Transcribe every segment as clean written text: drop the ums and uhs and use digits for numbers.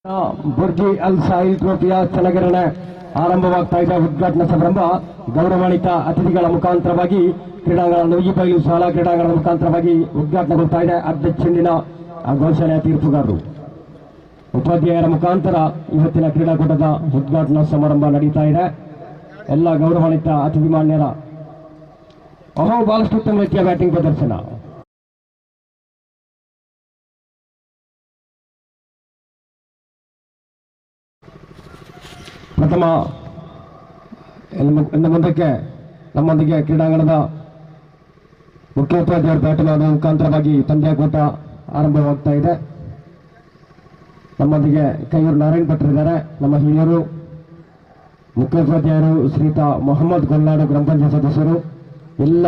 ಬುರ್ಜಿ ಅಲ್ ಸಾಹಿಲ್ ಟ್ರೋಫಿಯ ಚಲಗರಣೆ ಆರಂಭವಾಗ್ತಾ ಇದೆ. ಉದ್ಘಾಟನಾ ಸಮಾರಂಭ ಗೌರವಾನ್ವಿತ ಅತಿಥಿಗಳ ಮುಖಾಂತರವಾಗಿ ಕ್ರೀಡಾಂಗಣ ನುಗ್ಗಿಬೈಲು ಶಾಲಾ ಕ್ರೀಡಾಂಗಣದ ಮುಖಾಂತರವಾಗಿ ಉದ್ಘಾಟನೆಗೊಳ್ತಾ ಇದೆ. ಅಧ್ಯಕ್ಷಿಂದಿನ ಘೋಷಣೆಯ ತೀರ್ಪುಗಾರರು ಉಪಾಧ್ಯಾಯರ ಮುಖಾಂತರ ಇವತ್ತಿನ ಕ್ರೀಡಾಕೂಟದ ಉದ್ಘಾಟನಾ ಸಮಾರಂಭ ನಡೀತಾ ಇದೆ. ಎಲ್ಲ ಗೌರವಾನ್ವಿತ ಅತಿಥಿ ಮಾನ್ಯರ ಬಹಳಷ್ಟು ಉತ್ತಮ ರೀತಿಯ ಬ್ಯಾಟಿಂಗ್ ಪ್ರದರ್ಶನ. ಪ್ರಥಮ ಇನ್ನು ಮುಂದಕ್ಕೆ ನಮ್ಮೊಂದಿಗೆ ಕ್ರೀಡಾಂಗಣದ ಮುಖ್ಯೋಪಾಧ್ಯಾಯರು ಬ್ಯಾಟ್ ಮಾಡುವ ಮುಖಾಂತರವಾಗಿ ಪಂದ್ಯಾಕೂಟ ಆರಂಭವಾಗ್ತಾ ಇದೆ. ನಮ್ಮೊಂದಿಗೆ ಕೈಯೂರು ನಾರಾಯಣ್ ಭಟ್ರಿದ್ದಾರೆ. ನಮ್ಮ ಹಿರಿಯರು ಮುಖ್ಯೋಪಾಧ್ಯಾಯರು ಶ್ರೀಯುತ ಮೊಹಮ್ಮದ್ ಕೊಲ್ನಾಡು ಗ್ರಾಮ ಪಂಚಾಯತ್ ಸದಸ್ಯರು, ಎಲ್ಲ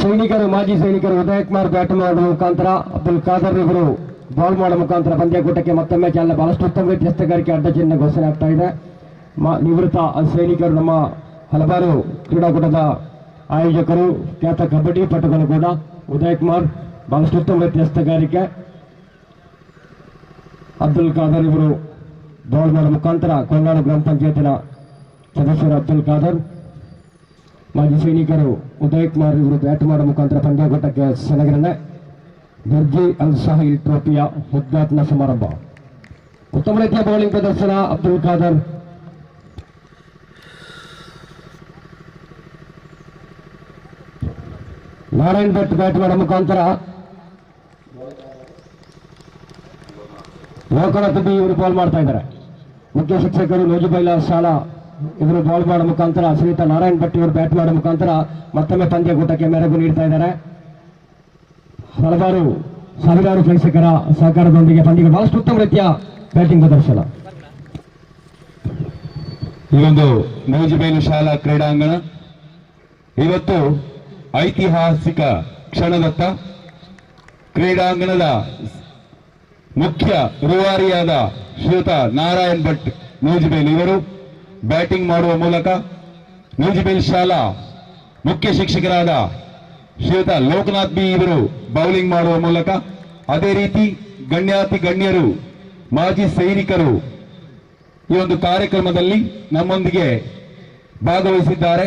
ಸೈನಿಕರು, ಮಾಜಿ ಸೈನಿಕರು ಉದಯ್ ಕುಮಾರ್ ಬ್ಯಾಟ್ ಮಾಡುವ ಮುಖಾಂತರ, ಅಬ್ದುಲ್ ಖಾದರ್ ಇವರು ಬಾಲ್ ಮಾಡುವ ಮುಖಾಂತರ ಪಂದ್ಯಾಕೂಟಕ್ಕೆ ಮತ್ತೊಮ್ಮೆ ಚಾಲನೆ. ಬಹಳಷ್ಟು ಉತ್ತಮ ರೀತಿಯ ಹಸ್ತಗಾರಿಕೆ ಅಡ್ಡಚಿಹ್ನೆ ಘೋಷಣೆ ಆಗ್ತಾ ಇದೆ. ನಿವೃತ್ತ ಸೈನಿಕರು, ನಮ್ಮ ಹಲವಾರು ಕ್ರೀಡಾಕೂಟದ ಆಯೋಜಕರು, ಖ್ಯಾತ ಕಬಡ್ಡಿ ಪಟುಗಳು ಕೂಡ ಉದಯ್ ಕುಮಾರ್ ಬಹಳಷ್ಟು ಉತ್ತಮ ರೀತಿಯ ಹಸ್ತಗಾರಿಕೆ. ಅಬ್ದುಲ್ ಖಾದರ್ ಇವರು ಬಾಲ್ ಮಾಡುವ ಮುಖಾಂತರ ಕೊಲ್ನಾಡು ಗ್ರಾಮ ಪಂಚಾಯತಿನ ಸದಸ್ಯರು ಅಬ್ದುಲ್ ಖಾದರ್, ಮಾಜಿ ಸೈನಿಕರು ಉದಯ್ ಕುಮಾರ್ ಇವರು ಬ್ಯಾಟ್ ಮಾಡುವ ಮುಖಾಂತರ ಪಂದ್ಯಾಕೂಟಕ್ಕೆ ಸಲಗರಣೆ. ಬರ್ಜಿ ಅಲ್ ಸಾಹಿಲ್ ಟ್ರೋಫಿಯ ಉದ್ಘಾಟನಾ ಸಮಾರಂಭ. ಉತ್ತಮ ರೀತಿಯ ಬೌಲಿಂಗ್ ಪ್ರದರ್ಶನ ಅಬ್ದುಲ್ ಖಾದರ್. ನಾರಾಯಣ್ ಭಟ್ ಬ್ಯಾಟ್ ಮಾಡುವ ಮುಖಾಂತರ ಲೋಕಣ ತುಬಿ ಇವರು ಬಾಲ್ ಮಾಡ್ತಾ ಇದ್ದಾರೆ. ಮುಖ್ಯ ಶಿಕ್ಷಕರು ನೋಜುಬೈಲ ಶಾಲಾ ಇವರು ಬಾಲ್ ಮಾಡುವ ಮುಖಾಂತರ, ಶ್ರೀಯುತ ನಾರಾಯಣ್ ಭಟ್ ಇವರು ಬ್ಯಾಟ್ ಮಾಡುವ ಮುಖಾಂತರ ಮತ್ತೊಮ್ಮೆ ಪಂದ್ಯಾಕೂಟಕ್ಕೆ ಮೆರುಗು ನೀಡ್ತಾ ಇದ್ದಾರೆ. ಹಲವಾರು ಸಾವಿರಾರು ಪ್ರೇಕ್ಷಕರ ಸಹಕಾರದೊಂದಿಗೆ ಪಂದ್ಯಕ್ಕೆ ಬಹಳಷ್ಟು ಉತ್ತಮ ರೀತಿಯ ಬ್ಯಾಟಿಂಗ್ ಪ್ರದರ್ಶನ. ಈ ಒಂದು ನೋಜುಬೈಲು ಶಾಲಾ ಕ್ರೀಡಾಂಗಣ ಇವತ್ತು ಐತಿಹಾಸಿಕ ಕ್ಷಣದತ್ತ. ಕ್ರೀಡಾಂಗಣದ ಮುಖ್ಯ ರೂವಾರಿಯಾದ ಶ್ರೀಯುತ ನಾರಾಯಣ್ ಭಟ್ ನೋಜುಬೈಲ್ ಇವರು ಬ್ಯಾಟಿಂಗ್ ಮಾಡುವ ಮೂಲಕ, ನೋಜುಬೈಲ್ ಶಾಲಾ ಮುಖ್ಯ ಶಿಕ್ಷಕರಾದ ಶ್ರೀಯುತ ಲೋಕನಾಥ್ ಬಿ ಇವರು ಬೌಲಿಂಗ್ ಮಾಡುವ ಮೂಲಕ, ಅದೇ ರೀತಿ ಗಣ್ಯಾತಿ ಗಣ್ಯರು, ಮಾಜಿ ಸೈನಿಕರು ಈ ಒಂದು ಕಾರ್ಯಕ್ರಮದಲ್ಲಿ ನಮ್ಮೊಂದಿಗೆ ಭಾಗವಹಿಸಿದ್ದಾರೆ.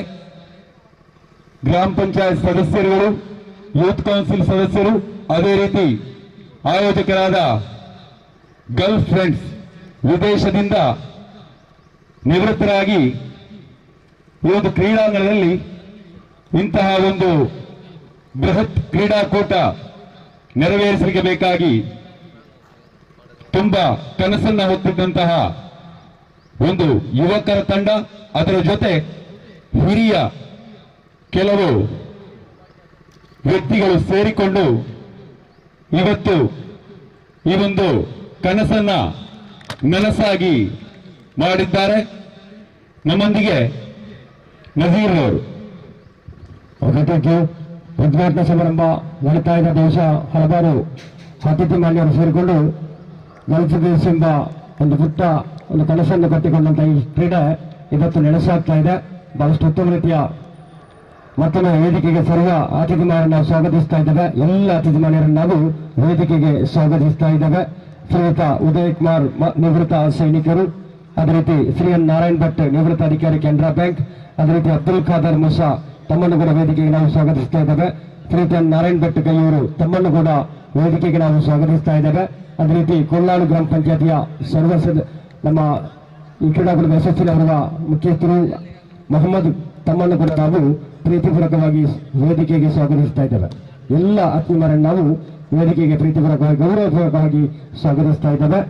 ಗ್ರಾಮ ಪಂಚಾಯತ್ ಸದಸ್ಯರುಗಳು, ಯೂತ್ ಕೌನ್ಸಿಲ್ ಸದಸ್ಯರು, ಅದೇ ರೀತಿ ಆಯೋಜಕರಾದ ಗಲ್ಫ್ ಫ್ರೆಂಡ್ಸ್, ವಿದೇಶದಿಂದ ನಿವೃತ್ತರಾಗಿ ಈ ಒಂದು ಕ್ರೀಡಾಂಗಣದಲ್ಲಿ ಇಂತಹ ಒಂದು ಬೃಹತ್ ಕ್ರೀಡಾಕೂಟ ನೆರವೇರಿಸಲಿಕ್ಕೆ ಬೇಕಾಗಿ ತುಂಬಾ ಕನಸನ್ನ ಹೊತ್ತಿದ್ದಂತಹ ಒಂದು ಯುವಕರ ತಂಡ, ಅದರ ಜೊತೆ ಹಿರಿಯ ಕೆಲವು ವ್ಯಕ್ತಿಗಳು ಸೇರಿಕೊಂಡು ಇವತ್ತು ಈ ಒಂದು ಕನಸನ್ನ ನನಸಾಗಿ ಮಾಡಿದ್ದಾರೆ. ನಮ್ಮೊಂದಿಗೆ ನಜೀರ್ ಅವರು ಉದ್ಘಾಟನಾ ಸಮಾರಂಭ ನಡೀತಾ ಇದ್ದ ದೇಶ ಹಲವಾರು ಅತಿಥಿ ಮಾನ್ಯರು ಸೇರಿಕೊಂಡು ಗಲ್ಫ್ ದೇಶ ಎಂಬ ಒಂದು ಪುಟ್ಟ ಒಂದು ಕನಸನ್ನು ಕಟ್ಟಿಕೊಂಡಂತ ಈ ಕ್ರೀಡೆ ಇವತ್ತು ನೆನೆಸಾಗ್ತಾ ಇದೆ. ಬಹಳಷ್ಟು ಉತ್ತಮ ರೀತಿಯ ಮತ್ತೊಮ್ಮೆ ವೇದಿಕೆಗೆ ಸರ್ವ ಅತಿಥಿ ಮಾನ್ಯರನ್ನು ಸ್ವಾಗತಿಸ್ತಾ ಇದ್ದೇವೆ. ಎಲ್ಲ ಅತಿಥಿ ಮಾನ್ಯರನ್ನು ನಾವು ವೇದಿಕೆಗೆ ಸ್ವಾಗತಿಸ್ತಾ ಇದ್ದೇವೆ. ಶ್ರೀಯುತ ಉದಯ್ ಕುಮಾರ್ ನಿವೃತ್ತ ಸೈನಿಕರು, ಅದೇ ರೀತಿ ಶ್ರೀ ಎನ್ ನಾರಾಯಣ್ ಭಟ್ ನಿವೃತ್ತ ಅಧಿಕಾರಿ ಕೆನರಾ ಬ್ಯಾಂಕ್, ಅದೇ ರೀತಿ ಅಬ್ದುಲ್ ಖಾದರ್ ಮುಸಾ ತಮ್ಮನ್ನು ಕೂಡ ವೇದಿಕೆಗೆ ನಾವು ಸ್ವಾಗತಿಸ್ತಾ ಇದ್ದೇವೆ. ಶ್ರೀಯುತ ನಾರಾಯಣ್ ಭಟ್ ಕೈಯೂರು ತಮ್ಮನ್ನು ಕೂಡ ವೇದಿಕೆಗೆ ನಾವು ಸ್ವಾಗತಿಸ್ತಾ ಇದ್ದೇವೆ. ಅದೇ ರೀತಿ ಕೊಲ್ನಾಡು ಗ್ರಾಮ ಪಂಚಾಯತಿಯ ನಮ್ಮ ಈ ಕ್ರೀಡಾಕೂಟದ ಯಶಸ್ಸಿನವರ ಮುಖ್ಯಸ್ಥರು ಮೊಹಮ್ಮದ್ ತಮ್ಮನ್ನು ಕೂಡ ನಾವು ಪ್ರೀತಿಪೂರ್ವಕವಾಗಿ ವೇದಿಕೆಗೆ ಸ್ವಾಗತಿಸ್ತಾ ಇದ್ದೇವೆ. ಎಲ್ಲ ಆತ್ಮೀಯರನ್ನು ನಾವು ವೇದಿಕೆಗೆ ಪ್ರೀತಿಪೂರ್ವಕವಾಗಿ ಗೌರವಪೂರ್ವಕವಾಗಿ ಸ್ವಾಗತಿಸ್ತಾ ಇದ್ದೇವೆ.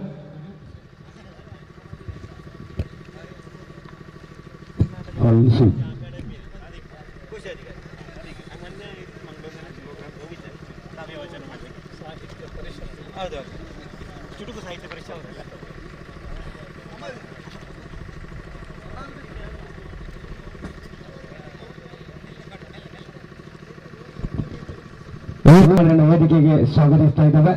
ಚುಟುಕು ಸಾಹಿತ್ಯ ಪರಿಷತ್ ವೇದಿಕೆಗೆ ಸ್ವಾಗತಿಸ್ತಾ ಇದ್ದೇವೆ.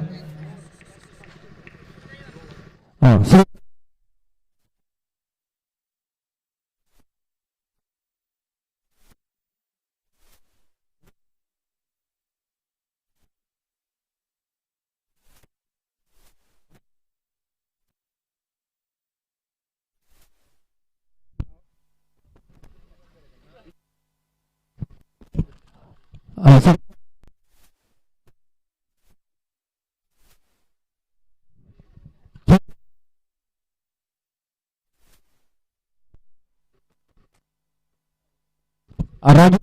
ರಾಜ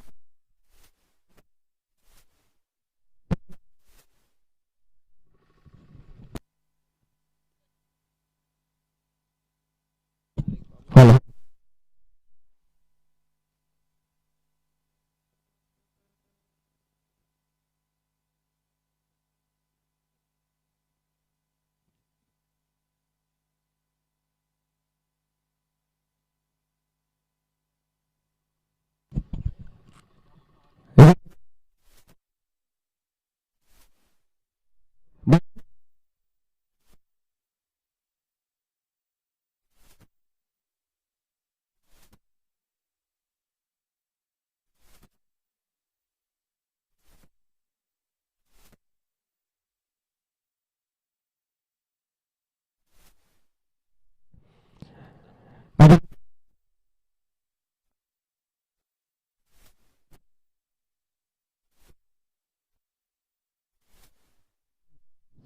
ಹಲೋ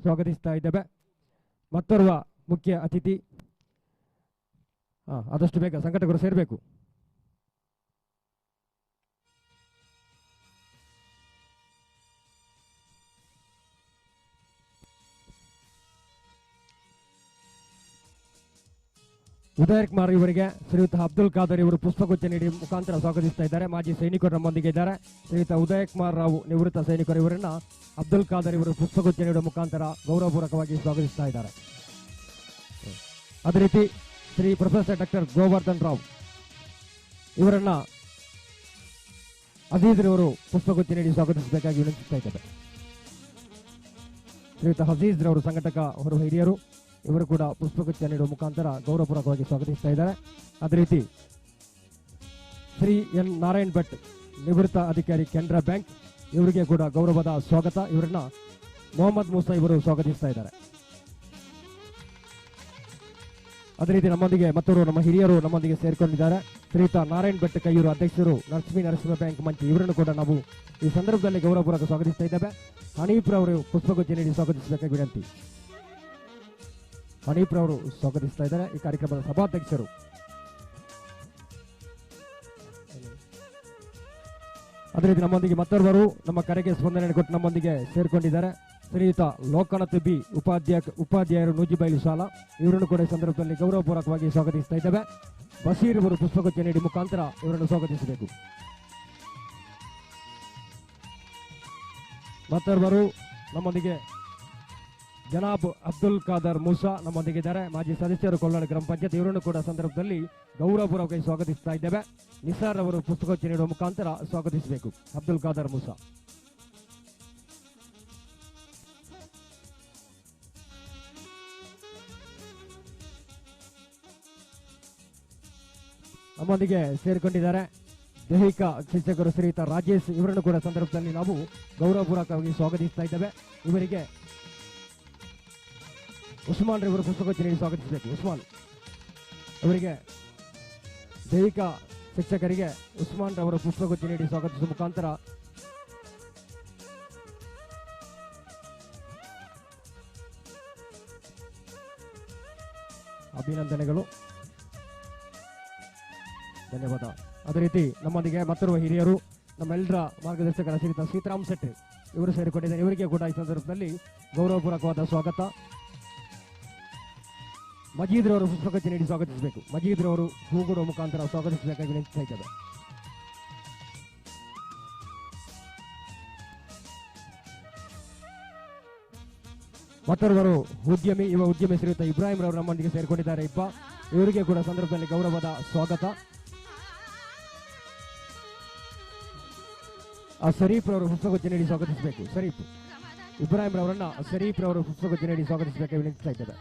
ಸ್ವಾಗತಿಸ್ತಾ ಇದ್ದೇವೆ. ಮತ್ತೋರ್ವ ಮುಖ್ಯ ಅತಿಥಿ ಆದಷ್ಟು ಬೇಗ ಸಂಘಟಕರು ಸೇರಬೇಕು. ಉದಯ್ ಕುಮಾರ್ ಇವರಿಗೆ ಶ್ರೀಯುತ ಅಬ್ದುಲ್ ಖಾದರ್ ಇವರು ಪುಷ್ಪಗುಚ್ಛ ನೀಡಿ ಮುಖಾಂತರ ಸ್ವಾಗತಿಸ್ತಾ ಇದ್ದಾರೆ. ಮಾಜಿ ಸೈನಿಕರು ನಮ್ಮೊಂದಿಗೆ ಇದ್ದಾರೆ. ಶ್ರೀಯುತ ಉದಯ್ ಕುಮಾರ್ ರಾವ್ ನಿವೃತ್ತ ಸೈನಿಕರು ಇವರನ್ನ ಅಬ್ದುಲ್ ಖಾದರ್ ಇವರು ಪುಷ್ಪಗುಚ್ಛ ನೀಡುವ ಮುಖಾಂತರ ಗೌರವಪೂರ್ವಕವಾಗಿ ಸ್ವಾಗತಿಸ್ತಾ ಇದ್ದಾರೆ. ಅದೇ ರೀತಿ ಶ್ರೀ ಪ್ರೊಫೆಸರ್ ಡಾಕ್ಟರ್ ಗೋವರ್ಧನ್ ರಾವ್ ಇವರನ್ನ ಅಜೀಜ್ ರವರು ಪುಷ್ಪಗುಚ್ಛ ನೀಡಿ ಸ್ವಾಗತಿಸಬೇಕಾಗಿ ವಿನಂತಿಸ್ತಾ ಇದ್ದಾರೆ. ಶ್ರೀಯುತ ಅಜೀಜ್ ರವರು ಸಂಘಟಕ ಹೊರ ಹಿರಿಯರು ಇವರು ಕೂಡ ಪುಷ್ಪಗುಚ್ಛ ನೀಡುವ ಮುಖಾಂತರ ಗೌರವಪೂರ್ವಕವಾಗಿ ಸ್ವಾಗತಿಸ್ತಾ ಇದ್ದಾರೆ. ಅದೇ ರೀತಿ ಶ್ರೀ ಎನ್ ನಾರಾಯಣ್ ಭಟ್ ನಿವೃತ್ತ ಅಧಿಕಾರಿ ಕೆನರಾ ಬ್ಯಾಂಕ್ ಇವರಿಗೆ ಕೂಡ ಗೌರವದ ಸ್ವಾಗತ. ಇವರನ್ನ ಮೊಹಮ್ಮದ್ ಮೂಸಾ ಇವರು ಸ್ವಾಗತಿಸ್ತಾ ಇದ್ದಾರೆ. ಅದೇ ರೀತಿ ನಮ್ಮೊಂದಿಗೆ ಮತ್ತವರು ನಮ್ಮ ಹಿರಿಯರು ನಮ್ಮೊಂದಿಗೆ ಸೇರ್ಕೊಂಡಿದ್ದಾರೆ. ಶ್ರೀಯುತ ನಾರಾಯಣ್ ಭಟ್ ಕೈಯೂರು ಅಧ್ಯಕ್ಷರು ನರಸಿಂಹ ಬ್ಯಾಂಕ್ ಮಂಚಿ ಇವರನ್ನು ಕೂಡ ನಾವು ಈ ಸಂದರ್ಭದಲ್ಲಿ ಗೌರವಪೂರ್ವಕ ಸ್ವಾಗತಿಸ್ತಾ ಇದ್ದೇವೆ. ಹನೀಫ್ ರವರು ಪುಷ್ಪಗುಚ್ಛ ನೀಡಿ ಸ್ವಾಗತಿಸಬೇಕಾಗಿ ವಿನಂತಿ. ಹನೀಫ್ ರವರು ಸ್ವಾಗತಿಸ್ತಾ ಇದ್ದಾರೆ. ಈ ಕಾರ್ಯಕ್ರಮದ ಸಭಾಧ್ಯಕ್ಷರು. ಅದೇ ರೀತಿ ನಮ್ಮೊಂದಿಗೆ ಮತ್ತೋರ್ವರು ನಮ್ಮ ಕರೆಗೆ ಸ್ಪಂದನೆ ಕೊಟ್ಟು ನಮ್ಮೊಂದಿಗೆ ಸೇರ್ಕೊಂಡಿದ್ದಾರೆ. ಶ್ರೀಯುತ ಲೋಕನಾಥ್ ಬಿ ಉಪಾಧ್ಯಾಯರು ನೂಜಿಬೈಲು ಶಾಲಾ ಇವರನ್ನು ಕೂಡ ಈ ಸಂದರ್ಭದಲ್ಲಿ ಗೌರವಪೂರ್ವಕವಾಗಿ ಸ್ವಾಗತಿಸ್ತಾ ಇದ್ದೇವೆ. ಬಶೀರ್ ಅವರು ಪುಷ್ಪಗುಚ್ಛ ನೀಡಿ ಮುಖಾಂತರ ಇವರನ್ನು ಸ್ವಾಗತಿಸಬೇಕು. ಮತ್ತೋರ್ವರು ನಮ್ಮೊಂದಿಗೆ ಜನಾಬ್ ಅಬ್ದುಲ್ ಖಾದರ್ ಮೂಸಾ ನಮ್ಮೊಂದಿಗಿದ್ದಾರೆ. ಮಾಜಿ ಸದಸ್ಯರು ಕೊಲ್ನಾಡ್ ಗ್ರಾಮ ಪಂಚಾಯತ್ ಇವರನ್ನು ಕೂಡ ಸಂದರ್ಭದಲ್ಲಿ ಗೌರವಪೂರ್ವಕವಾಗಿ ಸ್ವಾಗತಿಸ್ತಾ ಇದ್ದೇವೆ. ನಿಸಾರ್ ಅವರು ಪುಸ್ತಕೋಚ್ಚ ನೀಡುವ ಮುಖಾಂತರ ಸ್ವಾಗತಿಸಬೇಕು. ಅಬ್ದುಲ್ ಖಾದರ್ ಮೂಸಾ. ನಮ್ಮೊಂದಿಗೆ ಸೇರಿಕೊಂಡಿದ್ದಾರೆ ದೈಹಿಕ ಶಿಕ್ಷಕರು ಶ್ರೀಯುತ ರಾಜೇಶ್ ಇವರನ್ನು ಕೂಡ ಸಂದರ್ಭದಲ್ಲಿ ನಾವು ಗೌರವಪೂರ್ವಕವಾಗಿ ಸ್ವಾಗತಿಸ್ತಾ ಇದ್ದೇವೆ. ಇವರಿಗೆ ಉಸ್ಮಾನ್ ರವರು ಪುಸ್ತಕೋಚ್ಚ ನೀಡಿ ಸ್ವಾಗತಿಸಬೇಕು. ಉಸ್ಮಾನ್ ಅವರಿಗೆ ದೈಹಿಕ ಶಿಕ್ಷಕರಿಗೆ ಉಸ್ಮಾನ್ ರವರು ಪುಸ್ತಕೋಚ್ಚ ನೀಡಿ ಸ್ವಾಗತಿಸುವ ಮುಖಾಂತರ ಅಭಿನಂದನೆಗಳು, ಧನ್ಯವಾದ. ಅದೇ ರೀತಿ ನಮ್ಮೊಂದಿಗೆ ಮತ್ತರುವ ಹಿರಿಯರು ನಮ್ಮೆಲ್ಲರ ಮಾರ್ಗದರ್ಶಕರ ಶ್ರೀಯುತ ಸೀತಾರಾಮ್ ಶೆಟ್ಟಿ ಇವರು ಸೇರಿಕೊಂಡಿದ್ದಾರೆ. ಇವರಿಗೆ ಕೂಡ ಈ ಸಂದರ್ಭದಲ್ಲಿ ಗೌರವಪೂರ್ವಕವಾದ ಸ್ವಾಗತ. ಮಜೀದ್ ರವರು ಪುಸ್ತಕೋಚ್ಚ ನೀಡಿ ಸ್ವಾಗತಿಸಬೇಕು. ಮಜೀದ್ ರವರು ಹೂಗುಡುವ ಮುಖಾಂತರ ಸ್ವಾಗತಿಸಬೇಕಾಗಿ ವಿನಂತಿಸ್ತಾ ಇದ್ದೇವೆ. ಮತ್ತೊರ್ವರು ಉದ್ಯಮಿ ಶ್ರೀಯುತ ಇಬ್ರಾಹಿಂ ರವರು ನಮ್ಮೊಂದಿಗೆ ಸೇರಿಕೊಂಡಿದ್ದಾರೆ. ಇವರಿಗೆ ಕೂಡ ಸಂದರ್ಭದಲ್ಲಿ ಗೌರವದ ಸ್ವಾಗತ. ಶರೀಫ್ ರವರು ಪುಸ್ತಕೋಚ್ಚ ನೀಡಿ ಸ್ವಾಗತಿಸಬೇಕು. ಶರೀಫ್ ಇಬ್ರಾಹಿಂ ರವರನ್ನ ಶರೀಫ್ ರವರು ಪುಸ್ತಕೋಚ್ಚ ನೀಡಿ ಸ್ವಾಗತಿಸಬೇಕಾಗಿ ವಿನಂತಿಸ್ತಾ ಇದ್ದೇವೆ.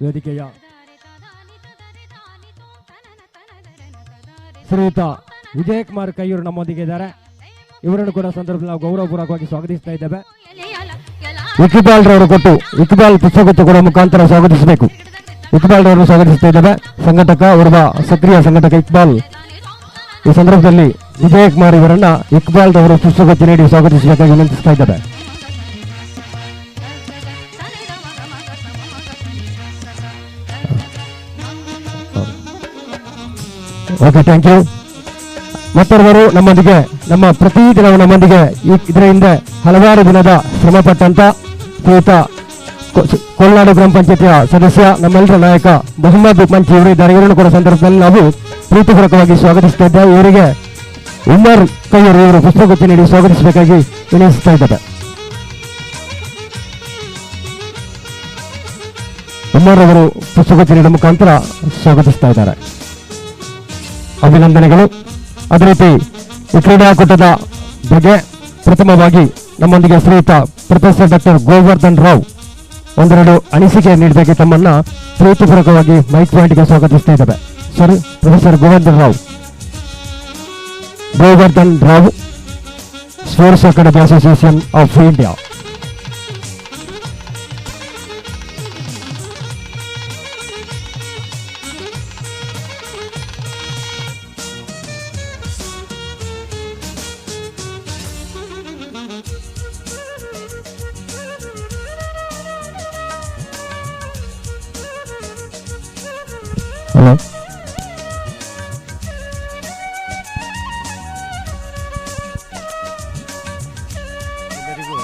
ವೇದಿಕೆಯ ಶ್ರೀಯುತ ವಿಜಯ್ ಕುಮಾರ್ ಕೈಯೂರು ನಮ್ಮೊಂದಿಗೆ ಇದ್ದಾರೆ. ಇವರನ್ನು ಕೂಡ ಸಂದರ್ಭದಲ್ಲಿ ನಾವು ಗೌರವಪೂರ್ವಕವಾಗಿ ಸ್ವಾಗತಿಸ್ತಾ ಇದ್ದೇವೆ. ಇಕ್ಬಾಲ್ ರವರು ಕೊಟ್ಟು ಇಕ್ಬಾಲ್ ಪುಸ್ತಕೋಚ್ಚ ಕೊಡುವ ಮುಖಾಂತರ ಸ್ವಾಗತಿಸಬೇಕು. ಇಕ್ಬಾಲ್ ರವರು ಸ್ವಾಗತಿಸ್ತಾ ಇದ್ದೇವೆ. ಸಂಘಟಕ ಓರ್ವ ಸಕ್ರಿಯ ಸಂಘಟಕ ಇಕ್ಬಾಲ್. ಈ ಸಂದರ್ಭದಲ್ಲಿ ವಿಜಯ್ ಕುಮಾರ್ ಇವರನ್ನ ಇಕ್ಬಾಲ್ ರವರು ಪುಸ್ತಕೋಚ್ಚ ನೀಡಿ ಸ್ವಾಗತಿಸಬೇಕಾಗಿ ವಿನಂತಿಸ್ತಾ ಇದ್ದೇವೆ. Okay, thank you. ಮತ್ತೊಬ್ಬರು ನಮ್ಮೊಂದಿಗೆ, ನಮ್ಮ ಪ್ರತಿದಿನವೂ ನಮ್ಮೊಂದಿಗೆ ಇದರ ಹಿಂದೆ ಹಲವಾರು ದಿನದ ಶ್ರಮಪಟ್ಟಂತ ಶ್ರೀಯುತ ಕೋಲ್ನಾಡು ಗ್ರಾಮ ಪಂಚಾಯತಿಯ ಸದಸ್ಯ, ನಮ್ಮೆಲ್ಲರ ನಾಯಕ ಮೊಹಮ್ಮದ್ ಮಂಚಿ ಇವರು ಇದ್ದಾರೆ. ಇವರನ್ನು ಕೂಡ ಸಂದರ್ಭದಲ್ಲಿ ನಾವು ಪ್ರೀತಿಪೂರ್ವಕವಾಗಿ ಸ್ವಾಗತಿಸ್ತಾ ಇದ್ದೇವೆ. ಇವರಿಗೆ ಉಮರ್ ಕೈಯರು ಇವರು ಪುಷ್ಪಗುಚ್ಛ ನೀಡಿ ಸ್ವಾಗತಿಸಬೇಕಾಗಿ ವಿನಯಿಸ್ತಾ ಇದ್ದಾರೆ. ಉಮರ್ ಅವರು ಪುಷ್ಪಗುಚ್ಛ ನೀಡುವ ಮುಖಾಂತರ ಸ್ವಾಗತಿಸ್ತಾ ಇದ್ದಾರೆ. ಅಭಿನಂದನೆಗಳು. ಅದೇ ರೀತಿ ಈ ಕ್ರೀಡಾಕೂಟದ ಬಗ್ಗೆ ಪ್ರಥಮವಾಗಿ ನಮ್ಮೊಂದಿಗೆ ಶ್ರೀಯುತ ಪ್ರೊಫೆಸರ್ ಡಾಕ್ಟರ್ ಗೋವರ್ಧನ್ ರಾವ್ ಒಂದೆರಡು ಅನಿಸಿಕೆ ನೀಡಬೇಕು. ತಮ್ಮನ್ನ ಪ್ರೀತಿಪೂರ್ವಕವಾಗಿ ಮೈಕ್ ಪಾಯಿಂಟ್ಗೆ ಸ್ವಾಗತಿಸ್ತಾ ಇದ್ದೇವೆ. Sir, professor Govardhan Rao, sports academy association of India. Hello. ಎಲ್ಲರಿಗೂ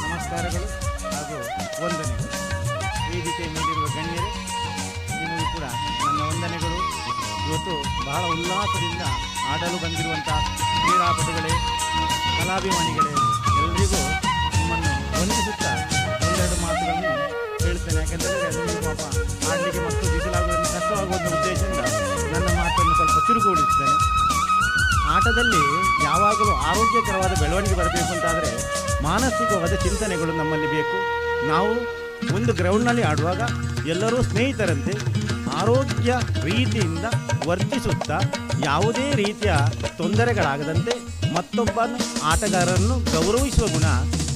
ನಮಸ್ಕಾರಗಳು ಹಾಗೂ ವಂದನೆಗಳು. ವೇದಿಕೆ ಮೇಲಿರುವ ಗಣ್ಯರೇ, ನಿಮಗೂ ಕೂಡ ನನ್ನ ವಂದನೆಗಳು. ಇವತ್ತು ಬಹಳ ಉಲ್ಲಾಸದಿಂದ ಆಡಲು ಬಂದಿರುವಂಥ ಕ್ರೀಡಾಪಟುಗಳೇ, ಕಲಾಭಿಮಾನಿಗಳೇ, ಎಲ್ಲರಿಗೂ ನಿಮ್ಮನ್ನು ವಂದಿಸುತ್ತಾ ಒಂದೆರಡು ಮಾತುಗಳನ್ನು ಹೇಳ್ತೇನೆ. ಯಾಕೆಂದರೆ ನೀವು ಪಾಪ ಆಡಲಿಕ್ಕೆ ಮತ್ತು ಬಿಸಿಲಾಗುವುದನ್ನು ಕಷ್ಟವಾಗುವಂಥ ಉದ್ದೇಶದಿಂದ ನನ್ನ ಮಾತನ್ನು ಸ್ವಲ್ಪ ಚುರುಕುಗೊಳಿಸ್ತೇನೆ. ಆಟದಲ್ಲಿ ಯಾವಾಗಲೂ ಆರೋಗ್ಯಕರವಾದ ಬೆಳವಣಿಗೆ ಬರಬೇಕು ಅಂತಾದರೆ ಮಾನಸಿಕವಾದ ಚಿಂತನೆಗಳು ನಮ್ಮಲ್ಲಿ ಬೇಕು. ನಾವು ಒಂದು ಗ್ರೌಂಡ್ನಲ್ಲಿ ಆಡುವಾಗ ಎಲ್ಲರೂ ಸ್ನೇಹಿತರಂತೆ ಆರೋಗ್ಯ ರೀತಿಯಿಂದ ವರ್ತಿಸುತ್ತಾ ಯಾವುದೇ ರೀತಿಯ ತೊಂದರೆಗಳಾಗದಂತೆ ಮತ್ತೊಬ್ಬ ಆಟಗಾರರನ್ನು ಗೌರವಿಸುವ ಗುಣ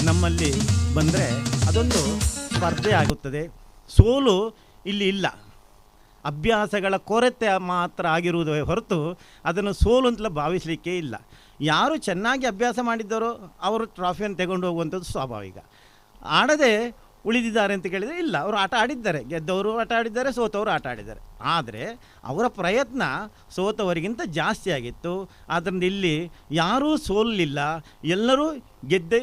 ನಮ್ಮಲ್ಲಿ ಬಂದರೆ ಅದೊಂದು ಸ್ಪರ್ಧೆ ಆಗುತ್ತದೆ. ಸೋಲು ಇಲ್ಲಿ ಇಲ್ಲ, ಅಭ್ಯಾಸಗಳ ಕೊರತೆ ಮಾತ್ರ ಆಗಿರುವುದೇ ಹೊರತು ಅದನ್ನು ಸೋಲು ಅಂತಲೇ ಭಾವಿಸಲಿಕ್ಕೆ ಇಲ್ಲ. ಯಾರು ಚೆನ್ನಾಗಿ ಅಭ್ಯಾಸ ಮಾಡಿದ್ದಾರೋ ಅವರು ಟ್ರಾಫಿಯನ್ನು ತೆಗೊಂಡು ಹೋಗುವಂಥದ್ದು ಸ್ವಾಭಾವಿಕ. ಆಡದೆ ಉಳಿದಿದ್ದಾರೆ ಅಂತ ಕೇಳಿದರೆ ಇಲ್ಲ, ಅವರು ಆಟ ಆಡಿದ್ದಾರೆ, ಗೆದ್ದವರು ಆಟ ಆಡಿದ್ದಾರೆ, ಸೋತವರು ಆಟ ಆಡಿದ್ದಾರೆ. ಆದರೆ ಅವರ ಪ್ರಯತ್ನ ಸೋತವರಿಗಿಂತ ಜಾಸ್ತಿ ಆಗಿತ್ತು. ಆದ್ದರಿಂದ ಇಲ್ಲಿ ಯಾರೂ ಸೋಲಿಲ್ಲ, ಎಲ್ಲರೂ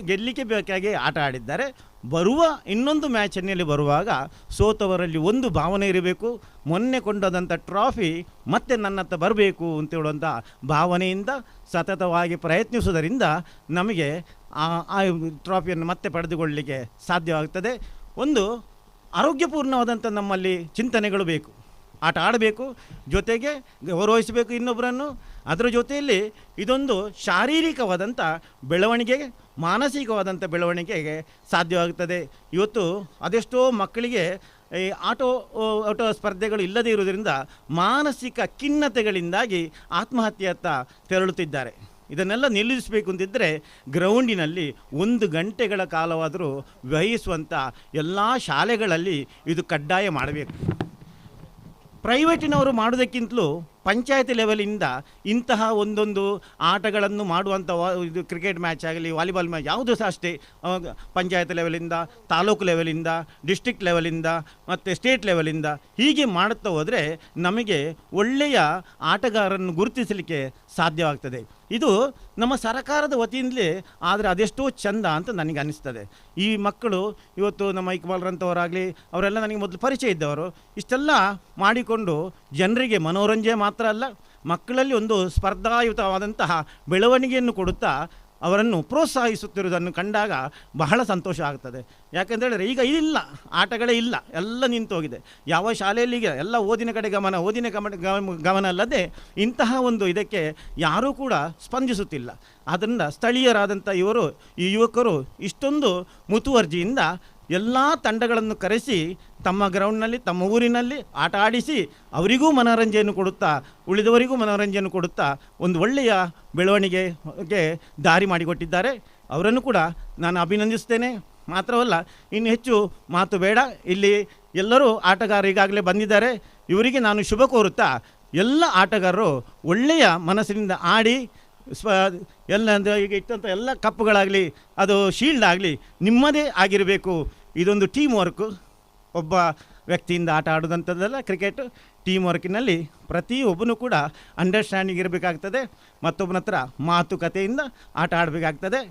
ಗೆಲ್ಲಲಿಕ್ಕೆ ಬೇಕಾಗಿ ಆಟ ಆಡಿದ್ದಾರೆ. ಬರುವ ಇನ್ನೊಂದು ಮ್ಯಾಚನ್ನಲ್ಲಿ ಬರುವಾಗ ಸೋತವರಲ್ಲಿ ಒಂದು ಭಾವನೆ ಇರಬೇಕು, ಮೊನ್ನೆ ಕೊಂಡದಂಥ ಟ್ರಾಫಿ ಮತ್ತೆ ನನ್ನ ಹತ್ರ ಬರಬೇಕು ಅಂತ ಹೇಳುವಂಥ ಭಾವನೆಯಿಂದ ಸತತವಾಗಿ ಪ್ರಯತ್ನಿಸುವುದರಿಂದ ನಮಗೆ ಆ ಟ್ರಾಫಿಯನ್ನು ಮತ್ತೆ ಪಡೆದುಕೊಳ್ಳಲಿಕ್ಕೆ ಸಾಧ್ಯವಾಗ್ತದೆ. ಒಂದು ಆರೋಗ್ಯಪೂರ್ಣವಾದಂಥ ನಮ್ಮಲ್ಲಿ ಚಿಂತನೆಗಳು ಬೇಕು. ಆಟ ಆಡಬೇಕು, ಜೊತೆಗೆ ಗೌರವಿಸಬೇಕು ಇನ್ನೊಬ್ಬರನ್ನು. ಅದರ ಜೊತೆಯಲ್ಲಿ ಇದೊಂದು ಶಾರೀರಿಕವಾದಂಥ ಬೆಳವಣಿಗೆಗೆ, ಮಾನಸಿಕವಾದಂಥ ಬೆಳವಣಿಗೆಗೆ ಸಾಧ್ಯವಾಗುತ್ತದೆ. ಇವತ್ತು ಅದೆಷ್ಟೋ ಮಕ್ಕಳಿಗೆ ಈ ಆಟೋ ಸ್ಪರ್ಧೆಗಳು ಇಲ್ಲದೇ ಇರುವುದರಿಂದ ಮಾನಸಿಕ ಖಿನ್ನತೆಗಳಿಂದಾಗಿ ಆತ್ಮಹತ್ಯೆಯತ್ತ ತೆರಳುತ್ತಿದ್ದಾರೆ. ಇದನ್ನೆಲ್ಲ ನಿಲ್ಲಿಸಬೇಕು ಅಂತಿದ್ದರೆ ಗ್ರೌಂಡಿನಲ್ಲಿ 1 ಗಂಟೆಗಳ ಕಾಲವಾದರೂ ವ್ಯಯಿಸುವಂಥ ಎಲ್ಲ ಶಾಲೆಗಳಲ್ಲಿ ಇದು ಕಡ್ಡಾಯ ಮಾಡಬೇಕು. ಪ್ರೈವೇಟಿನವರು ಮಾಡೋದಕ್ಕಿಂತಲೂ ಪಂಚಾಯತಿ ಲೆವೆಲಿಂದ ಇಂತಹ ಒಂದೊಂದು ಆಟಗಳನ್ನು ಮಾಡುವಂಥ ಇದು ಕ್ರಿಕೆಟ್ ಮ್ಯಾಚ್ ಆಗಲಿ, ವಾಲಿಬಾಲ್ ಮ್ಯಾಚ್ ಯಾವುದೂ ಸಹ ಅಷ್ಟೇ, ಪಂಚಾಯತ್ ಲೆವೆಲಿಂದ, ತಾಲೂಕು ಲೆವೆಲಿಂದ, ಡಿಸ್ಟ್ರಿಕ್ಟ್ ಲೆವೆಲಿಂದ ಮತ್ತು ಸ್ಟೇಟ್ ಲೆವೆಲಿಂದ ಹೀಗೆ ಮಾಡುತ್ತಾ ಹೋದರೆ ನಮಗೆ ಒಳ್ಳೆಯ ಆಟಗಾರರನ್ನು ಗುರುತಿಸಲಿಕ್ಕೆ ಸಾಧ್ಯವಾಗ್ತದೆ. ಇದು ನಮ್ಮ ಸರ್ಕಾರದ ವತಿಯಿಂದಲೇ ಆದರೆ ಅದೆಷ್ಟೋ ಚೆಂದ ಅಂತ ನನಗೆ ಅನ್ನಿಸ್ತದೆ. ಈ ಮಕ್ಕಳು ಇವತ್ತು ನಮ್ಮ ಇಕ್ಬಾಲ್ರಂಥವರಾಗಲಿ ಅವರೆಲ್ಲ ನನಗೆ ಮೊದಲು ಪರಿಚಯ ಇದ್ದವರು. ಇಷ್ಟೆಲ್ಲ ಮಾಡಿಕೊಂಡು ಜನರಿಗೆ ಮನೋರಂಜನೆ ಮಾತ್ರ ಅಲ್ಲ, ಮಕ್ಕಳಲ್ಲಿ ಒಂದು ಸ್ಪರ್ಧಾಯುತವಾದಂತಹ ಬೆಳವಣಿಗೆಯನ್ನು ಕೊಡುತ್ತಾ ಅವರನ್ನು ಪ್ರೋತ್ಸಾಹಿಸುತ್ತಿರುವುದನ್ನು ಕಂಡಾಗ ಬಹಳ ಸಂತೋಷ ಆಗ್ತದೆ. ಯಾಕೆಂತೇಳಿದರೆ ಈಗ ಇಲ್ಲ, ಆಟಗಳೇ ಇಲ್ಲ, ಎಲ್ಲ ನಿಂತೋಗಿದೆ. ಯಾವ ಶಾಲೆಯಲ್ಲಿಗೆ ಎಲ್ಲ ಓದಿನ ಕಡೆ ಗಮನ ಅಲ್ಲದೆ ಇಂತಹ ಒಂದು ಇದಕ್ಕೆ ಯಾರೂ ಕೂಡ ಸ್ಪಂದಿಸುತ್ತಿಲ್ಲ. ಆದ್ದರಿಂದ ಸ್ಥಳೀಯರಾದಂಥ ಈ ಯುವಕರು ಇಷ್ಟೊಂದು ಮುತುವರ್ಜಿಯಿಂದ ಎಲ್ಲ ತಂಡಗಳನ್ನು ಕರೆಸಿ ತಮ್ಮ ಗ್ರೌಂಡ್ನಲ್ಲಿ, ತಮ್ಮ ಊರಿನಲ್ಲಿ ಆಟ ಆಡಿಸಿ ಅವರಿಗೂ ಮನೋರಂಜನೆಯನ್ನು ಕೊಡುತ್ತಾ, ಉಳಿದವರಿಗೂ ಮನೋರಂಜನೆಯನ್ನು ಕೊಡುತ್ತಾ ಒಂದು ಒಳ್ಳೆಯ ಬೆಳವಣಿಗೆಗೆ ದಾರಿ ಮಾಡಿಕೊಟ್ಟಿದ್ದಾರೆ. ಅವರನ್ನು ಕೂಡ ನಾನು ಅಭಿನಂದಿಸ್ತೇನೆ. ಮಾತ್ರವಲ್ಲ, ಇನ್ನು ಹೆಚ್ಚು ಮಾತು ಬೇಡ, ಇಲ್ಲಿ ಎಲ್ಲರೂ ಆಟಗಾರರು ಈಗಾಗಲೇ ಬಂದಿದ್ದಾರೆ. ಇವರಿಗೆ ನಾನು ಶುಭ ಕೋರುತ್ತಾ ಎಲ್ಲ ಆಟಗಾರರು ಒಳ್ಳೆಯ ಮನಸ್ಸಿನಿಂದ ಆಡಿ ಎಲ್ಲ ಈಗ ಇಟ್ಟಂಥ ಎಲ್ಲ ಕಪ್ಪುಗಳಾಗಲಿ, ಅದು ಶೀಲ್ಡ್ ಆಗಲಿ ನಿಮ್ಮದೇ ಆಗಿರಬೇಕು. ಇದೊಂದು ಟೀಮ್ ವರ್ಕು. ಒಬ್ಬ ವ್ಯಕ್ತಿಯಿಂದ ಆಟ ಆಡೋದಂಥದ್ದಲ್ಲ. ಕ್ರಿಕೆಟ್ ಟೀಮ್ ವರ್ಕಿನಲ್ಲಿ ಪ್ರತಿಯೊಬ್ಬನೂ ಕೂಡ ಅಂಡರ್ಸ್ಟ್ಯಾಂಡಿಂಗ್ ಇರಬೇಕಾಗ್ತದೆ, ಮತ್ತೊಬ್ಬನ ಹತ್ರ ಮಾತುಕತೆಯಿಂದ ಆಟ ಆಡಬೇಕಾಗ್ತದೆ.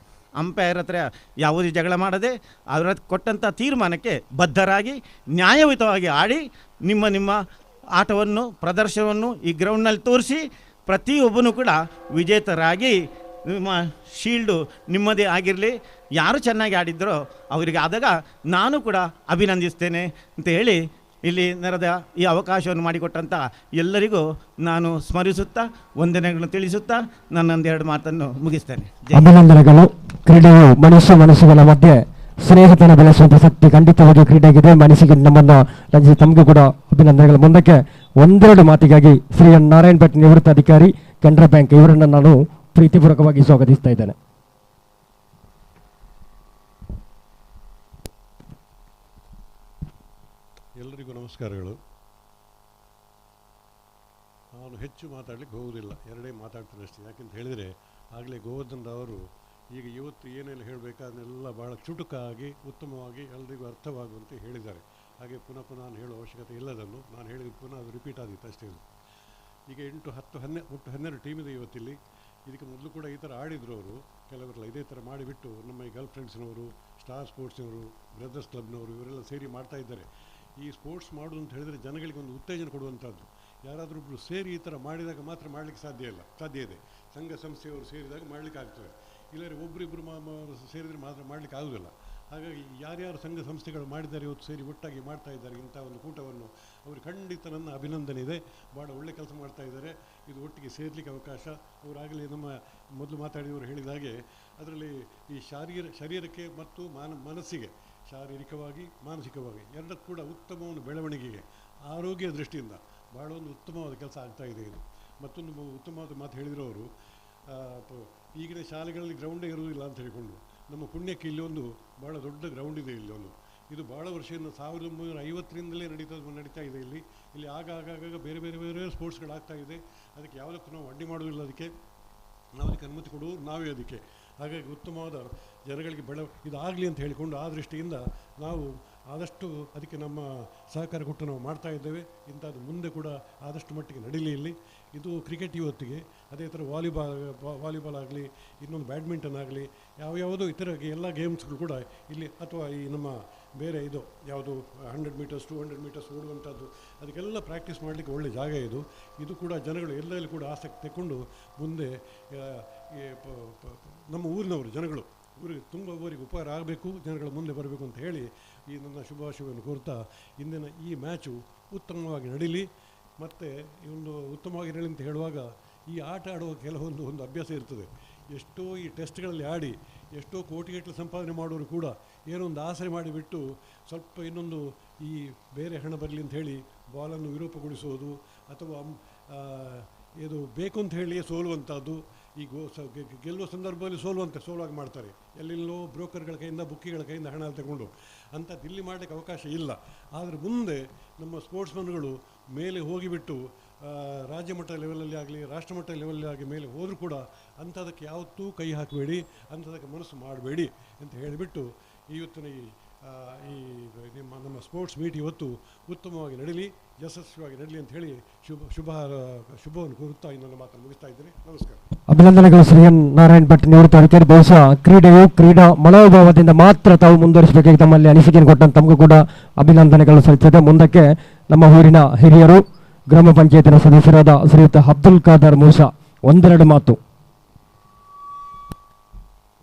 ಅಂಪೈರ್ ಹತ್ರ ಯಾವುದೇ ಜಗಳ ಮಾಡದೆ ಅವರ ಕೊಟ್ಟಂಥ ತೀರ್ಮಾನಕ್ಕೆ ಬದ್ಧರಾಗಿ ನ್ಯಾಯಯುತವಾಗಿ ಆಡಿ ನಿಮ್ಮ ಆಟವನ್ನು ಪ್ರದರ್ಶನವನ್ನು ಈ ಗ್ರೌಂಡ್ನಲ್ಲಿ ತೋರಿಸಿ ಪ್ರತಿಯೊಬ್ಬನೂ ಕೂಡ ವಿಜೇತರಾಗಿ ನಿಮ್ಮ ಶೀಲ್ಡು ನಿಮ್ಮದೇ ಆಗಿರಲಿ. ಯಾರು ಚೆನ್ನಾಗಿ ಆಡಿದ್ದರೋ ಅವರಿಗೆ ಆದಾಗ ನಾನು ಕೂಡ ಅಭಿನಂದಿಸ್ತೇನೆ ಅಂತ ಹೇಳಿ ಇಲ್ಲಿ ನೆರೆದ ಈ ಅವಕಾಶವನ್ನು ಮಾಡಿಕೊಟ್ಟಂಥ ಎಲ್ಲರಿಗೂ ನಾನು ಸ್ಮರಿಸುತ್ತಾ ವಂದನೆಗಳನ್ನು ತಿಳಿಸುತ್ತಾ ನನ್ನೊಂದೆರಡು ಮಾತನ್ನು ಮುಗಿಸ್ತೇನೆ. ಅಭಿನಂದನೆಗಳು. ಕ್ರೀಡೆಯು ಮನುಷ್ಯ ಮನಸ್ಸುಗಳ ಮಧ್ಯೆ ಸ್ನೇಹತನ ಬೆಳೆಸುವಂಥ ಶಕ್ತಿ ಖಂಡಿತವಾಗಿ ಕ್ರೀಡೆಗಿದೆ. ಮನಸ್ಸಿಗೆ ನಮ್ಮನ್ನು ರಂಜಿಸಿ ತಮಗೂ ಕೂಡ ಅಭಿನಂದನೆಗಳು. ಮುಂದಕ್ಕೆ ಒಂದೆರಡು ಮಾತಿಗಾಗಿ ಶ್ರೀ ನಾರಾಯಣ್ ಭಟ್ ನಿವೃತ್ತ ಅಧಿಕಾರಿ, ಕೆನರಾ ಬ್ಯಾಂಕ್, ಇವರನ್ನು ನಾನು ಪ್ರೀತಿಪೂರ್ವಕವಾಗಿ ಸ್ವಾಗತಿಸ್ತಾ ಇದ್ದೇನೆ. ಎಲ್ಲರಿಗೂ ನಮಸ್ಕಾರಗಳು. ನಾನು ಹೆಚ್ಚು ಮಾತಾಡಲಿಕ್ಕೆ ಹೋಗುವುದಿಲ್ಲ, ಎರಡೇ ಮಾತಾಡ್ತೇನೆ ಅಷ್ಟೇ. ಯಾಕೆಂತ ಹೇಳಿದರೆ ಆಗಲೇ ಗೋವರ್ಧನ್ ಅವರು ಈಗ ಇವತ್ತು ಏನೆಲ್ಲ ಹೇಳಬೇಕಾದನ್ನೆಲ್ಲ ಭಾಳ ಚುಟುಕಾಗಿ ಉತ್ತಮವಾಗಿ ಎಲ್ಲರಿಗೂ ಅರ್ಥವಾಗುವಂತೆ ಹೇಳಿದ್ದಾರೆ. ಹಾಗೆ ಪುನಃ ನಾನು ಹೇಳುವ ಅವಶ್ಯಕತೆ ಇಲ್ಲದನ್ನು ನಾನು ಹೇಳಿದ ಪುನಃ ಅದು ರಿಪೀಟ್ ಆದಿತ್ತು ಅಷ್ಟೇ. ಈಗ 8, 10, ಒಟ್ಟು 12 ಟೀಮ್ ಇದೆ ಇವತ್ತಿಲ್ಲಿ. ಇದಕ್ಕೆ ಮೊದಲು ಕೂಡ ಈ ಥರ ಆಡಿದ್ರು ಅವರು, ಕೆಲವರೆಲ್ಲ ಇದೇ ಥರ ಮಾಡಿಬಿಟ್ಟು ನಮ್ಮ ಈ ಗರ್ಲ್ ಫ್ರೆಂಡ್ಸ್ನವರು, ಸ್ಟಾರ್ ಸ್ಪೋರ್ಟ್ಸ್ನವರು, ಬ್ರದರ್ಸ್ ಕ್ಲಬ್ನವರು ಇವರೆಲ್ಲ ಸೇರಿ ಮಾಡ್ತಾ ಇದ್ದಾರೆ. ಈ ಸ್ಪೋರ್ಟ್ಸ್ ಮಾಡೋದು ಅಂತ ಹೇಳಿದರೆ ಜನಗಳಿಗೆ ಒಂದು ಉತ್ತೇಜನ ಕೊಡುವಂಥದ್ದು. ಯಾರಾದರೂ ಒಬ್ಬರು ಸೇರಿ ಈ ಥರ ಮಾಡಿದಾಗ ಮಾತ್ರ ಮಾಡಲಿಕ್ಕೆ ಸಾಧ್ಯ ಇದೆ. ಸಂಘ ಸಂಸ್ಥೆಯವರು ಸೇರಿದಾಗ ಮಾಡಲಿಕ್ಕೆ ಆಗ್ತದೆ. ಇಲ್ಲರೆ ಒಬ್ಬರಿಬ್ಬರು ಸೇರಿದರೆ ಮಾತ್ರ ಮಾಡಲಿಕ್ಕೆ ಆಗೋದಿಲ್ಲ. ಹಾಗಾಗಿ ಯಾರ್ಯಾರು ಸಂಘ ಸಂಸ್ಥೆಗಳು ಮಾಡಿದ್ದಾರೆ ಇವತ್ತು ಸೇರಿ ಒಟ್ಟಾಗಿ ಮಾಡ್ತಾ ಇದ್ದಾರೆ ಇಂಥ ಒಂದು ಕೂಟವನ್ನು, ಅವರು ಖಂಡಿತ ನನ್ನ ಅಭಿನಂದನೆ ಇದೆ. ಭಾಳ ಒಳ್ಳೆ ಕೆಲಸ ಮಾಡ್ತಾ ಇದ್ದಾರೆ. ಇದು ಒಟ್ಟಿಗೆ ಸೇರಲಿಕ್ಕೆ ಅವಕಾಶ. ಅವರಾಗಲೇ ನಮ್ಮ ಮೊದಲು ಮಾತಾಡಿದವರು ಹೇಳಿದ ಹಾಗೆ ಅದರಲ್ಲಿ ಈ ಶರೀರಕ್ಕೆ ಮತ್ತು ಮನಸ್ಸಿಗೆ, ಶಾರೀರಿಕವಾಗಿ ಮಾನಸಿಕವಾಗಿ ಎರಡಕ್ಕೂ ಕೂಡ ಉತ್ತಮವನ್ನು ಬೆಳವಣಿಗೆಗೆ ಆರೋಗ್ಯ ದೃಷ್ಟಿಯಿಂದ ಭಾಳ ಒಂದು ಉತ್ತಮವಾದ ಕೆಲಸ ಆಗ್ತಾಯಿದೆ ಇದು. ಮತ್ತೊಂದು ಉತ್ತಮವಾದ ಮಾತು ಹೇಳಿದವರು, ಈಗಿನ ಶಾಲೆಗಳಲ್ಲಿ ಗ್ರೌಂಡೇ ಇರುವುದಿಲ್ಲ ಅಂತ ಹೇಳಿಕೊಂಡು, ನಮ್ಮ ಪುಣ್ಯಕ್ಕೆ ಇಲ್ಲಿ ಒಂದು ಭಾಳ ದೊಡ್ಡ ಗ್ರೌಂಡ್ ಇದೆ. ಇಲ್ಲಿ ಒಂದು ಇದು ಭಾಳ ವರ್ಷದಿಂದ 1950ರಿಂದಲೇ ನಡೀತಾ ಇದೆ. ಇಲ್ಲಿ ಆಗಾಗ ಬೇರೆ ಬೇರೆ ಬೇರೆ ಸ್ಪೋರ್ಟ್ಸ್ಗಳಾಗ್ತಾ ಇದೆ. ಅದಕ್ಕೆ ಯಾವುದಕ್ಕೂ ನಾವು ಅಡ್ಡಿ ಮಾಡೋದಿಲ್ಲ. ನಾವು ಅದಕ್ಕೆ ಅನುಮತಿ ಕೊಡುವುದು ನಾವೇ ಅದಕ್ಕೆ. ಹಾಗಾಗಿ ಉತ್ತಮವಾದ ಜನಗಳಿಗೆ ಇದಾಗಲಿ ಅಂತ ಹೇಳಿಕೊಂಡು ಆ ದೃಷ್ಟಿಯಿಂದ ನಾವು ಆದಷ್ಟು ಅದಕ್ಕೆ ನಮ್ಮ ಸಹಕಾರ ಕೊಟ್ಟು ನಾವು ಮಾಡ್ತಾ ಇದ್ದೇವೆ. ಇಂಥದ್ದು ಮುಂದೆ ಕೂಡ ಆದಷ್ಟು ಮಟ್ಟಿಗೆ ನಡೀಲಿ ಇಲ್ಲಿ. ಇದು ಕ್ರಿಕೆಟ್ ಇವತ್ತಿಗೆ, ಅದೇ ಥರ ವಾಲಿಬಾಲ್ ಆಗಲಿ, ಇನ್ನೊಂದು ಬ್ಯಾಡ್ಮಿಂಟನ್ ಆಗಲಿ, ಯಾವುದೋ ಇತರ ಎಲ್ಲ ಗೇಮ್ಸ್ಗಳು ಕೂಡ ಇಲ್ಲಿ, ಅಥವಾ ಈ ನಮ್ಮ ಬೇರೆ ಇದು ಯಾವುದು 100 ಮೀಟರ್ಸ್ 200 ಮೀಟರ್ಸ್ ಓಡುವಂಥದ್ದು, ಅದಕ್ಕೆಲ್ಲ ಪ್ರಾಕ್ಟೀಸ್ ಮಾಡಲಿಕ್ಕೆ ಒಳ್ಳೆಯ ಜಾಗ ಇದು ಕೂಡ ಜನಗಳು ಎಲ್ಲೆಲ್ಲಿ ಕೂಡ ಆಸಕ್ತಿ ತಗೊಂಡು ಮುಂದೆ ನಮ್ಮ ಊರಿನವರು ಜನಗಳು ಊರಿಗೆ ಊರಿಗೆ ಉಪಕಾರ ಆಗಬೇಕು, ಜನಗಳ ಮುಂದೆ ಬರಬೇಕು ಅಂತ ಹೇಳಿ ಈ ನನ್ನ ಶುಭಾಶಯವನ್ನು ಕೋರ್ತಾ ಇಂದಿನ ಈ ಮ್ಯಾಚು ಉತ್ತಮವಾಗಿ ನಡೀಲಿ. ಮತ್ತು ಈ ಒಂದು ಉತ್ತಮವಾಗಿ ನಡೀಲಿ ಅಂತ ಹೇಳುವಾಗ ಈ ಆಟ ಆಡುವ ಕೆಲವೊಂದು ಅಭ್ಯಾಸ ಇರ್ತದೆ. ಎಷ್ಟೋ ಈ ಟೆಸ್ಟ್ಗಳಲ್ಲಿ ಆಡಿ ಎಷ್ಟೋ ಕೋಟಿಗಟ್ಟಲೆ ಸಂಪಾದನೆ ಮಾಡೋರು ಕೂಡ ಏನೋ ಒಂದು ಆಸರೆ ಮಾಡಿಬಿಟ್ಟು ಸ್ವಲ್ಪ ಇನ್ನೊಂದು ಈ ಬೇರೆ ಹಣ ಬರಲಿ ಅಂತ ಹೇಳಿ ಬಾಲನ್ನು ವಿರೂಪಗೊಳಿಸೋದು, ಅಥವಾ ಇದು ಬೇಕು ಅಂತ ಹೇಳಿ ಸೋಲುವಂಥದ್ದು, ಈ ಗೆಲ್ಲುವ ಸಂದರ್ಭದಲ್ಲಿ ಸೋಲುವಾಗಿ ಮಾಡ್ತಾರೆ. ಎಲ್ಲೆಲ್ಲೋ ಬ್ರೋಕರ್ಗಳ ಕೈಯಿಂದ, ಬುಕ್ಕಿಗಳ ಕೈಯಿಂದ ಹಣ ತಗೊಂಡು ಅಂಥದ್ದು ಇಲ್ಲಿ ಮಾಡಲಿಕ್ಕೆ ಅವಕಾಶ ಇಲ್ಲ. ಆದರೆ ಮುಂದೆ ನಮ್ಮ ಸ್ಪೋರ್ಟ್ಸ್ಮನ್ಗಳು ಮೇಲೆ ಹೋಗಿಬಿಟ್ಟು ರಾಜ್ಯ ಮಟ್ಟ ಲೆವೆಲಲ್ಲಿ ಆಗಲಿ, ರಾಷ್ಟ್ರಮಟ್ಟ ಲೆವೆಲಲ್ಲಿ ಆಗಲಿ ಮೇಲೆ ಹೋದರೂ ಕೂಡ ಅಂಥದಕ್ಕೆ ಯಾವತ್ತೂ ಕೈ ಹಾಕಬೇಡಿ, ಅಂಥದಕ್ಕೆ ಮನಸ್ಸು ಮಾಡಬೇಡಿ ಅಂತ ಹೇಳಿಬಿಟ್ಟು ಇವತ್ತಿನ ನಮ್ಮ ಸ್ಪೋರ್ಟ್ಸ್ ಮೀಟ್ ಇವತ್ತು ಉತ್ತಮವಾಗಿ ನಡೀಲಿ, ಯಶಸ್ವಿಯಾಗಿ ನಡೀಲಿ ಅಂತ ಹೇಳಿ ಶುಭವನ್ನು ಕೋರುತ್ತಾ ನನ್ನ ಮಾತನ್ನು ಮುಗಿಸ್ತಾ ಇದ್ದೇನೆ. ನಮಸ್ಕಾರ. ಅಭಿನಂದನೆಗಳು ಶ್ರೀ ನಾರಾಯಣ್ ಭಟ್ ನಿವೃತ್ತ ಅಧಿಕಾರಿ. ಬಹುಶಃ ಕ್ರೀಡೆಯು ಕ್ರೀಡಾ ಮನೋಭಾವದಿಂದ ಮಾತ್ರ ತಾವು ಮುಂದುವರಿಸಬೇಕಾಗಿ ತಮ್ಮಲ್ಲಿ ಅನಿಸಿಕೆಯನ್ನು ಕೊಟ್ಟಂತ ತಮಗೂ ಕೂಡ ಅಭಿನಂದನೆಗಳು ಸಲ್ಲಿಸುತ್ತದೆ. ಮುಂದಕ್ಕೆ ನಮ್ಮ ಊರಿನ ಹಿರಿಯರು, ಗ್ರಾಮ ಪಂಚಾಯತಿನ ಸದಸ್ಯರಾದ ಶ್ರೀಯುತ ಅಬ್ದುಲ್ ಖಾದರ್ ಮೂಸಾ ಒಂದೆರಡು ಮಾತು.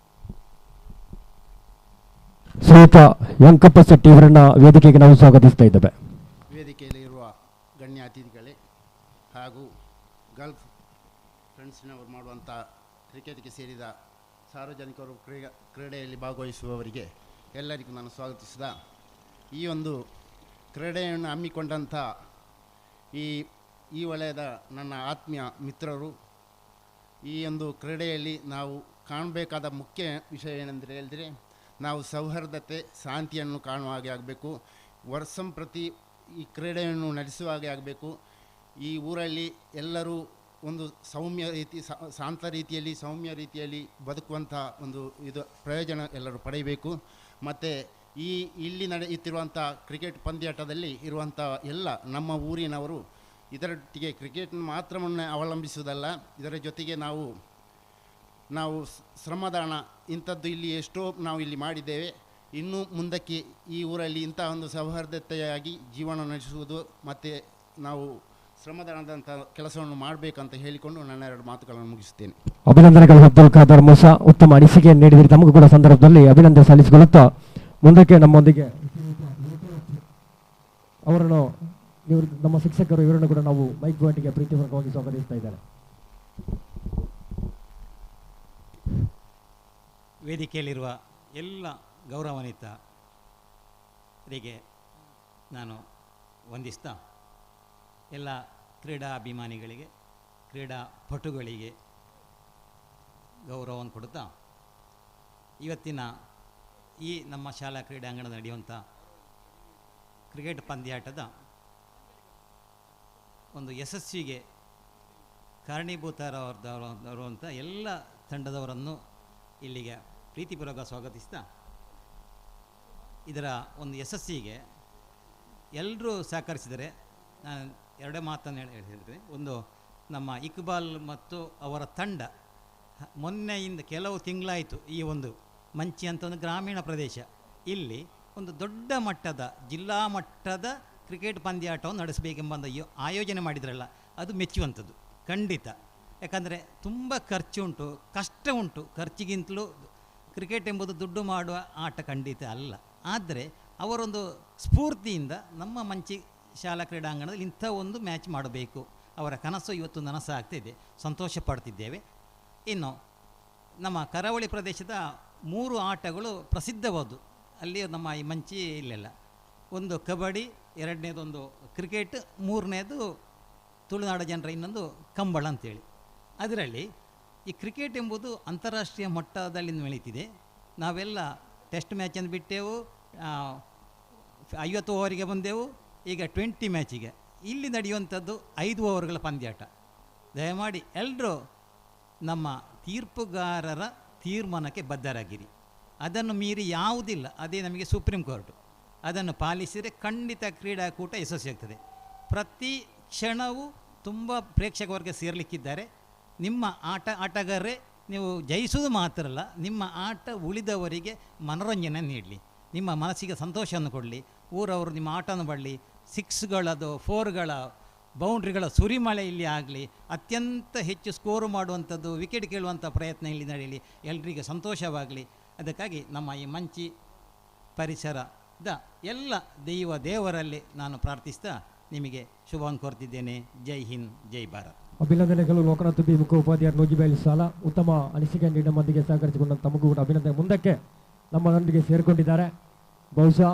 ಶ್ರೀಯುತ ಯಂಕಪ್ಪ ಶೆಟ್ಟಿ ಇವರನ್ನ ವೇದಿಕೆಗೆ ನಾವು ಸ್ವಾಗತಿಸ್ತಾ ಇದ್ದೇವೆ. ವೇದಿಕೆಯಲ್ಲಿ ಇರುವ ಗಣ್ಯ ಅತಿಥಿಗಳೇ ಹಾಗೂ ಗಲ್ಫ್ ಫ್ರೆಂಡ್ಸ್ನವರು ಮಾಡುವಂಥ ಕ್ರಿಕೆಟ್ಗೆ ಸೇರಿದ ಸಾರ್ವಜನಿಕರು ಕ್ರೀಡೆಯಲ್ಲಿ ಭಾಗವಹಿಸುವವರಿಗೆ ಎಲ್ಲರಿಗೂ ನಾನು ಸ್ವಾಗತಿಸಿದ ಈ ಒಂದು ಕ್ರೀಡೆಯನ್ನು ಹಮ್ಮಿಕೊಂಡಂಥ ಈ ವಲಯದ ನನ್ನ ಆತ್ಮೀಯ ಮಿತ್ರರು, ಈ ಒಂದು ಕ್ರೀಡೆಯಲ್ಲಿ ನಾವು ಕಾಣಬೇಕಾದ ಮುಖ್ಯ ವಿಷಯ ಏನೆಂದರೆ ಹೇಳಿದರೆ ನಾವು ಸೌಹಾರ್ದತೆ, ಶಾಂತಿಯನ್ನು ಕಾಣುವ ಹಾಗೆ ಆಗಬೇಕು. ವರ್ಷಂಪ್ರತಿ ಈ ಕ್ರೀಡೆಯನ್ನು ನಡೆಸುವ ಹಾಗೆ ಆಗಬೇಕು. ಈ ಊರಲ್ಲಿ ಎಲ್ಲರೂ ಒಂದು ಶಾಂತ ರೀತಿಯಲ್ಲಿ, ಸೌಮ್ಯ ರೀತಿಯಲ್ಲಿ ಬದುಕುವಂಥ ಒಂದು ಪ್ರಯೋಜನ ಎಲ್ಲರೂ ಪಡೆಯಬೇಕು. ಮತ್ತು ಈ ಇಲ್ಲಿ ನಡೆಯುತ್ತಿರುವಂಥ ಕ್ರಿಕೆಟ್ ಪಂದ್ಯಾಟದಲ್ಲಿ ಇರುವಂಥ ಎಲ್ಲ ನಮ್ಮ ಊರಿನವರು ಇದರೊಟ್ಟಿಗೆ ಕ್ರಿಕೆಟ್ನ ಮಾತ್ರವನ್ನೇ ಅವಲಂಬಿಸುವುದಲ್ಲ, ಇದರ ಜೊತೆಗೆ ನಾವು ಶ್ರಮದಾನ ಇಂಥದ್ದು ಇಲ್ಲಿ ಎಷ್ಟೋ ನಾವು ಇಲ್ಲಿ ಮಾಡಿದ್ದೇವೆ. ಇನ್ನು ಮುಂದಕ್ಕೆ ಈ ಊರಲ್ಲಿ ಇಂಥ ಒಂದು ಸೌಹಾರ್ದತೆಯಾಗಿ ಜೀವನ ನಡೆಸುವುದು ಮತ್ತು ನಾವು ಶ್ರಮದಾನದಂಥ ಕೆಲಸವನ್ನು ಮಾಡಬೇಕಂತ ಹೇಳಿಕೊಂಡು ನನ್ನ 2 ಮಾತುಗಳನ್ನು ಮುಗಿಸುತ್ತೇನೆ. ಅಭಿನಂದನೆಗಳು ಅಬ್ದುಲ್ ಖಾದರ್ ಮೂಸಾ, ಉತ್ತಮ ಅನಿಸಿಕೆ ನೀಡಿದರೆ ತಮಗೂ ಕೂಡ ಸಂದರ್ಭದಲ್ಲಿ ಅಭಿನಂದನೆ ಸಲ್ಲಿಸಿಕೊಳ್ಳುತ್ತಾ ಮುಂದಕ್ಕೆ ನಮ್ಮೊಂದಿಗೆ ಅವರನ್ನು ನಮ್ಮ ಶಿಕ್ಷಕರು ಇವರನ್ನು ಕೂಡ ನಾವು ಮೈಕ್ ಬಾಟಿಗೆ ಪ್ರೀತಿಪೂರ್ವಕವಾಗಿ ಸ್ವಾಗತಿಸ್ತಾ ಇದ್ದಾರೆ. ವೇದಿಕೆಯಲ್ಲಿರುವ ಎಲ್ಲ ಗೌರವಾನ್ವಿತರಿಗೆ ನಾನು ವಂದಿಸ್ತಾ ಎಲ್ಲ ಕ್ರೀಡಾಭಿಮಾನಿಗಳಿಗೆ, ಕ್ರೀಡಾಪಟುಗಳಿಗೆ ಗೌರವವನ್ನು ಕೊಡುತ್ತಾ ಇವತ್ತಿನ ಈ ನಮ್ಮ ಶಾಲಾ ಕ್ರೀಡಾಂಗಣದಲ್ಲಿ ನಡೆಯುವಂಥ ಕ್ರಿಕೆಟ್ ಪಂದ್ಯಾಟದ ಒಂದು ಯಶಸ್ವಿಗೆ ಕಾರಣೀಭೂತರಾದಂಥ ಎಲ್ಲ ತಂಡದವರನ್ನು ಇಲ್ಲಿಗೆ ಪ್ರೀತಿಪೂರ್ವಕ ಸ್ವಾಗತಿಸ್ತಾ ಇದರ ಒಂದು ಯಶಸ್ಸಿಗೆ ಎಲ್ಲರೂ ಸಹಕರಿಸಿದರೆ ನಾನು 2 ಮಾತನ್ನು ಹೇಳ್ತೀನಿ. ಒಂದು, ನಮ್ಮ ಇಕ್ಬಾಲ್ ಮತ್ತು ಅವರ ತಂಡ ಮೊನ್ನೆಯಿಂದ ಕೆಲವು ತಿಂಗಳಾಯಿತು ಈ ಒಂದು ಮಂಚಿ ಅಂತ ಒಂದು ಗ್ರಾಮೀಣ ಪ್ರದೇಶ, ಇಲ್ಲಿ ಒಂದು ದೊಡ್ಡ ಮಟ್ಟದ ಜಿಲ್ಲಾ ಮಟ್ಟದ ಕ್ರಿಕೆಟ್ ಪಂದ್ಯಾಟವನ್ನು ನಡೆಸಬೇಕೆಂಬ ಒಂದು ಆಯೋಜನೆ ಮಾಡಿದ್ರಲ್ಲ, ಅದು ಮೆಚ್ಚುವಂಥದ್ದು ಖಂಡಿತ. ಯಾಕಂದರೆ ತುಂಬ ಖರ್ಚು ಉಂಟು, ಕಷ್ಟ ಉಂಟು. ಖರ್ಚಿಗಿಂತಲೂ ಕ್ರಿಕೆಟ್ ಎಂಬುದು ದುಡ್ಡು ಮಾಡುವ ಆಟ ಖಂಡಿತ ಅಲ್ಲ. ಆದರೆ ಅವರೊಂದು ಸ್ಫೂರ್ತಿಯಿಂದ ನಮ್ಮ ಮಂಚಿ ಶಾಲಾ ಕ್ರೀಡಾಂಗಣದಲ್ಲಿ ಇಂಥ ಒಂದು ಮ್ಯಾಚ್ ಮಾಡಬೇಕು, ಅವರ ಕನಸು ಇವತ್ತು ನನಸಾಗ್ತಿದೆ, ಸಂತೋಷ ಪಡ್ತಿದ್ದೇವೆ. ಇನ್ನು ನಮ್ಮ ಕರಾವಳಿ ಪ್ರದೇಶದ 3 ಆಟಗಳು ಪ್ರಸಿದ್ಧವಾದವು ಅಲ್ಲಿ ನಮ್ಮ ಈ ಮಂಚಿ ಇಲ್ಲೆಲ್ಲ. ಒಂದು ಕಬಡ್ಡಿ, 2ನೇದೊಂದು ಕ್ರಿಕೆಟ್, 3ನೇದು ತುಳುನಾಡ ಜನರ ಇನ್ನೊಂದು ಕಂಬಳ ಅಂತೇಳಿ. ಅದರಲ್ಲಿ ಈ ಕ್ರಿಕೆಟ್ ಎಂಬುದು ಅಂತಾರಾಷ್ಟ್ರೀಯ ಮಟ್ಟದಲ್ಲಿ ಬೆಳೀತಿದೆ. ನಾವೆಲ್ಲ ಟೆಸ್ಟ್ ಮ್ಯಾಚನ್ನು ಬಿಟ್ಟೆವು, 50 ಓವರಿಗೆ ಬಂದೆವು, ಈಗ 20 ಮ್ಯಾಚಿಗೆ. ಇಲ್ಲಿ ನಡೆಯುವಂಥದ್ದು 5 ಓವರ್ಗಳ ಪಂದ್ಯಾಟ. ದಯಮಾಡಿ ಎಲ್ಲರೂ ನಮ್ಮ ತೀರ್ಪುಗಾರರ ತೀರ್ಮಾನಕ್ಕೆ ಬದ್ಧರಾಗಿರಿ. ಅದನ್ನು ಮೀರಿ ಯಾವುದಿಲ್ಲ, ಅದೇ ನಮಗೆ ಸುಪ್ರೀಂ ಕೋರ್ಟು. ಅದನ್ನು ಪಾಲಿಸಿದರೆ ಖಂಡಿತ ಕ್ರೀಡಾಕೂಟ ಯಶಸ್ವಿಯಾಗ್ತದೆ. ಪ್ರತಿ ಕ್ಷಣವೂ ತುಂಬ ಪ್ರೇಕ್ಷಕ ವರ್ಗ ಸೇರಲಿಕ್ಕಿದ್ದಾರೆ. ನಿಮ್ಮ ಆಟಗಾರರೇ, ನೀವು ಜಯಿಸುವುದು ಮಾತ್ರ ಅಲ್ಲ, ನಿಮ್ಮ ಆಟ ಉಳಿದವರಿಗೆ ಮನೋರಂಜನೆ ನೀಡಲಿ, ನಿಮ್ಮ ಮನಸ್ಸಿಗೆ ಸಂತೋಷವನ್ನು ಕೊಡಲಿ, ಊರವರು ನಿಮ್ಮ ಆಟವನ್ನು ಬರಲಿ. 6ಗಳದು 4ಗಳ ಬೌಂಡ್ರಿಗಳ ಸುರಿಮಳೆ ಇಲ್ಲಿ ಆಗಲಿ, ಅತ್ಯಂತ ಹೆಚ್ಚು ಸ್ಕೋರು ಮಾಡುವಂಥದ್ದು, ವಿಕೆಟ್ ಕೇಳುವಂಥ ಪ್ರಯತ್ನ ಇಲ್ಲಿ ನಡೆಯಲಿ, ಎಲ್ರಿಗೆ ಸಂತೋಷವಾಗಲಿ. ಅದಕ್ಕಾಗಿ ನಮ್ಮ ಈ ಮಂಚಿ ಪರಿಸರದ ಎಲ್ಲ ದೇವರಲ್ಲಿ ನಾನು ಪ್ರಾರ್ಥಿಸ್ತಾ ನಿಮಗೆ ಶುಭವನ್ನು ಕೋರ್ತಿದ್ದೇನೆ. ಜೈ ಹಿಂದ್, ಜೈ ಭಾರತ್. ಅಭಿನಂದನೆಗಳು ಲೋಕನಾಥ್ ಬಿ ಮುಖ್ಯೋಪಾಧ್ಯಾಯರು ನುಗ್ಗಿಬೇಲಿ ಸಾಲ, ಉತ್ತಮ ಅನಿಸಿಕೆ ನೀಡಿ ನಮ್ಮೊಂದಿಗೆ ಸಹಕರಿಸಿಕೊಂಡ ತಮಗೂ ಕೂಡ ಅಭಿನಂದನೆ. ಮುಂದಕ್ಕೆ ನಮ್ಮೊಂದಿಗೆ ಸೇರಿಕೊಂಡಿದ್ದಾರೆ ಬಹುಶಃ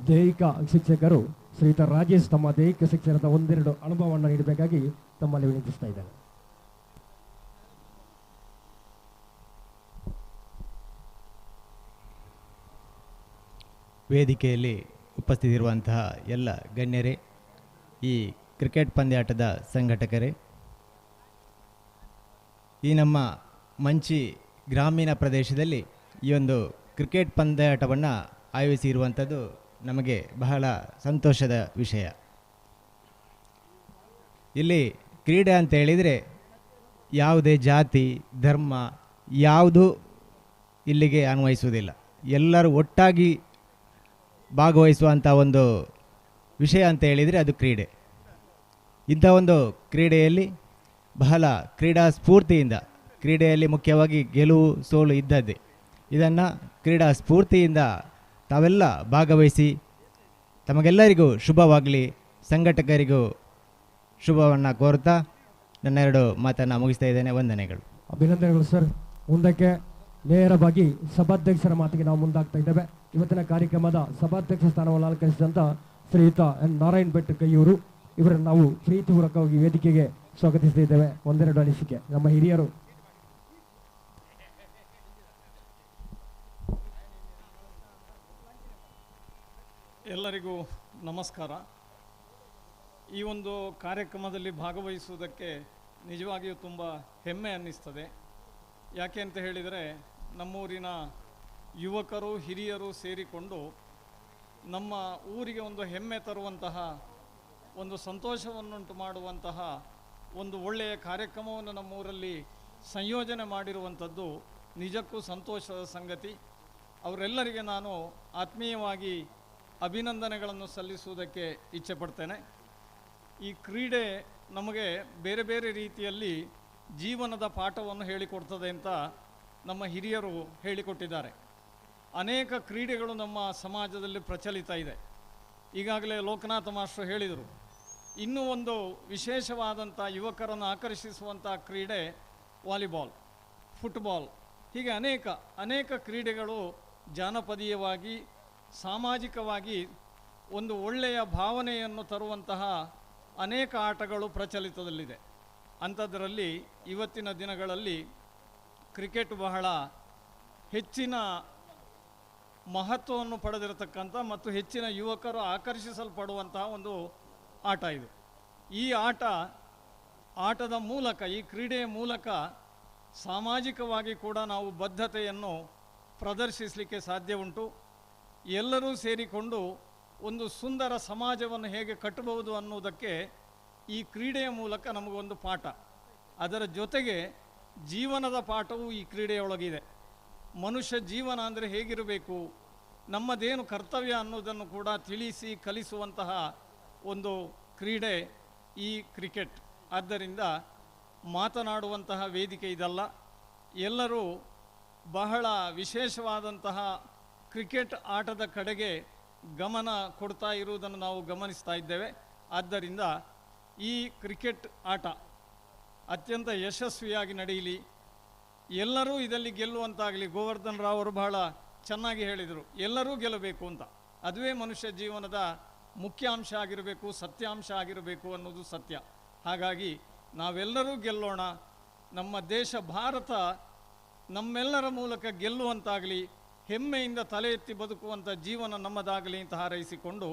ದೈಹಿಕ ಶಿಕ್ಷಕರು ಶ್ರೀಯುತ ರಾಜೇಶ್. ತಮ್ಮ ದೈಹಿಕ ಶಿಕ್ಷಣದ 1-2 ಅನುಭವವನ್ನು ನೀಡಬೇಕಾಗಿ ತಮ್ಮಲ್ಲಿ ವಿನಂತಿಸ್ತಾ ಇದ್ದಾರೆ. ವೇದಿಕೆಯಲ್ಲಿ ಉಪಸ್ಥಿತಿರುವಂತಹ ಎಲ್ಲ ಗಣ್ಯರೇ, ಈ ಕ್ರಿಕೆಟ್ ಪಂದ್ಯಾಟದ ಸಂಘಟಕರೇ, ಈ ನಮ್ಮ ಮಂಚಿ ಗ್ರಾಮೀಣ ಪ್ರದೇಶದಲ್ಲಿ ಈ ಒಂದು ಕ್ರಿಕೆಟ್ ಪಂದ್ಯಾಟವನ್ನು ಆಯೋಜಿಸಿರುವಂಥದ್ದು ನಮಗೆ ಬಹಳ ಸಂತೋಷದ ವಿಷಯ. ಇಲ್ಲಿ ಕ್ರೀಡೆ ಅಂತ ಹೇಳಿದರೆ ಯಾವುದೇ ಜಾತಿ ಧರ್ಮ ಯಾವುದು ಇಲ್ಲಿಗೆ ಅನ್ವಯಿಸುವುದಿಲ್ಲ. ಎಲ್ಲರೂ ಒಟ್ಟಾಗಿ ಭಾಗವಹಿಸುವಂಥ ಒಂದು ವಿಷಯ ಅಂತ ಹೇಳಿದರೆ ಅದು ಕ್ರೀಡೆ. ಇಂಥ ಒಂದು ಕ್ರೀಡೆಯಲ್ಲಿ ಬಹಳ ಕ್ರೀಡಾ ಸ್ಫೂರ್ತಿಯಿಂದ, ಕ್ರೀಡೆಯಲ್ಲಿ ಮುಖ್ಯವಾಗಿ ಗೆಲುವು ಸೋಲು ಇದ್ದದ್ದೇ, ಇದನ್ನು ಕ್ರೀಡಾ ಸ್ಫೂರ್ತಿಯಿಂದ ತಾವೆಲ್ಲ ಭಾಗವಹಿಸಿ ತಮಗೆಲ್ಲರಿಗೂ ಶುಭವಾಗಲಿ, ಸಂಘಟಕರಿಗೂ ಶುಭವನ್ನು ಕೋರುತ್ತಾ ನನ್ನ 2 ಮಾತನ್ನು ಮುಗಿಸ್ತಾ ಇದ್ದೇನೆ. ವಂದನೆಗಳು. ಅಭಿನಂದನೆಗಳು ಸರ್. ಮುಂದಕ್ಕೆ ನೇರವಾಗಿ ಸಭಾಧ್ಯಕ್ಷರ ಮಾತಿಗೆ ನಾವು ಮುಂದಾಗ್ತಾ ಇದ್ದೇವೆ. ಇವತ್ತಿನ ಕಾರ್ಯಕ್ರಮದ ಸಭಾಧ್ಯಕ್ಷ ಸ್ಥಾನವನ್ನು ಅಲಂಕರಿಸಿದಂಥ ಶ್ರೀಯುತ ಎನ್ ನಾರಾಯಣ್ ಭಟ್ ಕೈಯೂರು ಇವರನ್ನು ನಾವು ಪ್ರೀತಿಪೂರ್ವಕವಾಗಿ ವೇದಿಕೆಗೆ ಸ್ವಾಗತಿಸ್ತಿದ್ದೇವೆ. 1-2 ಅನಿಸಿಕೆ ನಮ್ಮ ಹಿರಿಯರು. ಎಲ್ಲರಿಗೂ ನಮಸ್ಕಾರ. ಈ ಒಂದು ಕಾರ್ಯಕ್ರಮದಲ್ಲಿ ಭಾಗವಹಿಸುವುದಕ್ಕೆ ನಿಜವಾಗಿಯೂ ತುಂಬ ಹೆಮ್ಮೆ ಅನ್ನಿಸ್ತದೆ. ಯಾಕೆ ಅಂತ ಹೇಳಿದರೆ, ನಮ್ಮೂರಿನ ಯುವಕರು ಹಿರಿಯರು ಸೇರಿಕೊಂಡು ನಮ್ಮ ಊರಿಗೆ ಒಂದು ಹೆಮ್ಮೆ ತರುವಂತಹ, ಒಂದು ಸಂತೋಷವನ್ನುಂಟು ಮಾಡುವಂತಹ ಒಂದು ಒಳ್ಳೆಯ ಕಾರ್ಯಕ್ರಮವನ್ನು ನಮ್ಮೂರಲ್ಲಿ ಸಂಯೋಜನೆ ಮಾಡಿರುವಂಥದ್ದು ನಿಜಕ್ಕೂ ಸಂತೋಷದ ಸಂಗತಿ. ಅವರೆಲ್ಲರಿಗೆ ನಾನು ಆತ್ಮೀಯವಾಗಿ ಅಭಿನಂದನೆಗಳನ್ನು ಸಲ್ಲಿಸುವುದಕ್ಕೆ ಇಚ್ಛೆಪಡ್ತೇನೆ. ಈ ಕ್ರೀಡೆ ನಮಗೆ ಬೇರೆ ಬೇರೆ ರೀತಿಯಲ್ಲಿ ಜೀವನದ ಪಾಠವನ್ನು ಹೇಳಿಕೊಡ್ತದೆ ಅಂತ ನಮ್ಮ ಹಿರಿಯರು ಹೇಳಿಕೊಟ್ಟಿದ್ದಾರೆ. ಅನೇಕ ಕ್ರೀಡೆಗಳು ನಮ್ಮ ಸಮಾಜದಲ್ಲಿ ಪ್ರಚಲಿತ ಇದೆ. ಈಗಾಗಲೇ ಲೋಕನಾಥ ಮಾಸ್ಟರು ಹೇಳಿದರು, ಇನ್ನೂ ಒಂದು ವಿಶೇಷವಾದಂಥ ಯುವಕರನ್ನು ಆಕರ್ಷಿಸುವಂಥ ಕ್ರೀಡೆ ವಾಲಿಬಾಲ್, ಫುಟ್ಬಾಲ್, ಹೀಗೆ ಅನೇಕ ಕ್ರೀಡೆಗಳು ಜಾನಪದೀಯವಾಗಿ ಸಾಮಾಜಿಕವಾಗಿ ಒಂದು ಒಳ್ಳೆಯ ಭಾವನೆಯನ್ನು ತರುವಂತಹ ಅನೇಕ ಆಟಗಳು ಪ್ರಚಲಿತದಲ್ಲಿದೆ. ಅಂಥದ್ರಲ್ಲಿ ಇವತ್ತಿನ ದಿನಗಳಲ್ಲಿ ಕ್ರಿಕೆಟ್ ಬಹಳ ಹೆಚ್ಚಿನ ಮಹತ್ವವನ್ನು ಪಡೆದಿರತಕ್ಕಂಥ ಮತ್ತು ಹೆಚ್ಚಿನ ಯುವಕರು ಆಕರ್ಷಿಸಲ್ಪಡುವಂತಹ ಒಂದು ಆಟ ಇದು. ಈ ಆಟದ ಮೂಲಕ, ಈ ಕ್ರೀಡೆಯ ಮೂಲಕ ಸಾಮಾಜಿಕವಾಗಿ ಕೂಡ ನಾವು ಬದ್ಧತೆಯನ್ನು ಪ್ರದರ್ಶಿಸಲಿಕ್ಕೆ ಸಾಧ್ಯ ಉಂಟು. ಎಲ್ಲರೂ ಸೇರಿಕೊಂಡು ಒಂದು ಸುಂದರ ಸಮಾಜವನ್ನು ಹೇಗೆ ಕಟ್ಟಬಹುದು ಅನ್ನುವುದಕ್ಕೆ ಈ ಕ್ರೀಡೆಯ ಮೂಲಕ ನಮಗೊಂದು ಪಾಠ, ಅದರ ಜೊತೆಗೆ ಜೀವನದ ಪಾಠವೂ ಈ ಕ್ರೀಡೆಯೊಳಗಿದೆ. ಮನುಷ್ಯ ಜೀವನ ಅಂದರೆ ಹೇಗಿರಬೇಕು, ನಮ್ಮದೇನು ಕರ್ತವ್ಯ ಅನ್ನೋದನ್ನು ಕೂಡ ತಿಳಿಸಿ ಕಲಿಸುವಂತಹ ಒಂದು ಕ್ರೀಡೆ ಈ ಕ್ರಿಕೆಟ್. ಆದ್ದರಿಂದ ಮಾತನಾಡುವಂತಹ ವೇದಿಕೆ ಇದಲ್ಲ, ಎಲ್ಲರೂ ಬಹಳ ವಿಶೇಷವಾದಂತಹ ಕ್ರಿಕೆಟ್ ಆಟದ ಕಡೆಗೆ ಗಮನ ಕೊಡ್ತಾ ಇರುವುದನ್ನು ನಾವು ಗಮನಿಸ್ತಾ ಇದ್ದೇವೆ. ಆದ್ದರಿಂದ ಈ ಕ್ರಿಕೆಟ್ ಆಟ ಅತ್ಯಂತ ಯಶಸ್ವಿಯಾಗಿ ನಡೆಯಲಿ, ಎಲ್ಲರೂ ಇದರಲ್ಲಿ ಗೆಲ್ಲುವಂತಾಗಲಿ. ಗೋವರ್ಧನ್ ರಾವ್ ಅವರು ಬಹಳ ಚೆನ್ನಾಗಿ ಹೇಳಿದರು, ಎಲ್ಲರೂ ಗೆಲ್ಲಬೇಕು ಅಂತ. ಅದುವೇ ಮನುಷ್ಯ ಜೀವನದ ಮುಖ್ಯ ಅಂಶ ಆಗಿರಬೇಕು, ಸತ್ಯಾಂಶ ಆಗಿರಬೇಕು ಅನ್ನೋದು ಸತ್ಯ. ಹಾಗಾಗಿ ನಾವೆಲ್ಲರೂ ಗೆಲ್ಲೋಣ, ನಮ್ಮ ದೇಶ ಭಾರತ ನಮ್ಮೆಲ್ಲರ ಮೂಲಕ ಗೆಲ್ಲುವಂತಾಗಲಿ, ಹೆಮ್ಮೆಯಿಂದ ತಲೆ ಎತ್ತಿ ಬದುಕುವಂಥ ಜೀವನ ನಮ್ಮದಾಗಲಿ ಅಂತ ಹಾರೈಸಿಕೊಂಡು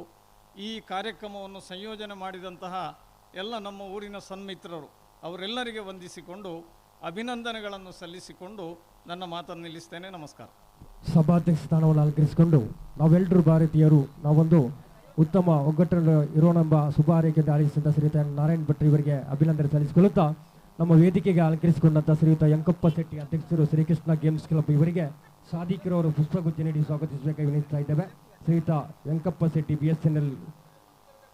ಈ ಕಾರ್ಯಕ್ರಮವನ್ನು ಸಂಯೋಜನೆ ಮಾಡಿದಂತಹ ಎಲ್ಲ ನಮ್ಮ ಊರಿನ ಸನ್ಮಿತ್ರರು ಅವರೆಲ್ಲರಿಗೆ ವಂದಿಸಿಕೊಂಡು ಅಭಿನಂದನೆಗಳನ್ನು ಸಲ್ಲಿಸಿಕೊಂಡು ನನ್ನ ಮಾತನ್ನು ನಿಲ್ಲಿಸ್ತೇನೆ. ನಮಸ್ಕಾರ. ಸಭಾಧ್ಯಕ್ಷ ಸ್ಥಾನವನ್ನು ಅಲಂಕರಿಸಿಕೊಂಡು ನಾವೆಲ್ಲರೂ ಭಾರತೀಯರು ನಾವೊಂದು ಉತ್ತಮ ಒಗ್ಗಟ್ಟನ್ನು ಇರೋಣೆಂಬ ಶುಭ ಹಾರೈಕೆಯಿಂದ ಆಲಿಸಿದ ಶ್ರೀಯುತ ನಾರಾಯಣ್ ಭಟ್ ಇವರಿಗೆ ಅಭಿನಂದನೆ ಸಲ್ಲಿಸಿಕೊಳ್ಳುತ್ತಾ, ನಮ್ಮ ವೇದಿಕೆಗೆ ಅಲಂಕರಿಸಿಕೊಂಡಂಥ ಶ್ರೀಯುತ ಯಂಕಪ್ಪ ಶೆಟ್ಟಿ ಅಧ್ಯಕ್ಷರು ಶ್ರೀಕೃಷ್ಣ ಗೇಮ್ಸ್ ಕ್ಲಬ್ ಇವರಿಗೆ ಸಾಧಿಕರವರು ಪುಷ್ಪಗುಚ್ಛ ನೀಡಿ ಸ್ವಾಗತಿಸಬೇಕಾಗಿ ವಿನಿಸ್ತಾ ಇದ್ದೇವೆ. ಶ್ರೀಯುತ ಯಂಕಪ್ಪ ಶೆಟ್ಟಿ BSNL,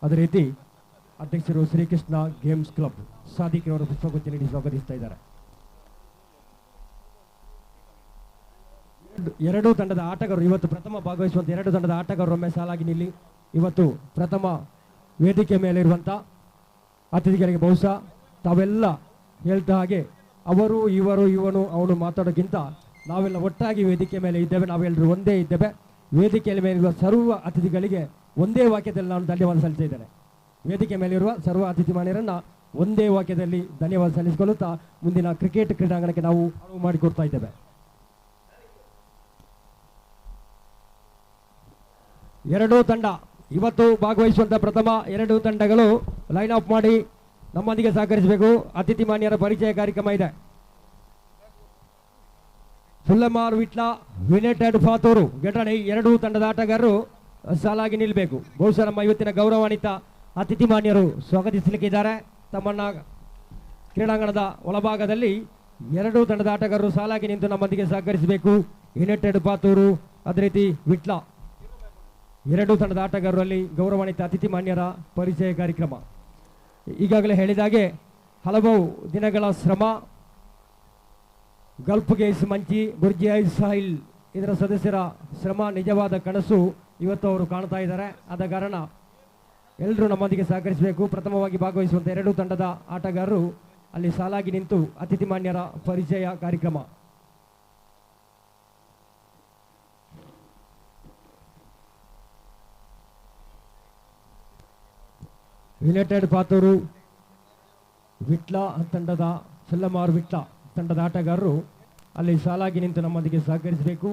ಅದೇ ರೀತಿ ಅಧ್ಯಕ್ಷರು ಶ್ರೀಕೃಷ್ಣ ಗೇಮ್ಸ್ ಕ್ಲಬ್ ಸಾಧಿಕರವರು ಪುಷ್ಪಗುಚ್ಛ ನೀಡಿ ಸ್ವಾಗತಿಸ್ತಾ ಇದ್ದಾರೆ. ಎರಡೂ ತಂಡದ ಆಟಗಾರರು ಇವತ್ತು ಪ್ರಥಮ ಭಾಗವಹಿಸುವಂಥ ಎರಡು ತಂಡದ ಆಟಗಾರರೊಮ್ಮೆ ಸಾಲಾಗಿ ನಿಲ್ಲಿ. ಇವತ್ತು ಪ್ರಥಮ ವೇದಿಕೆ ಮೇಲೆ ಇರುವಂಥ ಅತಿಥಿಗಳಿಗೆ ಬಹುಶಃ ತಾವೆಲ್ಲ ಹೇಳ್ತಾ ಹಾಗೆ ಅವರು ಇವರು ಇವನು ಅವನು ಮಾತಾಡೋಕ್ಕಿಂತ ನಾವೆಲ್ಲ ಒಟ್ಟಾಗಿ ವೇದಿಕೆ ಮೇಲೆ ಇದ್ದೇವೆ, ನಾವೆಲ್ಲರೂ ಒಂದೇ ಇದ್ದೇವೆ. ವೇದಿಕೆಯ ಮೇಲಿರುವ ಸರ್ವ ಅತಿಥಿಗಳಿಗೆ ಒಂದೇ ವಾಕ್ಯದಲ್ಲಿ ನಾನು ಧನ್ಯವಾದ ಸಲ್ಲಿಸಿದ್ದೇನೆ. ವೇದಿಕೆ ಮೇಲಿರುವ ಸರ್ವ ಅತಿಥಿ ಮಾನ್ಯರನ್ನ ಒಂದೇ ವಾಕ್ಯದಲ್ಲಿ ಧನ್ಯವಾದ ಸಲ್ಲಿಸಿಕೊಳ್ಳುತ್ತಾ ಮುಂದಿನ ಕ್ರಿಕೆಟ್ ಕ್ರೀಡಾಂಗಣಕ್ಕೆ ನಾವು ಅನುವು ಮಾಡಿಕೊಡ್ತಾ ಇದ್ದೇವೆ. ಎರಡೂ ತಂಡ ಇವತ್ತು ಭಾಗವಹಿಸುವಂಥ ಪ್ರಥಮ ಎರಡು ತಂಡಗಳು ಲೈನ್ ಅಪ್ ಮಾಡಿ ನಮ್ಮೊಂದಿಗೆ ಸಹಕರಿಸಬೇಕು. ಅತಿಥಿ ಮಾನ್ಯರ ಪರಿಚಯ ಕಾರ್ಯಕ್ರಮ ಇದೆ. ಸುಲ್ಲಮಾರ್ ವಿಟ್ಲ, ಯುನೈಟೆಡ್ ಫಾತೂರು ಘಟನೆ ಎರಡೂ ತಂಡದ ಆಟಗಾರರು ಸಾಲಾಗಿ ನಿಲ್ಲಬೇಕು. ಬಹುಶಃ ನಮ್ಮ ಇವತ್ತಿನ ಗೌರವಾನ್ವಿತ ಅತಿಥಿ ಮಾನ್ಯರು ಸ್ವಾಗತಿಸಲಿಕ್ಕಿದ್ದಾರೆ. ತಮ್ಮನ್ನ ಕ್ರೀಡಾಂಗಣದ ಒಳಭಾಗದಲ್ಲಿ ಎರಡೂ ತಂಡದ ಆಟಗಾರರು ಸಾಲಾಗಿ ನಿಂತು ನಮ್ಮೊಂದಿಗೆ ಸಹಕರಿಸಬೇಕು. ಯುನೈಟೆಡ್ ಫಾತೂರು ಅದೇ ರೀತಿ ವಿಟ್ಲ ಎರಡೂ ತಂಡದ ಆಟಗಾರರಲ್ಲಿ ಗೌರವಾನ್ವಿತ ಅತಿಥಿ ಮಾನ್ಯರ ಪರಿಚಯ ಕಾರ್ಯಕ್ರಮ. ಈಗಾಗಲೇ ಹೇಳಿದಾಗೆ ಹಲವು ದಿನಗಳ ಶ್ರಮ, ಗಲ್ಫ್ ಗೇಸ್ ಮಂಚಿ, ಬುರ್ಜ್ ಸಾಹಿಲ್ ಇದರ ಸದಸ್ಯರ ಶ್ರಮ ನಿಜವಾದ ಕನಸು ಇವತ್ತು ಅವರು ಕಾಣ್ತಾ ಇದ್ದಾರೆ. ಆದ ಕಾರಣ ಎಲ್ಲರೂ ನಮ್ಮೊಂದಿಗೆ ಸಹಕರಿಸಬೇಕು. ಪ್ರಥಮವಾಗಿ ಭಾಗವಹಿಸುವಂಥ ಎರಡೂ ತಂಡದ ಆಟಗಾರರು ಅಲ್ಲಿ ಸಾಲಾಗಿ ನಿಂತು ಅತಿಥಿ ಮಾನ್ಯರ ಪರಿಚಯ ಕಾರ್ಯಕ್ರಮ. ಯುನೈಟೆಡ್ ಪಾತೂರು ವಿಟ್ಲ ತಂಡದ ಸಲ್ಲಮಾರ್ ವಿಟ್ಲ ತಂಡದ ಆಟಗಾರರು ಅಲ್ಲಿ ಸಾಲಾಗಿ ನಿಂತು ನಮ್ಮೊಂದಿಗೆ ಸಹಕರಿಸಬೇಕು.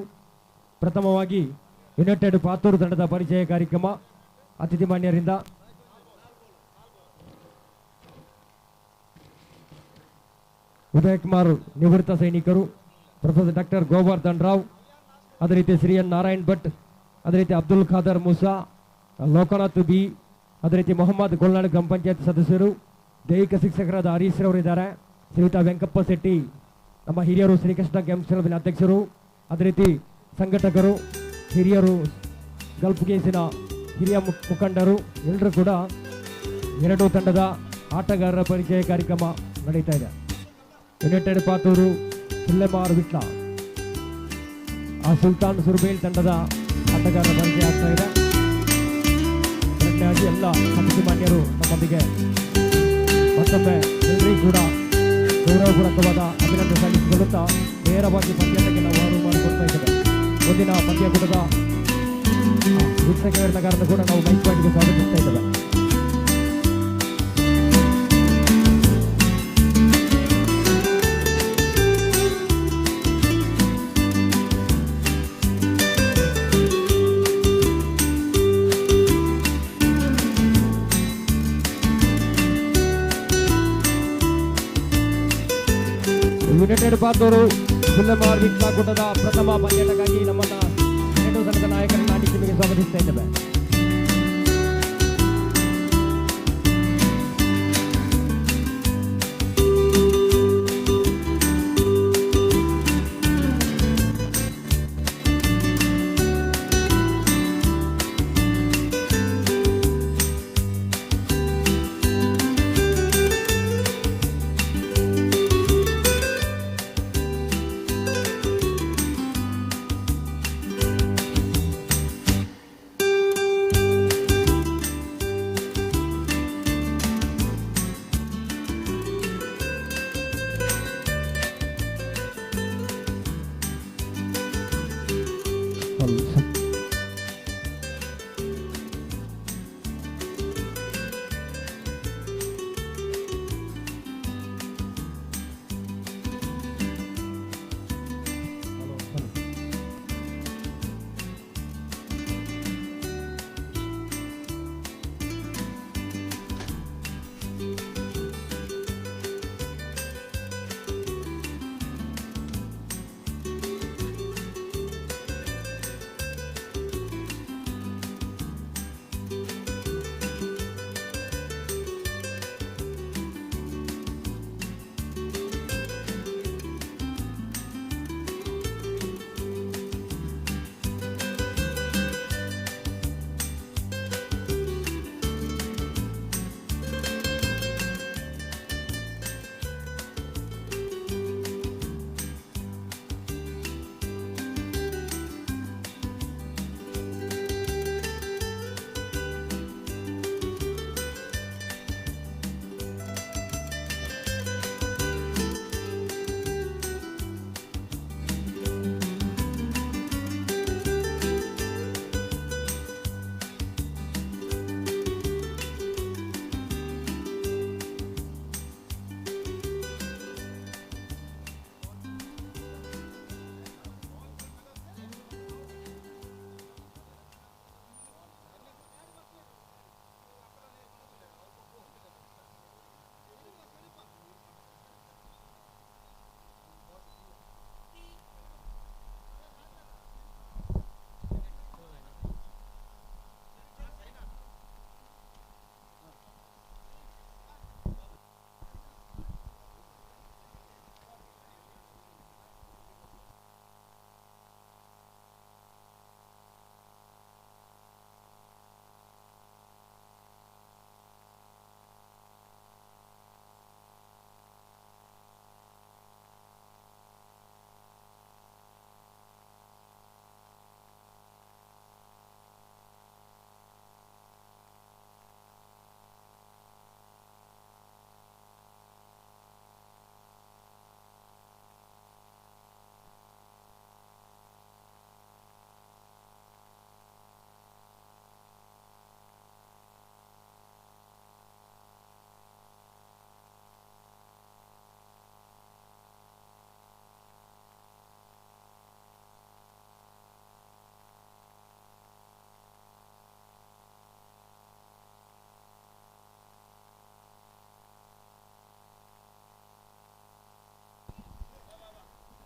ಪ್ರಥಮವಾಗಿ ಯುನೈಟೆಡ್ ಪಾತೂರು ತಂಡದ ಪರಿಚಯ ಕಾರ್ಯಕ್ರಮ ಅತಿಥಿ ಮಾನ್ಯರಿಂದ. ಉದಯ್ ಕುಮಾರ್ ನಿವೃತ್ತ ಸೈನಿಕರು, ಪ್ರೊಫೆಸರ್ ಡಾಕ್ಟರ್ ಗೋವರ್ಧನ್ ರಾವ್, ಅದೇ ರೀತಿ ಶ್ರೀ ಎನ್ ನಾರಾಯಣ್ ಭಟ್, ಅದೇ ರೀತಿ ಅಬ್ದುಲ್ ಖಾದರ್ ಮೂಸಾ, ಲೋಕನಾಥ್ ಬಿ, ಅದೇ ರೀತಿ ಮೊಹಮ್ಮದ್ ಕೋಲ್ನಾಡ್ ಗ್ರಾಮ ಪಂಚಾಯತ್ ಸದಸ್ಯರು, ದೈಹಿಕ ಶಿಕ್ಷಕರಾದ ಹರೀಶ್ ರವರಿದ್ದಾರೆ, ಶ್ರೀಯುತ ವೆಂಕಪ್ಪ ಶೆಟ್ಟಿ ನಮ್ಮ ಹಿರಿಯರು, ಶ್ರೀಕೃಷ್ಣ ಗೇಮ್ಸ್ ಕ್ಲಬ್ನ ಅಧ್ಯಕ್ಷರು, ಅದೇ ರೀತಿ ಸಂಘಟಕರು, ಹಿರಿಯರು, ಗಲ್ಫ್ ಗೇಮ್ಸಿನ ಹಿರಿಯ ಮುಖಂಡರು ಎಲ್ಲರೂ ಕೂಡ ಎರಡೂ ತಂಡದ ಆಟಗಾರರ ಪರಿಚಯ ಕಾರ್ಯಕ್ರಮ ನಡೀತಾ ಇದೆ. ಯುನೈಟೆಡ್ ಪಾತೂರು ಸುಲ್ಲೆಮಾರ್ ವಿಟ್ಲ ಆ ಸುಲ್ತಾನ್ ಸುರ್ಬೇಲ್ ತಂಡದ ಆಟಗಾರರ ಪರಿಚಯ ಆಗ್ತಾ ಇದೆ. ಎರಡನೇದಾಗಿ ಎಲ್ಲ ಅಭಿಮಾನ್ಯರು ನಮ್ಮೊಂದಿಗೆ ಮತ್ತೊಮ್ಮೆ ಎಲ್ಲರಿಗೂ ಕೂಡ ಗೌರವಪೂರ್ವಕವಾದ ಅಭಿನಂದನೆ ಸಲ್ಲಿಸಿಕೊಳ್ಳುತ್ತಾ ನೇರವಾಗಿ ಪಂದ್ಯಾಟಕ್ಕೆ ನಾವು ಆರು ಮಾಡಿಕೊಳ್ತಾ ಇದ್ದೇವೆ. ಮುಂದಿನ ಪಂದ್ಯಕೂಟದ ವೀಕ್ಷಕರ ನಗರನ್ನು ಕೂಡ ನಾವು ಮೈಕ್ ಪಾಯಿಂಟ್ಗೆ ಸ್ವಾಗತಿಸ್ತಾ ಇದ್ದೇವೆ. ಯುನೈಟೆಡ್ ಪಾತೂರು ಸುಲ್ಲೆಮಾರ್ ವಿಟ್ಲ ಕೂಟದ ಪ್ರಥಮ ಪಂದ್ಯಾಟಕ್ಕಾಗಿ ನಮ್ಮನ್ನ ಎರಡು ಸಂಘದ ನಾಯಕರನ್ನ ನಿಮಗೆ ಸ್ವಾಗತಿಸ್ತಾ ಇದ್ದೇವೆ.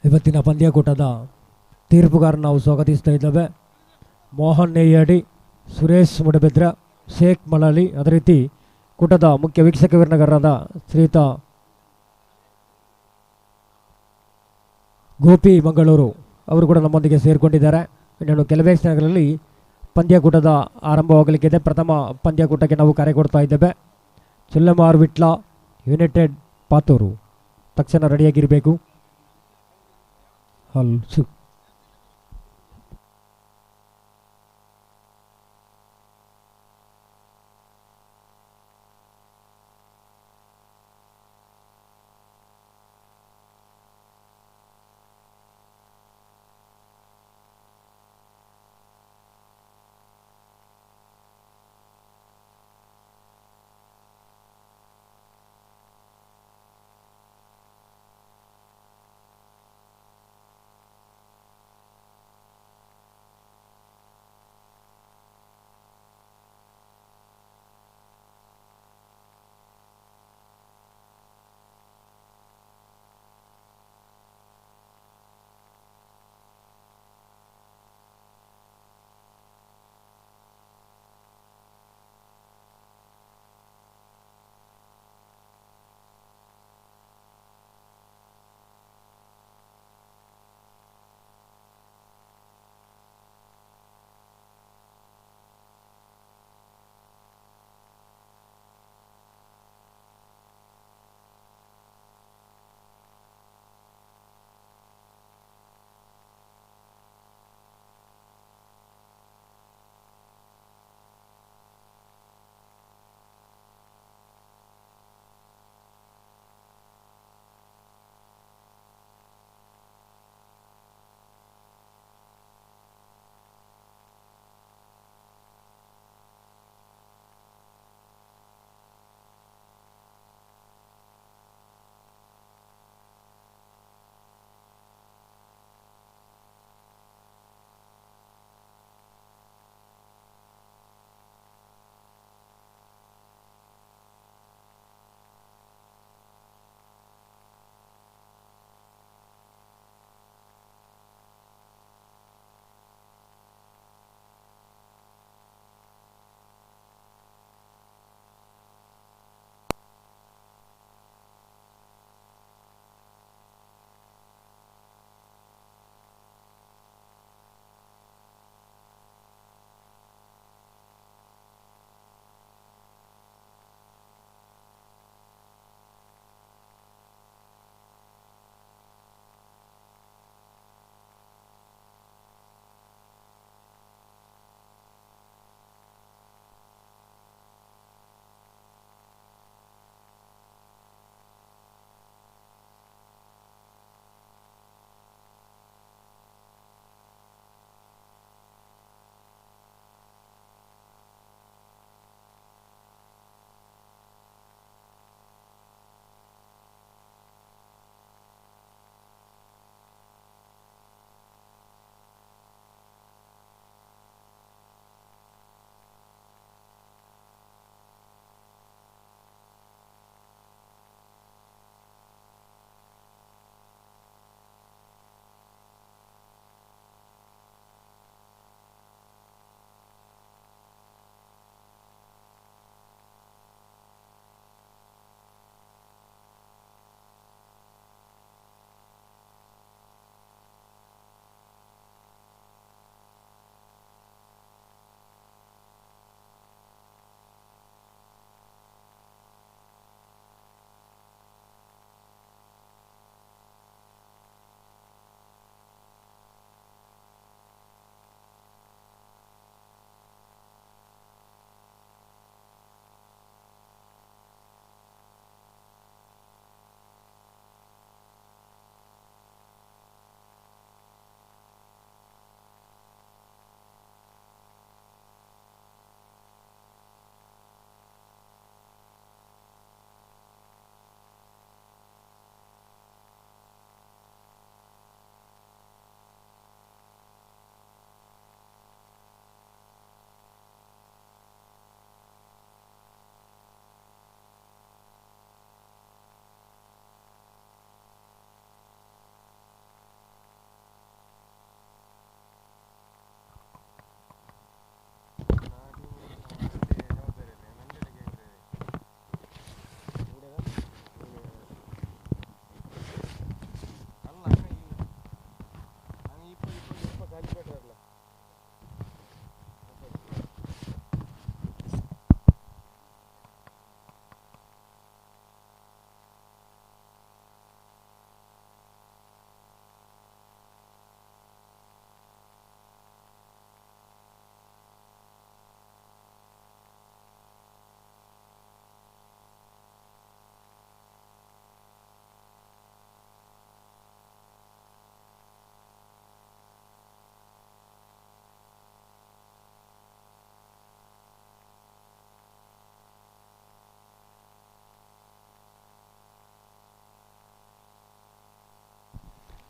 ಇವತ್ತಿನ ಪಂದ್ಯಕೂಟದ ತೀರ್ಪುಗಾರ ನಾವು ಸ್ವಾಗತಿಸ್ತಾ ಇದ್ದೇವೆ. ಮೋಹನ್ ನೇಯಡಿ ಸುರೇಶ್ ಮುಡಬೆದ್ರ, ಶೇಖ್ ಮಲಾಲಿ, ಅದೇ ರೀತಿ ಕೂಟದ ಮುಖ್ಯ ವೀಕ್ಷಕ ವೀರನಗರರಾದ ಶ್ರೀಯುತ ಗೋಪಿ ಮಂಗಳೂರು ಅವರು ಕೂಡ ನಮ್ಮೊಂದಿಗೆ ಸೇರಿಕೊಂಡಿದ್ದಾರೆ. ಇನ್ನೇನು ಕೆಲವೇ ಕ್ಷಣಗಳಲ್ಲಿ ಪಂದ್ಯಕೂಟದ ಆರಂಭವಾಗಲಿಕ್ಕಿದೆ. ಪ್ರಥಮ ಪಂದ್ಯಕೂಟಕ್ಕೆ ನಾವು ಕರೆ ಕೊಡ್ತಾ ಇದ್ದೇವೆ. ಚಿಲ್ಲಮಾರ್ ವಿಟ್ಲ ಯುನೈಟೆಡ್ ಪಾತೂರು ತಕ್ಷಣ ರೆಡಿಯಾಗಿರಬೇಕು.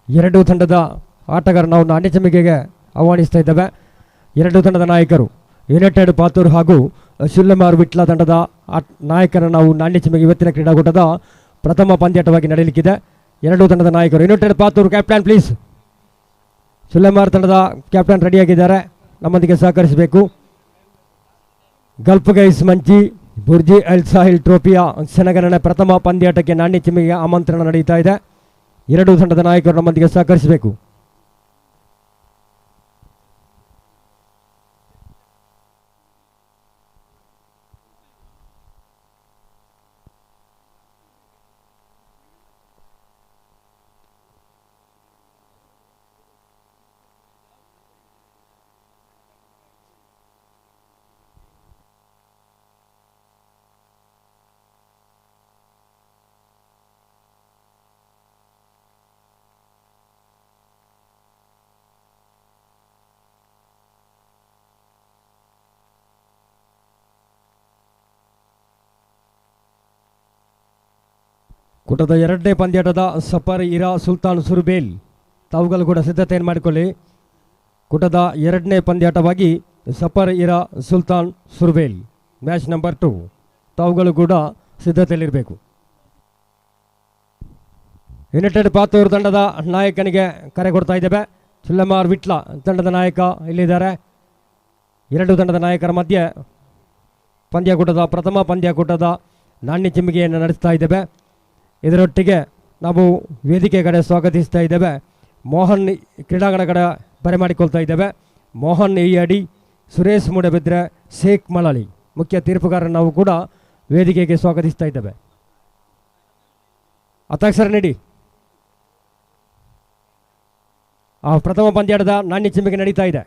ಎರಡೂ ತಂಡದ ಆಟಗಾರರು ನಾಣ್ಯ ಚಮಕಿಗೆ ಆಹ್ವಾನಿಸ್ತಾ ಇದ್ದೇವೆ. ಎರಡೂ ತಂಡದ ನಾಯಕರು ಯುನೈಟೆಡ್ ಪಾತೂರು ಹಾಗೂ ಶಿಲ್ಲಮಾರ್ ವಿಟ್ಲ ತಂಡದ ನಾಯಕರನ್ನು ನಾವು ನಾಣ್ಯ ಚಮಕಿ ಇವತ್ತಿನ ಕ್ರೀಡಾಕೂಟದ ಪ್ರಥಮ ಪಂದ್ಯಾಟವಾಗಿ ನಡೆಯಲಿಕ್ಕಿದೆ. ಎರಡೂ ತಂಡದ ನಾಯಕರು ಯುನೈಟೆಡ್ ಪಾತೂರು ಕ್ಯಾಪ್ಟನ್ ಪ್ಲೀಸ್. ಶಿಲ್ಲಮಾರ್ ತಂಡದ ಕ್ಯಾಪ್ಟನ್ ರೆಡಿಯಾಗಿದ್ದಾರೆ, ನಮ್ಮೊಂದಿಗೆ ಸಹಕರಿಸಬೇಕು. ಗಲ್ಫ್ ಗೈಸ್ ಮಂಚಿ ಬುರ್ಜಿ ಅಲ್ ಸಾಹಿಲ್ ಟ್ರೋಫಿಯ ಕ್ಷಣಗಣನೆ ಪ್ರಥಮ ಪಂದ್ಯಾಟಕ್ಕೆ ನಾಣ್ಯ ಚಮಕಿಗೆ ಆಮಂತ್ರಣ ನಡೀತಾ ಇದೆ. ಎರಡೂ ತಂಡದ ನಾಯಕರು ನಮ್ಮೊಂದಿಗೆ ಸಹಕರಿಸಬೇಕು. ಕೂಟದ ಎರಡನೇ ಪಂದ್ಯಾಟದ ಸಫರ್ ಇರಾ ಸುಲ್ತಾನ್ ಸುರ್ಬೇಲ್ ತಾವುಗಳು ಕೂಡ ಸಿದ್ಧತೆಯನ್ನು ಮಾಡಿಕೊಳ್ಳಿ. ಕೂಟದ ಎರಡನೇ ಪಂದ್ಯಾಟವಾಗಿ ಸಫರ್ ಇರಾ ಸುಲ್ತಾನ್ ಸುರ್ಬೇಲ್ ಮ್ಯಾಚ್ ನಂಬರ್ 2 ತಾವುಗಳು ಕೂಡ ಸಿದ್ಧತೆಯಲ್ಲಿರಬೇಕು. ಯುನೈಟೆಡ್ ಪಾತೂರು ತಂಡದ ನಾಯಕನಿಗೆ ಕರೆ ಕೊಡ್ತಾ ಇದ್ದೇವೆ. ಶಿಲ್ಲಮಾರ್ ವಿಟ್ಲ ತಂಡದ ನಾಯಕ ಇಲ್ಲಿದ್ದಾರೆ. ಎರಡು ತಂಡದ ನಾಯಕರ ಮಧ್ಯೆ ಪಂದ್ಯಾಕೂಟದ ಪ್ರಥಮ ಪಂದ್ಯಾಕೂಟದ ನಾಣ್ಯ ಚಿಮ್ಮಿಗೆಯನ್ನು ನಡೆಸ್ತಾ ಇದ್ದೇವೆ. ಇದರೊಟ್ಟಿಗೆ ನಾವು ವೇದಿಕೆ ಕಡೆ ಸ್ವಾಗತಿಸ್ತಾ ಇದ್ದೇವೆ. ಮೋಹನ್ ಕ್ರೀಡಾಂಗಣ ಕಡೆ ಬರೆಮಾಡಿಕೊಳ್ತಾ ಇದ್ದೇವೆ. ಮೋಹನ್ ಈ ಅಡಿ, ಸುರೇಶ್ ಮೂಡಬಿದ್ರೆ, ಶೇಖ್ ಮಳಲಿ ಮುಖ್ಯ ತೀರ್ಪುಗಾರರು ನಾವು ಕೂಡ ವೇದಿಕೆಗೆ ಸ್ವಾಗತಿಸ್ತಾ ಇದ್ದೇವೆ. ಹತ್ತಾಕ್ಷರ ನೀಡಿ. ಆ ಪ್ರಥಮ ಪಂದ್ಯಾಟದ ನಾಣ್ಯ ಚಿಮ್ಮಿಗೆ ನಡೀತಾ ಇದೆ.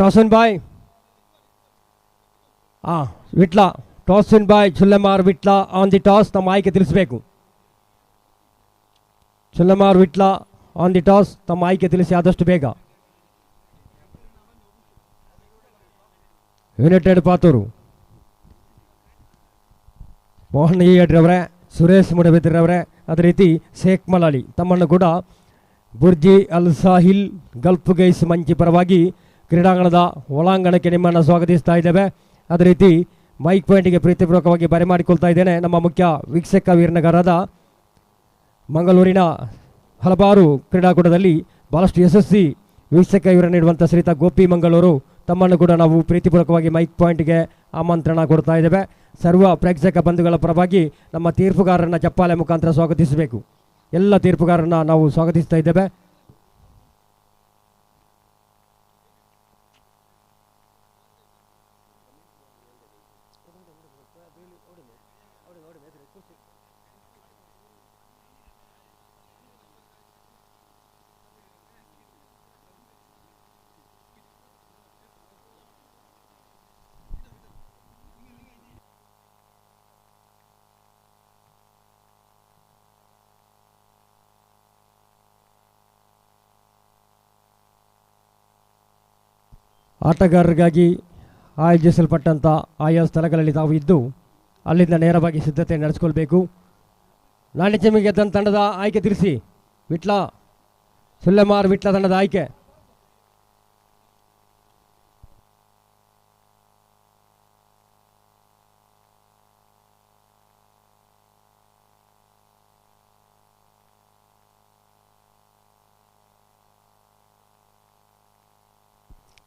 ಟಾಸನ್ ಬಾಯ್ ವಿಟ್ಲ, ಟಾಸನ್ ಬಾಯ್ ಚುಲ್ಲಮಾರ್ ವಿಟ್ಲ ಆನ್ ದಿ ಟಾಸ್. ತಮ್ಮ ಆಯ್ಕೆ ತಿಳಿಸಬೇಕು. ಚುಲ್ಲಮಾರ್ ವಿಟ್ಲ ಆನ್ ದಿ ಟಾಸ್, ತಮ್ಮ ಆಯ್ಕೆ ತಿಳಿಸಿ ಆದಷ್ಟು ಬೇಗ. ಯುನೈಟೆಡ್ ಪಾತೂರು ಮೋಹನ್ ಈಯಡ್ರವರೇ, ಸುರೇಶ್ ಮುಡಬಿದ್ರವರೇ, ಅದೇ ರೀತಿ ಶೇಖ್ ಮಲಾಲಿ ತಮ್ಮನ್ನು ಕೂಡ ಬುರ್ಜಿ ಅಲ್ ಸಾಹಿಲ್ ಗಲ್ಫ್ ಗೈಸ್ ಮಂಚಿ ಪರವಾಗಿ ಕ್ರೀಡಾಂಗಣದ ಒಳಾಂಗಣಕ್ಕೆ ನಿಮ್ಮನ್ನು ಸ್ವಾಗತಿಸ್ತಾ ಇದ್ದೇವೆ. ಅದೇ ರೀತಿ ಮೈಕ್ ಪಾಯಿಂಟಿಗೆ ಪ್ರೀತಿಪೂರ್ವಕವಾಗಿ ಬರೆಮಾಡಿಕೊಳ್ತಾ ಇದ್ದೇನೆ. ನಮ್ಮ ಮುಖ್ಯ ವೀಕ್ಷಕ ವೀರನಗರದ ಮಂಗಳೂರಿನ ಹಲವಾರು ಕ್ರೀಡಾಕೂಟದಲ್ಲಿ ಬಹಳಷ್ಟು ಯಶಸ್ವಿ ವೀಕ್ಷಕ ವೀರ ನೀಡುವಂಥ ಶ್ರೀತ ಗೋಪಿ ಮಂಗಳೂರು ತಮ್ಮನ್ನು ಕೂಡ ನಾವು ಪ್ರೀತಿಪೂರ್ವಕವಾಗಿ ಮೈಕ್ ಪಾಯಿಂಟ್ಗೆ ಆಮಂತ್ರಣ ಕೊಡ್ತಾ ಇದ್ದೇವೆ. ಸರ್ವ ಪ್ರೇಕ್ಷಕ ಬಂಧುಗಳ ಪರವಾಗಿ ನಮ್ಮ ತೀರ್ಪುಗಾರರನ್ನು ಚಪ್ಪಾಳೆ ಮುಖಾಂತರ ಸ್ವಾಗತಿಸಬೇಕು. ಎಲ್ಲ ತೀರ್ಪುಗಾರರನ್ನು ನಾವು ಸ್ವಾಗತಿಸ್ತಾ ಇದ್ದೇವೆ. ಆಟಗಾರರಿಗಾಗಿ ಆಯೋಜಿಸಲ್ಪಟ್ಟಂಥ ಆಯಾ ಸ್ಥಳಗಳಲ್ಲಿ ತಾವು ಇದ್ದು ಅಲ್ಲಿಂದ ನೇರವಾಗಿ ಸಿದ್ಧತೆ ನಡೆಸ್ಕೊಳ್ಬೇಕು. ನಾಣ್ಯ ಚಿಮ್ಮಿಗೆ ಗೆದ್ದ ತಂಡದ ಆಯ್ಕೆ ತಿಳಿಸಿ. ವಿಟ್ಲ, ಸುಲ್ಲಮಾರ್ ವಿಟ್ಲ ತಂಡದ ಆಯ್ಕೆ.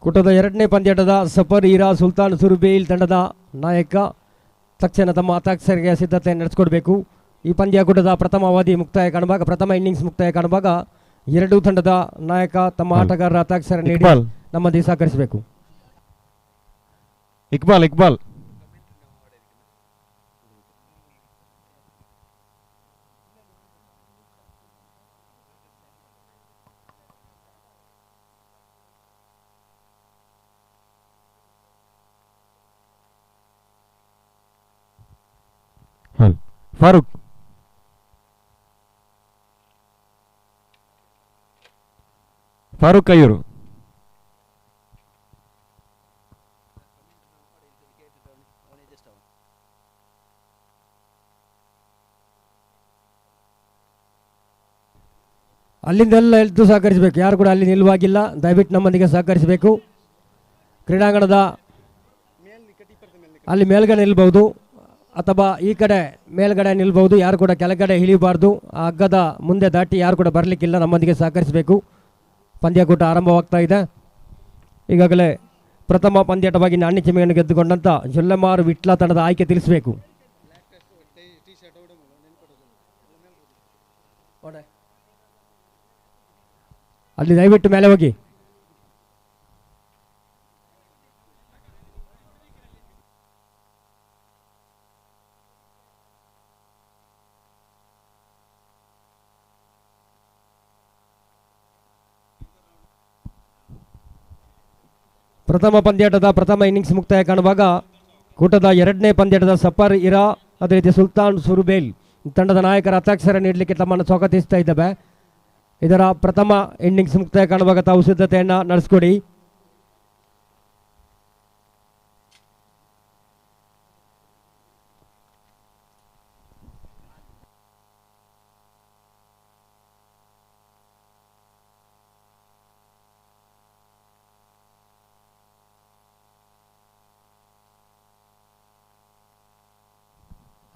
ಕೂಟದ ಎರಡನೇ ಪಂದ್ಯಾಟದ ಸಫರ್ ಇರಾ ಸುಲ್ತಾನ್ ಸುರ್ಬೇಲ್ ತಂಡದ ನಾಯಕ ತಕ್ಷಣ ತಮ್ಮ ಹತಾಕ್ಷರಿಗೆ ಸಿದ್ಧತೆ ನಡೆಸಿಕೊಡ್ಬೇಕು. ಈ ಪಂದ್ಯಾಕೂಟದ ಪ್ರಥಮ ಅವಧಿ ಮುಕ್ತಾಯ ಕಾಣುವಾಗ, ಪ್ರಥಮ ಇನ್ನಿಂಗ್ಸ್ ಮುಕ್ತಾಯ ಕಾಣುವಾಗ ಎರಡೂ ತಂಡದ ನಾಯಕ ತಮ್ಮ ಆಟಗಾರರ ಹತಾಕ್ಷರ ನೀಡಿ ನಮ್ಮಲ್ಲಿ ಸಹಕರಿಸಬೇಕು. ಇಕ್ಬಾಲ್ ಫಾರೂಕ್ ಅಯ್ಯೂರು, ಅಲ್ಲಿಂದೆಲ್ಲ ಎದ್ದು ಸಹಕರಿಸಬೇಕು. ಯಾರು ಕೂಡ ಅಲ್ಲಿ ನಿಲ್ಲುವಾಗಿಲ್ಲ, ದಯವಿಟ್ಟು ನಮ್ಮೊಂದಿಗೆ ಸಹಕರಿಸಬೇಕು. ಕ್ರೀಡಾಂಗಣದ ಅಲ್ಲಿ ಮೇಲ್ಗಡೆ ನಿಲ್ಬಹುದು ಅಥವಾ ಈ ಕಡೆ ಮೇಲ್ಗಡೆ ನಿಲ್ಬಹುದು. ಯಾರು ಕೂಡ ಕೆಳಗಡೆ ಇಳಿಯಬಾರ್ದು. ಆ ಹಗ್ಗದ ಮುಂದೆ ದಾಟಿ ಯಾರು ಕೂಡ ಬರಲಿಕ್ಕಿಲ್ಲ. ನಮ್ಮೊಂದಿಗೆ ಸಹಕರಿಸಬೇಕು. ಪಂದ್ಯಕೂಟ ಆರಂಭವಾಗ್ತಾ ಇದೆ. ಈಗಾಗಲೇ ಪ್ರಥಮ ಪಂದ್ಯಾಟವಾಗಿ ನಾಣ್ಯ ಚಿಮ್ಮೆಯನ್ನು ಗೆದ್ದುಕೊಂಡಂಥ ಜೊಲ್ಲೆಮಾರು ವಿಟ್ಲ ತಂಡದ ಆಯ್ಕೆ ತಿಳಿಸಬೇಕು. ಅಲ್ಲಿ ದಯವಿಟ್ಟು ಮೇಲೆ ಹೋಗಿ. ಪ್ರಥಮ ಪಂದ್ಯಾಟದ ಪ್ರಥಮ ಇನ್ನಿಂಗ್ಸ್ ಮುಕ್ತಾಯ ಕಾಣುವಾಗ ಕೂಟದ ಎರಡನೇ ಪಂದ್ಯಾಟದ ಸಫರ್ ಇರಾ, ಅದೇ ರೀತಿ ಸುಲ್ತಾನ್ ಸುರುಬೇಲ್ ತಂಡದ ನಾಯಕರ ಹತ್ತಾಕ್ಷರ ನೀಡಲಿಕ್ಕೆ ತಮ್ಮನ್ನು ಸ್ವಾಗತಿಸ್ತಾ ಇದ್ದಾವೆ. ಇದರ ಪ್ರಥಮ ಇನ್ನಿಂಗ್ಸ್ ಮುಕ್ತಾಯ ಕಾಣುವಾಗ ತಾವು ಸಿದ್ಧತೆಯನ್ನು ನಡೆಸಿಕೊಡಿ.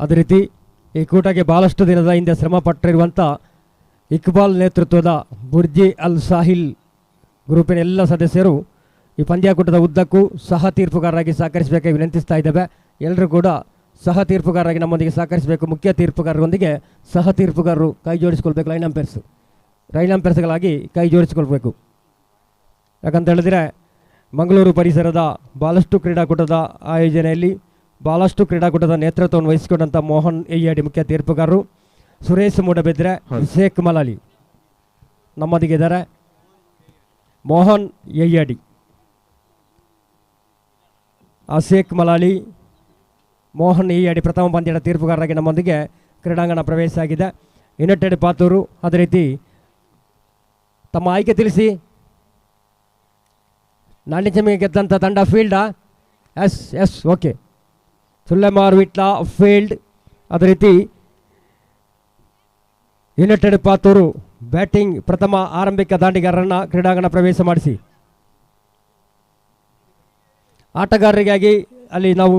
ಅದೇ ರೀತಿ ಈ ಕೂಟಕ್ಕೆ ಬಹಳಷ್ಟು ದಿನದ ಹಿಂದೆ ಶ್ರಮ ಪಟ್ಟಿರುವಂಥ ಇಕ್ಬಾಲ್ ನೇತೃತ್ವದ ಬುರ್ಜಿ ಅಲ್ ಸಾಹಿಲ್ ಗ್ರೂಪಿನ ಎಲ್ಲ ಸದಸ್ಯರು ಈ ಪಂದ್ಯಾಕೂಟದ ಉದ್ದಕ್ಕೂ ಸಹ ತೀರ್ಪುಗಾರರಾಗಿ ಸಹಕರಿಸಬೇಕಾಗಿ ವಿನಂತಿಸ್ತಾ ಇದ್ದೇವೆ. ಎಲ್ಲರೂ ಕೂಡ ಸಹ ತೀರ್ಪುಗಾರರಾಗಿ ನಮ್ಮೊಂದಿಗೆ ಸಹಕರಿಸಬೇಕು. ಮುಖ್ಯ ತೀರ್ಪುಗಾರರೊಂದಿಗೆ ಸಹ ತೀರ್ಪುಗಾರರು ಕೈ ಜೋಡಿಸಿಕೊಳ್ಬೇಕು. ಲೈನ್ ಅಂಪೇರ್ಸ್ಗಳಾಗಿ ಕೈ ಜೋಡಿಸಿಕೊಳ್ಬೇಕು. ಯಾಕಂತ ಹೇಳಿದ್ರೆ ಮಂಗಳೂರು ಪರಿಸರದ ಭಾಳಷ್ಟು ಕ್ರೀಡಾಕೂಟದ ಆಯೋಜನೆಯಲ್ಲಿ ಭಾಳಷ್ಟು ಕ್ರೀಡಾಕೂಟದ ನೇತೃತ್ವವನ್ನು ವಹಿಸಿಕೊಂಡಂಥ ಮೋಹನ್ ಎಯ್ಯಾಡಿ ಮುಖ್ಯ ತೀರ್ಪುಗಾರರು, ಸುರೇಶ್ ಮೂಡಬಿದ್ರೆ, ಶೇಖ್ ಮಲಾಲಿ ನಮ್ಮೊಂದಿಗೆ ಇದ್ದಾರೆ. ಮೋಹನ್ ಎಯ್ಯಾಡಿ, ಶೇಖ್ ಮಲಾಲಿ, ಮೋಹನ್ ಎಯ್ಯಾಡಿ ಪ್ರಥಮ ಪಂದ್ಯದ ತೀರ್ಪುಗಾರರಾಗಿ ನಮ್ಮೊಂದಿಗೆ ಕ್ರೀಡಾಂಗಣ ಪ್ರವೇಶ ಆಗಿದೆ. ಯುನೈಟೆಡ್ ಪಾತೂರು ಅದೇ ರೀತಿ ತಮ್ಮ ಆಯ್ಕೆ ತಿಳಿಸಿ. ನಾಣ್ಯ ಚಿಮ್ಮಿಗೆ ಗೆದ್ದಂಥ ತಂಡ ಫೀಲ್ಡಾ? Yes okay. ಸುಲ್ಲೆಮಾರ್ ವಿಟ್ಲ ಫೀಲ್ಡ್, ಅದೇ ರೀತಿ ಯುನೈಟೆಡ್ ಪಾತೂರು ಬ್ಯಾಟಿಂಗ್ ಪ್ರಥಮ ಆರಂಭಿಕ ದಾಂಡಿಗಾರರನ್ನು ಕ್ರೀಡಾಂಗಣ ಪ್ರವೇಶ ಮಾಡಿಸಿ. ಆಟಗಾರರಿಗಾಗಿ ಅಲ್ಲಿ ನಾವು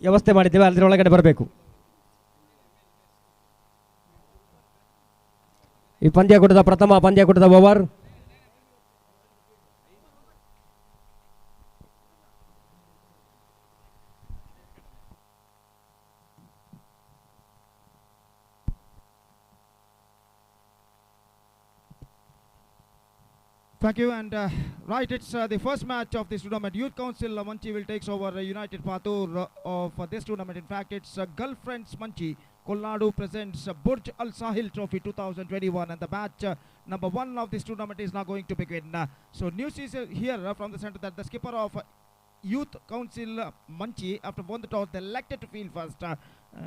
ವ್ಯವಸ್ಥೆ ಮಾಡಿದ್ದೇವೆ, ಅದರೊಳಗಡೆ ಬರಬೇಕು. ಈ ಪಂದ್ಯಾಕೂಟದ ಪ್ರಥಮ ಪಂದ್ಯಾಕೂಟದ over. Thank you, and right, it's the first match of this tournament. Youth Council Manchi will takes over United Patur of this tournament. In fact, it's Girlfriends Manchi. Kolnad presents Burj Al Sahil Trophy 2021, and the match number 1 of this tournament is now going to begin. So news is here from the center that the skipper of Youth Council Manchi, after won the toss, they elected to field first,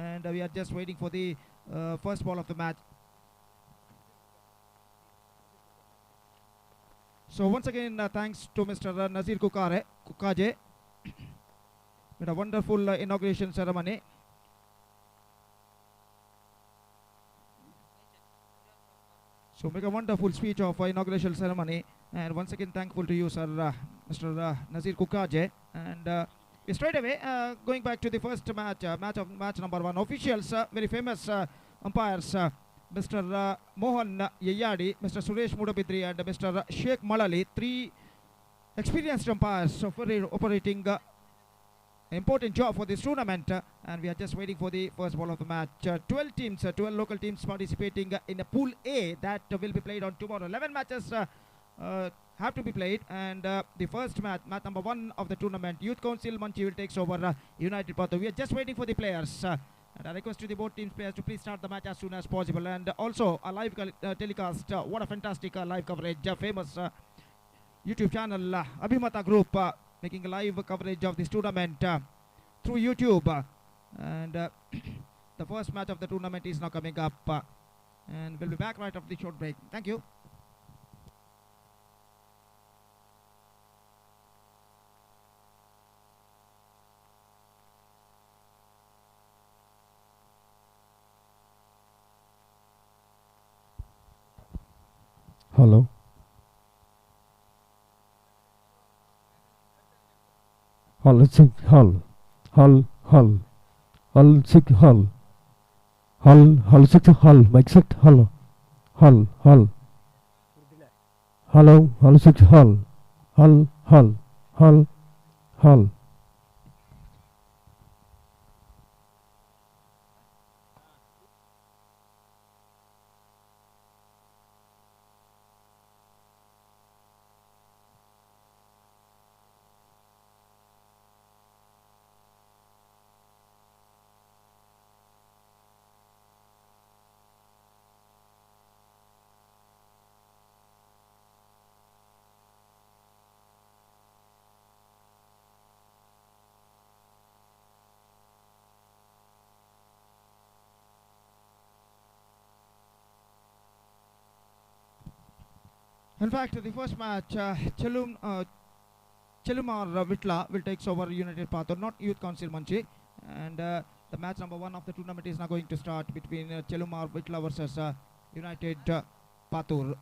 and we are just waiting for the first ball of the match. So once again, thanks to Mr. Nazir Kukaje with a wonderful inauguration ceremony. So make a wonderful speech of inauguration ceremony, and once again thankful to you, sir, Mr. Nazir Kukaje. And straight away going back to the first match number 1. Officials, very famous umpires. Mr. Mohan Yeyadi, Mr. Suresh Mudabidri, and Mr. Sheikh Malali, 3 experienced umpires operating important job for this tournament, and we are just waiting for the first ball of the match. 12 teams, 12 local teams participating in the Pool A that will be played on tomorrow. 11 matches have to be played, and the first match number 1 of the tournament, Youth Council Manchi will takes over United Pato. We are just waiting for the players. And I request to the both teams players to please start the match as soon as possible. And also a live telecast. What a fantastic live coverage. Famous YouTube channel Abhimatha Group making a live coverage of this tournament through YouTube. And the first match of the tournament is now coming up. And we'll be back right after the short break. Thank you. Hello. Hull, six, hull. Hull, hull. Hull, six, hull. Hull, six, hull. Mike, six, hull. Hull, hull. Hello, hull, six, hull. Hull, hull. Hull, hull. In fact, the first match, Chelumar Vitla will take over United Pathur, not Youth Council Manchi. And the match number 1 of the tournament is now going to start between Chelumar Vitla versus United Pathur.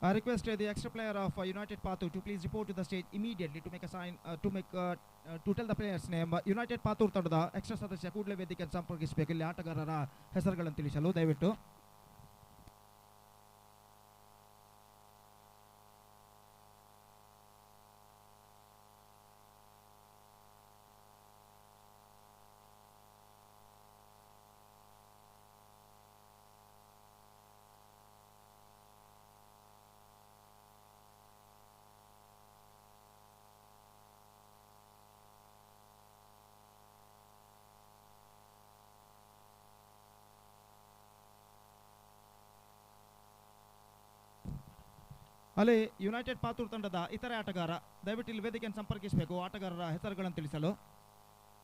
I request the extra player of United Pathur to please report to the stage immediately to make a sign to tell the player's name. United Pathur ತಂಡದ extra ಸದಸ್ಯ ಕೂಡಲೇ ವೇದಿಕೆಯನ್ನು ಸಂಪರ್ಕಿಸಬೇಕು. ಇಲ್ಲಿ ಆಟಗಾರರ ಹೆಸರುಗಳನ್ನು ತಿಳಿಸಲು ದಯವಿಟ್ಟು. ಅಲ್ಲಿ ಯುನೈಟೆಡ್ ಪಾತೂರ್ ತಂಡದ ಇತರೆ ಆಟಗಾರ ದಯವಿಟ್ಟು ಇಲ್ಲಿ ವೇದಿಕೆಯನ್ನು ಸಂಪರ್ಕಿಸಬೇಕು. ಆಟಗಾರರ ಹೆಸರುಗಳನ್ನು ತಿಳಿಸಲು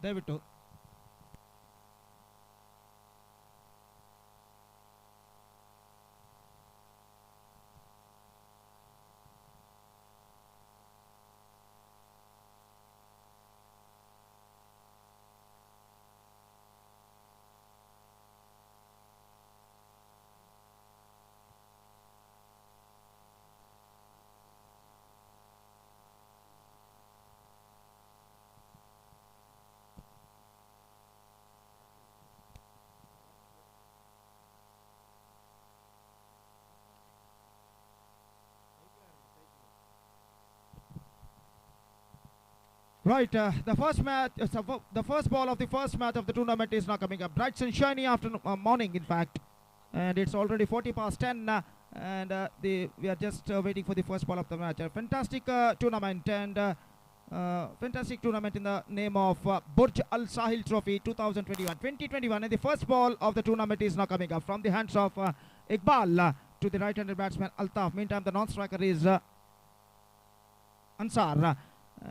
ದಯವಿಟ್ಟು. Right, the first match, the first ball of the first match of the tournament is now coming up. Bright and shiny afternoon, morning in fact, and it's already 40 past 10, and we are just waiting for the first ball of the match. A fantastic tournament and fantastic tournament in the name of Burj Al Sahil Trophy 2021, and the first ball of the tournament is now coming up from the hands of Iqbal to the right-handed batsman Altaf. Meantime, the non-striker is Ansar.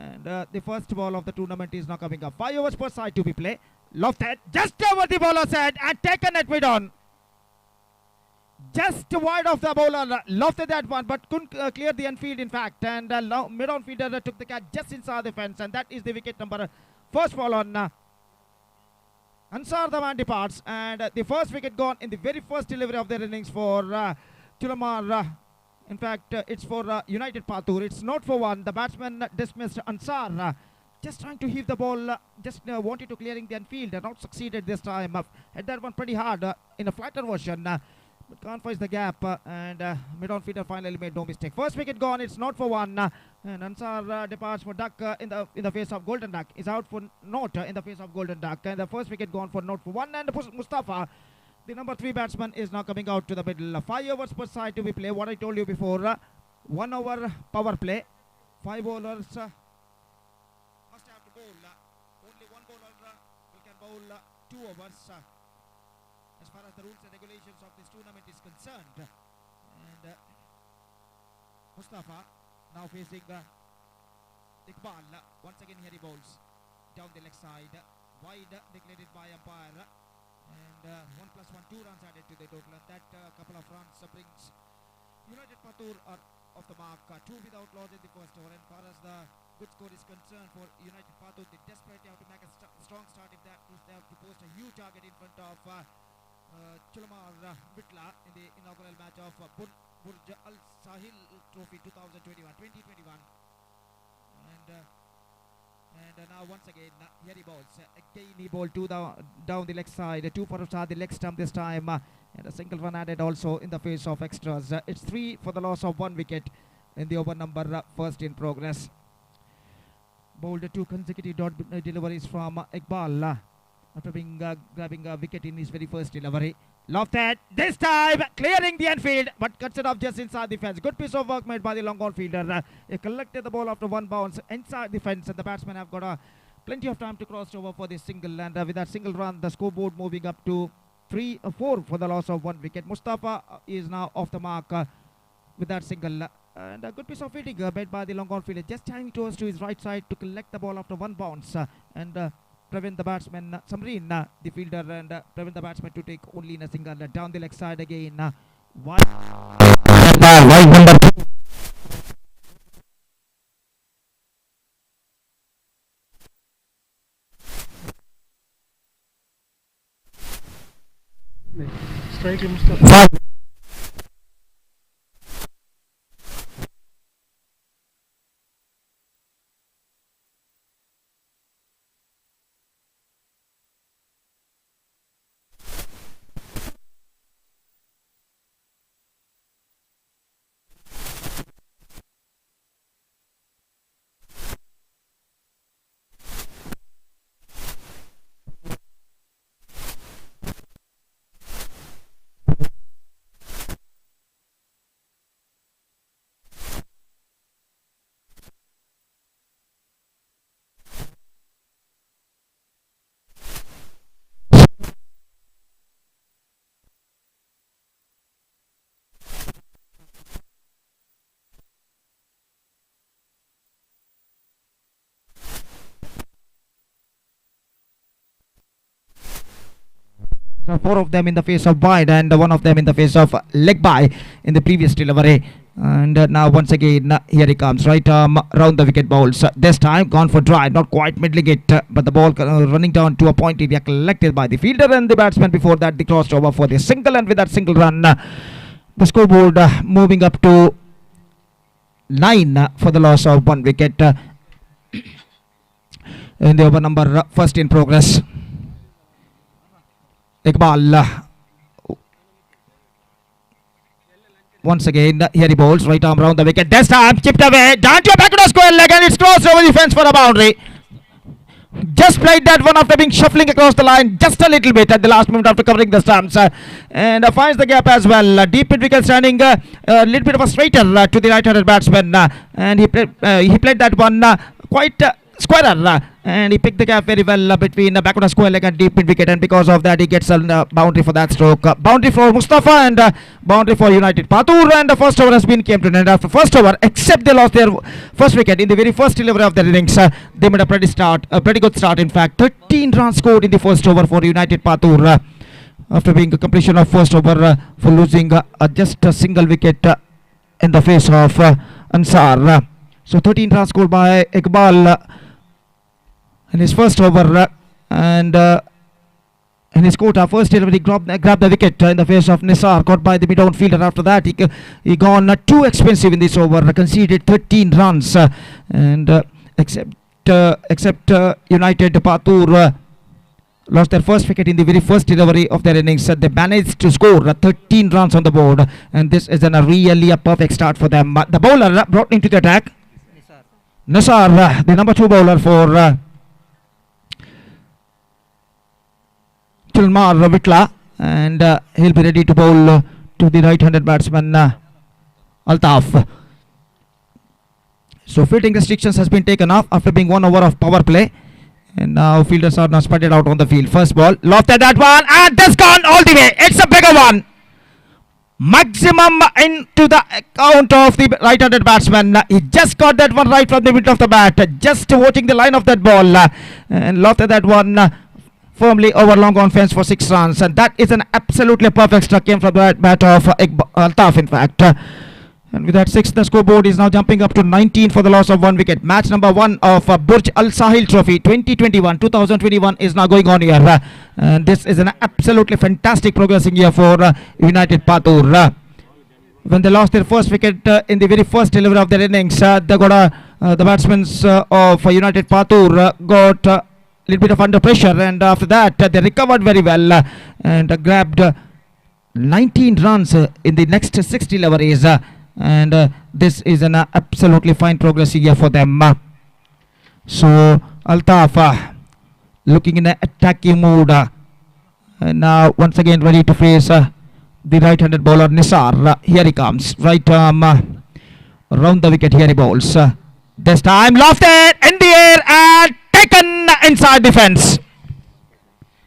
And the first ball of the tournament is now coming up. 5 overs per side to be played. Lofted just over the bowler's head and taken it mid on. Just wide of the bowler. Lofted that one but couldn't clear the infield in fact. And mid on fielder took the catch just inside the fence. And that is the wicket number. First ball on Ansar, the man departs. And the first wicket gone in the very first delivery of their innings for Chulamar. In fact, it's for United Pathur. It's not for one. The batsman dismissed Ansar. Just trying to heave the ball. Just wanted to clearing the infield. Not succeeded this time. Hit that one pretty hard in a flatter version. but can't find the gap, and mid-on fielder finally made no mistake. First wicket gone, it's not for one, and Ansar departs for duck in the face of Golden Duck. Is out for not in the face of Golden Duck, and the first wicket gone for not for one, and Mustafa, the number 3 batsman, is now coming out to the middle. 5 overs per side to be played. What I told you before, 1 hour power play, 5 bowlers must have to bowl. Only one bowler who can bowl 2 overs as far as the rules and regulations of this tournament is concerned. And Mustafa now facing Iqbal. Once again here he bowls down the leg side, wide declared by umpire, and 1 plus 1, 2 runs added to the total, and that couple of runs brings United Patur are off the mark, 2 without loss in the first over. And far as the good score is concerned for United Patur, they desperately have to make a strong start if they have to post a huge target in front of Chulamar Vitla in the inaugural match of Burj Al Sahil Trophy 2021. And now once again here he bowls. Again he bowled 2 down the leg side, 2 for the leg stump this time, and a single run added also in the face of extras. It's 3 for the loss of 1 wicket in the over number first in progress. Bowled 2 consecutive deliveries from Iqbal after grabbing a wicket in his very first delivery. Lofted this time, clearing the infield, but cuts it off just inside the fence. Good piece of work made by the long on fielder. He collected the ball after 1 bounce inside the fence, and the batsmen have got plenty of time to cross over for this single. And with that single run, the scoreboard moving up to 4 for the loss of 1 wicket. Mustafa is now off the mark with that single. And a good piece of fielding made by the long on fielder, just tying towards to his right side to collect the ball after 1 bounce and prevent the batsman, Samreen, the fielder, and prevent the batsman to take only in a single. Down the leg side again. Wide number 2. Strike Mustafa. So 4 of them in the face of wide, and 1 of them in the face of leg by in the previous delivery. And now once again here he comes, right arm round the wicket bowls. This time gone for dry, not quite middling it, but the ball running down to a point area collected by the fielder and the batsman. Before that they crossed over for the single, and with that single run the scoreboard moving up to 9 for the loss of 1 wicket in the over number first in progress. Iqbal once again here he bowls, right arm round the wicket. This time chipped away, down to a back to the square leg, and it's crossed over the fence for a boundary. Just played that one after being shuffling across the line just a little bit at the last moment after covering the stumps, and finds the gap as well. Deep mid wicket standing, a little bit of a straighter to the right-handed batsman, and he played that one quite squarer, and he picked the gap very well between the back of the square leg and deep mid wicket, and because of that he gets a boundary for that stroke. Boundary for Mustafa and boundary for United Patur, and the first over has been came to an end. After first over, except they lost their first wicket in the very first delivery of their innings, they made a pretty good start. In fact, 13 runs scored in the first over for United Patur after being a completion of first over for losing just a single wicket in the face of Ansar. So 13 runs scored by Iqbal in his first over, and in his quota first delivery grabbed the wicket in the face of Nisar, caught by the mid-on fielder. After that he gone too expensive in this over, conceded 13 runs, and except United Patur lost their first wicket in the very first delivery of their innings. They managed to score 13 runs on the board, and this is a really a perfect start for them. The bowler brought into the attack, Nisar, the number 2 bowler for Tilmar Vitla, and he'll be ready to bowl to the right-handed batsman Altaf. So fielding restrictions has been taken off after being 1 over of power play, and now fielders are now spread out on the field. First ball, lofted that one, and that's gone all the way. It's a bigger one. Maximum into the account of the right-handed batsman. He just got that one right from the middle of the bat, just watching the line of that ball, and lofted that one firmly over long on fence for 6 runs, and that is an absolutely perfect struck came from the bat of Altaf, in fact. And with that 6, the scoreboard is now jumping up to 19 for the loss of 1 wicket. Match number 1 of Burj Al Sahil Trophy 2021 is now going on here. And this is an absolutely fantastic progressing year for United Patur. When they lost their first wicket in the very first delivery of their innings, they got the batsmen of United Patur got a little bit of under pressure, and after that they recovered very well and grabbed 19 runs in the next 6 deliveries. And this is an absolutely fine progress here for them. So Altaf looking in an attacking mood, and now once again ready to face the right-handed bowler Nisar. Here he comes, right arm round the wicket. Here he bowls. This time lofted in the air and taken inside the fence.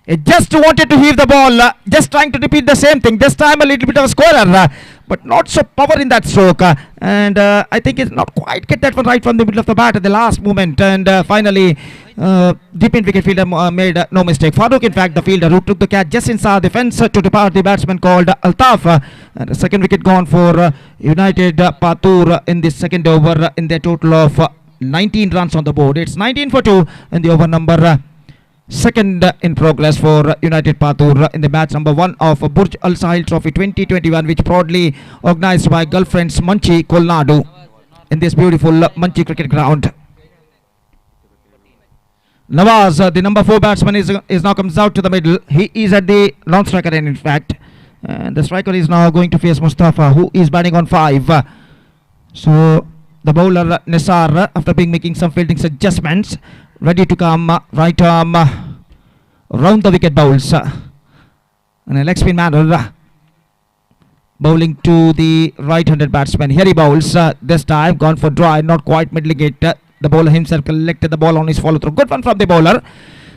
He just wanted to heave the ball, just trying to repeat the same thing. This time a little bit of a scorer, but not so power in that stroke. And I think it's not quite get that one right from the middle of the bat at the last moment. And finally, deep in wicket fielder made no mistake. Farooq, in fact, the fielder who took the catch just inside the fence to depart the batsman called Altaf. And the second wicket gone for United Patur in the second over in their total of 19 runs on the board. It's 19 for 2 in the over number second in progress for United Patur in the match number 1 of Burj Al Sahil Trophy 2021, which proudly organized by girlfriends Manchi, Kolnad in this beautiful Manchi cricket ground. Nawaz, the number 4 batsman, is now comes out to the middle. He is at the non-striker end, in fact, and the striker is now going to face Mustafa, who is batting on 5. So the bowler Nisar, after making some fielding adjustments, ready to come, right arm round the wicket bowls in a leg spin manner, bowling to the right-handed batsman. Here he bowls, this time gone for dry, not quite middling it. The bowler himself collected the ball on his follow-through. Good one from the bowler.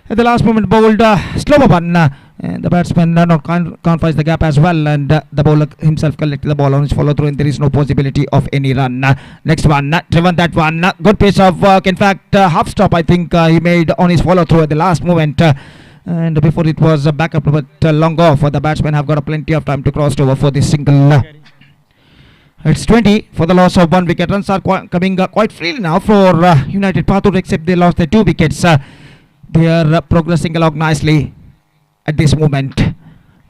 At the last moment bowled slower one, and the batsman can't find the gap as well, and the bowler himself collected the ball on his follow-through, and there is no possibility of any run. Next one, driven that one, good piece of work. In fact, half stop I think he made on his follow-through at the last moment, and before it was back up, but long off. The batsmen have got plenty of time to cross over for this single. It's 20 for the loss of 1 wicket. Runs are coming quite freely now for United Patur, except they lost their 2 wickets. They are progressing along nicely at this moment.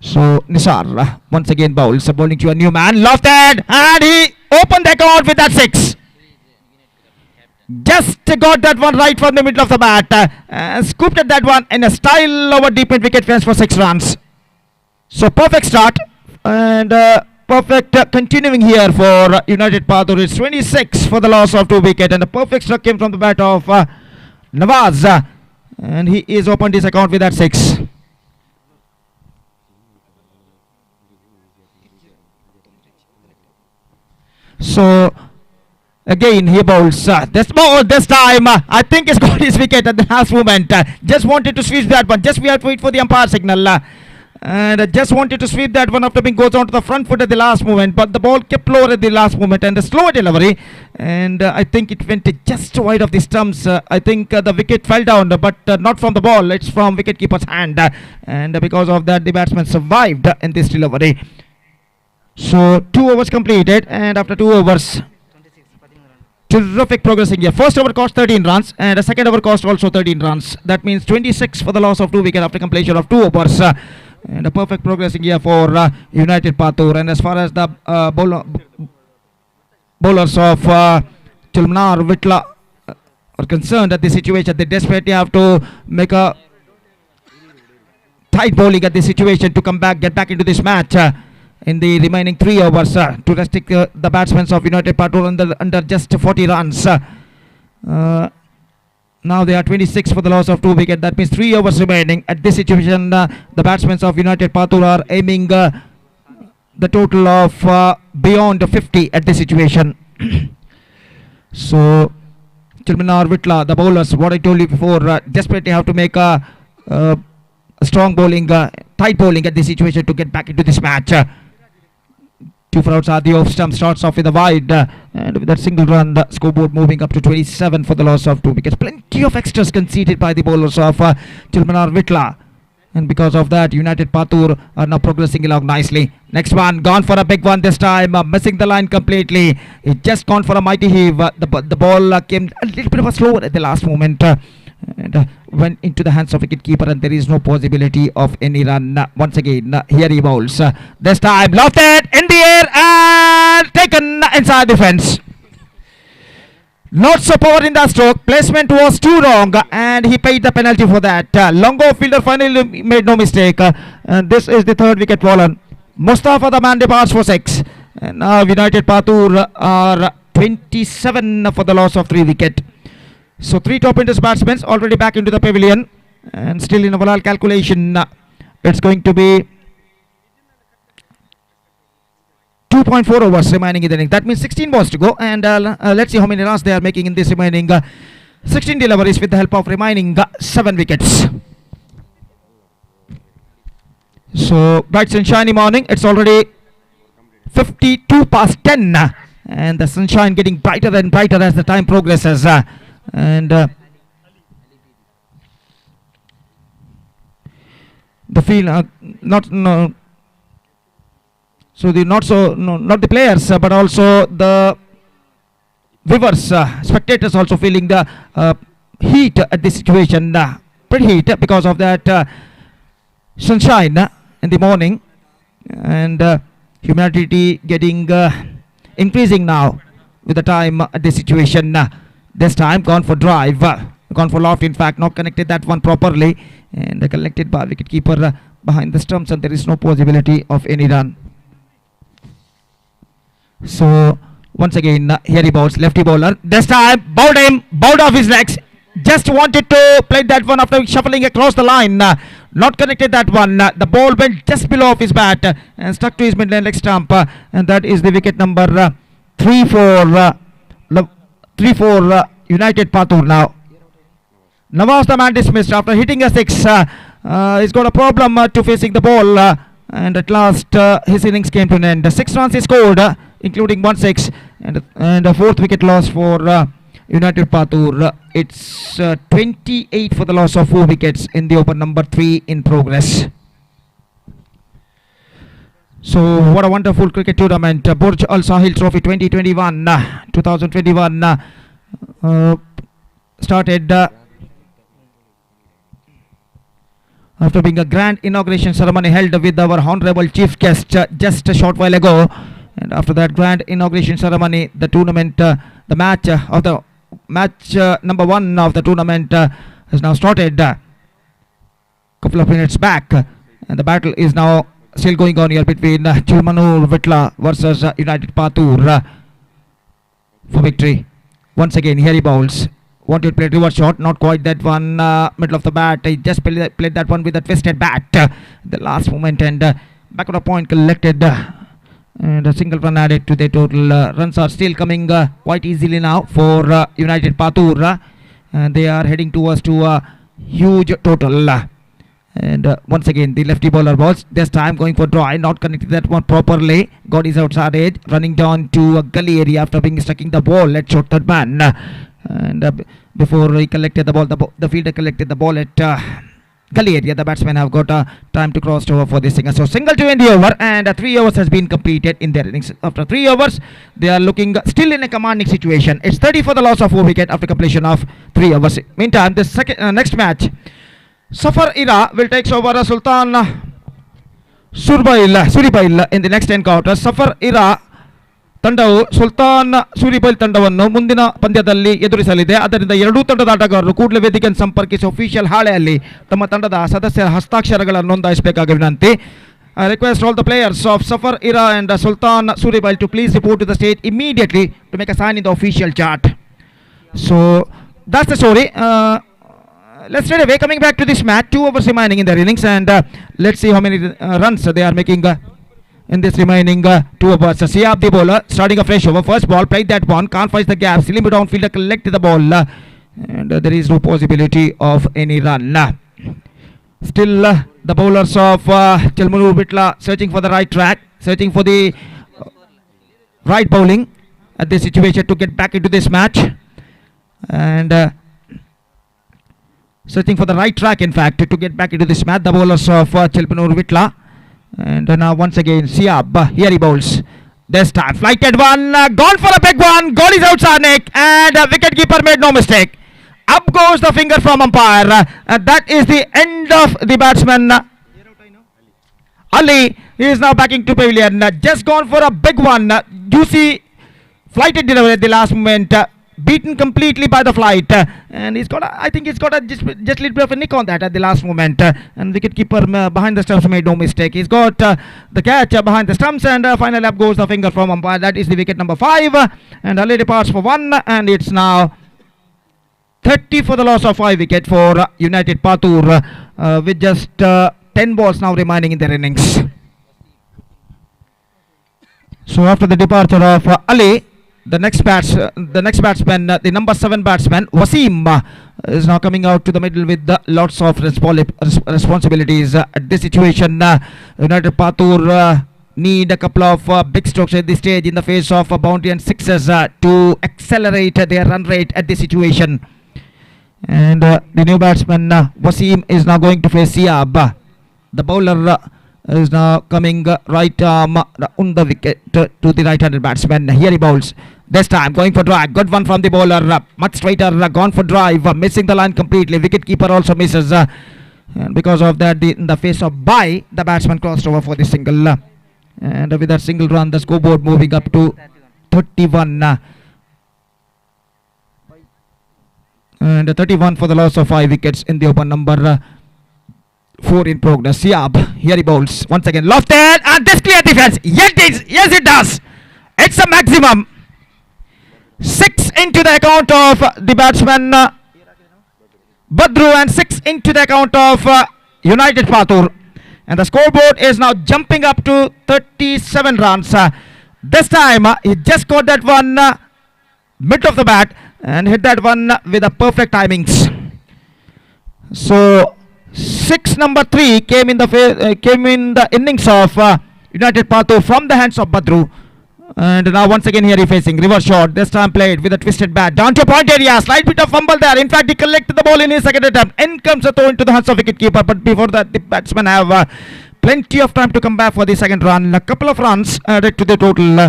So Nisar once again bowls, bowling to a new man, lofted, and he opened the account with that 6. Just got that one right from the middle of the bat, scooped at that one in a style over deep mid wicket fence for 6 runs. So perfect start, and perfect continuing here for United Patur. It's 26 for the loss of 2 wicket, and the perfect struck came from the bat of Nawaz, and he is opened his account with that 6. So again he bowls this time I think he's got his wicket at the last moment. Just wanted to switch that one, just we have to wait for the umpire signal, and just wanted to sweep that one after being goes on to the front foot at the last moment, but the ball kept lower at the last moment, and a slower delivery, and I think it went just wide of the stumps. I think the wicket fell down, but not from the ball, it's from wicketkeeper's hand, and because of that the batsman survived in this delivery. So 2 overs completed, and after 2 overs, terrific progressing here. First over cost 13 runs, and the second over cost also 13 runs. That means 26 for the loss of 2 wickets after completion of 2 overs. And a perfect progressing here for United Patur. And as far as the bowlers of Tilmnar Vitla are concerned, at the situation, they desperately have to make a tight bowling at this situation to come back, get back into this match in the remaining 3 overs to restrict the batsmen of United Patur under just 40 runs. Now they are 26 for the loss of 2 wickets. That means 3 overs remaining. At this situation, the batsmen of United Patur are aiming the total of beyond 50 at this situation. So, Chilmanar Vitla, the bowlers, what I told you before, desperately have to make a strong bowling, tight bowling at this situation to get back into this match. 2 for outs are the off stump, starts off with a wide, and with that single run, the scoreboard moving up to 27 for the loss of 2 wickets. Plenty of extras conceded by the bowlers of Chilmanar Vitla. And because of that, United Patur are now progressing along nicely. Next one, gone for a big one this time, missing the line completely. It just gone for a mighty heave. The ball came a little bit of a slower at the last moment. And went into the hands of wicketkeeper, and there is no possibility of any run. Once again, here he bowls. This time, lofted in the air and taken inside the fence. Not so power in the stroke. Placement was too wrong, and he paid the penalty for that. Longo fielder finally made no mistake. And this is the 3rd wicket fallen. Mustafa the man departs for 6. And now United Patur are 27 for the loss of 3 wickets. So 3 top Indies batsmen already back into the pavilion, and still in overall calculation, it's going to be 2.4 overs remaining in the inning. That means 16 balls to go, and let's see how many runs they are making in this remaining 16 deliveries with the help of remaining 7 wickets. So bright sunshiny morning. It's already 52 past 10, and the sunshine getting brighter and brighter as the time progresses. And the field not the players, but also the viewers, spectators also feeling the heat at this situation, pretty heat because of that sunshine in the morning, and humidity getting increasing now with the time at this situation. This time gone for drive, gone for loft, in fact not connected that one properly, and collected by wicketkeeper behind the stumps, and there is no possibility of any run. So once again, here he bowls, lefty bowler. This time bowled him, bowled off his legs. Just wanted to play that one after shuffling across the line. Not connected that one. The ball went just below off his bat and stuck to his midline leg stump, and that is the wicket number 3 for United Patur now. Nawaz the man dismissed after hitting a 6. He's got a problem to facing the ball, and at last his innings came to an end. 6 runs he scored, including 1 6, and a 4th wicket loss for United Patur. It's 28 for the loss of 4 wickets in the over number 3 in progress. So what a wonderful cricket tournament. Burj Al Sahil Trophy 2021 started after being a grand inauguration ceremony held with our honorable chief guest just a short while ago. And after that grand inauguration ceremony, the tournament, the match number 1 of the tournament has now started couple of minutes back, and the battle is now still going on here between Chilmanar Vitla versus United Patur for victory. Once again, here he bowls. Wanted to play reverse shot, not quite that one. Middle of the bat, he just played that one with a twisted bat. The last moment, and back on a point collected, and a single run added to the total. Runs are still coming quite easily now for United Patur, and they are heading towards to a huge total. And once again, the lefty bowler balls. This time going for dry, not connected that one properly. Got his outside edge, running down to a gully area after being striking the ball at short third man. And before he collected the ball, the fielder collected the ball at gully area. The batsmen have got time to cross over for this thing. So single to end the over, and 3 overs has been completed in their innings. After 3 overs, they are looking still in a commanding situation. It's 30 for the loss of 4 wicket after completion of 3 overs. Meantime, the next match, Safar Ira will take over Sultan Suribail in the next encounter. Safar Ira ತಂಡವು ಸುಲ್ತಾನ್ ಸೂರಿಬೈಲ್ ತಂಡವನ್ನು ಮುಂದಿನ ಪಂದ್ಯದಲ್ಲಿ ಎದುರಿಸಲಿದೆ. ಆದ್ದರಿಂದ ಎರಡೂ ತಂಡದ ಆಟಗಾರರು ಕೂಡಲೇ ವೇದಿಕೆಯನ್ನು ಸಂಪರ್ಕಿಸಿ ಅಫಿಷಿಯಲ್ ಹಾಳೆಯಲ್ಲಿ ತಮ್ಮ ತಂಡದ ಸದಸ್ಯರ ಹಸ್ತಾಕ್ಷರಗಳನ್ನು ನೋಂದಾಯಿಸಬೇಕಾದ ವಿನಂತಿ. I request all the players of Safar Ira and Sultan Suribail to please report to the stage immediately to make a sign in the official chart. So that's the story. Let's straight away coming back to this match. 2 overs remaining in their innings, and let's see how many runs they are making in this remaining 2 overs. Siab the bowler starting a fresh over. First ball, played that one, can't find the gap. Still downfielder collected the ball, and there is no possibility of any run. Still the bowlers of Chelmuru Bitla searching for the right track, searching for the right bowling at this situation to get back into this match, and searching for the right track in fact to get back into this match, the bowlers of Chelmuru Bitla. And now once again Siab, here he bowls. This time flighted one, gone for a big one, goal is outside Nick, and wicket keeper made no mistake. Up goes the finger from umpire, and that is the end of the batsman. Ali is now backing to pavilion, just gone for a big one. Juicy flighted delivery at the last moment, beaten completely by the flight, and he's got I think he's got just a little bit of a nick on that at the last moment, and wicketkeeper behind the stumps made no mistake. He's got the catch behind the stumps, and finally up goes the finger from umpire. That is the wicket number 5, and Ali departs for 1, and it's now 30 for the loss of 5 wicket for United Patur, with just 10 balls now remaining in their innings. So after the departure of Ali, the next batsman, the number 7 batsman Wasim, is now coming out to the middle with lots of responsibilities. At this situation, United Patur need a couple of big strokes at this stage in the face of boundary and sixes to accelerate their run rate at this situation. And the new batsman Wasim is now going to face Siab. The bowler is now coming right arm on the wicket to the right-handed batsman. Here he bowls. This time going for drive. Good one from the bowler. Much straighter. Gone for drive. Missing the line completely. Wicket-keeper also misses. And because of that, in the face of bye, the batsman crossed over for the single. And with that single run, the scoreboard moving up to 31. And 31 for the loss of 5 wickets in the over number 4 in progress. Siab, here he bowls once again, lofted, and this clear defense. Yes it does. It's a maximum 6 into the account of the batsman Badru, and 6 into the account of United Patur, and the scoreboard is now jumping up to 37 runs. This time he just got that one mid of the bat and hit that one with a perfect timings. So 6 number 3 came in the innings of United Patur from the hands of Badru, and now once again here he facing reverse shot. This time played with a twisted bat down to point area. Slight bit of fumble there. In fact, he collected the ball in his second attempt. In comes a throw into the hands of wicketkeeper, but before that the batsmen have plenty of time to come back for the second run. A couple of runs added to the total,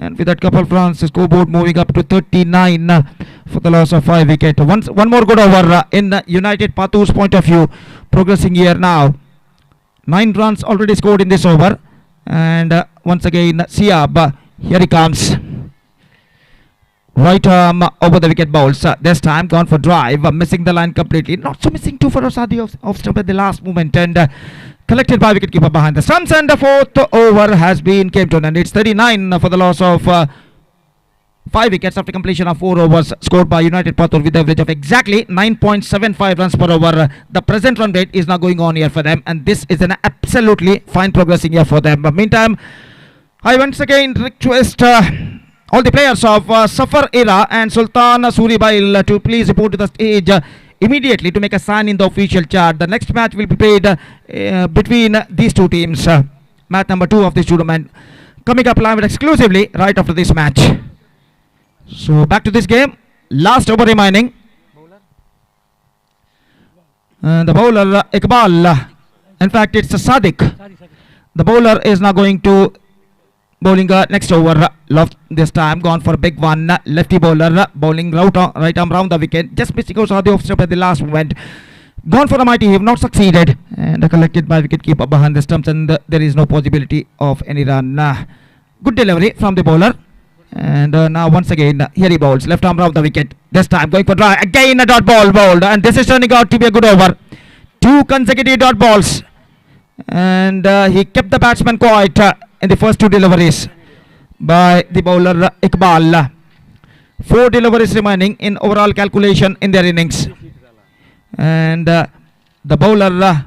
and with that couple of runs, the scoreboard moving up to 39 for the loss of 5 wicket. One more good over in United Patur's point of view. Progressing here now. 9 runs already scored in this over, and once again Siab, here he comes. Right arm over the wicket bowls. This time gone for drive, missing the line completely. Not so missing too for Osadi off stump at the last moment, and collected by wicketkeeper behind the stumps, and the 4th over has been came to an end. It's 39 for the loss of 5 wickets after completion of 4 overs scored by United Patur with average of exactly 9.75 runs per over. The present run rate is now going on here for them, and this is an absolutely fine progressing here for them. But meantime, I once again request all the players of Safar Ira and Sultan Suribail to please report to the stage immediately to make a sign in the official chart. The next match will be played between these two teams. Match number 2 of this tournament coming up live exclusively right after this match. So back to this game. Last over remaining. The bowler Iqbal. In fact, it's Sadiq. The bowler is now going to bowling next over. Love this time gone for a big one. Lefty bowler bowling right arm round the wicket, just missing goes the off step at the last moment. Gone for a mighty heave, not succeeded, and collected by wicketkeeper behind the stumps, and there is no possibility of any run. Good delivery from the bowler. And now once again, here he bowls, left arm round the wicket. This time going for drive. Again a dot ball bowled, and this is turning out to be a good over. 2 consecutive dot balls. And he kept the batsman quiet in the first 2 deliveries by the bowler Iqbal. 4 deliveries remaining in overall calculation in their innings. And the bowler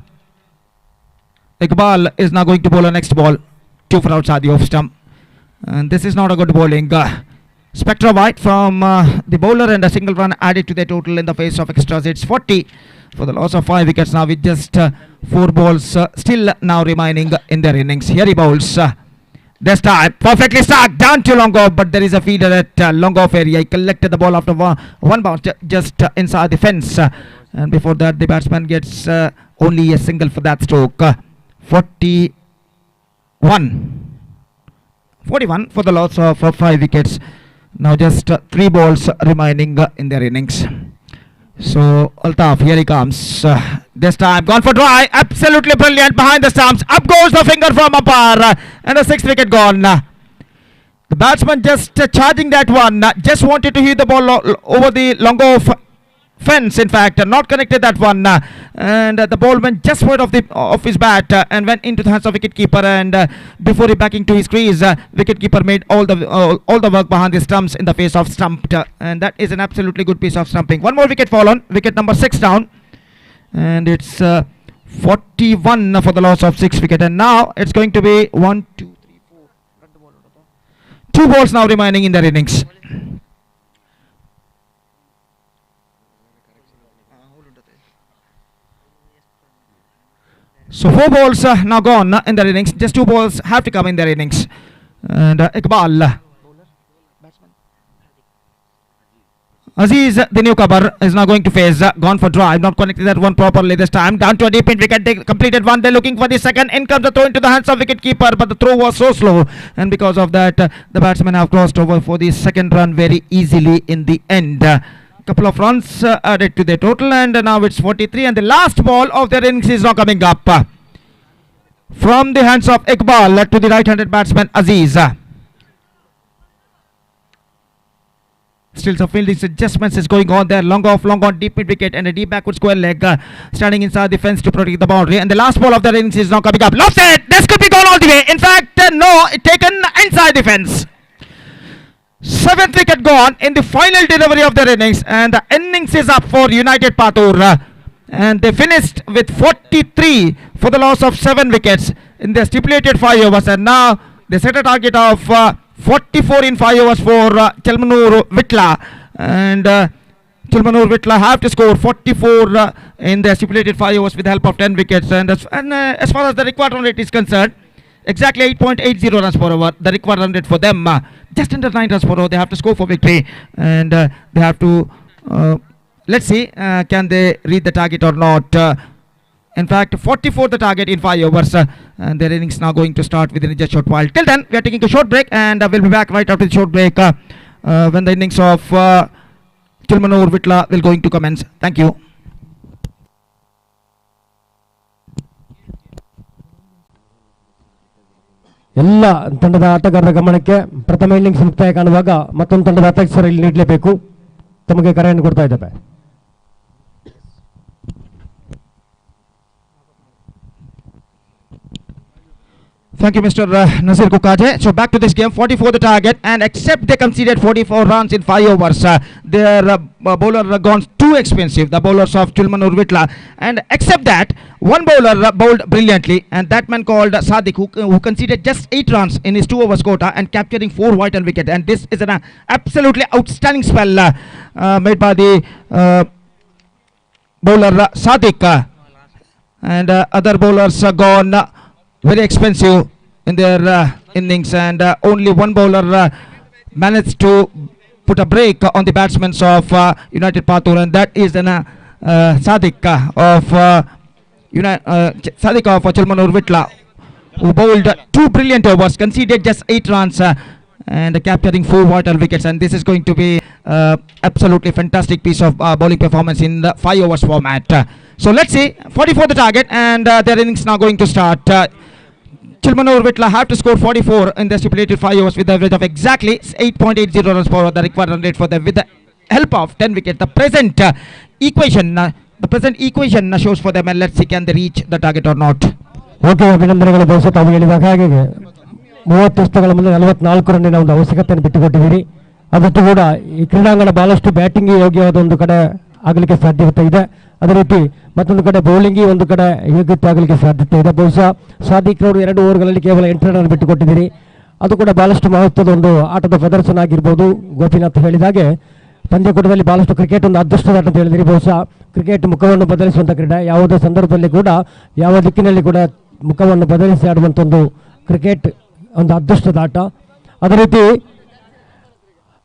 Iqbal is now going to bowl a next ball. 2 for outside the off stump. And this is not a good bowling. Spectra wide from the bowler, and a single run added to the total in the face of extras. It's 40 for the loss of 5 wickets now, with just 4 balls still now remaining in their innings. Here he bowls. This time perfectly stuck down to long off, but there is a feeder at long off area. He collected the ball after one bounce just inside the fence. And before that, the batsman gets only a single for that stroke. 41 for the loss of 5 wickets. Now just 3 balls remaining in their innings. So Altaf, here he comes. This time gone for try. Absolutely brilliant behind the stumps. Up goes the finger from umpire, and a 6th wicket gone. The batsman just charging that one. Just wanted to hit the ball over the long off fence, in fact, not connected that one, and the ball went just wide of his bat and went into the hands of wicketkeeper, and before he backing to his crease, wicketkeeper made all the work behind the stumps in the face of stumped, and that is an absolutely good piece of stumping. One more wicket fallen, wicket number 6 down, and it's 41 for the loss of 6 wicket, and now it's going to be 1, 2, 3, 4 2 balls now remaining in their innings. So 4 balls now gone in their innings. Just 2 balls have to come in their innings. And Iqbal. Aziz, the newcomer, is now going to face. Gone for drive. Not connected that one properly this time. Down to a deep in wicket. They completed one. They're looking for the second. In comes the throw into the hands of wicketkeeper. But the throw was so slow. And because of that, the batsmen have crossed over for the second run very easily in the end. Couple of runs added to the total, and now it's 43, and the last ball of their innings is now coming up from the hands of Iqbal to the right-handed batsman Aziz. Still some fielding adjustments is going on there. Long off, long on, deep mid wicket, and a deep backward square leg standing inside the fence to protect the boundary, and the last ball of their innings is now coming up. Lofted! This could be gone all the way. In fact, no, taken inside the fence. 7th wicket gone in the final delivery of their innings, and the innings is up for United Patur, and they finished with 43 for the loss of 7 wickets in their stipulated 5 overs, and now they set a target of 44 in 5 overs for Chelmanur Vitla, and Chelmanur Vitla have to score 44 in their stipulated 5 overs with the help of 10 wickets, and as far as the required run rate is concerned, exactly 8.80 runs per over, the required run rate for them. Just under 9 runs per over, they have to score for victory, and they have to, let's see, can they reach the target or not. In fact, 44 the target in 5 overs, and their innings now going to start within just a short while. Till then, we are taking a short break, and we'll be back right after the short break when the innings of Chelmanur Vitla will going to commence. Thank you. ಎಲ್ಲ ತಂಡದ ಆಟಗಾರರ ಗಮನಕ್ಕೆ ಪ್ರಥಮ innings ಮುಕ್ತಾಯ ಕಾಣುವಾಗ ಮತ್ತೊಂದು ತಂಡದ ಅಧ್ಯಕ್ಷರು ಇಲ್ಲಿ ನೀಡಲೇಬೇಕು. ತಮಗೆ ಕರೆಯನ್ನು ಕೊಡ್ತಾ ಇದ್ದೇವೆ. Thank you, Mr. Nazir Kukaje. So back to this game, 44 the target, and except they conceded 44 runs in 5 overs, their bowler gone too expensive, the bowlers of Chelmanur Vitla, and except that, one bowler bowled brilliantly, and that man called Sadiq, who conceded just 8 runs in his 2 overs quota and capturing 4 white and wicket, and this is an absolutely outstanding spell made by the bowler Sadiq, and other bowlers gone very expensive in their innings, and only one bowler managed to put a break on the batsmen of United Patur, and that is Sadiq of Sadiq of Chelmanur Vitla, who bowled 2 brilliant overs, conceded just 8 runs and capturing 4 vital wickets, and this is going to be absolutely fantastic piece of bowling performance in the 5 overs format. So let's see, 44 the target, and their innings now going to start. Chilmanur Vitla have to score 44 in the stipulated 5 overs with the average of exactly 8.80 runs per over, the required run rate for them with the help of 10 wickets. The present equation shows for them, and let's see can they reach the target or not. Okay, ಅಭಿನಂದನೆಗಳು. ಬಹುಶಃ ತಾವು ಹೇಳಿದಾಗ ಹಾಗೆ 30 ವರ್ಷಗಳ ಮುಂದೆ 44 ರನ್ನಿನ ಒಂದು ಅವಶ್ಯಕತೆಯನ್ನು ಬಿಟ್ಟುಕೊಟ್ಟಿದ್ದೀರಿ. ಅದಷ್ಟು ಕೂಡ ಈ ಕ್ರೀಡಾಂಗಣ ಬಹಳಷ್ಟು ಬ್ಯಾಟಿಂಗ್ ಯೋಗ್ಯವಾದ ಒಂದು ಕಡೆ ಆಗಲಿಕ್ಕೆ ಸಾಧ್ಯತೆ ಇದೆ. ಅದೇ ರೀತಿ ಮತ್ತೊಂದು ಕಡೆ ಬೌಲಿಂಗ್ ಒಂದು ಕಡೆ ಯೋಗ್ಯತೆ ಆಗಲಿಕ್ಕೆ ಸಾಧ್ಯತೆ ಇದೆ. ಬಹುಶಃ ಸಾದಿಕ್ ರವರು 2 ಓವರ್ಗಳಲ್ಲಿ ಕೇವಲ 8 ರನ್ ಬಿಟ್ಟುಕೊಟ್ಟಿದ್ದೀರಿ. ಅದು ಕೂಡ ಬಹಳಷ್ಟು ಮಹತ್ವದ ಒಂದು ಆಟದ ಪ್ರದರ್ಶನ ಆಗಿರ್ಬೋದು. ಗೋಪಿನಾಥ್ ಹೇಳಿದಾಗೆ ಪಂದ್ಯಕೂಟದಲ್ಲಿ ಬಹಳಷ್ಟು ಕ್ರಿಕೆಟ್ ಒಂದು ಅದೃಷ್ಟದ ಆಟ ಅಂತ ಹೇಳಿದಿರಿ. ಬಹುಶಃ ಕ್ರಿಕೆಟ್ ಮುಖವನ್ನು ಬದಲಿಸುವಂಥ ಕ್ರೀಡೆ. ಯಾವುದೇ ಸಂದರ್ಭದಲ್ಲಿ ಕೂಡ ಯಾವ ದಿಕ್ಕಿನಲ್ಲಿ ಕೂಡ ಮುಖವನ್ನು ಬದಲಿಸಿ ಆಡುವಂಥ ಒಂದು ಕ್ರಿಕೆಟ್ ಒಂದು ಅದೃಷ್ಟದ ಆಟ. ಅದೇ ರೀತಿ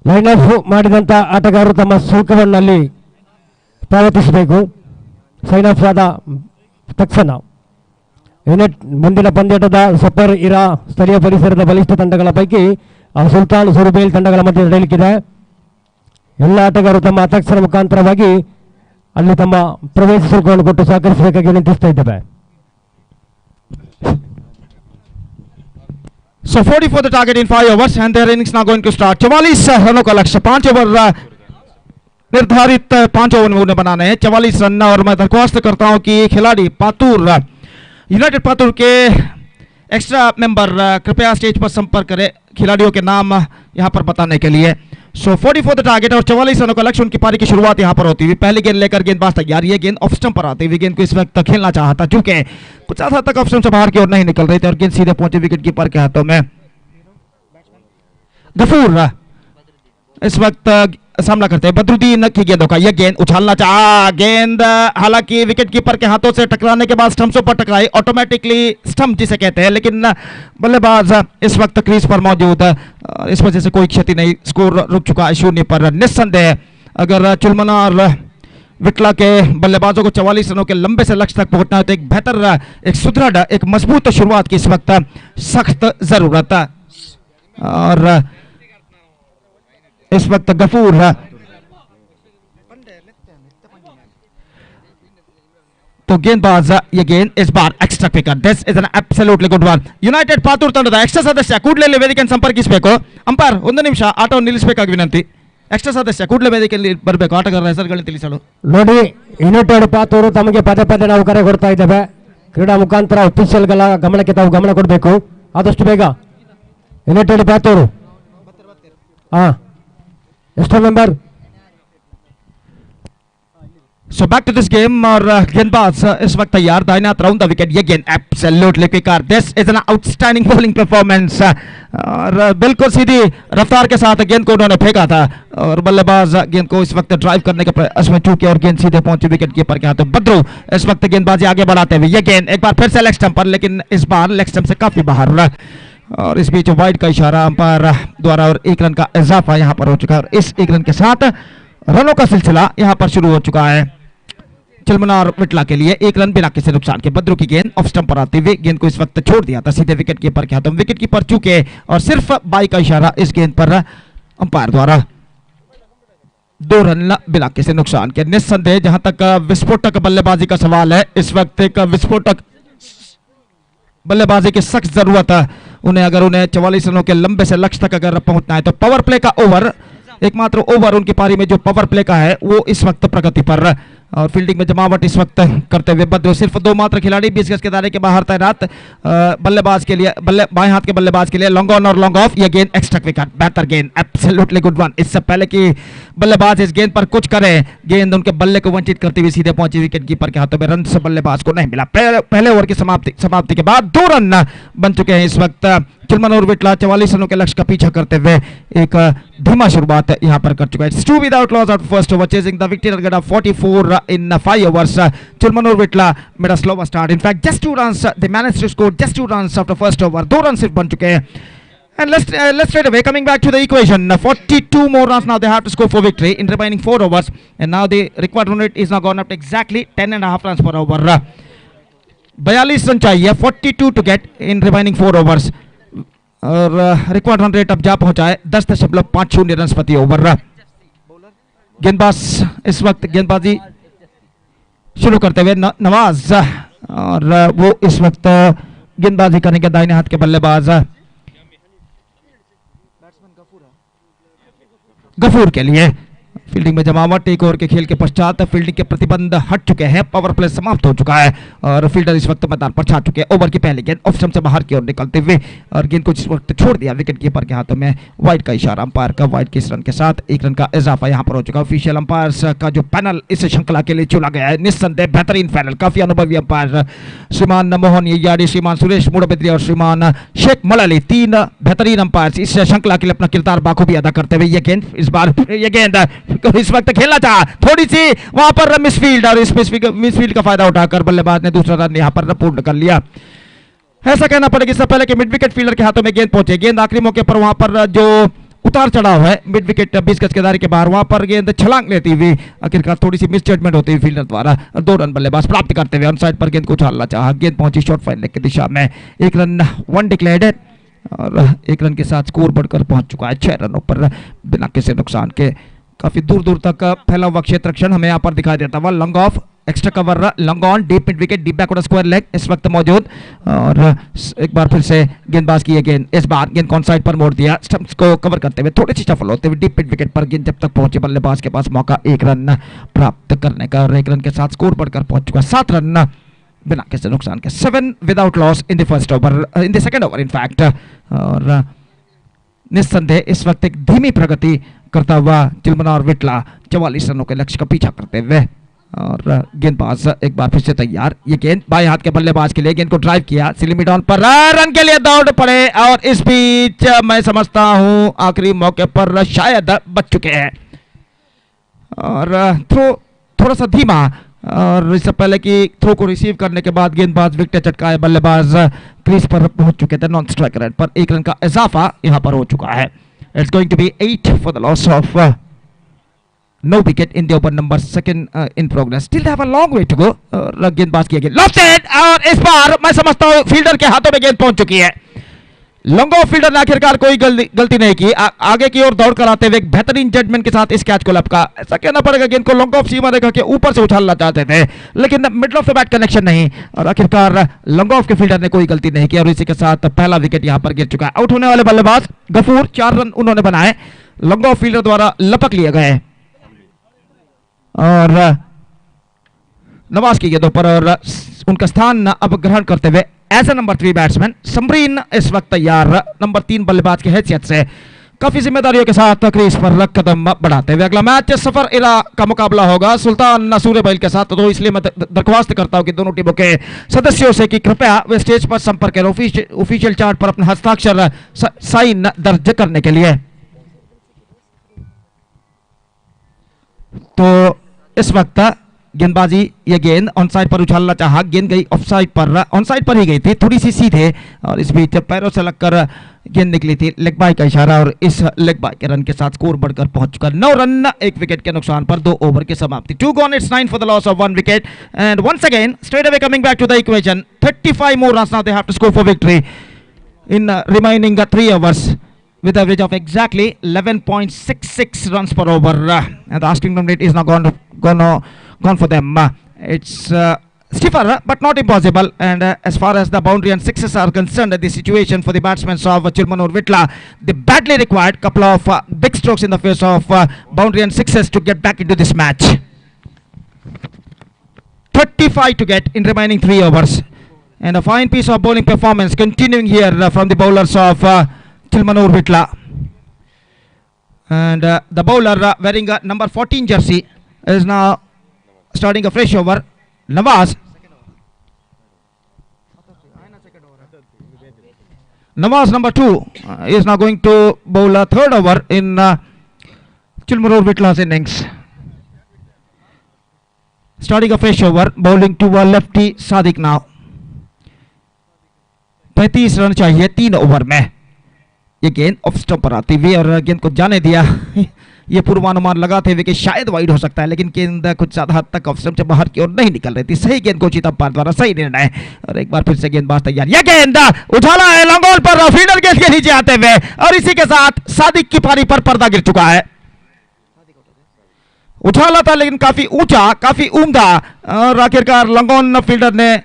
ಲೈನ್ ಆಫ್ ಮಾಡಿದಂಥ ಆಟಗಾರರು ತಮ್ಮ ಶುಲ್ಕವನ್ನಲ್ಲಿ ಪಾವತಿಸಬೇಕು. ಸೈನ್ ಆಫ್ ಆದ ತಕ್ಷಣ ಮುಂದಿನ ಪಂದ್ಯಾಟದ ಸಪ್ಪರ್ ಇರಾ ಸ್ಥಳೀಯ ಪರಿಸರದ ಬಲಿಷ್ಠ ತಂಡಗಳ ಪೈಕಿ ಸುಲ್ತಾನ್ ಸುರುಬೇಲ್ ತಂಡಗಳ ಮಧ್ಯೆ ನಡೆಯಲಿಕ್ಕಿದೆ. ಎಲ್ಲ ಆಟಗಾರರು ತಮ್ಮ ತಕ್ಷಣ ಮುಖಾಂತರವಾಗಿ ಅಲ್ಲಿ ತಮ್ಮ ಪ್ರವೇಶ ಶುಲ್ಕವನ್ನು ಕೊಟ್ಟು ಸಹಕರಿಸಬೇಕಾಗಿ ವಿನಂತಿಸ್ತಾ ಇದ್ದೇವೆ. So 40 for the target in 5 overs and their innings now going to start. 44 रनों का लक्ष्य, 5 ओवर निर्धारित 5 ओवर में उन्हें बनाने हैं. 44 रन और मैं दरख्वास्त करता हूं कि खिलाड़ी पातूर यूनाइटेड पातूर के एक्स्ट्रा मेंबर कृपया स्टेज पर संपर्क करें खिलाड़ियों के नाम यहां पर बताने के लिए. सो 40 फॉर द टारगेट और 44 रनों का लक्ष्य. उनकी पारी की शुरुआत यहां पर होती हुई पहली गेंद लेकर गेंदबाज तैयार. ये गेंद ऑफ स्टंप पर आती हुई गेंद को इस वक्त खेलना चाहता, चूंकि कुछ हद तक ऑफ स्टंप से बाहर की ओर नहीं निकल रही थी और गेंद सीधे पहुंची विकेट कीपर के हाथों में. गफूर इस वक्त सामना करते हैं बदरुद्दीन की गेंदों का. यह गेंद उछालना चाहा, गेंद हालांकि विकेट कीपर के हाथों से टकराने के बाद स्टंप्सों पर टकराई, ऑटोमेटिकली स्टंप जिसे कहते हैं, लेकिन बल्लेबाज इस वक्त क्रीज पर मौजूद, इस वजह से कोई क्षति नहीं. स्कोर रुक चुका है 0 पर. निस्संदेह अगर चुलमनार विटला के बल्लेबाजों को 44 रनों के लंबे से लक्ष्य तक पहुंचना है तो एक बेहतर, एक सुदृढ़, एक मजबूत शुरुआत की इस वक्त सख्त जरूरत है. और इस वक्त गफूर तो गेंदबाज ये गेंद इस बार एक्स्ट्रा पिकर. This is an absolutely good one. United Patur ತಂಡದ ಎಕ್ಸ್ಟ್ರಾ ಸದಸ್ಯ ಕೂಡಲೇ ವೇದಿಕೆಯನ್ನು ಸಂಪರ್ಕಿಸಬೇಕು. ಅಂಪೈರ್ 1 ನಿಮಿಷ ಆಟವನ್ನು ನಿಲ್ಲಿಸಬೇಕಾಗಿ ವಿನಂತಿ. ಎಕ್ಸ್ಟ್ರಾ ಸದಸ್ಯ ಕೂಡಲೇ ವೇದಿಕೆಯಲ್ಲಿ ಬರಬೇಕು, ಆಟಗಾರರ ಹೆಸರುಗಳನ್ನು ತಿಳಿಸಲು. ನೋಡಿ, ಯುನೈಟೆಡ್ ಪಾತೂರು ತಮಗೆ ಪದೇ ಪದೇ ನಾವು ಕರೆ ಕೊಡ್ತಾ ಇದ್ದೇವೆ. ಕ್ರೀಡಾ ಮುಖಾಂತರ ಅಫಿಷಿಯಲ್ಗಳ ಗಮನಕ್ಕೆ ತಾವು ಗಮನ ಕೊಡಬೇಕು ಆದಷ್ಟು ಬೇಗ. ಯುನೈಟೆಡ್ ಪಾತೂರು ಎಷ್ಟು member. So back to this game और गेंदबाज इस वक्त तैयार, दाहिने हाथ राउंड द विकेट. ये गेंद absolutely quicker. This is an outstanding bowling performance. और बिल्कुल सीधी रफ्तार के साथ गेंद को उन्होंने फेंका था और बल्लेबाज गेंद को इस वक्त ड्राइव करने के प्रयास में चूके और गेंद सीधे पहुंची विकेट कीपर के हाथों. बद्रू इस वक्त गेंदबाजी आगे बढ़ाते हुए. ये गेंद एक बार फिर से लेग स्टंप पर, लेकिन इस बार लेग स्टंप से काफी बाहर और इस बीच वाइड का इशारा अंपायर द्वारा और 1 रन का इजाफा यहां पर हो चुका है. और इस 1 रन के साथ रनों का सिलसिला यहां पर शुरू हो चुका है. चिलमनार विटला के लिए 1 रन बिना किसी नुकसान के. बद्रू की गेंद ऑफ स्टंप पर आते हुए गेंद को इस वक्त छोड़ दिया था सीधे विकेट कीपर के हाथों. विकेट कीपर चूके और सिर्फ बाई का इशारा इस गेंद पर अंपायर द्वारा. 2 रन बिना किसी नुकसान के. निस्संदेह जहां तक विस्फोटक बल्लेबाजी का सवाल है, इस वक्त एक विस्फोटक बल्लेबाजी की सख्त जरूरत है उन्हें. अगर उन्हें 44 रनों के लंबे से लक्ष्य तक अगर पहुंचना है तो पावर प्ले का ओवर, एकमात्र ओवर उनकी पारी में जो पावर प्ले का है वो इस वक्त प्रगति पर. और फील्डिंग में जमावट इस वक्त करते हुए बद्रू सिर्फ 2 मात्र खिलाड़ी 20 गज के दायरे के बाहर तैनात. बल्लेबाज के लिए बाएं हाथ के बल्लेबाज के लिए लॉन्ग ऑन और लॉन्ग ऑफ. यह गेंद एक्स्ट्रा विकेट, बेहतर गेंद, एब्सोल्युटली गुड वन. इससे पहले कि बल्लेबाज इस गेंद पर कुछ करे, गेंद उनके बल्ले को वंचित करते हुए सीधे पहुंची विकेट कीपर के हाथों में. रन से बल्लेबाज को नहीं मिला. पहले ओवर की समाप्ति के बाद 2 रन बन चुके हैं इस वक्त. चिलमनूर विटला 44 रनों के लक्ष्य का पीछा करते हुए एक धीमा शुरुआत यहां पर कर चुका है. 2 without loss out first over, chasing the victory target of 44 in 5 overs. Chilmanur Vitla made a slower start. In fact, just 2 runs. They managed to score just 2 runs after first over. 2 runs सिर्फ बन चुके हैं. And let's straight away coming back to the equation. 42 more runs now they have to score for victory in remaining 4 overs. And now the required run rate is now gone up to exactly 10.5 runs per over. 42 run चाहिए, 42 to get in remaining 4 overs. और record run rate अब जा पहुंचा है 10.50 run प्रति over. गेंदबाज इस वक्त गेंदबाजी शुरू करते हुए नवाज, और वो इस वक्त गेंदबाजी करेंगे दाहिने हाथ के बल्लेबाज गफूर के लिए। फील्डिंग में जमावट, एक ओवर के खेल के पश्चात फील्डिंग के प्रतिबंध हट चुके हैं, पावर प्ले समाप्त हो चुका है और फील्डर इस वक्त मैदान पर छा चुके हैं। ओवर की पहली गेंद ऑफ स्टंप से बाहर की ओर निकलते हुए और गेंद को इस वक्त छोड़ दिया विकेट कीपर के हाथों में। वाइड का इशारा अंपायर का, वाइड के इस रन के साथ 1 रन का इजाफा यहां पर हो चुका है। ऑफिशियल अंपायर्स का जो पैनल इस श्रृंखला के लिए चुना गया है, निस्संदेह बेहतरीन पैनल, काफी अनुभवी अंपायर श्रीमान मोहन याडी, श्रीमान सुरेश मुड़बिद्री और श्रीमान शेख मलाली, 3 बेहतरीन अंपायर इस श्रृंखला के लिए अपना किरदार बाखूबी अदा करते हुए। ये गेंद इस बार ये गेंद इस वक्त खेलना चाहा, थोड़ी सी वहां पर मिसफील्ड और इस मिसफील्ड का फायदा उठाकर बल्लेबाज ने दूसरा रन यहां पर पूर्ण कर लिया। ऐसा कहना पड़ेगा इससे पहले कि मिड विकेट फील्डर के हाथों में गेंद पहुंचे। गेंद आखिरी मौके पर वहां पर जो उतार चढ़ाव है मिड विकेट 20 गज के दायरे के बाहर, वहां पर गेंद छलांग लेती हुई आखिरकार थोड़ी सी मिसजजमेंट होती हुई फील्डर द्वारा 2 रन बल्लेबाज प्राप्त करते हुए ऑन साइड पर गेंद को उछालना चाहा। गेंद पहुंची शॉर्ट फाइन लेग की दिशा में, 1 रन 1 डिक्लेयर्ड और 1 रन के साथ स्कोर बढ़कर पहुंच चुका है 6 रनों पर बिना किसी नुकसान के। काफी दूर दूर तक फैला हुआ क्षेत्र रक्षण हमें यहाँ पर दिखाई देता हुआ। Long off, extra cover, long on, deep mid wicket, deep backward square leg इस वक्त मौजूद और एक बार फिर से गेंदबाज की गेंद, इस बार गेंद कौन साइड पर मोड़ दिया, स्टंप्स को कवर करते हुए थोड़ी सी सफल होते हुए डीप मिड विकेट पर गेंद जब तक पहुंचे बल्लेबाज के पास मौका 1 रन प्राप्त करने का और 1 रन के साथ स्कोर बढ़कर पहुंच चुका 7 रन बिना किसी नुकसान के। 7 without loss in the first over, in the second over in fact. और निस्संदेह इस वक्त एक धीमी प्रगति करता हुआ चिलमनौर विटला 44 रनों के लक्ष्य का पीछा करते हुए और गेंदबाज एक बार फिर से तैयार। ये गेंद बाएं हाथ के बल्लेबाज के लिए, गेंद को ड्राइव किया, सिलिमिट ऑन पर रन के लिए दौड़ पड़े और इस बीच मैं समझता हूं आखिरी मौके पर शायद बच चुके हैं और थ्रो थोड़ा सा धीमा और इससे पहले कि थ्रो को रिसीव करने के बाद गेंदबाज विकेट चटकाए बल्लेबाज क्रीज पर पहुंच चुके थे। नॉन स्ट्राइक रेट पर 1 रन का इजाफा यहां पर हो चुका है। It's going to be 8 for the loss of no wicket in the over number 2 in progress. Still they have a long way to go. गेंदबाज की गेंद lofted और इस बार मैं समझता हूँ फील्डर के हाथों में गेंद पहुंच चुकी है। लॉन्ग ऑफ फील्डर ने आखिरकार कोई गलती नहीं की, आगे की ओर दौड़ कर आते हुए एक बेहतरीन जजमेंट के साथ इस कैच को लपका। ऐसा कहना पड़ेगा गेंद को लॉन्ग ऑफ सीमा रेखा के ऊपर से उछालना चाहते थे लेकिन middle of the bat connection नहीं और आखिरकार लॉन्ग ऑफ के फील्डर ने कोई गलती नहीं की और इसी के साथ पहला विकेट यहां पर गिर चुका है। आउट होने वाले बल्लेबाज गफूर, 4 रन उन्होंने बनाए, लॉन्ग ऑफ फील्डर द्वारा लपक लिए गए और नवाज की गेंदों पर और उनका स्थान अब ग्रहण करते हुए as a number 3 batsman Samreen इस वक्त तैयार नंबर 3 बल्लेबाज की हैसियत से काफी जिम्मेदारियों के साथ क्रीज पर कदम बढ़ाते हुए। अगला मैच सफर इरा का मुकाबला होगा सुल्तान नसूर बैल के साथ, तो इसलिए मैं दरख्वास्त करता हूं कि दोनों टीमों के सदस्यों से कि कृपया वे स्टेज पर संपर्क करें ऑफिशियल चार्ट पर अपना हस्ताक्षर साइन दर्ज करने के लिए। तो इस वक्त गेंदबाजी, ये गेंद ऑन साइड पर उछालना चाहा, गेंद गई ऑफ साइड पर, ऑन साइड पर ही गई थी, थोड़ी सी सीधे और इस बीच पैरों से लगकर गेंद निकली थी। लेग बाय का इशारा और इस लेग बाय के रन के साथ स्कोर बढ़कर पहुंच चुका 9 रन 1 विकेट के नुकसान पर 2 ओवर की समाप्ति। 2 gone, it's 9 for the loss of 1 wicket and once again straight away coming back to the equation, 35 more runs now they have to score for victory in remaining 3 overs with average of exactly 11.66 runs per over and the asking run rate is now gone for them. It's stiffer but not impossible and as far as the boundary and sixes are concerned, the situation for the batsmen of Chilmanur Vitla, they badly required couple of big strokes in the face of boundary and sixes to get back into this match. 35 to get in remaining 3 overs and a fine piece of bowling performance continuing here from the bowlers of Chilmanur Vitla and the bowler wearing number 14 jersey is now starting a fresh over. Nawaz number 2 is now going to bowl a 3rd over in Chilmanur Vitla's innings. Starting a fresh over, bowling to a lefty Sadiq now. 35 run चाहिए 3 over में। ये गेंद off stump पर आती हुई और गेंद को जाने दिया। ये पूर्वानुमान लगाते हुए कि शायद वाइड हो सकता है लेकिन गेंद कुछ ज्यादा हद तक ऑफ स्टंप से बाहर की ओर नहीं निकल रही थी। सही गेंद को उचित अंपायर द्वारा सही निर्णय और एक बार फिर से गेंदबाज तैयार। यह गेंद उछाला है लॉन्ग ऑन पर फील्डर गेंद के नीचे आते हुए और इसी के साथ सादिक की पारी पर पर्दा गिर चुका है। उछाला था लेकिन काफी ऊंचा, काफी उम्दा और आखिरकार लॉन्ग ऑन फील्डर ने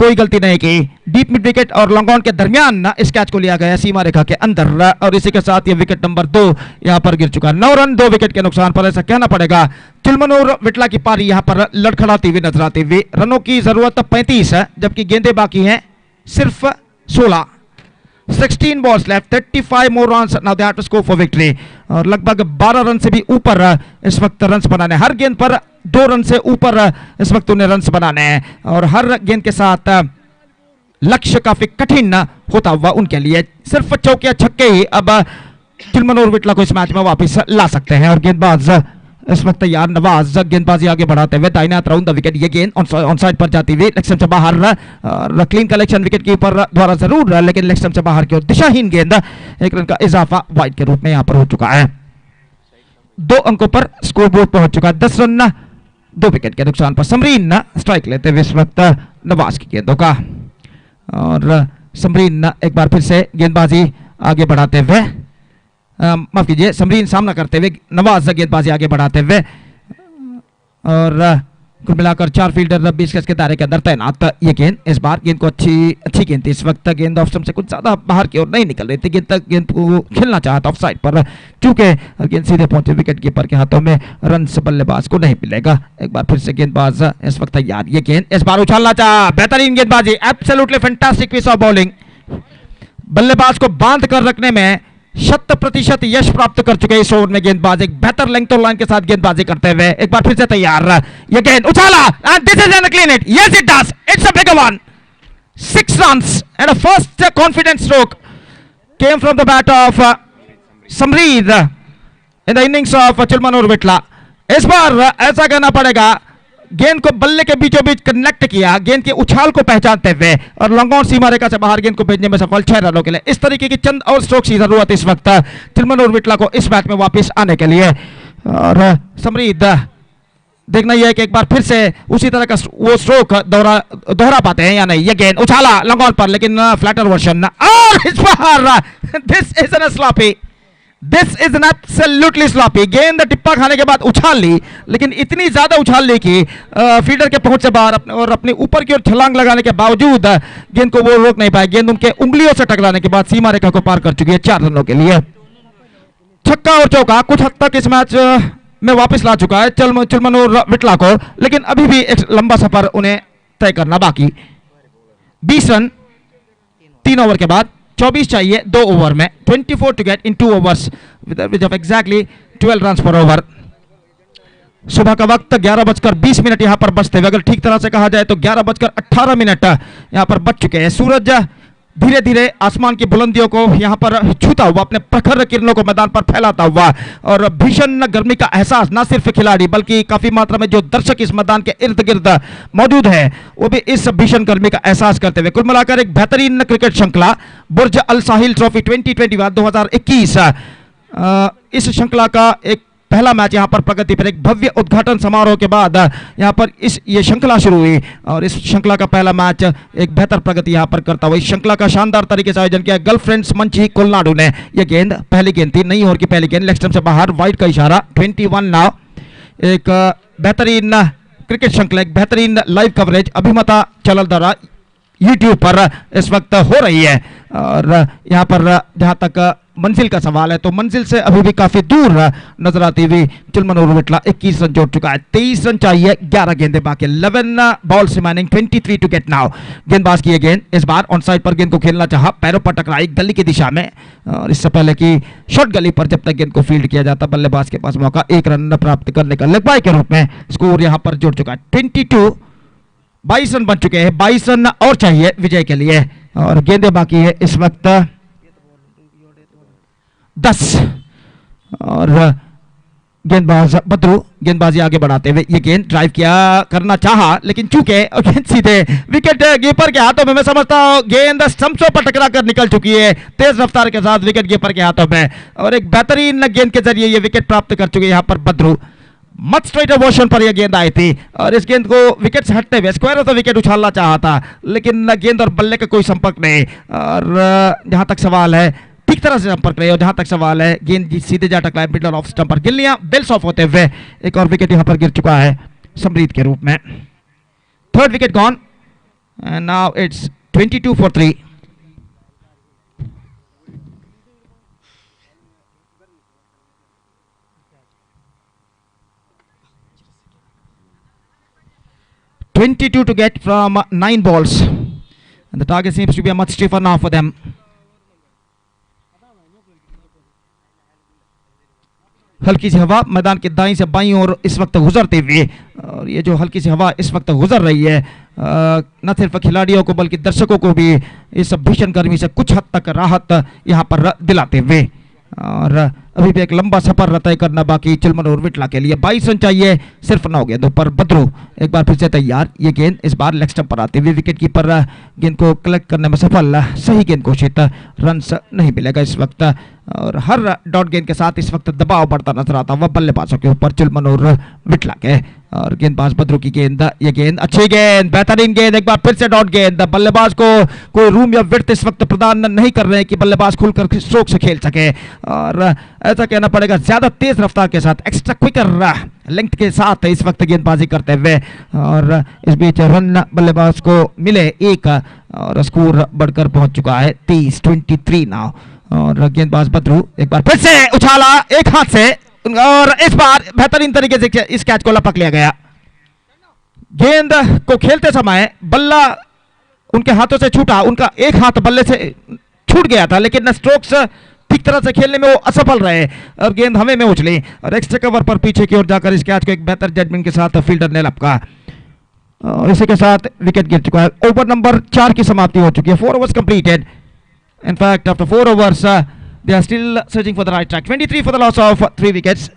कोई गलती नहीं की, डीप मिड विकेट और लॉन्ग ऑन के दरमियान इस कैच को लिया गया सीमा रेखा के अंदर, और इसी के साथ ये विकेट नंबर 2 यहां पर गिर चुका। 9 रन 2 विकेट के नुकसान पर, ऐसा कहना पड़ेगा। चिलमनूर विटला की पारी यहां पर लड़खड़ाती हुई नजर आती हुई। रनों की जरूरत 35 है, जबकि गेंदें बाकी हैं सिर्फ 16। 16 balls left, 35 more runs now they have to score for victory, और लगभग 12 रन से भी ऊपर इस वक्त रन्स बनाने, हर गेंद पर 2 रन से ऊपर इस वक्त उन्हें रन्स बनाने हैं, और हर गेंद के साथ लक्ष्य काफी कठिन होता हुआ उनके लिए। सिर्फ चौके या छक्के ही अब चिलमनूर विटला को इस मैच में वापस ला सकते हैं, और गेंदबाज इस वक्त तैयार। नवाज गेंदबाजी आगे बढ़ाते हुए दाहिने हाथ राउंड द विकेट, ये गेंद ऑन साइड पर जाती हुई लेग स्टंप से बाहर, क्लीन कलेक्शन विकेट कीपर द्वारा जरूर, लेकिन लेग स्टंप से बाहर की ओर दिशाहीन गेंद, 1 रन का इजाफा वाइड के रूप में यहां पर हो चुका है। 2 अंकों पर स्कोर बोर्ड पहुंच चुका है। 10 रन 2 विकेट के नुकसान पर समरीन स्ट्राइक लेते हुए इस वक्त नवाज की गेंदों का, और समरीन एक बार फिर से गेंदबाजी आगे बढ़ाते हुए, माफ कीजिए, समरीन सामना करते हुए, नवाज गेंदबाजी आगे बढ़ाते हुए, और कुल मिलाकर 4 फील्डर 20 गज के दायरे के अंदर तैनात। ये गेंद इस बार गेंद को अच्छी गेंद थी, इस वक्त गेंद ऑफ स्टंप से कुछ ज्यादा बाहर की ओर नहीं निकल रही थी, गेंद को खेलना चाहा था ऑफ साइड पर, चूंकि गेंद सीधे पहुंचे विकेट कीपर के हाथों में, रन बल्लेबाज को नहीं मिलेगा। एक बार फिर से गेंदबाज इस वक्त तैयार, ये गेंद इस बार उछालना चाहा, बेहतरीन गेंदबाजी, absolutely fantastic piece of bowling, बल्लेबाज को बांध कर रखने में 100% यश प्राप्त कर चुके इस ओवर में गेंदबाज, एक बेहतर लेंथ और लाइन के साथ गेंदबाजी करते हुए। एक बार फिर से तैयार, ये गेंद उछाला, and this is an clean hit, yes it does, it's a big one. 6 runs and a first confident stroke came from the bat of Samreed in the innings of Chilmanur Vitla। इस बार ऐसा कहना पड़ेगा, गेंद को बल्ले के बीचों बीच connect किया, गेंद के उछाल को पहचानते हुए, और लॉन्ग ऑन सीमा रेखा से बाहर गेंद को भेजने में सफल 6 रनों के लिए। इस तरीके की चंद और स्ट्रोक्स की जरूरत इस वक्त चिलमनूर विटला को इस मैच में वापस आने के लिए, और समरीद देखना यह है कि एक बार फिर से उसी तरह का वो स्ट्रोक दोहरा पाते हैं या नहीं। ये गेंद उछाला लॉन्ग ऑन पर, लेकिन फ्लैटर वर्जन, और इस बार this is an sloppy, this is an absolutely sloppy. गेंद टिप्पा खाने के बाद उछाल ली, लेकिन इतनी ज्यादा उछाल ली कि फील्डर के पहुंच से बाहर और अपने ऊपर की ओर छलांग लगाने के बावजूद गेंद को वो रोक नहीं पाए। गेंद उनके उंगलियों से टकराने के बाद सीमा रेखा को पार कर चुकी है 4 रनों के लिए। छक्का और चौका कुछ हद तक इस मैच में वापस ला चुका है चिलमनूर विटला को, लेकिन अभी भी एक लंबा सफर उन्हें तय करना बाकी। 20 रन 3 ओवर के बाद, 24 चाहिए 2 ओवर में, 24 to get in 2 overs with of exactly 12 run पर ओवर। सुबह का वक्त 11:20 यहां पर बचते हुए, अगर ठीक तरह से कहा जाए तो 11:18 यहां पर बच चुके हैं। सूरज धीरे धीरे आसमान की बुलंदियों को यहां पर छूता हुआ, अपने प्रखर किरणों को मैदान पर फैलाता हुआ, और भीषण गर्मी का एहसास न सिर्फ खिलाड़ी बल्कि काफी मात्रा में जो दर्शक इस मैदान के इर्द गिर्द मौजूद है, वो भी इस भीषण गर्मी का एहसास करते हुए। कुल मिलाकर एक बेहतरीन क्रिकेट श्रृंखला बुर्ज अल साहिल ट्रॉफी 2021 इस श्रृंखला का एक पहला मैच यहां पर प्रगति पर, एक भव्य उद्घाटन समारोह के बाद यहां पर ये श्रृंखला शुरू हुई, और इस श्रृंखला का पहला मैच एक बेहतर प्रगति यहां पर करता हुआ इस श्रृंखला का शानदार तरीके से आयोजन किया गर्लफ्रेंड्स मंची कोलनाडू ने। यह गेंद पहली गेंद थी, नई ओवर की पहली गेंद, लेग स्टंप से बाहर, वाइड का इशारा। 21 नाउ, एक बेहतरीन क्रिकेट श्रृंखला, एक बेहतरीन लाइव कवरेज अभिमता चैनल द्वारा यूट्यूब पर इस वक्त हो रही है, और यहाँ पर जहाँ तक मंजिल का सवाल है तो मंजिल से अभी भी काफी दूर नजर आती हुई चिलमनूर विटला 21 रन जोड़ चुका है। 23 रन चाहिए, 11 गेंदें बाकी, 11 balls remaining, 23 to get now. गेंदबाज की गेंद इस बार ऑन साइड पर गेंद को खेलना चाहा, पैरों पर टकराई गली की दिशा में, और इससे पहले कि शॉर्ट गली पर जब तक गेंद को फील्ड किया जाता, बल्लेबाज के पास मौका 1 रन प्राप्त करने का लेग बाय के रूप में स्कोर यहां पर जुड़ चुका है 22 रन बन चुके हैं, 22 रन और चाहिए विजय के लिए, और गेंदें बाकी है इस वक्त 10, और गेंदबाज बद्रू गेंदबाजी आगे बढ़ाते हुए, ये गेंद ड्राइव किया करना चाहा, लेकिन चूंकि गेंद सीधे विकेट कीपर के हाथों में, मैं समझता हूं गेंद स्टंप्सों पर टकरा कर निकल चुकी है तेज रफ्तार के साथ विकेट कीपर के हाथों में, और एक बेहतरीन गेंद के जरिए ये विकेट प्राप्त कर चुके हैं यहां पर बद्रू। मच स्ट्रेट मोशन पर यह गेंद आई थी, और इस गेंद को विकेट से हटते हुए स्क्वायर ऑफ द विकेट उछालना चाहा था, लेकिन गेंद और बल्ले का कोई संपर्क नहीं, और जहां तक सवाल है ठीक तरह से संपर्क रहे, और जहां तक सवाल है गेंद सीधे जा टकराए मिडल ऑफ स्टंप पर, गिल्लियां बेल्स ऑफ होते हुए एक और विकेट यहां पर गिर चुका है समरीद के रूप में। 3rd wicket gone, And now it's 22 for 3. (22 to get from 9 balls), and the target seems to be a much stiffer now for them. हल्की सी हवा मैदान के दाईं से बाईं ओर इस वक्त गुजरते हुए, और ये जो हल्की सी हवा इस वक्त गुजर रही है न सिर्फ खिलाड़ियों को बल्कि दर्शकों को भी इस भीषण गर्मी से कुछ हद तक राहत यहाँ पर दिलाते हुए। और अभी भी एक लंबा सफर तय करना बाकी चिलमनूर विटला के लिए। 22 रन चाहिए सिर्फ 9 गेंदों पर। बद्रू एक बार फिर से तैयार। ये गेंद इस बार लेग स्टंप पर आते हुए विकेट कीपर गेंद को कलेक्ट करने में सफल। सही गेंद घोषित, रन नहीं मिलेगा इस वक्त। और हर डॉट गेंद के साथ इस वक्त दबाव बढ़ता नजर आता हुआ बल्लेबाजों के ऊपर चिलमनूर विटला के। और गेंदबाज बद्रू की गेंद, ये गेंद अच्छी गेंद, बेहतरीन गेंद, एक बार फिर से डॉट गेंद। बल्लेबाज को कोई रूम या विड्थ इस वक्त प्रदान नहीं कर रहे हैं कि बल्लेबाज खुलकर स्ट्रोक से खेल सके। और ऐसा कहना पड़ेगा ज्यादा तेज रफ्तार के साथ, एक्स्ट्रा क्विकर लेंथ के साथ इस वक्त गेंदबाजी करते हुए। और इस बीच रन बल्लेबाज को मिले 1 और स्कोर बढ़कर पहुंच चुका है 23 नाउ। और गेंदबाज बद्रू एक बार फिर से उछाला एक हाथ से, और इस बार बेहतरीन तरीके से इस कैच को लपक लिया गया। गेंद को खेलते समय बल्ला उनके हाथों से छूटा, उनका एक हाथ बल्ले से छूट गया था, लेकिन स्ट्रोक्स ठीक तरह से खेलने में वो असफल रहे और गेंद हवा में उछली और एक्स्ट्रा कवर पर पीछे की ओर जाकर इस कैच को एक बेहतर जजमेंट के साथ फील्डर ने लपका। और इसी के साथ विकेट गिर चुका है। ओवर नंबर 4 की समाप्ति हो चुकी है। 4 overs completed. In fact, after 4 overs, they are still searching for the right track. 23 for the loss of 3 wickets.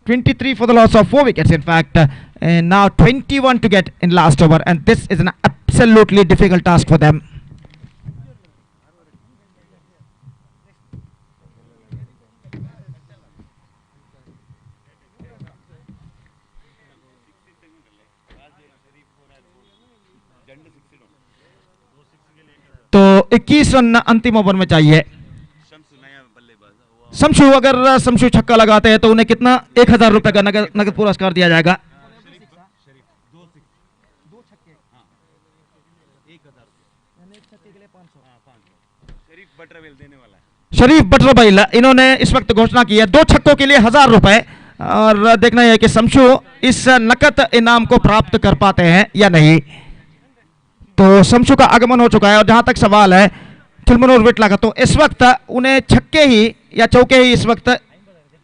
23 for the loss of 4 wickets, in fact. And now 21 to get in last over. And this is an absolutely difficult task for them. तो 21 run अंतिम over में चाहिए। शमशु, अगर शमशु छक्का लगाते हैं तो उन्हें कितना 1000 रुपए का नगद पुरस्कार दिया जाएगा। शरीफ बटरबैल इन्होंने इस वक्त घोषणा की है 2 छक्कों के लिए 1000 रुपए। और देखना है कि शमशु इस नकद इनाम को प्राप्त कर पाते हैं या नहीं। तो शमशु का आगमन हो चुका है। और जहां तक सवाल है चिलमनूर विटला का, तो इस वक्त उन्हें छक्के ही या चौके ही इस वक्त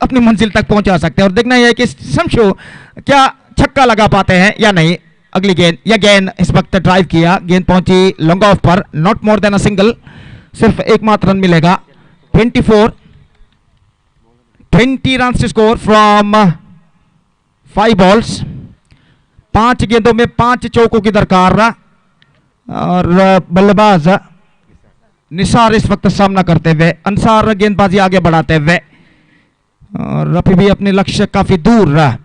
अपनी मंजिल तक पहुंचा सकते हैं। और देखना यह है कि शमशु क्या छक्का लगा पाते हैं या नहीं। अगली गेंद, यह गेंद इस वक्त ड्राइव किया, गेंद पहुंची लॉन्ग ऑफ पर, not more than a single, सिर्फ एकमात्र रन मिलेगा। 20 रन स्कोर फ्रॉम 5 balls। 5 गेंदों में 5 चौकों की दरकार। और बल्लेबाज निसार इस वक्त सामना करते हुए, अंसार गेंदबाजी आगे बढ़ाते हुए, और अभी भी अपने लक्ष्य काफी दूर।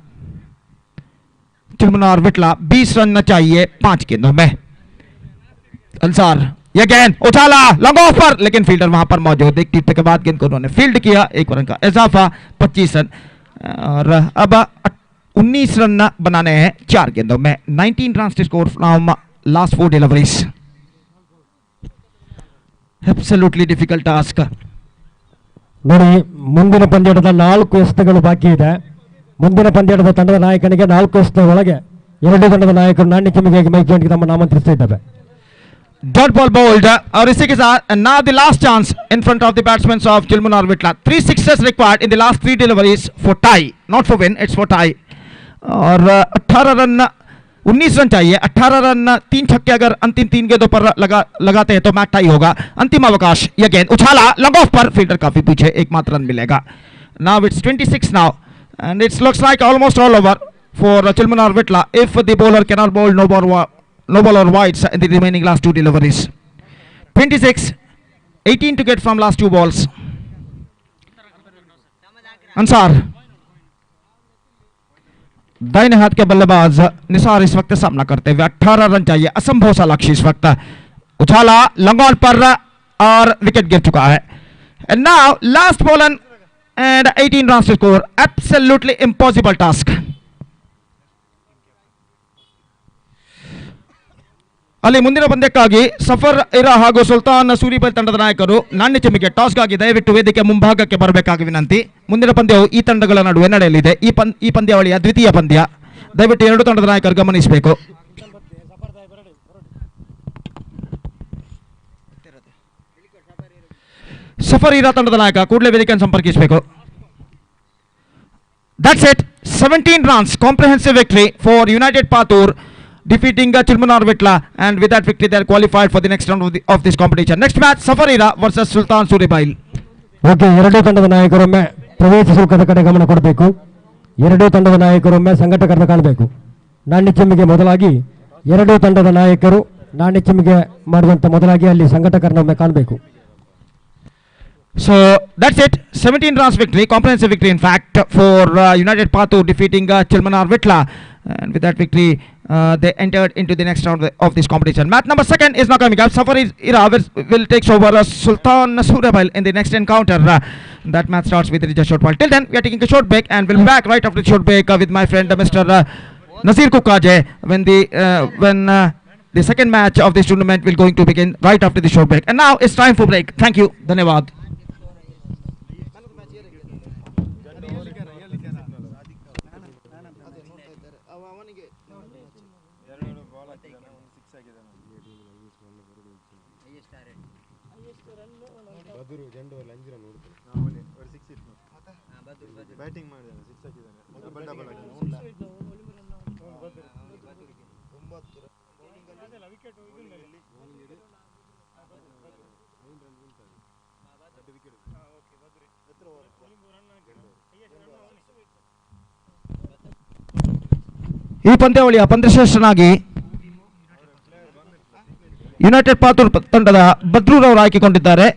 चिलमनूर विटला 20 रन चाहिए 5 गेंदों में। अंसार, यह गेंद उछाला लॉन्ग ऑफ पर, लेकिन फील्डर वहां पर मौजूद। एक टीपे के बाद गेंद को उन्होंने फील्ड किया, 1 रन का इजाफा, 25 रन। और अब 19 रन बनाने हैं 4 गेंदों में। 19 run score from last 4 deliveries. Absolutely difficult task. ನೋಡಿ, ಮುಂದಿನ ಪಂದ್ಯದ 4 ಎಸೆತಗಳು ಬಾಕಿ ಇದೆ. ಮುಂದಿನ ಪಂದ್ಯದ ತಂಡದ ನಾಯಕನಿಗೆ 4 ಎಸೆತ ಒಳಗೆ 2 ತಂಡದ ನಾಯಕರು ನಾಣ್ಯ ಕಿಮ್ಮಿಗೆ ಮೈಕ್ ಜಾಯಿಂಟ್ಗೆ ತಮ್ಮ ಆಮಂತ್ರಿಸ್ತಾ ಇದ್ದಾರೆ. Dot ball bowled, और इसी के साथ now the last chance in front of the batsmen of चिलमनूर विटला. 3 sixes required in the last 3 deliveries for tie, not for win, it's for tie. और 18 रन 19 रन चाहिए। 18 रन 3 छक्के अगर अंतिम 3 गेंदों पर लगाते हैं तो मैच टाई होगा। अंतिम अवकाश, यह गेंद उछाला लॉन्ग ऑफ पर, फील्डर काफी पीछे, एकमात्र रन मिलेगा। Now it's 26 now and it's looks like almost all over for Chilmanur Vitla if the bowler cannot bowl no ball or wides in the remaining last 2 deliveries. 26, 18 to get from last 2 balls. Ansar, दाहिने हाथ के बल्लेबाज निसार इस वक्त सामना करते हुए। 18 रन चाहिए, असंभव सा लक्ष्य इस वक्त। उछाला लॉन्ग ऑन पर और विकेट गिर चुका है। And now last ball and 18 run score. Absolutely impossible task. ಅಲ್ಲಿ ಮುಂದಿನ ಪಂದ್ಯಕ್ಕಾಗಿ ಸಫರ್ ಇರಾ ಹಾಗೂ ಸುಲ್ತಾನ್ ಸೂರಿಬಲ್ ತಂಡದ ನಾಯಕರು ನಾಣ್ಯ ಚಿಮ್ಮಿಗೆ ಟಾಸ್ಗಾಗಿ ದಯವಿಟ್ಟು ವೇದಿಕೆ ಮುಂಭಾಗಕ್ಕೆ ಬರಬೇಕಾಗಿ ವಿನಂತಿ. ಮುಂದಿನ ಪಂದ್ಯವು ಈ ತಂಡಗಳ ನಡುವೆ ನಡೆಯಲಿದೆ. ಈ ಪಂದ್ಯಾವಳಿಯ ದ್ವಿತೀಯ ಪಂದ್ಯ. ದಯವಿಟ್ಟು ಎರಡು ತಂಡದ ನಾಯಕರು ಗಮನಿಸಬೇಕು. ಸಫರ್ ಇರಾ ತಂಡದ ನಾಯಕ ಕೂಡಲೇ ವೇದಿಕೆಯನ್ನು ಸಂಪರ್ಕಿಸಬೇಕು. That's it. 17 runs, comprehensive victory for United Patur, defeating Chilmanar Vitla, and with that victory they are qualified for the next round of this competition. Next match, Safarira versus Sultan Suribail. Okay, ಎರಡೂ ತಂಡದ ನಾಯಕರೊಮ್ಮೆ ಪ್ರವೇಶ ಶುಲ್ಕದ ಕಡೆ ಗಮನ ಕೊಡಬೇಕು. ಎರಡೂ ತಂಡದ ನಾಯಕರೊಮ್ಮೆ ಸಂಘಟಕರನ್ನು ಕಾಣಬೇಕು. ನಾಣ್ಯ ಚಿಮ್ಮಿಗೆ ಮೊದಲಾಗಿ ಎರಡೂ ತಂಡದ ನಾಯಕರು ನಾಣ್ಯ ಚಿಮ್ಮಿಗೆ ಮಾಡುವಂತ ಮೊದಲಾಗಿ ಅಲ್ಲಿ ಸಂಘಟಕರನ್ನೊಮ್ಮೆ ಕಾಣಬೇಕು. So that's it. 17 runs victory, comprehensive victory in fact, for United Patur defeating Chilmanar Vitla, and with that victory they entered into the next round of this competition. Match number 2 is now coming up. Safari Ira will take over Sultan Surabail in the next encounter. That match starts with a short while. Till then, we are taking a short break, and we'll be back right after the short break with my friend Mr. Nazir Kukaje when the second match of this tournament will going to begin right after the short break. And now it's time for break. Thank you. Dhanyawad. Batting ಮಾಡಿದ್ದಾನೆ, 6 ಹಾಕಿದ್ದಾನೆ, double double ಹಾಕಿದ್ದಾನೆ. ಈ ಪಂದ್ಯಾವಳಿಯ ಪಂದ್ಯಶ್ರೇಷ್ಠನಾಗಿ United Patur ತಂಡದ ಬದ್ರೂರವರು ಆಯ್ಕೆಗೊಂಡಿದ್ದಾರೆ.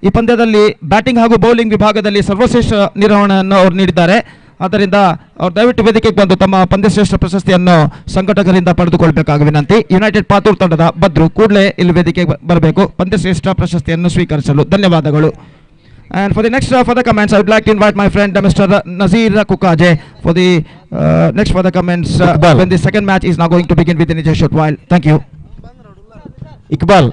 ಈ ಪಂದ್ಯದಲ್ಲಿ batting ಹಾಗೂ bowling ವಿಭಾಗದಲ್ಲಿ ಸರ್ವಶ್ರೇಷ್ಠ ನಿರ್ವಹಣೆಯನ್ನು ಅವರು ನೀಡಿದ್ದಾರೆ. ಆದ್ದರಿಂದ ಅವರು ದಯವಿಟ್ಟು ವೇದಿಕೆಗೆ ಬಂದು ತಮ್ಮ ಪಂದ್ಯಶ್ರೇಷ್ಠ ಪ್ರಶಸ್ತಿಯನ್ನು ಸಂಘಟಕರಿಂದ ಪಡೆದುಕೊಳ್ಳಬೇಕಾಗಿ ವಿನಂತಿ. ಯುನೈಟೆಡ್ ಪಾತೂರ್ ತಂಡದ ಬದ್ರು ಕೂಡಲೇ ಇಲ್ಲಿ ವೇದಿಕೆಗೆ ಬರಬೇಕು ಪಂದ್ಯಶ್ರೇಷ್ಠ ಪ್ರಶಸ್ತಿಯನ್ನು ಸ್ವೀಕರಿಸಲು. ಧನ್ಯವಾದಗಳು. And for the next further comments, I would like to invite my friend Mr. Nazir Kukaje for the next further comments when the second match is now going to begin within a short while. Thank you. Iqbal,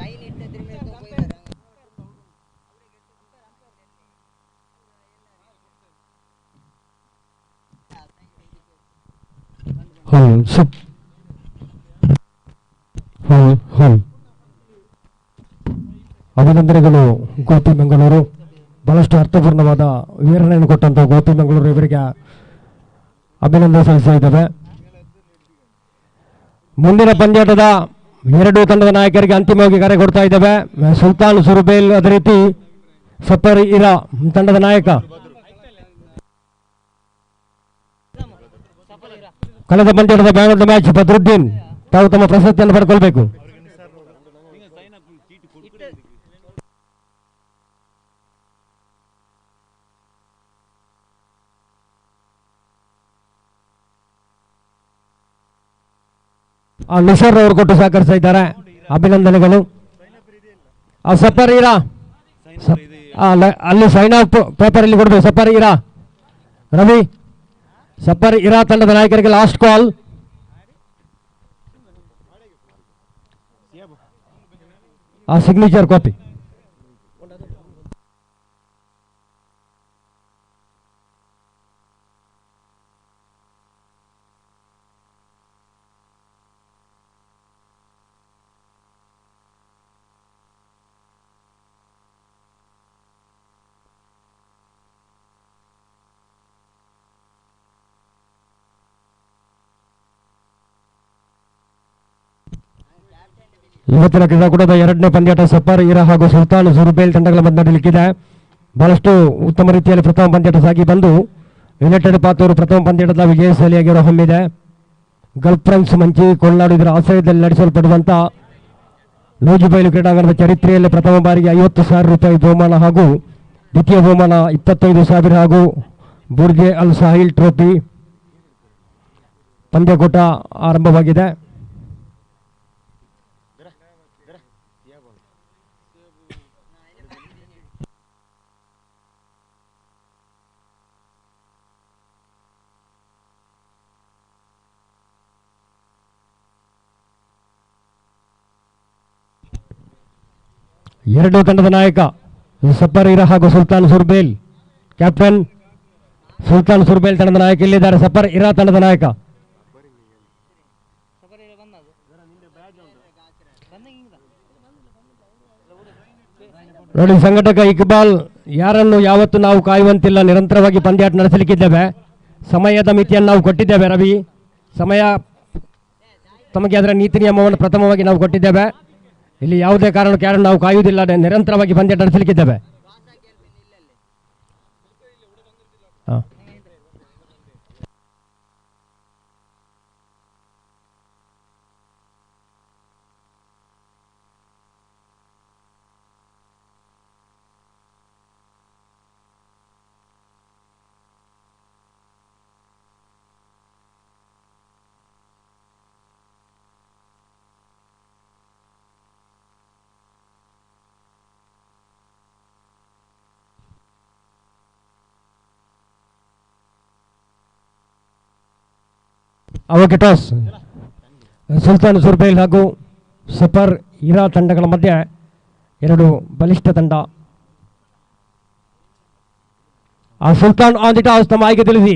ಅಭಿನಂದನೆಗಳು ಗೋಪಿ ಮಂಗಳೂರು. ಬಹಳಷ್ಟು ಅರ್ಥಪೂರ್ಣವಾದ ವಿವರಣೆಯನ್ನು ಕೊಟ್ಟಂತ ಗೋಪಿ ಮಂಗಳೂರು ಇವರಿಗೆ ಅಭಿನಂದನೆ ಸಲ್ಲಿಸ್ತಾ ಇದ್ದೇವೆ. ಮುಂದಿನ ಪಂದ್ಯಾಟದ ಎರಡೂ ತಂಡದ ನಾಯಕರಿಗೆ ಅಂತಿಮವಾಗಿ ಕರೆ ಕೊಡ್ತಾ ಇದ್ದೇವೆ. ಸುಲ್ತಾನ್ ಸುರುಬೇಲ್, ಅದೇ ರೀತಿ ಸಫರ್ ಇರಾ ತಂಡದ ನಾಯಕ. ಕಳೆದ ಪಂದ್ಯಾಟದ ಬ್ಯಾನ್ ಮ್ಯಾಚ್ ಬದ್ರುದ್ದೀನ್ ತಾವು ತಮ್ಮ ಪ್ರಶಸ್ತಿಯನ್ನು ಪಡ್ಕೊಳ್ಬೇಕು. ನಿಸರ್ ಅವರು ಕೊಟ್ಟು ಸಹಕರಿಸ್ತಾ ಇದ್ದಾರೆ. ಅಭಿನಂದನೆಗಳು. ಸಫರ್ ಇರಾ ಅಲ್ಲಿ ಸೈನ್ ಆಫ್ ಪೇಪರ್ ಇಲ್ಲಿ ಕೊಡಬೇಕು. ಸಫರ್ ಇರಾ ರವಿ, ಸಫರ್ ಇರಾ ತಂಡದ ನಾಯಕರಿಗೆ ಲಾಸ್ಟ್ ಕಾಲ್. Signature copy. ಇವತ್ತಿನ ಕ್ರೀಡಾಕೂಟದ ಎರಡನೇ ಪಂದ್ಯಾಟ ಸಫರ್ ಇರಾ ಹಾಗೂ ಸುಲ್ತಾನ್ ಸುರುಬೇಲ್ ತಂಡಗಳ ಮಧ್ಯೆ ನಡೆಯಲಿಕ್ಕಿದೆ. ಬಹಳಷ್ಟು ಉತ್ತಮ ರೀತಿಯಲ್ಲಿ ಪ್ರಥಮ ಪಂದ್ಯಾಟ ಸಾಗಿ ಬಂದು ಯುನೈಟೆಡ್ ಪಾತೂರು ಪ್ರಥಮ ಪಂದ್ಯಾಟದ ವಿಜಯಶಾಲಿಯಾಗಿರೋ ಹೊಮ್ಮಿದೆ. ಗಲ್ಫ್ ಫ್ರೆಂಡ್ಸ್ ಮಂಚಿ ಕೊಲ್ನಾಡು ಇದರ ಆಶ್ರಯದಲ್ಲಿ ನಡೆಸಲ್ಪಡುವಂತಹ ಲೋಜುಬೈಲು ಕ್ರೀಡಾಂಗಣದ ಚರಿತ್ರೆಯಲ್ಲಿ ಪ್ರಥಮ ಬಾರಿಗೆ 50,000 ರೂಪಾಯಿ ಬಹುಮಾನ ಹಾಗೂ ದ್ವಿತೀಯ ಬಹುಮಾನ 25,000 ಹಾಗೂ ಬುರ್ಜೆ ಅಲ್ ಸಾಹಿಲ್ ಟ್ರೋಫಿ ಪಂದ್ಯಕೂಟ ಆರಂಭವಾಗಿದೆ. ಎರಡು ತಂಡದ ನಾಯಕ ಸಫರ್ ಇರಾ ಹಾಗೂ ಸುಲ್ತಾನ್ ಸುರ್ಬೇಲ್. ಕ್ಯಾಪ್ಟನ್ ಸುಲ್ತಾನ್ ಸುರ್ಬೇಲ್ ತಂಡದ ನಾಯಕ ಇಲ್ಲಿದ್ದಾರೆ. ಸಫರ್ ಇರಾ ತಂಡದ ನಾಯಕ. ನೋಡಿ ಸಂಘಟಕ ಇಕ್ಬಾಲ್, ಯಾರನ್ನು ಯಾವತ್ತು ನಾವು ಕಾಯುವಂತಿಲ್ಲ, ನಿರಂತರವಾಗಿ ಪಂದ್ಯಾಟ ನಡೆಸಲಿಕ್ಕಿದ್ದೇವೆ. ಸಮಯದ ಮಿತಿಯನ್ನು ನಾವು ಕೊಟ್ಟಿದ್ದೇವೆ ರವಿ. ಸಮಯ ತಮಗೆ ಅದರ ನೀತಿ ನಿಯಮವನ್ನು ಪ್ರಥಮವಾಗಿ ನಾವು ಕೊಟ್ಟಿದ್ದೇವೆ. ಇಲ್ಲಿ ಯಾವುದೇ ಕಾರಣಕ್ಕೆ ಯಾರನ್ನು ನಾವು ಕಾಯುವುದಿಲ್ಲ, ನಿರಂತರವಾಗಿ ಪಂದ್ಯಾಟ ನಡೆಸಲಿಕ್ಕಿದ್ದೇವೆ. ಅವಕ್ಕೆ ಟಾಸ್. ಸುಲ್ತಾನ್ ಸುರ್ಬೇಲ್ ಹಾಗೂ ಸಫರ್ ಇರಾ ತಂಡಗಳ ಮಧ್ಯೆ ಎರಡು ಬಲಿಷ್ಠ ತಂಡ. Sultan on the toss. ತಮ್ಮ ಆಯ್ಕೆ ತಿಳಿಸಿ.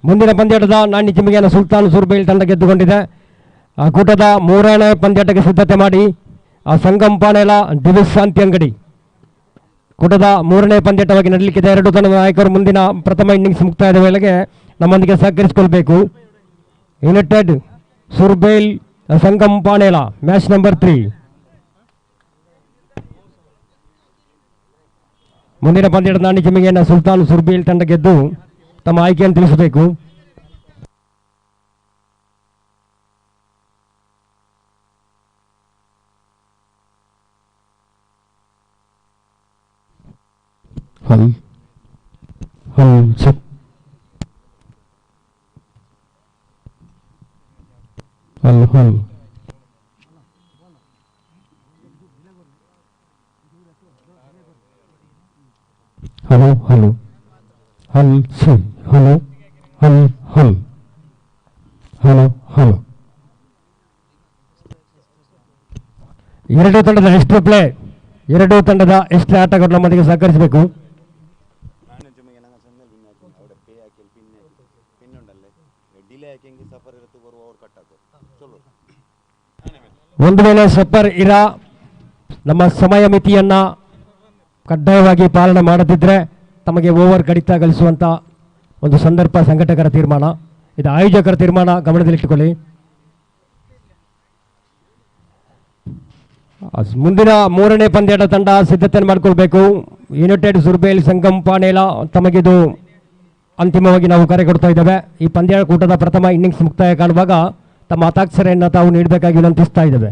ಮುಂದಿನ ಪಂದ್ಯಾಟದ ನಾಣ್ಯ ಚಿಮ್ಮಿಗೆಯನ್ನು ಸುಲ್ತಾನ್ ಸುರ್ಬೇಲ್ ತಂಡ ಗೆದ್ದುಕೊಂಡಿದೆ. ಕೂಟದ ಮೂರನೇ ಪಂದ್ಯಾಟಕ್ಕೆ ಸಿದ್ಧತೆ ಮಾಡಿ ಸಂಗಮ್ ಪಾನೇಲ ದಿವಿಸ್ ಶಾಂತಿ ಅಂಗಡಿ ಕೂಟದ ಮೂರನೇ ಪಂದ್ಯಾಟವಾಗಿ ನಡೆಯಲಿಕ್ಕಿದೆ. ಎರಡು ತಂಡದ ನಾಯಕರು ಮುಂದಿನ ಪ್ರಥಮ ಇನ್ನಿಂಗ್ಸ್ ಮುಕ್ತಾಯದ ವೇಳೆಗೆ ನಮ್ಮೊಂದಿಗೆ ಸಹಕರಿಸಿಕೊಳ್ಬೇಕು. United Surbel Sangam Panela match number 3. ಮುಂದಿನ ಪಂದ್ಯದ ನಾಣ್ಯ ಚಿಮ್ಮಿಗೆಯನ್ನು ಸುಲ್ತಾನ್ ಸುರ್ಬೇಲ್ ತಂಡ ಗೆದ್ದು ತಮ್ಮ ಆಯ್ಕೆಯನ್ನು ತಿಳಿಸಬೇಕು. ಹಲ್ ಎರಡೂ ತಂಡದ ಎಕ್ಸ್ಟ್ರಾ ಪ್ಲೇ, ಎರಡೂ ತಂಡದ ಎಕ್ಸ್ಟ್ರಾ ಆಟಗಾರರು ನಮ್ಮೊಂದಿಗೆ ಸಹಕರಿಸಬೇಕು. ಒಂದು ವೇಳೆ ಸಫರ್ ಇರಾ ನಮ್ಮ ಸಮಯ ಮಿತಿಯನ್ನ ಕಡ್ಡಾಯವಾಗಿ ಪಾಲನೆ ಮಾಡದಿದ್ದರೆ ತಮಗೆ ಓವರ್ ಕಡಿತ ಗಳಿಸುವಂತ ಒಂದು ಸಂದರ್ಭ ಸಂಘಟಕರ ತೀರ್ಮಾನ, ಇದು ಆಯೋಜಕರ ತೀರ್ಮಾನ, ಗಮನದಲ್ಲಿಟ್ಟುಕೊಳ್ಳಿ. ಮುಂದಿನ ಮೂರನೇ ಪಂದ್ಯದ ತಂಡ ಸಿದ್ಧತೆಯನ್ನು ಮಾಡಿಕೊಳ್ಬೇಕು. ಯುನೈಟೆಡ್ ಸುರ್ಬೇಲ್ ಸಂಗಮ್ ಪಾನೇಲ ತಮಗಿದು ಅಂತಿಮವಾಗಿ ನಾವು ಕರೆ ಕೊಡ್ತಾ ಇದ್ದೇವೆ. ಈ ಪಂದ್ಯ ಕೂಟದ ಪ್ರಥಮ ಇನ್ನಿಂಗ್ಸ್ ಮುಕ್ತಾಯ ಕಾಣುವಾಗ ತಮ್ಮ ಹತಾಕ್ಷರೆಯನ್ನು ತಾವು ನೀಡಬೇಕಾಗಿ ವಿನಂತಿಸ್ತಾ ಇದ್ದೇವೆ.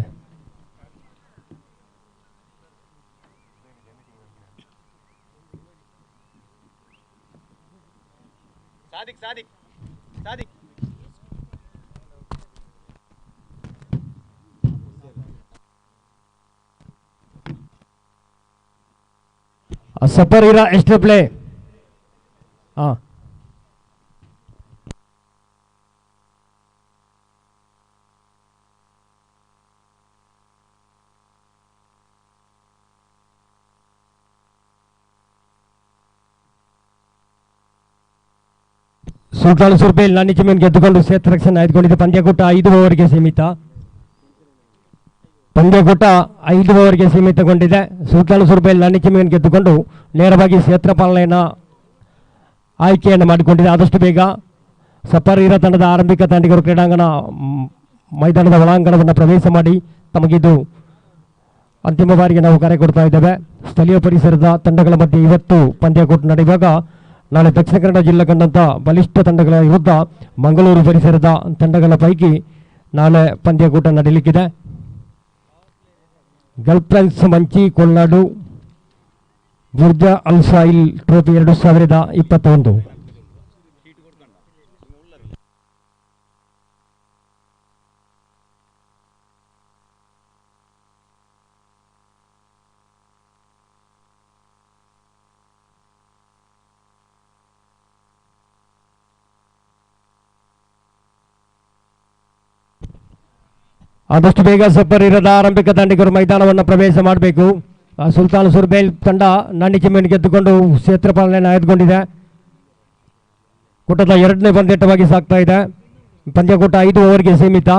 ಸಫರ್ ಇರಾ ಎಕ್ಸ್ಟ್ರಾ ಪ್ಲೇ. ಸುಲ್ತಾನ್ ಸುರ್ಬೇಲ್ ನಾಣ್ಯ ಚಿಮ್ಮಿಯನ್ನು ಗೆದ್ದುಕೊಂಡು ಕ್ಷೇತ್ರ ರಕ್ಷಣೆ ಆಯ್ದುಕೊಂಡಿದೆ. ಪಂದ್ಯಕೂಟ 5 ಓವರ್ಗೆ ಸೀಮಿತ. ಪಂದ್ಯಕೂಟ 5 ಓವರ್ಗೆ ಸೀಮಿತಗೊಂಡಿದೆ. ಸುಲ್ತಾನ್ ಸುರ್ಬೇಲ್ ನಾಣ್ಯ ಚಿಮ್ಮಿಯನ್ನು ಗೆದ್ದುಕೊಂಡು ನೇರವಾಗಿ ಕ್ಷೇತ್ರ ಪಾಲನೆಯನ್ನು ಆಯ್ಕೆಯನ್ನು ಮಾಡಿಕೊಂಡಿದೆ. ಆದಷ್ಟು ಬೇಗ ಸಫರ್ ಇರಾ ತಂಡದ ಆರಂಭಿಕ ತಂಡಿಗರು ಕ್ರೀಡಾಂಗಣ ಮೈದಾನದ ಒಳಾಂಗಣವನ್ನು ಪ್ರವೇಶ ಮಾಡಿ ತಮಗಿದು ಅಂತಿಮ ಬಾರಿಗೆ ನಾವು ಕರೆ ಕೊಡ್ತಾ ಇದ್ದೇವೆ. ಸ್ಥಳೀಯ ಪರಿಸರದ ತಂಡಗಳ ಮಧ್ಯೆ ಇವತ್ತು ಪಂದ್ಯಕೂಟ ನಡೆಯುವಾಗ ನಾಳೆ ದಕ್ಷಿಣ ಕನ್ನಡ ಜಿಲ್ಲೆ ಕಂಡಂಥ ಬಲಿಷ್ಠ ತಂಡಗಳ ವಿರುದ್ಧ ಮಂಗಳೂರು ಪರಿಸರದ ತಂಡಗಳ ಪೈಕಿ ನಾಳೆ ಪಂದ್ಯಕೂಟ ನಡೆಯಲಿಕ್ಕಿದೆ. ಗಲ್ಫ್ರೆಂಡ್ಸ್ ಮಂಚಿ ಕೊಲ್ನಾಡು ಬುರ್ಜ ಅಲ್ ಸಾಹಿಲ್ ಟ್ರೋಫಿ 2021. ಆದಷ್ಟು ಬೇಗ ಸಫರ್ ಇರದ ಆರಂಭಿಕ ತಂಡಿಗರು ಮೈದಾನವನ್ನು ಪ್ರವೇಶ ಮಾಡಬೇಕು. ಸುಲ್ತಾನ್ ಸುರ್ಬೇಲ್ ತಂಡ ನಾಣಿ ಚಿಮ್ಮೆಯನ್ನು ಗೆದ್ದುಕೊಂಡು ಕ್ಷೇತ್ರಪಾಲನೆಯನ್ನು ಆಯ್ದುಕೊಂಡಿದೆ. ಕೂಟದ ಎರಡನೇ ಪಂದ್ಯಾಟವಾಗಿ ಸಾಗ್ತಾ ಇದೆ. ಪಂದ್ಯಕೂಟ 5 ಓವರ್ಗೆ ಸೀಮಿತ.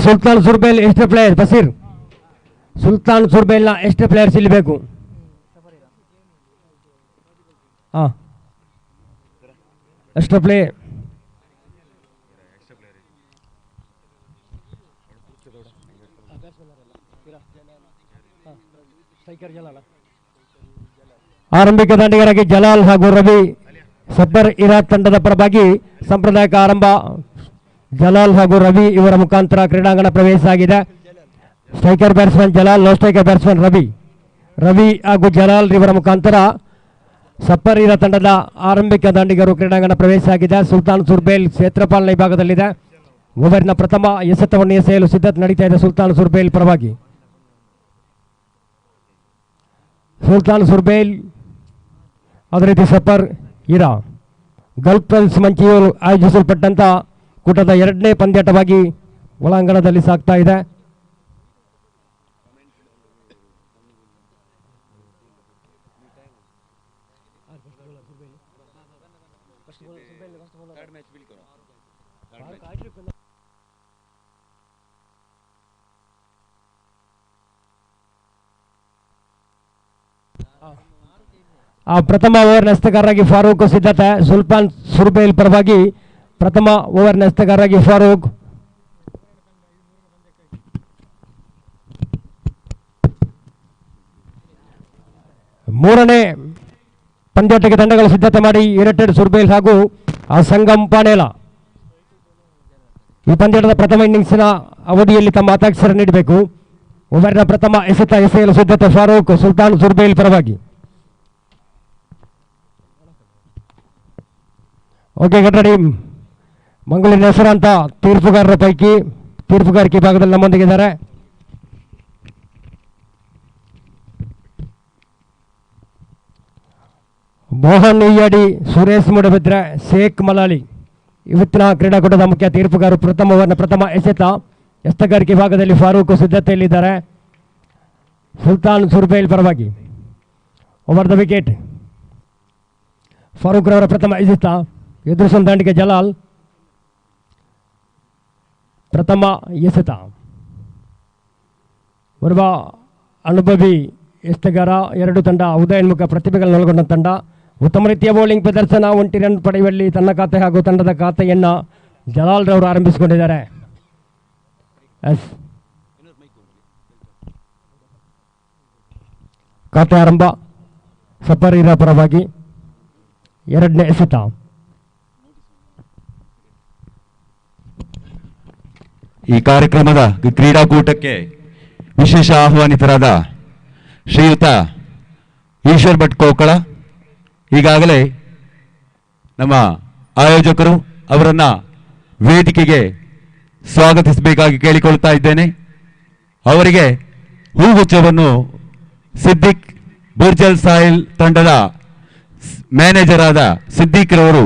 ಸುಲ್ತಾನ್ ಸುರ್ಬೇಲ್ ಎಷ್ಟು ಪ್ಲೇಯರ್ ಬಸೀರ್? ಸುಲ್ತಾನ್ ಸುರ್ಬೇಲ್ನ ಎಷ್ಟು ಪ್ಲೇಯರ್ಸ್ ಇಲ್ಲಿ ಬೇಕು? ಹಾಂ, ಎಷ್ಟು ಪ್ಲೇ? ಆರಂಭಿಕ ದಾಂಡಿಗರಾಗಿ ಜಲಾಲ್ ಹಾಗೂ ರವಿ. ಸಬ್ಬರ್ ಇರಾತ್ ತಂಡದ ಪರವಾಗಿ ಸಾಂಪ್ರದಾಯಿಕ ಆರಂಭ. ಜಲಾಲ್ ಹಾಗೂ ರವಿ ಇವರ ಮುಖಾಂತರ ಕ್ರೀಡಾಂಗಣ ಪ್ರವೇಶ ಆಗಿದೆ. Striker batsman Jalal, non striker batsman Ravi. Ravi ಹಾಗೂ ಜಲಾಲ್ ಇವರ ಮುಖಾಂತರ ಸಬ್ಬರ್ ಇರಾ ತಂಡದ ಆರಂಭಿಕ ದಾಂಡಿಗರು ಕ್ರೀಡಾಂಗಣ ಪ್ರವೇಶ ಆಗಿದೆ. ಸುಲ್ತಾನ್ ಸುರ್ಬೇಲ್ ಕ್ಷೇತ್ರಪಾಲನೆ ವಿಭಾಗದಲ್ಲಿದೆ. ಓವರ್ನ ಪ್ರಥಮ ಎಸೆತವನ್ನು ಎಸೆಯಲು ಸಿದ್ಧತೆ ನಡೀತಾ ಇದೆ ಸುಲ್ತಾನ್ ಸುರ್ಬೇಲ್ ಪರವಾಗಿ. ಸುಲ್ತಾನ್ ಸುರ್ಬೇಲ್, ಅದೇ ರೀತಿ ಸಬ್ಬರ್ ಇರಾ ಗಲ್ಫ್ ಪ್ರಿನ್ಸ್ ಮಂಚಿಯವರು ಆಯೋಜಿಸಲ್ಪಟ್ಟಂಥ ಕೂಟದ ಎರಡನೇ ಪಂದ್ಯಾಟವಾಗಿ ಒಳಾಂಗಣದಲ್ಲಿ ಸಾಗ್ತಾ ಇದೆ. ಪ್ರಥಮ ಓವರ್ ಎಸೆತಗಾರರಾಗಿ ಫಾರೂಕ್ ಸಿದ್ಧತೆ. ಸುಲ್ತಾನ್ ಸುರ್ಬೇಲ್ ಪರವಾಗಿ ಪ್ರಥಮ ಓವರ್ ಎಸೆತಗಾರರಾಗಿ ಫಾರೂಕ್. ಮೂರನೇ ಪಂದ್ಯಾಟಕ್ಕೆ ತಂಡಗಳು ಸಿದ್ಧತೆ ಮಾಡಿ ಯುನೈಟೆಡ್ ಸುರ್ಬೇಲ್ ಹಾಗೂ ಸಂಗಮ್ ಪಾಣೇಲ ಈ ಪಂದ್ಯಾಟದ ಪ್ರಥಮ ಇನ್ನಿಂಗ್ಸಿನ ಅವಧಿಯಲ್ಲಿ ತಮ್ಮ ಹತಾಕ್ಷರ ನೀಡಬೇಕು. ಓವರ್ನ ಪ್ರಥಮ ಎಸೆತ ಎಸೆಯಲು ಸಿದ್ಧತೆ ಫಾರೂಕ್ ಸುಲ್ತಾನ್ ಸುರ್ಬೇಲ್ ಪರವಾಗಿ. ಓಕೆ, ಗಡ್ರಡಿ. ಮಂಗಳೂರಿನ ಹೆಸರಾಂತ ತೀರ್ಪುಗಾರರ ಪೈಕಿ ತೀರ್ಪುಗಾರಿಕೆ ಭಾಗದಲ್ಲಿ ನಮ್ಮೊಂದಿಗಿದ್ದಾರೆ. ಮೋಹನ್ ಇಯ್ಯಾಡಿ, ಸುರೇಶ್ ಮೂಡಬಿದ್ರೆ, ಶೇಖ್ ಮಲಾಲಿ ಇವತ್ತಿನ ಕ್ರೀಡಾಕೂಟದ ಮುಖ್ಯ ತೀರ್ಪುಗಾರರು. ಪ್ರಥಮ ಓವರ್ನ ಪ್ರಥಮ ಎಸೆತಗಾರಿಕೆ ಭಾಗದಲ್ಲಿ ಫಾರೂಕ್ ಸಿದ್ಧತೆಯಲ್ಲಿದ್ದಾರೆ ಸುಲ್ತಾನ್ ಸುರ್ಬೇಲ್ ಪರವಾಗಿ. ಓವರ್ ದ ವಿಕೆಟ್ ಫಾರೂಕ್ ರವರ ಪ್ರಥಮ ಎಸೆತ. ಎದುರಿಸುವ ದಾಂಡಿಗೆ ಜಲಾಲ್ ಪ್ರಥಮ ಎಸೆತ. ಓರ್ವ ಅನುಭವಿ ಎಸೆತಗಾರ, ಎರಡು ತಂಡ ಉದಯೋನ್ಮುಖ ಪ್ರತಿಭೆಗಳನ್ನು ಒಳಗೊಂಡ ತಂಡ. ಉತ್ತಮ ರೀತಿಯ ಬೌಲಿಂಗ್ ಪ್ರದರ್ಶನ, 1 ರನ್ ಪಡೆಯುವಲ್ಲಿ ತನ್ನ ಖಾತೆ ಹಾಗೂ ತಂಡದ ಖಾತೆಯನ್ನು ಜಲಾಲ್ ರವರು ಆರಂಭಿಸಿಕೊಂಡಿದ್ದಾರೆ. ಖಾತೆ ಆರಂಭ ಸಬ್ಬರ್ ಇರಾ ಪರವಾಗಿ. ಎರಡನೇ ಎಸೆತ. ಈ ಕಾರ್ಯಕ್ರಮದ ಕ್ರೀಡಾಕೂಟಕ್ಕೆ ವಿಶೇಷ ಆಹ್ವಾನಿತರಾದ ಶ್ರೀಯುತ ಈಶ್ವರ್ ಭಟ್ ಕೋಕಳ, ಈಗಾಗಲೇ ನಮ್ಮ ಆಯೋಜಕರು ಅವರನ್ನು ವೇದಿಕೆಗೆ ಸ್ವಾಗತಿಸಬೇಕಾಗಿ ಕೇಳಿಕೊಳ್ತಾ ಇದ್ದೇನೆ. ಅವರಿಗೆ ಹೂಗುಚ್ಛವನ್ನು ಸಿದ್ದಿಕ್ ಬುರ್ಜಲ್ ಸಾಹಿಲ್ ತಂಡದ ಮ್ಯಾನೇಜರ್ ಆದ ಸಿದ್ದಿಕ್ ರವರು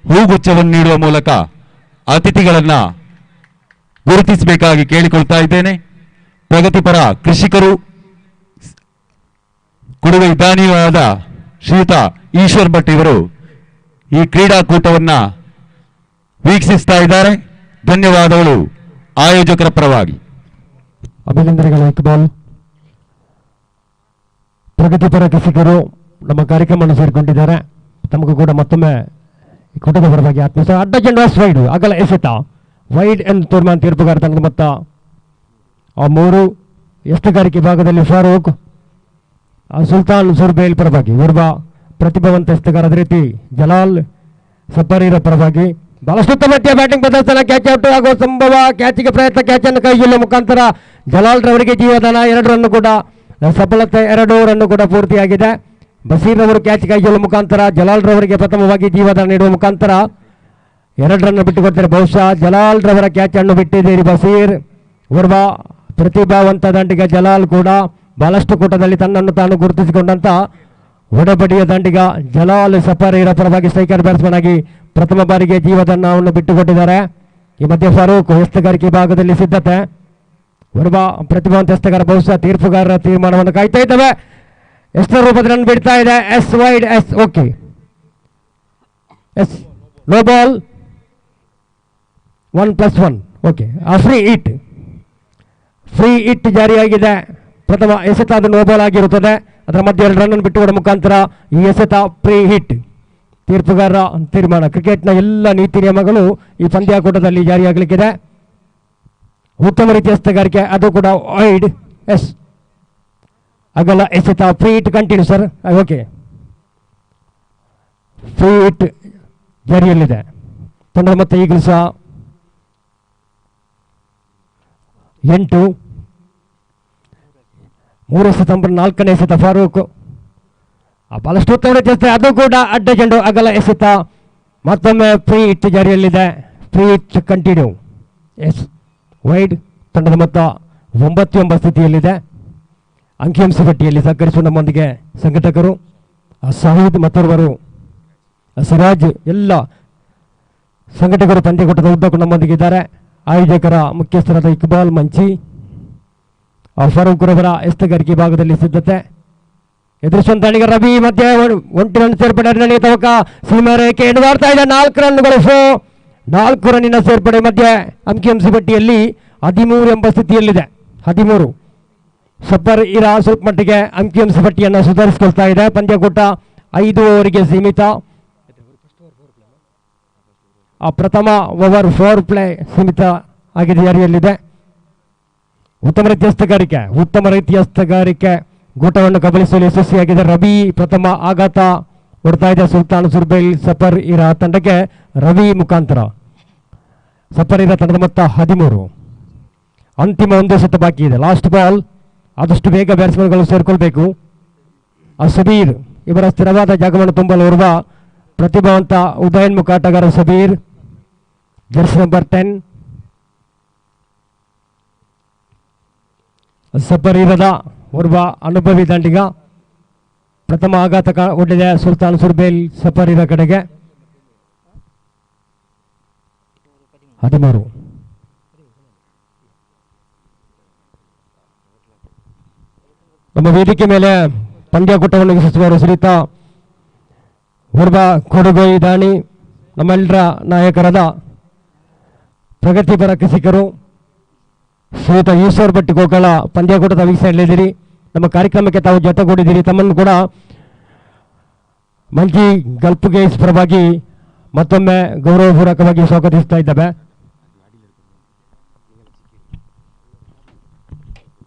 ಹೂಗುಚ್ಛವನ್ನು ನೀಡುವ ಮೂಲಕ ಅತಿಥಿಗಳನ್ನು ಗುರುತಿಸಬೇಕಾಗಿ ಕೇಳಿಕೊಳ್ತಾ ಇದ್ದೇನೆ. ಪ್ರಗತಿಪರ ಕೃಷಿಕರು, ಕೊಡುಗೆ ವಿಧಾನಿಯಾದ ಶ್ರೀಯುತ ಈಶ್ವರ್ ಭಟ್ ಇವರು ಈ ಕ್ರೀಡಾಕೂಟವನ್ನು ವೀಕ್ಷಿಸ್ತಾ ಇದ್ದಾರೆ. ಧನ್ಯವಾದಗಳು ಆಯೋಜಕರ ಪರವಾಗಿ. ಅಭಿನಂದನೆಗಳು. ಇಕ್ಬಾಲ್, ಪ್ರಗತಿಪರ ಕೃಷಿಕರು ನಮ್ಮ ಕಾರ್ಯಕ್ರಮವನ್ನು ಸೇರಿಕೊಂಡಿದ್ದಾರೆ. ತಮಗೂ ಕೂಡ ಮತ್ತೊಮ್ಮೆ ಕೂಟದ ಪರವಾಗಿ ಆತ್ಮೀಯ. ಅಡ್ಡ ಚೆಂಡು ವೈಡ್ ಅಗಲ ಎಸೆತ ವೈಡ್ ಎಂದು ತೀರ್ಮಾನ ತೀರ್ಪುಗಾರ ತಂಡದ ಮೊತ್ತ. ಆ ಮೂರು ಎಸೆತಗಾರಿಕೆ ಭಾಗದಲ್ಲಿ ಫಾರೂಕ್ ಸುಲ್ತಾನ್ ಸುರ್ಬೇಲ್ ಪರವಾಗಿ. ಓರ್ವ ಪ್ರತಿಭಾವಂತ ಎಸೆತಗಾರ, ಅದೇ ರೀತಿ ಜಲಾಲ್ ಸಬ್ಬರ್ ಇರಾ ಪರವಾಗಿ. ಬಹಳಷ್ಟು ಉತ್ತಮ ರೀತಿಯ ಬ್ಯಾಟಿಂಗ್ ಪ್ರದರ್ಶನ, ಕ್ಯಾಚ್ ಔಟ್ ಆಗುವ ಸಂಭವ, ಕ್ಯಾಚಿಗೆ ಪ್ರಯತ್ನ, ಕ್ಯಾಚನ್ನು ಕೈಗೊಳ್ಳುವ ಮುಖಾಂತರ ಜಲಾಲ್ ರವರಿಗೆ ಜೀವದಾನ. 2 ರನ್ ಕೂಡ ಸಫಲತೆ, 2 ರನ್ ಕೂಡ ಪೂರ್ತಿಯಾಗಿದೆ. ಬಸೀರ್ ಅವರು ಕ್ಯಾಚ್ ಕೈಗೊಳ್ಳುವ ಮುಖಾಂತರ ಜಲಾಲ್ ರವರಿಗೆ ಪ್ರಥಮವಾಗಿ ಜೀವದಾನ ನೀಡುವ ಮುಖಾಂತರ 2 ರನ್ ಬಿಟ್ಟುಕೊಡ್ತಾರೆ. ಬಹುಶಃ ಜಲಾಲ್ ರವರ ಕ್ಯಾಚ್ ಅನ್ನು ಬಿಟ್ಟಿದ್ದೀರಿ ಬಸೀರ್. ಓರ್ವ ಪ್ರತಿಭಾವಂತ ದಂಡಿಗ ಜಲಾಲ್ ಕೂಡ ಬಹಳಷ್ಟು ಕೂಟದಲ್ಲಿ ತನ್ನನ್ನು ತಾನು ಗುರುತಿಸಿಕೊಂಡಂತ ಹೊಡೆಬಡಿಯ ದಂಡಿಗ ಜಲಾಲ್ ಸಫರೀರ ಪರವಾಗಿ ಸ್ಟ್ರೈಕರ್ ಬ್ಯಾಟ್ಸ್ಮನ್ ಆಗಿ ಪ್ರಥಮ ಬಾರಿಗೆ ಜೀವದಾನವನ್ನು ಬಿಟ್ಟುಕೊಟ್ಟಿದ್ದಾರೆ. ಈ ಮಧ್ಯೆ ಫಾರೂಕ್ ಎಸ್ತಗಾರಿಕೆ ಭಾಗದಲ್ಲಿ ಸಿದ್ಧತೆ. ಒಬ್ಬ ಪ್ರತಿಭಾವಂತ ಎಸ್ತಗಾರ ಬಹುಶಃ ತೀರ್ಪುಗಾರರ ತೀರ್ಮಾನವನ್ನು ಕಾಯ್ತಾ ಇದ್ದಾವೆ. ಎಷ್ಟರ ರೂಪದ ರನ್ ಬಿಡ್ತಾ ಇದೆ. Yes wide yes okay yes no ball 1+1 okay. Free hit ಜಾರಿಯಾಗಿದೆ. ಪ್ರಥಮ ಎಸೆತ ಅದು ನೋ ಬಾಲ್ ಆಗಿರುತ್ತದೆ. ಅದರ ಮಧ್ಯೆ 2 ರನ್ ಬಿಟ್ಟುಕೊಡುವ ಮುಖಾಂತರ ಈ ಎಸೆತ ಫ್ರೀ ಹಿಟ್. ತೀರ್ಪುಗಾರರ ತೀರ್ಮಾನ. ಕ್ರಿಕೆಟ್ನ ಎಲ್ಲ ನೀತಿ ನಿಯಮಗಳು ಈ ಪಂದ್ಯಾಕೂಟದಲ್ಲಿ ಜಾರಿಯಾಗಲಿಕ್ಕಿದೆ. ಉತ್ತಮ ರೀತಿಯ ಎಸ್ತಗಾರಿಕೆ, ಅದು ಕೂಡ ವೈಡ್ ಎಸ್ ಅಗಲ ಎಸೆತ. Free hit continue sir. Okay, free hit ಜಾರಿಯಲ್ಲಿದೆ. ತಂಡ ಮತ್ತೆ ಈಗಲೂ ಸಹ 8 3 ಎಸೆತ 4ನೇ ಎಸೆತ ಫಾರೂಕ್ ಬಹಳಷ್ಟು ಉತ್ತಮ ರೀತಿಯ ಅದು ಕೂಡ ಅಡ್ಡ ಚೆಂಡು ಅಗಲ ಎಸೆತ. ಮತ್ತೊಮ್ಮೆ ಫ್ರೀ ಹಿಟ್ ಜಾರಿಯಲ್ಲಿದೆ. Free hit continues wide. ತಂಡದ ಮೊತ್ತ 9 ಸ್ಥಿತಿಯಲ್ಲಿದೆ. ಅಂಕಿಅಂಶ ಪಟ್ಟಿಯಲ್ಲಿ ಸಹಕರಿಸುವ ನಮ್ಮೊಂದಿಗೆ ಸಂಘಟಕರು ಸಾಹಿದ್ ಮತ್ತೋರ್ವರು ಸಿರಾಜ್, ಎಲ್ಲ ಸಂಘಟಕರು ಪಂದ್ಯಕೂಟದ ಉದ್ದಕ್ಕೂ ನಮ್ಮೊಂದಿಗಿದ್ದಾರೆ. ಆಯೋಜಕರ ಮುಖ್ಯಸ್ಥರಾದ ಇಕ್ಬಾಲ್ ಮಂಚಿ, ಫಾರೂಕ್ ರವರ ಎಸ್ತಗಾರಿಕೆ ಭಾಗದಲ್ಲಿ ಸಿದ್ಧತೆ. ಎದುರಿಸುವಂತ ಅಣಿಗ ರವಿ ಮಧ್ಯೆ 1 ರನ್ ಸೇರ್ಪಡೆ ನಡೆಯುವ ತವಕ ಸೀಮಾ ರೇಖೆ ಎದುರಾಡ್ತಾ ಇದೆ. 4 ರನ್ಗಳು 4 ರನ್ನಿನ ಸೇರ್ಪಡೆ ಮಧ್ಯೆ ಅಂಕಿಅಂಶ ಪಟ್ಟಿಯಲ್ಲಿ 13 ಸ್ಥಿತಿಯಲ್ಲಿದೆ. 13 ಸಫರ್ ಇರಾ ಸ್ವಲ್ಪ ಮಟ್ಟಿಗೆ ಅಂಕಿಅಂಶ ಪಟ್ಟಿಯನ್ನು ಸುಧಾರಿಸಿಕೊಳ್ತಾ ಇದೆ. ಪಂದ್ಯಕೂಟ 5 ಓವರಿಗೆ ಸೀಮಿತ. ಪ್ರಥಮ ಓವರ್ 4 ಪ್ಲೇ ಸೀಮಿತ ಆಗಿದೆ, ಜಾರಿಯಲ್ಲಿದೆ. ಉತ್ತಮ ರೀತಿಯ ಎಸ್ತಗಾರಿಕೆ ಗೂಟವನ್ನು ಕಬಳಿಸಲು ಯಶಸ್ವಿಯಾಗಿದೆ. ರವಿ ಪ್ರಥಮ ಆಘಾತ ಹೊಡ್ತಾ ಇದೆ. ಸುಲ್ತಾನ್ ಸುರ್ಬೈಲ್ ಸಫರ್ ಇರಾ ತಂಡಕ್ಕೆ ರವಿ ಮುಖಾಂತರ. ಸಫರ್ ಇರಾ ತಂಡದ ಮೊತ್ತ 13. ಅಂತಿಮ 1 ಎಸೆತ ಬಾಕಿ ಇದೆ. Last ball. ಆದಷ್ಟು ಬೇಗ ಬ್ಯಾಟ್ಸ್ಮನ್ಗಳು ಸೇರ್ಕೊಳ್ಬೇಕು. ಸಬೀರ್ ಇವರ ಸ್ಥಿರವಾದ ಜಾಗವನ್ನು ತುಂಬಲು ಓರ್ವ ಪ್ರತಿಭಾವಂತ ಉದಯೋನ್ಮುಖ ಆಟಗಾರ ಸಬೀರ್, ಜರ್ಸಿ ನಂಬರ್ 10. ಸಫರ್ ಇರದ ಓರ್ವ ಅನುಭವಿ ದಂಡಿಗ. ಪ್ರಥಮ ಆಘಾತ ಒಡ್ಡಿದೆ ಸುಲ್ತಾನ್ ಸುರ್ಬೇಲ್ ಸಫರ್ ಇರ ಕಡೆಗೆ. 13. ನಮ್ಮ ವೇದಿಕೆ ಮೇಲೆ ಪಂದ್ಯಾಕೂಟವನ್ನು ವೀಕ್ಷಿಸುವವರು ಶ್ರೀಯುತ ಓರ್ವ ಕೊಡುಗೊಯ್ ದಾನಿ, ನಮ್ಮೆಲ್ಲರ ನಾಯಕರಾದ ಪ್ರಗತಿಪರ ಕೃಷಿಕರು ಶ್ರೀಯುತ ಈಶ್ವರ್ ಭಟ್ ಗೋಕಳ ಪಂದ್ಯಾಕೂಟದ ವೀಕ್ಷಣೆಯಲ್ಲಿದ್ದೀರಿ. ನಮ್ಮ ಕಾರ್ಯಕ್ರಮಕ್ಕೆ ತಾವು ಜೊತೆಗೂಡಿದ್ದೀರಿ. ತಮ್ಮನ್ನು ಕೂಡ ಮಂಚಿ ಗಲ್ಫ್ ಗೇಸ್ ಪರವಾಗಿ ಮತ್ತೊಮ್ಮೆ ಗೌರವಪೂರ್ವಕವಾಗಿ ಸ್ವಾಗತಿಸ್ತಾ ಇದ್ದೇವೆ.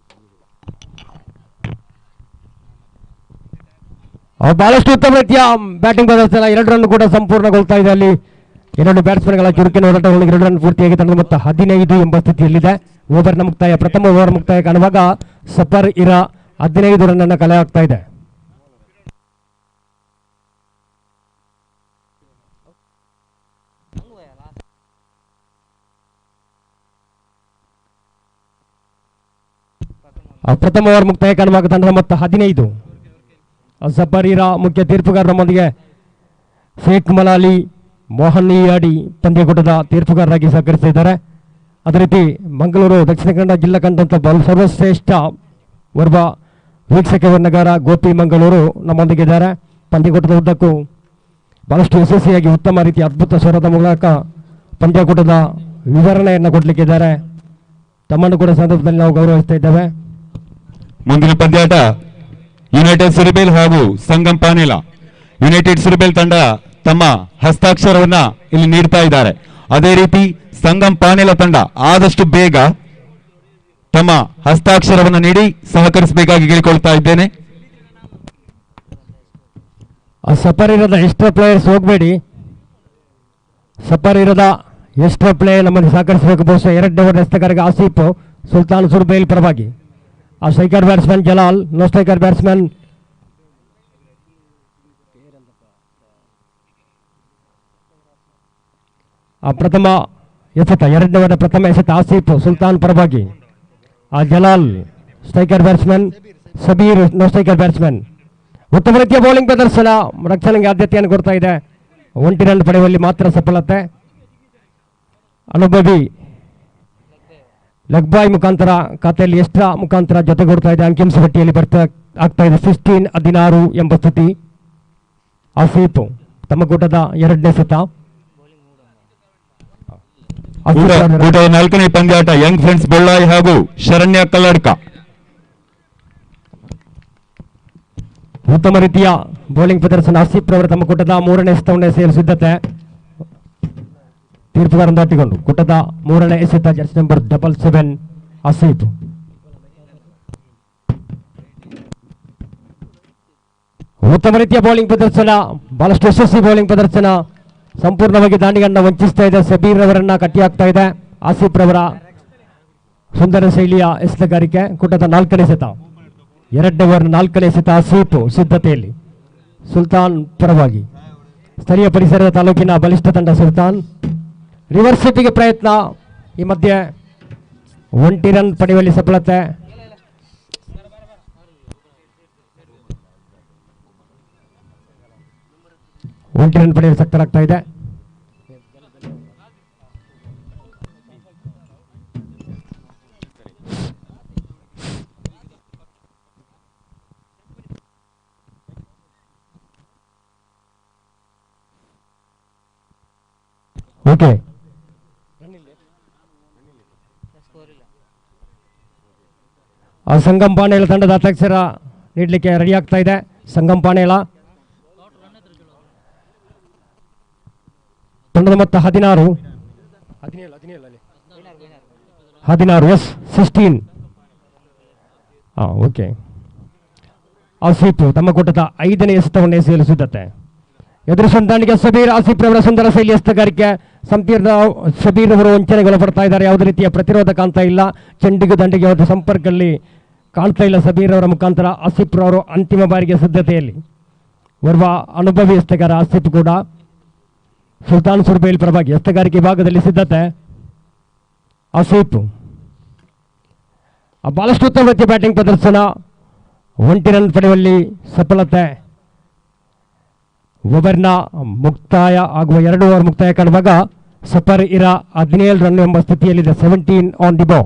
ಬಹಳಷ್ಟು ಉತ್ತಮ ರೀತಿಯ ಬ್ಯಾಟಿಂಗ್ ಪ್ರದರ್ಶನ. 2 ರನ್ ಕೂಡ ಸಂಪೂರ್ಣಗೊಳ್ತಾ ಇದೆ. ಅಲ್ಲಿ 2 ಬ್ಯಾಟ್ಸ್ಮನ್ಗಳ ಚುರುಕಿನ ಹೋರಾಟಗಳಿಗೆ 2 ರನ್ ಪೂರ್ತಿಯಾಗಿ ತಂಡದ ಮೊತ್ತ 15 ಸ್ಥಿತಿಯಲ್ಲಿದೆ. ಓವರ್ನ ಮುಕ್ತಾಯ, ಪ್ರಥಮ ಓವರ್ ಮುಕ್ತಾಯ ಕಾಣುವಾಗ ಸಫರ್ ಇರಾ 15 ರನ್ ಅನ್ನು ಕಲೆ ಹಾಕ್ತಾ ಇದೆ. ಪ್ರಥಮ ಓವರ್ ಮುಕ್ತಾಯ ಕಾಣುವಾಗ ತಂಡದ ಮೊತ್ತ 15. ಸಫರ್ ಇರಾ ಮುಖ್ಯ ತೀರ್ಪುಗಾರ ನಮ್ಮೊಂದಿಗೆ ಶೇಖ್ ಮಲಾಲಿ ಮೋಹನ್ ಇಯಾಡಿ ಪಂದ್ಯಕೂಟದ ತೀರ್ಪುಗಾರರಾಗಿ ಸಹಕರಿಸಿದ್ದಾರೆ. ಅದೇ ರೀತಿ ಮಂಗಳೂರು ದಕ್ಷಿಣ ಕನ್ನಡ ಜಿಲ್ಲಾ ಕಂಡಂತ ಸರ್ವಶ್ರೇಷ್ಠ ಓರ್ವ ವೀಕ್ಷಕ ವರ್ಣಗಾರ ಗೋಪಿ ಮಂಗಳೂರು ನಮ್ಮೊಂದಿಗಿದ್ದಾರೆ. ಪಂದ್ಯಕೂಟದ ಉದ್ದಕ್ಕೂ ಬಹಳಷ್ಟು ಯಶಸ್ವಿಯಾಗಿ ಉತ್ತಮ ರೀತಿಯ ಅದ್ಭುತ ಸ್ವರದ ಮೂಲಕ ಪಂದ್ಯಕೂಟದ ವಿವರಣೆಯನ್ನು ಕೊಡಲಿಕ್ಕಿದ್ದಾರೆ. ತಮ್ಮನ್ನು ಕೂಡ ಸಂದರ್ಭದಲ್ಲಿ ನಾವು ಗೌರವಿಸ್ತಾ ಇದ್ದೇವೆ. ಮುಂದಿನ ಪಂದ್ಯಾಟ ಯುನೈಟೆಡ್ ಸಿರಿಬೇಲ್ ಹಾಗೂ ಸಂಗಮ್ ಪಾನೇಲ. ಯುನೈಟೆಡ್ ಸಿರಿಬೇಲ್ ತಂಡ ತಮ್ಮ ಹಸ್ತಾಕ್ಷರವನ್ನ ಇಲ್ಲಿ ನೀಡ್ತಾ ಇದ್ದಾರೆ. ಅದೇ ರೀತಿ ಸಂಗಮ್ ಪಾನೇಲ ತಂಡ ಆದಷ್ಟು ಬೇಗ ತಮ್ಮ ಹಸ್ತಾಕ್ಷರವನ್ನು ನೀಡಿ ಸಹಕರಿಸಬೇಕಾಗಿ ಕೇಳಿಕೊಳ್ತಾ ಇದ್ದೇನೆ. ಸಫರ್ ಇರದ ಎಕ್ಸ್ಟ್ರಾ ಪ್ಲೇಯರ್ಸ್ ಹೋಗಬೇಡಿ. ಸಫರ್ ಇರದ ಎಕ್ಸ್ಟ್ರಾ ಪ್ಲೇ ನಮ್ಮನ್ನು ಸಹಕರಿಸಬೇಕು. ಬಹುಶಃ 2ನೇ ಓವರ್ ಎಸ್ತಗಾರರಿಗೆ ಆಸಿಫ್ ಸುಲ್ತಾನ್ ಸುರ್ಬೇಲ್ ಪರವಾಗಿ. Striker batsman Jalal, non striker batsman ಪ್ರಥಮ ಎಸೆತ, 2ನೇ ಓವರ್ ಪ್ರಥಮ ಎಸೆತ ಆಸಿಫ್ ಸುಲ್ತಾನ್ ಪರವಾಗಿ. Jalal striker batsman, Sabir non striker batsman. ಉತ್ತಮ ರೀತಿಯ ಬೌಲಿಂಗ್ ಪ್ರದರ್ಶನ, ರಕ್ಷಣೆಗೆ ಆದ್ಯತೆಯನ್ನು ಕೊಡ್ತಾ ಇದೆ. 1 ರನ್ ಪಡೆಯುವಲ್ಲಿ ಮಾತ್ರ ಸಫಲತೆ. ಅನುಭವಿ ಲೆಗ್ ಬಾಯ್ ಮುಖಾಂತರ ಖಾತೆಯಲ್ಲಿ ಎಕ್ಸ್ಟ್ರಾ ಮುಖಾಂತರ ಜೊತೆಗೂಡ್ತಾ ಇದೆ. ಅಂಕಿಅಂಶ ಪಟ್ಟಿಯಲ್ಲಿ ಬರ್ತಾ ಆಗ್ತಾ ಇದೆ 16 ಎಂಬ ಸ್ಥಿತಿ. ಆಸೀಫ್ ತಮ್ಮ ಕೂಟದ 2ನೇ ಸತ. ಕೂಟದ 4ನೇ ಪಂದ್ಯಾಟ ಯಂಗ್ ಫ್ರೆಂಡ್ಸ್ ಬೊಳ್ಳಾಯಿ ಹಾಗೂ ಶರಣ್ಯ ಕಲ್ಲಡ್ಕ. ಉತ್ತಮ ರೀತಿಯ ಬೌಲಿಂಗ್ ಪ್ರದರ್ಶನ. ಆಸೀಫ್ ರವರು ತಮ್ಮ ಕೂಟದ 3ನೇ ಎಸೆತವನ್ನು ಎಸೆಯಲು ಸಿದ್ಧತೆ. ತೀರ್ಪುಗಾರನ್ನು ದಾಟಿಕೊಂಡು ಕೂಟದ 3ನೇ ಎಸೆತ ಜರ್ಸಿ ನಂಬರ್ 77 ಆಸೀಫ್. ಉತ್ತಮ ರೀತಿಯ ಬೌಲಿಂಗ್ ಪ್ರದರ್ಶನ, ಬಹಳಷ್ಟು ಯಶಸ್ವಿ ಬೌಲಿಂಗ್ ಪ್ರದರ್ಶನ. ಸಂಪೂರ್ಣವಾಗಿ ದಾಂಡಿಗನ್ನ ವಂಚಿಸ್ತಾ ಇದೆ. ಸಬೀರ್ ರವರನ್ನ ಕಟ್ಟಿ ಹಾಕ್ತಾ ಇದೆ. ಆಸೀಫ್ ರವರ ಸುಂದರ ಶೈಲಿಯ ಎಸೆತಗಾರಿಕೆ. ಕೂಟದ 4ನೇ ಎಸೆತ, 2ನೇ ಓವರ್ನ 4ನೇ ಎಸೆತ. ಆಸೀಫ್ ಸಿದ್ಧತೆಯಲ್ಲಿ. ಸುಲ್ತಾನ್ ಪರವಾಗಿ ಸ್ಥಳೀಯ ಪರಿಸರದ ತಾಲೂಕಿನ ಬಲಿಷ್ಠ ತಂಡ ಸುಲ್ತಾನ್. ರಿವರ್ಸ್ ಸ್ವಿಪ್ಪಿಗೆ ಪ್ರಯತ್ನ. ಈ ಮಧ್ಯೆ 1 ರನ್ ಪಡೆಯುವಲ್ಲಿ ಸಫಲತೆ. ಒಂಟಿ ರನ್ ಪಡೆಯಲು ಸಕ್ತರಾಗ್ತಾ ಇದೆ. ಓಕೆ, ಆ ಸಂಗಮ್ ಪಾಣೇಳ ತಂಡದ ಅಧ್ಯಕ್ಷರ ನೀಡಲಿಕ್ಕೆ ರೆಡಿ ಆಗ್ತಾ ಇದೆ. ಸಂಗಮ್ ಪಾಣೇಳ ತಂಡದ ಮೊತ್ತ 16 ಎಸ್ 16. ಓಕೆ. ಆಸೀಫ್ ತಮ್ಮ ಕೂಟದ 5ನೇ ಎಸೆತವನ್ನು ಎಸೆಯಲು ಸಿದ್ಧತೆ. ಎದುರು ಸಂತಾನಿಗೆ ಸಬೀರ್. ಆಸೀಫ್ ರವರ ಸುಂದರ ಶೈಲಿ ಎಸೆತಗಾರಿಕೆ. ಸಂಪೀರ್ಣ ಸಬೀರ್ ಅವರು ವಂಚನೆಗೊಳಪಡ್ತಾ ಇದ್ದಾರೆ. ಯಾವುದೇ ರೀತಿಯ ಪ್ರತಿರೋಧ ಕಾಣ್ತಾ ಇಲ್ಲ. ಚೆಂಡಿಗೂ ದಂಡಿಗೆ ಹೋದ ಸಂಪರ್ಕದಲ್ಲಿ ಕಾಣ್ತಾ ಇಲ್ಲ ಸಬೀರ್ ಅವರ ಮುಖಾಂತರ. ಆಸೀಫ್ ರವರು ಅಂತಿಮ ಬಾರಿಗೆ ಸಿದ್ಧತೆಯಲ್ಲಿ. ಓರ್ವ ಅನುಭವಿ ಎಸೆತಗಾರ ಆಸೀಫ್ ಕೂಡ. ಸುಲ್ತಾನ್ ಸುರ್ಬೇಲ್ ಪರವಾಗಿ ಎಸೆತಗಾರಿಕೆ ಭಾಗದಲ್ಲಿ ಸಿದ್ಧತೆ. ಆಸೀಫ್ ಬಹಳಷ್ಟು ಉತ್ತಮ ರೀತಿಯ ಬ್ಯಾಟಿಂಗ್ ಪ್ರದರ್ಶನ. 1 ರನ್ ಪಡೆಯುವಲ್ಲಿ ಸಫಲತೆ. ಓವರ್ನ ಮುಕ್ತಾಯ ಆಗುವ 2 ಓವರ್ ಮುಕ್ತಾಯ ಕಾಣುವಾಗ ಸಫರ್ ಇರಾ 17 ರನ್ ಎಂಬ ಸ್ಥಿತಿಯಲ್ಲಿದೆ. 17 ಆನ್ ದಿ ಬೌ.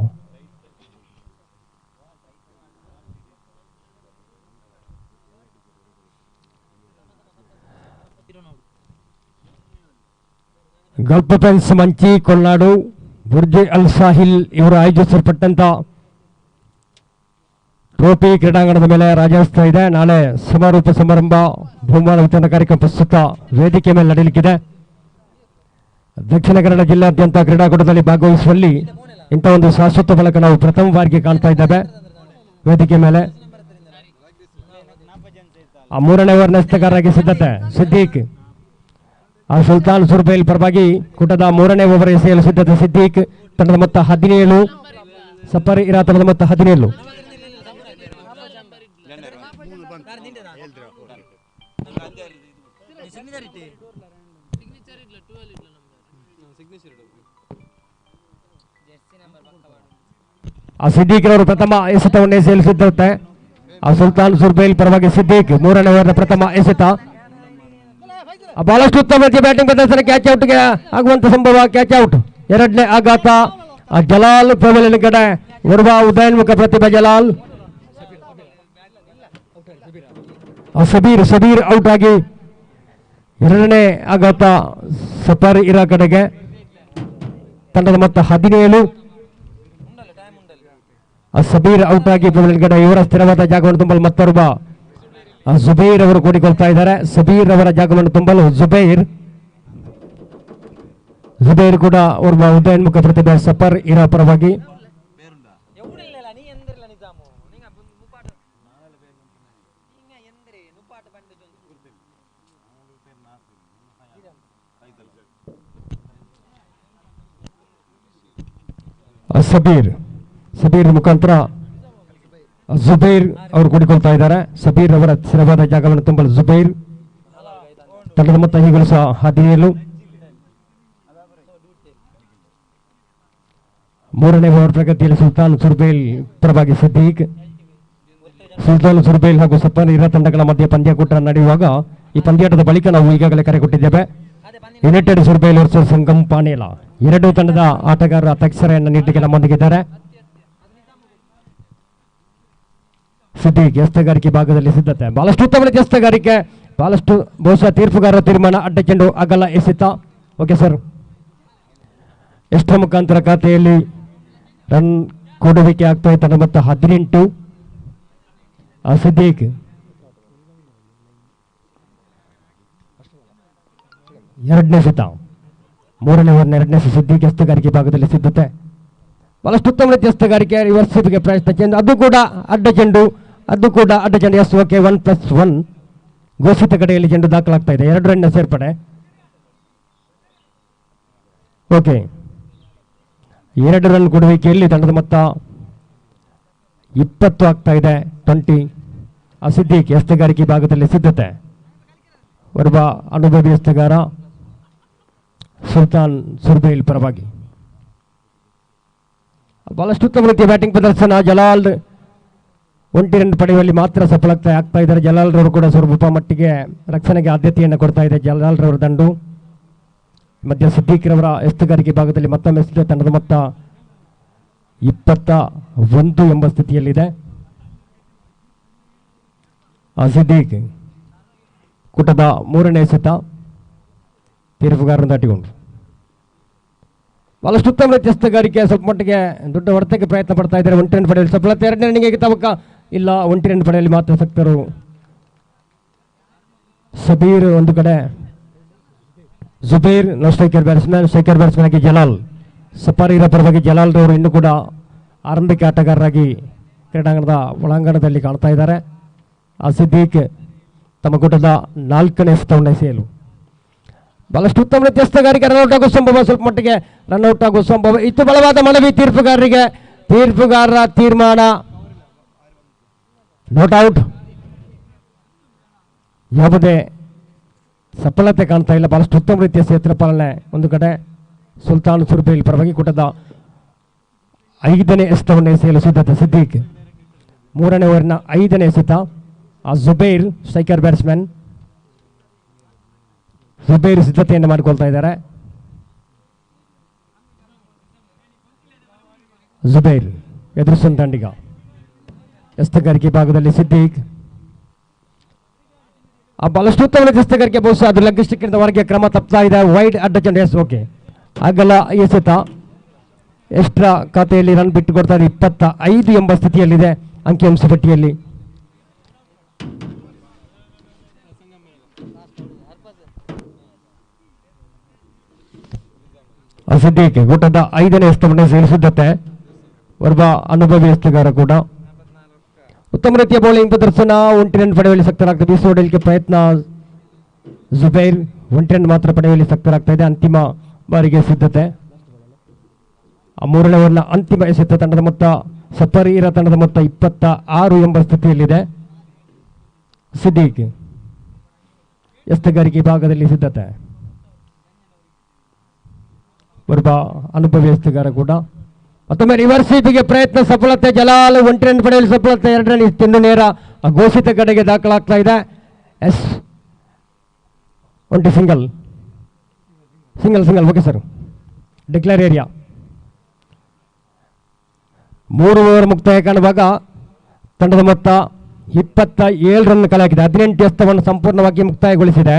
ಗಲ್ಫ್ ಫ್ರೆಂಡ್ಸ್ ಮಂಚಿ ಕೊಲ್ನಾಡು ಬುರ್ಜ್ ಅಲ್ ಸಾಹಿಲ್ ಇವರು ಆಯೋಜಿಸಲ್ಪಟ್ಟಂತ ಟ್ರೋಫಿ ಕ್ರೀಡಾಂಗಣದ ಮೇಲೆ ರಾಜಾಯಿಸ್ತಾ ಇದೆ. ನಾಳೆ ಸಮಾರೋಪ ಸಮಾರಂಭ ಬಹುಮಾನ ವಿತರಣಾ ಕಾರ್ಯಕ್ರಮ ಪ್ರಸ್ತುತ ವೇದಿಕೆ ಮೇಲೆ ನಡೆಯಲಿಕ್ಕಿದೆ. ದಕ್ಷಿಣ ಕನ್ನಡ ಜಿಲ್ಲಾದ್ಯಂತ ಕ್ರೀಡಾಕೂಟದಲ್ಲಿ ಭಾಗವಹಿಸುವಲ್ಲಿ ಇಂಥ ಒಂದು ಶಾಶ್ವತ ಫಲಕ ನಾವು ಪ್ರಥಮ ಬಾರಿಗೆ ಕಾಣ್ತಾ ಇದ್ದೇವೆ ವೇದಿಕೆ ಮೇಲೆ. ಆ 3ನೇ ಓವರ್ನ ಎಸೆತಗಾರರಾಗಿ ಸಿದ್ಧತೆ ಸಿದ್ದೀಕ್. ಆ ಸುಲ್ತಾನ್ ಸುರ್ಬೇಲ್ ಪರವಾಗಿ ಕೂಟದ 3ನೇ ಓವರ್ ಎಸೆಯಲು ಸಿದ್ಧತೆ ಸಿದ್ದೀಕ್. ತಂಡದ ಮೊತ್ತ 17. ಸಫರ್ ಇರಾ ತಂಡದ ಮೊತ್ತ 17. ಆ ಸಿದ್ದೀಕ್ ರವರು ಪ್ರಥಮ ಎಸೆತವನ್ನು ಎಸೆಯಲು ಸಿದ್ಧತೆ. ಆ ಸುಲ್ತಾನ್ ಸುರ್ಬೇಲ್ ಪರವಾಗಿ ಸಿದ್ದೀಕ್ 3ನೇ ಓವರ್ನ ಪ್ರಥಮ ಎಸೆತ. ಬಹಳಷ್ಟು ಉತ್ತಮ ರೀತಿಯ ಬ್ಯಾಟಿಂಗ್ ಪ್ರದರ್ಶನ. ಕ್ಯಾಚ್ ಔಟ್ಗೆ ಆಗುವಂತ ಸಂಭವ. Catch out. 2ನೇ ಆಘಾತ. ಜಲಾಲ್ ಪ್ರಬಲಿನ ಕಡೆ ಓರ್ವ ಉದಯೋನ್ಮುಖ ಪ್ರತಿಭೆ ಜಲಾಲ್. ಸಬೀರ್ ಔಟ್ ಆಗಿ 2ನೇ ಆಘಾತ ಸಫರ್ ಇರಾ ಕಡೆಗೆ. ತಂಡದ ಮೊತ್ತ 17. ಸಬೀರ್ ಔಟ್ ಆಗಿ ಪ್ರಬಲಿನ ಕಡೆ. ಇವರ ಸ್ಥಿರವಾದ ಜಾಗವನ್ನು ತುಂಬಲು ಮತ್ತೊಬ್ಬ ಜುಬೈರ್ ಅವರು ಕೂಡಿಕೊಳ್ತಾ ಇದ್ದಾರೆ. ಸಬೀರ್ ಅವರ ಜಾಗವನ್ನು ತುಂಬಲು ಜುಬೈರ್ ಕೂಡ ಓರ್ವ ಉದಯೋನ್ಮುಖ ಪ್ರತಿಭೆ ಸಫರ್ ಇರಾ ಪರವಾಗಿ. ಸಬೀರ್ ಮುಖಾಂತರ ಜುಬೈರ್ ಅವರು ಕೂಡಿಕೊಳ್ತಾ ಇದ್ದಾರೆ. ಸಬೀರ್ ಅವರ ಸ್ಥಿರವಾದ ಜಾಗವನ್ನು ತುಂಬಲು ಜುಬೈರ್. ತಂಡದ ಮೊತ್ತ ಈಗಲೂ ಸಹ 17. 3ನೇ ಓವರ್ ಪ್ರಗತಿಯಲ್ಲಿ ಸುಲ್ತಾನ್ ಸುರ್ಬೇಲ್ ಪರವಾಗಿ ಸಿದ್ದೀಕ್. ಸುಲ್ತಾನ್ ಸುರ್ಬೇಲ್ ಹಾಗೂ ಸಪ್ಪನ್ ಇರ ತಂಡಗಳ ಮಧ್ಯೆ ಪಂದ್ಯಾಕೂಟ ನಡೆಯುವಾಗ ಈ ಪಂದ್ಯಾಟದ ಬಳಿಕ ನಾವು ಈಗಾಗಲೇ ಕರೆ ಕೊಟ್ಟಿದ್ದೇವೆ. ಯುನೈಟೆಡ್ ಸುರ್ಬೇಲ್ ವರ್ಸಸ್ ಸಂಗಮ್ ಪಾನೇಲ ಎರಡೂ ತಂಡದ ಆಟಗಾರರ ತಕ್ಷರೆಯನ್ನು ನೀಡಲಿಕ್ಕೆ ನಮ್ಮೊಂದಿಗಿದ್ದಾರೆ. ಸಿದ್ದಿಕ್ ಎಸ್ತಗಾರಿಕೆ ಭಾಗದಲ್ಲಿ ಸಿದ್ಧತೆ, ಬಹಳಷ್ಟು ಉತ್ತಮ ರೀತಿಯ ಎಸ್ತಗಾರಿಕೆ, ಬಹಳಷ್ಟು ಬಹುಶಃ ತೀರ್ಪುಗಾರರ ತೀರ್ಮಾನ. ಅಡ್ಡ ಚೆಂಡು ಅಗಲ ಎಸೆತ. ಓಕೆ ಸರ್, ಎಷ್ಟರ ಮುಖಾಂತರ ಖಾತೆಯಲ್ಲಿ ರನ್ ಕೊಡುವಿಕೆ ಆಗ್ತಾ ಇತ್ತು. ಮತ್ತು 18 ಸಿದ್ದಿಕ್ ಎರಡನೇ ಸೆತ, ಮೂರನೇ ಓವರ್ನ ಎರಡನೇ ಸಿದ್ದಿಕ್ ಎಸ್ತಗಾರಿಕೆ ಭಾಗದಲ್ಲಿ ಸಿದ್ಧತೆ, ಬಹಳಷ್ಟು ಉತ್ತಮ ರೀತಿಯ ಎಸ್ತಗಾರಿಕೆ. ರಿವರ್ಸ್ ಗೆ ಪ್ರಯತ್ನ, ಚೆಂಡು ಅದು ಕೂಡ ಅಡ್ಡ ಚೆಂಡು, ಅದು ಕೂಡ ಅಡ್ಡ ಚೆಂಡು. ಎಸ್ ಓಕೆ, 1+1 ಘೋಷಿತ ಕಡೆಯಲ್ಲಿ ಚೆಂಡು ದಾಖಲಾಗ್ತಾ ಇದೆ. 2 ರನ್ನ ಸೇರ್ಪಡೆ. ಓಕೆ, 2 ರನ್ ಕೊಡುವಿಕೆಯಲ್ಲಿ ತಂಡದ ಮೊತ್ತ 20 ಆಗ್ತಾ ಇದೆ. 20 ಸಿದ್ದಿಕ್ ಎಸ್ತಗಾರಿಕೆ ಭಾಗದಲ್ಲಿ ಸಿದ್ಧತೆ. ಒಬ್ಬ ಅನುಭವಿ ಎಸ್ತಗಾರ ಸುಲ್ತಾನ್ ಸುರ್ಬೇಲ್ ಪರವಾಗಿ ಬಹಳಷ್ಟು ಉತ್ತಮ ರೀತಿಯ ಬ್ಯಾಟಿಂಗ್ ಪ್ರದರ್ಶನ. ಜಲಾಲ್ 1 ರನ್ ಪಡೆಯುವಲ್ಲಿ ಮಾತ್ರ ಸಫಲತೆ ಆಗ್ತಾ ಇದ್ದಾರೆ. ಜಲಾಲ್ ರವರು ಕೂಡ ಸ್ವಲ್ಪ ಮಟ್ಟಿಗೆ ರಕ್ಷಣೆಗೆ ಆದ್ಯತೆಯನ್ನು ಕೊಡ್ತಾ ಇದೆ ಜಲಾಲ್ ರವರ ದಂಡು. ಮಧ್ಯ ಸಿದ್ದಿಕ್ ರವರ ಎಸ್ತಗಾರಿಕೆ ಭಾಗದಲ್ಲಿ ಮತ್ತೊಮ್ಮೆ ತಂಡದ ಮೊತ್ತ 21 ಎಂಬ ಸ್ಥಿತಿಯಲ್ಲಿದೆ. ಸಿದ್ದಿಕ್ ಕೂಟದ 3ನೇ ಎಸೆತ ತೀರ್ಪುಗಾರರನ್ನು ದಾಟಿಕೊಂಡು ಬಹಳಷ್ಟು ಉತ್ತಮ ರೀತಿಯ ಎಸ್ತಗಾರಿಕೆ. ಸ್ವಲ್ಪ ಮಟ್ಟಿಗೆ ದೊಡ್ಡ ಹೊಡೆತಕ್ಕೆ ಪ್ರಯತ್ನ ಪಡ್ತಾ ಇದ್ದಾರೆ. 1 ರನ್ ಪಡೆಯಲು ಸಫಲತೆ. 2ನೇ ರನ್ನಿಗೆ ತವಕ ಇಲ್ಲ, 1 ರನ್ ಪಡೆಯಲು ಮಾತ್ರ ಸಕ್ತರು. ಸಬೀರ್ ಒಂದು ಕಡೆ, ಜುಬೇರ್ ಸ್ಟ್ರೈಕರ್ ಬ್ಯಾಟ್ಸ್ಮನ್ ಆಗಿ ಜಲಾಲ್, ಸಫಾರಿರ ಪರವಾಗಿ ಜಲಾಲ್ ರವರು ಇನ್ನೂ ಕೂಡ ಆರಂಭಿಕ ಆಟಗಾರರಾಗಿ ಕ್ರೀಡಾಂಗಣದ ಒಳಾಂಗಣದಲ್ಲಿ ಕಾಣ್ತಾ ಇದ್ದಾರೆ. ಸಿದ್ದಿಕ್ ತಮ್ಮ ಕೂಟದ 4ನೇ ಎಸೆತವನ್ನು ಎಸೆಯಲು ಬಹಳಷ್ಟು ಉತ್ತಮ ರೀತಿಯ ಎಸ್ತಗಾರಿಕೆ. ರನ್ಔಟ್ ಆಗುವ ಸಂಭವ, ಸ್ವಲ್ಪ ಮಟ್ಟಿಗೆ ರನ್ಔಟ್ ಆಗುವ ಸಂಭವ ಇತ್ತು. ಬಲವಾದ ಮನವಿ ತೀರ್ಪುಗಾರರಿಗೆ, ತೀರ್ಪುಗಾರರ ತೀರ್ಮಾನ ನಾಟ್ ಔಟ್. ಯಾವುದೇ ಸಫಲತೆ ಕಾಣ್ತಾ ಇಲ್ಲ. ಬಹಳಷ್ಟು ಉತ್ತಮ ರೀತಿಯ ಕ್ಷೇತ್ರ ಪಾಲನೆ. ಒಂದು ಕಡೆ ಸುಲ್ತಾನ್ ಸುರ್ಬೇಲ್ ಪರವಾಗಿ ಕೂಟದ 5ನೇ ಎಸೆತವನ್ನು ಎಸೆಯಲು ಸಿದ್ಧತೆ. ಸಿದ್ದಿಕ್ 3ನೇ ಓವರ್ನ 5ನೇ ಎಸೆತ. ಜುಬೇರ್ ಸ್ಟ್ರೈಕರ್ ಬ್ಯಾಟ್ಸ್ಮನ್, ಜುಬೇರ್ ಸಿದ್ಧತೆಯನ್ನು ಮಾಡಿಕೊಳ್ತಾ ಇದ್ದಾರೆ. ಜುಬೇರ್ ಎದುರಿಸುವ ದಂಡಿಗ. ಎಸ್ತಗಾರಿಕೆ ಭಾಗದಲ್ಲಿ ಸಿದ್ದಿಕ್ ಬಹಳಷ್ಟು ಉತ್ತಮ ಎಸ್ತಗಾರಿಕೆ. ಬಹುಶಃ ಅದು ಲೆಗ್ ಸ್ಟಿಕ್ಕಿಂದ ಹೊರಗೆ ಕ್ರಮ ತಪ್ತಾ ಇದೆ. ವೈಡ್ ಅಡ್ಡ ಚೆಂಡು. ಎಸ್ ಓಕೆ, ಆಗಲ್ಲ ಎಸೆತ. ಎಕ್ಸ್ಟ್ರಾ ಖಾತೆಯಲ್ಲಿ ರನ್ ಬಿಟ್ಟು ಕೊಡ್ತಾ ಇದೆ. 25 ಎಂಬ ಸ್ಥಿತಿಯಲ್ಲಿದೆ ಅಂಕಿಅಂಶ ಪಟ್ಟಿಯಲ್ಲಿ. ಸಿದ್ದಿಕ್ ಕೂಟದ 5ನೇ ಎಸೆತವನ್ನು ಎಸೆಯಲು ಸಿದ್ಧತೆ. ಒಬ್ಬ ಅನುಭವಿ ಎಸ್ತಗಾರ ಕೂಡ. ಉತ್ತಮ ರೀತಿಯ ಬೌಲಿಂಗ್ ಪ್ರದರ್ಶನ. 1 ರನ್ ಪಡೆಯುವಲ್ಲಿ ಸಕ್ತರಾಗ್ತದೆ. ಬೀಸುವಡಲಿಕ್ಕೆ ಪ್ರಯತ್ನ. ಜುಬೈರ್ 1 ರನ್ ಮಾತ್ರ ಪಡೆಯುವಲ್ಲಿ ಸಕ್ತರಾಗ್ತಾ ಇದೆ. ಅಂತಿಮ ಬಾರಿಗೆ ಸಿದ್ಧತೆ. 3ನೇ ಓವರ್ನ ಅಂತಿಮ ಎಸೆತ. ತಂಡದ ಮೊತ್ತ ಸಫರೀರ ತಂಡದ ಮೊತ್ತ 26 ಎಂಬ ಸ್ಥಿತಿಯಲ್ಲಿದೆ. ಸಿದ್ದಿಕ್ ಎಸ್ತಗಾರಿಕೆ ಭಾಗದಲ್ಲಿ ಸಿದ್ಧತೆ. ಒಬ್ಬ ಅನುಭವಿ ಎಸ್ತಗಾರ ಕೂಡ. ಮತ್ತೊಮ್ಮೆ ರಿವರ್ಸ್ ಸ್ವೀಪಿಗೆ ಪ್ರಯತ್ನ, ಸಫಲತೆ. ಜಲಾಲ್ 1 ರನ್ ಪಡೆಯಲು ಸಫಲತೆ. 2 ರನ್ ಇನ್ನು ನೇರ ಘೋಷಿತ ಕಡೆಗೆ ದಾಖಲಾಗ್ತಾ ಇದೆ. ಎಸ್ ಒಂಟಿ single. Okay sir, declare area. 3 over ಮುಕ್ತಾಯ ಕಾಣುವಾಗ ತಂಡದ ಮೊತ್ತ 27 ರನ್ ಕಲೆ ಹಾಕಿದೆ. 18 ಎಸೆತವನ್ನು ಸಂಪೂರ್ಣವಾಗಿ ಮುಕ್ತಾಯಗೊಳಿಸಿದೆ.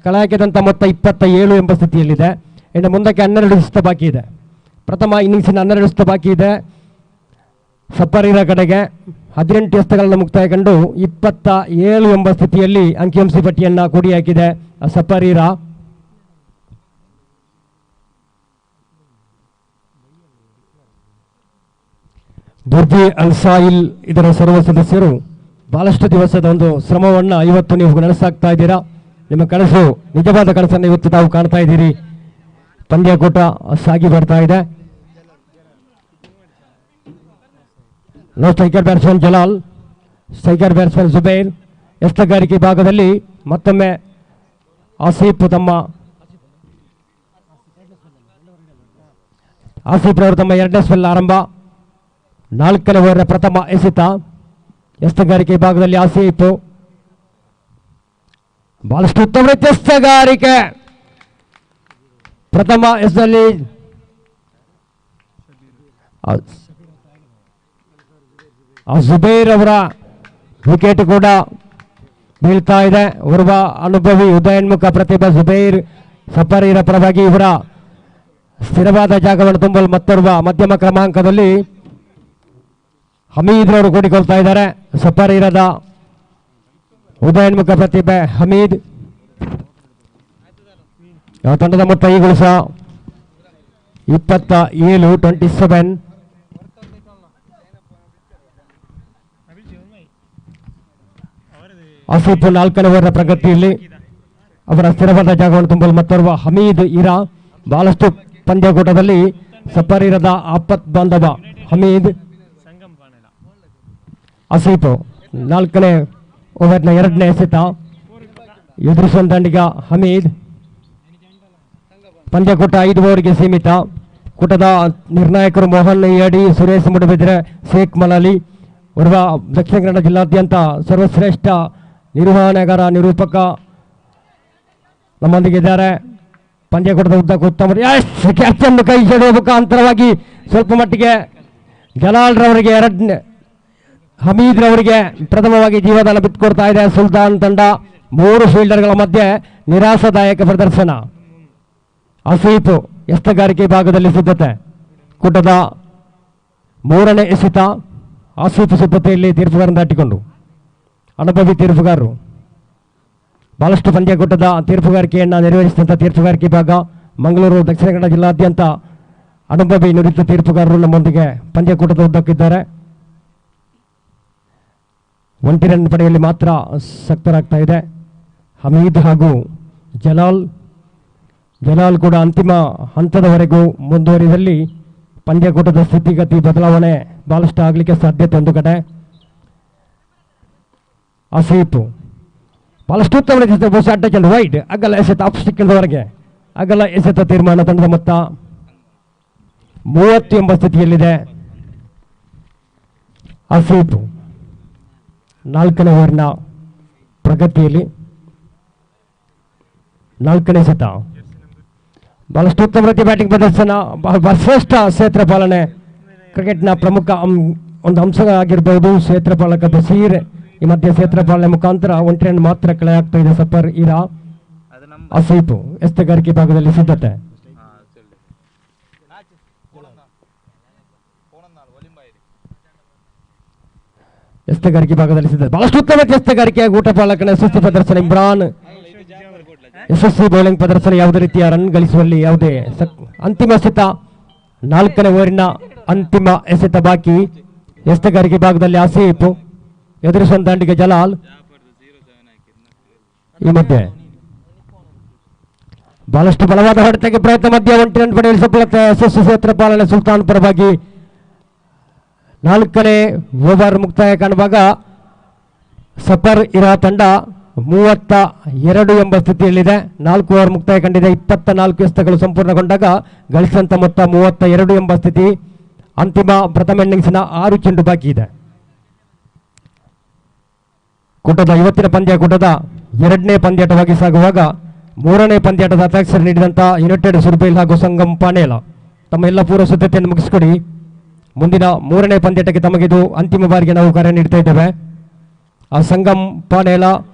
ಕಲೆ ಹಾಕಿದಂಥ ಮೊತ್ತ 27 ಎಂಬ ಸ್ಥಿತಿಯಲ್ಲಿದೆ. ಇನ್ನು ಮುಂದಕ್ಕೆ 12 ಎಸೆತ ಬಾಕಿ ಇದೆ. ಪ್ರಥಮ ಇನ್ನಿಂಗ್ಸಿನ 12 ಎಸೆತ ಬಾಕಿ ಇದೆ. ಸಫರೀರ ಕಡೆಗೆ 18 ಎಸೆತಗಳನ್ನು ಮುಕ್ತಾಯ ಕಂಡು 27 ಎಂಬ ಸ್ಥಿತಿಯಲ್ಲಿ ಅಂಕಿಅಂಶ ಪಟ್ಟಿಯನ್ನು ಕೂಡಿ ಹಾಕಿದೆ ಸಫರೀರ. ಬುರ್ಜಿ ಅಲ್ ಸಾಹಿಲ್ ಇದರ ಸರ್ವ ಸದಸ್ಯರು ಬಹಳಷ್ಟು ದಿವಸದ ಒಂದು ಶ್ರಮವನ್ನು ಇವತ್ತು ನೀವು ನಡೆಸಾಗ್ತಾ ಇದ್ದೀರಾ. ನಿಮ್ಮ ಕನಸು ನಿಜವಾದ ಕನಸನ್ನು ಇವತ್ತು ತಾವು ಕಾಣ್ತಾ ಇದ್ದೀರಿ. ಪಂದ್ಯಾಕೂಟ ಸಾಗಿ ಬರ್ತಾ ಇದೆ. Non striker batsman Jalal, striker batsman Zubair. ಎಸ್ತಗಾರಿಕೆ ಭಾಗದಲ್ಲಿ ಮತ್ತೊಮ್ಮೆ ಆಸೀಫ್ ರವರು ತಮ್ಮ 2ನೇ ಸ್ಪೆಲ್ ಆರಂಭ. 4ನೇ ಓವರ್ನ ಪ್ರಥಮ ಎಸೆತ. ಎಸ್ತಗಾರಿಕೆ ಭಾಗದಲ್ಲಿ ಆಸೀಫ್ ಬಹಳಷ್ಟು ಉತ್ತಮ ರೀತಿಯ ಎಸ್ತಗಾರಿಕೆ. ಪ್ರಥಮ ಎಸ್ನಲ್ಲಿ ಜುಬೇರ್ ಅವರ ವಿಕೆಟ್ ಕೂಡ ಬೀಳ್ತಾ ಇದೆ. ಓರ್ವ ಅನುಭವಿ ಉದಯೋನ್ಮುಖ ಪ್ರತಿಭಾ ಜುಬೇರ್ ಸಫರೀರ ಪರವಾಗಿ ಇವರ ಸ್ಥಿರವಾದ ಜಾಗವನ್ನು ತುಂಬಲು ಮತ್ತೋರ್ವ ಮಧ್ಯಮ ಕ್ರಮಾಂಕದಲ್ಲಿ ಹಮೀದ್ ಅವರು ಕೂಡಿಕೊಳ್ತಾ ಇದ್ದಾರೆ. ಸಫರೀರದ ಉದಯೋನ್ಮುಖ ಪ್ರತಿಭೆ ಹಮೀದ್. ತಂಡದ ಮೊತ್ತ ಈಗಲೂ ಸಹ 27. ಆಸೀಫ್ 4ನೇ ಓವರ್ನ ಪ್ರಗತಿಯಲ್ಲಿ ಅವರ ಸ್ಥಿರವಾದ ಜಾಗವನ್ನು ತುಂಬಲು ಮತ್ತೋರ್ವ ಹಮೀದ್ ಇರಾ. ಬಹಳಷ್ಟು ಪಂದ್ಯಕೂಟದಲ್ಲಿ ಸಫರೀರದ ಆಪತ್ ಬಾಂಧವ ಹಮೀದ್. ಆಸೀಫ್ 4ನೇ ಓವರ್ನ 2ನೇ ಎಸೆತ ಎದುರಿಸುವ ದಂಡಿಗ ಹಮೀದ್. ಪಂದ್ಯಕೂಟ 5 ಓವರ್ಗೆ ಸೀಮಿತ. ಕೂಟದ ನಿರ್ಣಾಯಕರು ಮೋಹನ್ ಯಡಿ, ಸುರೇಶ್ ಮುಡಬಿದ್ರೆ, ಶೇಖ್ ಮಲಾಲಿ. ಓರ್ವ ದಕ್ಷಿಣ ಕನ್ನಡ ಜಿಲ್ಲಾದ್ಯಂತ ಸರ್ವಶ್ರೇಷ್ಠ ನಿರ್ವಹಣೆಗಾರ ನಿರೂಪಕ ನಮ್ಮೊಂದಿಗೆ ಇದ್ದಾರೆ. ಪಂದ್ಯಕೂಟದ ಉದ್ದಕ್ಕೂ ಉತ್ತಮ ಕ್ಯಾಚನ್ನು ಕೈ ಚೆಡುವ ಮುಖಾಂತರವಾಗಿ ಸ್ವಲ್ಪ ಮಟ್ಟಿಗೆ ಜಲಾಲ್ ರವರಿಗೆ ಹಮೀದ್ ರವರಿಗೆ ಪ್ರಥಮವಾಗಿ ಜೀವದಾನ ಬಿಟ್ಟುಕೊಡ್ತಾ ಇದೆ ಸುಲ್ತಾನ್ ತಂಡ. 3 ಫೀಲ್ಡರ್ಗಳ ಮಧ್ಯೆ ನಿರಾಶಾದಾಯಕ ಪ್ರದರ್ಶನ. ಆಸೀಫ್ ಎಸ್ತಗಾರಿಕೆ ಭಾಗದಲ್ಲಿ ಸಿದ್ಧತೆ. ಕೂಟದ 3ನೇ ಎಸೆತ. ಆಸೀಫ್ ಸಿದ್ಧತೆಯಲ್ಲಿ ತೀರ್ಪುಗಾರನ್ನು ದಾಟಿಕೊಂಡು ಅನುಭವಿ ತೀರ್ಪುಗಾರರು. ಬಹಳಷ್ಟು ಪಂದ್ಯಕೂಟದ ತೀರ್ಪುಗಾರಿಕೆಯನ್ನು ನಿರ್ವಹಿಸಿದಂಥ ತೀರ್ಪುಗಾರಿಕೆ ಭಾಗ ಮಂಗಳೂರು ದಕ್ಷಿಣ ಕನ್ನಡ ಜಿಲ್ಲಾದ್ಯಂತ ಅನುಭವಿ ನುರಿತ ತೀರ್ಪುಗಾರರು ನಮ್ಮೊಂದಿಗೆ ಪಂದ್ಯಕೂಟದ ಉದ್ದಕ್ಕಿದ್ದಾರೆ. 1 ರನ್ ಪಡೆಯಲ್ಲಿ ಮಾತ್ರ ಸಕ್ತರಾಗ್ತಾ ಇದೆ ಹಮೀದ್ ಹಾಗೂ ಜಲಾಲ್ ಕೂಡ ಅಂತಿಮ ಹಂತದವರೆಗೂ ಮುಂದುವರಿದಲ್ಲಿ ಪಂದ್ಯಕೂಟದ ಸ್ಥಿತಿಗತಿ ಬದಲಾವಣೆ ಬಹಳಷ್ಟು ಆಗಲಿಕ್ಕೆ ಸಾಧ್ಯತೆ ಒಂದು ಕಡೆ. ಆಸೀಫ್ ಬಹಳಷ್ಟು ಉತ್ತಮ ಬಹುಶಃ ಅಡ್ಡ ಚೆಂಡು ವೈಡ್ ಅಗಲ ಎಸೆತ ಆಫ್ ಸ್ಟಿಕ್ಕಿಂದವರೆಗೆ ಅಗಲ ಎಸೆತ ತೀರ್ಮಾನ. ತಂಡದ ಮೊತ್ತ 30 ಎಂಬ ಸ್ಥಿತಿಯಲ್ಲಿದೆ. ಆಸೀಫ್ 4ನೇ ಓವರ್ನ ಪ್ರಗತಿಯಲ್ಲಿ 4ನೇ ಎಸೆತ. ಬಹಳಷ್ಟು ಉತ್ತಮ ರೀತಿಯ ಬ್ಯಾಟಿಂಗ್ ಪ್ರದರ್ಶನ. ಶ್ರೇಷ್ಠ ಕ್ಷೇತ್ರ ಪಾಲನೆ ಕ್ರಿಕೆಟ್ನ ಪ್ರಮುಖ ಒಂದು ಅಂಶ ಆಗಿರಬಹುದು. ಕ್ಷೇತ್ರ ಪಾಲಕ ಬಸೀರ್ ಈ ಮಧ್ಯೆ ಕ್ಷೇತ್ರ ಪಾಲನೆ ಮುಖಾಂತರ 1 ರನ್ ಮಾತ್ರ ಕಳೆ ಆಗ್ತಾ ಇದೆ ಸಫರ್ ಇರಾ. ಆಸೀಫ್ ಎಸ್ತಗಾರಿಕೆ ಭಾಗದಲ್ಲಿ ಸಿದ್ಧತೆ. ಎಸ್ತಗಾರಿಕೆ ಭಾಗದಲ್ಲಿ ಸಿದ್ಧತೆ. ಬಹಳಷ್ಟು ಉತ್ತಮ ಎಸ್ತಗಾರಿಕೆ ಊಟ ಪಾಲಕನ ಯಶಸ್ವಿ ಪ್ರದರ್ಶನ. ಇಮ್ರಾನ್ ಯಶಸ್ವಿ ಬೌಲಿಂಗ್ ಪ್ರದರ್ಶನ. ಯಾವುದೇ ರೀತಿಯ ರನ್ ಗಳಿಸುವಲ್ಲಿ ಯಾವುದೇ ಅಂತಿಮ ಎಸೆತ. 4ನೇ ಓವರಿನ ಅಂತಿಮ ಎಸೆತ ಬಾಕಿ. ಎಸ್ತಗಾರಿಕೆ ಭಾಗದಲ್ಲಿ ಆಸೀಫ್ ಎದುರಿಸುವ ದಾಂಡಿಗೆ ಜಲಾಲ್. ಈ ಮಧ್ಯೆ ಬಹಳಷ್ಟು ಬಲವಾದ ಹೊಡೆತಕ್ಕೆ ಪ್ರಯತ್ನ ಮಧ್ಯೆ 1 ರನ್ ಪಡೆಯಲು ಸಫಲತೆ. ಯಶಸ್ವಿ ಕ್ಷೇತ್ರ ಪಾಲನೆ ಸುಲ್ತಾನ್ ಪರವಾಗಿ. 4ನೇ ಓವರ್ ಮುಕ್ತಾಯ ಕಾಣುವಾಗ ಸಫರ್ ಇರಾ ತಂಡ 32 ಎಂಬ ಸ್ಥಿತಿಯಲ್ಲಿದೆ. 4 ಓವರ್ ಮುಕ್ತಾಯ ಕಂಡಿದೆ. 24 ಎಸೆತಗಳು ಸಂಪೂರ್ಣಗೊಂಡಾಗ ಗಳಿಸಿದಂಥ ಮೊತ್ತ 32 ಎಂಬ ಸ್ಥಿತಿ. ಅಂತಿಮ ಪ್ರಥಮ ಇನ್ನಿಂಗ್ಸ್ನ 6 ಚೆಂಡು ಬಾಕಿ ಇದೆ. ಕೂಟದ ಇವತ್ತಿನ ಪಂದ್ಯಕೂಟದ 2ನೇ ಪಂದ್ಯಾಟವಾಗಿ ಸಾಗುವಾಗ 3ನೇ ಪಂದ್ಯಾಟದ ಅಧ್ಯಕ್ಷರು ನೀಡಿದಂಥ ಯುನೈಟೆಡ್ ಸುರ್ಬೇಲ್ ಹಾಗೂ ಸಂಗಮ್ ಪಾನೇಲ ತಮ್ಮ ಎಲ್ಲ ಪೂರ್ವ ಸಿದ್ಧತೆಯನ್ನು ಮುಗಿಸಿಕೊಡಿ. ಮುಂದಿನ 3ನೇ ಪಂದ್ಯಾಟಕ್ಕೆ ತಮಗಿದು ಅಂತಿಮ ಬಾರಿಗೆ ನಾವು ಕರೆ ನೀಡ್ತಾ ಇದ್ದೇವೆ. ಆ ಸಂಗಮ್ ಪಾನೇಲ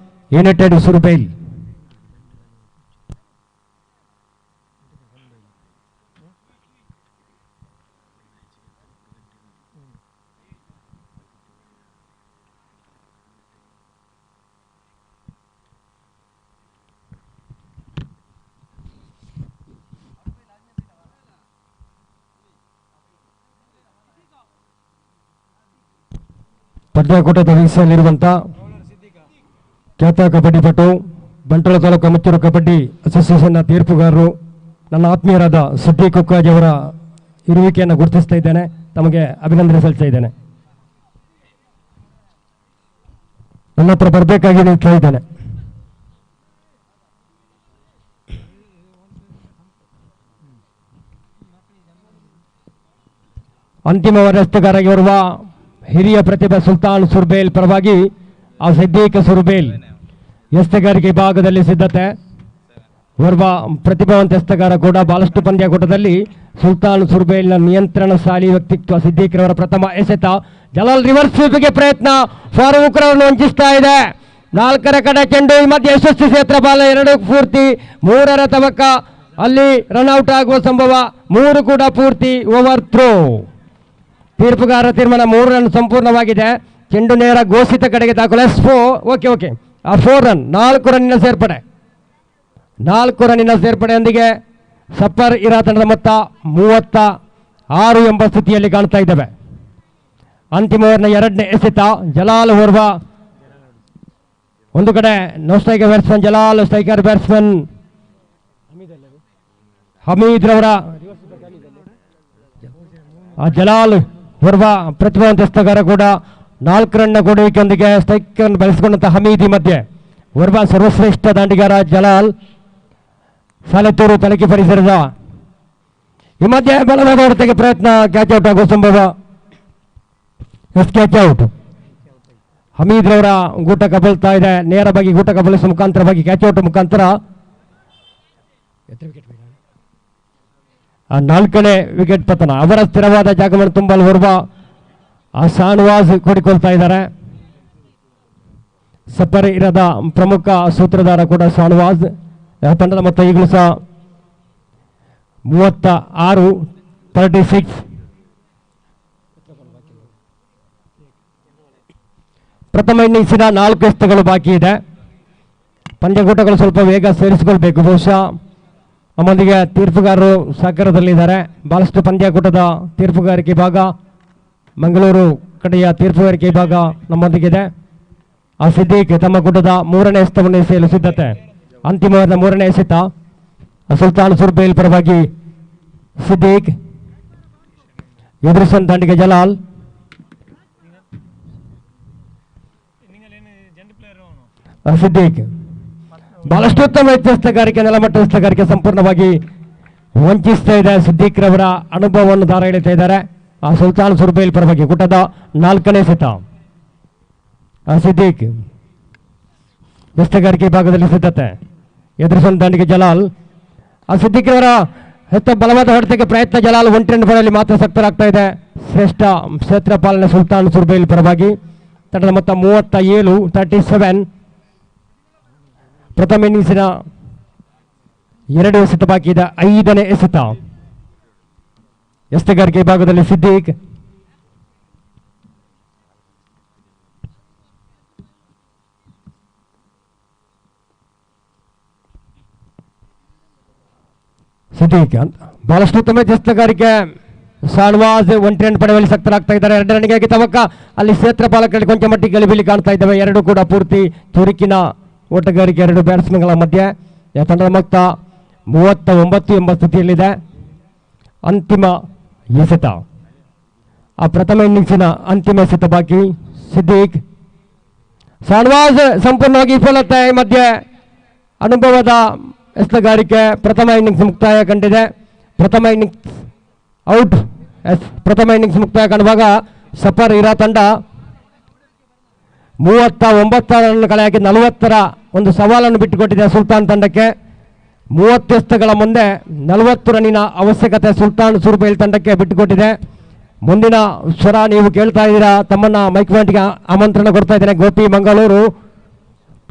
ಯುನೈಟೆಡ್ ಸುರ್ಬೇಲ್. ಪಂದ್ಯಕೂಟದ ವೀಕ್ಷಣೆಯಲ್ಲಿರುವಂಥ ಖ್ಯಾತ ಕಬಡ್ಡಿ ಪಟು ಬಂಟ್ವಾಳ ತಾಲೂಕು ಅಮಚೂರು ಕಬಡ್ಡಿ ಅಸೋಸಿಯೇಷನ್ನ ತೀರ್ಪುಗಾರರು ನನ್ನ ಆತ್ಮೀಯರಾದ ಸಿದ್ದಿ ಕುಕ್ಕಾಜಿ ಅವರ ಇರುವಿಕೆಯನ್ನು ಗುರುತಿಸ್ತಾ ಇದ್ದೇನೆ. ತಮಗೆ ಅಭಿನಂದನೆ ಸಲ್ಲಿಸ್ತಾ ಇದ್ದೇನೆ. ನನ್ನ ಹತ್ರ ಬರಬೇಕಾಗಿ ನೀವು ಕೇಳಿದ್ದೇನೆ. ಅಂತಿಮ ವರೆಸ್ತಗಾರಾಗಿ ಬರುವ ಹಿರಿಯ ಪ್ರತಿಭೆ ಸುಲ್ತಾನ್ ಸುರ್ಬೇಲ್ ಪರವಾಗಿ ಆ ಸಿದ್ದೀಕ್ ಸುರ್ಬೇಲ್ ಎಸ್ತಗಾರಿಕೆ ವಿಭಾಗದಲ್ಲಿ ಸಿದ್ಧತೆ. ಓರ್ವ ಪ್ರತಿಭಾವಂತ ಎಸ್ತಗಾರ ಕೂಡ ಬಹಳಷ್ಟು ಪಂದ್ಯಕೂಟದಲ್ಲಿ ಸುಲ್ತಾನ್ ಸುರ್ಬೇಲ್ನ ನಿಯಂತ್ರಣಶಾಲಿ ವ್ಯಕ್ತಿತ್ವ ಸಿದ್ದೀಕ್ ರವರ ಪ್ರಥಮ ಎಸೆತ. ಜಲಾಲ್ ರಿವರ್ಸ್ ಸ್ವೀಪಿಗೆ ಪ್ರಯತ್ನ, ಫಾರೂಕ್ ರವರನ್ನು ವಂಚಿಸ್ತಾ ಇದೆ. 4ರ ಕಡೆ ಚೆಂಡು, ಈ ಮಧ್ಯೆ ಯಶಸ್ವಿ ಕ್ಷೇತ್ರ ಬಾಲ 2 ಪೂರ್ತಿ, 3ರ ತವಕ ಅಲ್ಲಿ ರನ್ಔಟ್ ಆಗುವ ಸಂಭವ, 3 ಕೂಡ ಪೂರ್ತಿ ಓವರ್ ಥ್ರೋ. ತೀರ್ಪುಗಾರ ತೀರ್ಮಾನ 3 ರನ್ ಸಂಪೂರ್ಣವಾಗಿದೆ. ಚೆಂಡು ನೇರ ಘೋಷಿತ ಕಡೆಗೆ ದಾಖಲೆ. ಓಕೆ ಆ 4 ರನ್, 4 ರನ್ನಿನ ಸೇರ್ಪಡೆ. 4 ರನ್ನಿನ ಸೇರ್ಪಡೆಯೊಂದಿಗೆ ಸಪ್ಪರ್ ಇರಾ ತಂಡದ ಮೊತ್ತ 36 ಎಂಬ ಸ್ಥಿತಿಯಲ್ಲಿ ಕಾಣ್ತಾ ಇದ್ದೇವೆ. ಅಂತಿಮ ಓವರ್ನ 2ನೇ ಎಸೆತ. ಜಲಾಲ್ ಓರ್ವ ಒಂದು ಕಡೆ non striker batsman Jalal, striker batsman Hameed ರವರ ಜಲಾಲ್ ಓರ್ವ ಪ್ರತಿಭಾವಂತ ಎಸ್ತಗಾರ ಕೂಡ 4 ರನ್ನ ಕೊಡುವಿಕೆಯೊಂದಿಗೆ ಸ್ಟ್ರೈಕ್ ಅನ್ನು ಬೆಳೆಸಿಕೊಂಡಂತ ಹಮೀದ್. ಈ ಮಧ್ಯೆ ಓರ್ವ ಸರ್ವಶ್ರೇಷ್ಠ ದಾಂಡಿಗಾರ ಜಲಾಲ್ ಸಾಲೆತ್ತೂರು ತಲಕಿ ಪರಿಸರದ ಈ ಮಧ್ಯೆ ಬಲವಾದ ಹೊರತೆಗೆ ಪ್ರಯತ್ನ, ಕ್ಯಾಚ್ ಔಟ್ ಆಗುವ ಸಂಭವ. Catch out. ಹಮೀದ್ ರವರ ಗೂಟ ಕಬಲ್ತಾ ಇದೆ. ನೇರವಾಗಿ ಗೂಟ ಕಬಲಿಸುವ ಮುಖಾಂತರವಾಗಿ ಕ್ಯಾಚ್ ಔಟ್ ಮುಖಾಂತರ 4ನೇ ವಿಕೆಟ್ ಪತನ. ಅವರ ಸ್ಥಿರವಾದ ಜಾಗವನ್ನು ತುಂಬಲು ಹೊರಬ ಶಾನ್ವಾಜ್ ಕೂಡಿಕೊಳ್ತಾ ಇದ್ದಾರೆ. ಸಪ್ಪರ್ ಇರದ ಪ್ರಮುಖ ಸೂತ್ರಧಾರ ಕೂಡ ಶಾನ್ವಾಜ್. ತಂಡದ ಮೊತ್ತ ಈಗಲೂ ಸಹ 36. ಪ್ರಥಮ ಇನ್ನಿಂಗ್ಸಿನ 4 ಎಸೆತಗಳು ಬಾಕಿ ಇದೆ. ಪಂದ್ಯಕೂಟಗಳು ಸ್ವಲ್ಪ ವೇಗ ಸೇರಿಸಿಕೊಳ್ಬೇಕು. ಬಹುಶಃ ನಮ್ಮೊಂದಿಗೆ ತೀರ್ಪುಗಾರರು ಸಹಕಾರದಲ್ಲಿದ್ದಾರೆ. ಬಹಳಷ್ಟು ಪಂದ್ಯಕೂಟದ ತೀರ್ಪುಗಾರಿಕೆ ಭಾಗ, ಮಂಗಳೂರು ಕಡೆಯ ತೀರ್ಪುಗಾರಿಕೆ ಭಾಗ ನಮ್ಮೊಂದಿಗಿದೆ. ಆ ಸಿದ್ದೀಕ್ ತಮ್ಮ ಕೂಟದ 3ನೇ ಎಸೆತವನ್ನು ಎಸೆಯಲು ಸಿದ್ಧತೆ. ಅಂತಿಮವಾದ 3ನೇ ಎಸೆತ. ಸುಲ್ತಾನ್ ಸುರ್ಬೇಲ್ ಪರವಾಗಿ ಸಿದ್ದೀಕ್, ಎದುರಿಸನ್ ದಾಂಡಿಗೆ ಜಲಾಲ್. ಸಿದ್ದೀಕ್ ಬಹಳಷ್ಟು ಉತ್ತಮ ಎಚ್ಚರಿಕೆಗಾರಿಕೆ, ನೆಲಮಟ್ಟ ಎಚ್ಚರಿಕೆಗಾರಿಕೆ ಸಂಪೂರ್ಣವಾಗಿ ವಂಚಿಸ್ತಾ ಇದೆ. ಸಿದ್ದೀಕ್ ರವರ ಅನುಭವವನ್ನು ದಾರ ಎಳಿತಾ ಇದ್ದಾರೆ. ಆ ಸುಲ್ತಾನ್ ಸುರ್ಬೇಲ್ ಪರವಾಗಿ ಕೂಟದ 4ನೇ ಎಸೆತ. ಸಿದ್ದೀಕ್ ಎಚ್ಚರಿಕೆಗಾರಿಕೆ ಭಾಗದಲ್ಲಿ ಸಿದ್ಧತೆ. ಎದುರಿಸನ್ ದಾಂಡಿಗೆ ಜಲಾಲ್. ಆ ಸಿದ್ದೀಕ್ ರವರ ಹೆಚ್ಚು ಬಲವಾದ ಹೊಡೆತಕ್ಕೆ ಪ್ರಯತ್ನ. ಜಲಾಲ್ 1 ರನ್ ಪಡೆಯಲು ಮಾತ್ರ ಸಕ್ತರಾಗ್ತಾ ಇದೆ. ಶ್ರೇಷ್ಠ ಕ್ಷೇತ್ರ ಪಾಲನೆ ಸುಲ್ತಾನ್ ಸುರ್ಬೇಲ್ ಪರವಾಗಿ. ತಂಡದ ಮೊತ್ತ 37. ಪ್ರಥಮ ಇನ್ನಿಂಗ್ಸಿನ 2 ಎಸೆತ ಬಾಕಿ ಇದೆ. 5ನೇ ಎಸೆತ. ಎಸೆತಗಾರಿಕೆ ಭಾಗದಲ್ಲಿ ಸಿದ್ದೀಕ್. ಸಿದ್ದೀಕ್ ಬಹಳಷ್ಟು ಉತ್ತಮ ಎಸೆತಗಾರಿಕೆ. ಶಾನ್ವಾಜ್ 1 ರನ್ ಪಡೆಯುವಲ್ಲಿ ಸಕ್ತರಾಗ್ತಾ ಇದ್ದಾರೆ. 2 ರನ್ಗಾಗಿ ತವಕ ಅಲ್ಲಿ ಕ್ಷೇತ್ರ ಪಾಲಕರಲ್ಲಿ ಕೊಂಚ ಮಟ್ಟಿಗೆ ಗಲಿಬಿಲಿ ಕಾಣ್ತಾ ಇದ್ದಾವೆ. 2 ಕೂಡ ಪೂರ್ತಿ ಚುರುಕಿನ ಓಟಗಾರಿಕೆ 2 ಬ್ಯಾಟ್ಸ್ಮನ್ಗಳ ಮಧ್ಯೆ. ತಂಡದ ಮೊತ್ತ 39 ಎಂಬ ಸ್ಥಿತಿಯಲ್ಲಿದೆ. ಅಂತಿಮ ಎಸೆತ. ಆ ಪ್ರಥಮ ಇನ್ನಿಂಗ್ಸಿನ ಅಂತಿಮ ಎಸೆತ ಬಾಕಿ. ಸಿದ್ದೀಕ್, ಶಾನ್ವಾಜ್ ಸಂಪೂರ್ಣವಾಗಿ ವಿಫಲತೆ. ಈ ಮಧ್ಯೆ ಅನುಭವದ ಎಸೆತಗಾರಿಕೆ. ಪ್ರಥಮ ಇನ್ನಿಂಗ್ಸ್ ಮುಕ್ತಾಯ ಕಂಡಿದೆ. ಪ್ರಥಮ ಇನ್ನಿಂಗ್ಸ್ ಔಟ್. ಪ್ರಥಮ ಇನ್ನಿಂಗ್ಸ್ ಮುಕ್ತಾಯ ಕಾಣುವಾಗ ಸಫರ್ ಇರಾ ತಂಡ 39 ರನ್ ಕಳೆ ಹಾಕಿ 40ರ ಒಂದು ಸವಾಲನ್ನು ಬಿಟ್ಟುಕೊಟ್ಟಿದೆ ಸುಲ್ತಾನ್ ತಂಡಕ್ಕೆ. 30 ಎಸೆತಗಳ ಮುಂದೆ 40 ರನ್ನಿನ ಅವಶ್ಯಕತೆ ಸುಲ್ತಾನ್ ಸುರ್ಬೇಲ್ ತಂಡಕ್ಕೆ ಬಿಟ್ಟುಕೊಟ್ಟಿದೆ. ಮುಂದಿನ ಸ್ವರ ನೀವು ಕೇಳ್ತಾ ಇದ್ದೀರಾ. ತಮ್ಮನ್ನ ಮೈಕ್ ಪಾಯಿಂಟ್ಗೆ ಆಮಂತ್ರಣ ಕೊಡ್ತಾ ಇದ್ದೇನೆ. ಗೋಪಿ ಮಂಗಳೂರು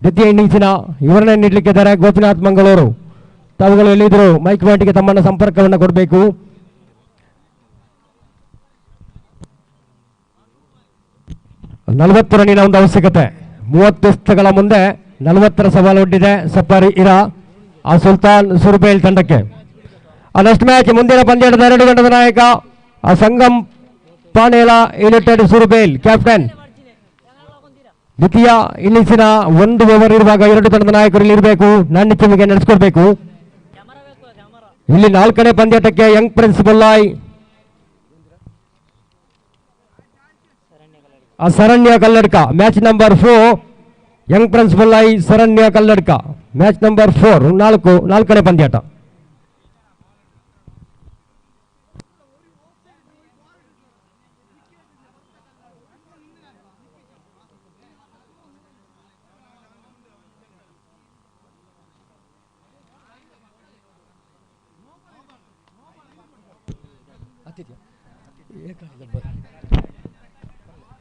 ದ್ವಿತೀಯ ಇನ್ನಿಂಗ್ಸಿನ ವಿವರಣೆ ನೀಡಲಿಕ್ಕಿದ್ದಾರೆ. ಗೋಪಿನಾಥ್ ಮಂಗಳೂರು, ತಾವುಗಳು ಎಲ್ಲಿದ್ರು ಮೈಕ್ ಪಾಯಿಂಟ್ಗೆ ತಮ್ಮನ್ನ ಸಂಪರ್ಕವನ್ನು ಕೊಡಬೇಕು. ನಲವತ್ತು ರನ್ನಿನ ಒಂದು ಅವಶ್ಯಕತೆ. 30 ಎಸೆತಗಳ ಮುಂದೆ 40ರ ಸವಾಲು ಒಡ್ಡಿದೆ ಸಫಾರಿ ಇರಾ ಆ ಸುಲ್ತಾನ್ ಸುರ್ಬೇಲ್ ತಂಡಕ್ಕೆ. ನೆಕ್ಸ್ಟ್ ಮ್ಯಾಚ್ ಮುಂದಿನ ಪಂದ್ಯದ 2 ತಂಡದ ನಾಯಕ ಆ ಸಂಗಮ್ ಪಾನೇಲ ಯುನೈಟೆಡ್ ಸುರ್ಬೇಲ್ ಕ್ಯಾಪ್ಟನ್. ದ್ವಿತೀಯ ಇನ್ನಿಂಗ್ಸಿನ 1 ಓವರ್ ಇರುವಾಗ 2 ತಂಡದ ನಾಯಕರು ಇಲ್ಲಿ ಇರಬೇಕು. ನಾಣ್ಯ ಚಿಮ್ಮಿಗೆ ನಡೆಸ್ಕೊಡ್ಬೇಕು. ಇಲ್ಲಿ 4ನೇ ಪಂದ್ಯಾಟಕ್ಕೆ young prince Bullai Sharanya Kalladka match number 4. Young prince Bullai Sharanya Kalladka match number 4 4ನೇ ಪಂದ್ಯಾಟ.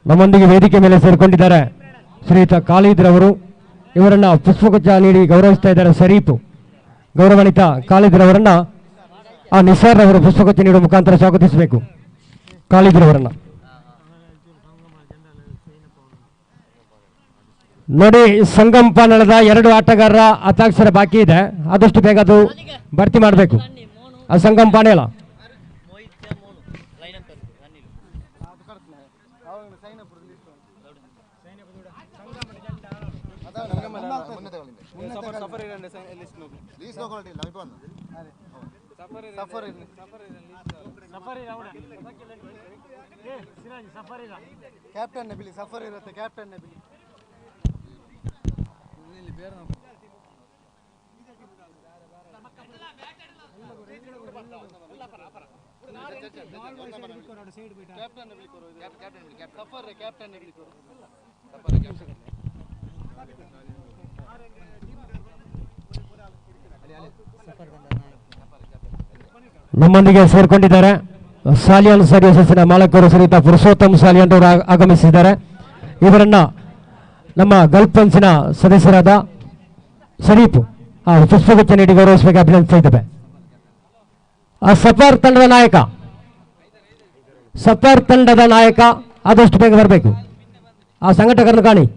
ನಮ್ಮೊಂದಿಗೆ ವೇದಿಕೆ ಮೇಲೆ ಸೇರಿಕೊಂಡಿದ್ದಾರೆ ಶ್ರೀಯುತ ಖಾಲಿದ್ರವರು. ಇವರನ್ನ ಪುಷ್ಪಗುಚ್ಛ ನೀಡಿ ಗೌರವಿಸ್ತಾ ಇದ್ದಾರೆ ಶರೀಫ್. ಗೌರವಾನ್ವಿತ ಖಾಲಿದ್ರವರನ್ನ ಆ ನಿಸಾರ್ ಅವರು ಪುಷ್ಪಗುಚ್ಛ ನೀಡುವ ಮುಖಾಂತರ ಸ್ವಾಗತಿಸಬೇಕು. ಖಾಲಿದ್ರವರನ್ನ ನೋಡಿ, ಸಂಗಮ್ ಪಾನಳದ 2 ಆಟಗಾರರ ಹತಾಕ್ಷರ ಬಾಕಿ ಇದೆ. ಆದಷ್ಟು ಬೇಗ ಅದು ಭರ್ತಿ ಮಾಡಬೇಕು. ಆ ಸಂಗಮ್ ಪಾನೇಳ ಕ್ಯಾಪ್ಟನ್ ಬಿಲಿ ಸಫರ್ ಇರುತ್ತೆ, ಕ್ಯಾಪ್ಟನ್ ಬಿಲಿ. ನಮ್ಮೊಂದಿಗೆ ಸೇರ್ಕೊಂಡಿದ್ದಾರೆ ಸಾಲಿಯಾನ್ ಸರ್ವಿಸಸ್ನ ಮಾಲಕರು ಶ್ರೀಯುತ ಪುರುಷೋತ್ತಮ್ ಸಾಲಿಯಾನ್ ಅವರು ಆಗಮಿಸಿದ್ದಾರೆ. ಇವರನ್ನ ನಮ್ಮ ಗಲ್ಫ್ ಪಂಚ್ನ ಸದಸ್ಯರಾದ ಶರೀಫ್ ಪುಷ್ಪಗುಚ್ಛ ನೀಡಿ ಗೌರವಿಸಬೇಕು ಅಭಿನಂದಿಸ್ತಾ ಇದ್ದೇವೆ. ಆ ಸಫರ್ ತಂಡದ ನಾಯಕ ಆದಷ್ಟು ಬೇಗ ಬರಬೇಕು. ಆ ಸಂಘಟಕರನ್ನು ಕಾಣಿ.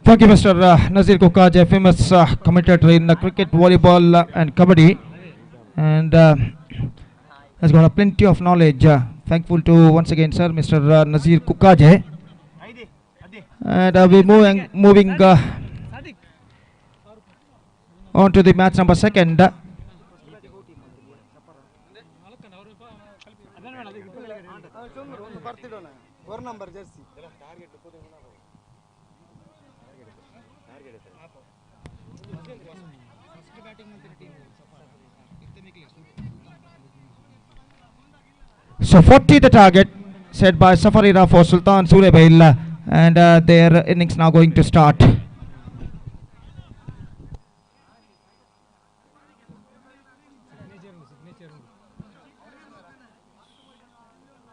Thank you, Mr. Nazir Kukaje, famous commentator in cricket, volleyball, and kabaddi, and has got a plenty of knowledge. Thankful to once again, sir, Mr. Nazir Kukaje, and we moving on to the match number 2. Number Jersey So 40 the target set by Safarira for Sultan Sulebail, and their innings now going to start.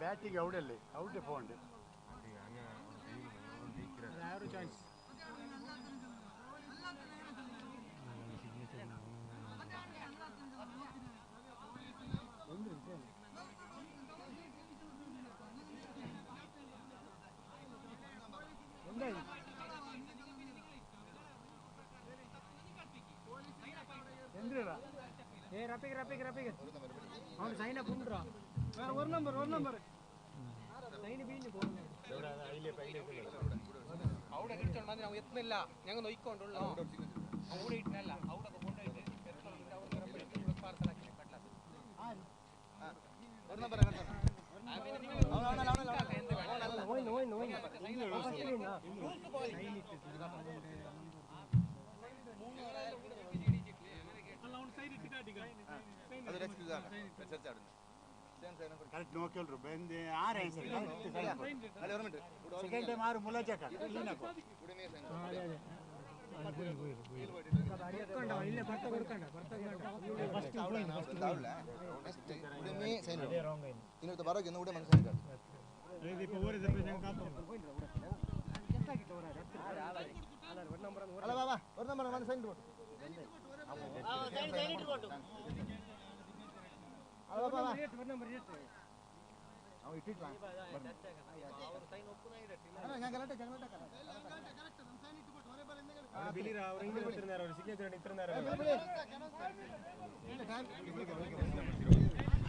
Batting ಔಡಲ್ಲಿ out ಫೋಂಡ್ correct ನೋಕಲ್ರು ಬಂದು ಆರೆ second time ಆರು ಮುಲಜಕ ಕ್ಲೀನಕು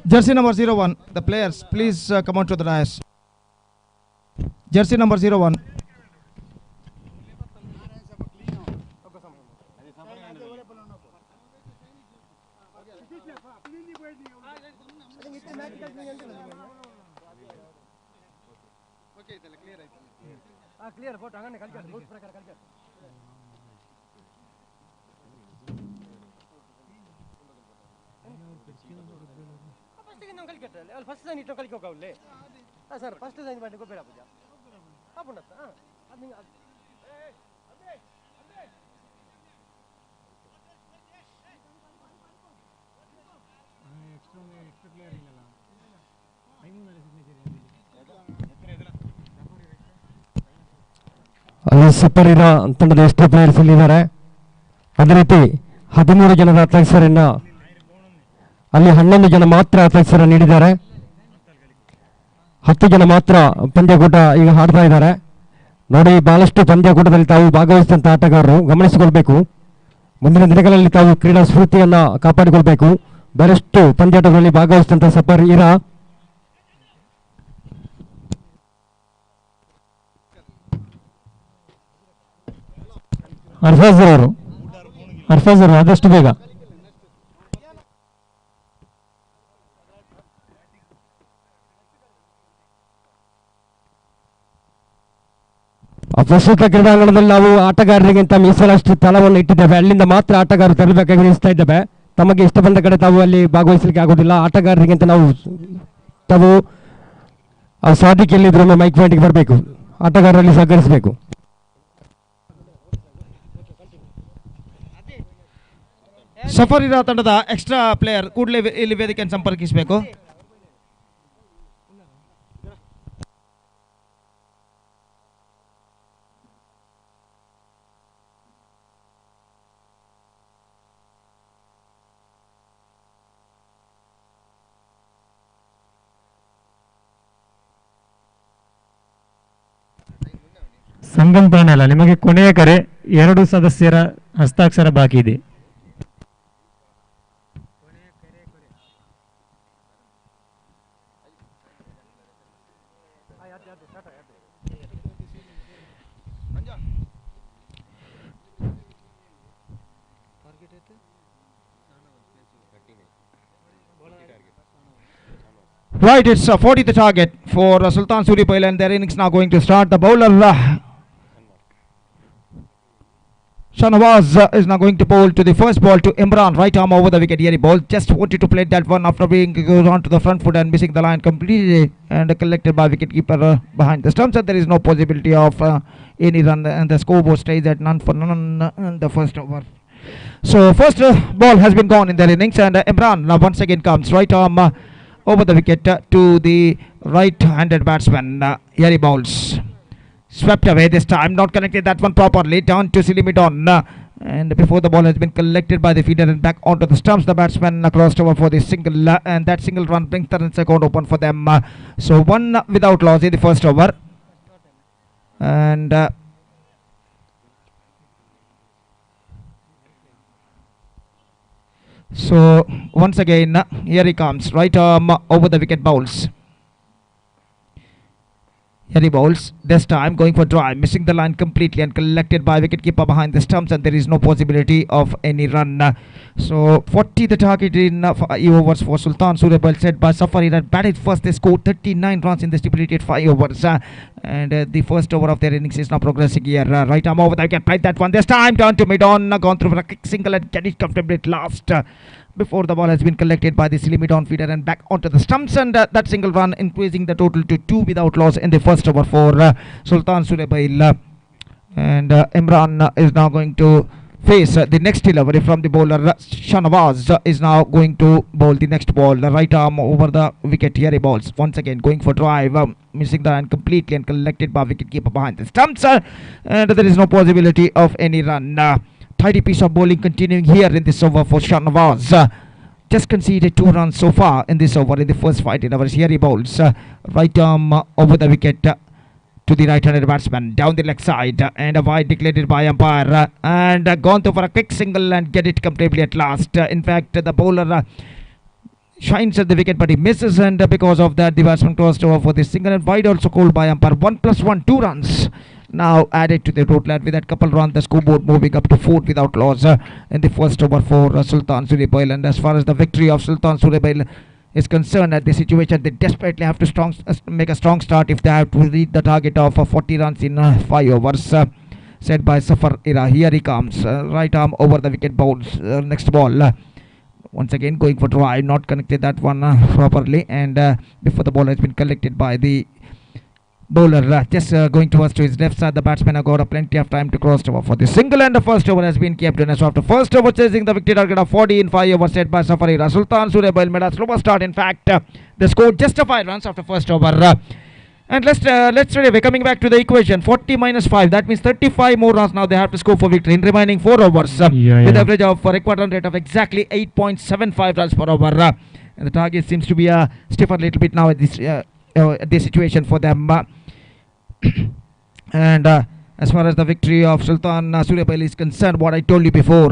Jersey number 01, the players, please come on to the dais. Jersey number 01. Clear photo ಹಂಗನೆ ಕಳಿಸಿ ರೂಲ್ಸ್ ಪ್ರಕಾರ ಕಳಿಸಿ ಫಸ್ಟಿಗೆ ನಾವು ಕಲಿಕಟ್ಟಲ್ಲಿ ಅಲ್ಲಿ ಫಸ್ಟ್ ಸೈನ್ ಇಟ್ಟು ಕಲಿಕೋಕ ಅವಲ್ಲಿ ಹಾಂ ಸರ್ ಫಸ್ಟ್ ಸೈನ್ ಮಾಡಿ ಗೊಬ್ಬರ ಪೂಜ ಹಾಂ ಅದು ನಿಂಗೆ ಎಕ್ಸ್ಟ್ರಾ ಪ್ಲೇಯರ್ ಇಲ್ಲಲ್ಲ ಅಲ್ಲಿ ಸೂಪರ್ ಹೀರೋ ತಂಡದ ಎಷ್ಟು ಪ್ಲೇಯರ್ಸ್ ಇಲ್ಲಿದ್ದಾರೆ. ಅದೇ ರೀತಿ 13 ಜನದ ಅಧ್ಯಕ್ಷರನ್ನ ಅಲ್ಲಿ 11 ಜನ ಮಾತ್ರ ಅಧ್ಯಕ್ಷರ ನೀಡಿದ್ದಾರೆ. 10 ಜನ ಮಾತ್ರ ಪಂದ್ಯಕೂಟ ಈಗ ಆಡ್ತಾ ಇದ್ದಾರೆ. ನೋಡಿ, ಬಹಳಷ್ಟು ಪಂದ್ಯಕೂಟದಲ್ಲಿ ತಾವು ಭಾಗವಹಿಸಿದಂಥ ಆಟಗಾರರು ಗಮನಿಸಿಕೊಳ್ಬೇಕು. ಮುಂದಿನ ದಿನಗಳಲ್ಲಿ ತಾವು ಕ್ರೀಡಾ ಸ್ಫೂರ್ತಿಯನ್ನು ಕಾಪಾಡಿಕೊಳ್ಬೇಕು. ಬಹಳಷ್ಟು ಪಂದ್ಯಾಟಗಳಲ್ಲಿ ಭಾಗವಹಿಸಿದಂಥ ಸೂಪರ್ ಹೀರೋ ಅರ್ಫಾಜ್ ಅವರು ಆದಷ್ಟು ಬೇಗ ಪ್ರಸ್ತುತ ಕ್ರೀಡಾಂಗಣದಲ್ಲಿ ನಾವು ಆಟಗಾರರಿಗಿಂತ ಮೀಸಲಾಷ್ಟು ಸ್ಥಳವನ್ನು ಇಟ್ಟಿದ್ದೇವೆ. ಅಲ್ಲಿಂದ ಮಾತ್ರ ಆಟಗಾರರು ತರಬೇಕಾಗಿ ನಿಲ್ಲಿಸ್ತಾ ಇದ್ದೇವೆ. ತಮಗೆ ಇಷ್ಟ ಬಂದ ಕಡೆ ತಾವು ಅಲ್ಲಿ ಭಾಗವಹಿಸಲಿಕ್ಕೆ ಆಗೋದಿಲ್ಲ. ಆಟಗಾರರಿಗಿಂತ ತಾವು ಸಾಧಿಕೆ ಎಲ್ಲಿದ್ರು ಮೈಕ್ ಪಾಯಿಂಟ್ಗೆ ಬರಬೇಕು. ಆಟಗಾರರಲ್ಲಿ ಸಹಕರಿಸಬೇಕು. ಸಫಾರಿರಾ ತಂಡದ ಎಕ್ಸ್ಟ್ರಾ ಪ್ಲೇಯರ್ ಕೂಡಲೇ ಇಲ್ಲಿ ವೇದಿಕೆಯನ್ನು ಸಂಪರ್ಕಿಸಬೇಕು. ಸಂಗಮ್ ಪ್ಯಾನೆಲ್ ನಿಮಗೆ ಕೊನೆಯ ಕರೆ. 2 ಸದಸ್ಯರ ಹಸ್ತಾಕ್ಷರ ಬಾಕಿ ಇದೆ. Right, it's 40 the target for Sultan Suripal, and their innings now going to start. The bowler Shanawaz is now going to bowl to the first ball to Imran, right arm over the wicket. Here he bowled, just wanted to play that one after being goes on to the front foot and missing the line completely, and collected by wicketkeeper behind the stumps. And there is no possibility of any run, and the scoreboard stays at none for none in the first over. So first ball has been gone in their innings, and Imran now once again comes right arm over the wicket to the right-handed batsman. Here he bowls. Swept away this time, not connected that one properly, down to Silimidon. And before the ball has been collected by the feeder and back onto the stumps, the batsman crossed over for the single, and that single run brings the runs account open for them. So one without loss in the first over. And so once again, here he comes, right arm over the wicket bowls. Here he bowls, this time going for drive, missing the line completely and collected by wicketkeeper behind the stumps, and there is no possibility of any run. So 40 the target in 5 overs for Sultan Suripal, set by Safari that batted first. They scored 39 runs in the stipulated 5 overs, and the first over of their innings is now progressing here. Right arm over the wicket, played that one this time down to mid-on, gone through for a quick single and get it comfortably at last. Before the ball has been collected by the Silimidon feeder and back onto the stumps, and that single run increasing the total to 2 without loss in the first over for Sultan Suripal. And Imran is now going to face the next delivery from the bowler. Shanawaz is now going to bowl the next ball, the right arm over the wicket. Here he bowls once again, going for drive, missing the line completely and collected by wicketkeeper behind the stumps, and there is no possibility of any run. Tidy piece of bowling continuing here in this over for Shanawaz. Just conceded 2 runs so far in this over in the first 5 overs. Here he bowls right arm over the wicket to the right-handed batsman down the leg side, and a wide declared by umpire, and gone through for a quick single and get it comfortably at last. In fact, the bowler shines at the wicket, but he misses, and because of that the batsman crossed over for the single, and wide also called by umpire. 1+1, 2 runs. now added to the total, and with that couple run, the scoreboard moving up to 4 without loss in the first over for Sultan Suryapel. And as far as the victory of Sultan Suryapel is concerned at this situation, they desperately have to make a strong start if they have to reach the target of 40 runs in 5 overs. Set by Safar Ira. Here he comes. Right arm over the wicket, bounce. Next ball. Once again going for drive, not connected that one properly, and before the ball has been collected by the bowler, just going towards to his left side. The batsman have got plenty of time to cross over for the single, and the first over has been kept in. So after first over chasing the victory target of 40 in 5 overs set by Safar Ira, Sultan Suryapel made a slower start. In fact, they scored just 5 runs after first over. And let's straight away coming back to the equation. 40 minus 5, that means 35 more runs now they have to score for victory in remaining 4 overs with average of required run rate of exactly 8.75 runs per over. And the target seems to be stiffer a little bit now at this situation for them. And as far as the victory of Sultan Suryapel is concerned, what I told you before,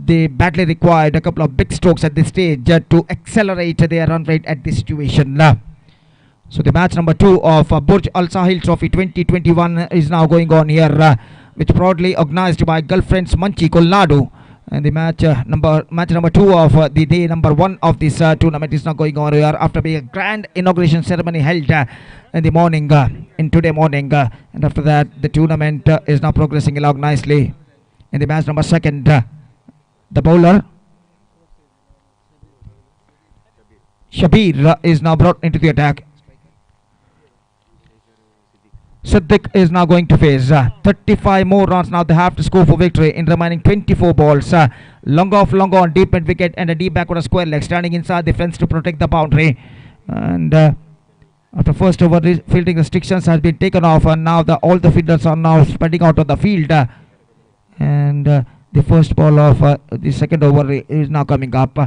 they badly required a couple of big strokes at this stage to accelerate their run rate at this situation. So the match number 2 of Burj Al Sahil Trophy 2021 is now going on here, which proudly organized by Gulf Friends Manchi, Kolnad. And the match number 2 of the day number 1 of this tournament is now going on here after being a grand inauguration ceremony held in the morning, in today morning. And after that, the tournament is now progressing along nicely. In the match number 2, the bowler Shabir is now brought into the attack. Siddiq is now going to face 35 more runs now they have to score for victory in remaining 24 balls. Long off, long on, deep mid wicket and a deep backward a square leg, standing inside the fence to protect the boundary. And after first over, fielding restrictions has been taken off, and now all the fielders are now spreading out of the field. And the first ball of the second over is now coming up.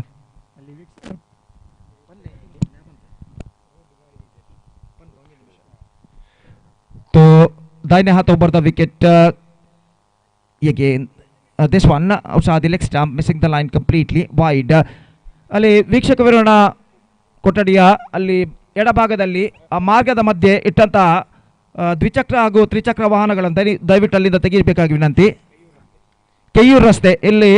So दाहिने हाथ over the wicket again. This one outside the leg stump, missing the line completely wide. ಅಲ್ಲಿ ವೀಕ್ಷಕ ವಿವರಣ ಕೊಠಡಿಯ ಅಲ್ಲಿ ಎಡಭಾಗದಲ್ಲಿ ಆ ಮಾರ್ಗದ ಮಧ್ಯೆ ಇಟ್ಟಂತಹ ದ್ವಿಚಕ್ರ ಹಾಗೂ ತ್ರಿಚಕ್ರ ವಾಹನಗಳನ್ನು ದಯವಿಟ್ಟು ಅಲ್ಲಿಂದ ತೆಗೆಯಬೇಕಾಗಿ ವಿನಂತಿ. ಕೆಯ್ಯೂರು ರಸ್ತೆ ಇಲ್ಲಿ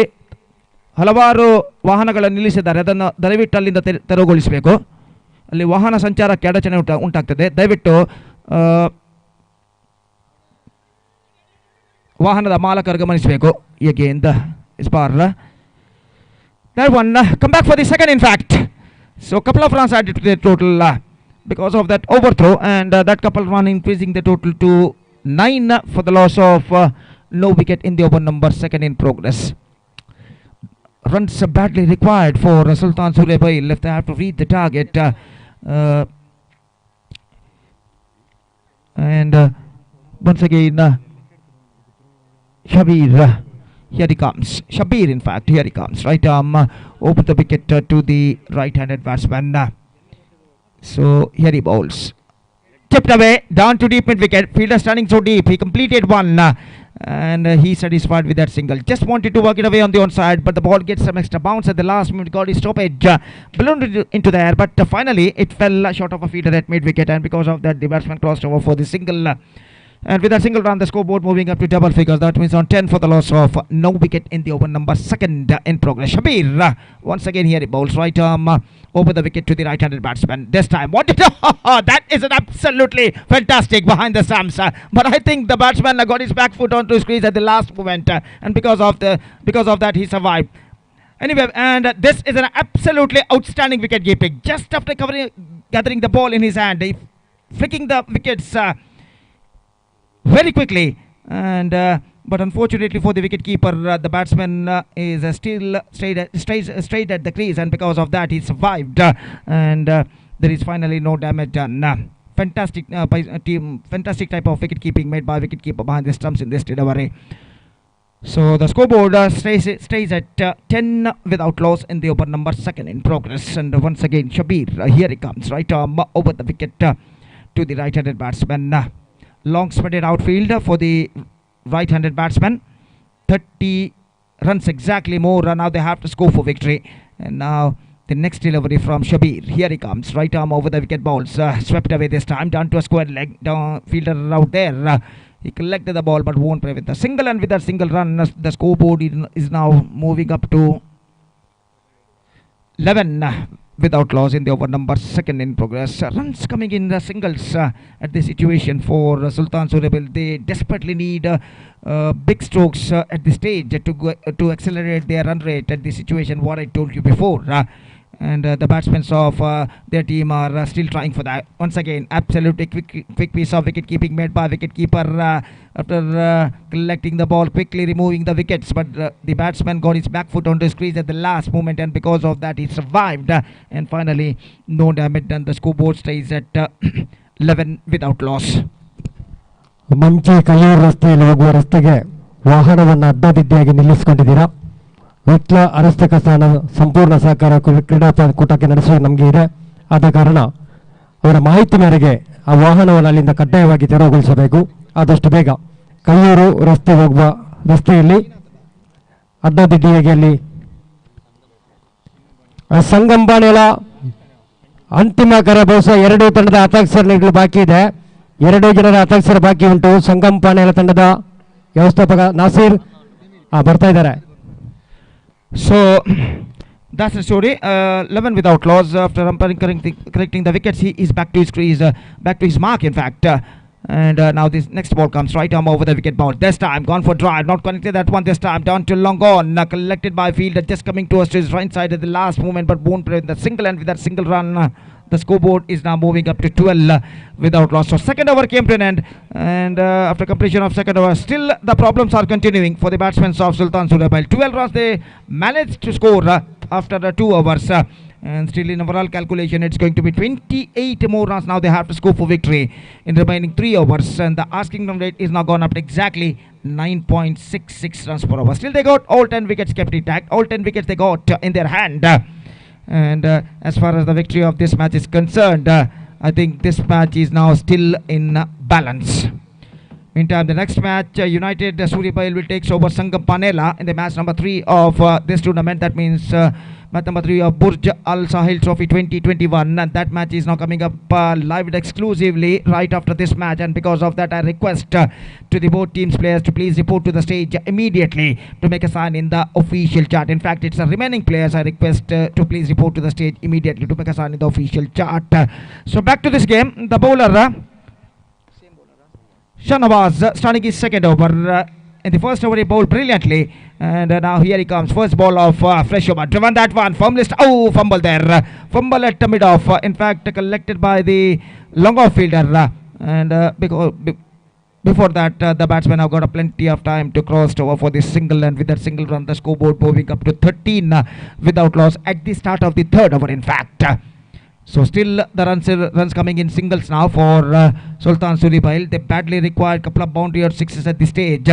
ಹಲವಾರು ವಾಹನಗಳನ್ನು ನಿಲ್ಲಿಸಿದ್ದಾರೆ, ಅದನ್ನು ದಯವಿಟ್ಟು ಅಲ್ಲಿಂದ ತೆರವುಗೊಳಿಸಬೇಕು. ಅಲ್ಲಿ ವಾಹನ ಸಂಚಾರಕ್ಕೆ ಅಡಚಣೆ ಉಂಟಾಗ್ತದೆ. ದಯವಿಟ್ಟು ವಾಹನದ ಮಾಲಕರು ಗಮನಿಸಬೇಕು. again is bar that one come back for the second, in fact. So couple of runs added to the total because of that overthrow, and that couple run increasing the total to 9 for the loss of no wicket in the over number 2 in progress. Runs badly required for Sultan Suryapel if they have to reach the target. And once again Shabir, here he comes. Shabir, in fact, here he comes. Right arm over the wicket to the right-handed batsman. So here he bowls. Tipped away, down to deep mid wicket. Fielder standing so deep. He completed one. And he's satisfied with that single. Just wanted to work it away on the onside, but the ball gets some extra bounce at the last minute. Got his stoppage. Ballooned into the air, but finally it fell short of a fielder at mid wicket, and because of that the batsman crossed over for the single. And with that single run, the scoreboard moving up to double figures. That means on 10 for the loss of no wicket in the over number 2 in progress. Shabir, once again here he bowls. Right arm over the wicket to the right-handed batsman. This time, what did that is an absolutely fantastic behind the stumps. But I think the batsman got his back foot onto his crease at the last moment, and because of that he survived. Anyway, and this is an absolutely outstanding wicket keeping. Just after gathering the ball in his hand, he flicking the wickets very quickly, and but unfortunately for the wicketkeeper, the batsman is still straight at the crease, and because of that he survived, and there is finally no damage done. Fantastic fantastic type of wicket keeping made by wicketkeeper behind the stumps in this delivery. So the scoreboard stays at 10 without loss in the over number 2 in progress. And once again Shabir, here he comes. Right arm over the wicket to the right-handed batsman. Long spreaded outfield for the right-handed batsman. 30 runs exactly more. Now they have to score for victory. And now the next delivery from Shabir. Here he comes. Right arm over the wicket, balls swept away this time. Down to a square leg. Down fielder out there. He collected the ball but won't play with the single, and with that single run, the scoreboard is now moving up to 11 without loss in the over number second in progress. Runs coming in the singles at the situation for Sultan Surabil. They desperately need big strokes at this stage to accelerate their run rate at the situation what I told you before. And the batsmen of their team are still trying for that. Once again, absolutely quick piece of wicket keeping made by wicketkeeper after collecting the ball, quickly removing the wickets. But the batsman got his back foot onto his crease at the last moment, and because of that, he survived. And finally, no damage done. The scoreboard stays at 11 without loss. Manchi Kallur ರಸ್ತೆಯಲ್ಲಿ ಹೋಗುವ ರಸ್ತೆಗೆ ವಾಹನವನ್ನು ಅಡ್ಡದಿಡ್ಡಿಯಾಗಿ ನಿಲ್ಲಿಸಿಕೊಂಡಿದ್ದೀರಾ. ವಿಟ್ಲ ಅರಸ್ತೆ ಕಸಾನ ಸಂಪೂರ್ಣ ಸಹಕಾರ ಕ್ರೀಡಾಕೂಟಕ್ಕೆ ನಡೆಸುವ ನಮಗೆ ಇದೆ. ಆದ ಕಾರಣ ಅವರ ಮಾಹಿತಿ ಮೇರೆಗೆ ಆ ವಾಹನವನ್ನು ಅಲ್ಲಿಂದ ಕಡ್ಡಾಯವಾಗಿ ತೆರವುಗೊಳಿಸಬೇಕು ಆದಷ್ಟು ಬೇಗ. ಕಲ್ಲೂರು ರಸ್ತೆ ಹೋಗುವ ರಸ್ತೆಯಲ್ಲಿ ಅಡ್ಡದಿಡ್ಡಿಯಾಗಿ ಅಲ್ಲಿ ಸಂಗಂಬಾಣೆಲ ಅಂತಿಮ ಕರಬಹುಸ 2 ತಂಡದ ಹತಾಕ್ಷರಗಳು ಬಾಕಿ ಇದೆ. 2 ಜನರ ಹತಾಕ್ಷರ ಬಾಕಿ ಉಂಟು. ಸಂಗಂಬಾಣೆಲ ತಂಡದ ವ್ಯವಸ್ಥಾಪಕ ನಾಸೀರ್ ಬರ್ತಾ ಇದ್ದಾರೆ. So that's the story. 11 without loss after umpiring correcting the wickets. He is back to his crease, back to his mark in fact. And now this next ball comes right arm over the wicket bound. This time gone for drive, not connected that one this time. Down to long on, collected by fielder just coming towards his right side at the last moment, but won't play the single, and with that single run, the scoreboard is now moving up to 12 without loss. So second over came to an end, and after completion of second over, still the problems are continuing for the batsmen of Sultan Surabil. 12 runs they managed to score after 2 overs. And still in overall calculation, it's going to be 28 more runs now they have to score for victory in remaining 3 overs. And the asking run rate is now gone up to exactly 9.66 runs per over. Still they got all 10 wickets kept intact. All 10 wickets they got in their hand. And as far as the victory of this match is concerned, I think this match is now still in balance. Meantime, the next match, United Surabil will take over Sangam Panela in the match number 3 of this tournament. That means match number 3 of Burj Al Sahil Trophy 2021. And that match is now coming up live exclusively right after this match. And because of that, I request to the both teams players to please report to the stage immediately to make a sign in the official chart. In fact, it's the remaining players I request to please report to the stage immediately to make a sign in the official chart. So back to this game, the bowler Shanawaz starting his second over. In the first over he bowled brilliantly, and now here he comes. First ball of fresh over, driven that one, firm list. Oh, fumble there, fumble at mid off. In fact, collected by the long off fielder, and before that the batsman have got a plenty of time to cross over for this single, and with that single run the scoreboard moving up to 13 without loss at the start of the third over in fact. So still the runs coming in singles now for Sultan Surabil. They badly required couple of boundary or sixes at this stage.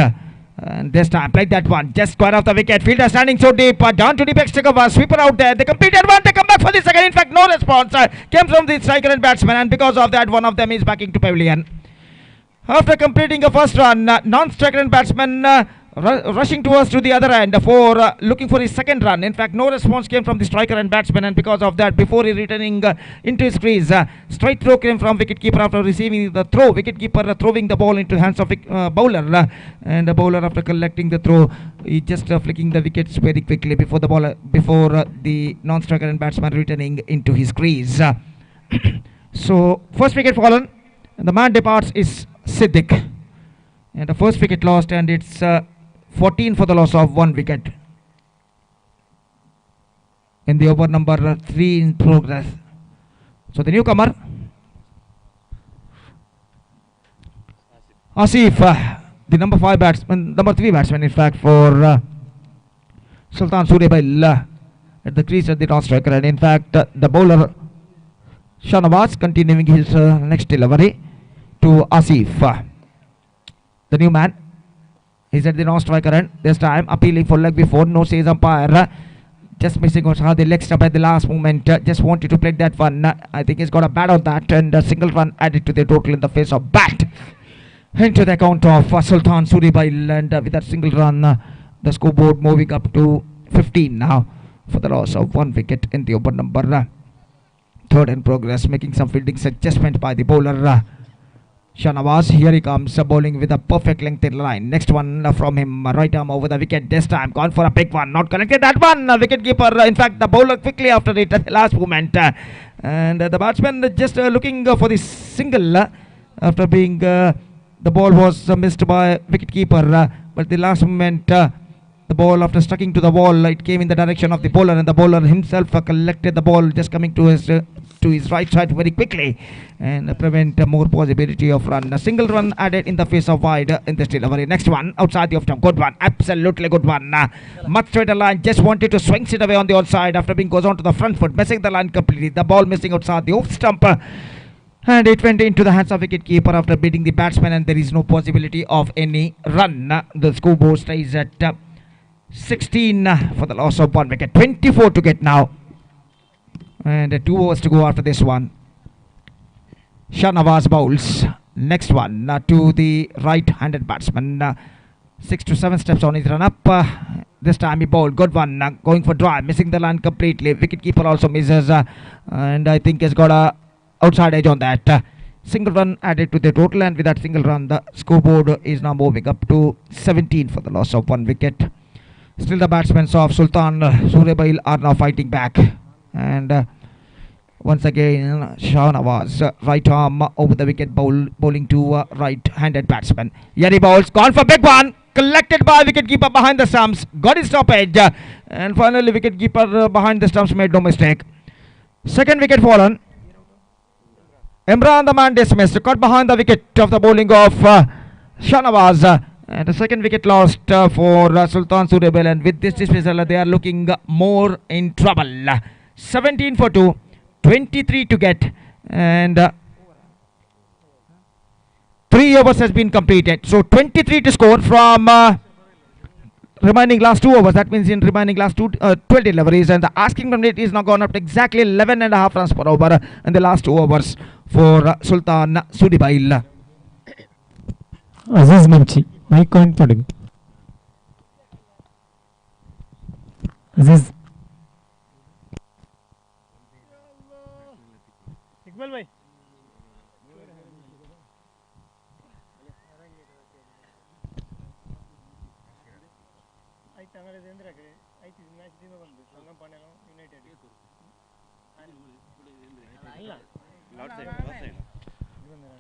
And this time played that one, just square off the wicket. Fielder standing so deep, down to the extra cover, sweeper out there. They completed one, they come back for the second. In fact, no response came from the striker and batsman, and because of that, one of them is backing to pavilion. After completing a first run, non-striker and batsman rushing towards to the other end for looking for his second run. In fact, no response came from the striker and batsman, and because of that, before he returning into his crease, straight throw came from wicketkeeper after receiving the throw. Wicketkeeper throwing the ball into hands of bowler, and the bowler after collecting the throw, he just flicking the wickets very quickly before the ball before the non-striker and batsman returning into his crease. So first wicket fallen, and the man departs is Siddiq, and the first wicket lost, and it's 14 for the loss of 1 wicket in the over number 3 in progress. So the newcomer Asif, the number 3 batsman in fact for Sultan Surabil at the crease at the non-striker, and in fact the bowler Shanawaz continuing his next delivery to Asif. The new man is at the non-striker end. This time appealing for leg before, no says umpire. Just missing out how the leg stop at the last moment. Just wanted to play that one. I think he's got a bat on that, and a single run added to the total in the face of bat into the account of Sultan Surabil, and with that single run the scoreboard moving up to 15 now for the loss of 1 wicket in the over number 3rd in progress. Making some fielding adjustment by the bowler Shanawaz, here he comes, bowling with a perfect length in line. Next one from him, right arm over the wicket. This time gone for a big one, not connected that one. Wicket keeper, in fact, the bowler quickly after it at the last moment. And the batsman just looking for the single after being the ball was missed by wicket keeper. But the last moment, the ball after sticking to the wall, it came in the direction of the bowler, and the bowler himself collected the ball, just coming to his right side very quickly and prevent more possibility of run. A single run added in the face of wide in this delivery. Next one outside the off stump, good one, absolutely good one. Much straighter line, just wanted to swing it away on the outside after being goes on to the front foot, missing the line completely. The ball missing outside the off stump. And it went into the hands of wicket keeper after beating the batsman, and there is no possibility of any run. The scoreboard stays at 16 for the loss of 1 wicket. 24 to get now, and 2 overs to go after this one. Shanawaz bowls. Next one to the right-handed batsman. 6 to 7 steps on his run up. This time he bowled, good one, going for drive, missing the line completely. Wicket keeper also misses, and I think has got a outside edge on that. Single run added to the total, and with that single run the scoreboard is now moving up to 17 for the loss of 1 wicket. Still the batsmen of Sultan Surebail are now fighting back, and once again Shanawaz right arm over the wicket, bowling to right-handed batsman. Yeri bowls, gone for big one, collected by wicket keeper behind the stumps, got his stoppage, and finally wicket keeper behind the stumps made no mistake. Second wicket fallen. Imran, the man dismissed, caught behind the wicket of the bowling of Shanawaz, and the second wicket lost for Sultan Surebail, and with this dismissal they are looking more in trouble. 17 for 2, 23 to get, and 3 overs has been completed, so 23 to score from remaining last 2 overs. That means in remaining last 12 deliveries, and the asking run rate is now gone up to exactly 11.5 runs per over in the last 2 overs for Sultan Surebail. Aziz Manchi, mic on putting. Aziz. Iqbal bhai.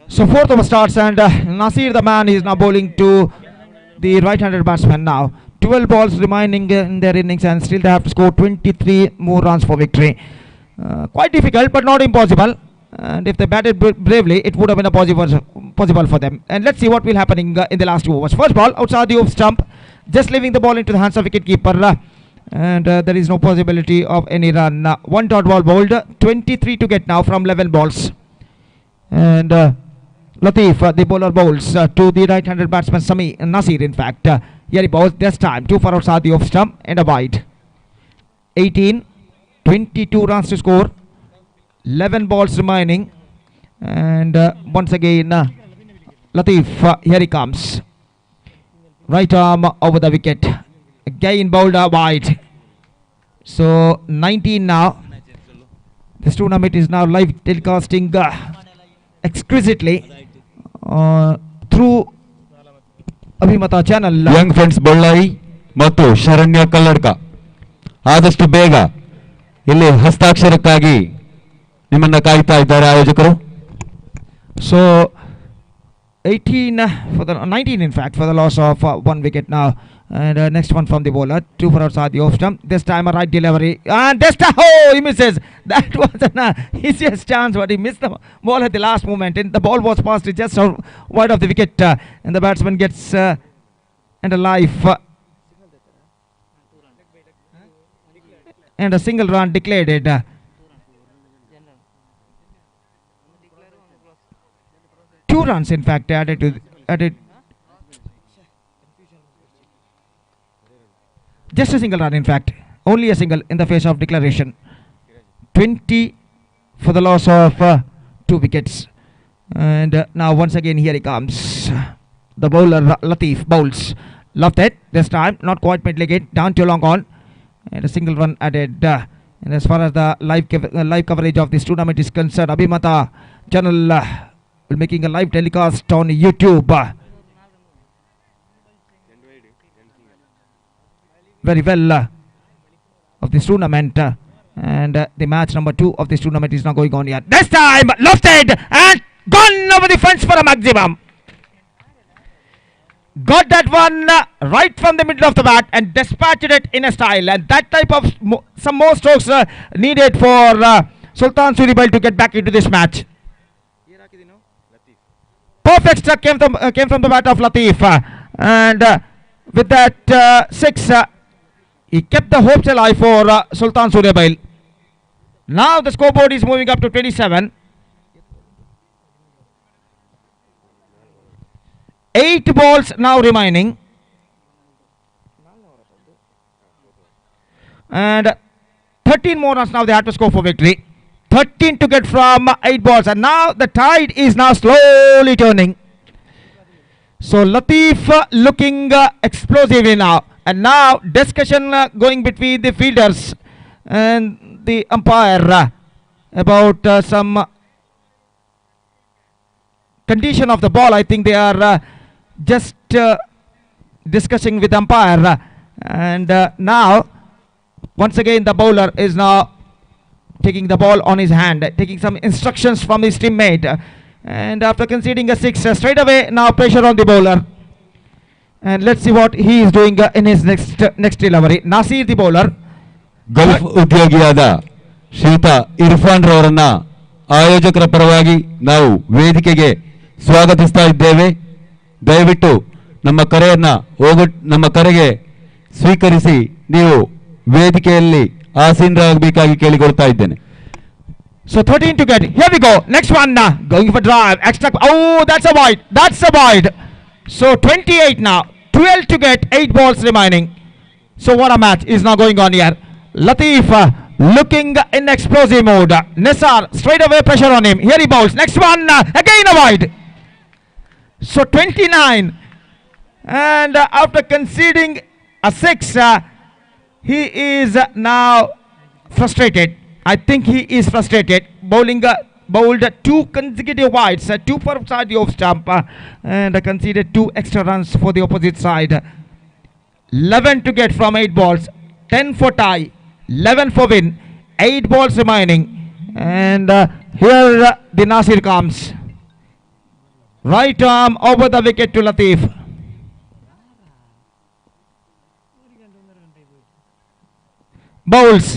So fourth over starts, and Nasir, the man, is now bowling to the right-handed batsman now. 12 balls remaining in their innings, and still they have to score 23 more runs for victory. Quite difficult, but not impossible. And if they batted bravely, it would have been a possible for them. And let's see what will happen in the last 2 overs. First ball outside the off stump, just leaving the ball into the hands of wicket keeper, and there is no possibility of any run. 1 dot ball bowled, 23 to get now from 11 balls. And Latif, the bowler, bowls to the right-handed batsman Nasir, in fact. Here he bowls this time, 2 for outside the off stump and a wide. 18, 22 runs to score, 11 balls remaining, and once again Latif, here he comes. Right arm over the wicket, again bowled wide. So 19 now. This tournament is now live telecasting exquisitely through Abhimatha channel. Young friends Ballari ಮತ್ತು ಶರಣ್ಯ ಕಲ್ಲಡ್ಕ ಆದಷ್ಟು ಬೇಗ ಇಲ್ಲಿ ಹಸ್ತಾಕ್ಷರಕ್ಕಾಗಿ ನಿಮ್ಮನ್ನ ಕಾಯ್ತಾ ಇದ್ದಾರೆ ಆಯೋಜಕರು. So 18 for the 19 in fact for the loss of 1 wicket now. And next one from the bowler, 2 for outside the off stump. This time a right delivery, and this time, oh, he misses. That was an easiest chance, but he missed the ball at the last moment, and the ball was passed just wide of the wicket, and the batsman gets and a life, and a single run declared. 2 runs in fact added. Just a single run, in fact, only a single in the face of declaration. 20 for the loss of 2 wickets. And now once again here he comes. The bowler Latif bowls. Loved it this time, not quite mid-wicket, down to long on, and a single run added. And as far as the live coverage of this tournament is concerned, Abhimatha channel we're making a live telecast on YouTube. Very well of this tournament. And the match number 2 of this tournament is now going on here. This time lofted and gone over the fence for a maximum. Got that one right from the middle of the bat and dispatched it in a style. And that type of some more strokes needed for Sultan Suribail to get back into this match. Perfect struck came from the bat of Latif. And with that 6, he kept the hopes alive for Sultan Suribail. Now the scoreboard is moving up to 27. 8 balls now remaining. And 13 more runs now they have to score for victory. 13 to get from 8 balls. And now the tide is now slowly turning. So Latif looking explosively now. And now discussion going between the fielders and the umpire about some condition of the ball. I think they are just discussing with umpire. And now once again the bowler is now taking the ball on his hand, taking some instructions from his teammate. And after conceding a 6, straight away now pressure on the bowler. And let's see what he is doing in his next delivery. Nasir the bowler. Gulf ಉದ್ಯೋಗಿಯಾದ ಶ್ರೀಯುತ ಇರ್ಫಾನ್ ರವರನ್ನ ಆಯೋಜಕರ ಪರವಾಗಿ ನಾವು ವೇದಿಕೆಗೆ ಸ್ವಾಗತಿಸ್ತಾ ಇದ್ದೇವೆ. ದಯವಿಟ್ಟು ನಮ್ಮ ಕರೆಗೆ ಸ್ವೀಕರಿಸಿ ನೀವು ವೇದಿಕೆಯಲ್ಲಿ ಆಸೀನರಾಗಬೇಕಾಗಿ ಕೇಳಿಕೊಳ್ತಾ ಇದ್ದೇನೆ. So 13 to get. Here we go. Next one going for drive. Extra. Oh, that's a wide. That's a wide. So 28 now. 12 to get. 8 balls remaining. So what a match is now going on here. Latif looking in explosive mode. Nisar straight away pressure on him. Here he bowls. Next one again a wide. So 29. And after conceding a 6, he is now frustrated. I think he is frustrated. Bowled 2 consecutive wides, 2 for side the off stump, and conceded 2 extra runs for the opposite side. 11 to get from 8 balls, 10 for tie, 11 for win, 8 balls remaining. And here the Nasir comes. Right arm over the wicket to Latif. Bowls.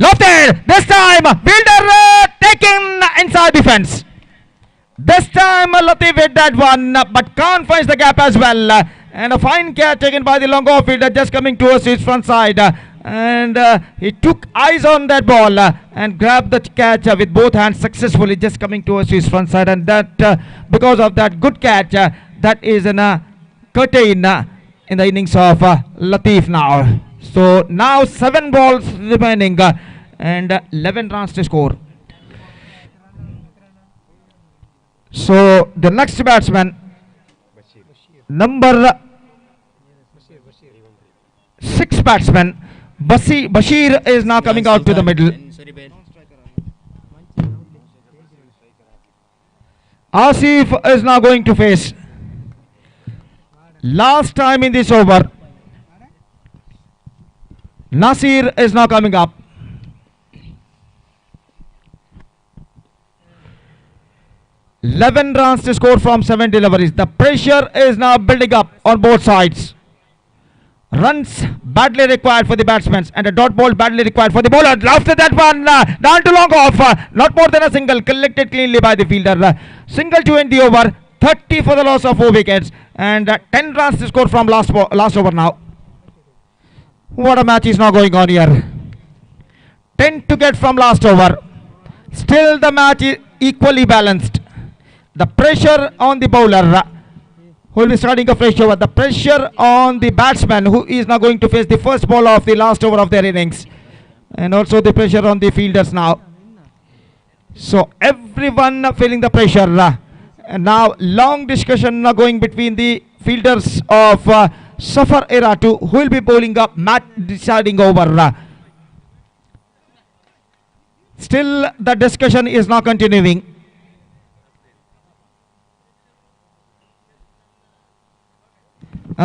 Lofted. This time fielder taken inside defense. This time Latif hit that one, but Khan finds the gap as well. And a fine catch taken by the long off fielder just coming towards his front side. And he took eyes on that ball and grabbed the catch with both hands successfully, just coming towards his front side. And that because of that good catch, that is a curtain in the innings of Latif now. So now 7 balls remaining and 11 runs to score. So the next batsman, number 6 batsman, Bashir is now coming out to the middle. Asif is now going to face. Last time in this over, Nasir is now coming up. $11 runs to score from 7 deliveries. The pressure is now building up on both sides. Runs badly required for the batsmen and a dot ball badly required for the bowler. After that one, down to long off. Not more than a single, collected cleanly by the fielder. Single to end the over. 30 for the loss of 4 wickets. And 10 runs to score from last over now. What a match is now going on here. 10 to get from last over. Still the match is equally balanced. The pressure on the bowler who will be starting a fresh over. The pressure on the batsman who is now going to face the first ball of the last over of their innings. And also the pressure on the fielders now. So everyone feeling the pressure. And now long discussion now going between the fielders of Safar Eratu, who will be bowling up match deciding over. Still the discussion is now continuing.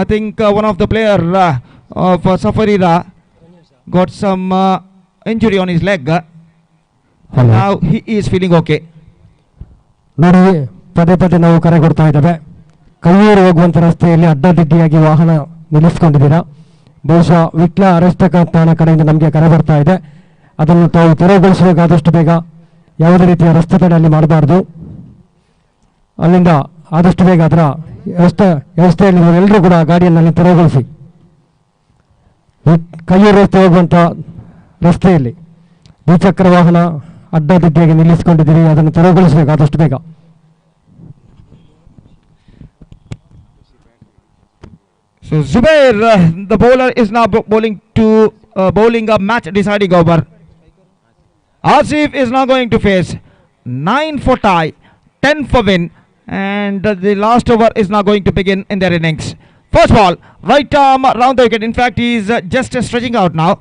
I think one of the player of Safarira got some injury on his leg. Now he is feeling okay. ನೋಡಿ ಪದೇ ಪದೇ ನಾವು ಕರೆ ಕೊಡ್ತಾ ಇದ್ದೇವೆ. ಕೈಯೂರು ಹೋಗುವಂಥ ರಸ್ತೆಯಲ್ಲಿ ಅಡ್ಡದಿಡ್ಡಿಯಾಗಿ ವಾಹನ ನಿಲ್ಲಿಸ್ಕೊಂಡಿದ್ದೀರಾ. ಬಹುಶಃ ವಿಟ್ಲ ಅರಸ್ತಕ ತಾಣ ಕಡೆಯಿಂದ ನಮಗೆ ಕರೆ ಬರ್ತಾ ಇದೆ. ಅದನ್ನು ತಾವು ತೆರವುಗೊಳಿಸಬೇಕಾದಷ್ಟು ಬೇಗ. ಯಾವುದೇ ರೀತಿಯ ರಸ್ತೆ ತಡೆ ಅಲ್ಲಿ ಮಾಡಬಾರ್ದು. ಅಲ್ಲಿಂದ ಆದಷ್ಟು ಬೇಗ ಅದರ ವ್ಯವಸ್ಥೆಯಲ್ಲಿ ಎಲ್ಲರೂ ಕೂಡ ಗಾಡಿಯನ್ನು ತೆರವುಗೊಳಿಸಿ. ಕೈಯೂರು ರಸ್ತೆ ಹೋಗುವಂಥ ರಸ್ತೆಯಲ್ಲಿ ದ್ವಿಚಕ್ರ ವಾಹನ ಅಡ್ಡದಿಡ್ಡಿಯಾಗಿ ನಿಲ್ಲಿಸಿಕೊಂಡಿದ್ದೀರಿ. ಅದನ್ನು ತೆರವುಗೊಳಿಸಬೇಕು ಆದಷ್ಟು ಬೇಗ. So Zubair, the bowler, is now bowling a match deciding over. Asif is now going to face 9 for tie, 10 for win, and the last over is now going to begin in their innings. First ball, right arm round the wicket. In fact, he is just stretching out now,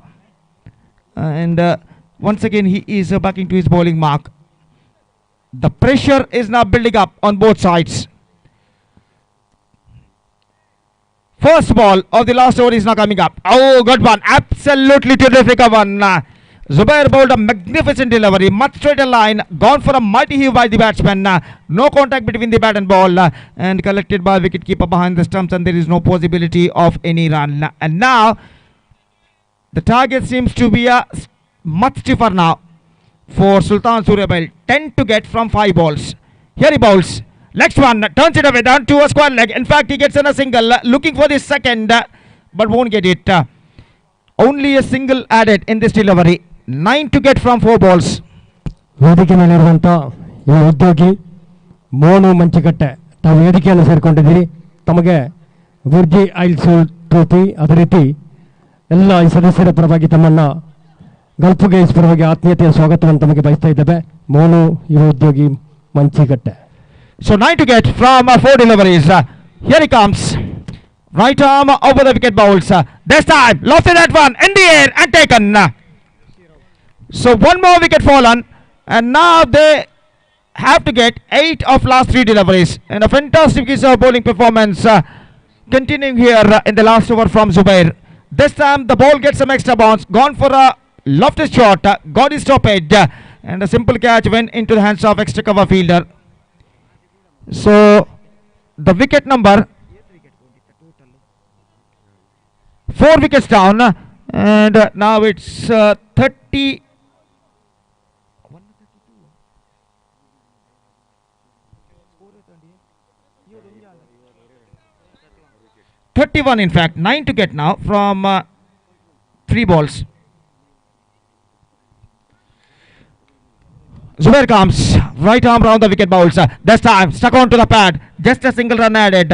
and once again he is backing to his bowling mark. The pressure is now building up on both sides. First ball of the last over is now coming up. Oh, good one. Absolutely terrific one. Zubair bowled a magnificent delivery. Much straighter line. Gone for a mighty heave by the batsman. No contact between the bat and ball. And collected by wicketkeeper behind the stumps. And there is no possibility of any run. And now, the target seems to be much stiffer now for Sultan Suryabil. 10 to get from 5 balls. Here he bowls. Next one, turns it away down to a square leg. In fact, he gets in a single, looking for the second, but won't get it. Only a single added in this delivery. 9 to get from 4 balls. ವೇದಿಕೆ ಮೇಲಿರುವಂಥ ಯುವ ಉದ್ಯೋಗಿ ಮೋನು ಮಂಚಿಕಟ್ಟೆ, ತಾವು ವೇದಿಕೆಯನ್ನು ಸೇರಿಕೊಂಡಿದ್ದೀರಿ. ತಮಗೆ bhurji Isles trophy, ಅದೇ ರೀತಿ ಎಲ್ಲ ಈ ಸದಸ್ಯರ ಪರವಾಗಿ ತಮ್ಮನ್ನು ಗಲ್ಫ್ ಗೇಮ್ಸ್ ಪರವಾಗಿ ಆತ್ಮೀಯತೆಯ ಸ್ವಾಗತವನ್ನು ತಮಗೆ ಬಯಸ್ತಾ ಇದ್ದೇವೆ. ಮೋನು ಯುವ ಉದ್ಯೋಗಿ ಮಂಚಿಕಟ್ಟೆ. So 9 to get from 4 deliveries. Here he comes. Right arm over the wicket bowls. This time, lofted that one in the air and taken. So one more wicket fallen. And now they have to get 8 of last 3 deliveries. And a fantastic piece of bowling performance continuing here in the last over from Zubair. This time the ball gets some extra bounce. Gone for a lofted shot. Got his stoppage. And a simple catch went into the hands of extra cover fielder. So the wicket number 4 wickets down, and now it's 31 in fact. 9 to get now from 3 balls. Zubair comes, right arm round the wicket bowls. This time stuck onto the pad. Just a single run added,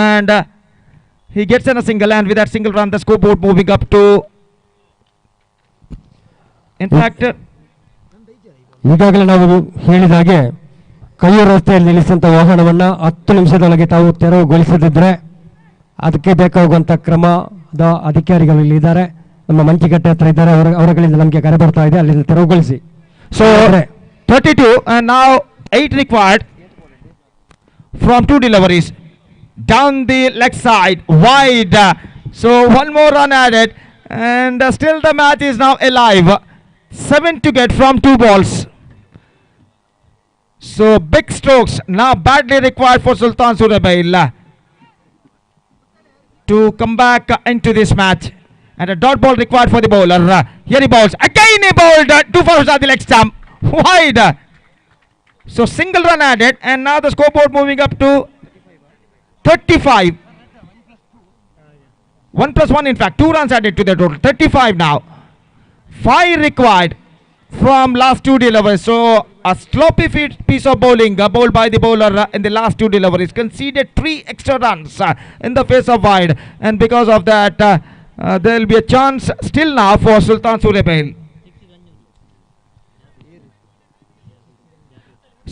and he gets in a single. And with that single run, the scoreboard moving up to. In fact, ಈಗಾಗಲೇ ನಾವು ಹೇಳಿದ ಹಾಗೆ ಕೈಯೂರು ರಸ್ತೆಯಲ್ಲಿ ನಿಲ್ಲಿಸಿದಂಥ ವಾಹನವನ್ನು 10 ನಿಮಿಷದೊಳಗೆ ತಾವು ತೆರವುಗೊಳಿಸದಿದ್ದರೆ ಅದಕ್ಕೆ ಬೇಕಾಗುವಂಥ ಕ್ರಮದ ಅಧಿಕಾರಿಗಳು ಇಲ್ಲಿದ್ದಾರೆ. ನಮ್ಮ ಮಂಚಿಕಟ್ಟೆ ಹತ್ರ ಇದ್ದಾರೆ. ಅವರುಗಳಿಂದ ನಮಗೆ ಕರೆ ಬರ್ತಾ ಇದೆ, ಅಲ್ಲಿಂದ ತೆರವುಗೊಳಿಸಿ. So 32, and now 8 required from 2 deliveries. Down the leg side, wide. So one more run added, and still the match is now alive. 7 to get from 2 balls. So big strokes now badly required for Sultan Suryabil to come back into this match. And a dot ball required for the bowler. Here he bowls. Again he bowled too far outside the leg stump. Wide. So single run added, and now the scoreboard moving up to 35. 1 plus 1 in fact. 2 runs added to the total. 35 now. 5 required from last 2 deliveries. So a sloppy piece of bowling bowled by the bowler in the last 2 deliveries. Conceded 3 extra runs in the face of wide. And because of that, there will be a chance still now for Sultan Suryabil.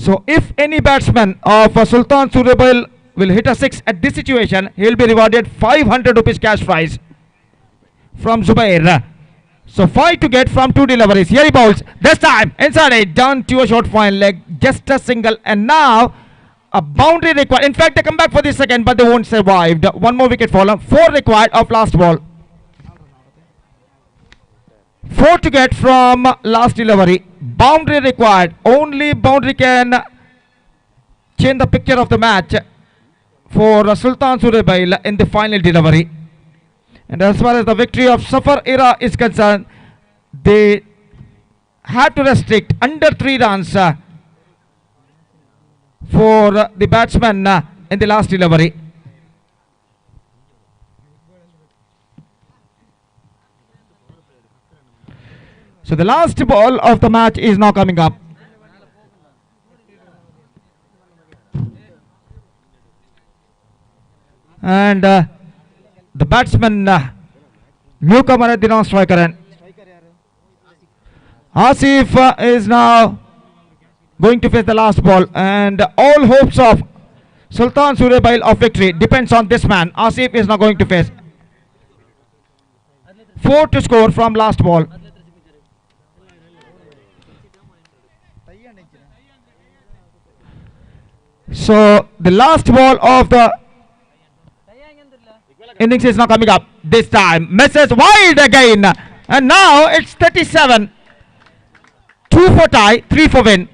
So if any batsman of Sultan Suryabil will hit a 6 at this situation, he will be rewarded 500 rupees cash prize from Zubair. So 5 to get from 2 deliveries. Here he bowls. This time inside it, down to a short fine leg, just a single. And now A boundary required. In fact, they come back for the second, but they won't survive. One more wicket fall. 4 required of last ball. 4 to get from last delivery. Boundary required. Only boundary can change the picture of the match for Sultan Surebail in the final delivery. And as far as the victory of Safar Era is concerned, they have to restrict under 3 runs for the batsman in the last delivery. So the last ball of the match is now coming up. And the batsman newcomer at the non-striker end. Asif is now going to face the last ball, and all hopes of Sultan Surebail of victory depends on this man. Asif is now going to face. 4 to score from last ball. So the last ball of the innings is now coming up. This time misses wide again, and now it's 37. 2 for tie, 3 for win.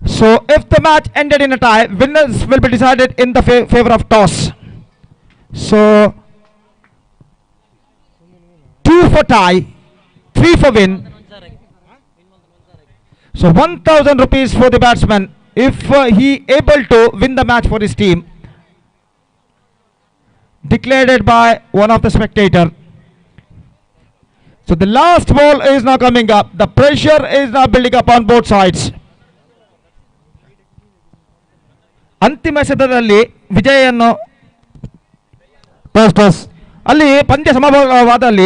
So if the match ended in a tie, winners will be decided in the favor of toss. So 2 for tie, 3 for win. So 1,000 rupees for the batsman if he able to win the match for his team. Declared by one of the spectator. So the last ball is now coming up. The pressure is now building up on both sides. ಅಂತಿಮ ಎಸೆತದಲ್ಲಿ ವಿಜಯನ್ನು ಅಲ್ಲಿ ಪಂದ್ಯ ಸಮಬಲವಾದಲ್ಲಿ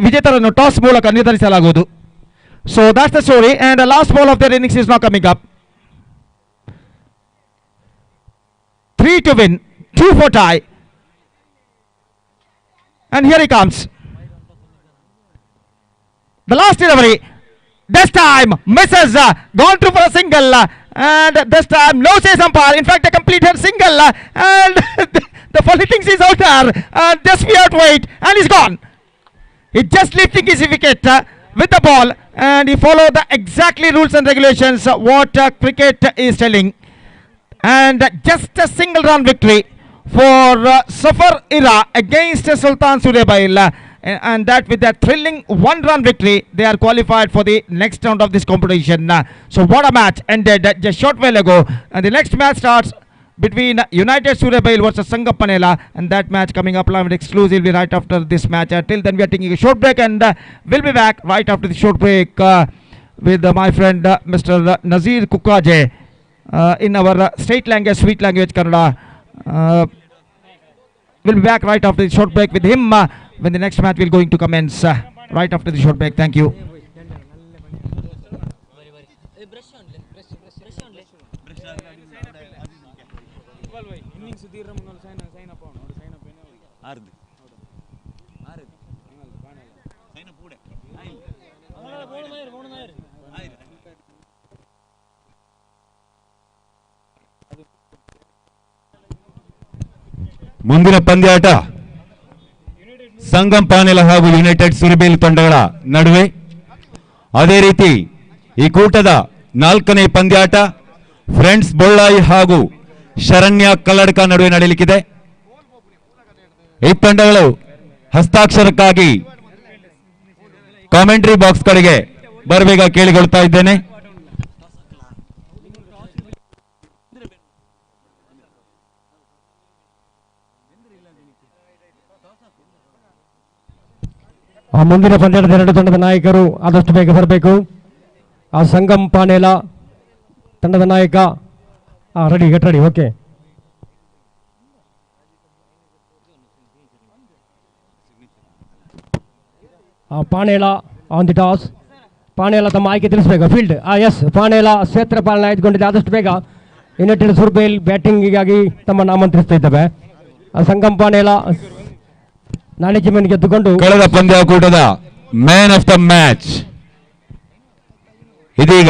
ವಿಜೇತರನ್ನು toss ಮೂಲಕ ನಿರ್ಧರಿಸಲಾಗುವುದು. So that's the story, and the last ball of their innings is now coming up. 3 to win, 2 for tie, and here he comes. The last delivery, this time misses, gone through for a single, and this time no says umpire. In fact, a completed single, and the funny thing is out there, just we out wait, and he's gone. He just lifting his wicket with the ball, and he followed the exactly rules and regulations what cricket is telling, and just a single run victory for Safar Ira against Sultan Surebail, and that with a thrilling 1-run victory, they are qualified for the next round of this competition. So what a match ended just short while ago, and the next match starts between United Surebail versus Sangapanela, and that match coming up live exclusively right after this match. Till then we are taking a short break, and we'll be back right after the short break with my friend Mr. Nazir Kukaje in our state language, sweet language Kannada. We'll be back right after the short break with him when the next match will going to commence right after the short break. Thank you. ಮುಂದಿನ ಪಂದ್ಯಾಟ ಸಂಗಮ್ ಪಾನೆಲ ಹಾಗೂ United ಸುರಿಬೇಲ್ ತಂಡಗಳ ನಡುವೆ. ಅದೇ ರೀತಿ ಈ ಕೂಟದ 4ನೇ ಪಂದ್ಯಾಟ friends Bollayi ಹಾಗೂ ಶರಣ್ಯ ಕಲ್ಲಡ್ಕ ನಡುವೆ ನಡೆಯಲಿಕ್ಕಿದೆ. ಈ ತಂಡಗಳು ಹಸ್ತಾಕ್ಷರಕ್ಕಾಗಿ ಕಾಮೆಂಟ್ರಿ ಬಾಕ್ಸ್ ಕಡೆಗೆ ಬರಬೇಗ ಕೇಳಿಕೊಳ್ತಾ ಇದ್ದೇನೆ. ಆ ಮುಂದಿನ ಪಂದ್ಯದ 2 ತಂಡದ ನಾಯಕರು ಆದಷ್ಟು ಬೇಗ ಬರಬೇಕು. ಆ ಸಂಗಮ್ ಪಾನೇಲ ತಂಡದ ನಾಯಕ ready, get ready, okay. Panela on the toss. Panela ತಮ್ಮ ಆಯ್ಕೆ ತಿಳಿಸಬೇಕು. ಫೀಲ್ಡ್ ಎಸ್, ಪಾನೇಲ ಕ್ಷೇತ್ರ ಪಾಲನೆ ಆಯ್ದುಕೊಂಡಿದೆ. ಆದಷ್ಟು ಬೇಗ ಯುನೈಟೆಡ್ ಸುರ್ಬೇಲ್ ಬ್ಯಾಟಿಂಗಿಗಾಗಿ ತಮ್ಮನ್ನು ಆಮಂತ್ರಿಸ್ತಾ ಇದ್ದೇವೆ. ಸಂಗಮ್ ಪಾನೇಲ ಮ್ಯಾನೇಜ್ಮೆಂಟ್ ಗೆದ್ದುಕೊಂಡು ಕಳೆದ ಪಂದ್ಯಾಕೂಟದ ಮ್ಯಾನ್ ಆಫ್ ದ ಮ್ಯಾಚ್ ಇದೀಗ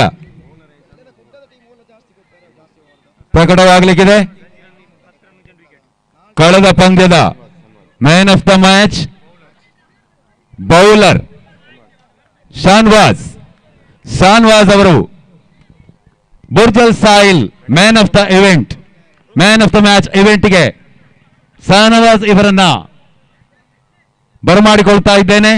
ಪ್ರಕಟವಾಗಲಿಕ್ಕಿದೆ. ಕಳೆದ ಪಂದ್ಯದ man of the match bowler Shanwaz ಅವರು Burjal Sahil man of the event man of the match ಇವೆಂಟ್ಗೆ ಶಾನವಾಜ್ ಇವರನ್ನ ಬರಮಾಡಿಕೊಳ್ತಾ ಇದ್ದೇನೆ.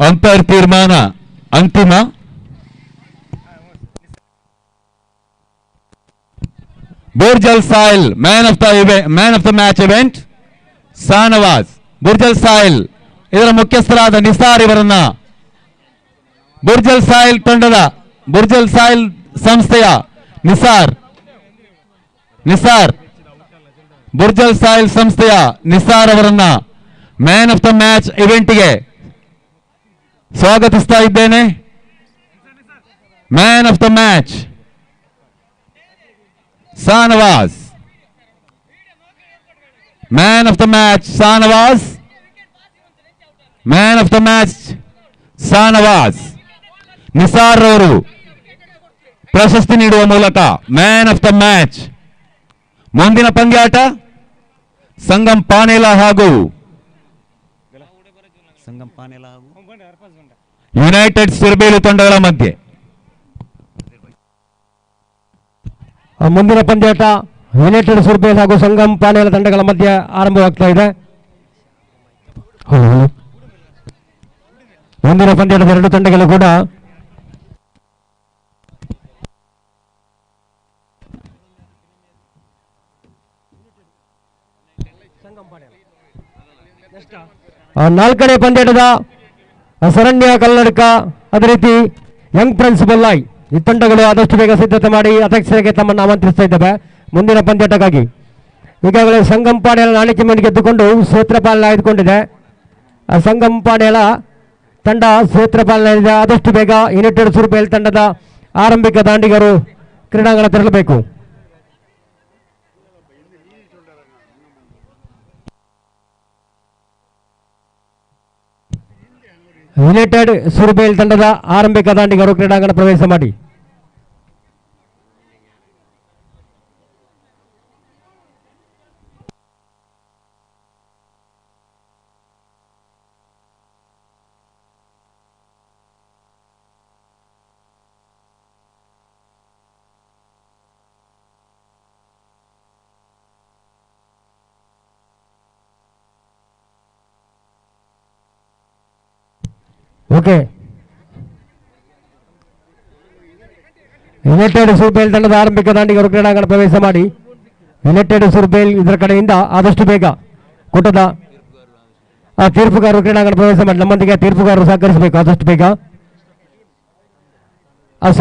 ಅಂಪೈರ್ ತೀರ್ಮಾನ ಅಂತಿಮ. Burjal Sahil man of the match event Shanawaz. Burjal Sahil ಇದರ ಮುಖ್ಯಸ್ಥರಾದ ನಿಸಾರ್ ಇವರನ್ನ ಬುರ್ಜಲ್ ಸಾಹಿಲ್ ಸಂಸ್ಥೆಯ ನಿಸಾರ್ ಬುರ್ಜಲ್ ಸಾಹಿಲ್ ಸಂಸ್ಥೆಯ ನಿಸಾರ್ ಅವರನ್ನ ಮ್ಯಾನ್ ಆಫ್ ದ ಮ್ಯಾಚ್ ಇವೆಂಟ್ಗೆ ಸ್ವಾಗತಿಸ್ತಾ ಇದ್ದೇನೆ. Man of the match Shahnawaz. Man of the match Shahnawaz. Man of the match Shahnawaz. Nisar ಅವರು ಪ್ರಶಸ್ತಿ ನೀಡುವ ಮೂಲಕ ಮ್ಯಾನ್ ಆಫ್ ದ ಮ್ಯಾಚ್. ಮುಂದಿನ ಪಂದ್ಯಾಟ ಸಂಗಮ್ ಪಾನೇಲ ಹಾಗೂ ಯುನೈಟೆಡ್ ಸಿರ್ಬೇಲು ತಂಡಗಳ ಮಧ್ಯೆ. ಮುಂದಿನ ಪಂದ್ಯಾಟ ಯುನೈಟೆಡ್ ಸುರ್ಬೇಲ್ ಹಾಗೂ ಸಂಗಮ್ ಪಾನೇಲ ತಂಡಗಳ ಮಧ್ಯೆ ಆರಂಭವಾಗ್ತಾ ಇದೆ. ಮುಂದಿನ ಪಂದ್ಯದ ಎರಡು ತಂಡಗಳು ಕೂಡ ನಾಲ್ಕನೇ ಪಂದ್ಯದ ಶರಣ್ಯ ಕಲ್ಲಡ್ಕ, ಅದೇ ರೀತಿ ಯಂಗ್ ಪ್ರಿನ್ಸ್ ಬೊಲ್ಲಾಯ್ ಈ ತಂಡಗಳು ಆದಷ್ಟು ಬೇಗ ಸಿದ್ಧತೆ ಮಾಡಿ ಅಧ್ಯಕ್ಷರಿಗೆ ತಮ್ಮನ್ನು ಆಮಂತ್ರಿಸ್ತಾ ಇದ್ದಾವೆ ಮುಂದಿನ ಪಂದ್ಯಾಟಕ್ಕಾಗಿ. ಈಗಾಗಲೇ ಸಂಗಮ್ ಪಾನೇಲ ಮ್ಯಾನೇಜ್ಮೆಂಟ್ ಗೆದ್ದುಕೊಂಡು ಕ್ಷೇತ್ರಪಾಲನೆ ಆಯ್ದುಕೊಂಡಿದೆ. ಸಂಗಮ್ ಪಾನೇಲ ತಂಡ ಕ್ಷೇತ್ರಪಾಲನೆ ಆದಷ್ಟು ಬೇಗ ಯುನೈಟೆಡ್ ಸುರ್ಬೇಲ್ ತಂಡದ ಆರಂಭಿಕ ದಾಂಡಿಗರು ಕ್ರೀಡಾಂಗಣ ತೆರಳಬೇಕು. ಯುನೈಟೆಡ್ ಸುರ್ಬೇಲ್ ತಂಡದ ಆರಂಭಿಕ ದಾಂಡಿಗರು ಕ್ರೀಡಾಂಗಣ ಪ್ರವೇಶ ಮಾಡಿ. ಓಕೆ, ಯುನೈಟೆಡ್ ಸುರ್ಬೇಲ್ ತಂಡದ ಆರಂಭಿಕ ದಾಂಡಿಗರು ಕ್ರೀಡಾಂಗಣ ಪ್ರವೇಶ ಮಾಡಿ. ಯುನೈಟೆಡ್ ಸುರ್ಬೇಲ್ ಇದರ ಕಡೆಯಿಂದ ಆದಷ್ಟು ಬೇಗ ಕೂಟದ ತೀರ್ಪುಗಾರರು ಕ್ರೀಡಾಂಗಣ ಪ್ರವೇಶ ಮಾಡಿ. ನಮ್ಮೊಂದಿಗೆ ತೀರ್ಪುಗಾರರು ಸಹಕರಿಸಬೇಕು ಆದಷ್ಟು ಬೇಗ.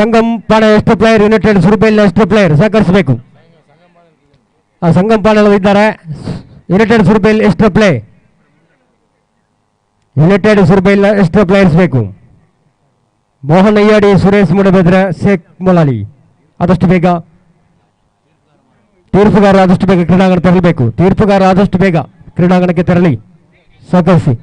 ಸಂಗಮ್ ಪಾಣೆ ಎಷ್ಟು ಪ್ಲೇಯರ್, ಯುನೈಟೆಡ್ ಸುರ್ಬೇಲ್ನ ಎಷ್ಟು ಪ್ಲೇಯರ್ ಸಹಕರಿಸಬೇಕು. ಸಂಗಮ್ ಪಾಣೆ ಇದ್ದಾರೆ. ಯುನೈಟೆಡ್ ಸುರ್ಬೇಲ್ ಎಷ್ಟು ಪ್ಲೇ, ಯುನೈಟೆಡ್ ಸುರ್ಬೇಲ್ನ ಎಷ್ಟು ಪ್ಲೇಯರ್ಸ್ ಬೇಕು. ಮೋಹನ್ ಅಯ್ಯಾಡಿ, ಸುರೇಶ್ ಮುಡಬೆದ್ರೆ, ಶೇಖ್ ಮೊಲಾಲಿ ಆದಷ್ಟು ಬೇಗ. ತೀರ್ಪುಗಾರ ಆದಷ್ಟು ಬೇಗ ಕ್ರೀಡಾಂಗಣ ತೆರಳಬೇಕು. ತೀರ್ಪುಗಾರ ಆದಷ್ಟು ಬೇಗ ಕ್ರೀಡಾಂಗಣಕ್ಕೆ ತೆರಳಿ ಸಹಕರಿಸಿ.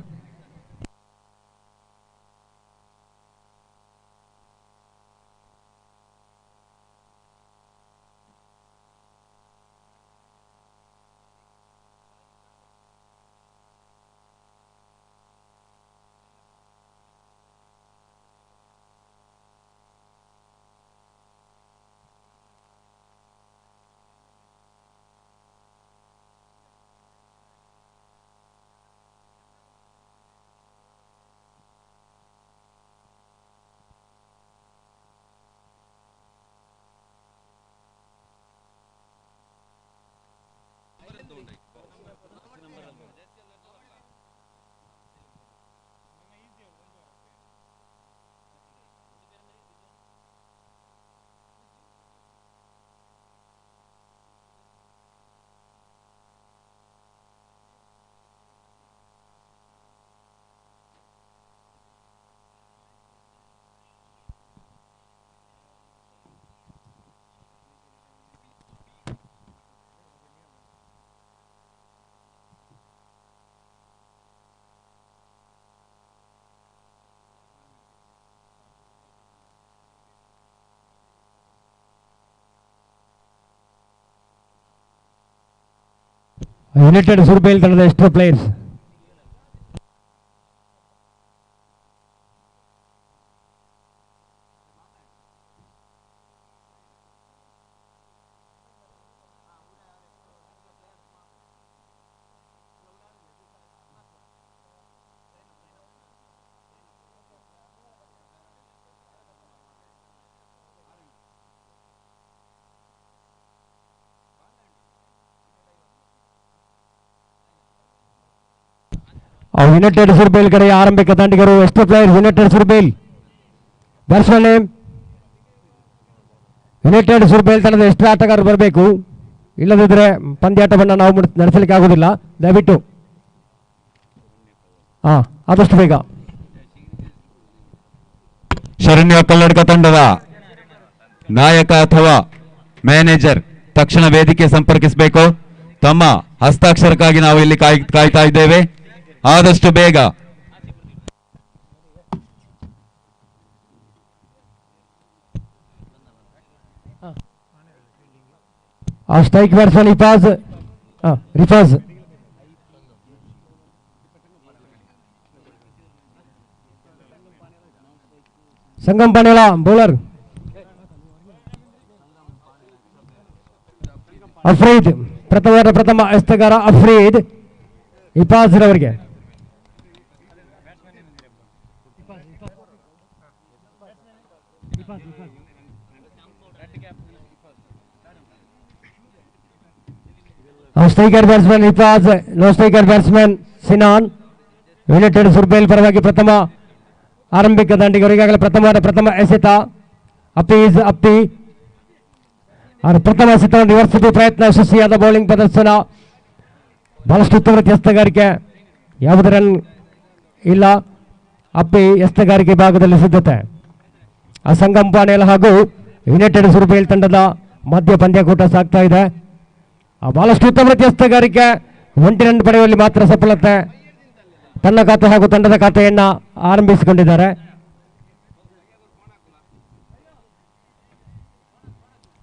ಯುನೈಟೆಡ್ ಸುರ್ಬೇಲ್ ತಂಡದ ಎಷ್ಟೋ ಪ್ಲೇಯರ್ಸ್. ಯುನೈಟೆಡ್ ಸುರ್ಬೇಲ್ ಕಡೆಯ ಆರಂಭಿಕ ದಾಂಡಿಗರು ಎಷ್ಟು player United Surbel batsman name. United Surbel ತಂಡದ ಎಷ್ಟು ಆಟಗಾರರು ಬರಬೇಕು, ಇಲ್ಲದಿದ್ದರೆ ಪಂದ್ಯಾಟವನ್ನು ನಾವು ನಡೆಸಲಿಕ್ಕೆ ಆಗುವುದಿಲ್ಲ. ದಯವಿಟ್ಟು ಆದಷ್ಟು ಬೇಗ. ಶರಣ್ಯ ಕಲ್ಲಡ್ಕ ತಂಡದ ನಾಯಕ ಅಥವಾ ಮ್ಯಾನೇಜರ್ ತಕ್ಷಣ ವೇದಿಕೆ ಸಂಪರ್ಕಿಸಬೇಕು. ತಮ್ಮ ಹಸ್ತಾಕ್ಷರಕ್ಕಾಗಿ ನಾವು ಇಲ್ಲಿ ಕಾಯ್ತಾ ಇದ್ದೇವೆ. ಆದಷ್ಟು ಬೇಗ. Strike batsman Rifaz. Sangam Panela bowler. Afreed ಪ್ರಥಮ ಎಸ್ತಗಾರ ಅಫ್ರೀದ್ ಇಫಾಜ್ ರವರಿಗೆ. Striker batsman Ifaz, non striker batsman Sinan. United Surbel ಪರವಾಗಿ ಪ್ರಥಮ ಆರಂಭಿಕ ದಾಂಡಿಗರು ಈಗಾಗಲೇ ಪ್ರಥಮ ಎಸೆತ ಅಪ್ಪೀಸ್ ಅಪ್ಪಿ. ಪ್ರಥಮ ಎಸೆತವನ್ನು ನಿವರ್ಸಿದ ಪ್ರಯತ್ನ, ಯಶಸ್ವಿಯಾದ ಬೌಲಿಂಗ್ ಪ್ರದರ್ಶನ, ಬಹಳಷ್ಟು ಉತ್ತಮ ರೀತಿಯ ಎಸ್ತಗಾರಿಕೆ, ಯಾವುದೇ ರನ್ ಇಲ್ಲ. ಅಪ್ಪಿ ಎಸ್ತಗಾರಿಕೆ ಭಾಗದಲ್ಲಿ ಸಿದ್ಧತೆ. ಸಂಗಮ್ ಪಾನೇಲ ಹಾಗೂ ಯುನೈಟೆಡ್ ಸುರ್ಬೇಲ್ ತಂಡದ ಮಧ್ಯ ಪಂದ್ಯಕೂಟ ಸಾಗ್ತಾ ಇದೆ. ಬಹಳಷ್ಟು ಉತ್ತಮ ರೀತಿಯ ಎಸ್ತಗಾರಿಕೆ, 1 ರನ್ ಪಡೆಯುವಲ್ಲಿ ಮಾತ್ರ ಸಫಲತೆ. ತನ್ನ ಖಾತೆ ಹಾಗೂ ತಂಡದ ಖಾತೆಯನ್ನ ಆರಂಭಿಸಿಕೊಂಡಿದ್ದಾರೆ.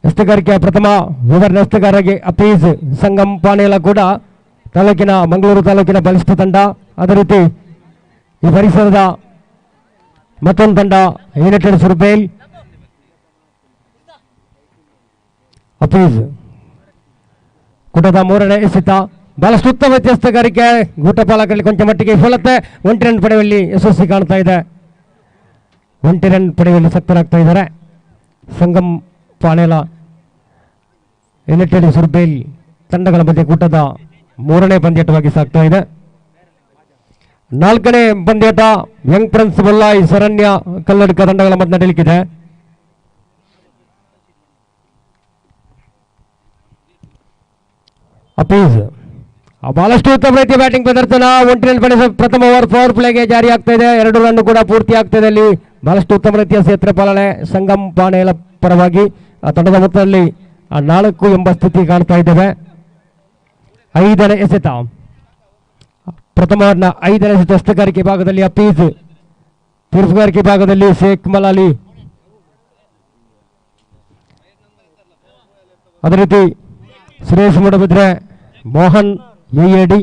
ಎಸ್ತಗಾರಿಕೆಯ ಪ್ರಥಮ ವಿವರಣೆ ಎಸ್ತಗಾರರಿಗೆ ಅಪೀಸ್. ಸಂಗಮ್ ಪಾನೇಲ ಕೂಡ ಮಂಗಳೂರು ತಾಲೂಕಿನ ಬಲಿಷ್ಠ ತಂಡ. ಅದೇ ರೀತಿ ಈ ಪರಿಸರದ ಮತ್ತೊಂದು ತಂಡ ಯುನೈಟೆಡ್ ಸುರ್ಬೇಲ್. ಅಪೀಸ್ ಕೂಟದ 3ನೇ ಎಸೆತ, ಬಹಳಷ್ಟು ಉತ್ತಮ ಎಸ್ತಗಾರಿಕೆ, ಗೂಟಪಾಲಕರಲ್ಲಿ ಕೊಂಚ ಮಟ್ಟಿಗೆ ವಿಫಲತೆ. 1 ರನ್ ಪಡೆಯುವಲ್ಲಿ ಯಶಸ್ವಿ ಕಾಣ್ತಾ ಇದೆ. 1 ರನ್ ಪಡೆಯುವಲ್ಲಿ ಸಕ್ತರಾಗ್ತಾ ಇದ್ದಾರೆ ಸಂಗಮ್ ಪಾನೇಲ ಯುನೈಟೆಡ್ ಸುರ್ಬೇಲ್ ತಂಡಗಳ ಮಧ್ಯೆ ಕೂಟದ 3ನೇ ಪಂದ್ಯಾಟವಾಗಿ ಸಾಗ್ತಾ ಇದೆ. 4ನೇ ಪಂದ್ಯಾಟ ಯಂಗ್ ಪ್ರಿನ್ಸ್ ಬೊಲ್ಲಾಯಿ ಶರಣ್ಯ ಕಲ್ಲಡ್ಕ ತಂಡಗಳ ಮಧ್ಯೆ ನಡೆಯಲಿಕ್ಕಿದೆ. ಅಪೀಸ್ ಬಹಳಷ್ಟು ಉತ್ತಮ ರೀತಿಯ ಬ್ಯಾಟಿಂಗ್ ಪ್ರದರ್ಶನ. 1 ರನ್ ಪಡೆದ ಪ್ರಥಮ ಓವರ್ ಪವರ್ ಪ್ಲೇಗೆ ಜಾರಿ ಆಗ್ತಾ ಇದೆ. 2 ರನ್ ಕೂಡ ಪೂರ್ತಿ ಆಗ್ತಾ ಇದೆ. ಅಲ್ಲಿ ಬಹಳಷ್ಟು ಉತ್ತಮ ರೀತಿಯ ಕ್ಷೇತ್ರ ಪಾಲನೆ ಸಂಗಮ್ ಪಾನೇಲ ಪರವಾಗಿ. ತಂಡದ ಮೊತ್ತದಲ್ಲಿ 4 ಎಂಬ ಸ್ಥಿತಿ ಕಾಣ್ತಾ ಇದ್ದೇವೆ. 5ನೇ ಎಸೆತ, ಪ್ರಥಮ 5ನೇ ಎಸೆತ ಎಸ್ತಗಾರಿಕೆ ಭಾಗದಲ್ಲಿ ಅಪೀಸ್, ತಿರುಪುಗಾರಿಕೆ ಭಾಗದಲ್ಲಿ ಶೇಖ್ ಮಲಾಲಿ, ಅದೇ ರೀತಿ ಸುರೇಶ್ ಮೂಡಬಿದ್ರೆ, ಮೋಹನ್ ಎಡಿ.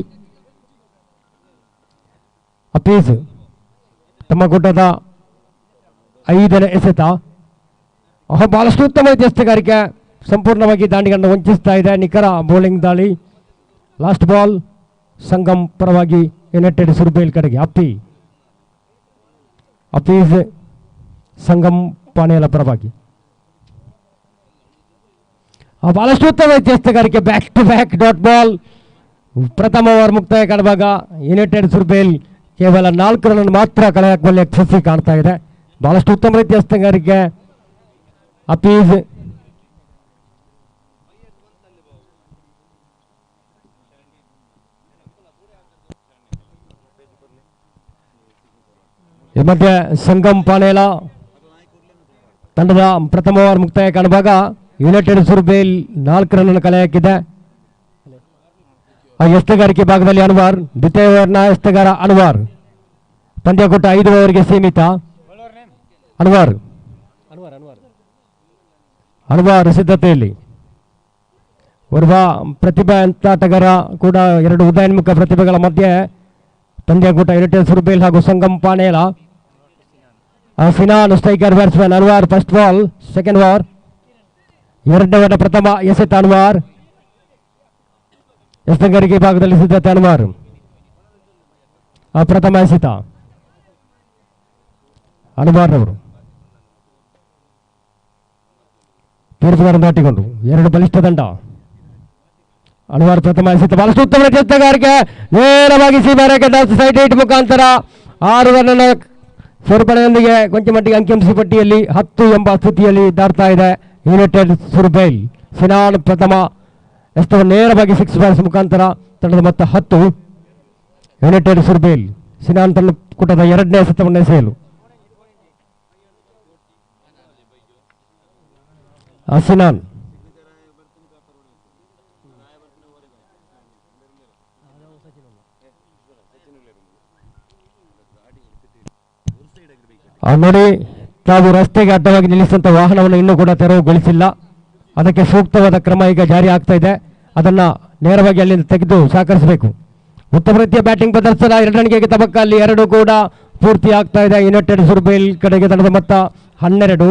ಅಪೀಸ್ ತಮ್ಮ ಕೂಟದ 5ನೇ ಎಸೆತ. ಬಹಳಷ್ಟು ಉತ್ತಮ ಎಸ್ತಗಾರಿಕೆ, ಸಂಪೂರ್ಣವಾಗಿ ದಾಂಡಿಗಳನ್ನು ವಂಚಿಸ್ತಾ ಇದೆ. ನಿಖರ ಬೌಲಿಂಗ್ ದಾಳಿ. ಲಾಸ್ಟ್ ಬಾಲ್ ಸಂಗಮ್ ಪರವಾಗಿ ಯುನೈಟೆಡ್ ಸುರ್ಬೇಲ್ ಕಡೆಗೆ ಅಪೀಸ್ ಸಂಗಮ್ ಪಾನೇಲ ಪರವಾಗಿ. ಬಹಳಷ್ಟು ಉತ್ತಮ ಎಸ್ತಗಾರಿಕೆ, back to back dot ball. ಪ್ರಥಮ ಓವರ್ ಮುಕ್ತಾಯ ಕಾಣುವಾಗ ಯುನೈಟೆಡ್ ಸುರ್ಬೇಲ್ ಕೇವಲ 4 ರನ್ ಮಾತ್ರ ಕಳೆ ಹಾಕುವಲ್ಲಿ ಯಶಸ್ವಿ ಕಾಣ್ತಾ ಇದೆ. ಬಹಳಷ್ಟು ಉತ್ತಮ ರೀತಿಯ ಎಸ್ತಗಾರಿಕೆ ಅಪೀಸ್. ಈ ಮಧ್ಯೆ ಸಂಗಮ್ ಪಾನೇಲ ತಂಡದ ಪ್ರಥಮ ಓವರ್ ಮುಕ್ತಾಯ ಕಾಣುವಾಗ ಯುನೈಟೆಡ್ ಸುರ್ಬೇಲ್ 4 ರನ್ ಕಲೆ ಹಾಕಿದೆ. ಎಸ್ತಗಾರಿಕೆ ಭಾಗದಲ್ಲಿ ಅನ್ವಾರ್, ದ್ವಿತೀಯ ಓವರ್ನ ಎಸ್ತಗಾರ ಅನ್ವಾರ್. ಪಂದ್ಯಕೂಟ 5 ಓವರ್ಗೆ ಸೀಮಿತ. ಅನ್ವಾರ್ ಸಿದ್ಧತೆಯಲ್ಲಿ. ಓರ್ವ ಪ್ರತಿಭಾಂತಾಟಗಾರ ಕೂಡ ಎರಡು ಉದಯೋನ್ಮುಖ ಪ್ರತಿಭೆಗಳ ಮಧ್ಯೆ ಪಂದ್ಯಕೂಟ ಯುನೈಟೆಡ್ ಸುರ್ಬೇಲ್ ಹಾಗೂ Sangam Panela. Sinan striker batsman Anwar first ball, second over. ಎರಡನೇ ಓವರ್ನ ಪ್ರಥಮ ಎಸೆತ ಅನ್ವಾರ್. ಎಸೆತಗಾರಿಕೆ ಭಾಗದಲ್ಲಿ ಸಿದ್ಧತೆ ಅನ್ವಾರ್. ಪ್ರಥಮ ಎಸೆತ ಅನ್ವಾರ್ ಅವರು ತೀರ್ಪುಗಾರನ್ನು ದಾಟಿಕೊಂಡು ಎರಡು ಬಲಿಷ್ಠ ತಂಡ. ಅನ್ವಾರ್ ಪ್ರಥಮ ಎಸೆತ ಬಹಳಷ್ಟು ಉತ್ತಮ ಎಸೆತಗಾರಿಕೆ, ನೇರವಾಗಿ ಸೀಮಾರೇಖೆ ಸೈಡ್ ಹಿಟ್ ಮುಖಾಂತರ 6 ರನ್ ಸೇರ್ಪಡೆಯೊಂದಿಗೆ ಕೊಂಚ ಮಟ್ಟಿಗೆ ಅಂಕಿಅಂಶ ಪಟ್ಟಿಯಲ್ಲಿ 10 ಎಂಬ ಸ್ಥಿತಿಯಲ್ಲಿ ದಾಟ್ತಾ ಇದೆ ಯುನೈಟೆಡ್ ಸುರ್ಬೇಲ್. ಸಿನಾನ್ ಪ್ರಥಮ ಎಸೆತವನ್ನು ನೇರವಾಗಿ 6 ಬಾಲ್ಸ್ ಮುಖಾಂತರ ತಂಡದ ಮೊತ್ತ 10. ಯುನೈಟೆಡ್ ಸುರ್ಬೇಲ್ ಸಿನಾನ್ ತನ್ನ ಕೂಟದ ಎರಡನೇ ಎಸೆತವನ್ನು ಎಸೆಯಲು. ಸಿನಾನ್ ನೋಡಿ, ತಾವು ರಸ್ತೆಗೆ ಅಡ್ಡವಾಗಿ ನಿಲ್ಲಿಸಿದಂಥ ವಾಹನವನ್ನು ಇನ್ನೂ ಕೂಡ ತೆರವುಗೊಳಿಸಿಲ್ಲ. ಅದಕ್ಕೆ ಸೂಕ್ತವಾದ ಕ್ರಮ ಈಗ ಜಾರಿ ಆಗ್ತಾ ಇದೆ. ಅದನ್ನ ನೇರವಾಗಿ ಅಲ್ಲಿಂದ ತೆಗೆದು ಸಹಕರಿಸಬೇಕು. ಉತ್ತಮ ರೀತಿಯ ಬ್ಯಾಟಿಂಗ್ ಪ್ರದರ್ಶನ, 2 ರನ್ಗೆ ತಬಕ್ಕ ಅಲ್ಲಿ 2 ಕೂಡ ಪೂರ್ತಿ ಆಗ್ತಾ ಇದೆ ಯುನೈಟೆಡ್ ಸುರ್ಬೇಲ್ ಕಡೆಗೆ. ತಂಡದ ಮೊತ್ತ 12.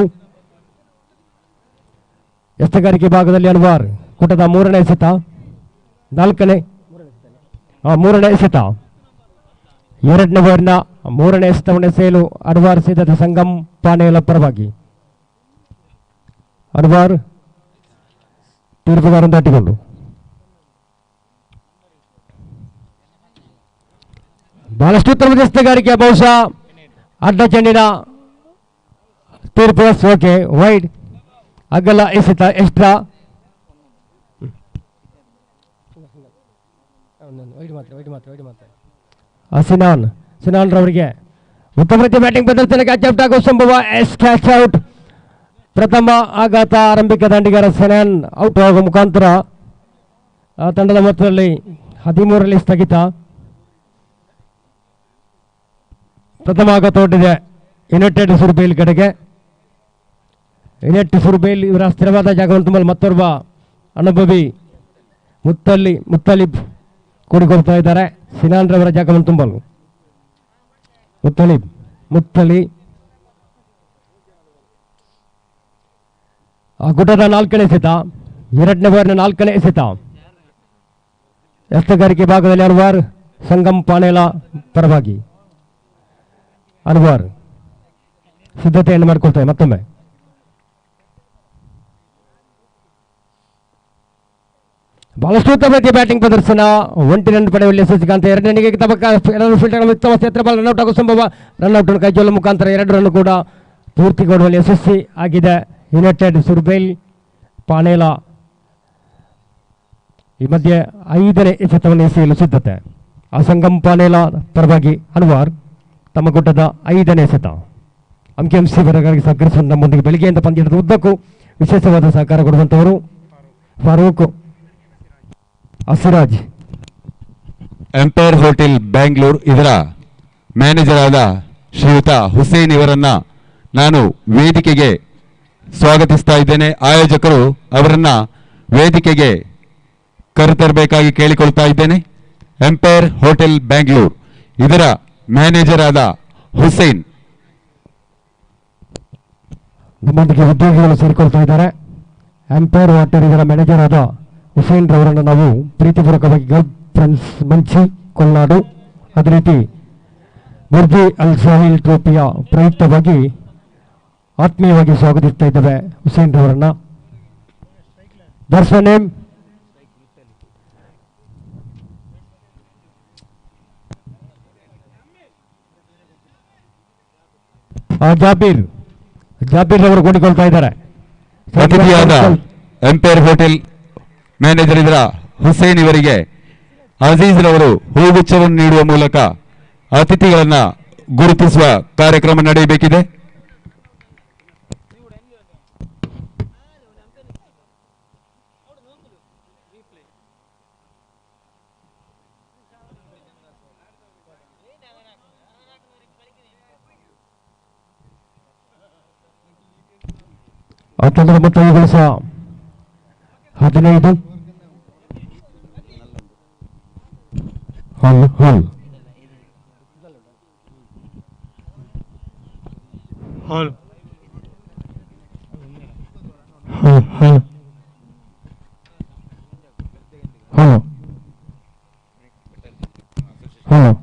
ಎಸೆತಗಾರಿಕೆ ಭಾಗದಲ್ಲಿ ಅನ್ವಾರ್ ಕೂಟದ ಮೂರನೇ ಎಸೆತ, ಮೂರನೇ ಎಸೆತ. ಎರಡನೇ ಓವರ್ನ ಮೂರನೇ ಎಸೆತವನ್ನು ಎಸೆಯಲು ಅನ್ವಾರ್ ಸಿದ್ಧತೆ ಸಂಗಮ್ ಪಾನೇಲ ಪರವಾಗಿ. ಅನ್ವಾರ್ ತೀರ್ಪುಗಾರನ್ನು ದಾಟಿಕೊಂಡು ಬಹಳಷ್ಟು ಉತ್ತಮದ ಎಸೆತಗಾರಿಕೆ, ಬಹುಶಃ ಅಡ್ಡ ಚೆಂಡಿನ ತೀರ್ಪು ಓಕೆ, ವೈಡ್. ಅಗಲ ಎಸೆತ ಎಕ್ಸ್ಟ್ರಾ. ಸಿನಾನ್ ರವರಿಗೆ ಉತ್ತಮ ರೀತಿಯ ಬ್ಯಾಟಿಂಗ್ ಪ್ರದರ್ಶನ, ಕ್ಯಾಚ್ ಔಟ್ ಆಗುವ ಸಂಭವ. Catch out. ಪ್ರಥಮ ಆಘಾತ ಆರಂಭಿಕ ದಾಂಡಿಗಾರ ಸಿನಾನ್ ಔಟ್ ಆಗುವ ಮುಖಾಂತರ ತಂಡದ ಮೊತ್ತದಲ್ಲಿ 13ರಲ್ಲಿ ಸ್ಥಗಿತ. ಪ್ರಥಮ ಆಘಾತ ಹೊರಟಿದೆ ಯುನೈಟೆಡ್ ಸುರ್ಬೇಲ್ ಕಡೆಗೆ. ಯುನೈಟೆಡ್ ಸುರ್ಬೇಲ್ ಇವರ ಸ್ಥಿರವಾದ ಜಾಗವನ್ನು ತುಂಬಲು ಮತ್ತೋರ್ವ ಅನುಭವಿ ಮುತ್ತಲಿಬ್ ಕೂಡಿಕೊಳ್ತಾ ಇದ್ದಾರೆ ಸಿನಾನ್ ರವರ ಜಾಗವನ್ನು ತುಂಬಲು. ಮುತ್ತಲಿ ಗುಡ್ಡದ 4ನೇ ಎಸೆತ, ಎರಡನೇ ಓವರ್ನ 4ನೇ ಎಸೆತ. ಎಸೆತಗಾರಿಕೆ ಭಾಗದಲ್ಲಿ ಅನ್ವಾರ್ ಸಂಗಮ್ ಪಾನೇಲ ಪರವಾಗಿ. ಅನ್ವಾರ್ ಸಿದ್ಧತೆಯನ್ನು ಮಾಡಿಕೊಳ್ತಾರೆ ಮತ್ತೊಮ್ಮೆ. ಬಹಳಷ್ಟು ಉತ್ತಮ ರೀತಿಯ ಬ್ಯಾಟಿಂಗ್ ಪ್ರದರ್ಶನ, 1 ರನ್ ಪಡೆಯುವಲ್ಲಿ ಯಶಸ್ವಿಕಾಂತ. 2 ರನ್ಗೆ ತಬಕ್ಕ, ಎಲ್ಲರೂ ಫೀಲ್ಡರ್ ಉತ್ತಮ ಕ್ಷೇತ್ರ ಬಾಲ್ ರನ್ಔಟ್ ಆಗುವ ಸಂಭವ. ರನ್ಔಟ್ ಕೈಜೊಲ್ಲ ಮುಖಾಂತರ 2 ರನ್ ಕೂಡ ಪೂರ್ತಿ ಕೊಡುವಲ್ಲಿ ಯಶಸ್ವಿ ಆಗಿದೆ ಯುನೈಟೆಡ್ ಸುರ್ಬೇಲ್ ಪಾನೇಲ. ಈ ಮಧ್ಯೆ 5ನೇ ಎಸೆತವನ್ನು ಎಸೆಯಲು ಸಿದ್ಧತೆ. ಸಂಗಮ್ ಪಾನೇಲ ಪರವಾಗಿ ಅನ್ವಾರ್ ತಮ್ಮ ಗುಡ್ಡದ 5ನೇ ಎಸೆತ. ಅಂಕಿಅಂಶ ಬರಗಾಗಿ ಸಹಕರಿಸುವ ನಮ್ಮೊಂದಿಗೆ ಬೆಳಗ್ಗೆಯಿಂದ ಪಂದ್ಯದ ಉದ್ದಕ್ಕೂ ವಿಶೇಷವಾದ ಸಹಕಾರ ಕೊಡುವಂಥವರು ಫಾರೂಕ್, ಅಸಿರಾಜ್. ಎಂಪೈರ್ ಹೋಟೆಲ್ ಬ್ಯಾಂಗ್ಳೂರ್ ಇದರ ಮ್ಯಾನೇಜರ್ ಆದ ಶ್ರೀಯುತ ಹುಸೇನ್ ಇವರನ್ನ ನಾನು ವೇದಿಕೆಗೆ ಸ್ವಾಗತಿಸ್ತಾ ಇದ್ದೇನೆ. ಆಯೋಜಕರು ಅವರನ್ನ ವೇದಿಕೆಗೆ ಕರೆತರಬೇಕಾಗಿ ಕೇಳಿಕೊಳ್ತಾ ಇದ್ದೇನೆ. ಎಂಪೈರ್ ಹೋಟೆಲ್ ಬ್ಯಾಂಗ್ಳೂರ್ ಇದರ ಮ್ಯಾನೇಜರ್ ಆದ ಹುಸೇನ್ ನಮ್ಮೊಂದಿಗೆ ಉದ್ಯೋಗಿಗಳು ಸೇರಿಕೊಳ್ತಾ ಇದ್ದಾರೆ. ಎಂಪೈರ್ ವಾಟರ್ ಇದರ ಮ್ಯಾನೇಜರ್ ಆದ ಹುಸೇನ್ ರವರನ್ನು ನಾವು ಪ್ರೀತಿಪೂರ್ವಕವಾಗಿ ಗಲ್ಫ್ ಫ್ರೆಂಡ್ಸ್ ಮಂಚಿ ಕೊಲ್ನಾಡು, ಅದೇ ರೀತಿ ಬುರ್ಜಿ ಅಲ್ ಸಾಹಿಲ್ ಟ್ರೋಫಿಯ ಪ್ರಯುಕ್ತವಾಗಿ ಆತ್ಮೀಯವಾಗಿ ಸ್ವಾಗತಿಸ್ತಾ ಇದ್ದೇವೆ ಹುಸೇನ್ ರವರನ್ನ. ದರ್ಶನ್ ನೇಮ್ ಜಾಬೀರ್ ರವರು ಕೂಡಿಕೊಳ್ತಾ ಇದ್ದಾರೆ. ಅತಿಥಿಯಾದ ಎಂಪೈರ್ ಹೋಟೆಲ್ ಮ್ಯಾನೇಜರ್ ಇದರ ಹುಸೇನ್ ಇವರಿಗೆ ಅಜೀಜ್ ರವರು ಹೂಗುಚ್ಛವನ್ನು ನೀಡುವ ಮೂಲಕ ಅತಿಥಿಗಳನ್ನ ಗುರುತಿಸುವ ಕಾರ್ಯಕ್ರಮ ನಡೆಯಬೇಕಿದೆ. ತಂಡದ ಮೊತ್ತ ಈ ವರ್ಷ 15. ಹಾಲ್ ಹಾಲ್ Hall. Hall. Hall. ಹಾಲ್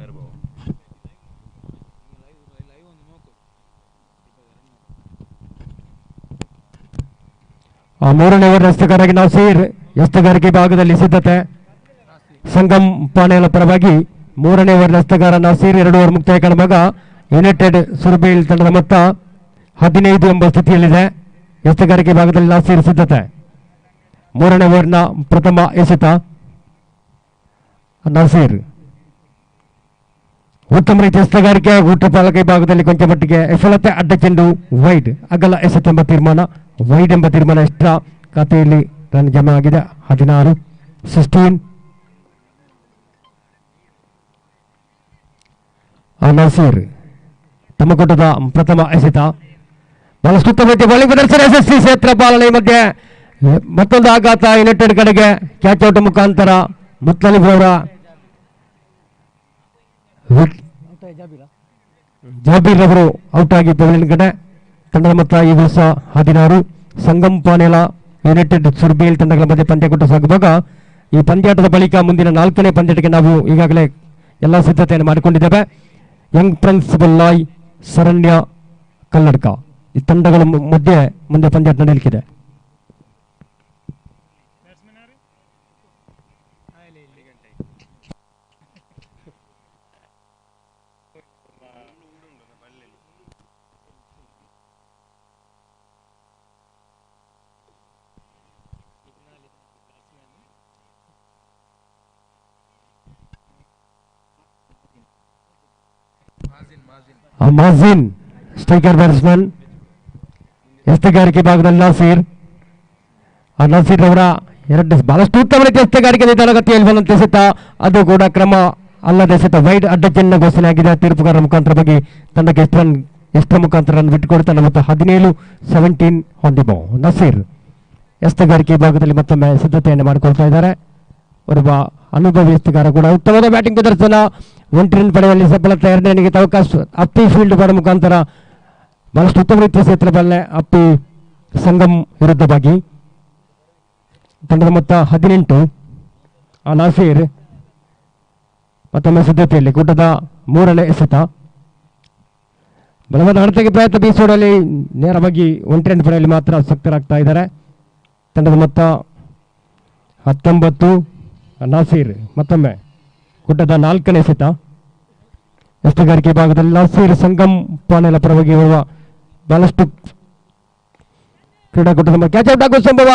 ಹಾಲ್ ಮೂರನೇ ಓವರ್ ಎಸ್ತಗಾರರಿಗೆ ನಾಸೀರ್ ಎಸ್ತಗಾರಿಕೆ ಭಾಗದಲ್ಲಿ ಸಿದ್ಧತೆ ಸಂಗಮ್ ಪಾಣೆಲ ಪರವಾಗಿ ಮೂರನೇ ಓವರ್ ಎಸ್ತಗಾರ ನಾಸೀರ್ 2 ಓವರ್ ಮುಕ್ತಾಯ ಕಾಣುವಾಗ ಯುನೈಟೆಡ್ ಸುರ್ಬೇಲ್ ತಂಡದ ಮೊತ್ತ 15 ಎಂಬ ಸ್ಥಿತಿಯಲ್ಲಿದೆ. ಎಸ್ತಗಾರಿಕೆ ಭಾಗದಲ್ಲಿ ನಾಸೀರ್ ಸಿದ್ಧತೆ ಮೂರನೇ ಓವರ್ನ ಪ್ರಥಮ ಎಸೆತ ನಾಸೀರ್ ಉತ್ತಮ ರೀತಿಯ ಎಸ್ತಗಾರಿಕೆ ಊಟಪಾಲಕ ಭಾಗದಲ್ಲಿ ಕೊಂಚ ಮಟ್ಟಿಗೆ ವಿಫಲತೆ ಅಡ್ಡ ಚೆಂಡು ವೈಡ್ ಅಗಲ ಎಸೆತ ಎಂಬ ತೀರ್ಮಾನ ವೈಡ್ ಎಂಬ ತೀರ್ಮಾನ ಎಕ್ಸ್ಟ್ರಾ ಖಾತೆಯಲ್ಲಿ ರನ್ ಜಮಾ ಆಗಿದೆ 16 ನಾಸೀರ್ ತಮ್ಮ ಕೂಟದ ಪ್ರಥಮ ಎಸೆತ ಬಹಳಷ್ಟು ಉತ್ತಮ ರೀತಿಯ ಬೌಲಿಂಗ್ ಪ್ರದರ್ಶನ ಯಶಸ್ವಿ ಕ್ಷೇತ್ರ ಪಾಲನೆ ಮಧ್ಯೆ ಮತ್ತೊಂದು ಆಘಾತ ಯುನೈಟೆಡ್ ಕಡೆಗೆ ಕ್ಯಾಚ್ ಔಟ್ ಮುಖಾಂತರ ಮುತ್ತಲಿಫ್ ಅವರ ಜಾಬೀರ್ ಅವರು ಔಟ್ ಆಗಿ ಪವಲಿಯನ್ ಕಡೆ ತಂಡದ ಮೊತ್ತ ಈ ವರ್ಷ 16 ಸಂಗಮ್ ಪಾನೇಲ ಯುನೈಟೆಡ್ ಸುರ್ಬೇಲ್ ತಂಡಗಳ ಮಧ್ಯೆ ಪಂದ್ಯಕೂಟ ಸಾಗುವಾಗ ಈ ಪಂದ್ಯಾಟದ ಬಳಿಕ ಮುಂದಿನ 4ನೇ ಪಂದ್ಯಕ್ಕೆ ನಾವು ಈಗಾಗಲೇ ಎಲ್ಲ ಸಿದ್ಧತೆಯನ್ನು ಮಾಡಿಕೊಂಡಿದ್ದೇವೆ. ಯಂಗ್ ಪ್ರಿನ್ಸಿಪಲ್ ಲಾಯ್ ಶರಣ್ಯ ಕಲ್ಲಡ್ಕ ಈ ತಂಡಗಳ ಮಧ್ಯೆ ಮುಂದೆ ಪಂದ್ಯಾಟ ನಡೆಯಲಿಕ್ಕಿದೆ. ಮಾಜಿನ್ ಸ್ಟ್ರೈಕರ್ ಬ್ಯಾಟ್ಸ್ಮನ್ ಎಸ್ತಗಾರಿಕೆ ಭಾಗದಲ್ಲಿ ನಾಸೀರ್ ನಾಸೀರ್ ಅವರ ಬಹಳಷ್ಟು ಉತ್ತಮ ರೀತಿಯ ಎಸ್ತಗಾರಿಕೆ ನಿಧಾನಗತಿಯಲ್ಲಿ ಬಂದಂತೆ ಎಸೆತ ಅದು ಕೂಡ ಕ್ರಮ ಅಲ್ಲದೆ ಎಸೆತ ವೈಡ್ ಅಡ್ಡ ಚೆನ್ನ ಘೋಷಣೆ ಆಗಿದೆ. ತೀರ್ಪುಗಾರರ ಮುಖಾಂತರ ಬಗ್ಗೆ ತಂಡಕ್ಕೆ ಎಷ್ಟರ ಮುಖಾಂತರ ರನ್ ಬಿಟ್ಟುಕೊಡುತ್ತಾನೆ ಮತ್ತು 17 ಆನ್ ದಿ ಬಾಲ್. ನಸೀರ್ ಎಸ್ತಗಾರಿಕೆ ಭಾಗದಲ್ಲಿ ಮತ್ತೊಮ್ಮೆ ಸಿದ್ಧತೆಯನ್ನು ಮಾಡಿಕೊಳ್ತಾ ಇದ್ದಾರೆ. ಒಬ್ಬ ಅನುಭವಿ ಎಸ್ತಗಾರ ಕೂಡ ಉತ್ತಮವಾದ ಬ್ಯಾಟಿಂಗ್ ಪ್ರದರ್ಶನ 1 ರನ್ ಪಡೆಯುವಲ್ಲಿ ಸಫಲತೆ. 2ನೇ ಇನ್ನಿಂಗ್ಸ್ ಅವಕಾಶ ಅಪ್ಪಿ ಫೀಲ್ಡ್ ಮಾಡೋ ಮುಖಾಂತರ ಬಹಳಷ್ಟು ಉತ್ತಮ ರೀತಿಯ ಕ್ಷೇತ್ರ ಬಲ್ಲೆ ಅಪ್ಪಿ ಸಂಗಮ್ ವಿರುದ್ಧವಾಗಿ ತಂಡದ ಮೊತ್ತ 18. ನಾಸೀರ್ ಮತ್ತೊಮ್ಮೆ ಸಿದ್ಧತೆಯಲ್ಲಿ ಕೂಟದ 3ನೇ ಎಸೆತ ಬಲವಾದ ಹಣತೆಗೆ ಪ್ರಯತ್ನ ಬೀಸೋಡಲ್ಲಿ ನೇರವಾಗಿ 1 ರನ್ ಪಡೆಯಲು ಮಾತ್ರ ಆಸಕ್ತರಾಗ್ತಾ ಇದ್ದಾರೆ. ತಂಡದ ಮೊತ್ತ 19. ನಾಸೀರ್ ಮತ್ತೊಮ್ಮೆ ಕೂಟದ 4ನೇ ಎಸೆತ ಎಸ್ತಗಾರಿಕೆ ಭಾಗದಲ್ಲಿ ನಾಸೀರ್ ಸಂಗಮ್ ಪಾನೇಲ ಪರವಾಗಿ ಬರುವ ಬಹಳಷ್ಟು ಕ್ರೀಡಾಕೂಟದ ಕ್ಯಾಚ್ ಔಟ್ ಆಗುವ ಸಂಭವ.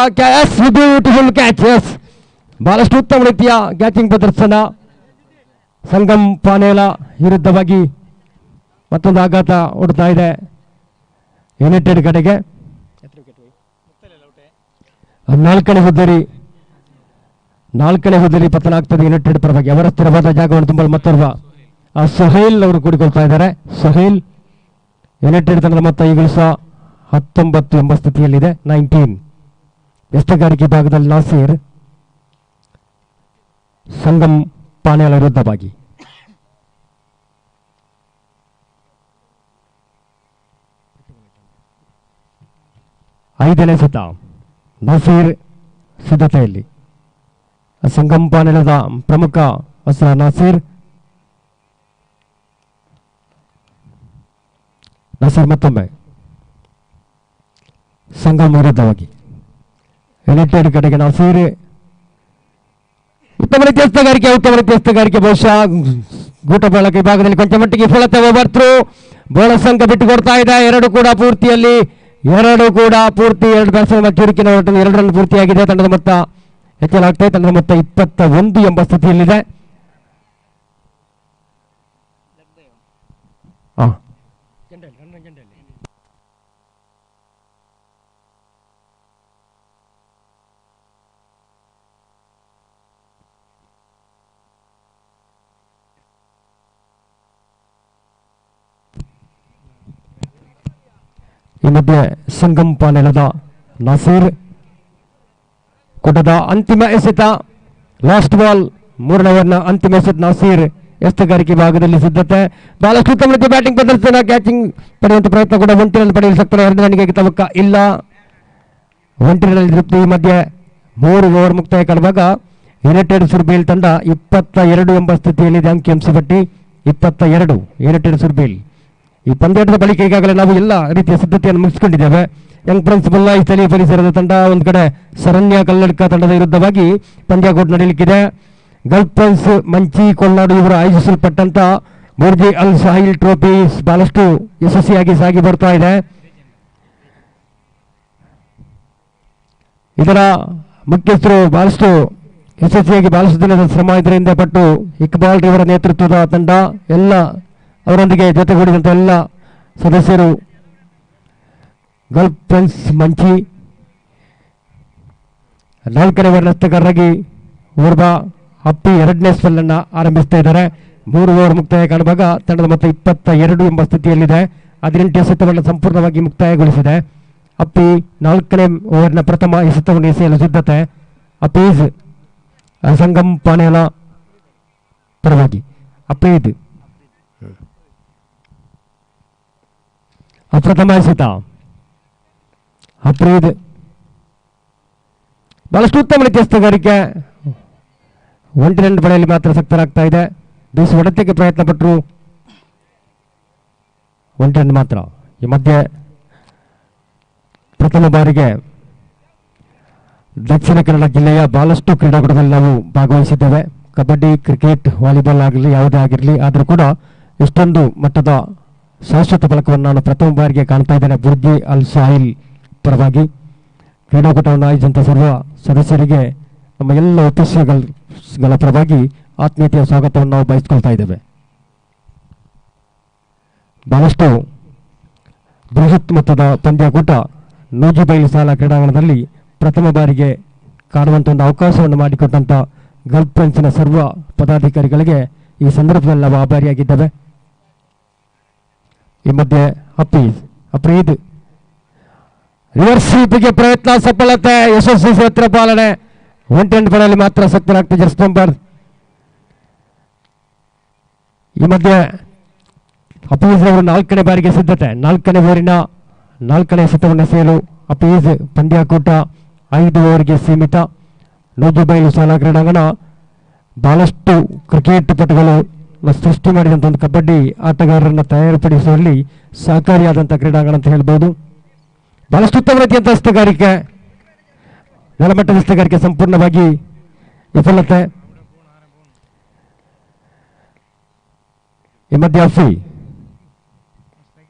ಬ್ಯೂಟಿಫುಲ್ ಕ್ಯಾಚಸ್ ಬಹಳಷ್ಟು ಉತ್ತಮ ರೀತಿಯ ಕ್ಯಾಚಿಂಗ್ ಪ್ರದರ್ಶನ ಸಂಗಮ್ ಪಾನೇಲ ವಿರುದ್ಧವಾಗಿ ಮತ್ತೊಂದು ಆಘಾತ ಓಡ್ತಾ ಇದೆ ಯುನೈಟೆಡ್ ಕಡೆಗೆ. 4ನೇ ಹುದ್ದೆಯಲ್ಲಿ ಪತನ ಆಗ್ತದೆ ಯುನೈಟೆಡ್ ಪರವಾಗಿ. ಅವರ ಸ್ಥಿರವಾದ ಜಾಗವನ್ನು ತುಂಬಲು ಮತ್ತೊಬ್ಬ ಸಹೇಲ್ ಅವರು ಕೂಡಿಕೊಳ್ತಾ ಇದ್ದಾರೆ. ಸಹೇಲ್ ಯುನೈಟೆಡ್ ತಂಡದ ಮೊತ್ತ ಈಗಲೂ ಸಹ 19 ಎಂಬ ಸ್ಥಿತಿಯಲ್ಲಿದೆ. 19. ಎಸ್ತಗಾರಿಕೆ ಭಾಗದಲ್ಲಿ ನಾಸೀರ್ ಸಂಗಮ್ ಪಾನೇಲ ವಿರುದ್ಧವಾಗಿ ಐದನೇ ಎಸೆತ ನಾಸೀರ್ ಸಿದ್ಧತೆಯಲ್ಲಿ ಸಂಗಮ್ ಪಾನೇಲದ ಪ್ರಮುಖ ಅಸ್ತ್ರ ನಾಸೀರ್ ಮತ್ತೊಮ್ಮೆ ಸಂಗಮ್ ವಿರುದ್ಧವಾಗಿ ಯುನೈಟೆಡ್ ಕಡೆಗೆ ನಾಸೀರ್ ಉತ್ತಮ ರೀತಿಯ ಎಸ್ತಗಾರಿಕೆ ಬಹುಶಃ ಗೂಟ ಬಳಕೆ ಭಾಗದಲ್ಲಿ ಕೊಂಚ ಮಟ್ಟಿಗೆ ವಿಫಲತೆ ಬರ್ತ್ರು ಬೋನಸ್ ಅಂಕ ಬಿಟ್ಟುಕೊಡ್ತಾ ಇದೆ. ಎರಡು ಕೂಡ ಪೂರ್ತಿ 2 ಬ್ಯಾಟ್ಸ್ಮನ್ ಚುರುಕಿನ 2 ರನ್ ಪೂರ್ತಿಯಾಗಿದೆ. ತಂಡದ ಮೊತ್ತ ಹೆಚ್ಚಲಾಗ್ತದೆ. ತಂಡದ ಮೊತ್ತ 21 ಎಂಬ ಸ್ಥಿತಿಯಲ್ಲಿದೆ. ಈ ಮಧ್ಯೆ ಸಂಗಮ್ ಪಾನೇಲದ ನಾಸೀರ್ ಕೂಟದ ಅಂತಿಮ ಎಸೆತ ಲಾಸ್ಟ್ ಬಾಲ್ 3ನೇ ಓವರ್ನ ಅಂತಿಮ ಎಸೆತ ನಾಸೀರ್ ಎಸ್ತಗಾರಿಕೆ ಭಾಗದಲ್ಲಿ ಸಿದ್ಧತೆ. ಬಹಳಷ್ಟು ಉತ್ತಮ ರೀತಿಯ ಬ್ಯಾಟಿಂಗ್ ಪ್ರದರ್ಶನ, ಕ್ಯಾಚಿಂಗ್ ಪಡೆಯುವಂಥ ಪ್ರಯತ್ನ ಕೂಡ ಒಂಟಿನಲ್ಲಿ ಪಡೆಯಲು ಸಕ್ತಾರೆ. 2 ರನ್ನಿಗೆ ತವಕ ಇಲ್ಲ. ಒಂಟಿನಲ್ಲಿ ತೃಪ್ತಿ. ಈ ಮಧ್ಯೆ 3 ಓವರ್ ಮುಕ್ತಾಯ ಕಾಣುವಾಗ ಯುನೈಟೆಡ್ ಸುರ್ಬೇಲ್ ತಂಡ 22 ಎಂಬ ಸ್ಥಿತಿಯಲ್ಲಿದೆ. ಅಂಕಿಅಂಶ ಪಟ್ಟಿ 22 ಯುನೈಟೆಡ್ ಸುರ್ಬೇಲ್. ಈ ಪಂದ್ಯಾಟದ ಬಳಿಕ ಈಗಾಗಲೇ ನಾವು ಎಲ್ಲ ರೀತಿಯ ಸಿದ್ಧತೆಯನ್ನು ಮುಗಿಸಿಕೊಂಡಿದ್ದೇವೆ. ಯಂಗ್ ಪ್ರಿನ್ಸ್ ಬುಲ್ಲಾಯಿ ಸ್ಥಳೀಯ ಪರಿಸರದ ತಂಡ ಒಂದು ಕಡೆ, ಶರಣ್ಯ ಕಲ್ಲಡ್ಕ ತಂಡದ ವಿರುದ್ಧವಾಗಿ ಪಂದ್ಯಾಕೂಟ ನಡೆಯಲಿಕ್ಕಿದೆ. ಗಲ್ಫ್ ಪ್ರಿನ್ಸ್ ಮಂಚಿ ಕೊಲ್ನಾಡು ಇವರು ಆಯೋಜಿಸಲ್ಪಟ್ಟಂತ ಬುರ್ಜಿ ಅಲ್ ಸಾಹಿಲ್ ಟ್ರೋಫಿ ಬಹಳಷ್ಟು ಯಶಸ್ವಿಯಾಗಿ ಸಾಗಿ ಬರ್ತಾ ಇದೆ. ಇದರ ಮುಖ್ಯಸ್ಥರು ಬಹಳಷ್ಟು ಯಶಸ್ವಿಯಾಗಿ ಬಹಳಷ್ಟು ದಿನದ ಶ್ರಮ ಇದರಿಂದ ಪಟ್ಟು ಇಕ್ಬಾಲ್ ಇವರ ನೇತೃತ್ವದ ತಂಡ ಎಲ್ಲ ಅವರೊಂದಿಗೆ ಜೊತೆಗೂಡಿದಂಥ ಎಲ್ಲ ಸದಸ್ಯರು ಗಲ್ಫ್ ಪ್ರಿನ್ಸ್ ಮಂಚಿ 4ನೇ ವರ್ಣಸ್ಥಗಾರರಾಗಿ ಓರ್ವ ಅಪ್ಪಿ 2ನೇ ಸ್ಪೆಲ್ಲನ್ನು ಆರಂಭಿಸ್ತಾ ಇದ್ದಾರೆ. 3 ಓವರ್ ಮುಕ್ತಾಯ ಕಾಣುವಾಗ ತಂಡದ ಮೊತ್ತ 22 ಎಂಬ ಸ್ಥಿತಿಯಲ್ಲಿದೆ. 18 ಎಸೆತವನ್ನು ಸಂಪೂರ್ಣವಾಗಿ ಮುಕ್ತಾಯಗೊಳಿಸಿದೆ. ಅಪ್ಪಿ 4ನೇ ಓವರ್ನ ಪ್ರಥಮ ಎಸೆತವನ್ನು ಎಸೆಯಲು ಸಿದ್ಧತೆ. ಅಪೀಸ್ ಸಂಗಮ್ ಪಾನೇಲ ಪರವಾಗಿ ಅಪ್ರೀದ್ ಅಪ್ರಥಮ ಎಸೆತ. ಅಪ್ರೀದ್ ಬಹಳಷ್ಟು ಉತ್ತಮ ರೀತಿಯ ಎಸ್ತಗಾರಿಕೆ, 1 ರನ್ ಪಡೆಯಲು ಮಾತ್ರ ಸಕ್ತರಾಗ್ತಾ ಇದೆ. ಬೀಸು ಹೊಡೆತಕ್ಕೆ ಪ್ರಯತ್ನ ಪಟ್ಟರು, 1 ರನ್ ಮಾತ್ರ. ಈ ಮಧ್ಯೆ ಪ್ರಥಮ ಬಾರಿಗೆ ದಕ್ಷಿಣ ಕನ್ನಡ ಜಿಲ್ಲೆಯ ಬಹಳಷ್ಟು ಕ್ರೀಡಾಕೂಟದಲ್ಲಿ ನಾವು ಭಾಗವಹಿಸಿದ್ದೇವೆ. ಕಬಡ್ಡಿ, ಕ್ರಿಕೆಟ್, ವಾಲಿಬಾಲ್ ಆಗಲಿ ಯಾವುದೇ ಆಗಿರಲಿ, ಆದರೂ ಕೂಡ ಇಷ್ಟೊಂದು ಮಟ್ಟದ ಶಾಶ್ವತ ಫಲಕವನ್ನು ನಾನು ಪ್ರಥಮ ಬಾರಿಗೆ ಕಾಣ್ತಾ ಇದ್ದೇನೆ. ಬುರ್ಜಿ ಅಲ್ ಸಾಹಿಲ್ ಪರವಾಗಿ ಕ್ರೀಡಾಕೂಟವನ್ನು ಆಯೋಜಿಸಿದಂಥ ಸರ್ವ ಸದಸ್ಯರಿಗೆ ನಮ್ಮ ಎಲ್ಲ ಅಫೀಷಿಯಲ್ಗಳ ಪರವಾಗಿ ಆತ್ಮೀಯತೆಯ ಸ್ವಾಗತವನ್ನು ನಾವು ಬಯಸ್ಕೊಳ್ತಾ ಇದ್ದೇವೆ. ಬಹಳಷ್ಟು ಬೃಹತ್ ಮೊತ್ತದ ಪಂದ್ಯಾಕೂಟ ನೂಜಿಬೈಲು ಶಾಲಾ ಕ್ರೀಡಾಂಗಣದಲ್ಲಿ ಪ್ರಥಮ ಬಾರಿಗೆ ಕಾಣುವಂಥ ಒಂದು ಅವಕಾಶವನ್ನು ಮಾಡಿಕೊಟ್ಟಂಥ ಗಲ್ಫ್ ಪ್ರಿನ್ಸ್ನ ಸರ್ವ ಪದಾಧಿಕಾರಿಗಳಿಗೆ ಈ ಸಂದರ್ಭದಲ್ಲಿ ನಾವು ಆಭಾರಿಯಾಗಿದ್ದೇವೆ. ಈ ಮಧ್ಯೆ ಅಪ್ರೀದ್ ರಿವರ್ಸ್ ಸ್ವೀಪಿಗೆ ಪ್ರಯತ್ನ, ಸಫಲತೆ, ಯಶಸ್ವಿ ಕ್ಷೇತ್ರ ಪಾಲನೆ, 1 ರನ್ ಪಡೆಯಲು ಮಾತ್ರ ಸಕ್ತರಾಗ್ತದೆ ಜರ್ಸಿ ನಂಬರ್. ಈ ಮಧ್ಯೆ ಅಪೀಸ್ ಅವರು 4ನೇ ಬಾರಿಗೆ ಸಿದ್ಧತೆ. 4ನೇ ಓವರಿನ 4ನೇ ಎಸೆತವನ್ನು ಎಸೆಯಲು ಅಪೀಸ್. ಪಂದ್ಯಾಕೂಟ 5 ಓವರ್ಗೆ ಸೀಮಿತ. ನೂಜುಬೈಲು ಶಾಲಾ ಕ್ರೀಡಾಂಗಣ ಬಹಳಷ್ಟು ಕ್ರಿಕೆಟ್ ಪಟುಗಳು ಸೃಷ್ಟಿ ಮಾಡಿದಂಥ ಒಂದು ಕಬಡ್ಡಿ ಆಟಗಾರರನ್ನು ತಯಾರುಪಡಿಸುವಲ್ಲಿ ಸಹಕಾರಿಯಾದಂಥ ಕ್ರೀಡಾಂಗಣ ಅಂತ ಹೇಳ್ಬೋದು. ಬಹಳಷ್ಟು ಉತ್ತಮ ರೀತಿಯಂಥ ಹಸ್ತಗಾರಿಕೆ, ನೆಲಮಟ್ಟದ ಹಸ್ತಗಾರಿಕೆ ಸಂಪೂರ್ಣವಾಗಿ ವಿಫಲತೆ. ಈ ಮಧ್ಯೆ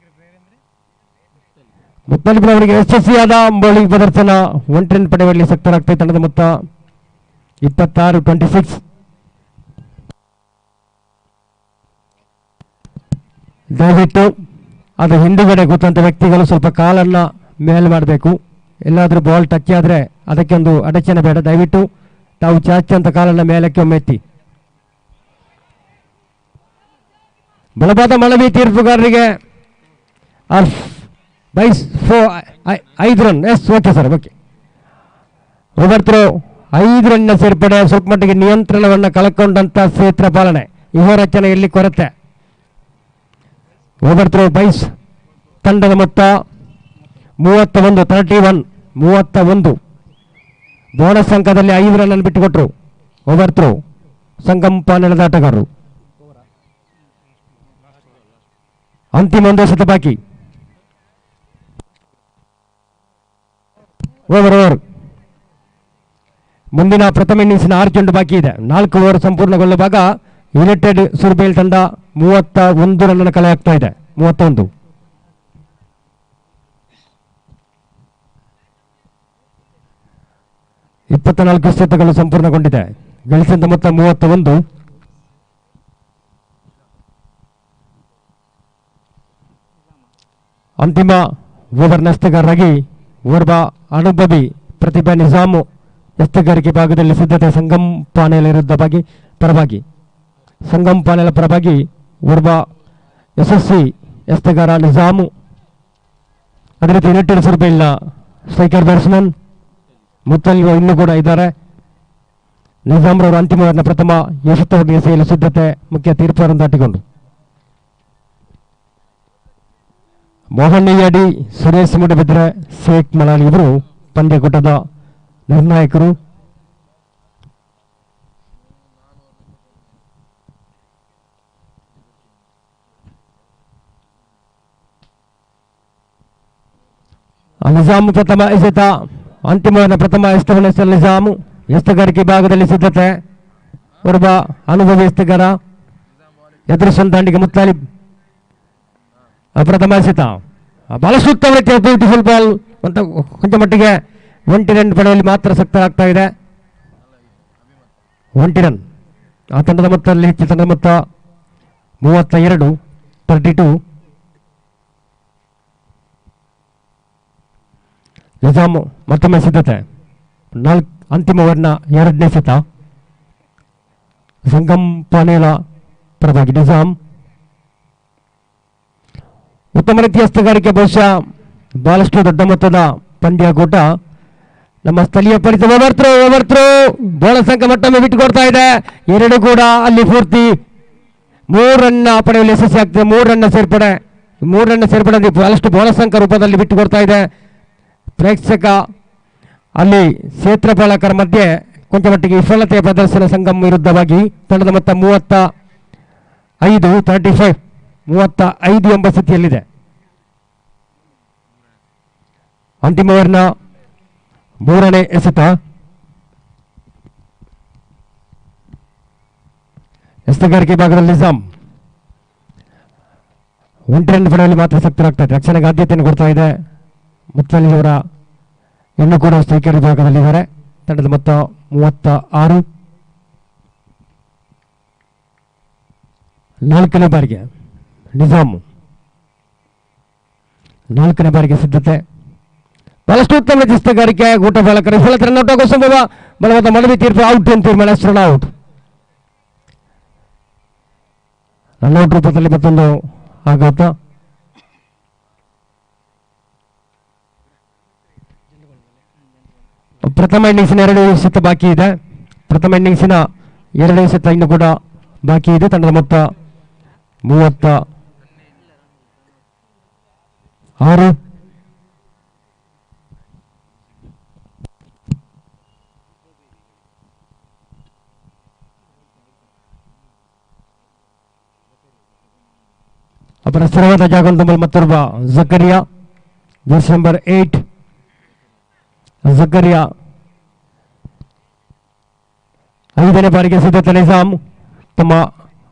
ಮುತ್ತಲಿಬ್ರವರಿಗೆ ಯಶಸ್ವಿಯಾದ ಬೌಲಿಂಗ್ ಪ್ರದರ್ಶನ, 1 ರನ್ ಪಡೆಯುವಲ್ಲಿ ಸಕ್ತರಾಗ್ತಾ ತಂಡದ ಮೊತ್ತ 26-26. ದಯವಿಟ್ಟು ಅದು ಹಿಂದುಗಡೆ ಕೂತಂಥ ವ್ಯಕ್ತಿಗಳು ಸ್ವಲ್ಪ ಕಾಲನ್ನು ಮೇಲೆ ಮಾಡಬೇಕು. ಎಲ್ಲಾದರೂ ಬಾಲ್ ಟಚ್ ಆದರೆ ಅದಕ್ಕೆ ಒಂದು ಅಡಚಣೆ ಬೇಡ. ದಯವಿಟ್ಟು ತಾವು ಚಾಚಿ ಅಂತ ಕಾಲನ್ನು ಮೇಲಕ್ಕೆ ಒಮ್ಮೆ ಎತ್ತಿ. ಬಲವಾದ ಮನವಿ ತೀರ್ಪುಗಾರರಿಗೆ 5 run. Yes, okay sir, okay. Over 5 ರನ್ನ ಸೇರ್ಪಡೆ, ಸ್ವಲ್ಪ ಮಟ್ಟಿಗೆ ನಿಯಂತ್ರಣವನ್ನು ಕಳ್ಕೊಂಡಂಥ ಕ್ಷೇತ್ರ ಪಾಲನೆ, ಯುವ ರಚನೆಯಲ್ಲಿ ಕೊರತೆ. ಓವರ್ ಬೈಸ್ ತಂಡದ ಮೊತ್ತ 31. ಬೋನಸ್ ಅಂಕದಲ್ಲಿ 5 ರನ್ ಬಿಟ್ಟುಕೊಟ್ರು ಓವರ್ ಸಂಗಮ್ ಪಾನೇಲದ ಆಟಗಾರರು. ಅಂತಿಮ 1 ಎಸೆತ ಬಾಕಿ. ಓವರ್ ಮುಂದಿನ ಪ್ರಥಮ ಇನ್ನಿಂಗ್ಸ್ನ 6 ಚೆಂಡು ಬಾಕಿ ಇದೆ. 4 ಓವರ್ ಸಂಪೂರ್ಣಗೊಳ್ಳುವಾಗ ಯುನೈಟೆಡ್ ಸುರ್ಬೇಲ್ ತಂಡ 31 ರನ್ ಕಲೆ ಆಗ್ತಾ ಇದೆ. 31. ಎಸೆತಗಳು ಸಂಪೂರ್ಣಗೊಂಡಿದೆ. ಗಳಿಸಿದ ಮೊತ್ತ 31. ಅಂತಿಮ ಓವರ್ನ ಎಸ್ತಗಾರರಾಗಿ ಓರ್ವ ಅನುಭವಿ ಪ್ರತಿಭಾ ನಿಜಾಮು ಎಸ್ತಗಾರಿಕೆ ಭಾಗದಲ್ಲಿ ಸಿದ್ಧತೆ. ಸಂಗಮ್ ಪಾನೇಲ ಪರವಾಗಿ ಸಂಗಮ್ ಪಾನೇಲ ಪರವಾಗಿ ಓರ್ವ ಯಶಸ್ವಿ ಎಸ್ತಗಾರ ನಿಜಾಮು. ಅದೇ ರೀತಿ ಯುನೈಟೆಡ್ ಸುರ್ಬೇಲ್ನ ಸ್ಟ್ರೈಕರ್ ಬ್ಯಾಟ್ಸ್ಮನ್ ಮುತ್ತಲ್ ಇನ್ನೂ ಕೂಡ ಇದ್ದಾರೆ. ನಿಜಾಮ್ರವರು ಅಂತಿಮವಾದ ಪ್ರಥಮ ಎಸೆತವನ್ನು ಎಸೆಯಲು ಸಿದ್ಧತೆ ಮುಖ್ಯ ತೀರ್ಪನ್ನು ದಾಟಿಕೊಂಡು ಮೋಹನ್ ನಿಯಾಡಿ, ಸುರೇಶ್ ಮುಡಬಿದ್ರೆ, ಶೇಖ್ ಮಲಾಲಿ ಇವರು ಪಂದ್ಯಕೂಟದ ನಿರ್ಣಾಯಕರು. ನಿಜಾಮ್ ಪ್ರಥಮ ಎಸೆತ, ಅಂತಿಮವಾದ ಪ್ರಥಮ ಎಸೆತವನ್ನು ಎಸೆಯಲು ನಿಜಾಮ್. ಎಸ್ತಗಾರಿಕೆ ಭಾಗದಲ್ಲಿ ಸಿದ್ಧತೆ, ಒಬ್ಬ ಅನುಭವಿ ಎಸ್ತಗಾರ ಎದುರಿಸುವಂತ ದಾಂಡಿಗೆ ಮುತ್ತಾಲಿಬ್. ಪ್ರಥಮ ಎಸೆತ ಬಹಳಷ್ಟು ಉತ್ತಮ ರೀತಿಯ ಬ್ಯೂಟಿಫುಲ್ ಬಾಲ್ ಅಂತ ಕೊಂಚ ಮಟ್ಟಿಗೆ 20 ರನ್ ಪಡೆಯಲ್ಲಿ ಮಾತ್ರ ಸಕ್ತರಾಗ್ತಾ ಇದೆ. 20 ರನ್ ಆ ತಂಡದ ಮೊತ್ತದಲ್ಲಿ ಹೆಚ್ಚು ತಂಡದ ಮೊತ್ತ 32, 32. ನಿಜಾಮ್ ಮತ್ತೊಮ್ಮೆ ಸಿದ್ಧತೆ, ಅಂತಿಮ ಓವರ್ನ 2ನೇ ಎಸೆತ. ಸಂಗಮ್ ಪಾನೇಲ ಪರವಾಗಿ ನಿಜಾಮ್. ಉತ್ತಮ ರೀತಿಯ ಹಸ್ತಗಾರಿಕೆ, ಬಹುಶಃ ಬಹಳಷ್ಟು ದೊಡ್ಡ ಮೊತ್ತದ ಪಂದ್ಯಕೂಟ. ನಮ್ಮ ಸ್ಥಳೀಯ ಪರಿಸರ ಓವರ್ ಬಹಳ ಸಂಖ್ಯೆ ಮಟ್ಟೊಮ್ಮೆ ಬಿಟ್ಟುಕೊಡ್ತಾ ಇದೆ. ಎರಡು ಕೂಡ ಅಲ್ಲಿ ಪೂರ್ತಿ 3 ರನ್ ಪಡೆಯಲು ಯಶಸ್ವಿ ಆಗ್ತದೆ. 3 ರನ್ ಸೇರ್ಪಡೆ ಬಹಳಷ್ಟು ಬಹಳ ಸಂಖ್ಯೆ ರೂಪದಲ್ಲಿ ಬಿಟ್ಟುಕೊಡ್ತಾ ಇದೆ. ಪ್ರೇಕ್ಷಕ ಅಲ್ಲಿ ಕ್ಷೇತ್ರಪಾಲಕರ ಮಧ್ಯೆ ಕೊಂಚ ಮಟ್ಟಿಗೆ ವಿಫಲತೆಯ ಪ್ರದರ್ಶನ ಸಂಗಮ್ ವಿರುದ್ಧವಾಗಿ. ತಂಡದ ಮೊತ್ತ 35 ಎಂಬ ಸ್ಥಿತಿಯಲ್ಲಿದೆ. ಅಂತಿಮ ಓವರ್ನ 3ನೇ ಎಸೆತ. ಎಸ್ತಗಾರಿಕೆ ಭಾಗದಲ್ಲಿ ನಿಜಾಮ್ 20 ರನ್ ಪಡೆಯಲ್ಲಿ ಮಾತ್ರ ಸಕ್ತರಾಗ್ತಾ ಇದೆ. ರಕ್ಷಣೆಗೆ ಆದ್ಯತೆಯನ್ನು ಕೊಡ್ತಾ ಇದೆ. ಮುತ್ತಲಿ ಅವರ ಇನ್ನೂ ಕೂಡ ಸ್ಟ್ರೈಕರ್ ವಿಭಾಗದಲ್ಲಿದ್ದಾರೆ. ತಂಡದ ಮೊತ್ತ 36. 4ನೇ ಬಾರಿಗೆ ನಿಜಾಮ್ 4ನೇ ಬಾರಿಗೆ ಸಿದ್ಧತೆ, ಬಹಳಷ್ಟು ಉತ್ತಮ ಎಸ್ತಗಾರಿಕೆ. ಊಟ ಬಾಲಕರ ವಿಫಲತೆ, ರನ್ಔಟ್ ಆಗೋ ಸಂಭವ. ಬಲವಾದ ಮನವಿ ತೀರ್ಪು, ಔಟ್ ಅಂತ ತೀರ್ಮಾನ, ರನ್ಔಟ್. ರನ್ಔಟ್ ರೂಪದಲ್ಲಿ ಮತ್ತೊಂದು ಆಘಾತ. ಪ್ರಥಮ ಇನ್ನಿಂಗ್ಸಿನ 2 ಎಸೆತ ಬಾಕಿ ಇದೆ. ಪ್ರಥಮ ಇನ್ನಿಂಗ್ಸಿನ 2 ಎಸೆತ ಇನ್ನು ಕೂಡ ಬಾಕಿ ಇದೆ. ತಂಡದ ಮೊತ್ತ 36. ಅಪರ ಸ್ಥಿರವಾದ ಜಾಗವನ್ನು ತುಂಬಲು ಮತ್ತೊಬ್ಬ ಜಕರಿಯಾ, ಜರ್ಸಿ ನಂಬರ್ 8 ಜಕರಿಯಾ. 5ನೇ ಬಾರಿಗೆ ಸಿದ್ಧತೆ ನಿಜಾಮ್, ತಮ್ಮ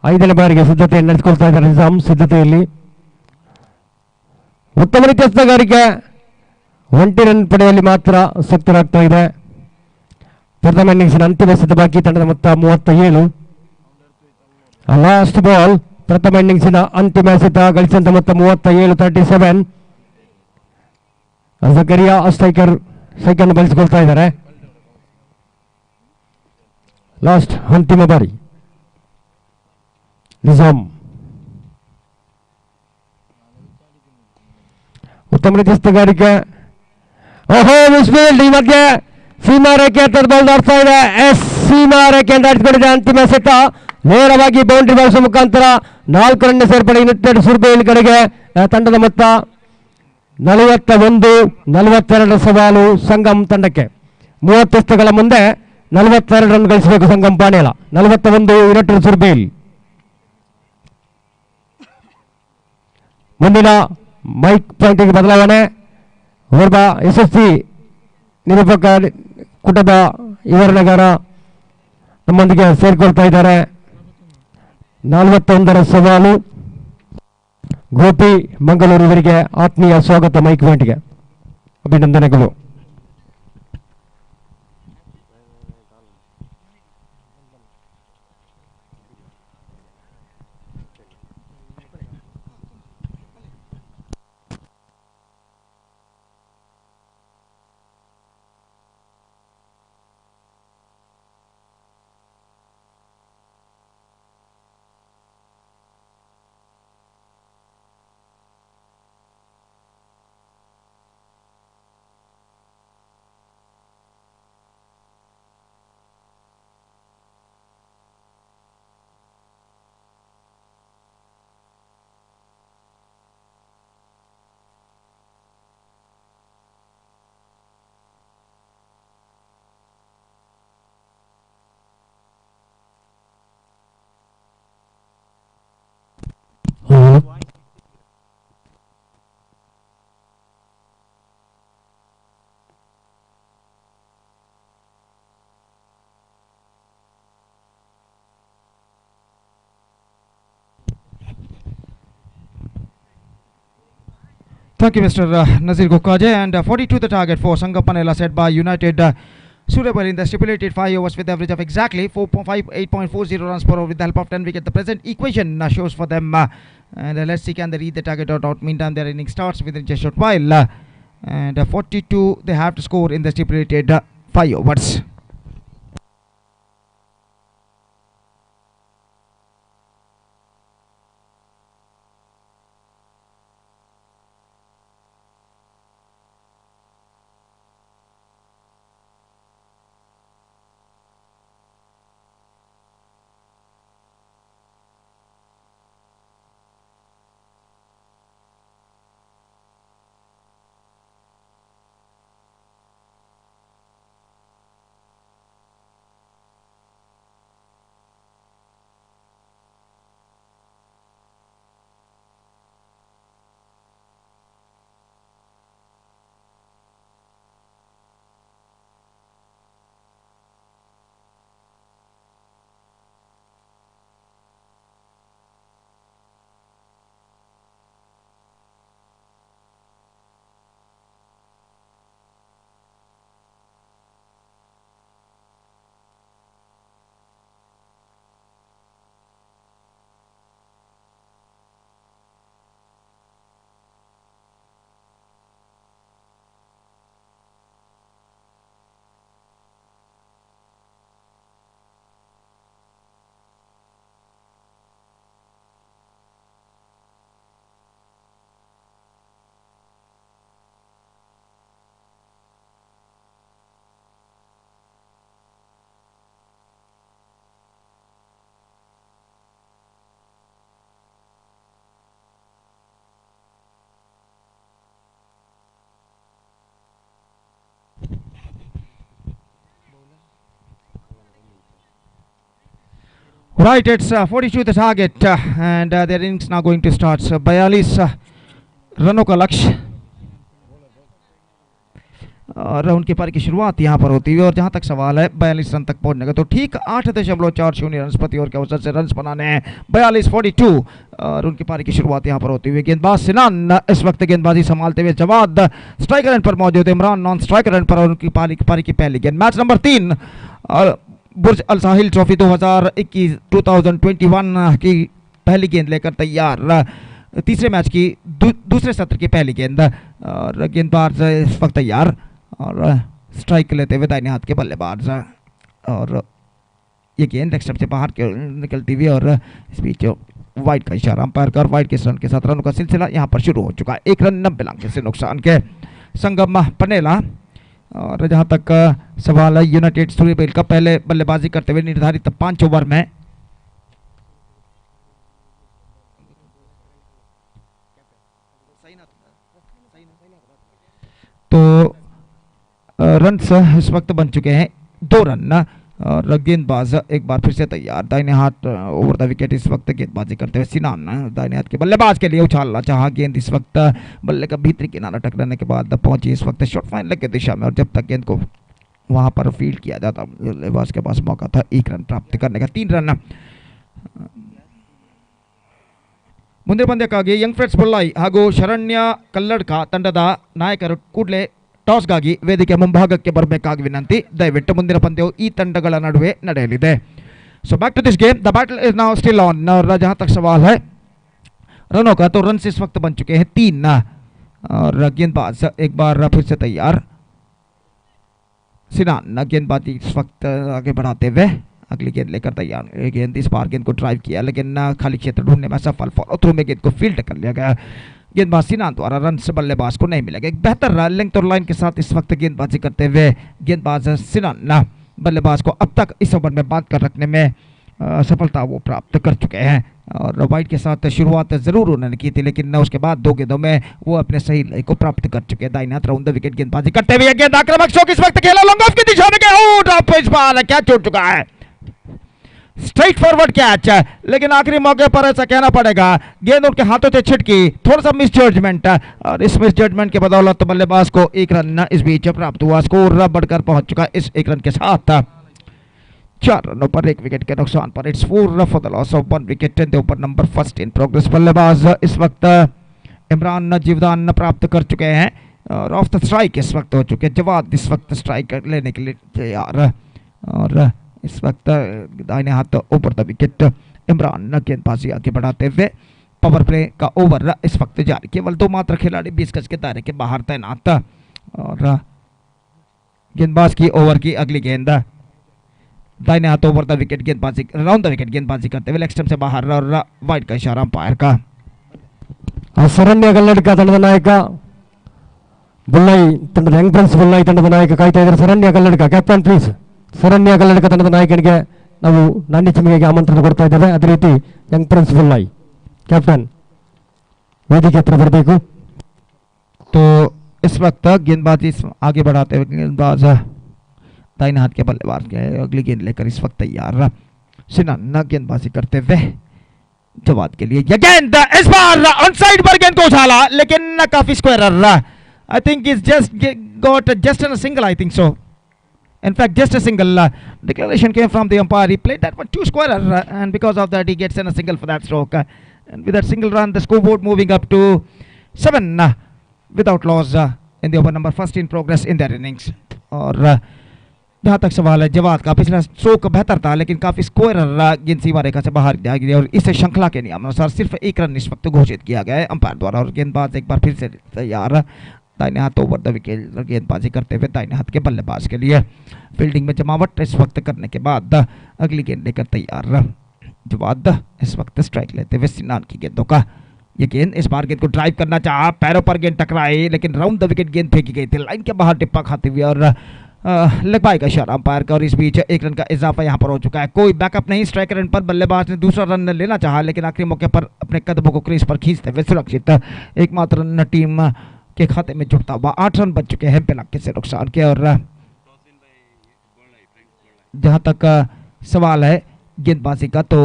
5ನೇ ಬಾರಿಗೆ ಸಿದ್ಧತೆಯನ್ನು ನಡೆಸಿಕೊಳ್ತಾ ಇದ್ದಾರೆ. ನಿಜಾಮ್ ಸಿದ್ಧತೆಯಲ್ಲಿ ಉತ್ತಮ ರೀತಿಯ ಹಸ್ತಗಾರಿಕೆ, 20 ರನ್ ಪಡೆಯಲ್ಲಿ ಮಾತ್ರ ಸಕ್ತರಾಗ್ತಾ ಇದೆ. ಪ್ರಥಮ ಇನ್ನಿಂಗ್ಸಿನ ಅಂತಿಮ ಎಸೆತ ಬಾಕಿ. ತಂಡದ ಮೊತ್ತ 37. Last ball. ಪ್ರಥಮ ಇನ್ನಿಂಗ್ಸಿನ ಅಂತಿಮ ಎಸೆತ ಗಳಿಸಿದಂತ ಮೊತ್ತ 37, 37. ಜಕರಿಯಾ ಸ್ಟ್ರೈಕರ್ ಸೈಕನ್ನು ಬಳಸಿಕೊಳ್ತಾ ಇದ್ದಾರೆ. ಲಾಸ್ಟ್ ಅಂತಿಮ ಬಾರಿ ನಿಜಾಮ್. ಉತ್ತಮ ರೀತಿಯ ಹಸ್ತಗಾರಿಕೆ. ಓಹೋ, ಮಿಸ್ಫೀಲ್ಡ್. ಈ ಮಧ್ಯೆ ಸೀಮಾ ರೇಖೆ ಹತ್ತದ ಬಾಲ್ ದಾಟ್ತಾ ಇದೆ. ಸೀಮಾ ರೇಖೆ ದಾಟಿಕೊಂಡಿದೆ. ಅಂತಿಮ ಎಸೆತ ನೇರವಾಗಿ ಬೌಂಡ್ರಿ ಬಾರಿಸುವ ಮುಖಾಂತರ 4 ರನ್ ಸೇರ್ಪಡೆ ಯುನೈಟೆಡ್ ಸುರ್ಬೇಲ್ ಕಡೆಗೆ. ತಂಡದ ಮೊತ್ತ 41, 42 ಸವಾಲು ಸಂಗಮ್ ತಂಡಕ್ಕೆ. 30 ಎಸೆತಗಳ ಮುಂದೆ 42 ರನ್ ಗಳಿಸಬೇಕು ಸಂಗಮ್ ಪಾನೇಲ. 41 ಯುನೈಟೆಡ್ ಸುರ್ಬೇಲ್. ಮುಂದಿನ ಮೈಕ್ ಪಾಯಿಂಟಿಗೆ ಬದಲಾವಣೆ. ಓರ್ವ ಯಶಸ್ವಿ ನಿರೂಪಕ ಕೂಟದ ವಿವರಣೆಗಾರ ನಮ್ಮೊಂದಿಗೆ ಸೇರಿಕೊಳ್ತಾ ಇದ್ದಾರೆ. 41ರ ಸವಾಲು. ಗೋಪಿ ಮಂಗಳೂರು ಇವರಿಗೆ ಆತ್ಮೀಯ ಸ್ವಾಗತ ಮೈಕ್ ಪಾಯಿಂಟ್ಗೆ. ಅಭಿನಂದನೆಗಳು. Thank you, Mr. Nazir Gokaje. And 42 the target for Sangapanela set by United. Suitable in the stipulated 5 overs with average of exactly 8.40 runs per over with the help of 10 wickets. The present equation shows for them. And let's see can they read the target or not. Meantime, their inning starts within just a short while. And 42 they have to score in the stipulated 5 overs. Right, it's 42 the target and their innings now going to start. So 42 रनों का लक्ष्य और उनके पारी की शुरुआत यहाँ पर होती है और जहाँ तक सवाल है 42 रन तक पहुँचने का तो ठीक 8.40 रन प्रति ओवर के अवसर से रन बनाने हैं 42 और उनकी पारी की शुरुआत यहाँ पर होती हुई गेंदबाज सिनान इस वक्त गेंदबाजी संभालते हुए जवाद स्ट्राइकर रन पर मौजूद इमरान नॉन स्ट्राइकर रन पर और उनकी पारी की पहली गेंद मैच नंबर 3 बुर्ज अल साहिल ट्रॉफी 2021 की पहली गेंद लेकर तैयार तीसरे मैच की दूसरे सत्र की पहली गेंद और गेंदबाज इस वक्त तैयार और स्ट्राइक लेते हुए दाहिने हाथ के बल्लेबाज और ये गेंद लेग स्टंप से बाहर निकलती हुई और इस बीच वाइड का इशारा अंपायर कर वाइड के रन के साथ रनों का सिलसिला यहाँ पर शुरू हो चुका है 1 रन 90 अंक से नुकसान के संगम पनेला और जहाँ तक सवाल है यूनाइटेड सूर्यबेल का पहले बल्लेबाजी करते हुए निर्धारित 5 ओवर में तो रन्स इस वक्त बन चुके हैं 2 रन और गेंदबाज एक बार फिर से तैयार दाहिने हाथ ओवर द विकेट इस वक्त गेंदबाजी करते हुए सिनान दाहिने हाथ के बल्लेबाज के लिए उछालना चाहा गेंद इस वक्त बल्ले का भीतरी किनारा टकराने के बाद पहुंची इस वक्त शॉर्ट फाइनल की दिशा में और जब तक गेंद को वहां पर फील्ड किया जाता बल्लेबाज के पास मौका था 1 रन प्राप्त करने का 3 रन ಮುಂದೆ ಪಂದ್ಯಕ್ಕಾಗಿ ಯಂಗ್ ಫ್ರೆಂಡ್ಸ್ ಬೊಲ್ಲಾಯಿ ಹಾಗೂ ಶರಣ್ಯ ಕಲ್ಲಡ್ಕ ತಂಡದ ನಾಯಕರು ಕೂಡಲೇ ಟಾಸ್ಗಾಗಿ ವೇದಿಕೆ ಮುಂಭಾಗಕ್ಕೆ ಬರಬೇಕಾಗಿ ವಿನಂತಿ ದಯವಿಟ್ಟು ಮುಂದಿನ ಪಂದ್ಯವು ಈ ತಂಡಗಳ ನಡುವೆ ನಡೆಯಲಿದೆ so back to this game the battle is now still on और जहाँ तक सवाल है रनों का तो रन इस वक्त बन चुके हैं 3 और गेंदबाज एक बार फिर से तैयार सिनान गेंदबाजी इस वक्त आगे बढ़ाते हुए अगली गेंद लेकर तैयार गेंद इस बार गेंद को ड्राइव किया लेकिन खाली क्षेत्र ढूंढने में सफल फॉलो थ्रू में गेंद को फील्ड कर लिया गया गेंदबाज सिनान द्वारा रन से बल्लेबाज को नहीं मिलेगा एक बेहतर लेंथ और लाइन के साथ इस वक्त गेंदबाजी करते हुए गेंदबाज सिनान बल्लेबाज को अब तक इस ओवर में बांध कर रखने में सफलता वो प्राप्त कर चुके हैं और वाइड के साथ शुरुआत जरूर उन्होंने की थी लेकिन उसके बाद 2 गेंदों में वो अपने सही लय को प्राप्त कर चुके हैं दाहिने हाथ राउंड विकेट गेंदबाजी करते हुए गेंद आक्रामक शॉट इस वक्त खेला लॉन्ग ऑफ की दिशा में गया आउट ऑफ इस बार क्या छूट चुका है स्ट्रेट फॉरवर्ड कैच लेकिन आखिरी मौके पर ऐसा कहना पड़ेगा गेंद उनके हाथों से छिटकी थोड़ा सा मिस जजमेंट और इस मिस जजमेंट के बदौलत बल्लेबाज को 1 रन इस बीच प्राप्त हुआ स्कोर बढ़कर पहुंच चुका इस 1 रन के साथ 4 रनों पर 1 विकेट के नुकसान पर it's 4 for the loss of 1 wicket in the over number first in progress बल्लेबाज इस वक्त इमरान जीवदान प्राप्त कर चुके हैं और ऑफ द स्ट्राइक इस वक्त हो चुके हैं। जवाब इस वक्त स्ट्राइक लेने के लिए तैयार और इस वक्त दाहिने हाथ ऊपर द विकेट। इमरान गेंदबाजी आगे बढ़ाते हुए पावर प्ले का ओवर इस वक्त जारी। केवल 2 मात्र खिलाड़ी 20 गज के दायरे के बाहर तैनात और गेंदबाज की ओवर की अगली गेंद दाहिने हाथ ओवर द विकेट गेंदबाजी राउंड द विकेट गेंदबाजी करते हुए लेग स्टंप से बाहर और वाइड का इशारा अंपायर का। ಸರಣ್ಯ ಕಲ್ಲಡ್ಕ ತಂಡದ ನಾಯಕ ಬುಲ್ಲೈ ತಂಡದ ಯಂಗ್ ಪ್ರಿನ್ಸ್ ಬುಲ್ಲೈ ತಂಡದ ನಾಯಕ ಕಾಯ್ತಾ ಇದ್ದಾರೆ. ಸರಣ್ಯ ಕಲ್ಲಡ್ಕ ಕ್ಯಾಪ್ಟನ್ ಪ್ಲೀಸ್. ಸರಣ್ಯ ಕಲ್ಲಡ್ಕ ತಂಡದ ನಾಯಕನಿಗೆ ನಾವು ನಾಣ್ಯ ಚಿಮಿಗೆಗೆ ಆಮಂತ್ರಣ ಕೊಡ್ತಾ ಇದ್ದೇವೆ. ಅದೇ ರೀತಿ ಯಂಗ್ ಪ್ರಿನ್ಸ್ ಬುಲ್ಲೈ कैप्टन वेदिके हत्र बरबेकु। तो इस वक्त गेंदबाजी आगे बढ़ाते हुए गेंदबाज दाहिने हाथ के बल्लेबाज के अगली गेंद लेकर इस वक्त तैयार सिनान गेंदबाजी करते हुए जवाब के लिए ये गेंद इस बार ऑन साइड पर गेंद को उछाला लेकिन काफी square I think is just got just a single I think so. In fact, just a single declaration came from the umpire. He played that one too square and because of that he gets in a single for that stroke. And with that single run, the scoreboard moving up to 7 without loss in the over number first in progress in their innings. और जहाँ तक सवाल है जवाब का पिछला stroke बेहतर था लेकिन काफ़ी स्क्वायर गेंद सीमा रेखा से बाहर जा गई और इसे श्रृंखला के नियम अनुसार सिर्फ 1 रन इस वक्त घोषित किया गया है अंपायर द्वारा। और गेंदबाज एक बार फिर से तैयार दाहिने हाथ ओवर द विकेट गेंदबाजी करते हुए दाहिने हाथ के बल्लेबाज के लिए फील्डिंग में जमावट इस वक्त करने के बाद अगली गेंद लेकर तैयार जवाब इस वक्त स्ट्राइक लेते हुए सिनान की गेंदों का। ये गेंद इस बार गेंद को ड्राइव करना चाहा, पैरों पर गेंद टकराई लेकिन राउंड द विकेट गेंद फेंकी गई थी लाइन के बाहर टिप्पा खाते हुए और लेग बाय का इशारा अंपायर का। और इस बीच 1 रन का इजाफा यहाँ पर हो चुका है। कोई बैकअप नहीं, स्ट्राइक रन पर बल्लेबाज ने दूसरा रन लेना चाहा लेकिन आखिरी मौके पर अपने कदमों को क्रीज पर खींचते हुए सुरक्षित एकमात्र रन टीम के खाते में जुड़ता हुआ 8 रन बच चुके हैं बिना किसी नुकसान के। और जहां तक सवाल है गेंदबाजी का तो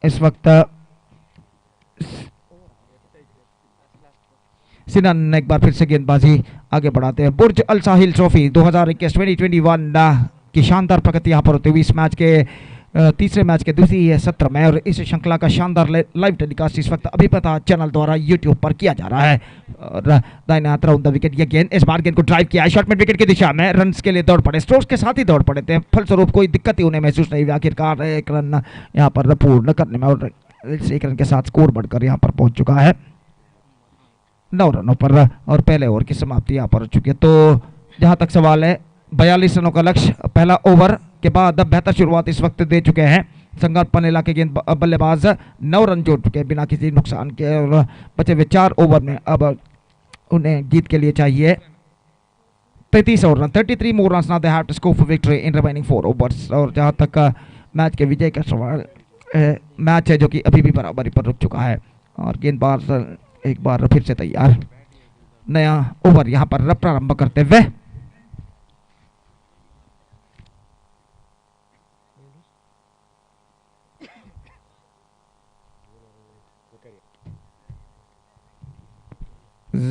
इस वक्त सिनान ने एक बार फिर से गेंदबाजी आगे बढ़ाते हैं। बुर्ज अल साहिल ट्रॉफी 2021-2021 की शानदार प्रगति यहाँ पर होती हुई इस मैच के तीसरे मैच के दूसरी सत्र में और इस श्रृंखला का शानदार लाइव टेलीकास्ट इस वक्त अभिमता चैनल द्वारा यूट्यूब पर किया जा रहा है। और दाहिने हाथ राउंड द विकेट ये गेंद इस बार गेंद को ड्राइव किया है शॉट मिड विकेट की दिशा में रन्स के लिए दौड़ पड़े, स्ट्रोक्स के साथ ही दौड़ पड़े थे, फलस्वरूप कोई दिक्कत ही उन्हें महसूस नहीं हुई। आखिरकार 1 रन यहाँ पर पूर्ण करने में और 1 रन के साथ स्कोर बढ़कर यहाँ पर पहुंच चुका है 9 रनों पर और पहले ओवर की समाप्ति यहाँ पर हो चुकी है। तो जहाँ तक सवाल है 42 रनों का लक्ष्य पहला ओवर के बाद बेहतर शुरुआत इस वक्त दे चुके हैं संगत पनेला के गेंद बल्लेबाज 9 रन जोड़ चुके हैं बिना किसी नुकसान के और बचे हुए 4 ओवर में अब उन्हें जीत के लिए चाहिए 33 और run 33 more runs now they have to score for victory in remaining 4 overs. और जहां तक मैच के विजय का सवाल मैच है जो कि अभी भी बराबरी पर रुक चुका है और गेंदबाज एक बार फिर से तैयार नया ओवर यहां पर प्रारंभ करते हुए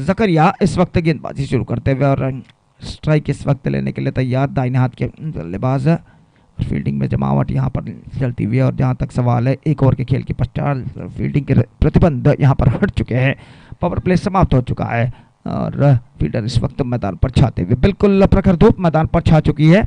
जकरिया इस वक्त गेंदबाजी शुरू करते हुए और स्ट्राइक इस वक्त लेने के लिए तैयार दाहिने हाथ के बल्लेबाज फील्डिंग में जमावट यहाँ पर चलती हुई है। और जहाँ तक सवाल है 1 ओवर के खेल के पश्चात फील्डिंग के प्रतिबंध यहाँ पर हट चुके हैं, पावर प्ले समाप्त हो चुका है और फील्डर इस वक्त मैदान पर छाते हुए बिल्कुल प्रखर धूप मैदान पर छा चुकी है।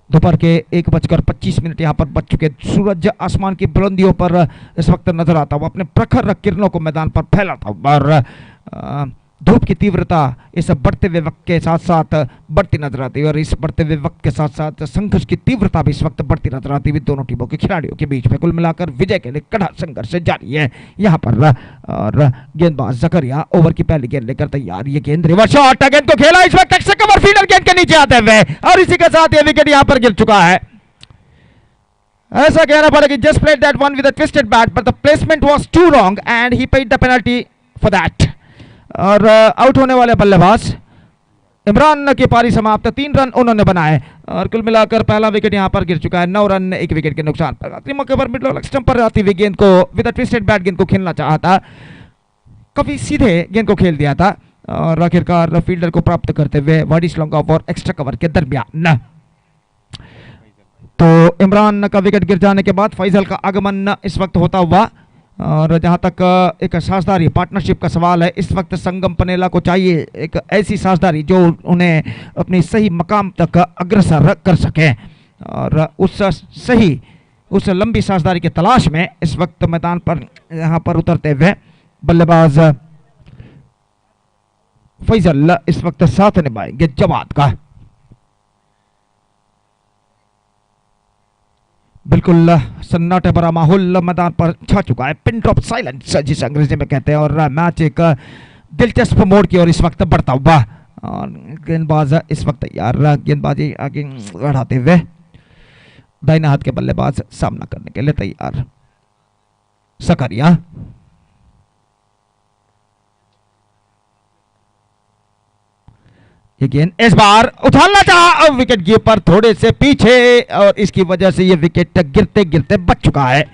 दोपहर के 1:25 यहाँ पर बच चुके। सूरज आसमान की बुलंदियों पर इस वक्त नजर आता हुआ अपने प्रखर किरणों को मैदान पर फैलाता हुआ और धूप की तीव्रता इस बढ़ते हुए वक्त के साथ साथ बढ़ती नजर आती है और इस बढ़ते हुए वक्त के साथ साथ संघर्ष की तीव्रता भी इस वक्त बढ़ती नजर आती है दोनों टीमों के खिलाड़ियों के बीच में। कुल मिलाकर विजय के लिए कड़ा संघर्ष जारी है यहाँ पर। और गेंदबाज जकरिया ओवर की पहली गेंद लेकर तैयार। ये गेंद रिवर्स शॉट गेंद को खेला इस वक्त एक्स्ट्रा कवर फील्डर गेंद के नीचे आते हुए और इसी के साथ ये विकेट यहाँ पर गिर चुका है। ऐसा कहना पड़ेगा just played that one with a twisted bat but the placement was too wrong and he paid the penalty for that. और आउट होने वाले बल्लेबाज इमरान की पारी समाप्त 3 रन उन्होंने बनाए और कुल मिलाकर पहला विकेट यहां पर गिर चुका है 9 रन 1 विकेट के नुकसान पर। आखिरी मौके पर मिड लेग स्टंप पर आती हुई गेंद को विद अ ट्विस्टेड बैट गेंद को खेलना चाहा था, काफी सीधे गेंद को खेल दिया था और आखिरकार फील्डर को प्राप्त करते हुए वाइड लॉन्ग ऑफ और एक्स्ट्रा कवर के दरमियान। तो इमरान का विकेट गिर जाने के बाद फैजल का आगमन इस वक्त होता हुआ और जहाँ तक एक साझेदारी पार्टनरशिप का सवाल है, इस वक्त संगम पनेला को चाहिए एक ऐसी साझेदारी जो उन्हें अपनी सही मकाम तक अग्रसर कर सके, और उस लंबी साझेदारी की तलाश में इस वक्त मैदान पर यहाँ पर उतरते हुए बल्लेबाज फैजल इस वक्त साथ निभाएंगे जवाद का। बिल्कुल सन्नाटे भरा माहौल मैदान पर छा चुका है, पिन ड्रॉप साइलेंस जिसे अंग्रेजी में कहते हैं, और मैच एक दिलचस्प मोड़ की ओर इस वक्त बढ़ता हुआ, और गेंदबाज इस वक्त तैयार, गेंदबाजी आगे बढ़ाते हुए दाहिने हाथ के बल्लेबाज सामना करने के लिए तैयार। सकरिया ये गेंद इस बार उछालना चाहा, विकेट कीपर थोड़े से पीछे, और इसकी वजह से ये विकेट गिरते गिरते बच चुका है,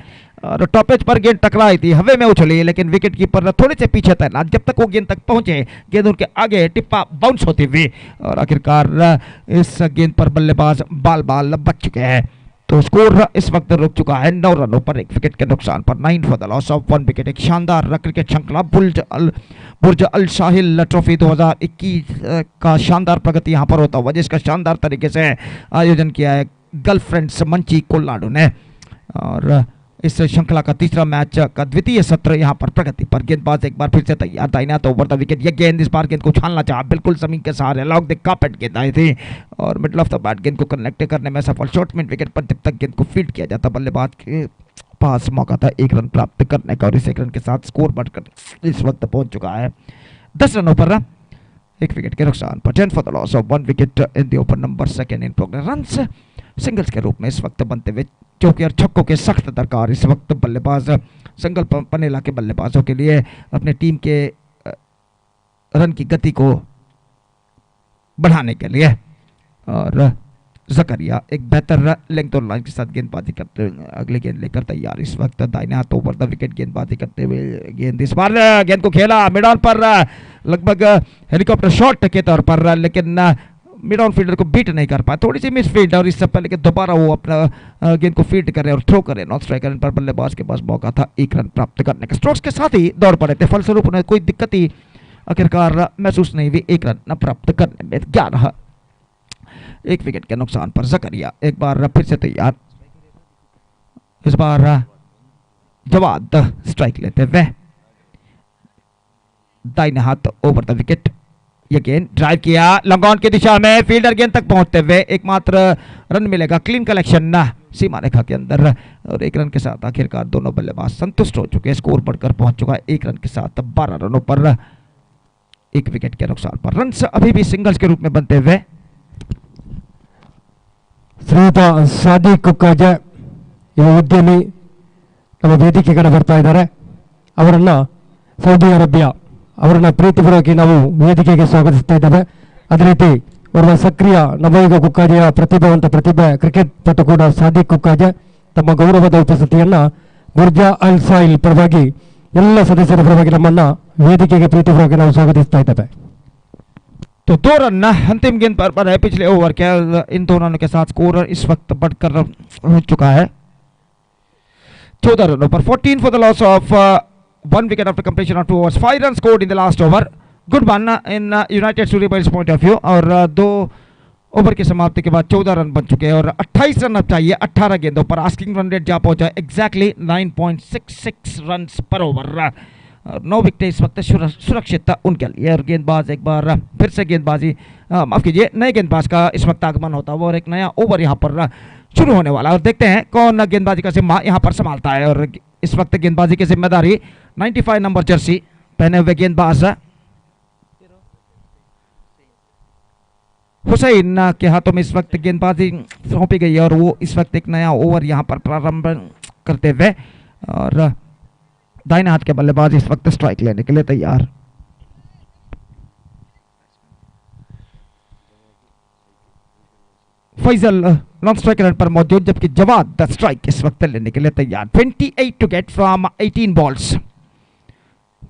और टॉप एज पर गेंद टकराई थी, हवे में उछली, लेकिन विकेट कीपर थोड़े से पीछे तैनात, जब तक वो गेंद तक पहुंचे गेंद उनके आगे टिप्पा बाउंस होती हुई, और आखिरकार इस गेंद पर बल्लेबाज बाल बाल बच चुके हैं। तो स्कोर इस वक्त रुक चुका है 9 रनों पर, 1 विकेट के नुकसान पर, 9 for the loss of 1 wicket. एक शानदार क्रिकेट श्रृंखला बुर्ज अल साहिल ट्रॉफी 2021 का शानदार प्रगति यहाँ पर होता हुआ, जिसका शानदार तरीके से आयोजन किया है गर्लफ्रेंड्स मंची कोलनाडू ने, और इस श्रृंखला का तीसरा मैच का द्वितीय सत्र यहाँ पर प्रगति पर। गेंदबाज एक बार फिर से तैयार, दाहिना तो ओवर द विकेट, ये गेंद इस बार गेंद को उछालना चाहा, बिल्कुल जमीन के सहारे लॉन्ग द कार्पेट गेंद आई थी, और मिडल ऑफ द बैट गेंद को कनेक्ट करने में सफल। शॉर्ट मिड विकेट पर जब तक गेंद को फील्ड किया जाता, बल्लेबाज के पास मौका था 1 रन प्राप्त करने का, और इस 1 रन के साथ स्कोर बढ़कर इस वक्त पहुंच चुका है 10 रनों पर, 1 विकेट के नुकसान पर। 10 for the loss of 1 wicket in the over number 2 in progress. Runs singles के रूप में इस वक्त बनते हुए, चौके और छक्कों के सख्त दरकार इस वक्त बल्लेबाज संगल पनेला के बल्लेबाजों के लिए अपने टीम के रन की गति को बढ़ाने के लिए। और जकरिया एक बेहतर लेंथ और लाइन के साथ गेंदबाजी करते हुए अगले गेंद लेकर तैयार, इस वक्त दाहिने हाथ ओवर द विकेट गेंदबाजी करते हुए, गेंद इस बार गेंद को खेला मिड ऑन पर, लगभग हेलीकॉप्टर शॉट के तौर पर, लेकिन मिड ऑन फील्डर को बीट नहीं कर पाया, थोड़ी सी मिस फील्ड, और इससे पहले कि दोबारा वो अपना गेंद को फील्ड करे और थ्रो करे नॉन स्ट्राइकर पर, बल्लेबाज के पास मौका था 1 रन प्राप्त करने का। स्ट्रोक्स के साथ ही दौड़ पड़े थे, फलस्वरूप उन्हें कोई दिक्कत ही आखिरकार महसूस नहीं हुई 1 रन न प्राप्त करने में। 11 1 विकेट के नुकसान पर जकरिया एक बार फिर से तैयार, इस बार जवाद स्ट्राइक लेते हुए, दाहिने हाथ ओवर द विकेट, ये गेंद ड्राइव किया लॉन्ग ऑन की दिशा में, फील्डर गेंद तक पहुंचते हुए एकमात्र रन मिलेगा, क्लीन कलेक्शन सीमा रेखा के अंदर, और 1 रन के साथ आखिरकार दोनों बल्लेबाज संतुष्ट हो चुके हैं, स्कोर बढ़कर पहुंच चुका है 1 रन के साथ 12 रनों पर, 1 विकेट के नुकसान पर। रन अभी भी सिंगल्स के रूप में बनते हुए ಶ್ರೀಯುತ ಸಾದಿಕ್ ಕುಕ್ಕಾಜೆ ಯುವ ಉದ್ಯಮಿ ನಮ್ಮ ವೇದಿಕೆ ಕಡೆ ಬರ್ತಾ ಇದ್ದಾರೆ, ಅವರನ್ನು ಸೌದಿ ಅರೇಬಿಯಾ ಅವರನ್ನು ಪ್ರೀತಿಪೂರ್ವಕವಾಗಿ ನಾವು ವೇದಿಕೆಗೆ ಸ್ವಾಗತಿಸ್ತಾ ಇದ್ದೇವೆ. ಅದೇ ರೀತಿ ಓರ್ವ ಸಕ್ರಿಯ ನವಯುಗ ಕುಕ್ಕಾಜೆಯ ಪ್ರತಿಭೆ ಕ್ರಿಕೆಟ್ ಪಟು ಕೂಡ ಸಾದಿಕ್ ಕುಕ್ಕಾಜೆ ತಮ್ಮ ಗೌರವದ ಉಪಸ್ಥಿತಿಯನ್ನು ಬುರ್ಜ ಅಲ್ ಸಾಹಿಲ್ ಪರವಾಗಿ ಎಲ್ಲ ಸದಸ್ಯರ ಪರವಾಗಿ ನಮ್ಮನ್ನು ವೇದಿಕೆಗೆ ಪ್ರೀತಿಪೂರ್ವಕವಾಗಿ ನಾವು ಸ್ವಾಗತಿಸ್ತಾ ಇದ್ದೇವೆ. तो 2 रन अंतिम गेंद पर है पिछले ओवर के, इन दोनों के साथ स्कोर इस वक्त बढ़कर हो चुका है 14 रनों पर। 14 for the loss of 1 wicket after completion of 2 overs, 5 run scored in the last over, good one in United Suryabels point of view, और 2 ओवर की समाप्ति के बाद 14 रन बन चुके हैं, और 28 रन अब चाहिए 18 गेंदों पर, आस्किंग रन रेट जा पहुंचा एग्जैक्टली 9.66 रन पर ओवर, 9 विकेट इस वक्त सुरक्षित उनके लिए। और गेंदबाज एक बार फिर से गेंदबाजी माफ कीजिए नए गेंदबाज का इस वक्त आगमन होता है, और एक नया ओवर यहाँ पर शुरू होने वाला है, और देखते हैं कौन गेंदबाजी का जिम्मा यहाँ पर संभालता है। और इस वक्त गेंदबाजी की जिम्मेदारी 95 नंबर जर्सी पहने हुए गेंदबाज हुसैन के हाथों में इस वक्त गेंदबाजी सौंपी गई है, और वो इस वक्त एक नया ओवर यहाँ पर प्रारंभ करते हुए, और दाहिने हाथ के बल्लेबाज इस वक्त स्ट्राइक लेने के लिए तैयार। फैजल नॉन स्ट्राइक रेट पर मौजूद, जबकि जवाद द स्ट्राइक इस वक्त लेने के लिए तैयार। 28 to get from 18 balls.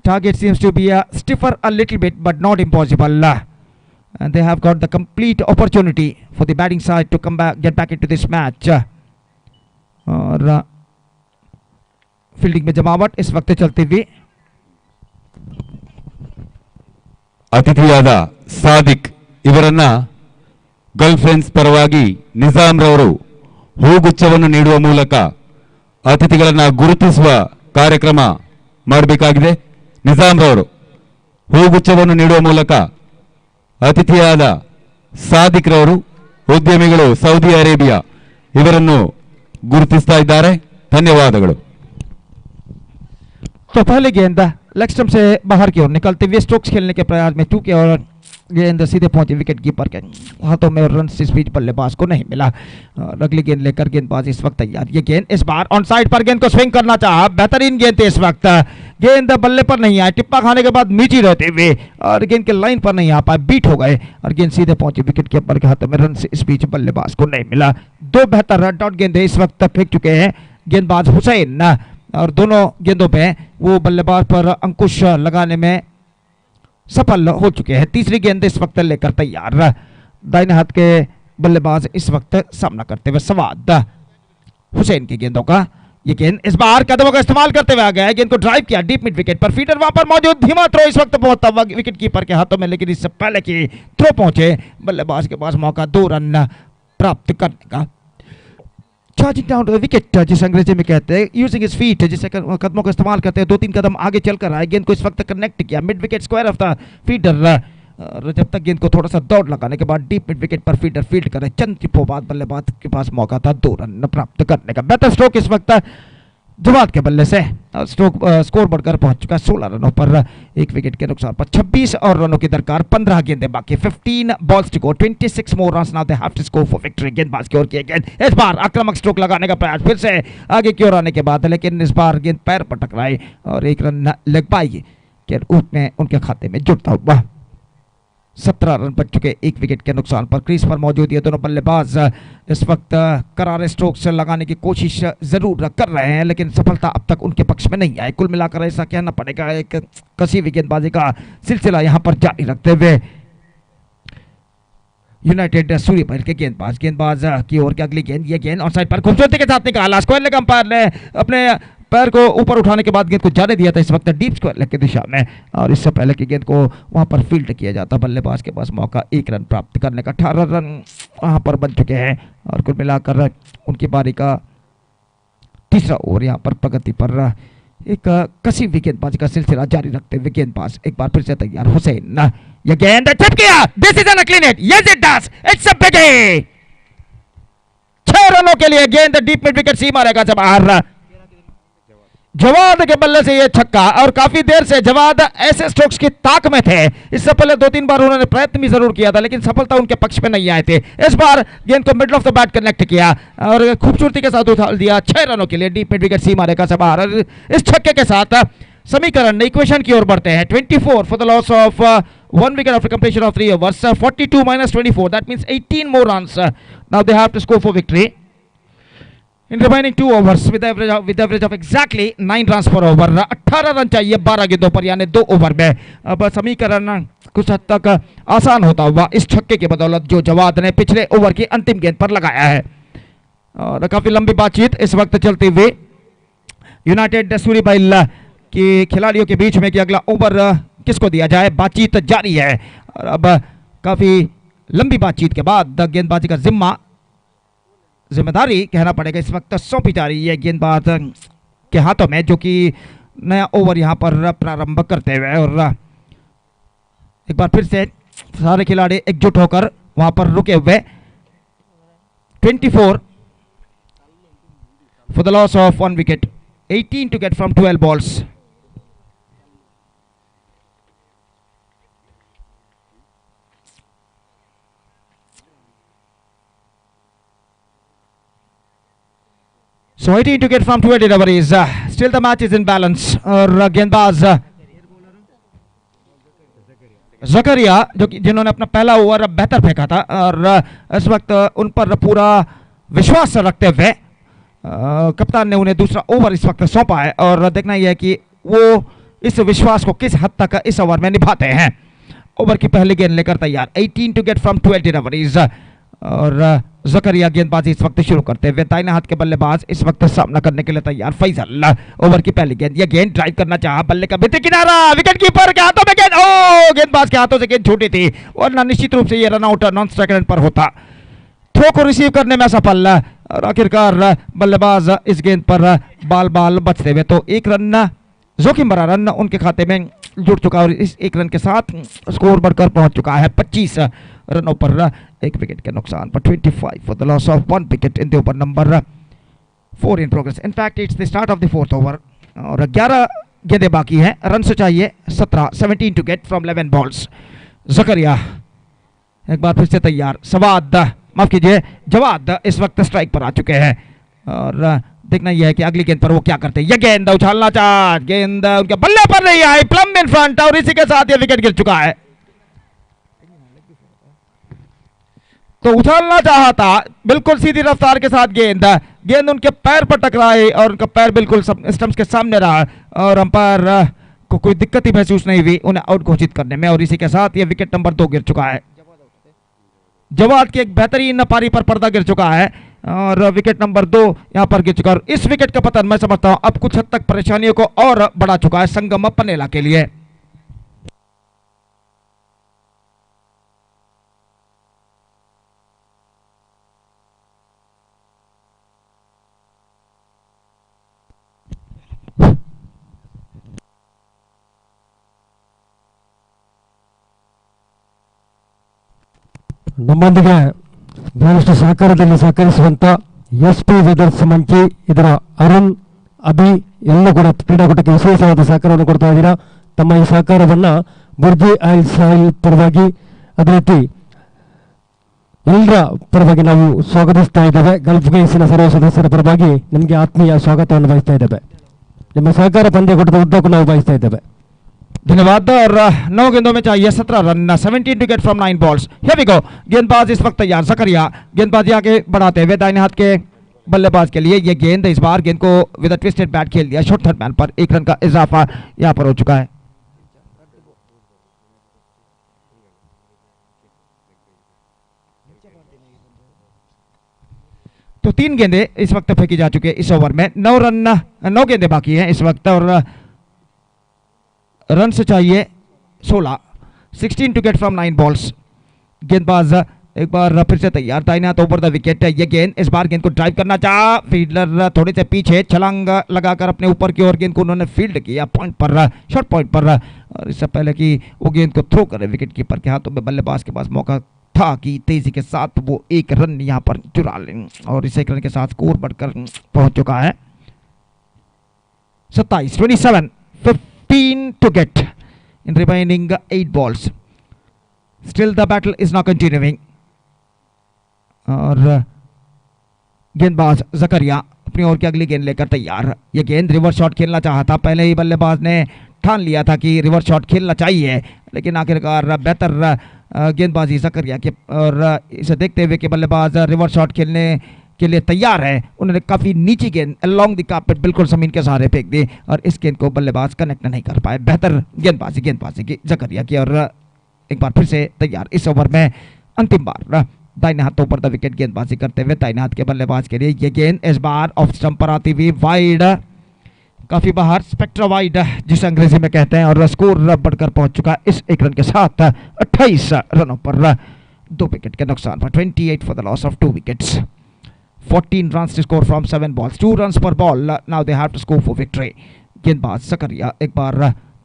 Target seems to be stiffer a little bit, but not impossible. And they have got the complete opportunity for the batting side to get back into this match. और fielding में जमावट इस वक्त चलती हुई। ಅತಿಥಿಯಾದ ಸಾದಿಕ್ ಇವರನ್ನ Gulf friends ಪರವಾಗಿ ನಿಜಾಮ್ ರವರು ಹೂಗುಚ್ಛವನ್ನು ನೀಡುವ ಮೂಲಕ ಅತಿಥಿಗಳನ್ನ ಗುರುತಿಸುವ ಕಾರ್ಯಕ್ರಮ ಮಾಡಬೇಕಾಗಿದೆ. ನಿಜಾಮ್ ರವರು ಹೂಗುಚ್ಛವನ್ನು ನೀಡುವ ಮೂಲಕ ಅತಿಥಿಯಾದ ಸಾದಿಕ್ ರವರು ಉದ್ಯಮಿಗಳು ಸೌದಿ ಅರೇಬಿಯಾ ಇವರನ್ನು ಗುರುತಿಸ್ತಾ ಇದ್ದಾರೆ. ಧನ್ಯವಾದಗಳು. तो पहले गेंद लेग स्टंप से बाहर की ओर निकलते हुए स्ट्रोक्स खेलने के प्रयास में टू की ओर गेंद सीधे पहुंची विकेट कीपर के हाथों में, रन इस बीच बल्लेबाज को नहीं मिला। और अगली गेंद लेकर गेंदबाज इस वक्त तैयार। ये गेंद इस बार ऑन साइड पर गेंद को स्विंग करना चाहा, बेहतरीन गेंद थी इस वक्त। गेंद बल्ले पर नहीं आए, टिप्पा खाने के बाद नीचे रहते हुए और गेंद के लाइन पर नहीं आ पाए, बीट हो गए और गेंद सीधे पहुंची विकेट कीपर के हाथों में, रन इस बीच बल्लेबाज को नहीं मिला। दो बेहतर रन आउट गेंदें इस वक्त फेंक चुके हैं गेंदबाज हुसैन और दोनों गेंदों पे वो बल्लेबाज पर अंकुश लगाने में सफल हो चुके हैं। तीसरी गेंद इस वक्त लेकर तैयार दाहिने हाथ के बल्लेबाज इस वक्त सामना करते हुए सवाद हुसैन की गेंदों का। ये गेंद इस बार कदमों का इस्तेमाल करते हुए आ गया है, गेंद को ड्राइव किया डीप मिड विकेट पर, फीडर वहां पर मौजूद, धीमा थ्रो इस वक्त पहुंचता हुआ विकेट कीपर के हाथों में, लेकिन इससे पहले कि थ्रो पहुंचे बल्लेबाज के पास मौका 2 रन प्राप्त करने का। चार्जिंग डाउन विकेट जिसे अंग्रेजी में कहते हैं, यूजिंग हिज फीट, जिसे कदमों का इस्तेमाल करते हैं, 2-3 कदम आगे चलकर आए, गेंद को इस वक्त कनेक्ट किया mid wicket square of the feeder. जब तक गेंद को थोड़ा सा दौड़ लगाने के बाद डीप मिड विकेट पर फीडर फील्ड करे, चंद टिप्पों बाद बल्लेबाज के पास मौका था 2 रन प्राप्त करने का। बेहतर स्ट्रोक इस वक्त जवाद के बल्ले से, स्कोर बढ़कर पहुंच चुका 16 रनों पर, 1 विकेट के नुकसान पर 26 और रनों की दरकार, 15 गेंदें बाकी, 15 balls to go, 26 more runs now they have to score for victory. गेंदबाज की ओर किया गेंद इस बार आक्रामक स्ट्रोक लगाने का प्रयास फिर से आगे की ओर आने के बाद, लेकिन इस बार गेंद पैर पर टकराई और 1 रन लग पाई कि उसमें उनके खाते में जुड़ता हुआ। 17 रन बच चुके 1 विकेट के नुकसान पर। क्रीज पर मौजूद ये दोनों बल्लेबाज इस वक्त करारे स्ट्रोक से लगाने की कोशिश जरूर कर रहे हैं, लेकिन सफलता अब तक उनके पक्ष में नहीं आई। कुल मिलाकर ऐसा कहना पड़ेगा एक कसी हुई गेंदबाजी का सिलसिला यहां पर जारी रखते हुए यूनाइटेड सूर्यपैल के गेंदबाज की ओर की अगली गेंद, ये गेंद ऑन साइड पर खूबसूरती के साथ निकाला, स्क्वायर लेग अंपायर ने अपने पैर को ऊपर उठाने के बाद गेंद को जाने दिया था इस वक्त डीप स्क्वायर लेग की दिशा में, और इससे पहले कि गेंद को वहां पर फील्ड किया जाता बल्लेबाज के पास मौका 1 रन प्राप्त करने का। 18 रन वहां पर बन चुके हैं और कुल मिलाकर उनकी बारी का तीसरा ओवर यहां पर प्रगति पर एक कसी हुई गेंदबाजी का सिलसिला जारी रखते हुए गेंदबाज एक बार फिर से तैयार हुसैन, यह गेंद छप गया, this is an clean hit, yes it does, it's a big hit. 6 रनों के लिए गेंद डीप मिड विकेट सीमा रेखा से बाहर, जवाद के बल्ले से ये छक्का, और काफी देर से जवाद ऐसे स्ट्रोक्स की ताक में थे। इससे पहले 2-3 बार उन्होंने प्रयत्न भी जरूर किया था, लेकिन सफलता उनके पक्ष में नहीं आए थे। इस बार गेंद को middle of the bat connect किया और खूबसूरती के साथ उछाल दिया 6 रनों के लिए डीप मिड विकेट सीमा रेखा से बाहर। इस छक्के के साथ समीकरण इक्वेशन की ओर बढ़ते हैं। 24 for the loss of 1 wicket after completion of 3 overs, 42 - 24, that means 18 more runs. Now they have to score for victory in remaining 2 overs with average of exactly 9 runs per over. 18 run चाहिए 12 गेंदों पर, यानी 2 over में। अब समीकरण कुछ हद तक आसान होता हुआ इस छक्के की बदौलत जो जवाद ने पिछले ओवर की अंतिम गेंद पर लगाया है। और काफी लंबी बातचीत इस वक्त चलती हुई यूनाइटेड सूर्यपैल के खिलाड़ियों के बीच में कि अगला ओवर किसको दिया जाए, बातचीत जारी है। और अब काफी लंबी बातचीत के बाद गेंदबाजी का जिम्मेदारी कहना पड़ेगा इस वक्त सौंपी जा रही है गेंदबाज के हाथों में, जो कि नया ओवर यहां पर प्रारंभ करते हुए। और एक बार फिर से सारे खिलाड़ी एकजुट होकर वहां पर रुके हुए। 24 for the loss of 1 wicket, 18 to get from 12 balls. So 18 to get from 20 deliveries. Still the match is in balance. और गेंदबाज जकरिया जो कि जिन्होंने अपना पहला ओवर बेहतर फेंका था और इस वक्त उन पर पूरा विश्वास रखते हुए कप्तान ने उन्हें दूसरा ओवर इस वक्त सौंपा है, और देखना यह है कि वो इस विश्वास को किस हद तक इस ओवर में निभाते हैं। ओवर की पहली गेंद लेकर तैयार, 18 to get from 20 deliveries. और जकरिया गेंदबाजी इस वक्त शुरू करते हुए दाहिने हाथ के बल्लेबाज इस वक्त सामना करने के लिए तैयार। फैजल ओवर की पहली गेंद, ये गेंद ड्राइव करना चाहा, बल्ले का भीतर किनारा, विकेट कीपर के हाथों में गेंद, ओ गेंदबाज के हाथों से गेंद छूटी थी वरना निश्चित रूप से ये run out non strike run पर होता। थ्रो को रिसीव करने में असफल और आखिरकार बल्लेबाज इस गेंद पर बाल बाल बचते हुए तो एक रन जोखिम भरा रन उनके खाते में जुड़ चुका और इस एक रन के साथ स्कोर बढ़कर पहुंच चुका है 25 रनों पर, एक विकेट के नुकसान पर। 25 for the loss of 1 wicket in the over number 4 in progress. In fact it's the start of the 4th over और 11 गेंदें बाकी हैं, रन से चाहिए 17 टू गेट फ्रॉम 11 बॉल्स। जकरिया एक बार फिर से तैयार, सवाद माफ कीजिए जवाद इस वक्त स्ट्राइक पर आ चुके हैं और देखना यह है कि अगली गेंद पर वो क्या करते हैं। यह गेंद उछालना चाह, गेंद उनके बल्ले पर नहीं आई, प्लम इन फ्रंट और इसी के साथ ये विकेट गिर चुका है। तो उछालना चाहा था बिल्कुल सीधी रफ्तार के साथ, गेंद उनके पैर पर टकराई और उनका पैर बिल्कुल स्टंप्स के सामने रहा और अंपायर को कोई दिक्कत ही महसूस नहीं हुई उन्हें आउट घोषित करने में और इसी के साथ ये विकेट नंबर 2 गिर चुका है। जवाद की एक बेहतरीन पारी पर पर्दा गिर चुका है और विकेट नंबर 2 यहां पर गिर चुका है। इस विकेट का पतन मैं समझता हूं अब कुछ हद तक परेशानियों को और बढ़ा चुका है संगम पनेला के लिए। ನಮ್ಮೊಂದಿಗೆ ಬಹಳಷ್ಟು ಸಹಕಾರದಲ್ಲಿ ಸಹಕರಿಸುವಂತ SP ವೆದರ್ಸ್ ಮಂಚಿ, ಇದರ ಅರುಣ್, ಅಭಿ ಎಲ್ಲ ಕೂಡ ಕ್ರೀಡಾಕೂಟಕ್ಕೆ ವಿಶೇಷವಾದ ಸಹಕಾರವನ್ನು ಕೊಡ್ತಾ ಇದ್ದೀರಾ. ತಮ್ಮ ಈ ಸಹಕಾರವನ್ನು ಬುರ್ಜಿ ಆಯಿಲ್ ಸಾಯಿಲ್ ಪರವಾಗಿ ಅದೇ ರೀತಿ ಎಲ್ಲರ ಪರವಾಗಿ ನಾವು ಸ್ವಾಗತಿಸ್ತಾ ಇದ್ದೇವೆ. ಗಲ್ಫ್ ಗೈನ್ಸ್ನ ಸರ್ವ ಸದಸ್ಯರ ಪರವಾಗಿ ನಿಮಗೆ ಆತ್ಮೀಯ ಸ್ವಾಗತವನ್ನು ಬಯಸ್ತಾ ಇದ್ದೇವೆ. ನಿಮ್ಮ ಸಹಕಾರ ಪಂದ್ಯಕೂಟದ ಉದ್ದಕ್ಕೂ ನಾವು ಬಯಸ್ತಾ ಇದ್ದೇವೆ. धन्यवाद और 9 गेंदों में चाहिए 17 run, 17 to get from 9 balls. Here we go, गेंदबाज इस वक्त तैयार, जकरिया गेंदबाजी आगे बढ़ाते हुए दाहिने हाथ के बल्लेबाज के लिए ये गेंद, इस बार गेंद को विद अ ट्विस्टेड बैट खेल दिया, शॉर्ट थर्ड मैन पर 1 रन का इजाफा यहां पर हो चुका है। तो 3 गेंदें इस वक्त फेंकी जा चुकी है इस ओवर में, 9 गेंदें बाकी हैं इस वक्त और रन से चाहिए 16 टू गेट फ्रॉम 9 बॉल्स। गेंदबाज एक बार फिर से तैयार, दाहिने हाथ ओवर द विकेट, ये गेंद इस बार गेंद को ड्राइव करना चाहा, फील्डर थोड़े से पीछे छलांग लगाकर अपने ऊपर की ओर गेंद को उन्होंने फील्ड किया पॉइंट पर, शॉर्ट पॉइंट पर और इससे पहले कि वो गेंद को थ्रो करे विकेट कीपर के हाथों में बल्लेबाज के पास मौका था कि तेजी के साथ वो 1 रन यहां पर चुरा लें और इस 1 रन के साथ स्कोर बढ़कर पहुंच चुका है 27 15 to get in remaining 8 balls. Still the battle is now continuing और गेंदबाज जकरिया अपनी ओर की अगली गेंद लेकर तैयार, ये गेंद रिवर्स शॉट खेलना चाहता, पहले ही बल्लेबाज ने ठान लिया था कि रिवर्स शॉट खेलना चाहिए लेकिन आखिरकार बेहतर गेंदबाजी जकरिया के और इसे देखते हुए कि बल्लेबाज रिवर्स शॉट खेलने के लिए तैयार है, उन्होंने काफी नीची गेंद अलोंग द कार्पेट बिल्कुल जमीन के सहारे फेंक दी और इस गेंद को बल्लेबाज कनेक्ट नहीं कर पाए। बेहतर गेंदबाजी की जकरिया की और एक बार फिर से तैयार, इस ओवर में अंतिम बार दाहिने हाथों पर द विकेट गेंदबाजी करते हुए दाहिने हाथ के बल्लेबाज के लिए ये गेंद इस बार ऑफ स्टंप पर आती हुई वाइड, काफी बाहर, स्पेक्ट्रा वाइड जिसे अंग्रेजी में कहते हैं और स्कोर बढ़कर पहुंच चुका इस 1 रन के साथ 28 रनों पर 2 विकेट के नुकसान पर। 28 for the loss of 2 wickets, 14 runs to score from 7 balls, 2 runs per ball. Now they have to score for victory. गेंदबाज जकरिया एक बार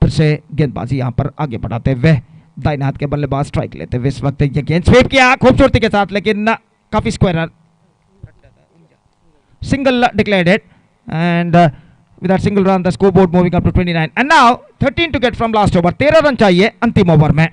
फिर से गेंदबाजी यहां पर आगे बढ़ाते हुए दाहिने हाथ के बल्लेबाज स्ट्राइक लेते हुए इस वक्त ये गेंद स्वीप किया खूबसूरती के साथ लेकिन काफी square, single declared it and with that single run the scoreboard moving up to 29 and now 13 to get from last over, 13 run चाहिए अंतिम ओवर में।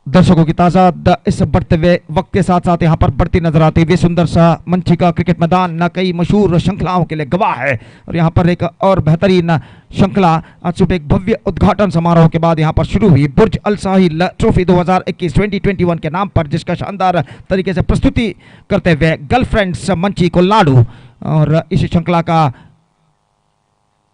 दर्शकों की ताज़ा इस बढ़ते हुए वक्त के साथ साथ यहाँ पर बढ़ती नजर आती हुई सुंदर सा मंची का क्रिकेट मैदान न कई मशहूर श्रृंखलाओं के लिए गवाह है। और यहाँ पर एक और बेहतरीन श्रृंखला आज सुबह एक भव्य उद्घाटन समारोह के बाद यहाँ पर शुरू हुई बुर्ज अल साहिल ट्रॉफी 2021-2021 के नाम पर, जिसका शानदार तरीके से प्रस्तुति करते हुए गर्लफ्रेंड्स मंची कोलनाडू। और इस श्रृंखला का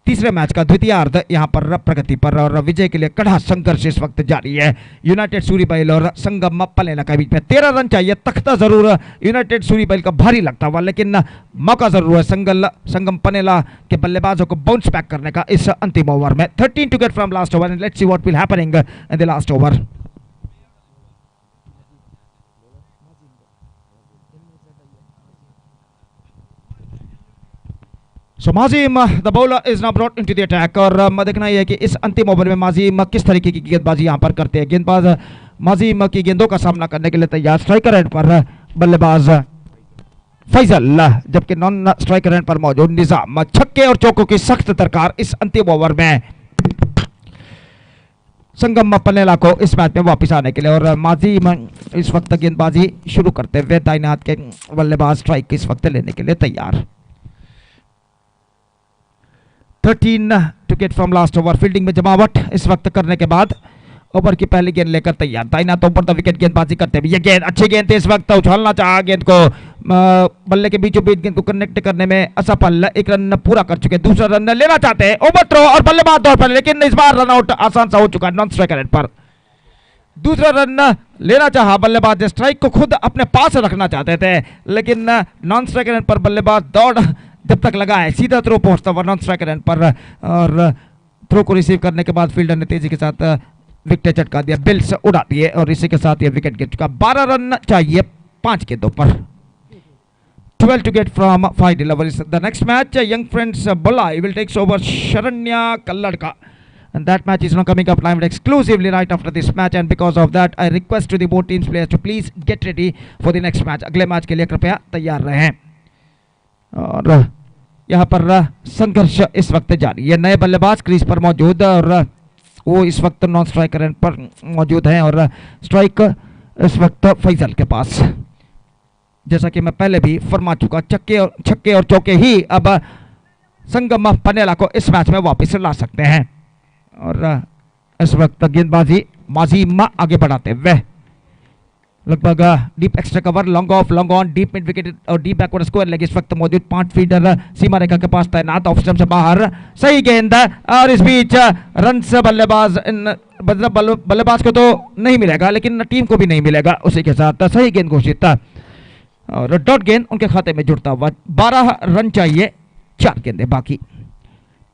तीसरे मैच का द्वितीयार्ध यहाँ पर प्रगति पर और विजय के लिए कड़ा संघर्ष इस वक्त जारी है। यूनाइटेड सूरीबैल और संगम पनेला के बीच में 13 रन चाहिए। तख्ता जरूर यूनाइटेड सूरीबैल का भारी लगता हुआ, लेकिन मौका जरूर है संगम पनेला के बल्लेबाजों को बाउंस बैक करने का इस अंतिम ओवर में। 13 to get from last over and let's see what will happening in the last over. So Mazim, the bowler is now brought into the attack और देखना यह है कि इस अंतिम ओवर में माजिम किस तरीके की गेंदबाजी यहाँ पर करते हैं। गेंदबाज माजिम की गेंदों का सामना करने के लिए तैयार। स्ट्राइकर एंड पर बल्लेबाज फैजल, जबकि नॉन स्ट्राइकर एंड पर मौजूद निजाम। छक्के और चौकों की सख्त दरकार इस अंतिम ओवर में संगम पनेला को इस मैच में वापस आने के लिए। और माजिम इस वक्त गेंदबाजी शुरू करते हुए दाहिने हाथ के बल्लेबाज स्ट्राइक इस वक्त लेने के लिए तैयार। 13 to get from last over. Fielding में जमावट इस वक्त करने के बाद ओवर की पहली गेंद लेकर तैयार। दाहिना तो ऊपर द विकेट गेंदबाजी करते हुए ये गेंद अच्छी गेंद थी। इस वक्त उछालना चाहा गेंद को, बल्ले के बीचों बीच गेंद को कनेक्ट करने में असफल। एक रन पूरा कर चुके, दूसरा रन लेना चाहते हैं। ओवर थ्रो और बल्लेबाज दौड़ पर, लेकिन इस बार रन आउट आसान सा हो चुका है नॉन स्ट्राइकर एंड पर। दूसरा रन लेना चाहा बल्लेबाज, स्ट्राइक को खुद अपने पास रखना चाहते थे, लेकिन नॉन स्ट्राइकर एंड पर बल्लेबाज दौड़ जब तक लगा है सीधा थ्रो पहुंचता हुआ नॉन स्ट्राइकर एंड पर। और थ्रो को रिसीव करने के बाद फील्डर ने तेजी के साथ विकेट चटका दिया, बिल्स उड़ा दिए और इसी के साथ ये विकेट गिर चुका। 12 रन चाहिए 5 गेंदों पर। 12 to get from 5 deliveries. The next match, Young Friends Bolai will take over Sharanya Kalladka. And that match is now coming up live exclusively right after this match. And because of that, I request to the both teams players to please get ready for the next match. अगले match के लिए कृपया तैयार रहें। और यहाँ पर संघर्ष इस वक्त जारी है। नए बल्लेबाज क्रीज पर मौजूद और वो इस वक्त नॉन स्ट्राइकर एंड पर मौजूद हैं और स्ट्राइक इस वक्त फैजल के पास। जैसा कि मैं पहले भी फरमा चुका, छक्के और चौके ही अब संगम पनेला को इस मैच में वापस ला सकते हैं। और इस वक्त गेंदबाजी माजिम आगे बढ़ाते हुए लगभग deep extra cover, long off, long on, deep mid wicket और डीप बैकवर्ड स्क्वायर लेग इस वक्त मौजूद। 5 फील्डर सीमा रेखा के पास तैनात, ऑफ स्टंप से बाहर। सही गेंद और इस बीच रन से बल्लेबाज को तो नहीं मिलेगा, लेकिन टीम को भी नहीं मिलेगा। उसी के साथ सही गेंद घोषित और डॉट गेंद उनके खाते में जुड़ता हुआ। 12 रन चाहिए, 4 गेंदें बाकी।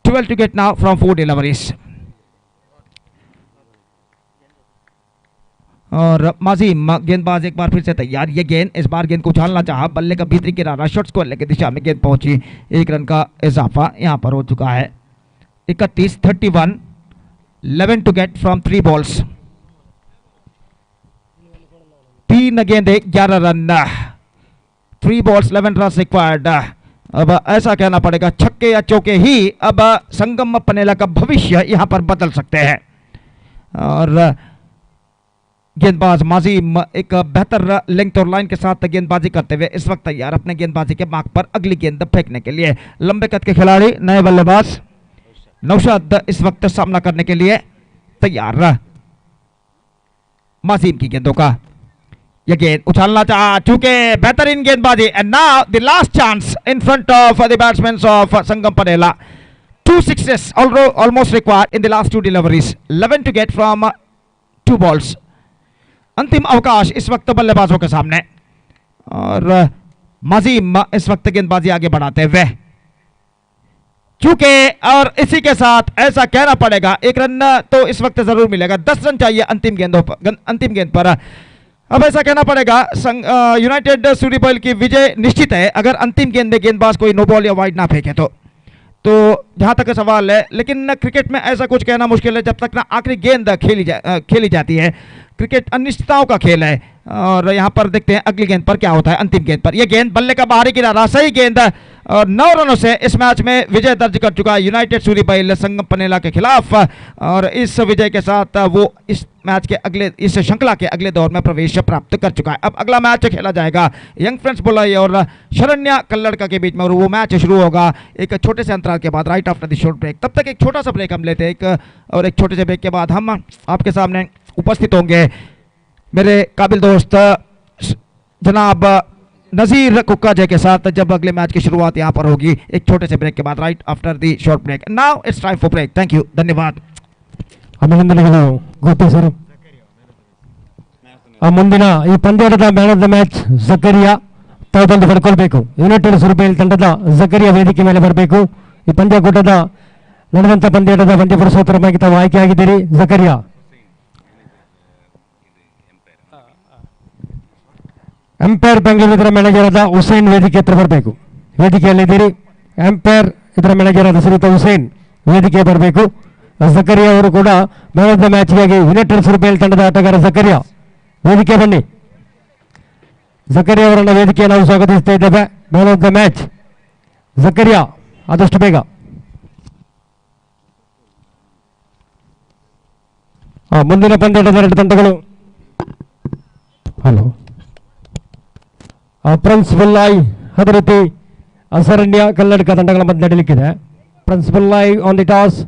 12 to get now from 4 deliveries. और माजिम गेंदबाज एक बार फिर से तैयार। ये गेंद इस बार गेंद को उछालना चाहा, बल्ले का भीतरी किनारा शॉर्ट स्क्वायर लेग की दिशा में गेंद पहुंची। 1 रन का इजाफा यहां पर हो चुका है। 31 11 टू गेट फ्रॉम 3 बॉल्स। 3 गेंदें 11 रन, 3 बॉल्स 11 रन रिक्वायर्ड। अब ऐसा कहना पड़ेगा छक्के या चौके ही अब संगम पनेला का भविष्य यहां पर बदल सकते हैं। और गेंदबाज माजिम एक बेहतर लेंथ और लाइन के साथ गेंदबाजी करते हुए इस वक्त तैयार अपने गेंदबाजी के मार्ग पर अगली गेंद फेंकने के लिए। लंबे कद के खिलाड़ी नए बल्लेबाज नौशाद इस वक्त सामना करने के लिए तैयार। माजिम की गेंदों का यह गेंद उछालना चाहा, चूंकि बेहतरीन गेंदबाजी। And now the last chance in front of the batsman of Sangam Panela. 2 sixes almost required in the last 2 deliveries. 11 to get from 2 balls. अंतिम अवकाश इस वक्त बल्लेबाजों के सामने और माजिम इस वक्त गेंदबाजी आगे बढ़ाते हुए, चूंकि और इसी के साथ ऐसा कहना पड़ेगा 1 रन तो इस वक्त जरूर मिलेगा। 10 रन चाहिए अंतिम गेंद पर। अब ऐसा कहना पड़ेगा यूनाइटेड सूरीबैल की विजय निश्चित है अगर अंतिम गेंद में गेंदबाज कोई नो बॉल या वाइड ना फेंके तो जहां तक सवाल है। लेकिन क्रिकेट में ऐसा कुछ कहना मुश्किल है जब तक ना आखिरी गेंद खेली जाती है। क्रिकेट अनिश्चितताओं का खेल है और यहां पर देखते हैं अगली गेंद पर क्या होता है। अंतिम गेंद पर यह गेंद बल्ले का बाहरी किनारा, सही गेंद और 9 रनों से इस मैच में विजय दर्ज कर चुका है यूनाइटेड सूरीबैल संगम पनेला के खिलाफ। और इस विजय के साथ वो इस मैच के अगले इस श्रृंखला के अगले दौर में प्रवेश प्राप्त कर चुका है। अब अगला मैच खेला जाएगा यंग फ्रेंड्स बुलाई और शरण्या कल्लड़का के बीच में, और वो मैच शुरू होगा एक छोटे से अंतराल के बाद, right after the short break. तब तक एक छोटा सा ब्रेक हम लेते हैं, एक छोटे से ब्रेक के बाद हम आपके सामने उपस्थित होंगे मेरे काबिल दोस्त जनाब नज़ीर कुक्का जय के साथ, जब अगले मैच की शुरुआत यहाँ पर होगी एक छोटे से ब्रेक के बाद, right after the short break. Now it's time for break. Thank you, धन्यवाद। ಅಭಿನಂದನೆಗಳು ಗೋಪಿ ಸರ್. ಮುಂದಿನ ಈ ಪಂದ್ಯದ man of the match Zakariya ತಾವು ಬಂದು ಪಡ್ಕೊಳ್ಬೇಕು. ಯುನೈಟೆಡ್ ಸುರಬೇಲ್ ತಂಡದ ಜಕರಿಯಾ ವೇದಿಕೆ ಮೇಲೆ ಬರಬೇಕು. ಈ ಪಂದ್ಯಕೂಟದ ನಡೆದಂಥ ಪಂದ್ಯದ ಪಂದ್ಯಪುರುಷೋತ್ತರವಾಗಿ ತಾವು ಆಯ್ಕೆಯಾಗಿದ್ದೀರಿ ಜಕರಿಯಾ. ಎಂಪೈರ್ ಬೆಂಗಳೂರು ಇದರ ಮ್ಯಾನೇಜರ್ ಹುಸೇನ್ ವೇದಿಕೆ ಹತ್ರ ಬರಬೇಕು. ವೇದಿಕೆಯಲ್ಲಿದ್ದೀರಿ. ಎಂಪೈರ್ ಇದರ ಮ್ಯಾನೇಜರ್ ಶ್ರೀಯುತ ಹುಸೇನ್ ವೇದಿಕೆ ಬರಬೇಕು. ಜಕರಿಯಾ ಅವರು ಕೂಡ ಮ್ಯಾನ್ ಆಫ್ ದ ಮ್ಯಾಚ್ಗಾಗಿ ಯುನೈಟೆಡ್ ಸುರಬೇಲ್ ತಂಡದ ಆಟಗಾರ ಜಕರಿಯಾ ವೇದಿಕೆ ಬನ್ನಿ. ಜಕರಿಯಾ ಅವರನ್ನು ವೇದಿಕೆ ನಾವು ಸ್ವಾಗತಿಸ್ತಾ ಇದ್ದೇವೆ. Man of the match Zakariya ಆದಷ್ಟು ಬೇಗ. ಮುಂದಿನ ಪಂದ್ಯದ ಎರಡು ತಂಡಗಳು ಹಲೋ ಪ್ರಿನ್ಸಿಪಲ್ ಲಾಯ್ ಅದೇ ರೀತಿ ಅಸರಣ್ಯ ಕಲ್ಲಡ್ಕ ತಂಡಗಳ ಮಧ್ಯೆ ನಡೆಯಲಿಕ್ಕಿದೆ. ಪ್ರಿನ್ಸಿಪಲ್ ಲಾಯ್ ಆನ್ ದಿ ಟಾಸ್.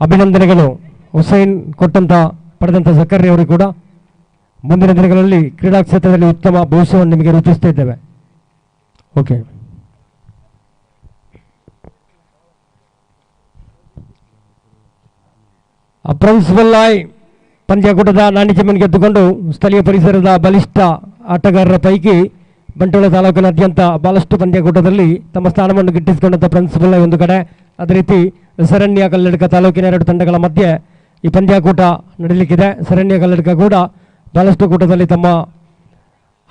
ಅಭಿನಂದನೆಗಳು ಹುಸೇನ್ ಕೊಟ್ಟಂತ ಪಡೆದಂಥ ಜಕರಿಯಾ ಅವರು ಕೂಡ ಮುಂದಿನ ದಿನಗಳಲ್ಲಿ ಕ್ರೀಡಾ ಕ್ಷೇತ್ರದಲ್ಲಿ ಉತ್ತಮ ಭವಿಷ್ಯವನ್ನು ನಿಮಗೆ ರೂಪಿಸ್ತಾ ಇದ್ದೇವೆ. ಓಕೆ, ಪ್ರಿನ್ಸಿಪಲ್ ಲಾಯ್ ಪಂದ್ಯಕೂಟದ ನಾಣ್ಯ ಚಿಮ್ಮನ್ನು ಗೆದ್ದುಕೊಂಡು ಸ್ಥಳೀಯ ಪರಿಸರದ ಬಲಿಷ್ಠ ಆಟಗಾರರ ಪೈಕಿ ಬಂಟ್ವಾಳ ತಾಲೂಕಿನಾದ್ಯಂತ ಬಹಳಷ್ಟು ಪಂದ್ಯಕೂಟದಲ್ಲಿ ತಮ್ಮ ಸ್ಥಾನವನ್ನು ಗಿಟ್ಟಿಸಿಕೊಂಡಂಥ ಪ್ರಿನ್ಸಿಪಲ್ ಲಾಯ್ ಒಂದು ಕಡೆ, ಅದೇ ರೀತಿ ಶರಣ್ಯ ಕಲ್ಲಡ್ಕ ತಾಲೂಕಿನ ಎರಡು ತಂಡಗಳ ಮಧ್ಯೆ ಈ ಪಂದ್ಯಕೂಟ ನಡೆಯಲಿಕ್ಕಿದೆ. ಶರಣ್ಯ ಕಲ್ಲಡ್ಕ ಕೂಡ ಬಹಳಷ್ಟು ಕೂಟದಲ್ಲಿ ತಮ್ಮ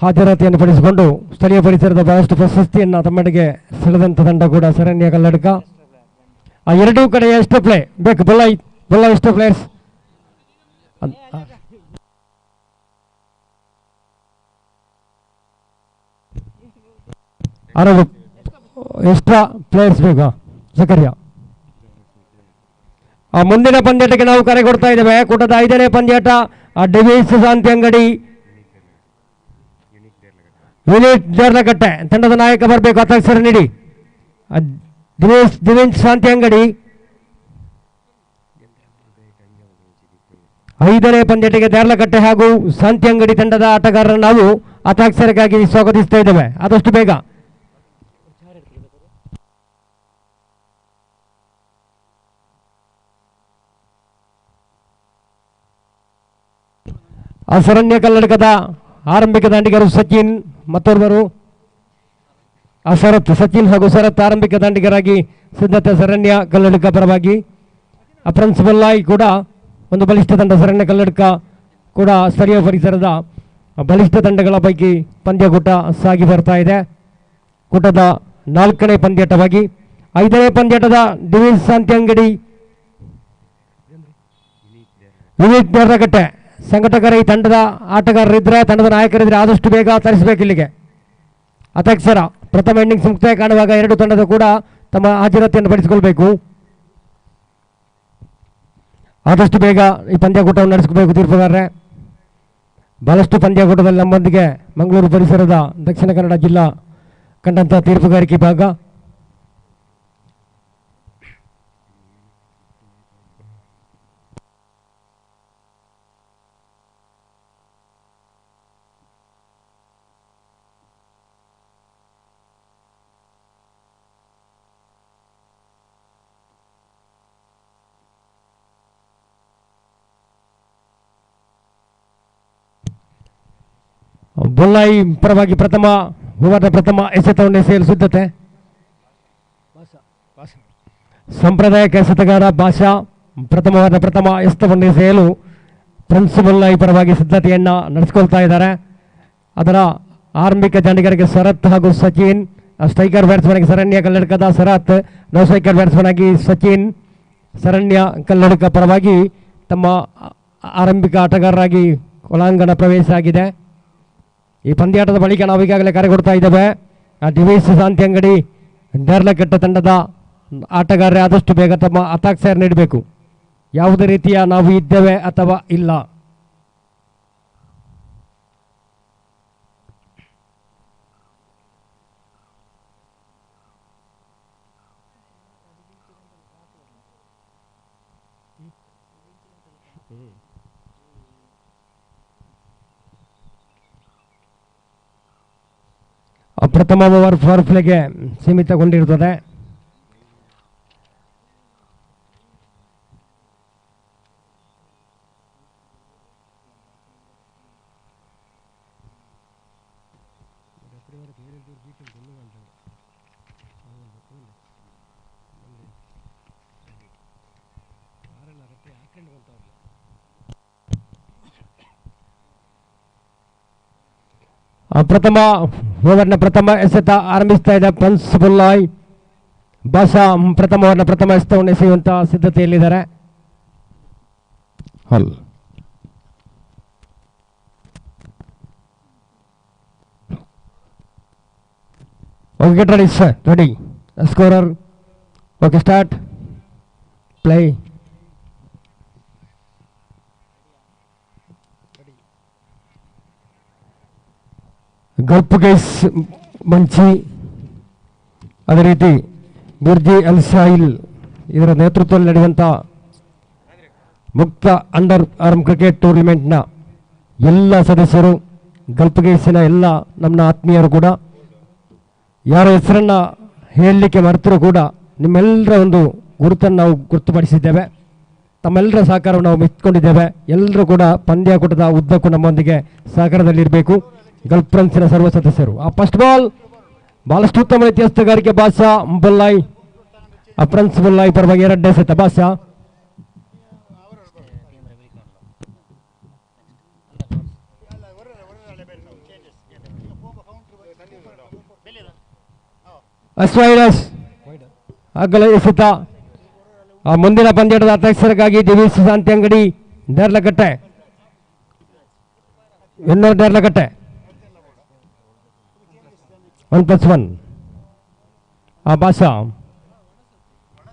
ಹಾಜರಾತಿಯನ್ನು ಪಡಿಸಿಕೊಂಡು ಸ್ಥಳೀಯ ಪರಿಸರದ ಬಹಳಷ್ಟು ಪ್ರಶಸ್ತಿಯನ್ನು ತಮ್ಮೆಡೆಗೆ ಸೆಳೆದಂಥ ತಂಡ ಕೂಡ ಶರಣ್ಯ ಕಲ್ಲಡ್ಕ. ಆ ಎರಡೂ ಕಡೆ ಎಷ್ಟು ಪ್ಲೇ ಬೇಕು? ಬೊಲ್ಲ ಎಷ್ಟು ಪ್ಲೇಯರ್ಸ್? ಎಕ್ಸ್ಟ್ರಾ ಪ್ಲೇಯರ್ಸ್ ಬೇಕಾ ಜಕರಿಯಾ? ಮುಂದಿನ ಪಂದ್ಯಟಕ್ಕೆ ನಾವು ಕರೆ ಕೊಡ್ತಾ ಇದ್ದೇವೆ. ಕೂಟದ 5ನೇ ಪಂದ್ಯಾಟ ಡಿವಿಸ್ ಶಾಂತಿ ಅಂಗಡಿ ಯೂನಿಟ್ ದೇರ್ಲಕಟ್ಟೆ ತಂಡದ ನಾಯಕ ಬರಬೇಕು. ಅಧ್ಯಕ್ಷರ ನೀಡಿ. ದಿನೇಶ್ ಶಾಂತಿ ಅಂಗಡಿ 5ನೇ ಪಂದ್ಯಟಕ್ಕೆ ದೇರ್ಲಕಟ್ಟೆ ಹಾಗೂ ಶಾಂತಿ ಅಂಗಡಿ ತಂಡದ ಆಟಗಾರರನ್ನು ನಾವು ಅತಾಕ್ಷರಕ್ಕಾಗಿ ಸ್ವಾಗತಿಸ್ತಾ ಇದ್ದೇವೆ. ಆದಷ್ಟು ಬೇಗ. ಅಸರಣ್ಯ ಕಲ್ಲಡ್ಕದ ಆರಂಭಿಕ ದಾಂಡಿಗರು ಸಚಿನ್, ಮತ್ತೋರ್ವರು ಶರತ್. ಸಚಿನ್ ಹಾಗೂ ಶರತ್ ಆರಂಭಿಕ ದಾಂಡಿಗರಾಗಿ ಸಿದ್ಧತೆ ಶರಣ್ಯ ಕಲ್ಲಡ್ಕ ಪರವಾಗಿ. ಪ್ರಿನ್ಸಿಪಲ್ ಲಾಯ್ ಕೂಡ ಒಂದು ಬಲಿಷ್ಠ ತಂಡ. ಶರಣ್ಯ ಕಲ್ಲಡ್ಕ ಕೂಡ ಸ್ಥಳೀಯ ಪರಿಸರದ ಬಲಿಷ್ಠ ತಂಡಗಳ ಪೈಕಿ ಪಂದ್ಯಕೂಟ ಸಾಗಿ ಬರ್ತಾ ಇದೆ. ಕೂಟದ 4ನೇ ಪಂದ್ಯಾಟವಾಗಿ 5ನೇ ಪಂದ್ಯಾಟದ ಡಿವಿಸ್ ಶಾಂತಿ ಅಂಗಡಿ ಯೂನಿಟ್ ದೇರ್ಲಕಟ್ಟೆ ಸಂಘಟಕರ ಈ ತಂಡದ ಆಟಗಾರರಿದ್ದರೆ, ತಂಡದ ನಾಯಕರಿದ್ದರೆ ಆದಷ್ಟು ಬೇಗ ತರಿಸಬೇಕು ಇಲ್ಲಿಗೆ. ಅಧ್ಯಕ್ಷರ ಪ್ರಥಮ ಇನ್ನಿಂಗ್ಸ್ ಮುಕ್ತಾಯ ಕಾಣುವಾಗ ಎರಡು ತಂಡದ ಕೂಡ ತಮ್ಮ ಹಾಜರಾತಿಯನ್ನು ಪಡಿಸಿಕೊಳ್ಬೇಕು. ಆದಷ್ಟು ಬೇಗ ಈ ಪಂದ್ಯಕೂಟವನ್ನು ನಡೆಸ್ಕೋಬೇಕು ತೀರ್ಪುಗಾರರೇ. ಬಹಳಷ್ಟು ಪಂದ್ಯಕೂಟದಲ್ಲಿ ನಮ್ಮೊಂದಿಗೆ ಮಂಗಳೂರು ಪರಿಸರದ ದಕ್ಷಿಣ ಕನ್ನಡ ಜಿಲ್ಲಾ ಕಂಡಂಥ ತೀರ್ಪುಗಾರಿಕೆ ಭಾಗ. ಬೊಲ್ಲಾಯಿ ಪರವಾಗಿ ಪ್ರಥಮ ಎಸೆತವನ್ನು ಎಸೆಯಲು ಸಿದ್ಧತೆ. ಸಂಪ್ರದಾಯಕ ಎಸೆತಗಾರ ಭಾಷಾ ಪ್ರಥಮ ಎಸೆತವನ್ನು ಎಸೆಯಲು ಪ್ರಿನ್ಸಿಪಲ್ ಪರವಾಗಿ ಸಿದ್ಧತೆಯನ್ನು ನಡೆಸಿಕೊಳ್ತಾ ಇದ್ದಾರೆ. ಅದರ ಆರಂಭಿಕ ದಾಂಡಿಗರಿಗೆ ಶರತ್ ಹಾಗೂ ಸಚಿನ್, ಸ್ಟ್ರೈಕರ್ ಬ್ಯಾಟ್ಸ್ಮನ್ ಆಗಿ ಶರಣ್ಯ ಕಲ್ಲಡ್ಕದ ಶರತ್, ನೋ ಸ್ಟ್ರೈಕರ್ ಬ್ಯಾಟ್ಸ್ಮನ್ ಆಗಿ ಸಚಿನ್. ಶರಣ್ಯ ಕಲ್ಲಡ್ಕ ಪರವಾಗಿ ತಮ್ಮ ಆರಂಭಿಕ ಆಟಗಾರರಾಗಿ ಒಳಾಂಗಣ ಪ್ರವೇಶ ಆಗಿದೆ. ಈ ಪಂದ್ಯಾಟದ ಬಳಿಕ ನಾವು ಈಗಾಗಲೇ ಕರೆ ಕೊಡ್ತಾ ಇದ್ದೇವೆ. ಡಿವಿಸ್ ಶಾಂತಿ ಅಂಗಡಿ ದೇರ್ಲಕಟ್ಟೆ ತಂಡದ ಆಟಗಾರರೇ ಆದಷ್ಟು ಬೇಗ ತಮ್ಮ ಹತಾಕ್ಷರ ನೀಡಬೇಕು. ಯಾವುದೇ ರೀತಿಯ ನಾವು ಇದ್ದೇವೆ ಅಥವಾ ಇಲ್ಲ. ಪ್ರಥಮ ಓವರ್ ಫಾರ್ ಪ್ಲೇಗೆ ಸೀಮಿತಗೊಂಡಿರುತ್ತದೆ. ಪ್ರಥಮ ಓವರ್ನ ಪ್ರಥಮ ಎಸೆತ ಆರಂಭಿಸ್ತಾ ಇದೆ ಪ್ರಿನ್ಸ್ ಬುಲ್ಲಾಯ್. ಬಾಷಾ ಪ್ರಥಮ ಓವರ್ನ ಪ್ರಥಮ ಎಸೆತವನ್ನು ಎಸೆಯುವಂತಹ ಸಿದ್ಧತೆಯಲ್ಲಿದ್ದಾರೆ. ಹಾಲ್ okay, get ready sir, ready scorer. Okay, start play. Gulf guys Manchi, ಅದೇ ರೀತಿ ಬುರ್ಜಿ ಅಲ್ ಸಾಹಿಲ್ ಇದರ ನೇತೃತ್ವದಲ್ಲಿ ನಡೆಯುವಂಥ ಮುಕ್ತ ಅಂಡರ್ ಆರ್ಮ್ ಕ್ರಿಕೆಟ್ ಟೂರ್ನಿಮೆಂಟ್ನ ಎಲ್ಲ ಸದಸ್ಯರು, ಗಲ್ಫ್ ಗೈಸಿನ ಎಲ್ಲ ನಮ್ಮ ಆತ್ಮೀಯರು ಕೂಡ, ಯಾರ ಹೆಸರನ್ನು ಹೇಳಲಿಕ್ಕೆ ಮರೆತರೂ ಕೂಡ ನಿಮ್ಮೆಲ್ಲರ ಒಂದು ಗುರುತನ್ನು ನಾವು ಗುರುತುಪಡಿಸಿದ್ದೇವೆ. ತಮ್ಮೆಲ್ಲರ ಸಹಕಾರವನ್ನು ನಾವು ಮೆಚ್ಚಿಕೊಂಡಿದ್ದೇವೆ. ಎಲ್ಲರೂ ಕೂಡ ಪಂದ್ಯಾಕೂಟದ ಉದ್ದಕ್ಕೂ ನಮ್ಮೊಂದಿಗೆ ಸಹಕಾರದಲ್ಲಿರಬೇಕು. ಗಲ್ಫ್ ಫ್ರೆಂಡ್ಸಿನ ಸರ್ವ ಸದಸ್ಯರು. ಆ ಫಸ್ಟ್ ಬಾಲ್ ಬಹಳಷ್ಟು ಉತ್ತಮ ರೀತಿಯ ಹಸ್ತಗಾರಿಕೆ ಬಾಷಾ ಬುಲ್ಲಾಯ್. ಫ್ರೆಂಡ್ಸ್ ಬುಲ್ಲಾಯ್ ಪರವಾಗಿ ಎರಡನೇ ಎಸೆತ ಬಾಷಾ. ಅಗಲ ಎಸೆತ. ಮುಂದಿನ ಪಂದ್ಯದ ಅಧ್ಯಕ್ಷರಿಗಾಗಿ ದಿವೀಶ್ ಶಾಂತಿ ಅಂಗಡಿ ದೇರ್ಲಕಟ್ಟೆ, ಇನ್ನೂರು ದೇರ್ಲಕಟ್ಟೆ 1+1. ಆ ಬಾಷಾ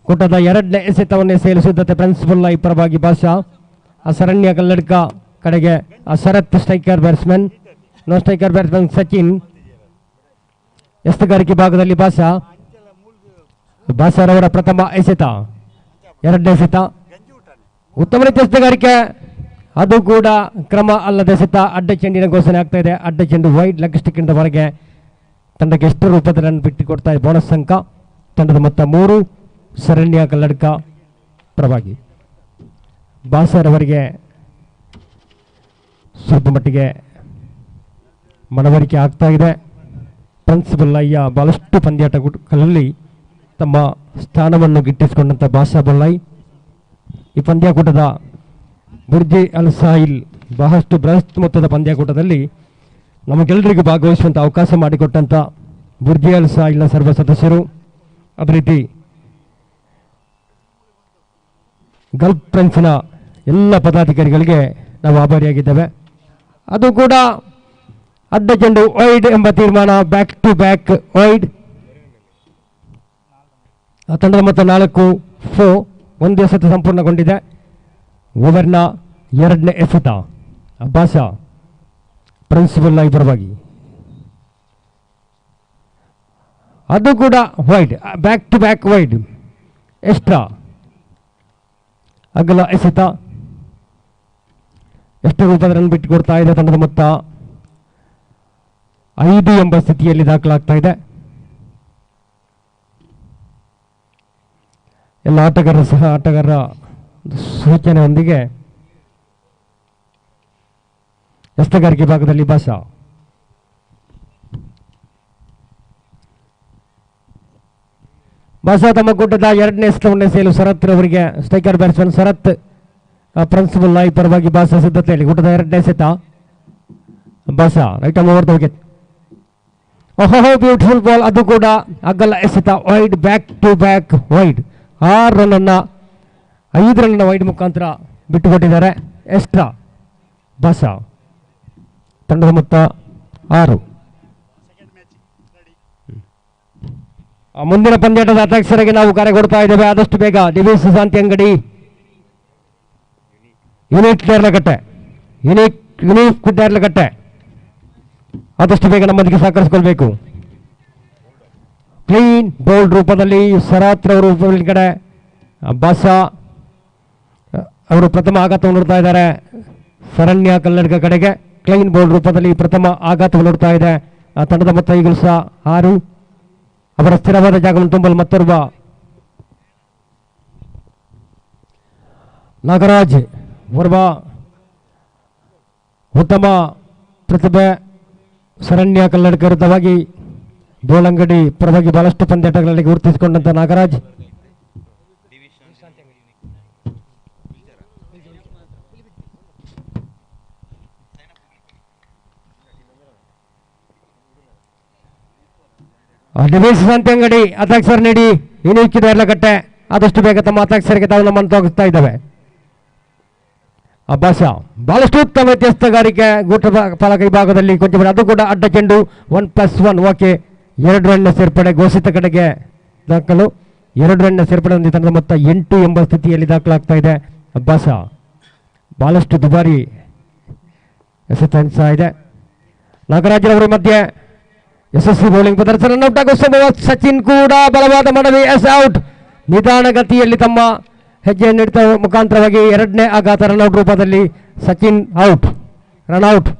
ಕೂಟದ ಎರಡನೇ ಎಸೆತವನ್ನು ಎಸೆಯಲು ಸಿದ್ಧತೆ ಪ್ರಿನ್ಸ್ ಬುಲ್ಲಾಯ್ ಪರವಾಗಿ ಬಾಷಾ. ಆ ಸರಣ್ಯ ಕಲ್ಲಡ್ಕ ಕಡೆಗೆ ಆ Sharath striker batsman, non striker batsman Sachin. ಎಸ್ತಗಾರಿಕೆ ಭಾಗದಲ್ಲಿ ಬಾಷಾರವರ ಪ್ರಥಮ ಎಸೆತ, ಎರಡನೇ ಎಸೆತ ಉತ್ತಮ ರೀತಿಯ ಎಸ್ತಗಾರಿಕೆ, ಅದು ಕೂಡ ಕ್ರಮ ಅಲ್ಲದ ಎಸೆತ. ಅಡ್ಡ ಚೆಂಡಿನ ಘೋಷಣೆ ಆಗ್ತಾ ಇದೆ. ಅಡ್ಡ ಚೆಂಡು ವೈಡ್ ಲೆಗ್ ಸ್ಟಿಕ್ ಇಂದ ಹೊರಗೆ. ತಂಡಕ್ಕೆ ಎಷ್ಟು ರೂಪದ ರನ್ ಬಿಟ್ಟುಕೊಡ್ತಾ ಇದೆ. ಬೋನಸ್ ಅಂಕ ತಂಡದ ಮೊತ್ತ 3. ಶರಣ್ಯ ಕಲ್ಲಡ್ಕ ಪರವಾಗಿ ಬಾಷಾರವರಿಗೆ ಸ್ವಲ್ಪ ಮಟ್ಟಿಗೆ ಮನವರಿಕೆ ಆಗ್ತಾ ಇದೆ. ಪ್ರಿನ್ಸ್ ಬುಲ್ಲಾಯ್ಯ ಬಹಳಷ್ಟು ಪಂದ್ಯಾಟಗಳಲ್ಲಿ ತಮ್ಮ ಸ್ಥಾನವನ್ನು ಗಿಟ್ಟಿಸಿಕೊಂಡಂಥ ಬಾಷಾ ಬುಲ್ಲಾಯ್ ಈ ಪಂದ್ಯಾಕೂಟದ ಬುರ್ಜಿ ಅಲ್ ಸಾಹಿಲ್ ಬಹಳಷ್ಟು ಬೃಹತ್ ಮೊತ್ತದ ಪಂದ್ಯಾಕೂಟದಲ್ಲಿ ನಮಗೆಲ್ಲರಿಗೂ ಭಾಗವಹಿಸುವಂಥ ಅವಕಾಶ ಮಾಡಿಕೊಟ್ಟಂಥ ಬುರ್ಜಿ ಅಲ್ ಸಾಹಿಲ್ನ ಸರ್ವ ಸದಸ್ಯರು, ಅದೇ ರೀತಿ ಗಲ್ಫ್ ಫ್ರೆಂಡ್ಸ್ನ ಎಲ್ಲ ಪದಾಧಿಕಾರಿಗಳಿಗೆ ನಾವು ಆಭಾರಿಯಾಗಿದ್ದೇವೆ. ಅದು ಕೂಡ ಅಡ್ಡ ಚೆಂಡು ವೈಡ್ ಎಂಬ ತೀರ್ಮಾನ, ಬ್ಯಾಕ್ ಟು ಬ್ಯಾಕ್ ವೈಡ್. ತಂಡದ ಮೊತ್ತ 4. ಒಂದು ಎಸೆತ ಸಂಪೂರ್ಣಗೊಂಡಿದೆ. ಓವರ್ನ ಎರಡನೇ ಎಸೆತ ಬಾಷಾ ಪ್ರಿನ್ಸ್ ಬುಲ್ಲಾಯ್ ಪರವಾಗಿ, ಅದು ಕೂಡ wide, back to back wide extra. ಅಗಲ ಎಸೆತ ಎಷ್ಟು ರೂಪದ ರನ್ ಬಿಟ್ಟು ಕೊಡ್ತಾ ಇದೆ. ತಂಡದ ಮೊತ್ತ 5 ಎಂಬ ಸ್ಥಿತಿಯಲ್ಲಿ ದಾಖಲಾಗ್ತಾ ಇದೆ. ಎಲ್ಲ ಆಟಗಾರರ ಸೂಚನೆಯೊಂದಿಗೆ ಎಸ್ತಗಾರಿಕೆ ಭಾಗದಲ್ಲಿ ಬಾಷಾ. ಬಾಷಾ ತಮ್ಮ ಕೂಟದ ಎರಡನೇ ಎಸೆತವನ್ನು ಎಸೆಯಲು ಶರತ್ ರವರಿಗೆ ಸ್ಟ್ರೈಕರ್ ಬ್ಯಾಟ್ಸ್ಮನ್ ಶರತ್ ಪ್ರಿನ್ಸ್ ಬುಲ್ಲಾಯ್ ಪರವಾಗಿ ಬಾಷಾ ಸಿದ್ಧತೆಯಲ್ಲಿ. ಕೂಟದ ಎರಡನೇ ಎಸೆತ Basha right arm over the wicket. ಓಹೋ, ಬ್ಯೂಟಿಫುಲ್ ಬಾಲ್, ಅದು ಕೂಡ ಅಗಲ ಎಸೆತ wide, back to back wide. 6 ರನ್ನನ್ನು 5 ರನ್ನ ವೈಡ್ ಮುಖಾಂತರ ಬಿಟ್ಟುಕೊಟ್ಟಿದ್ದಾರೆ. ಎಕ್ಸ್ಟ್ರಾ ಬಾಷಾ. ತಂಡದ ಮೊತ್ತ 6. ಮುಂದಿನ ಪಂದ್ಯಾಟದ ಅಧ್ಯಕ್ಷರಿಗೆ ನಾವು ಕರೆ ಕೊಡ್ತಾ ಇದ್ದೇವೆ. ಆದಷ್ಟು ಬೇಗ ದಿವೀಶ್ ಶಾಂತಿ ಅಂಗಡಿ ಯುನಿಕ್ ನೇರ್ಲಕಟ್ಟೆ, ಯುನಿಕ್ ನೇರ್ಲಕಟ್ಟೆ ಆದಷ್ಟು ಬೇಗ ನಮ್ಮೊಂದಿಗೆ ಸಹಕರಿಸಿಕೊಳ್ಬೇಕು. ಕ್ಲೀನ್ ಬೋಲ್ಡ್ ರೂಪದಲ್ಲಿ ಸರಾತ್ರ ಅವರು ಕಡೆ ಬಾಸ ಅವರು ಪ್ರಥಮ ಆಘಾತವನ್ನು ನೋಡ್ತಾ ಇದ್ದಾರೆ. ಶರಣ್ಯ ಕಲ್ಲಡ್ಕ ಕಡೆಗೆ ಕ್ಲೀನ್ ಬೋಲ್ಡ್ ರೂಪದಲ್ಲಿ ಪ್ರಥಮ ಆಘಾತವನ್ನು ನೋಡ್ತಾ ಇದೆ ಆ ತಂಡದ ಮೊತ್ತ ಈಗಲೂ ಸಹ 6. ಅವರ ಸ್ಥಿರವಾದ ಜಾಗವನ್ನು ತುಂಬಲು ಮತ್ತೊಬ್ಬ ನಾಗರಾಜ್ ಓರ್ವ ಉತ್ತಮ ಪ್ರತಿಭೆ. ಶರಣ್ಯ ಕಲ್ಲಡ್ಕ ವಿರುದ್ಧವಾಗಿ ಬೋಳಂಗಡಿ ಪರವಾಗಿ ಬಹಳಷ್ಟು ಪಂದ್ಯಾಟಗಳಲ್ಲಿ ಗುರುತಿಸಿಕೊಂಡಂತ ನಾಗರಾಜ್ ಡಿವಿಸ್ ಸಂತ್ಯಂಗಡಿ ಅಧ್ಯಕ್ಷರು ನೀಡಿ ಇನಿಕ್ಕಿದರ್ಲಕಟ್ಟೆ ಆದಷ್ಟು ಬೇಗ ತಮ್ಮ ಅಧ್ಯಕ್ಷರಿಗೆ ತಾವು ನಮ್ಮನ್ನು ತೋಗಿಸ್ತಾ ಇದ್ದಾವೆ. ಅಭ್ಯಾಸ ಬಹಳಷ್ಟು ಉತ್ತಮ ವ್ಯತ್ಯಸ್ತಗಾರಿಕೆ ಗೂಟ ಫಲಕ ವಿಭಾಗದಲ್ಲಿ ಕೊಂಚ ಅದು ಕೂಡ ಅಡ್ಡ ಚೆಂಡು 1+1 ಓಕೆ 2 ರನ್ನ ಸೇರ್ಪಡೆ ಘೋಷಿತ ಕಡೆಗೆ ದಾಖಲು 2 ರನ್ನ ಸೇರ್ಪಡೆ ಹೊಂದಿ ತಂಡದ ಮೊತ್ತ 8 ಎಂಬ ಸ್ಥಿತಿಯಲ್ಲಿ ದಾಖಲಾಗ್ತಾ ಇದೆ. ಅಭ್ಯಾಸ ಬಹಳಷ್ಟು ದುಬಾರಿ ಎಸೆತ ಇದೆ. ನಾಗರಾಜರವರ ಮಧ್ಯೆ ಯಶಸ್ವಿ ಬೌಲಿಂಗ್ ಪ್ರದರ್ಶನ ಔಟ್ ಆಗುವ ಸಂಭವ. ಸಚಿನ್ ಕೂಡ ಬಲವಾದ ಮನವಿ ಎಸ್ ಔಟ್. ನಿಧಾನಗತಿಯಲ್ಲಿ ತಮ್ಮ ಹೆಜ್ಜೆ ನೀಡುತ್ತ ಮುಖಾಂತರವಾಗಿ 2ನೇ ಆಘಾತ ರನ್ಔಟ್ ರೂಪದಲ್ಲಿ ಸಚಿನ್ ಔಟ್, ರನ್ಔಟ್.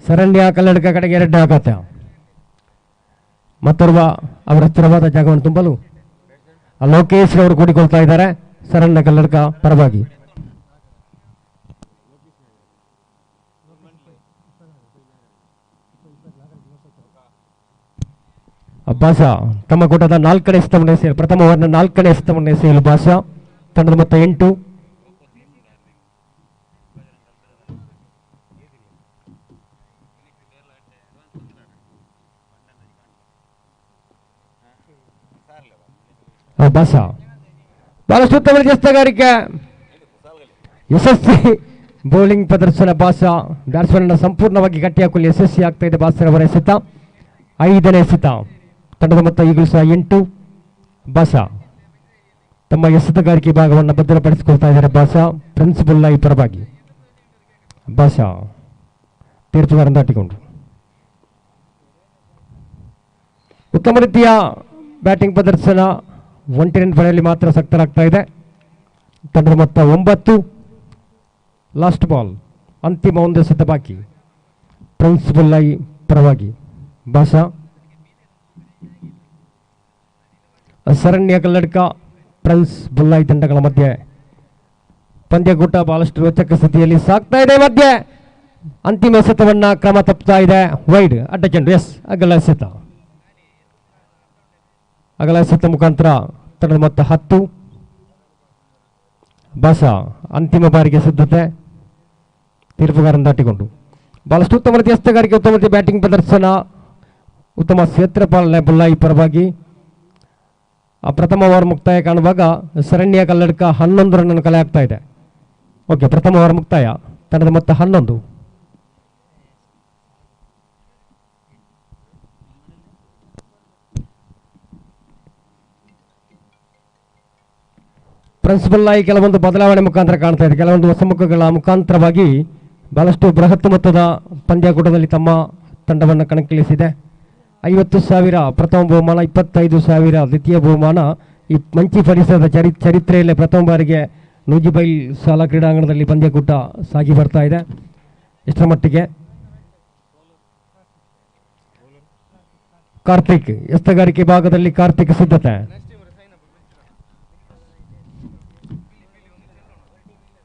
ಶರಣ್ಯ ಕಲ್ಲಡ್ಕ ಕಡೆಗೆ 2ನೇ ಆಘಾತ. ಮತ್ತೋರ್ವ ಅವರ ಸ್ಥಿರವಾದ ಜಾಗವನ್ನು ತುಂಬಲು ಲೋಕೇಶ್ ಅವರು ಕೂಡಿಕೊಳ್ತಾ ಇದ್ದಾರೆ ಶರಣ್ಯ ಕಲ್ಲಡ್ಕ ಪರವಾಗಿ. ಭಾಷ ತಮ್ಮ ಕೂಟದ 4ನೇ ಎಸೆತವನ್ನು ಎಸೆಯಲು ಪ್ರಥಮ ಓವರ್ನ 4ನೇ ಎಸೆತವನ್ನು ಎಸೆಯಲು ಭಾಷ ತಂಡದ ಮೊತ್ತ 8. ಭಾಷ ಬಹಳಷ್ಟು ಉತ್ತಮ ವ್ಯತ್ಯಸ್ತಗಾರಿಕೆ ಯಶಸ್ವಿ ಬೌಲಿಂಗ್ ಪ್ರದರ್ಶನ. ಭಾಷ ಬ್ಯಾಟ್ಸ್ಮನ್ ಸಂಪೂರ್ಣವಾಗಿ ಗಟ್ಟಿ ಹಾಕಲು ಯಶಸ್ವಿ ಆಗ್ತಾ ಇದೆ. ಭಾಷರವರ ಎಸೆತ 5ನೇ ಎಸೆತ ತಂಡದ ಮೊತ್ತ ಈಗಲೂ ಸಹ 8. ಭಾಷ ತಮ್ಮ ಎಸೆತಗಾರಿಕೆ ಭಾಗವನ್ನು ಭದ್ರಪಡಿಸಿಕೊಳ್ತಾ ಇದ್ದಾರೆ. ಭಾಷ ಪ್ರಿನ್ಸಿಪಲ್ ಲೈ ಪರವಾಗಿ ಭಾಷ ತೀರ್ಪುಗಾರನ್ನು ದಾಟಿಕೊಂಡ್ರು. ಉತ್ತಮ ರೀತಿಯ ಬ್ಯಾಟಿಂಗ್ ಪ್ರದರ್ಶನ. 1 ರನ್ ಪಡೆಯಲ್ಲಿ ಮಾತ್ರ ಸಕ್ತರಾಗ್ತಾ ಇದೆ. ತಂಡದ ಮೊತ್ತ 9. ಲಾಸ್ಟ್ ಬಾಲ್ ಅಂತಿಮ 1 ಎಸೆತ ಬಾಕಿ. ಪ್ರಿನ್ಸಿಪಲ್ ಲೈ ಪರವಾಗಿ ಭಾಷ ಶರಣ್ಯ ಕಲ್ಲಡ್ಕ ಪ್ರಿನ್ಸ್ ಬುಲ್ಲಾಯಿ ತಂಡಗಳ ಮಧ್ಯೆ ಪಂದ್ಯಕೂಟ ಬಹಳಷ್ಟು ರೋಚಕ ಸ್ಥಿತಿಯಲ್ಲಿ ಸಾಗ್ತಾ ಇದೆ. ಮಧ್ಯೆ ಅಂತಿಮ ಎಸೆತವನ್ನ ಕ್ರಮ ತಪ್ಪುತ್ತಾ ಇದೆ. ವೈಡ್ ಅಡ್ಡ ಚೆಂಡು ಎಸ್ ಅಗಲ ಎಸೆತ. ಅಗಲ ಎಸೆತ ಮುಖಾಂತರ ತಂಡದ ಮೊತ್ತ 10. ಭಾಷ ಅಂತಿಮ ಬಾರಿಗೆ ಸಿದ್ಧತೆ ತೀರ್ಪುಗಾರನ್ನು ದಾಟಿಕೊಂಡು ಬಹಳಷ್ಟು ಉತ್ತಮ ರೀತಿಯ ಎಸೆತಗಾರಿಕೆ, ಉತ್ತಮ ರೀತಿಯ ಬ್ಯಾಟಿಂಗ್ ಪ್ರದರ್ಶನ, ಉತ್ತಮ ಕ್ಷೇತ್ರ ಪಾಲನೆ ಬುಲ್ಲಾಯಿ ಪರವಾಗಿ. ಪ್ರಥಮ ಓವರ್ ಮುಕ್ತಾಯ ಕಾಣುವಾಗ ಶರಣ್ಯ ಕಲ್ಲಡ್ಕ 11 ರನ್ ಕಲೆ ಆಗ್ತಾ ಇದೆ. ಓಕೆ, ಪ್ರಥಮ ಓವರ್ ಮುಕ್ತಾಯ ತಂಡದ ಮೊತ್ತ 11. ಪ್ರಿನ್ಸಿಪಲ್ ಆಗಿ ಕೆಲವೊಂದು ಬದಲಾವಣೆ ಮುಖಾಂತರ ಕಾಣ್ತಾ ಇದೆ. ಕೆಲವೊಂದು ಹೊಸಮುಖಗಳ ಮುಖಾಂತರವಾಗಿ ಬಹಳಷ್ಟು ಬೃಹತ್ ಮೊತ್ತದ ಪಂದ್ಯಾಕೂಟದಲ್ಲಿ ತಮ್ಮ ತಂಡವನ್ನು ಕಣಕ್ಕಿಳಿಸಿದೆ. 50,000 ಪ್ರಥಮ ಬಹುಮಾನ, 25,000 ದ್ವಿತೀಯ ಬಹುಮಾನ. ಈ ಮಂಚಿ ಪರಿಸರದ ಚರಿತ್ರೆಯಲ್ಲೇ ಪ್ರಥಮ ಬಾರಿಗೆ ನೂಜಿಬೈಲ್ ಶಾಲಾ ಕ್ರೀಡಾಂಗಣದಲ್ಲಿ ಪಂದ್ಯಕೂಟ ಸಾಗಿ ಬರ್ತಾ ಇದೆ. ಎಷ್ಟರ ಮಟ್ಟಿಗೆ ಕಾರ್ತಿಕ್ ಎಸ್ತಗಾರಿಕೆ ಭಾಗದಲ್ಲಿ ಕಾರ್ತಿಕ್ ಸಿದ್ಧತೆ.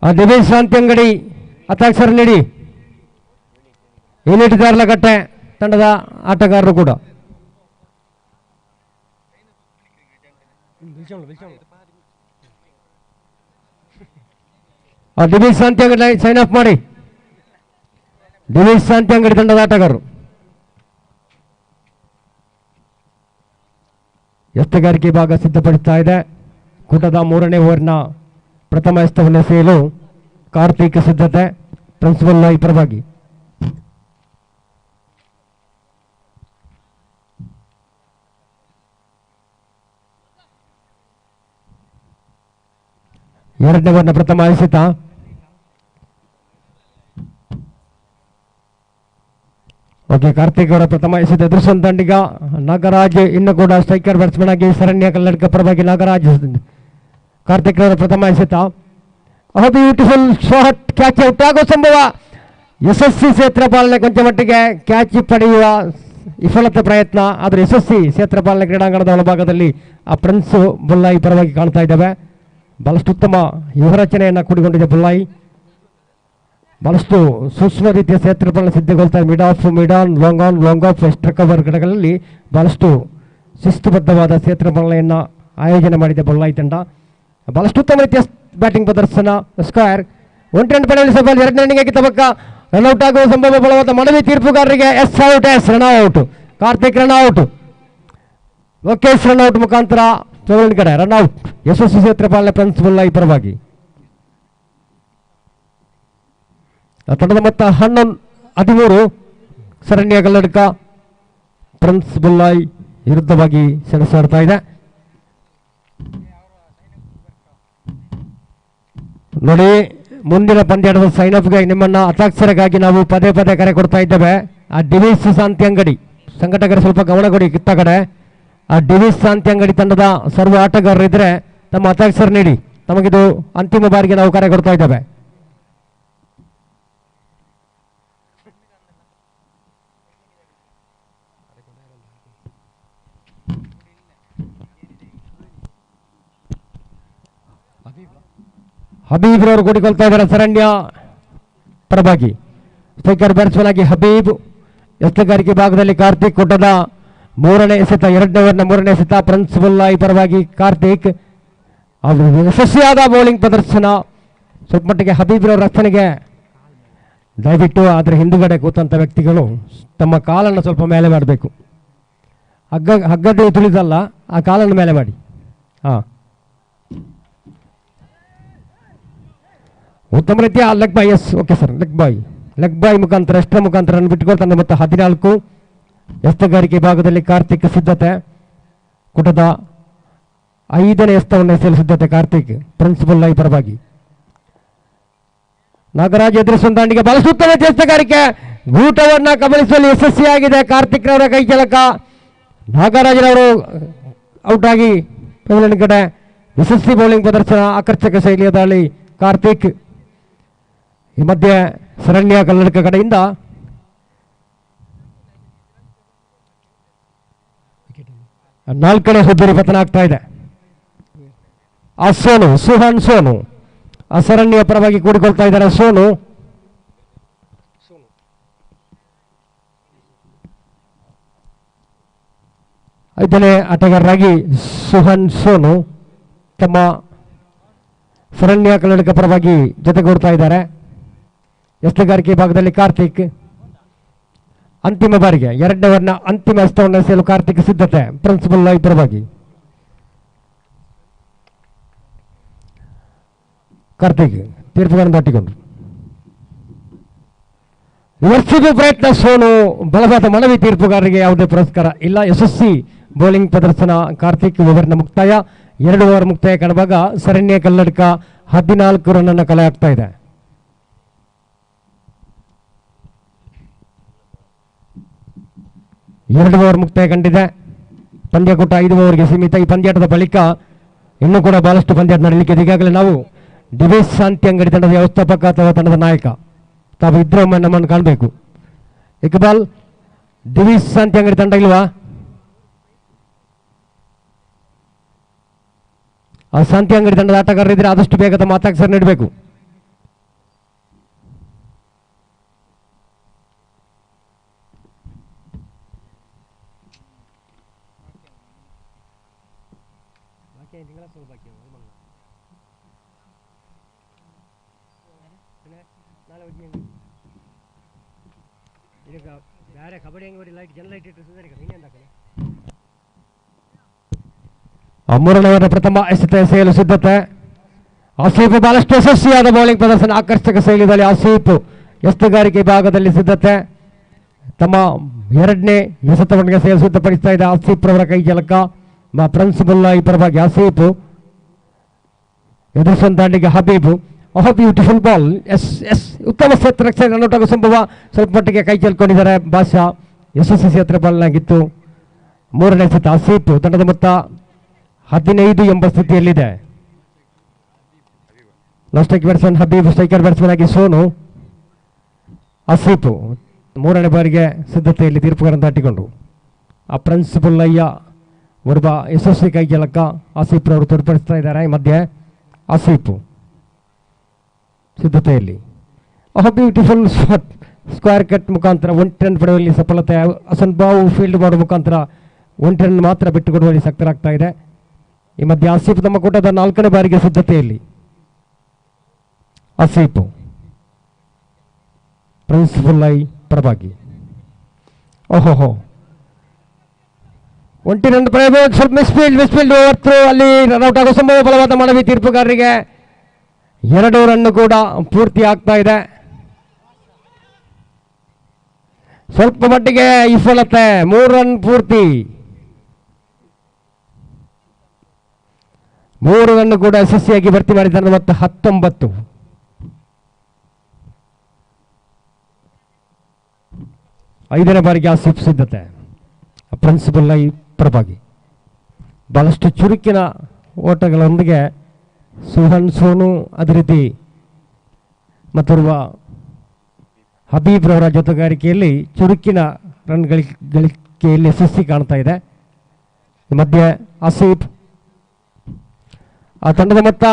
ದಿನೇಶ್ ಶಾಂತಿಯಂಗಡಿ ಹತ್ತಾಕ್ಷರ ನೀಡಿ ಏನಿಟ್ಟಿದ್ದಾರಲಗಟ್ಟೆ ತಂಡದ ಆಟಗಾರರು ಕೂಡ. ದಿನೇಶ್ ಶಾಂತಿಯಂಗಡಿ ಸೈನ್ ಆಫ್ ಮಾಡಿ. ದಿನೇಶ್ ಶಾಂತಿಯಂಗಡಿ ತಂಡದ ಆಟಗಾರರು. ಎತ್ತಗಾರಿಕೆ ಭಾಗ ಸಿದ್ಧಪಡಿಸ್ತಾ ಇದೆ. ಕೂಟದ 3ನೇ ಓವರ್ನ ಪ್ರಥಮ ಎಸೆತವನ್ನು ಎಸೆಯಲು ಕಾರ್ತಿಕ್ ಸಿದ್ಧತೆ ಪ್ರಿನ್ಸಿಪಲ್ ಲೈ ಪರವಾಗಿ. ಎರಡನೇ ಓವರ್ನ ಪ್ರಥಮ ಎಸೆತ. ಓಕೆ, ಕಾರ್ತಿಕ್ ಅವರ ಪ್ರಥಮ ಎಸೆತ ಎದುರಿಸುವಂತ ಈಗ ನಾಗರಾಜ್ ಇನ್ನು ಕೂಡ ಸ್ಟ್ರೈಕರ್ ಬ್ಯಾಟ್ಸ್ಮನ್ ಆಗಿ ಶರಣ್ಯ ಕಲ್ಲಡ್ಕ ಪರವಾಗಿ ನಾಗರಾಜ್. ಕಾರ್ತಿಕ್ ಅವರ ಪ್ರಥಮ ಎಸೆತ, ಬ್ಯೂಟಿಫುಲ್ ಶಾಟ್, ಕ್ಯಾಚ್ ಔಟ್ ಆಗೋ ಸಂಭವ. ಯಶಸ್ವಿ ಕ್ಷೇತ್ರ ಪಾಲನೆ, ಕೊಂಚ ಮಟ್ಟಿಗೆ ಕ್ಯಾಚ್ ಪಡೆಯುವ ವಿಫಲತೆ ಪ್ರಯತ್ನ, ಆದರೆ ಯಶಸ್ವಿ ಕ್ಷೇತ್ರ ಪಾಲನೆ ಕ್ರೀಡಾಂಗಣದ ಒಳಭಾಗದಲ್ಲಿ ಆ ಪ್ರಿನ್ಸ್ ಬುಲ್ಲಾಯಿ ಪರವಾಗಿ ಕಾಣ್ತಾ ಇದ್ದಾವೆ. ಬಹಳಷ್ಟು ಉತ್ತಮ ಯುವರಚನೆಯನ್ನು ಕೂಡಿಕೊಂಡಿದೆ ಬುಲ್ಲಾಯಿ. ಬಹಳಷ್ಟು ಸೂಕ್ಷ್ಮ ರೀತಿಯ ಕ್ಷೇತ್ರ ಪಾಲನೆ ಸಿದ್ಧಗೊಳ್ತಾ ಇದೆ. Mid of, mid on, long of, extra cover ಘಟಕಗಳಲ್ಲಿ ಬಹಳಷ್ಟು ಶಿಸ್ತುಬದ್ಧವಾದ ಕ್ಷೇತ್ರ ಪಾಲನೆಯನ್ನು ಆಯೋಜನೆ ಮಾಡಿದೆ ಬುಲ್ಲಾಯಿ ತಂಡ. ಬಹಳಷ್ಟು ಉತ್ತಮ ರೀತಿಯ ಬ್ಯಾಟಿಂಗ್ ಪ್ರದರ್ಶನ. ಸ್ಕ್ವೇರ್ 1 ರನ್ ಪಡೆಯಲು ಸಫಲ. 2ನೇ ಇನ್ನಿಂಗ್ಸ್ಗೆ ತಬಕ ರನ್ಔಟ್ ಆಗುವ ಸಂಭವ. ಬಲವಾದ ಮನವಿ ತೀರ್ಪುಗಾರರಿಗೆ yes out, yes run out. Karthik run out, Lokesh run out ಮುಖಾಂತರ ಕಡೆ ರನ್ಔಟ್. ಯಶಸ್ವಿ ಕ್ಷೇತ್ರ ಪಾಲನೆ ಪ್ರಿನ್ಸ್ ಬುಲ್ಲಾಯಿ ಪರವಾಗಿ. ತಂಡದ ಮೊತ್ತ 13. ಶರಣ್ಯ ಕಲ್ಲಡ್ಕ ಪ್ರಿನ್ಸ್ ಬುಲ್ಲಾಯಿ ವಿರುದ್ಧವಾಗಿ ಸೆಣಸಾಡ್ತಾ ಇದೆ. ನೋಡಿ, ಮುಂದಿನ ಪಂದ್ಯದ ಸೈನ್ ಅಪ್ಗೆ ನಿಮ್ಮನ್ನ ಹತಾಕ್ಷರಕ್ಕಾಗಿ ನಾವು ಪದೇ ಪದೇ ಕರೆ ಕೊಡ್ತಾ ಇದ್ದೇವೆ. ಆ ಡಿವಿಸ್ ಶಾಂತಿ ಅಂಗಡಿ ಸಂಘಟಕರು ಸ್ವಲ್ಪ ಗಮನ ಕೊಡಿ. ಕಿತ್ತ ಕಡೆ ಆ ಡಿವಿಸ್ ಶಾಂತಿ ಅಂಗಡಿ ತಂಡದ ಸರ್ವ ಆಟಗಾರರು ಇದ್ರೆ ತಮ್ಮ ಹತಾಕ್ಷರ ನೀಡಿ. ನಮಗಿದು ಅಂತಿಮ ಬಾರಿಗೆ ನಾವು ಕರೆ ಕೊಡ್ತಾ ಇದ್ದೇವೆ. ಹಬೀಬ್ ರವರು ಕೂಡಿಕೊಳ್ತಾ ಇದ್ದಾರೆ ಶರಣ್ಯ ಪರವಾಗಿ. ಸ್ಟ್ರೈಕರ್ ಬ್ಯಾಟ್ಸ್ಮನ್ ಆಗಿ ಹಬೀಬ್. ಎತ್ತಗಾರಿಕೆ ಭಾಗದಲ್ಲಿ ಕಾರ್ತಿಕ್ ಕೊಟ್ಟದ 3ನೇ ಎಸೆತ, 2ನೇ ಓವರ್ನ 3ನೇ ಎಸೆತ ಪ್ರಿನ್ಸ್ ಬುಲ್ಲಾಯಿ ಪರವಾಗಿ ಕಾರ್ತಿಕ್. ಅವರು ಯಶಸ್ವಿಯಾದ ಬೌಲಿಂಗ್ ಪ್ರದರ್ಶನ. ಸ್ವಲ್ಪ ಮಟ್ಟಿಗೆ ಹಬೀಬ್ ರವರ ರಕ್ಷಣೆಗೆ ದಯವಿಟ್ಟು ಅದರ ಹಿಂದುಗಡೆ ಕೂತಂಥ ವ್ಯಕ್ತಿಗಳು ತಮ್ಮ ಕಾಲನ್ನು ಸ್ವಲ್ಪ ಮೇಲೆ ಮಾಡಬೇಕು. ಹಗ್ಗದ ತುಳಿದಲ್ಲ, ಆ ಕಾಲನ್ನು ಮೇಲೆ ಮಾಡಿ. ಹಾಂ, ಉತ್ತಮ ರೀತಿಯ ಲೆಗ್ ಬಾಯ್. ಎಸ್, ಓಕೆ ಸರ್, ಲೆಗ್ ಬಾಯ್ ಮುಖಾಂತರ ಎಷ್ಟರ ಮುಖಾಂತರ ರನ್ ಬಿಟ್ಟುಕೊಳ್ತಾನೆ. ಮತ್ತು 14 ಎಸ್ತಗಾರಿಕೆ ಭಾಗದಲ್ಲಿ ಕಾರ್ತಿಕ್ ಸಿದ್ಧತೆ. ಕೂಟದ 5ನೇ ಎಸ್ತವನ್ನು ಎಸೆಯಲು ಸಿದ್ಧತೆ ಕಾರ್ತಿಕ್ ಪ್ರಿನ್ಸ್ ಬುಲ್ಲಾಯಿ ಪರವಾಗಿ. ನಾಗರಾಜ್ ಎದುರಿಸುವ ದಾಂಡಿಗೆ ಬಹಳಷ್ಟು ಉತ್ತಮ ಎಸ್ತಗಾರಿಕೆ, ಗೂಟವನ್ನು ಕಬಳಿಸುವಲ್ಲಿ ಯಶಸ್ವಿಯಾಗಿದೆ ಕಾರ್ತಿಕ್ ರವರ ಕೈ ಚಳಕ. ನಾಗರಾಜರವರು ಔಟ್ ಆಗಿ ಕಡೆ ಯಶಸ್ವಿ ಬೌಲಿಂಗ್ ಪ್ರದರ್ಶನ, ಆಕರ್ಷಕ ಶೈಲಿಯ ದಾಳಿ ಕಾರ್ತಿಕ್. ಈ ಮಧ್ಯೆ ಶರಣ್ಯ ಕಲ್ಲಡ್ಕ ಕಡೆಯಿಂದ ನಾಲ್ಕನೇ ಹುದ್ದರಿ ಪತನ ಆಗ್ತಾ ಇದೆ. ಆ ಸುಹಾನ್ ಸೋನು ಆ ಶರಣ್ಯ ಪರವಾಗಿ ಕೂಡಿಕೊಳ್ತಾ ಇದ್ದಾರೆ. ಸೋನು 5ನೇ ಆಟಗಾರರಾಗಿ ಸುಹಾನ್ ಸೋನು ತಮ್ಮ ಶರಣ್ಯ ಕಲ್ಲಡ್ಕ ಪರವಾಗಿ ಜೊತೆಗೂಡ್ತಾ ಇದ್ದಾರೆ. ಎಸ್ತಗಾರಿಕೆ ಭಾಗದಲ್ಲಿ ಕಾರ್ತಿಕ್ ಅಂತಿಮ ಬಾರಿಗೆ 2ನೇ ಓವರ್ನ ಅಂತಿಮ ಹಸ್ತವನ್ನು ಎಸೆಯಲು ಕಾರ್ತಿಕ್ ಸಿದ್ಧತೆ ಪ್ರಿನ್ಸ್ ಬುಲ್ಲಾಯಿ ಪರವಾಗಿ. ಕಾರ್ತಿಕ್ ತೀರ್ಪುಗಳನ್ನು ದಾಟಿಕೊಂಡ್ರು. ಯಶಸ್ವಿ ಪ್ರಯತ್ನ ಸೋನು. ಬಲವಾದ ಮನವಿ ತೀರ್ಪುಗಾರರಿಗೆ ಯಾವುದೇ ಪುರಸ್ಕಾರ ಇಲ್ಲ. ಯಶಸ್ವಿ ಬೌಲಿಂಗ್ ಪ್ರದರ್ಶನ ಕಾರ್ತಿಕ್. ಓವರ್ನ ಮುಕ್ತಾಯ. 2 ಓವರ್ ಮುಕ್ತಾಯ ಕಾಣುವಾಗ ಶರಣ್ಯ ಕಲ್ಲಡ್ಕ 14 ರನ್ ಕಲೆ ಆಗ್ತಾ ಇದೆ. ಎರಡು ಓವರ್ ಮುಕ್ತಾಯ ಕಂಡಿದೆ. ಪಂದ್ಯಕೂಟ 5 ಓವರ್ಗೆ ಸೀಮಿತ. ಈ ಪಂದ್ಯಾಟದ ಬಳಿಕ ಇನ್ನೂ ಕೂಡ ಬಹಳಷ್ಟು ಪಂದ್ಯಾಟ ನಡೆಯಲಿಕ್ಕೆ. ಈಗಾಗಲೇ ನಾವು ಡಿವಿಸ್ ಶಾಂತಿ ಅಂಗಡಿ ತಂಡದ ವ್ಯವಸ್ಥಾಪಕ ಅಥವಾ ತಂಡದ ನಾಯಕ ತಾವು ಇದ್ರೆ ಒಮ್ಮೆ ನಮ್ಮನ್ನು ಕಾಣಬೇಕು. ಇಕ್ಬಾಲ್, ಡಿವಿಸ್ ಶಾಂತಿ ಅಂಗಡಿ ತಂಡ ಇಲ್ವಾ? ಆ ಶಾಂತಿ ಅಂಗಡಿ ತಂಡದ ಆಟಗಾರರಿದ್ರೆ ಆದಷ್ಟು ಬೇಗ ತಮ್ಮ ಹತಾಕ್ಷರ ನೀಡಬೇಕು. ಮೂರನೇ ಓವರ್ ಪ್ರಥಮ ಎಸೆಯಲು ಸಿದ್ಧತೆ. ಆಸೀಫ್ ಬಹಳಷ್ಟು ಯಶಸ್ವಿಯಾದ ಬೌಲಿಂಗ್ ಪ್ರದರ್ಶನ, ಆಕರ್ಷಕ ಶೈಲಿಯಲ್ಲಿ ಆಸೀಫ್ ಎಸ್ತುಗಾರಿಕೆ ಭಾಗದಲ್ಲಿ ಸಿದ್ಧತೆ. ತಮ್ಮ 2ನೇ ಎಸೆತವನ್ನು ಎಸೆಯಲು ಸಿದ್ಧಪಡಿಸ್ತಾ ಇದೆ ಆಸೀಫ್ ರವರ ಕೈ ಜಲಕ. ಪ್ರಿನ್ಸ್ ಬುಲ್ಲಾಯಿ ಪರವಾಗಿ ಆಸೀಫ್ ಎದುರಿಸುವಂತ ದಾಂಡಿಗೆ Habib. Beautiful ball. Yes yes ಉತ್ತಮ ಸೆಟ್ ರಕ್ಷಣೆ ರನ್ಔಟ್ ಆಗೋ ಸಂಭವ. ಸ್ವಲ್ಪ ಮಟ್ಟಿಗೆ ಕೈ ಚೆಲ್ಕೊಂಡಿದ್ದಾರೆ ಭಾಷಾ. ಯಶಸ್ವಿ ಕ್ಷೇತ್ರ ಬಾಲ್ನಾಗಿತ್ತು. ಮೂರನೇ ಸೆಟ್ ಆಸೀಫ್. ತಂಡದ ಮೊತ್ತ 15 ಎಂಬ ಸ್ಥಿತಿಯಲ್ಲಿದೆ. Strike batsman Habib, striker batsman ಆಗಿ ಸೋನು. ಆಸೀಫ್ ಮೂರನೇ ಬಾರಿಗೆ ಸಿದ್ಧತೆಯಲ್ಲಿ ತೀರ್ಪುಗಾರನ್ನು ದಾಟಿಕೊಂಡು ಆ ಪ್ರಿನ್ಸಿಪಲ್ ಅಯ್ಯ ಒಬ್ಬ ಯಶಸ್ವಿ ಕೈ ಕೆಲಕ ಆಸೀಫ್ರವರು ತೋರ್ಪಡಿಸ್ತಾ ಇದ್ದಾರೆ. ಈ ಮಧ್ಯೆ ಆಸೀಫ್ ಸಿದ್ಧತೆಯಲ್ಲಿ ಬ್ಯೂಟಿಫುಲ್ ಶಾಟ್, ಸ್ಕ್ವೇರ್ ಕಟ್ ಮುಖಾಂತರ 1 ರನ್ ಪಡೆಯುವಲ್ಲಿ ಸಫಲತೆ. ಹಸನ್ ಬಾವು ಫೀಲ್ಡ್ ಮಾಡುವ ಮುಖಾಂತರ 1 ರನ್ ಮಾತ್ರ ಬಿಟ್ಟುಕೊಡುವಲ್ಲಿ ಸಕ್ತರಾಗ್ತಾ ಇದೆ. ಈ ಮಧ್ಯೆ ಆಸೀಫ್ ತಮ್ಮ ಕೂಟದ 4ನೇ ಬಾರಿಗೆ ಸಿದ್ಧತೆಯಲ್ಲಿ. ಆಸೀಫ್ ಪ್ರಿನ್ಸಿಪಲ್ ಐ ಪರವಾಗಿ. ಓಹೋ 1 ರನ್ ಪಡೆಯಬಹುದು. ಸ್ವಲ್ಪ ಮಿಸ್ಫೀಲ್ಡ್ ಓವರ್ ಥ್ರೋ, ಅಲ್ಲಿ ರನ್ಔಟ್ ಆಗೋ ಸಂಭವ. ಬಲವಾದ ಮನವಿ ತೀರ್ಪುಗಾರರಿಗೆ. 2 ರನ್ ಕೂಡ ಪೂರ್ತಿ ಆಗ್ತಾ ಇದೆ. ಸ್ವಲ್ಪ ಮಟ್ಟಿಗೆ ವಿಫಲತೆ. 3 ರನ್ ಪೂರ್ತಿ. 3 ರನ್ ಕೂಡ ಯಶಸ್ವಿಯಾಗಿ ಭರ್ತಿ ಮಾಡಿದ್ದಾರೆ. ಮತ್ತು 19. ಐದನೇ ಬಾರಿಗೆ ಆಸೀಫ್ ಸಿದ್ಧತೆ ಪ್ರಿನ್ಸಿಪಲ್ ಐ ಪರವಾಗಿ. ಬಹಳಷ್ಟು ಚುರುಕಿನ ಓಟಗಳೊಂದಿಗೆ ಸುಹನ್ ಸೋನು, ಅದೇ ರೀತಿ ಮತ್ತೋರ್ವ ಹಬೀಬ್ರವರ ಜೊತೆಗಾರಿಕೆಯಲ್ಲಿ ಚುರುಕಿನ ರನ್ ಗಳಿಕೆಯಲ್ಲಿ ಯಶಸ್ವಿ ಕಾಣ್ತಾ ಇದೆ. ಮಧ್ಯೆ ಆಸೀಫ್ ಆ ತಂಡದ ಮೊತ್ತ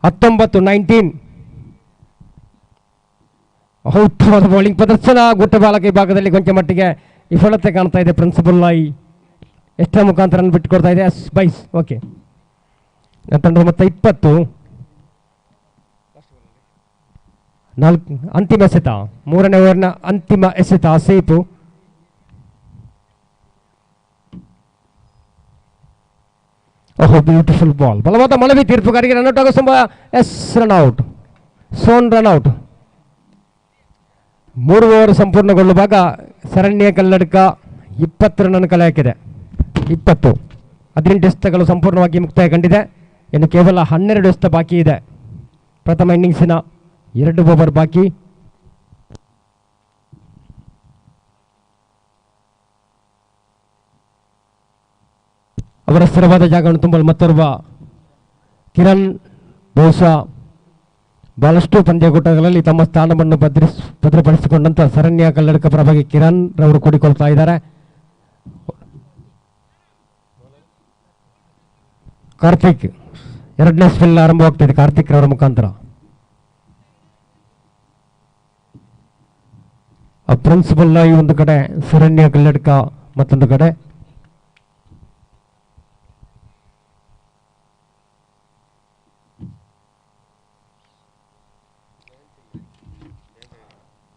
19. ಉತ್ತಮವಾದ ಬೌಲಿಂಗ್ ಪ್ರದರ್ಶನ. ಗುಟ್ಟ ಬಾಲಕ ವಿಭಾಗದಲ್ಲಿ ಕೊಂಚ ಮಟ್ಟಿಗೆ ವಿಫಲತೆ ಕಾಣ್ತಾ ಇದೆ ಪ್ರಿನ್ಸಿಪಲ್ ಐ. ಎಷ್ಟರ ಮುಖಾಂತರ ರನ್ ಬಿಟ್ಟುಕೊಡ್ತಾ ಇದೆ. Byes okay. ತಂಡದ ಮೊತ್ತ 20. ಅಂತಿಮ ಎಸೆತ, 3ನೇ ಓವರ್ನ ಅಂತಿಮ ಎಸೆತ ಆಸೀಫ್. Beautiful ball. ಬಲವಾದ ಮನವಿ ತೀರ್ಪುಗಾರಿಗೆ. ರನ್ಔಟ್ ಆಗೋ ಸಂಭವ. Yes run out. ಸೋನ್ ರನ್ಔಟ್. 3 ಓವರ್ ಸಂಪೂರ್ಣಗೊಳ್ಳುವಾಗ ಸರಣಿಯ ಕನ್ನಡಕ 20 ರನ್ ಕಲೆ ಹಾಕಿದೆ. 20 18 ಎಸೆತಗಳು ಸಂಪೂರ್ಣವಾಗಿ ಮುಕ್ತಾಯ ಕಂಡಿದೆ. ಇನ್ನು ಕೇವಲ 12 ಎಸೆತ ಬಾಕಿ ಇದೆ. ಪ್ರಥಮ ಇನ್ನಿಂಗ್ಸಿನ 2 ಓವರ್ ಬಾಕಿ. ಅವರ ಸ್ಥಿರವಾದ ಜಾಗವನ್ನು ತುಂಬಲು ಮತ್ತೋರ್ವ ಕಿರಣ್ ಬಹುಶಃ ಬಹಳಷ್ಟು ಪಂದ್ಯಕೂಟಗಳಲ್ಲಿ ತಮ್ಮ ಸ್ಥಾನವನ್ನು ಭದ್ರಪಡಿಸಿಕೊಂಡಂತ ಸರಣ್ಯ ಕನ್ನಡಕ ಪರವಾಗಿ ಕಿರಣ್ ರವರು ಕೂಡಿಕೊಳ್ತಾ ಇದ್ದಾರೆ. ಕಾರ್ತಿಕ್ 2ನೇ ಸ್ಪೆಲ್ ಆರಂಭವಾಗ್ತಿದೆ ಕಾರ್ತಿಕ್ ರವರ ಮುಖಾಂತರ. ಪ್ರಿನ್ಸಿಪಲ್ ಆಗಿ ಒಂದು ಕಡೆ, ಸರಣ್ಯ ಕನ್ನಡಕ ಮತ್ತೊಂದು ಕಡೆ.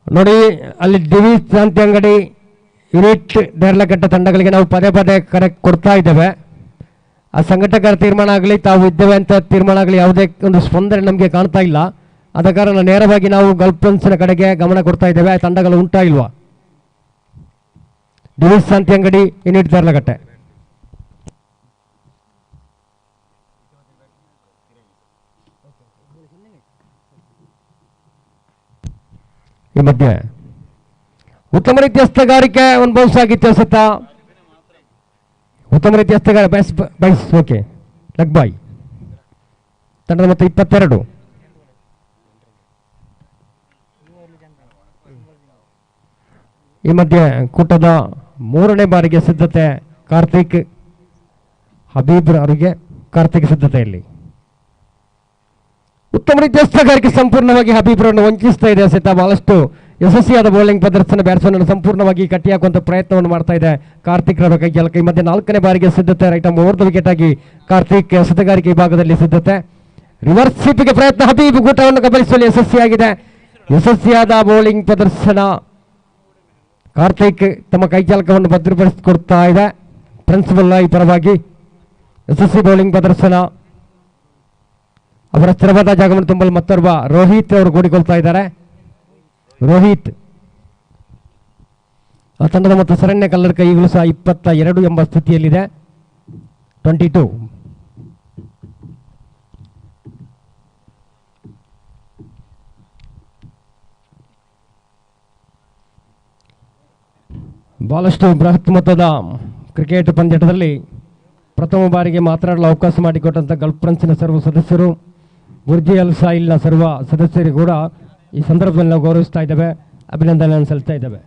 ನೋಡಿ ಅಲ್ಲಿ ಡಿವಿಸ್ ಶಾಂತಿ ಅಂಗಡಿ, ಯೂನಿಟ್ ದೇರ್ಲಘಟ್ಟ ತಂಡಗಳಿಗೆ ನಾವು ಪದೇ ಪದೇ ಕರೆ ಕೊಡ್ತಾ ಇದ್ದೇವೆ. ಆ ಸಂಘಟಕರ ತೀರ್ಮಾನ ಆಗಲಿ, ತಾವು ಇದ್ದೇವೆ ಅಂತ ತೀರ್ಮಾನ ಆಗಲಿ, ಯಾವುದೇ ಒಂದು ಸ್ಪಂದನೆ ನಮಗೆ ಕಾಣ್ತಾ ಇಲ್ಲ. ಆದ ಕಾರಣ ನೇರವಾಗಿ ನಾವು ಗಲ್ಫ್ನ ಕಡೆಗೆ ಗಮನ ಕೊಡ್ತಾ ಇದ್ದೇವೆ. ಆ ತಂಡಗಳು ಉಂಟಾ ಇಲ್ವಾ? ಡಿವಿಸ್ ಶಾಂತಿ ಅಂಗಡಿ, ಯೂನಿಟ್ ದೇರ್ಲಘಟ್ಟೆ. ಈ ಮಧ್ಯೆ ಉತ್ತಮ ರೀತಿಯ ಹಸ್ತಗಾರಿಕೆ ಒಂದು ಬೌನ್ಸ್ ಆಗಿತ್ತು ಸತ. ಉತ್ತಮ ರೀತಿಯ ಹಸ್ತಗಾರ ಬೈಸ್ ಓಕೆ. ಲೆಗ್ ಬಾಯ್. ತಂಡದ ಮೊತ್ತ 22. ಈ ಮಧ್ಯೆ ಕೂಟದ 3ನೇ ಬಾರಿಗೆ ಸಿದ್ಧತೆ ಕಾರ್ತಿಕ್ ಹಬೀಬ್ ಅವರಿಗೆ. ಕಾರ್ತಿಕ್ ಸಿದ್ಧತೆಯಲ್ಲಿ ಉತ್ತಮ ರೀತಿಯ ಹಸ್ತಗಾರಿಕೆ ಸಂಪೂರ್ಣವಾಗಿ ಹಬೀಬ್ರನ್ನು ವಂಚಿಸ್ತಾ ಇದೆ ಸಹಿತ. ಬಹಳಷ್ಟು ಯಶಸ್ವಿಯಾದ ಬೌಲಿಂಗ್ ಪ್ರದರ್ಶನ. ಬ್ಯಾಟ್ಸ್ಮನ್ ಸಂಪೂರ್ಣವಾಗಿ ಕಟ್ಟಿ ಹಾಕುವಂತ ಪ್ರಯತ್ನವನ್ನು ಮಾಡ್ತಾ ಇದೆ ಕಾರ್ತಿಕ್ ರವರ ಕೈ ಕೆಲಕ. ಈ ಮಧ್ಯೆ 4ನೇ ಬಾರಿಗೆ ಸಿದ್ಧತೆ. Right arm over the wicket ಆಗಿ ಕಾರ್ತಿಕ್ ಹಸ್ತಗಾರಿಕೆ ವಿಭಾಗದಲ್ಲಿ ಸಿದ್ಧತೆ. ರಿವರ್ಸ್ ಸ್ವೀಪ್ಗೆ ಪ್ರಯತ್ನ. ಹಬೀಬ್ ಗೂಟವನ್ನು ಕಬಲಿಸುವಲ್ಲಿ ಯಶಸ್ವಿಯಾಗಿದೆ. ಯಶಸ್ವಿಯಾದ ಬೌಲಿಂಗ್ ಪ್ರದರ್ಶನ. ಕಾರ್ತಿಕ್ ತಮ್ಮ ಕೈ ಚಾಲಕವನ್ನು ಭದ್ರಪಡಿಸಿಕೊಡ್ತಾ ಇದೆ ಪ್ರಿನ್ಸಿಪಲ್ ಐ ಪರವಾಗಿ. ಯಶಸ್ವಿ ಬೌಲಿಂಗ್ ಪ್ರದರ್ಶನ. ಅವರ ಸ್ಥಿರವಾದ ಜಾಗವನ್ನು ತುಂಬಲು ಮತ್ತೋರ್ವ ರೋಹಿತ್ ಅವರು ಕೂಡಿಕೊಳ್ತಾ ಇದ್ದಾರೆ. ರೋಹಿತ್ ಆ ತಂಡದ ಮತ್ತು ಸರಣ್ಯ ಕಲ್ಲರ್ಕ ಈಗಲೂ ಸಹ 22 ಎಂಬ ಸ್ಥಿತಿಯಲ್ಲಿದೆ. 22. ಬಹಳಷ್ಟು ಬೃಹತ್ ಮೊತ್ತದ ಕ್ರಿಕೆಟ್ ಪಂದ್ಯಾಟದಲ್ಲಿ ಪ್ರಥಮ ಬಾರಿಗೆ ಮಾತನಾಡಲು ಅವಕಾಶ ಮಾಡಿಕೊಟ್ಟಂಥ ಗಲ್ಫ್ ಫ್ರೆಂಚ್ನ ಸರ್ವ ಸದಸ್ಯರು, ಬುರ್ಜಿ ಅಲ್ ಸಾಹಿಲ್ನ ಸರ್ವ ಸದಸ್ಯರಿಗೂ ಕೂಡ ಈ ಸಂದರ್ಭದಲ್ಲಿ ನಾವು ಗೌರವಿಸ್ತಾ ಇದ್ದೇವೆ, ಅಭಿನಂದನೆಯನ್ನು ಸಲ್ಲಿಸ್ತಾ ಇದ್ದೇವೆ.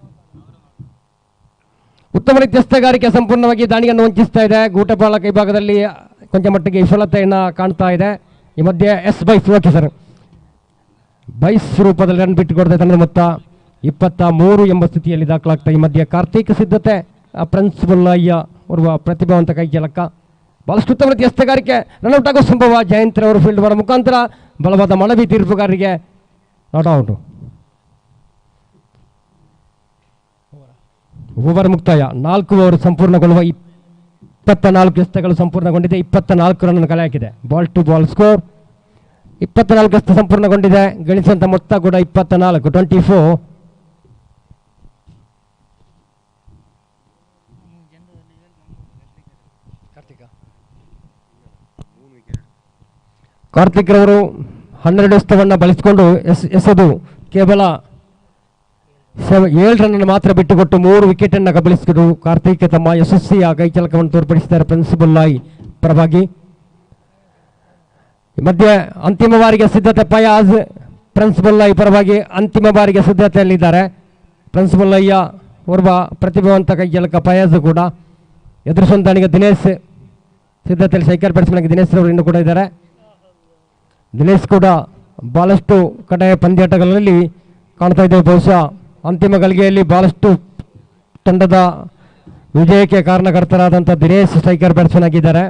ಉತ್ತಮ ರೀತಿಯ ಹಸ್ತಗಾರಿಕೆ ಸಂಪೂರ್ಣವಾಗಿ ದಾಣಿಯನ್ನು ವಂಚಿಸ್ತಾ ಇದೆ. ಗೂಟಪಾಲ ಕೈಭಾಗದಲ್ಲಿ ಕೊಂಚ ಮಟ್ಟಿಗೆ ವಿಫಲತೆಯನ್ನು ಕಾಣ್ತಾ ಇದೆ. ಈ ಮಧ್ಯೆ yes byes, okay sir, byes ರೂಪದಲ್ಲಿ ರನ್ ಬಿಟ್ಟುಕೊಡದೆ ತಂಡದ ಮೊತ್ತ 23 ಎಂಬ ಸ್ಥಿತಿಯಲ್ಲಿ ದಾಖಲಾಗ್ತಾ. ಈ ಮಧ್ಯೆ ಕಾರ್ತಿಕ್ ಸಿದ್ಧತೆ, ಪ್ರಿನ್ಸಿಪಲ್ ಅಯ್ಯ ಓರ್ವ ಪ್ರತಿಭಾವಂತ ಕೈ ಕೆಲಕ, ಬಹಳಷ್ಟು ಉತ್ತಮ ರೀತಿಯ ಹಸ್ತಗಾರಿಕೆ, ರನ್ಔಟ್ ಆಗೋ ಸಂಭವ. ಜಯಂತ್ ಅವರು ಫೀಲ್ಡ್ ಬರೋ ಮುಖಾಂತರ ಬಲವಾದ ಮನವಿ ತೀರ್ಪುಗಾರರಿಗೆ ನಾಟ್ ಔಟ್. ಓವರ್ ಮುಕ್ತಾಯ, 4 ಓವರ್ ಸಂಪೂರ್ಣಗೊಳ್ಳುವ 24 ಎಸೆತಗಳು ಸಂಪೂರ್ಣಗೊಂಡಿದೆ. 24 ರನ್ ಕಲೆ ಹಾಕಿದೆ. ಬಾಲ್ ಟು ಬಾಲ್ ಸ್ಕೋರ್ 24 ಎಸೆತ ಸಂಪೂರ್ಣಗೊಂಡಿದೆ. ಗಳಿಸಿದಂಥ ಮೊತ್ತ ಕೂಡ 24, 24. ಕಾರ್ತಿಕ್ ರವರು 12 ಎಸೆತವನ್ನು ಬಳಸಿಕೊಂಡು ಎಸೆದು ಕೇವಲ 7 ರನ್ ಮಾತ್ರ ಬಿಟ್ಟುಕೊಟ್ಟು 3 ವಿಕೆಟನ್ನು ಕಬಳಿಸಿದರು. ಕಾರ್ತಿಕ್ ತಮ್ಮ ಯಶಸ್ವಿಯ ಕೈಚಲಕವನ್ನು ತೋರ್ಪಡಿಸಿದ್ದಾರೆ ಪ್ರಿನ್ಸಿಪಲ್ ಲಾಯ್ ಪರವಾಗಿ. ಮಧ್ಯೆ ಅಂತಿಮ ಬಾರಿಗೆ ಸಿದ್ಧತೆ ಫಯಾಜ್, ಪ್ರಿನ್ಸಿಪಲ್ ಲಾಯ್ ಪರವಾಗಿ ಅಂತಿಮ ಬಾರಿಗೆ ಸಿದ್ಧತೆಯಲ್ಲಿದ್ದಾರೆ. ಪ್ರಿನ್ಸಿಪಲ್ ಲಯ್ಯ ಓರ್ವ ಪ್ರತಿಭಾವಂತ ಕೈಚಲಕ, ಫಯಾಜ್ ಕೂಡ ಎದುರಿಸುವಂತಾಣಿಗೆ ದಿನೇಶ್ ಸಿದ್ಧತೆಯಲ್ಲಿ ಸೈಕಲ್ ಬ್ಯಾಟ್ಸ್ಮನ್ಗೆ ದಿನೇಶ್ ಅವರು ಇನ್ನೂ ಕೂಡ ಇದ್ದಾರೆ. ದಿನೇಶ್ ಕೂಡ ಬಹಳಷ್ಟು ಕಡೆಯ ಪಂದ್ಯಾಟಗಳಲ್ಲಿ ಕಾಣ್ತಾ ಇದ್ದೇವೆ. ಬಹುಶಃ ಅಂತಿಮ ಗಳಿಗೆಯಲ್ಲಿ ಬಹಳಷ್ಟು ತಂಡದ ವಿಜಯಕ್ಕೆ ಕಾರಣಕರ್ತರಾದಂಥ ದಿನೇಶ್ ಸ್ಟ್ರೈಕರ್ ಬ್ಯಾಟ್ಸ್ಮನ್ ಆಗಿದ್ದಾರೆ.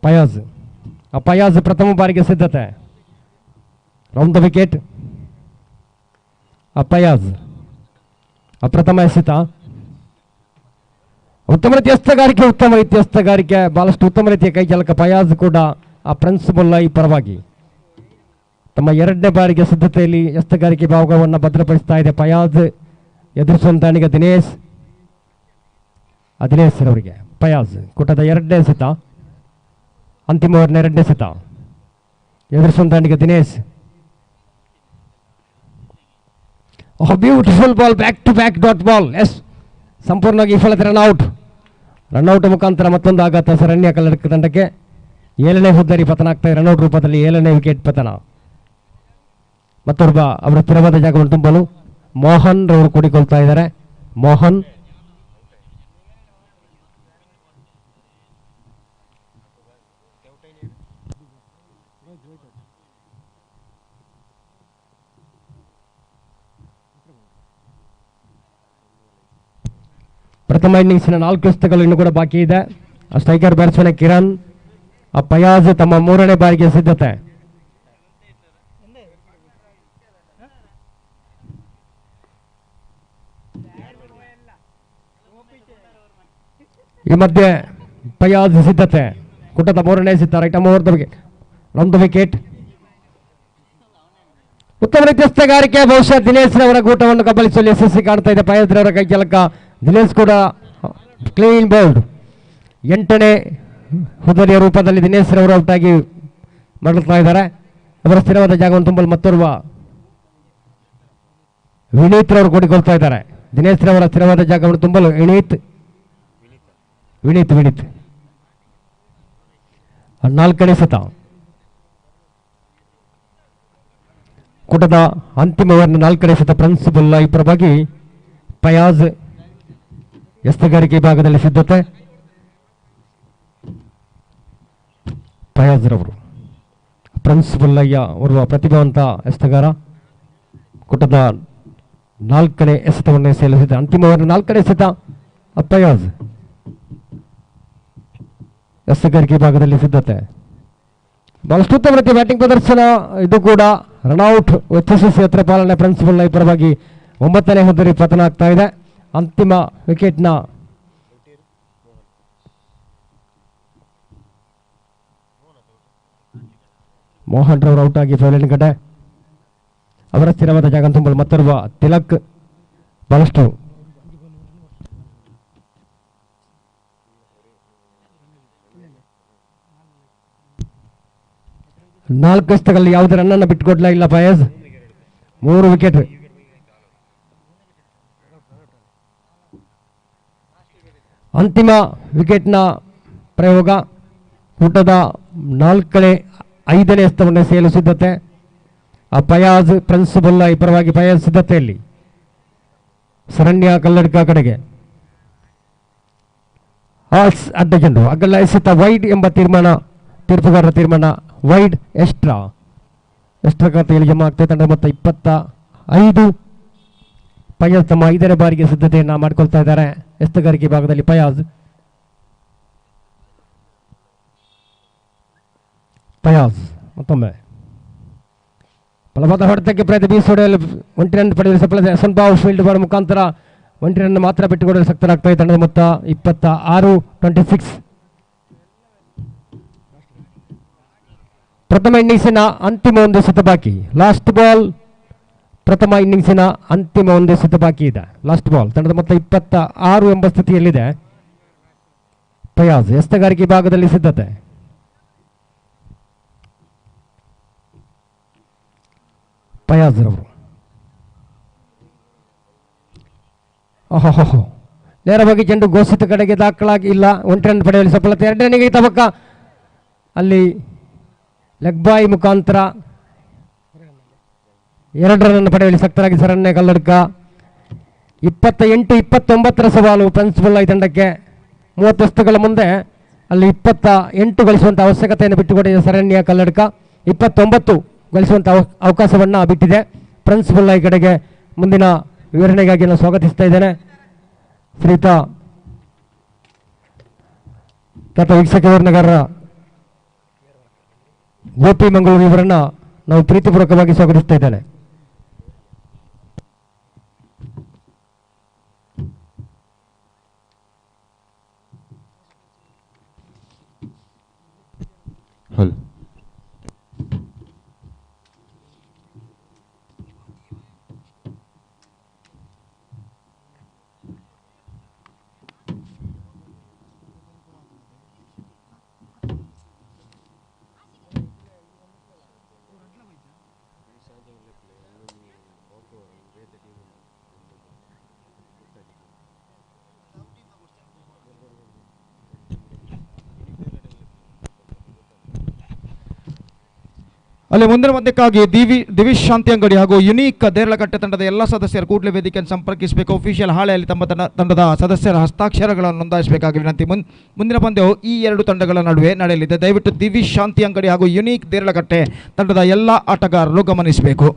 ಫಯಾಜ್, ಫಯಾಜ್ ಪ್ರಥಮ ಬಾರಿಗೆ ಸಿದ್ಧತೆ, ರೌಂಡ್ ದ ವಿಕೆಟ್. ಫಯಾಜ್ ಅಪ್ರಥಮ ಎಸೆತ, ಉತ್ತಮ ರೀತಿಯ ಹಸ್ತಗಾರಿಕೆ, ಉತ್ತಮ ರೀತಿಯ ಹಸ್ತಗಾರಿಕೆ, ಬಹಳಷ್ಟು ಉತ್ತಮ ರೀತಿಯ ಕೈಚಾಲಕ ಫಯಾಜ್ ಕೂಡ ಆ ಪ್ರಿನ್ಸಿಪಲ್ ಲೈ ಪರವಾಗಿ ತಮ್ಮ 2ನೇ ಬಾರಿಗೆ ಸಿದ್ಧತೆಯಲ್ಲಿ ಹಸ್ತಗಾರಿಕೆ ಭಾಗವನ್ನು ಭದ್ರಪಡಿಸ್ತಾ ಇದೆ. ಫಯಾಜ್ ಎದುರಿಸುವಂತಾಣಿಗೆ ದಿನೇಶ್, ದಿನೇಶ್ ಅವರಿಗೆ ಫಯಾಜ್ ಕೂಟದ 2ನೇ ಎಸೆತ, ಅಂತಿಮ ಓವರ್ನ 2ನೇ ಎಸೆತ, ಎದುರಿಸುವಂತಾಣಿಗೆ Dinesh. Beautiful ball, back to back dot ball. Yes, ಸಂಪೂರ್ಣವಾಗಿ ವಿಫಲತೆ, ರನ್ಔಟ್. ರನ್ಔಟ್ ಮುಖಾಂತರ ಮತ್ತೊಂದು ಆಘಾತ ಸರಣ್ಯ ಕನ್ನಡ ತಂಡಕ್ಕೆ. 7ನೇ ಹುದ್ದರಿ ಪತನ ಆಗ್ತಾ ಇದೆ. ರನ್ಔಟ್ ರೂಪದಲ್ಲಿ 7ನೇ ವಿಕೆಟ್ ಪತನ. ಮತ್ತೊಬ್ಬ ಅವರ ಸ್ಥಿರವಾದ ಜಾಗವನ್ನು ತುಂಬಲು ಮೋಹನ್ ರವರು ಕೂಡಿಕೊಳ್ತಾ ಇದ್ದಾರೆ. ಮೋಹನ್ ಪ್ರಥಮ ಇನ್ನಿಂಗ್ಸಿನ 4 ಎಸೆತಗಳು ಇನ್ನೂ ಕೂಡ ಬಾಕಿ ಇದೆ. ಸ್ಟ್ರೈಕರ್ ಬ್ಯಾಟ್ಸ್ಮನ್ ಕಿರಣ್, ಫಯಾಜ್ ತಮ್ಮ 3ನೇ ಬಾರಿಗೆ ಸಿದ್ಧತೆ. ಈ ಮಧ್ಯೆ ಫಯಾಜ್ ಸಿದ್ಧತೆ, ಕೂಟದ 3ನೇ ಎಸೆತ, right over the wicket, round the wicket. ಉತ್ತಮ ರೀತಿಯ ಹಸ್ತಗಾರಿಕೆ, ಬಹುಶಃ ದಿನೇಶ್ ರವರ ಗೂಟವನ್ನು ಕಬಳಿಸಲು ಯಶಸ್ವಿ ಕಾಣ್ತಾ ಇದೆ ಫಯಾಜ್ ರವರ ಕೈಚಲಕ. ದಿನೇಶ್ ಕೂಡ ಕ್ಲೀನ್ ಬೌಲ್ಡ್. 8ನೇ ಹುದ್ದರಿಯ ರೂಪದಲ್ಲಿ ದಿನೇಶ್ ರವರು ಔಟ್ ಆಗಿ ಮಾಡುತ್ತಾ ಇದ್ದಾರೆ. ಅವರ ಸ್ಥಿರವಾದ ಜಾಗವನ್ನು ತುಂಬಲು ಮತ್ತೋರ್ವ ವಿನೀತ್ ರವರು ಕೂಡಿಕೊಳ್ತಾ ಇದ್ದಾರೆ. ದಿನೇಶ್ ರವರ ಸ್ಥಿರವಾದ ಜಾಗವನ್ನು ತುಂಬಲು ವಿನೀತ್ 4ನೇ ಎಸೆತ, ಕೂಟದ ಅಂತಿಮ ಓವರ್ನ 4ನೇ ಎಸೆತ. ಪ್ರಿನ್ಸಿಪಲ್ ಲೈ ಪರವಾಗಿ ಫಯಾಜ್ ಎಸೆತಗಾರಿಕೆ ಭಾಗದಲ್ಲಿ ಸಿದ್ಧತೆ. ಫಯಾಜ್ ರವರು ಪ್ರಿನ್ಸಿಪಲ್ ಲಯ್ಯ ಓರ್ವ ಪ್ರತಿಭಾವಂತ ಎಸೆತಗಾರ. ಕೂಟದ 4ನೇ ಎಸೆತವನ್ನು ಎಸೆಯಲಿಸಿದೆ. ಅಂತಿಮ ಓವರ್ನ 4ನೇ ಎಸೆತ. ಫಯಾಜ್ ಎಸೆತಗಾರಿಕೆ ಭಾಗದಲ್ಲಿ ಸಿದ್ಧತೆ. ಬಹಳಷ್ಟು ಉತ್ತಮ ರೀತಿಯ ಬ್ಯಾಟಿಂಗ್ ಪ್ರದರ್ಶನ. ಇದು ಕೂಡ ರನ್ಔಟ್ ಯಶಸ್ವಿ ಹತ್ರ ಪಾಲನೆ ಪ್ರಿನ್ಸಿಪಲ್ ಲೈ ಪರವಾಗಿ. 9ನೇ ಹುದ್ದರಿ ಪತನ ಆಗ್ತಾ ಇದೆ. ಅಂತಿಮ ವಿಕೆಟ್ನ ಮೋಹನ್ ರವರು ಔಟ್ ಆಗಿ ಫೈನಲ್ ಕಡೆ. ಅವರ ಸ್ಥಿರವಾದ ಜಾಗ ತುಂಬಲು ಮತ್ತೋರ್ವ ತಿಲಕ್. ಬಹಳಷ್ಟು ನಾಲ್ಕು ಎಸೆತಗಳಲ್ಲಿ ಯಾವುದೇ ರನ್ನನ್ನು ಬಿಟ್ಟುಕೊಡ್ಲೇ ಇಲ್ಲ ಫಯಾಜ್. 3 ವಿಕೆಟ್. ಅಂತಿಮ ವಿಕೆಟ್ನ ಪ್ರಯೋಗ ಕೂಟದ 5ನೇ ಹಸ್ತವನ್ನು ಸೇಲು ಸಿದ್ಧತೆ. ಆ ಫಯಾಜ್ ಪ್ರಿನ್ಸಿಪಲ್ ಪರವಾಗಿ ಫಯಾಜ್ ಸಿದ್ಧತೆಯಲ್ಲಿ ಶರಣ್ಯ ಕಲ್ಲಡ್ಕ ಕಡೆಗೆ ಅಡ್ಡ ಚೆಂಡು ಅಗಲ ಎಸೆತ ವೈಡ್ ಎಂಬ ತೀರ್ಪುಗಾರರ ತೀರ್ಮಾನ. ವೈಡ್ ಎಕ್ಸ್ಟ್ರಾ ಖಾತೆಯಲ್ಲಿ ಜಮಾ ಆಗ್ತದೆ. ತಂಡ ಮೊತ್ತ 25. ಫಯಾಜ್ ತಮ್ಮ 5ನೇ ಬಾರಿಗೆ ಸಿದ್ಧತೆಯನ್ನು ಮಾಡಿಕೊಳ್ತಾ ಇದ್ದಾರೆ. ಎಸ್ತಗಾರಿಕೆ ಭಾಗದಲ್ಲಿ ಫಯಾಜ್ ಮತ್ತೊಮ್ಮೆ ಬಲವಾದ ಹೊಡೆತಕ್ಕೆ ಪ್ರಯತ್ನ ಬೀಸೊಡೆಯಲು 1 ರನ್ ಪಡೆಯಲು ಸಫಲತೆ. ಸಂಭಾವ್ ಫೀಲ್ಡ್ ಬಾರ್ ಮುಖಾಂತರ 1 ರನ್ ಮಾತ್ರ ಬಿಟ್ಟುಕೊಡಲು ಸಕ್ತರಾಗ್ತದೆ. ತಂಡದ ಮೊತ್ತ 26-26. ಪ್ರಥಮ ಇನ್ನಿಂಗ್ಸಿನ ಅಂತಿಮ 1 ಎಸೆತ ಬಾಕಿ. Last ball. ಪ್ರಥಮ ಇನ್ನಿಂಗ್ಸಿನ ಅಂತಿಮ 1 ಎಸೆತ ಬಾಕಿ ಇದೆ. Last ball. ತಂಡದ ಮೊತ್ತ 26 ಎಂಬ ಸ್ಥಿತಿಯಲ್ಲಿದೆ. ಫಯಾಜ್ ಎಸ್ತಗಾರಿಕೆ ಭಾಗದಲ್ಲಿ ಸಿದ್ಧತೆ. ಫಯಾಜ್ ರವರು ನೇರವಾಗಿ ಚೆಂಡು ಘೋಷಿತ ಕಡೆಗೆ ದಾಖಲಾಗಿ ಇಲ್ಲ. 1 ರನ್ ಪಡೆಯಲು ಸಫಲತೆ. 2 ರನ್ನಿಗೆ ತಬಕ ಅಲ್ಲಿ ಲೆಗ್ ಬಾಯ್ ಮುಖಾಂತರ 2 ರನ್ ಪಡೆಯಲು ಸಕ್ತರಾಗಿ ಶರಣ್ಯ ಕಲ್ಲಡ್ಕ. 28-29 ಸವಾಲು ಪ್ರಿನ್ಸಿಪಲ್ ತಂಡಕ್ಕೆ. 30 ಎಸ್ತುಗಳ ಮುಂದೆ ಅಲ್ಲಿ 28 ಗಳಿಸುವಂಥ ಅವಶ್ಯಕತೆಯನ್ನು ಬಿಟ್ಟುಕೊಟ್ಟಿದೆ ಶರಣ್ಯ ಕಲ್ಲಡ್ಕ. 29 ಗಳಿಸುವಂಥ ಅವಕಾಶವನ್ನು ಬಿಟ್ಟಿದೆ. ಪ್ರಿನ್ಸಿಪಲ್ ಕಡೆಗೆ ಮುಂದಿನ ವಿವರಣೆಗಾಗಿ ನಾನು ಸ್ವಾಗತಿಸ್ತಾ ಇದ್ದೇನೆ. ಶ್ರೀಯುತ ಖ್ಯಾತ ವೀಕ್ಷಕ ವಿವರಣೆಗಾರರ ಗೋಪಿ ಮಂಗಳೂರು ಇವರನ್ನ ನಾವು ಪ್ರೀತಿಪೂರ್ವಕವಾಗಿ ಸ್ವಾಗತಿಸ್ತಾ ಇದ್ದೇನೆ. ಹಲೋ ಅಲ್ಲಿ ಮುಂದಿನ ಪಂದ್ಯಕ್ಕಾಗಿ ದಿವಿಶ್ ಶಾಂತಿ ಅಂಗಡಿ ಹಾಗೂ ಯುನೀಕ್ ದೇರ್ಲಕಟ್ಟೆ ತಂಡದ ಎಲ್ಲ ಸದಸ್ಯರು ಕೂಡಲೇ ವೇದಿಕೆಯನ್ನು ಸಂಪರ್ಕಿಸಬೇಕು. ಅಫಿಷಿಯಲ್ ಹಾಳೆಯಲ್ಲಿ ತಮ್ಮ ತಂಡದ ಸದಸ್ಯರ ಹಸ್ತಾಕ್ಷರಗಳನ್ನು ನೋಂದಾಯಿಸಬೇಕಾಗಿ ವಿನಂತಿ. ಮುಂದಿನ ಪಂದ್ಯವು ಈ 2 ತಂಡಗಳ ನಡುವೆ ನಡೆಯಲಿದೆ. ದಯವಿಟ್ಟು ದಿವಿಶ್ ಶಾಂತಿ ಅಂಗಡಿ ಹಾಗೂ ಯುನೀಕ್ ದೇರ್ಲಕಟ್ಟೆ ತಂಡದ ಎಲ್ಲ ಆಟಗಾರರು ಗಮನಿಸಬೇಕು.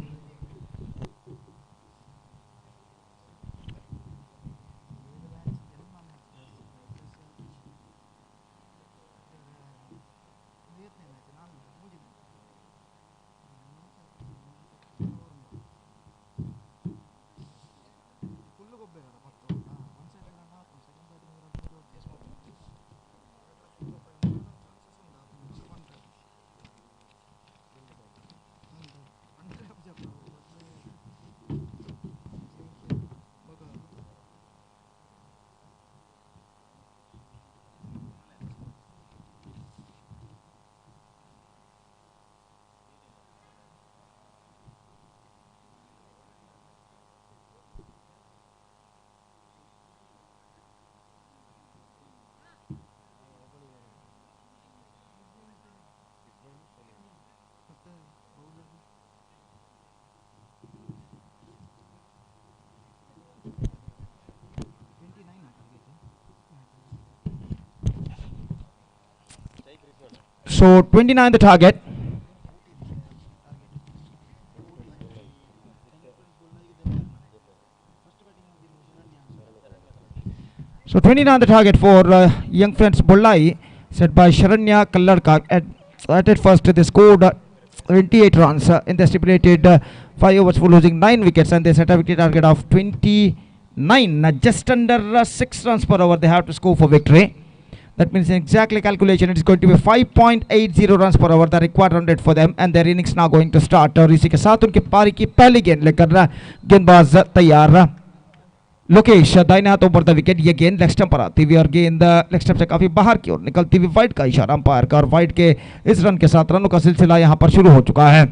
So 29 the target. So 29 the target for young friends Bollai, set by Sharanya Kalladka. At first they scored 28 runs in the stipulated 5 overs for losing 9 wickets, and they set a wicket target of 29. Just under 6 runs per over they have to score for victory. That means in exactly calculation it is going to be 5.80 runs per over the required run rate for them, and their innings now going to start. और इसी के साथ उनके पारी की पहली गेंद लेकर गेंदबाज तैयार. लोकेश दाहिने हाथों पर द विकेट. ये गेंद लेग स्टंप पर आती हुई और गेंद लेग स्टंप से काफी बाहर की ओर निकलती हुई वाइड का इशारा अंपायर का, और वाइड के इस रन के साथ रनों का सिलसिला यहां पर शुरू हो चुका है.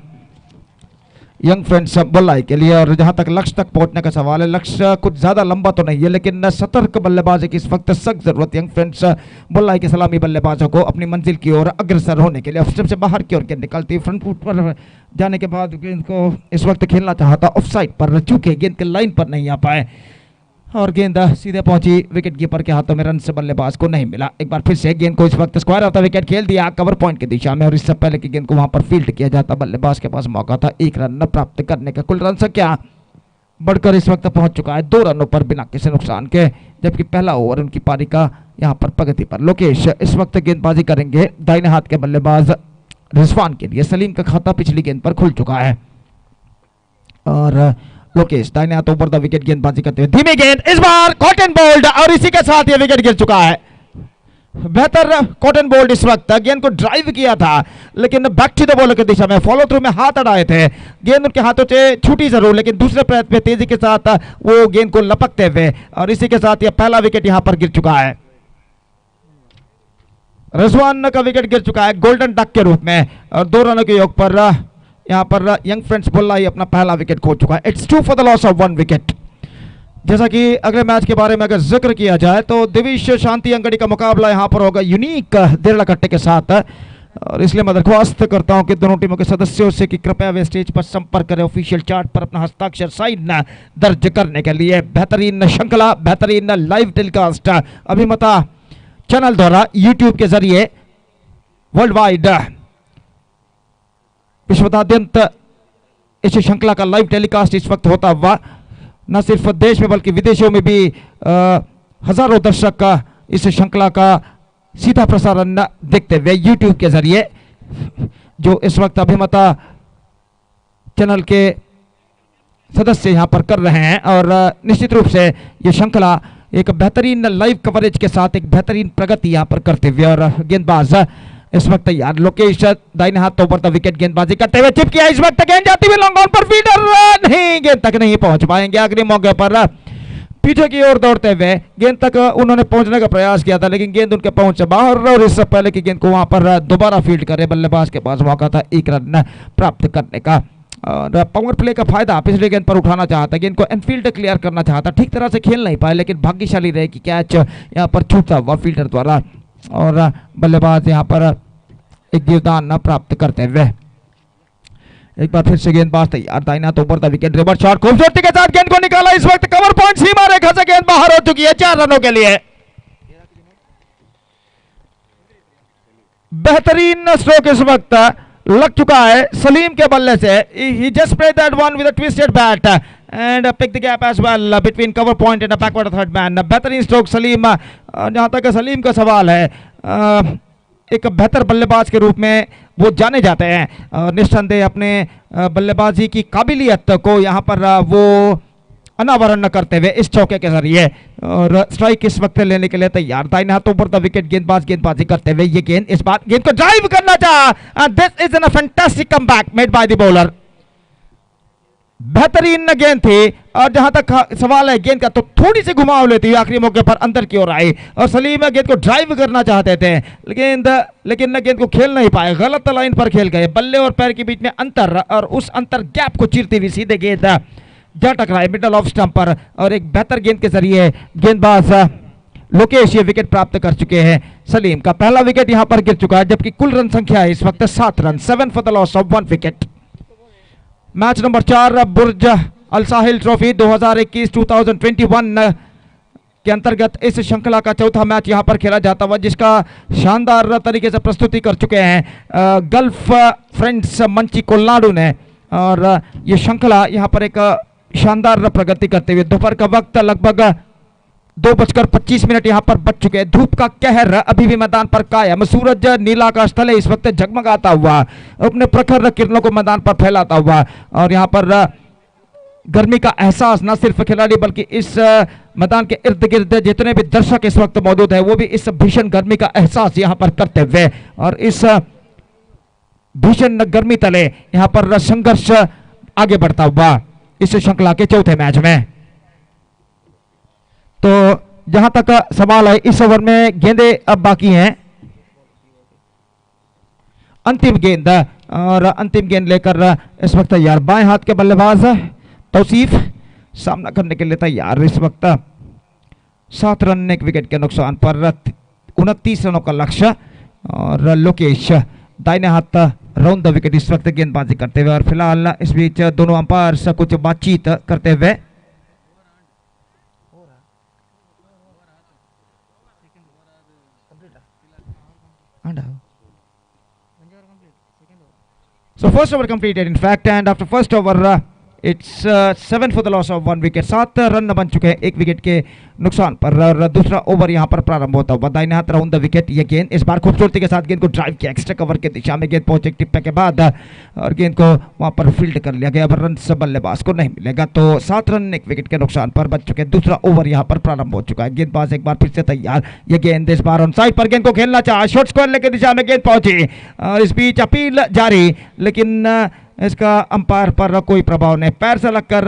यंग फ्रेंड्स बल्लाई के लिए। और जहां तक लक्ष्य तक पहुंचने का सवाल है, लक्ष्य कुछ ज्यादा लंबा तो नहीं है, लेकिन सतर्क बल्लेबाजी की इस वक्त सख्त जरूरत यंग फ्रेंड्स बल्लाई के सलामी बल्लेबाजों को अपनी मंजिल की ओर अग्रसर होने के लिए। ऑफ स्टंप से बाहर की ओर गेंद निकलती है, फ्रंट फुट पर जाने के बाद गेंद को इस वक्त खेलना चाहता ऑफ साइड पर, चूके गेंद के लाइन पर नहीं आ पाए और गेंद सीधे पहुंची विकेट कीपर के हाथों में, रन से बल्लेबाज को नहीं मिला। एक बार फिर से गेंद को इस वक्त स्क्वायर ऑफ द विकेट खेल दिया कवर पॉइंट की दिशा में, और इससे पहले कि गेंद को वहां पर फील्ड किया जाता बल्लेबाज के पास मौका था 1 रन प्राप्त करने का। कुल रन संख्या बढ़कर इस वक्त पहुंच चुका है 2 रनों पर बिना किसी नुकसान के, जबकि पहला ओवर उनकी पारी का यहाँ पर प्रगति पर। लोकेश इस वक्त गेंदबाजी करेंगे दाहिने हाथ के बल्लेबाज रिजवान के लिए। सलीम का खाता पिछली गेंद पर खुल चुका है और लोकेश दाहिने हाथ ऊपर द विकेट गेंदबाजी करते हुए, धीमी गेंद इस बार कॉटन बोल्ड, और इसी के साथ ये विकेट गिर चुका है। बेहतर कॉटन बोल्ड इस वक्त गेंद को ड्राइव किया था, लेकिन बैक टू द बॉलर की दिशा में फॉलो थ्रू में हाथ अड़ाए थे। गेंद उनके हाथों से छूटी जरूर, लेकिन दूसरे प्रयत्न में तेजी के साथ वो गेंद को लपकते हुए, और इसी के साथ ये पहला विकेट यहां पर गिर चुका है। रिजवान का विकेट गिर चुका है गोल्डन डक के रूप में, और 2 रनों के योग पर यहां पर यंग फ्रेंड्स बुल्लाई अपना पहला विकेट खो चुका है। It's 2 for the loss of 1 wicket. जैसा कि अगले मैच के बारे में अगर जिक्र किया जाए तो दिविश शांति अंगड़ी का मुकाबला यहां पर होगा यूनिक दिरला कट्टे के साथ, और इसलिए मैं दरख्वास्त करता हूं कि दोनों टीमों के सदस्यों से कि कृपया वे स्टेज पर संपर्क करें ऑफिशियल चार्ट पर अपना हस्ताक्षर साइन दर्ज करने के लिए। बेहतरीन श्रृंखला, बेहतरीन लाइव टेलीकास्ट अभिमता चैनल द्वारा यूट्यूब के जरिए वर्ल्ड वाइड विश्वदाद्यंत इस श्रृंखला का लाइव टेलीकास्ट इस वक्त होता हुआ न सिर्फ देश में बल्कि विदेशों में भी हजारों दर्शक का इस श्रृंखला का सीधा प्रसारण देखते हुए यूट्यूब के जरिए, जो इस वक्त अभिमता चैनल के सदस्य यहां पर कर रहे हैं। और निश्चित रूप से ये श्रृंखला एक बेहतरीन लाइव कवरेज के साथ एक बेहतरीन प्रगति यहां पर करते हुए, और गेंदबाज इस वक्त तैयार। लोकेश दाहिने हाथ ऊपर द विकेट गेंदबाजी करते हुए चिप किया, इस वक्त गेंद जाती हुई लॉन्ग ऑन पर, फील्डर नहीं, गेंद तक नहीं पहुंच पाएंगे। आखिरी मौके पर पीछे की ओर दौड़ते हुए गेंद तक उन्होंने पहुंचने का प्रयास किया था, लेकिन गेंद उनके पहुंच से बाहर, और इससे पहले कि गेंद को वहां पर दोबारा फील्ड करे बल्लेबाज के पास मौका था 1 रन प्राप्त करने का। और पावर प्ले का फायदा पिछले गेंद पर उठाना चाहता, गेंद को एनफील्ड क्लियर करना चाहता, ठीक तरह से खेल नहीं पाए, लेकिन भाग्यशाली रहे कि कैच यहाँ पर छूटता हुआ फील्डर द्वारा, और बल्लेबाज यहाँ पर एक जीवदान न प्राप्त करते हुए। एक बार फिर से गेंदबाज तैयार, दाहिना तो ऊपर द विकेट, रिवर्स शॉट खूबसूरती के साथ गेंद को निकाला, इस वक्त कवर पॉइंट सीमा रेखा से गेंद बाहर हो चुकी है 4 रनों के लिए। बेहतरीन स्ट्रोक इस वक्त लग चुका है सलीम के बल्ले से। He just played that one with a twisted bat and picked the gap as well between cover point and a backward third man. बेहतरीन स्ट्रोक सलीम। जहां तक सलीम का सवाल है, एक बेहतर बल्लेबाज के रूप में वो जाने जाते हैं, निस्संदेह अपने बल्लेबाजी की काबिलियत को यहाँ पर वो अनावरण करते हुए इस चौके के जरिए, और स्ट्राइक इस वक्त लेने के लिए तैयार। दाहिने हाथ ऊपर द विकेट गेंदबाज गेंदबाजी करते हुए, ये गेंद इस बार गेंद को ड्राइव करना चाहा, this is N fantastic comeback made by the bowler. बेहतरीन गेंद थी, और जहां तक सवाल है गेंद का, तो थोड़ी सी घुमाव लेती हुई आखिरी मौके पर अंदर की ओर आई, और सलीम गेंद को ड्राइव करना चाहते थे, लेकिन गेंद को खेल नहीं पाए, गलत लाइन पर खेल गए। बल्ले और पैर के बीच में अंतर, और उस अंतर गैप को चीरती हुई सीधे गेंद जा टकराए मिडल ऑफ स्टंप पर, और एक बेहतर गेंद के जरिए गेंदबाज लोकेश ये विकेट प्राप्त कर चुके हैं। सलीम का पहला विकेट यहां पर गिर चुका है, जबकि कुल रन संख्या है इस वक्त 7 run, 7 for the loss of 1 wicket. Match number 4 Burj Al Sahil trophy 2021-2021 के अंतर्गत इस श्रृंखला का चौथा मैच यहां पर खेला जाता हुआ, जिसका शानदार तरीके से प्रस्तुति कर चुके हैं गल्फ फ्रेंड्स मंची कोलनाडू ने, और ये श्रृंखला यहां पर एक शानदार प्रगति करते हुए, दोपहर का वक्त लगभग 2:25 यहां पर बच चुके हैं। धूप का कहर अभी भी मैदान पर कायम, सूरज नीला आकाश तले इस वक्त जगमगाता हुआ अपने प्रखर किरणों को मैदान पर फैलाता हुआ, और यहां पर गर्मी का एहसास न सिर्फ खिलाड़ी बल्कि इस मैदान के इर्द गिर्द जितने भी दर्शक इस वक्त मौजूद है वो भी इस भीषण गर्मी का एहसास यहां पर करते हुए, और इस भीषण गर्मी तले यहां पर संघर्ष आगे बढ़ता हुआ इस श्रृंखला के चौथे मैच में। तो जहां तक सवाल है, इस ओवर में गेंदें अब बाकी हैं, अंतिम गेंद और अंतिम गेंद लेकर इस वक्त तैयार बाएं हाथ के बल्लेबाज तौसीफ सामना करने के लिए तैयार। इस वक्त 7 रन 1 विकेट के नुकसान पर 29 रनों का लक्ष्य और लोकेश दाहिने हाथ राउंड द विकेट इस वक्त गेंदबाजी करते हुए और फिलहाल इस बीच दोनों अंपायर्स कुछ बातचीत करते हुए So first over completed in fact, and after first over it's 7 for the loss of 1 wicket. 7 run बन चुके हैं 1 विकेट के नुकसान पर और दूसरा ओवर यहां पर प्रारंभ होता हुआ दाहिने हाथ राउंड द विकेट। ये गेंद इस बार खूबसूरती के साथ गेंद को ड्राइव किया एक्स्ट्रा कवर के दिशा में, गेंद पहुंचे टिप्पे के बाद और गेंद को वहां पर फील्ड कर लिया गया। अब रन बल्लेबाज को नहीं मिलेगा, तो 7 रन 1 विकेट के नुकसान पर बच चुके। दूसरा ओवर यहां पर प्रारंभ हो चुका है। गेंदबाज एक बार फिर से तैयार। ये गेंद इस बार ऑन साइड पर गेंद को खेलना चाहा, शॉर्ट स्क्वायर की दिशा में गेंद पहुंची और इस बीच अपील जारी, लेकिन इसका अंपायर पर कोई प्रभाव नहीं। पैर से लगकर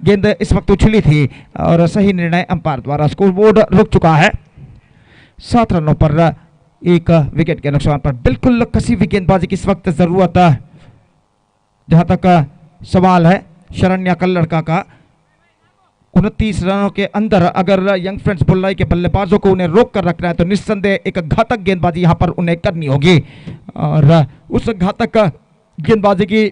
गेंद इस वक्त उछली थी और सही निर्णय अंपायर द्वारा। स्कोर बोर्ड रुक चुका है 7 रनों पर 1 विकेट के नुकसान पर। बिल्कुल कसी हुई गेंदबाजी की इस वक्त जरूरत है। जहां तक सवाल है शरण्या कल्लड़का का, 29 रनों के अंदर अगर यंग फ्रेंड्स बुल्लाई के बल्लेबाजों को उन्हें रोक कर रखना है तो निस्संदेह एक घातक गेंदबाजी यहां पर उन्हें करनी होगी और उस घातक गेंदबाजी की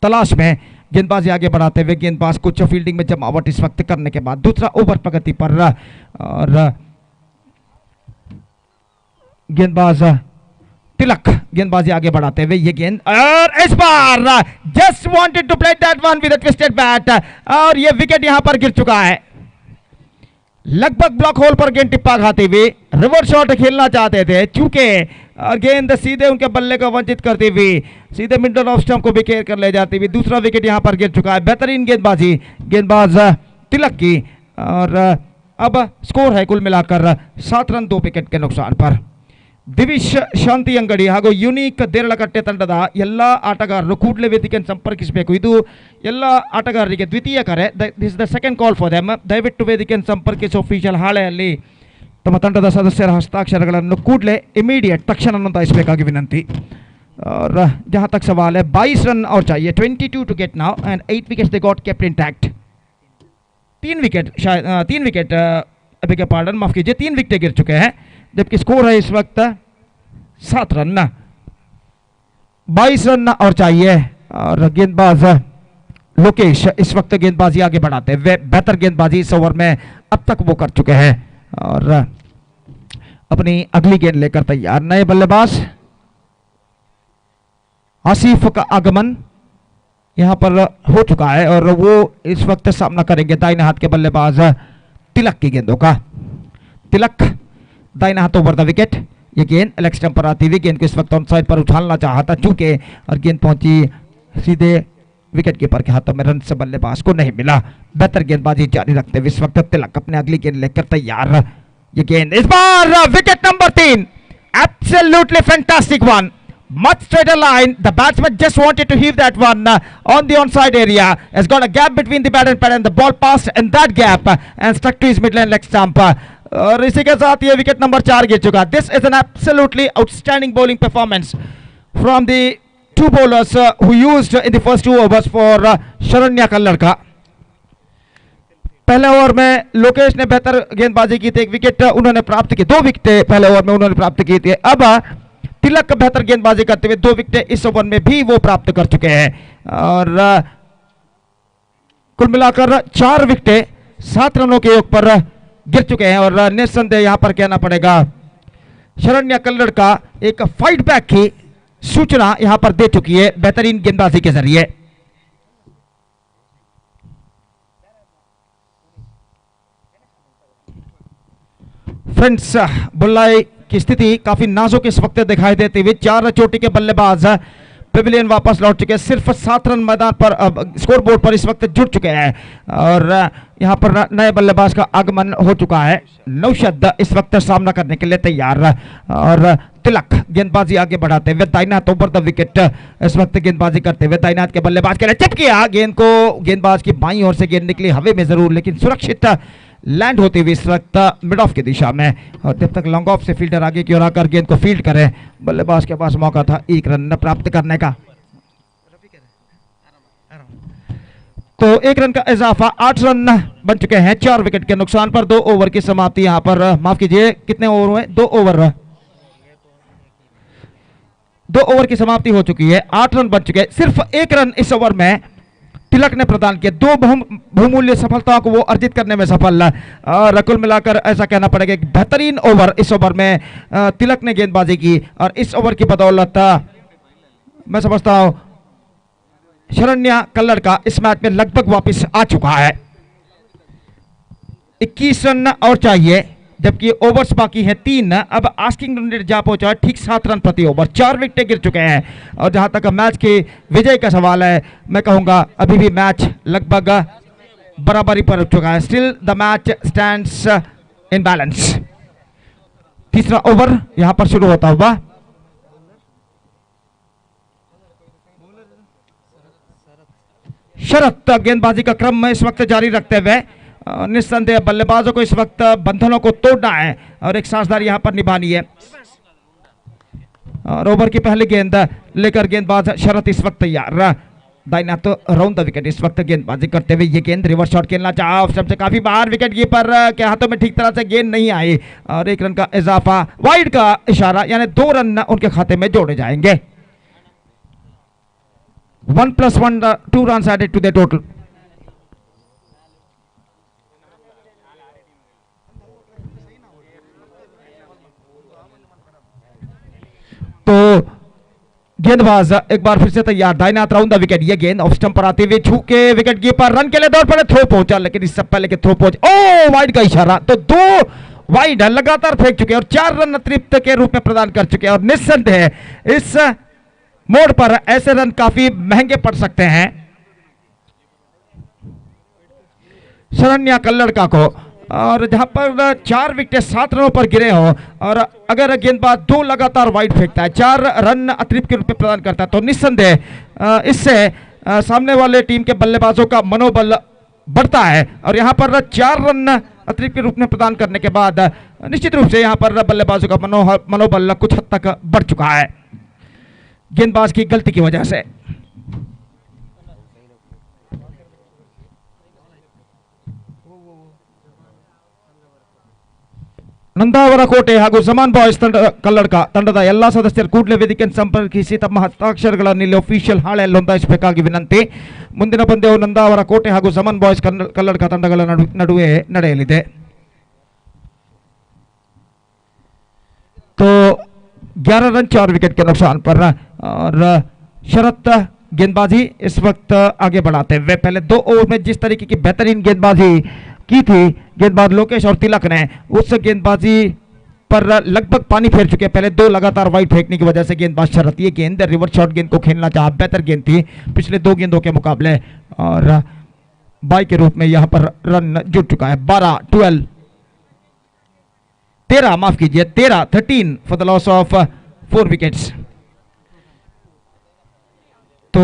तलाश में गेंदबाजी आगे बढ़ाते हुए गेंदबाज कुछ फील्डिंग में जमावट इस वक्त करने के बाद दूसरा ओवर प्रगति पर और गेंदबाज तिलक गेंदबाजी आगे बढ़ाते हुए ये गेंद और इस बार just wanted to play that one with a twisted bat और ये विकेट यहां पर गिर चुका है। लगभग ब्लॉक होल पर गेंद टिप्पा खाते हुए रिवर्स शॉट खेलना चाहते थे, चूंकि और गेंद सीधे उनके बल्ले को वंचित करती हुई सीधे मिडल ऑफ स्टंप को भी घेर कर ले जाती हुई दूसरा विकेट यहां पर गिर चुका है। बेहतरीन गेंदबाजी गेंदबाज तिलक की और अब स्कोर है कुल मिलाकर 7 रन 2 विकेट के नुकसान पर। ದಿವಿಶ್ ಶಾಂತಿ ಅಂಗಡಿ ಹಾಗೂ ಯೂನಿಕ್ ದೇರಳಕಟ್ಟೆ ತಂಡದ ಎಲ್ಲ ಆಟಗಾರರು ಕೂಡಲೇ ವೇದಿಕೆಯನ್ನು ಸಂಪರ್ಕಿಸಬೇಕು. ಇದು ಎಲ್ಲ ಆಟಗಾರರಿಗೆ ದ್ವಿತೀಯ ಕರೆ. This the second call for them. ದಯವಿಟ್ಟು ವೇದಿಕೆಯನ್ನು ಸಂಪರ್ಕಿಸಿ ಅಫಿಷಿಯಲ್ ಹಾಳೆಯಲ್ಲಿ ತಮ್ಮ ತಂಡದ ಸದಸ್ಯರ ಹಸ್ತಾಕ್ಷರಗಳನ್ನು ಕೂಡಲೇ ಇಮಿಡಿಯೇಟ್ ತಕ್ಷಣ ನೋಂದಾಯಿಸಬೇಕಾಗಿ ವಿನಂತಿ. और जहाँ तक सवाल है 22 रन और चाहिए, 22 to get now and 8 wickets they got kept intact. 3 wicket अभी के पार्डन माफ कीजिए 3 विकेट गिर चुके हैं जबकि स्कोर है इस वक्त 7 रन. 22 रन और चाहिए और गेंदबाज लोकेश इस वक्त गेंदबाजी आगे बढ़ाते हुए बेहतर गेंदबाजी इस ओवर में अब तक वो कर चुके हैं और अपनी अगली गेंद लेकर तैयार. नए बल्लेबाज आसिफ का आगमन यहां पर हो चुका है और वो इस वक्त सामना करेंगे दाहिने हाथ के बल्लेबाज तिलक की गेंदों का. तिलक दाहिने हाथ ओवर द विकेट. ये गेंद लेग स्टंप पर आती हुई गेंद को इस वक्त ऑन साइड पर उछालना चाहा था चूंकि और गेंद पहुंची सीधे विकेट कीपर के हाथों में. रन से बल्लेबाज को नहीं मिला. बेहतर गेंदबाजी जारी रखते हुए इस वक्त तिलक अपने अगली गेंद लेकर तैयार. ये गेंद इस बार wicket number 3. Absolutely fantastic one. Much straighter line. The batsman just wanted to heave that one on the onside area. Has got a gap between the bat and pad and the ball passed in that gap and stuck to his midline leg stump. और इसी के साथ ये wicket number 4 गिर चुका. This is an absolutely outstanding bowling performance from the two bowlers who used in the first 2 overs for Sharanya कल्लड़का. पहले over में लोकेश ने बेहतर गेंदबाजी की थी. 1 विकेट उन्होंने प्राप्त की. 2 विकेट पहले ओवर में उन्होंने प्राप्त की थी. अब तिलक बेहतर गेंदबाजी करते हुए 2 विकेट इस ओवर में भी वो प्राप्त कर चुके हैं और कुल मिलाकर 4 विकेट 7 रनों के योग पर गिर चुके हैं और निस्संदेह यहां पर कहना पड़ेगा शरण्या कल्लड़का एक फाइट बैक की सूचना यहां पर दे चुकी है बेहतरीन गेंदबाजी के जरिए. फ्रेंड्स बुल्लाई की स्थिति काफी नाजुक इस वक्त दिखाई देती हुई. 4 चोटी के बल्लेबाज पेविलियन वापस लौट चुके हैं. सिर्फ 7 रन मैदान पर स्कोर बोर्ड पर इस वक्त जुड़ चुके हैं और यहां पर नए बल्लेबाज का आगमन हो चुका है. नौशद इस वक्त सामना करने के लिए तैयार और तिलक गेंदबाजी आगे बढ़ाते हुए दाहिने हाथ ओवर द विकेट इस वक्त गेंदबाजी करते हुए दाहिने हाथ के बल्लेबाज के लिए चिप किया. गेंद को गेंदबाज की बाईं ओर से गेंद निकली हवा में जरूर लेकिन सुरक्षित लैंड होती हुई इस वक्त मिड ऑफ की दिशा में, और जब तक लॉन्ग ऑफ से फील्डर आगे की ओर आकर गेंद को फील्ड करे, बल्लेबाज के पास मौका था 1 रन प्राप्त करने का। तो 1 रन का इजाफा, 8 रन बन चुके हैं 4 विकेट के नुकसान पर। 2 ओवर की समाप्ति यहाँ पर, माफ कीजिए कितने ओवर हुए, 2 ओवर, 2 ओवर की समाप्ति हो चुकी है। 8 रन बन चुके हैं, सिर्फ 1 रन इस ओवर में तिलक ने प्रदान किया। 2 बहुमूल्य सफलताओं को वो अर्जित करने में सफल, और कुल मिलाकर ऐसा कहना पड़ेगा कि बेहतरीन ओवर इस ओवर में तिलक ने गेंदबाजी की, और इस ओवर की बदौलत मैं समझता हूं शरण्या कल्लड़ का इस मैच में लगभग वापस आ चुका है। 21 रन और चाहिए, जबकि ओवर्स बाकी हैं 3। अब आस्किंग रन रेट जा पहुंचा है ठीक 7 रन प्रति ओवर। 4 विकेटें गिर चुके हैं, और जहां तक मैच की विजय का सवाल है, मैं कहूंगा अभी भी मैच लगभग बराबरी पर उठ चुका है। Still the match stands in balance. तीसरा ओवर यहां पर शुरू होता हुआ, शरत गेंदबाजी का क्रम में इस वक्त जारी रखते हुए निस्संदेह बल्लेबाजों को इस वक्त बंधनों को तोड़ना है और एक साझेदारी यहां पर निभानी है। और ओवर की पहली गेंद लेकर गेंदबाज शरत इस वक्त तैयार। दाहिना तो राउंड द विकेट इस वक्त गेंदबाजी करते हुए, ये गेंद रिवर्स शॉट खेलना चाहा ऑफ स्टंप से काफी बाहर, विकेट कीपर के हाथों में ठीक तरह से गेंद नहीं आई, और 1 रन का इजाफा, वाइड का इशारा, यानी 2 रन उनके खाते में जोड़े जाएंगे। 1 + 1 2 runs added to the total. तो गेंदबाज एक बार फिर से तैयार, दाहिना हाथ राउंड द विकेट, ये गेंद ऑफ स्टंप पर आते हुए छूके विकेट कीपर रन के लिए दौड़ पड़े, थ्रो पहुंचा, लेकिन इससे पहले के थ्रो पहुंचे, ओ वाइड का इशारा। तो 2 वाइड लगातार फेंक चुके और 4 रन अतिरिक्त के रूप में प्रदान कर चुके, और निस्संदेह इस मोड़ पर ऐसे रन काफी महंगे पड़ सकते हैं शरण्या कल्लड़ को। और जहां पर 4 विकेट 7 रनों पर गिरे हो, और अगर गेंदबाज 2 लगातार वाइड फेंकता है, 4 रन अतिरिक्त के रूप में प्रदान करता है, तो निस्संदेह इससे सामने वाले टीम के बल्लेबाजों का मनोबल बढ़ता है। और यहां पर 4 रन अतिरिक्त के रूप में प्रदान करने के बाद निश्चित रूप से यहां पर बल्लेबाजों का मनोबल कुछ हद तक बढ़ चुका है गेंदबाज की गलती की वजह से। ನಂದಾವರ ಕೋಟೆ ಹಾಗೂ ಜಮಾನ್ ಬಾಯ್ಸ್ ಕಲ್ಲಡ್ಕ ತಂಡದ ಎಲ್ಲಾ ಸದಸ್ಯರು ಕೂಡಲೇ ವೇದಿಕೆಯನ್ನು ಸಂಪರ್ಕಿಸಿ ತಮ್ಮ ಹಸ್ತಾಕ್ಷರಗಳನ್ನು ಇಲ್ಲಿ ಅಫಿಷಿಯಲ್ ಹಾಳೆಯಲ್ಲಿ ನೋಂದಾಯಿಸಬೇಕಾಗಿ ವಿನಂತಿ. ಮುಂದಿನ ಪಂದ್ಯವು ನಂದಾವರ ಕೋಟೆ ಹಾಗೂ ಜಮಾನ್ ಬಾಯ್ಸ್ ಕಲ್ಲಡ್ಕ ತಂಡಗಳ ನಡುವೆ ನಡೆಯಲಿದೆ. तो 11 रन 4 विकेट के नुकसान पर, और शरत गेंदबाजी इस वक्त आगे बढ़ाते हुए, पहले 2 ओवर में जिस तरीके की बेहतरीन गेंदबाजी की थी गेंदबाज लोकेश और तिलक ने, उस गेंदबाजी पर लगभग पानी फेर चुके। पहले 2 लगातार वाइड फेंकने की वजह से गेंदबाज शरत ये गेंद रिवर्स शॉट गेंद को खेलना चाहा, बेहतर गेंद थी पिछले 2 गेंदों के मुकाबले, और बाई के रूप में यहां पर रन जुड़ चुका है। 13 माफ कीजिए 13 for the loss of 4 wickets. तो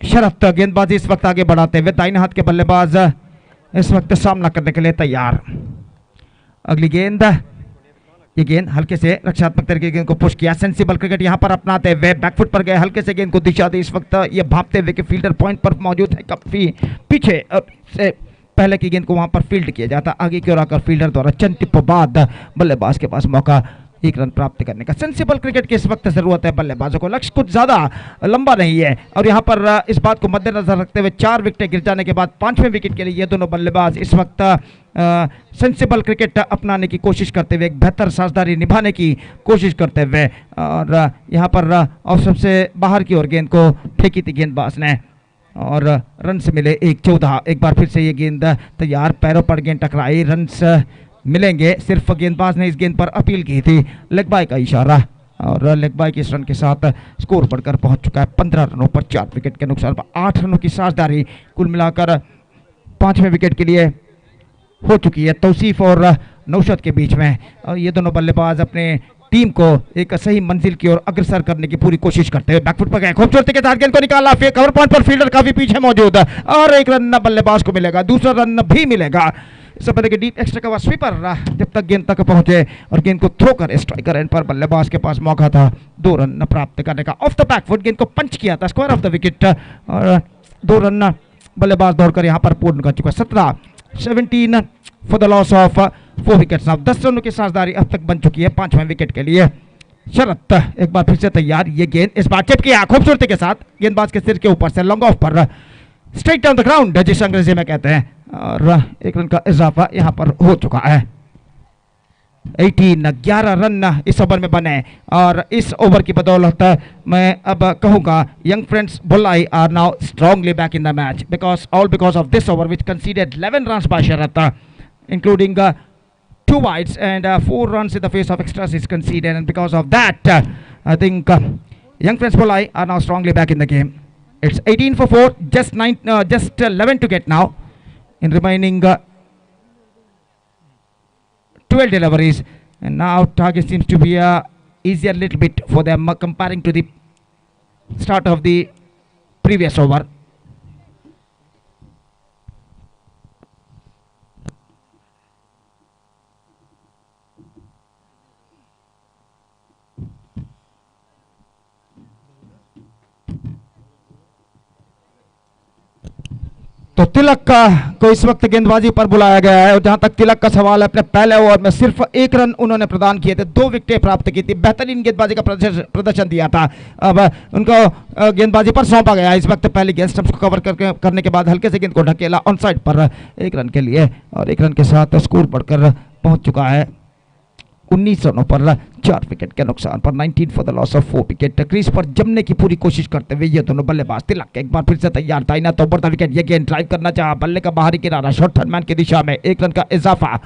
शरत गेंदबाजी इस वक्त आगे बढ़ाते हुए, दाहिने हाथ के बल्लेबाज इस वक्त सामना करने के लिए तैयार। अगली गेंद, ये गेंद हल्के से रक्षात्मक तरीके की गेंद को पुश किया, सेंसिबल क्रिकेट यहां पर अपनाते हुए बैकफुट पर गए, हल्के से गेंद को दिशा दी। इस वक्त ये भापते हुए कि फील्डर पॉइंट पर मौजूद है, काफी पीछे से पहले की गेंद को वहां पर फील्ड किया जाता, आगे की ओर आकर फील्डर द्वारा चंद टिप्पों बाद बल्लेबाज के पास मौका 1 रन प्राप्त करने का। सेंसिबल क्रिकेट की इस वक्त जरूरत है बल्लेबाजों को, लक्ष्य कुछ ज्यादा लंबा नहीं है, और यहां पर इस बात को मद्देनजर रखते हुए 4 विकेटें गिर जाने के बाद 5वें विकेट के लिए ये दोनों बल्लेबाज इस वक्त सेंसिबल क्रिकेट अपनाने की कोशिश करते हुए, एक बेहतर साझेदारी निभाने की कोशिश करते हुए, और यहां पर ऑफ स्टंप से बाहर की ओर गेंद को फेंकी थी गेंदबाज ने, और रन से मिले 1-14। एक बार फिर से ये गेंद तैयार, पैरों पर गेंद टकराई, रन मिलेंगे। सिर्फ गेंदबाज ने इस गेंद पर अपील की थी, लेग बाय का इशारा, और लेग बाय के इस रन के साथ स्कोर बढ़कर पहुंच चुका है 15 रनों पर 4 विकेट के नुकसान पर। 8 रनों की साझेदारी कुल मिलाकर 5वें विकेट के लिए हो चुकी है तौसीफ और नौशद के बीच में, और ये दोनों बल्लेबाज अपने टीम को एक सही मंजिल की ओर अग्रसर करने की पूरी कोशिश करते हुए बैकफुट पर गए, खूबसूरती के साथ गेंद को निकाला, फिर कवर पॉइंट पर फील्डर काफी पीछे मौजूद है और एक रन बल्लेबाज को मिलेगा, दूसरा रन भी मिलेगा। इससे पहले कि डीप एक्स्ट्रा कवर स्वीपर जब तक गेंद तक पहुंचे और गेंद को थ्रो कर स्ट्राइकर एंड पर बल्लेबाज के पास मौका था 2 रन प्राप्त करने का। ऑफ द बैकफुट गेंद को पंच किया था स्क्वायर ऑफ द विकेट और 2 रन बल्लेबाज दौड़कर यहां पर पूर्ण कर चुका। 17 for the loss of 4 wickets. 10 रनों की साझेदारी अब तक बन चुकी है 5वें विकेट के लिए। शरत एक बार फिर से तैयार, ये गेंद इस बार चिप किया खूबसूरती के साथ गेंदबाज के सिर के ऊपर से लॉन्ग ऑफ पर स्ट्रेट डाउन द ग्राउंड जिस अंग्रेजी में कहते हैं और 1 रन का इजाफा यहां पर हो चुका है। 11 रन इस ओवर में बने और इस ओवर की बदौलत मैं अब कहूंगा young friends Bullai are now strongly back in the match because of this over which considered 11 runs by Sharath including 2 wides and 4 runs in the face of extras is conceded, and because of that I think young friends Polai are now strongly back in the game. It's 18 for 4, just 11 to get now in remaining 12 deliveries, and now target seems to be easier little bit for them comparing to the start of the previous over. तो तिलक को इस वक्त गेंदबाजी पर बुलाया गया है और जहां तक तिलक का सवाल है, अपने पहले ओवर में सिर्फ 1 रन उन्होंने प्रदान किए थे, 2 विकेटें प्राप्त की थी, बेहतरीन गेंदबाजी का प्रदर्शन दिया था। अब उनको गेंदबाजी पर सौंपा गया इस वक्त पहली गेंद स्टंप्स को कवर करने के बाद हल्के से गेंद को ढकेला ऑन साइड पर 1 रन के लिए और 1 रन के साथ स्कोर बढ़कर पहुंच चुका है 19 रनों पर 4 विकेट के नुकसान पर। 19 for the loss of 4 wicket. Crease पर जमने की पूरी कोशिश करते हुए ये दोनों बल्लेबाज। तिलक एक बार फिर से तैयार था ना तो ऊपर था विकेट, ये गेंद ड्राइव करना चाहा, बल्ले का बाहरी किनारा शॉर्ट थर्ड मैन की दिशा में 1 रन का इजाफा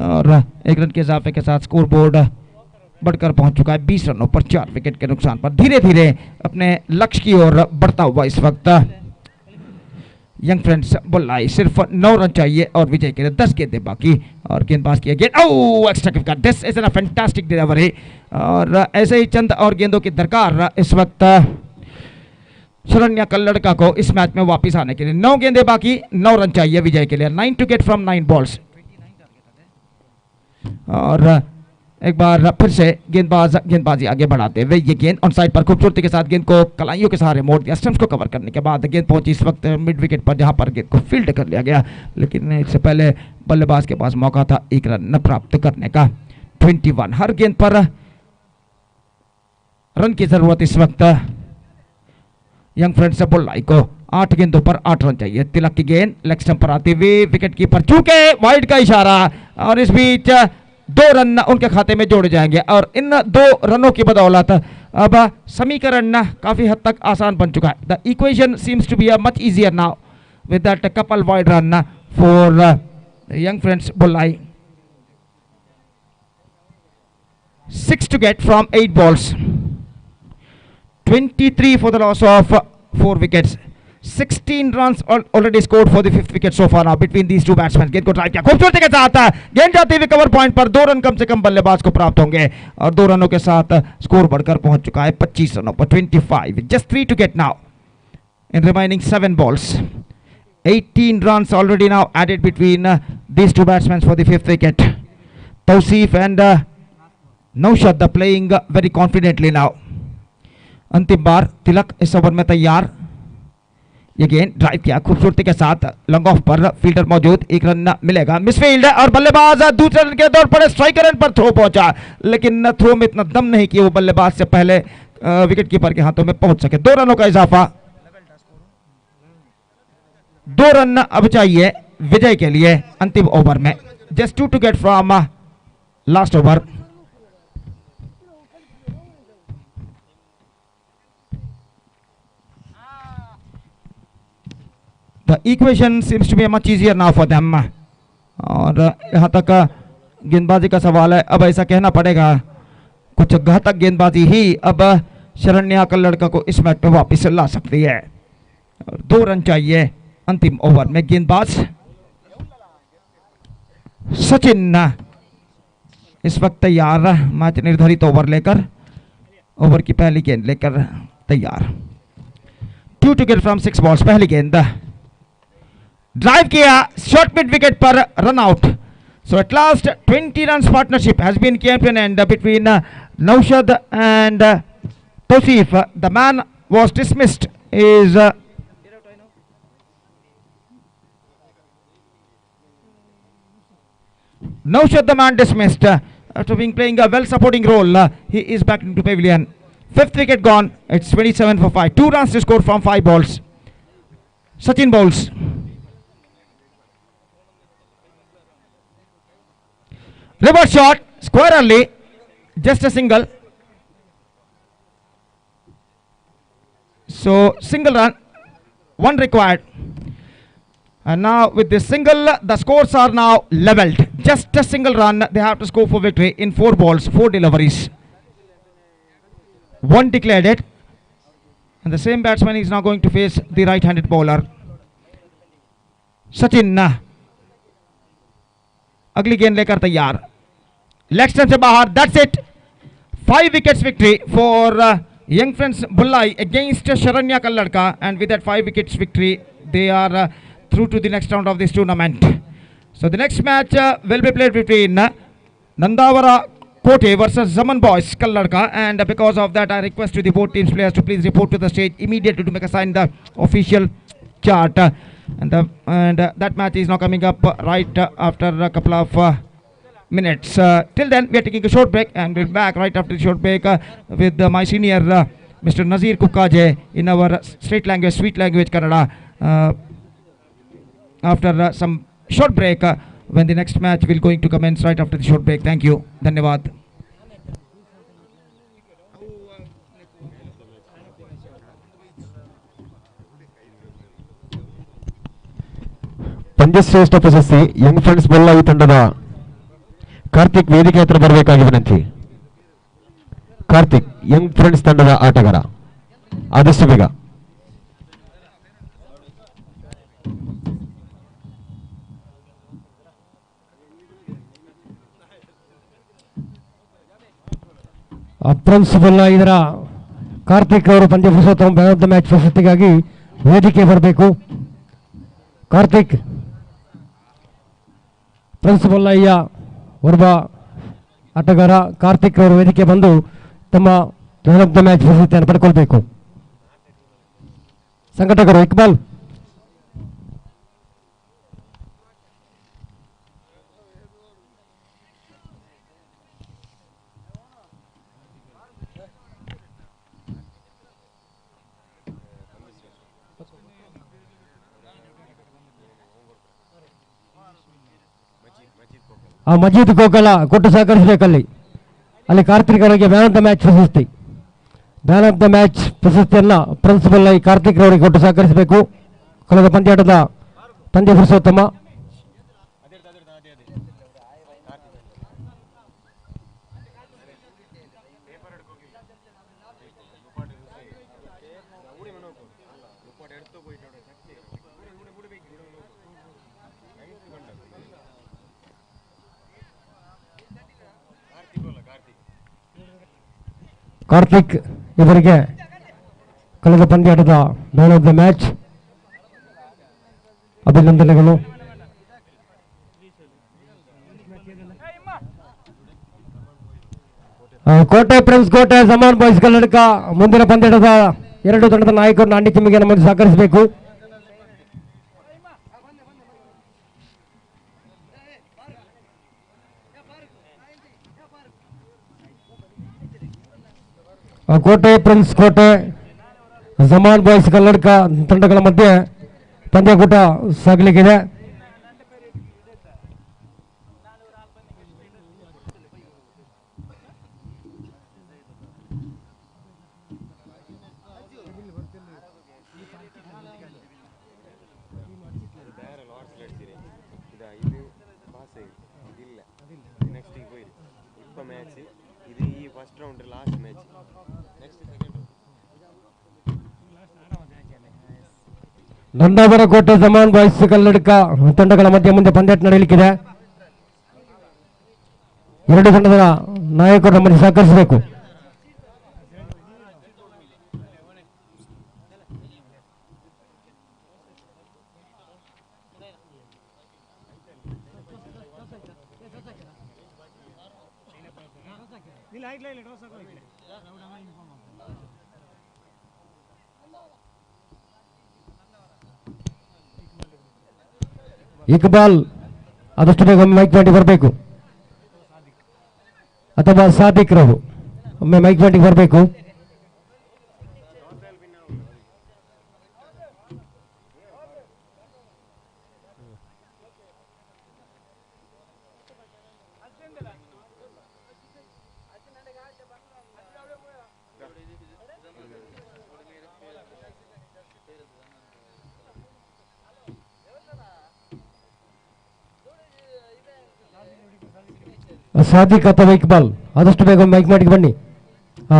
और 1 रन के इजाफे के साथ स्कोर बोर्ड बढ़कर पहुंच चुका है 20 रनों पर 4 विकेट के नुकसान पर। धीरे धीरे अपने लक्ष्य की ओर बढ़ता हुआ इस वक्त यंग फ्रेंड्स बुल्लाई। सिर्फ 9 रन चाहिए और विजय के लिए 10 गेंदें बाकी और गेंदबाज की गेंद एक्स्ट्रा किक का this is N fantastic delivery और ऐसे ही चंद और गेंदों की दरकार इस वक्त शरण्या कल्लड़का को इस मैच में वापस आने के लिए। 9 गेंदें बाकी, 9 रन चाहिए विजय के लिए। 9 टू गेट फ्रॉम 9 बॉल्स और एक बार फिर से गेंदबाजी आगे बढ़ाते हुए ये गेंद ऑन साइड पर खूबसूरती के साथ गेंद को कलाइयों के सहारे मोड़ दिया। स्टंप्स को कवर करने के बाद गेंद पहुंची इस वक्त मिड विकेट पर जहां पर गेंद को फील्ड कर लिया गया, लेकिन इससे पहले बल्लेबाज के पास मौका था 1 रन प्राप्त करने का। 21 हर गेंद पर रन की जरूरत इस वक्त यंग फ्रेंड्स बुल्लाई को। 8 गेंदों पर 8 रन चाहिए। तिलक की गेंद लेग स्टंप पर आती हुई विकेट कीपर चूके वाइड का इशारा और इस बीच 2 रन उनके खाते में जोड़े जाएंगे और इन 2 रनों की बदौलत अब समीकरण काफी हद तक आसान बन चुका है। The equation seems to be much easier now with that couple wide run for young friends Bullai. 6 to get from 8 balls. 23 for the loss of 4 wickets. 16 runs already scored for the 5th wicket so far now between these two batsmen. गेंद को drive किया खूबसूरती के साथ, गेंद जाती हुई cover point पर 2 रन कम से कम बल्लेबाज को प्राप्त होंगे और 2 रनों के साथ स्कोर बढ़कर पहुंच चुका है 25 रनों पर। 25 just 3 to get now in remaining 7 balls. 18 runs already now added between these two batsmen for the 5th wicket. Tausif and Naushad playing very confidently now. अंतिम बार तिलक इस ओवर में तैयार। ये गेंद ड्राइव किया खूबसूरती के साथ लॉन्ग ऑफ पर फील्डर मौजूद, 1 रन मिलेगा। मिसफील्ड और बल्लेबाज दूसरे रन के दौर पर स्ट्राइकर एंड पर थ्रो पहुंचा, लेकिन थ्रो में इतना दम नहीं कि वो बल्लेबाज से पहले विकेट कीपर के हाथों में पहुंच सके। 2 रनों का इजाफा, 2 रन अब चाहिए विजय के लिए अंतिम ओवर में। Just 2 to get from last over. The equation seems to be much easier now for them. और यहाँ तक गेंदबाजी का सवाल है, अब ऐसा कहना पड़ेगा कुछ घातक गेंदबाजी ही अब शरण्या कल्लड़का को इस मैच में वापस ला सकती है। और 2 रन चाहिए अंतिम ओवर में। गेंदबाज सचिन इस वक्त तैयार, मैच निर्धारित ओवर लेकर, ओवर की पहली गेंद लेकर तैयार। 2 to get from 6 balls। पहली गेंद ड्राइव किया, शॉर्ट मिड विकेट पर run out. So at last 20 runs partnership has been came to an end between Naushad and Tosif. The man was dismissed is Naushad, the man dismissed after being playing a well supporting role. He is back into pavilion. Fifth wicket gone. It's 27 for 5. 2 runs to score from 5 balls. Sachin bowls. Reverse shot, square early, just a single. So single run, 1 required. And now with this single, the scores are now levelled. Just a single run, they have to score for victory in 4 balls, 4 deliveries. 1 declared it. And the same batsman is now going to face the right-handed bowler. Sachin. अगली गेंद लेकर तैयार, leg stump से बाहर, that's it. 5 wickets victory for young friends Bullai against Sharanya Kalladka, and with that 5 wickets victory they are through to the next round of this tournament. So the next match will be played between Nandavara Kote versus Zaman Boys Kalladka, and because of that I request to the both teams players to please report to the stage immediately to make a sign the official chart. And that match is now coming up right after a couple of minutes. Till then we are taking a short break, and we'll be back right after the short break with my senior Mr. Nazir Kukaje in our straight language, sweet language Kannada, after some short break when the next match will going to commence right after the short break. Thank you. Dhanyavad. ಪಂದ್ಯಶ್ರೇಷ್ಠ ಪ್ರಶಸ್ತಿ Young friends ಬೊಲ್ಲಾಯಿ ತಂಡದ ಕಾರ್ತಿಕ್ ವೇದಿಕೆ ಹತ್ರ ಬರಬೇಕಾಗಿ ವಿನಂತಿ. Karthik Young friends ತಂಡದ ಆಟಗಾರ, ಆದಷ್ಟು ಬೇಗ. Friends ಬೊಲ್ಲಾಯಿ ಇದರ ಕಾರ್ತಿಕ್ ಅವರು ಪಂದ್ಯ ಪುರುಷೋತ್ತಮ ಮ್ಯಾನ್ ಆಫ್ ದ ಮ್ಯಾಚ್ ಪ್ರಶಸ್ತಿಗಾಗಿ ವೇದಿಕೆ ಬರಬೇಕು. ಕಾರ್ತಿಕ್ ಫ್ರೆಂಡ್ಸ್ ಬೊಲ್ಲಾಯಿಯ ಓರ್ವ ಆಟಗಾರ ಕಾರ್ತಿಕ್ ಅವರು ವೇದಿಕೆ ಬಂದು ತಮ್ಮ ಮ್ಯಾನ್ ಆಫ್ ದ ಮ್ಯಾಚ್ ಪ್ರಶಸ್ತಿಯನ್ನು ಪಡ್ಕೊಳ್ಬೇಕು. ಸಂಘಟಕರು ಇಕ್ಬಾಲ್. ಆ ಮಜೀದ್ ಗೋಕಲ ಕೊಟ್ಟು ಸಹಕರಿಸಬೇಕಲ್ಲಿ. ಅಲ್ಲಿ ಕಾರ್ತಿಕ್ ಅವರಿಗೆ ಮ್ಯಾನ್ ಆಫ್ ದ ಮ್ಯಾಚ್ ಪ್ರಶಸ್ತಿ, ಮ್ಯಾನ್ ಆಫ್ ದ ಮ್ಯಾಚ್ ಪ್ರಶಸ್ತಿಯನ್ನು ಪ್ರಿನ್ಸಿಪಲ್ ಆಗಿ ಕಾರ್ತಿಕ್ ಅವರಿಗೆ ಕೊಟ್ಟು ಸಹಕರಿಸಬೇಕು. ಕಳೆದ ಪಂದ್ಯಾಟದ ಪಂದ್ಯ ಪುರುಷೋತ್ತಮ. ಕಾರ್ತಿಕ್ ಇವರಿಗೆ ಕಳೆದ ಪಂದ್ಯಾಟದ ಮ್ಯಾನ್ ಆಫ್ ದ ಮ್ಯಾಚ್ ಅಭಿನಂದನೆಗಳು. ಕೋಟೆ ಪ್ರಿನ್ಸ್ ಕೋಟೆ ಜಮಾನ್ ಬಾಯ್ಸ್ ಕನ್ನಡಕ ಮುಂದಿನ ಪಂದ್ಯಾಟದ 2 ತಂಡದ ನಾಯಕರನ್ನು ಅಂಡಿ ತಿಮ್ಮಿಗೆ ನಮಗೆ ಸಹಕರಿಸಬೇಕು. ಕೋಟೆ ಪ್ರಿನ್ಸ್ ಕೋಟೆ ಜಮಾನ್ ಬಾಯ್ಸ್ ಕನ್ನಡಕ ತಂಡಗಳ ಮಧ್ಯೆ ಪಂದ್ಯಕೂಟ ಸಾಗಲಿಕ್ಕಿದೆ. ನಂದಾವರ ಕೋಟೆ ಜಮಾನ್ ಬಾಯ್ಸ್ ಕಲ್ಲಡ್ಕ ತಂಡಗಳ ಮಧ್ಯೆ ಮುಂದೆ ಪಂದ್ಯ ನಡೆಯಲಿಕ್ಕಿದೆ. ಎರಡು ತಂಡದ ನಾಯಕರು ನಮ್ಮನ್ನು ಸಹಕರಿಸಬೇಕು. ಇಕ್ಬಾಲ್ ಆದಷ್ಟು ಬೇಗ ಮೈಕ್ ಪಾಯಿಂಟಿಗೆ ಬರಬೇಕು, ಅಥವಾ ಸಾದಿಕ್ ರವರು ಒಮ್ಮೆ ಮೈಕ್ ಪಾಯಿಂಟಿಗೆ ಬರಬೇಕು. ಸಾದಿಕ್ ಅಥವಾ ಇಕ್ಬಾಲ್ ಆದಷ್ಟು ಬೇಗ ಮೈಕ್ ಮಾಡಿಗೆ ಬನ್ನಿ. ಹಾ,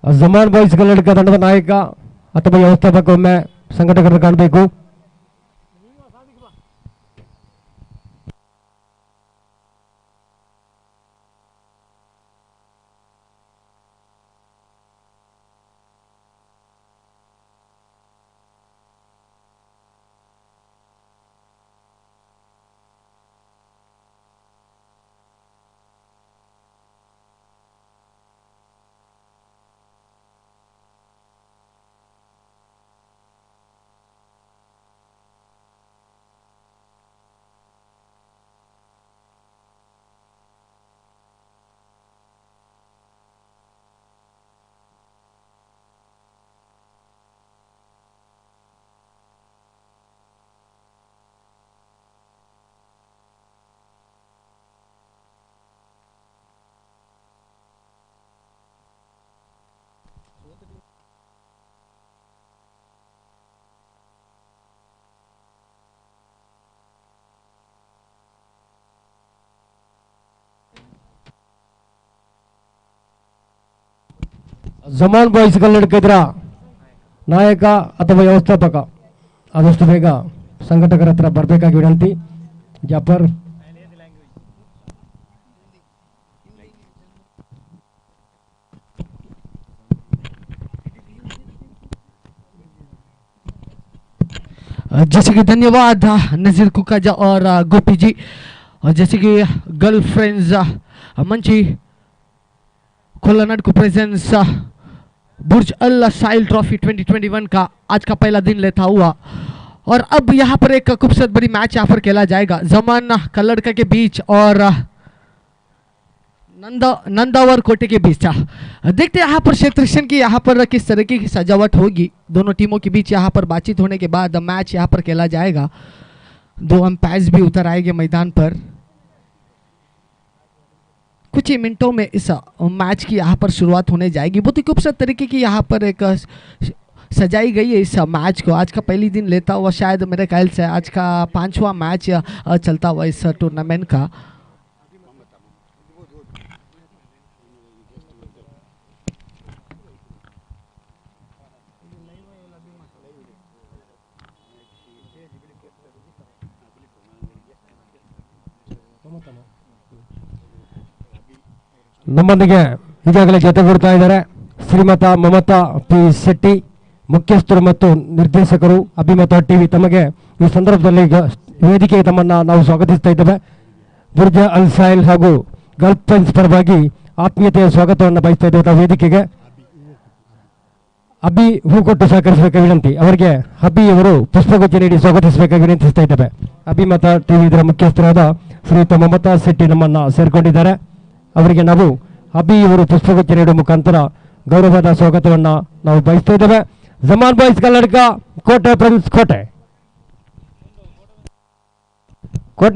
ಜಮಾನ್ ಬಾಯ್ಸ್ ಕನ್ನಡ ತಂಡದ ನಾಯಕ ಅಥವಾ ವ್ಯವಸ್ಥಾಪಕ ಒಮ್ಮೆ ಸಂಘಟಕರನ್ನು ಕಾಣಬೇಕು. ಜಮಾನ್ ಬಾಯ್ಸ್ ಕನ್ನಡಕ ಇದರ ನಾಯಕ ಅಥವಾ ವ್ಯವಸ್ಥಾಪಕ ಆದಷ್ಟು ಬೇಗ ಸಂಘಟಕರ ಹತ್ರ ಬರಬೇಕಾಗಿ ವಿನಂತಿ. ಜಾಫರ್, जैसे कि धन्यवाद नज़ीर कुकाजा और गोपी जी। और जैसे कि गर्लफ्रेंड्स मंची कोलनाड को प्रेजेंस बुर्ज अल साहिल ट्रॉफी 2021 का आज का पहला दिन लेता हुआ, और अब यहाँ पर एक खूबसूरत बड़ी मैच यहाँ पर खेला जाएगा जमान कल्लड़का के बीच और नंदावर कोटे के बीच। देखते हैं यहाँ पर क्षेत्र की यहाँ पर किस तरह की सजावट होगी। दोनों टीमों के बीच यहाँ पर बातचीत होने के बाद मैच यहाँ पर खेला जाएगा। दो अंपायर्स भी उतर आएंगे मैदान पर। कुछ ही मिनटों में इस मैच की यहाँ पर शुरुआत होने जाएगी। बहुत ही खूबसूरत तरीके की यहाँ पर एक सजाई गई है इस मैच को। आज का पहली दिन लेता हुआ शायद मेरे ख्याल से आज का 5वां मैच चलता हुआ इस टूर्नामेंट का। ನಮ್ಮೊಂದಿಗೆ ಈಗಾಗಲೇ ಜೊತೆಗೂಡ್ತಾ ಇದ್ದಾರೆ ಶ್ರೀಮತ ಮಮತಾ ಪಿ ಶೆಟ್ಟಿ, ಮುಖ್ಯಸ್ಥರು ಮತ್ತು ನಿರ್ದೇಶಕರು ಅಭಿಮತ ಟಿವಿ. ತಮಗೆ ಈ ಸಂದರ್ಭದಲ್ಲಿ ವೇದಿಕೆಗೆ ತಮ್ಮನ್ನು ನಾವು ಸ್ವಾಗತಿಸ್ತಾ ಇದ್ದೇವೆ. ಬುರ್ಜ ಅಲ್ ಸಾಹಿಲ್ ಹಾಗೂ ಗಲ್ಫ್ ಫ್ರೆಂಡ್ಸ್ ಪರವಾಗಿ ಆತ್ಮೀಯತೆಯ ಸ್ವಾಗತವನ್ನು ಬಯಸ್ತಾ ಇದ್ದೇವೆ ವೇದಿಕೆಗೆ. ಅಭಿ ಹೂ ಕೊಟ್ಟು ಸಹಕರಿಸಬೇಕಾಗಿ ವಿನಂತಿ. ಅವರಿಗೆ ಅಭಿ ಅವರು ಪುಷ್ಪಗುಚ್ಛ ನೀಡಿ ಸ್ವಾಗತಿಸಬೇಕಾಗಿ ವಿನಂತಿಸ್ತಾ ಇದ್ದೇವೆ. ಅಭಿಮತ ಟಿವಿ ಇದರ ಮುಖ್ಯಸ್ಥರಾದ ಶ್ರೀಯುತ ಮಮತಾ ಶೆಟ್ಟಿ ನಮ್ಮನ್ನು ಸೇರಿಕೊಂಡಿದ್ದಾರೆ. ಅವರಿಗೆ ನಾವು ಅಭಿ ಇವರು ಪುಷ್ಪಗುಚ್ಛ ನೀಡುವ ಮುಖಾಂತರ ಗೌರವದ ಸ್ವಾಗತವನ್ನು ನಾವು ಬಯಸ್ತಾ ಇದ್ದೇವೆ. ಜಮಾನ್ ಬಾಯ್ಸ್ ಕನ್ನಡಕ ಕೋಟೆ ಫ್ರೆಂಡ್ಸ್ ಕೋಟೆ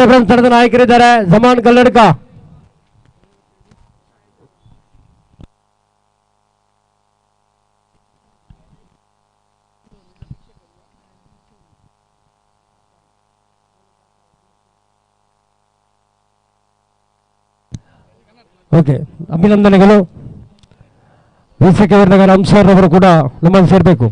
ಫ್ರೆಂಡ್ಸ್ ತಂಡದ ನಾಯಕರಿದ್ದಾರೆ. ಜಮಾನ್ ಕನ್ನಡಕ ಓಕೆ, ಅಭಿನಂದನೆಗಳು. ವೀಕ್ಷಕ ವರ್ಗದ ರಾಮ್ ಅವರು ಕೂಡ ನಮ್ಮಲ್ಲಿ ಸೇರಬೇಕು.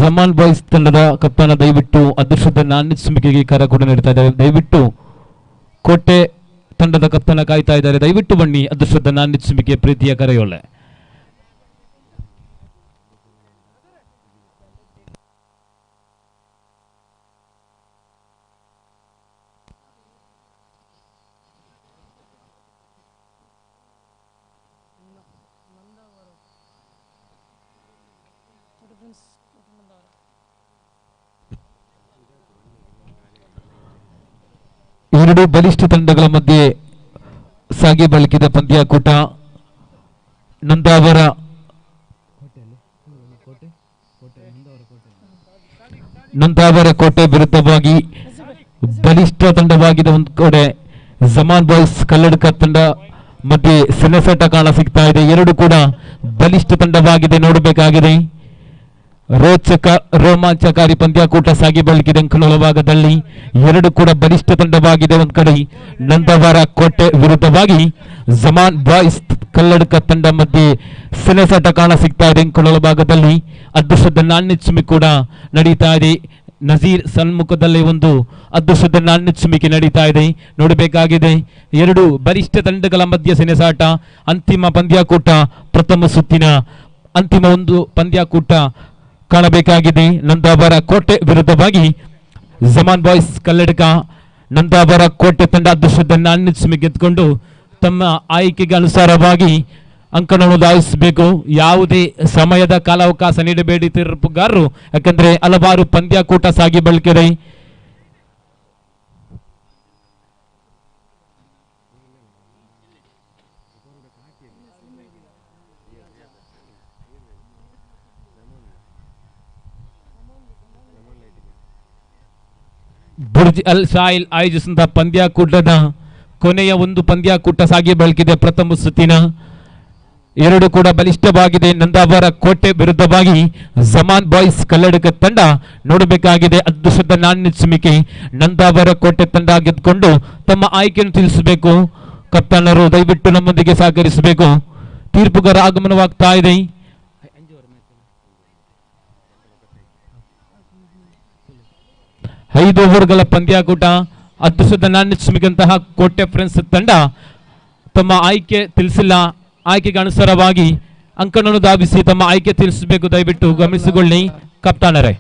ಜಮಾನ್ ಬಾಯ್ಸ್ ತಂಡದ ಕಪ್ತಾನ ದಯವಿಟ್ಟು ಅದೃಷ್ಟದ ನಾಣ್ಯ ಕರ ಕೂಡ ನೀಡ್ತಾ ಇದ್ದಾರೆ. ದಯವಿಟ್ಟು ಕೋಟೆ ತಂಡದ ಕಪ್ತಾನ ಕಾಯ್ತಾ ಇದ್ದಾರೆ. ದಯವಿಟ್ಟು ಬನ್ನಿ, ಅದೃಷ್ಟದ ನಾಣ್ಯ ಪ್ರೀತಿಯ ಕರೆಯೋಳೆ. ಎರಡು ಬಲಿಷ್ಠ ತಂಡಗಳ ಮಧ್ಯೆ ಸಾಗಿ ಬಳಿಕಿದ ಪಂದ್ಯಾಕೂಟ. ನಂದಾವರ ಕೋಟೆ ವಿರುದ್ಧವಾಗಿ ಬಲಿಷ್ಠ ತಂಡವಾಗಿದೆ ಒಂದು ಕಡೆ. ಜಮಾನ್ ಬಾಯ್ಸ್ ಕಲ್ಲಡ್ಕ ತಂಡ ಮಧ್ಯೆ ಸೆಣಸಾಟ ಕಾಣ ಸಿಗ್ತಾ ಇದೆ. ಎರಡು ಕೂಡ ಬಲಿಷ್ಠ ತಂಡವಾಗಿದೆ, ನೋಡಬೇಕಾಗಿದೆ. ರೋಚಕ ರೋಮಾಂಚಕಾರಿ ಪಂದ್ಯಾಕೂಟ ಸಾಗಿ ಬಳಿಕಿದೆ ಅಂಕಣದ ಭಾಗದಲ್ಲಿ. ಎರಡು ಕೂಡ ಬಲಿಷ್ಠ ತಂಡವಾಗಿದೆ ಒಂದು ಕಡೆ. ನಂದವರ ಕೋಟೆ ವಿರುದ್ಧವಾಗಿ ಜಮಾನ್ ಬಾಯ್ಸ್ ಕಲ್ಲಡ್ಕ ತಂಡ ಮಧ್ಯೆ ಸೆಣಸಾಟ ಕಾಣ ಸಿಗ್ತಾ ಇದೆ ಅಂಕಣದ ಭಾಗದಲ್ಲಿ. ಅದೃಷ್ಟದ ನಾಣ್ಯ ಕೂಡ ನಡೀತಾ ಇದೆ. ನಜೀರ್ ಸನ್ಮುಖದಲ್ಲಿ ಒಂದು ಅದೃಷ್ಟದ ನಾಣ್ಯ ನಡೀತಾ ಇದೆ, ನೋಡಬೇಕಾಗಿದೆ. ಎರಡು ಬಲಿಷ್ಠ ತಂಡಗಳ ಮಧ್ಯೆ ಸೆಣಸಾಟ. ಅಂತಿಮ ಪಂದ್ಯಾಕೂಟ, ಪ್ರಥಮ ಸುತ್ತಿನ ಅಂತಿಮ ಒಂದು ಪಂದ್ಯಾಕೂಟ ಕಾಣಬೇಕಾಗಿದೆ. ನಂದಾವರ ಕೋಟೆ ವಿರುದ್ಧವಾಗಿ ಜಮಾನ್ ಬಾಯ್ಸ್ ಕಲ್ಲಡ್ಕ. ನಂದಾವರ ಕೋಟೆ ತಂಡ ಅದೃಷ್ಟದ ನಾಣ್ಯ ಗೆದ್ದುಕೊಂಡು ತಮ್ಮ ಆಯ್ಕೆಗೆ ಅನುಸಾರವಾಗಿ ಅಂಕಣವನ್ನು ದಾಯಿಸಬೇಕು. ಯಾವುದೇ ಸಮಯದ ಕಾಲಾವಕಾಶ ನೀಡಬೇಡಿ ತೀರ್ಪುಗಾರರು, ಯಾಕಂದ್ರೆ ಹಲವಾರು ಪಂದ್ಯಾಕೂಟ ಸಾಗಿ ಬಳಿಕಿದೆ. ಬುರ್ಜ್ ಅಲ್ ಸಾಹಿಲ್ ಆಯೋಜಿಸಿದ ಪಂದ್ಯಾಕೂಟದ ಕೊನೆಯ ಒಂದು ಪಂದ್ಯಾಕೂಟ ಸಾಗಿ ಬಳಿಕಿದೆ ಪ್ರಥಮ ಸುತ್ತಿನ. ಎರಡು ಕೂಡ ಬಲಿಷ್ಠವಾಗಿದೆ. ನಂದಾವರ ಕೋಟೆ ವಿರುದ್ಧವಾಗಿ ಜಮಾನ್ ಬಾಯ್ಸ್ ಕಲ್ಲಡ್ಕ ತಂಡ, ನೋಡಬೇಕಾಗಿದೆ. ಅದೃಷ್ಟದ ನಾಣ್ಯ ನಂದಾವರ ಕೋಟೆ ತಂಡ ಗೆದ್ದುಕೊಂಡು ತಮ್ಮ ಆಯ್ಕೆಯನ್ನು ತಿಳಿಸಬೇಕು. ಕಪ್ತಾನರು ದಯವಿಟ್ಟು ನಮ್ಮೊಂದಿಗೆ ಸಹಕರಿಸಬೇಕು. ತೀರ್ಪುಗಾರ ಆಗಮನವಾಗ್ತಾ ಇದೆ. 5 ಓವರ್ಗಳ ಪಂದ್ಯಾಕೂಟ. ಅದೃಷ್ಟದ ನಾಣ್ಯ ಕೋಟೆ ಫ್ರೆಂಡ್ಸ್ ತಂಡ ತಮ್ಮ ಆಯ್ಕೆ ತಿಳಿಸಿಲ್ಲ. ಆಯ್ಕೆಗೆ ಅನುಸಾರವಾಗಿ ಅಂಕಣವನ್ನು ಧಾವಿಸಿ ತಮ್ಮ ಆಯ್ಕೆ ತಿಳಿಸಬೇಕು, ದಯವಿಟ್ಟು ಗಮನಿಸಿಕೊಳ್ಳಿ ಕಪ್ತಾನರೇ.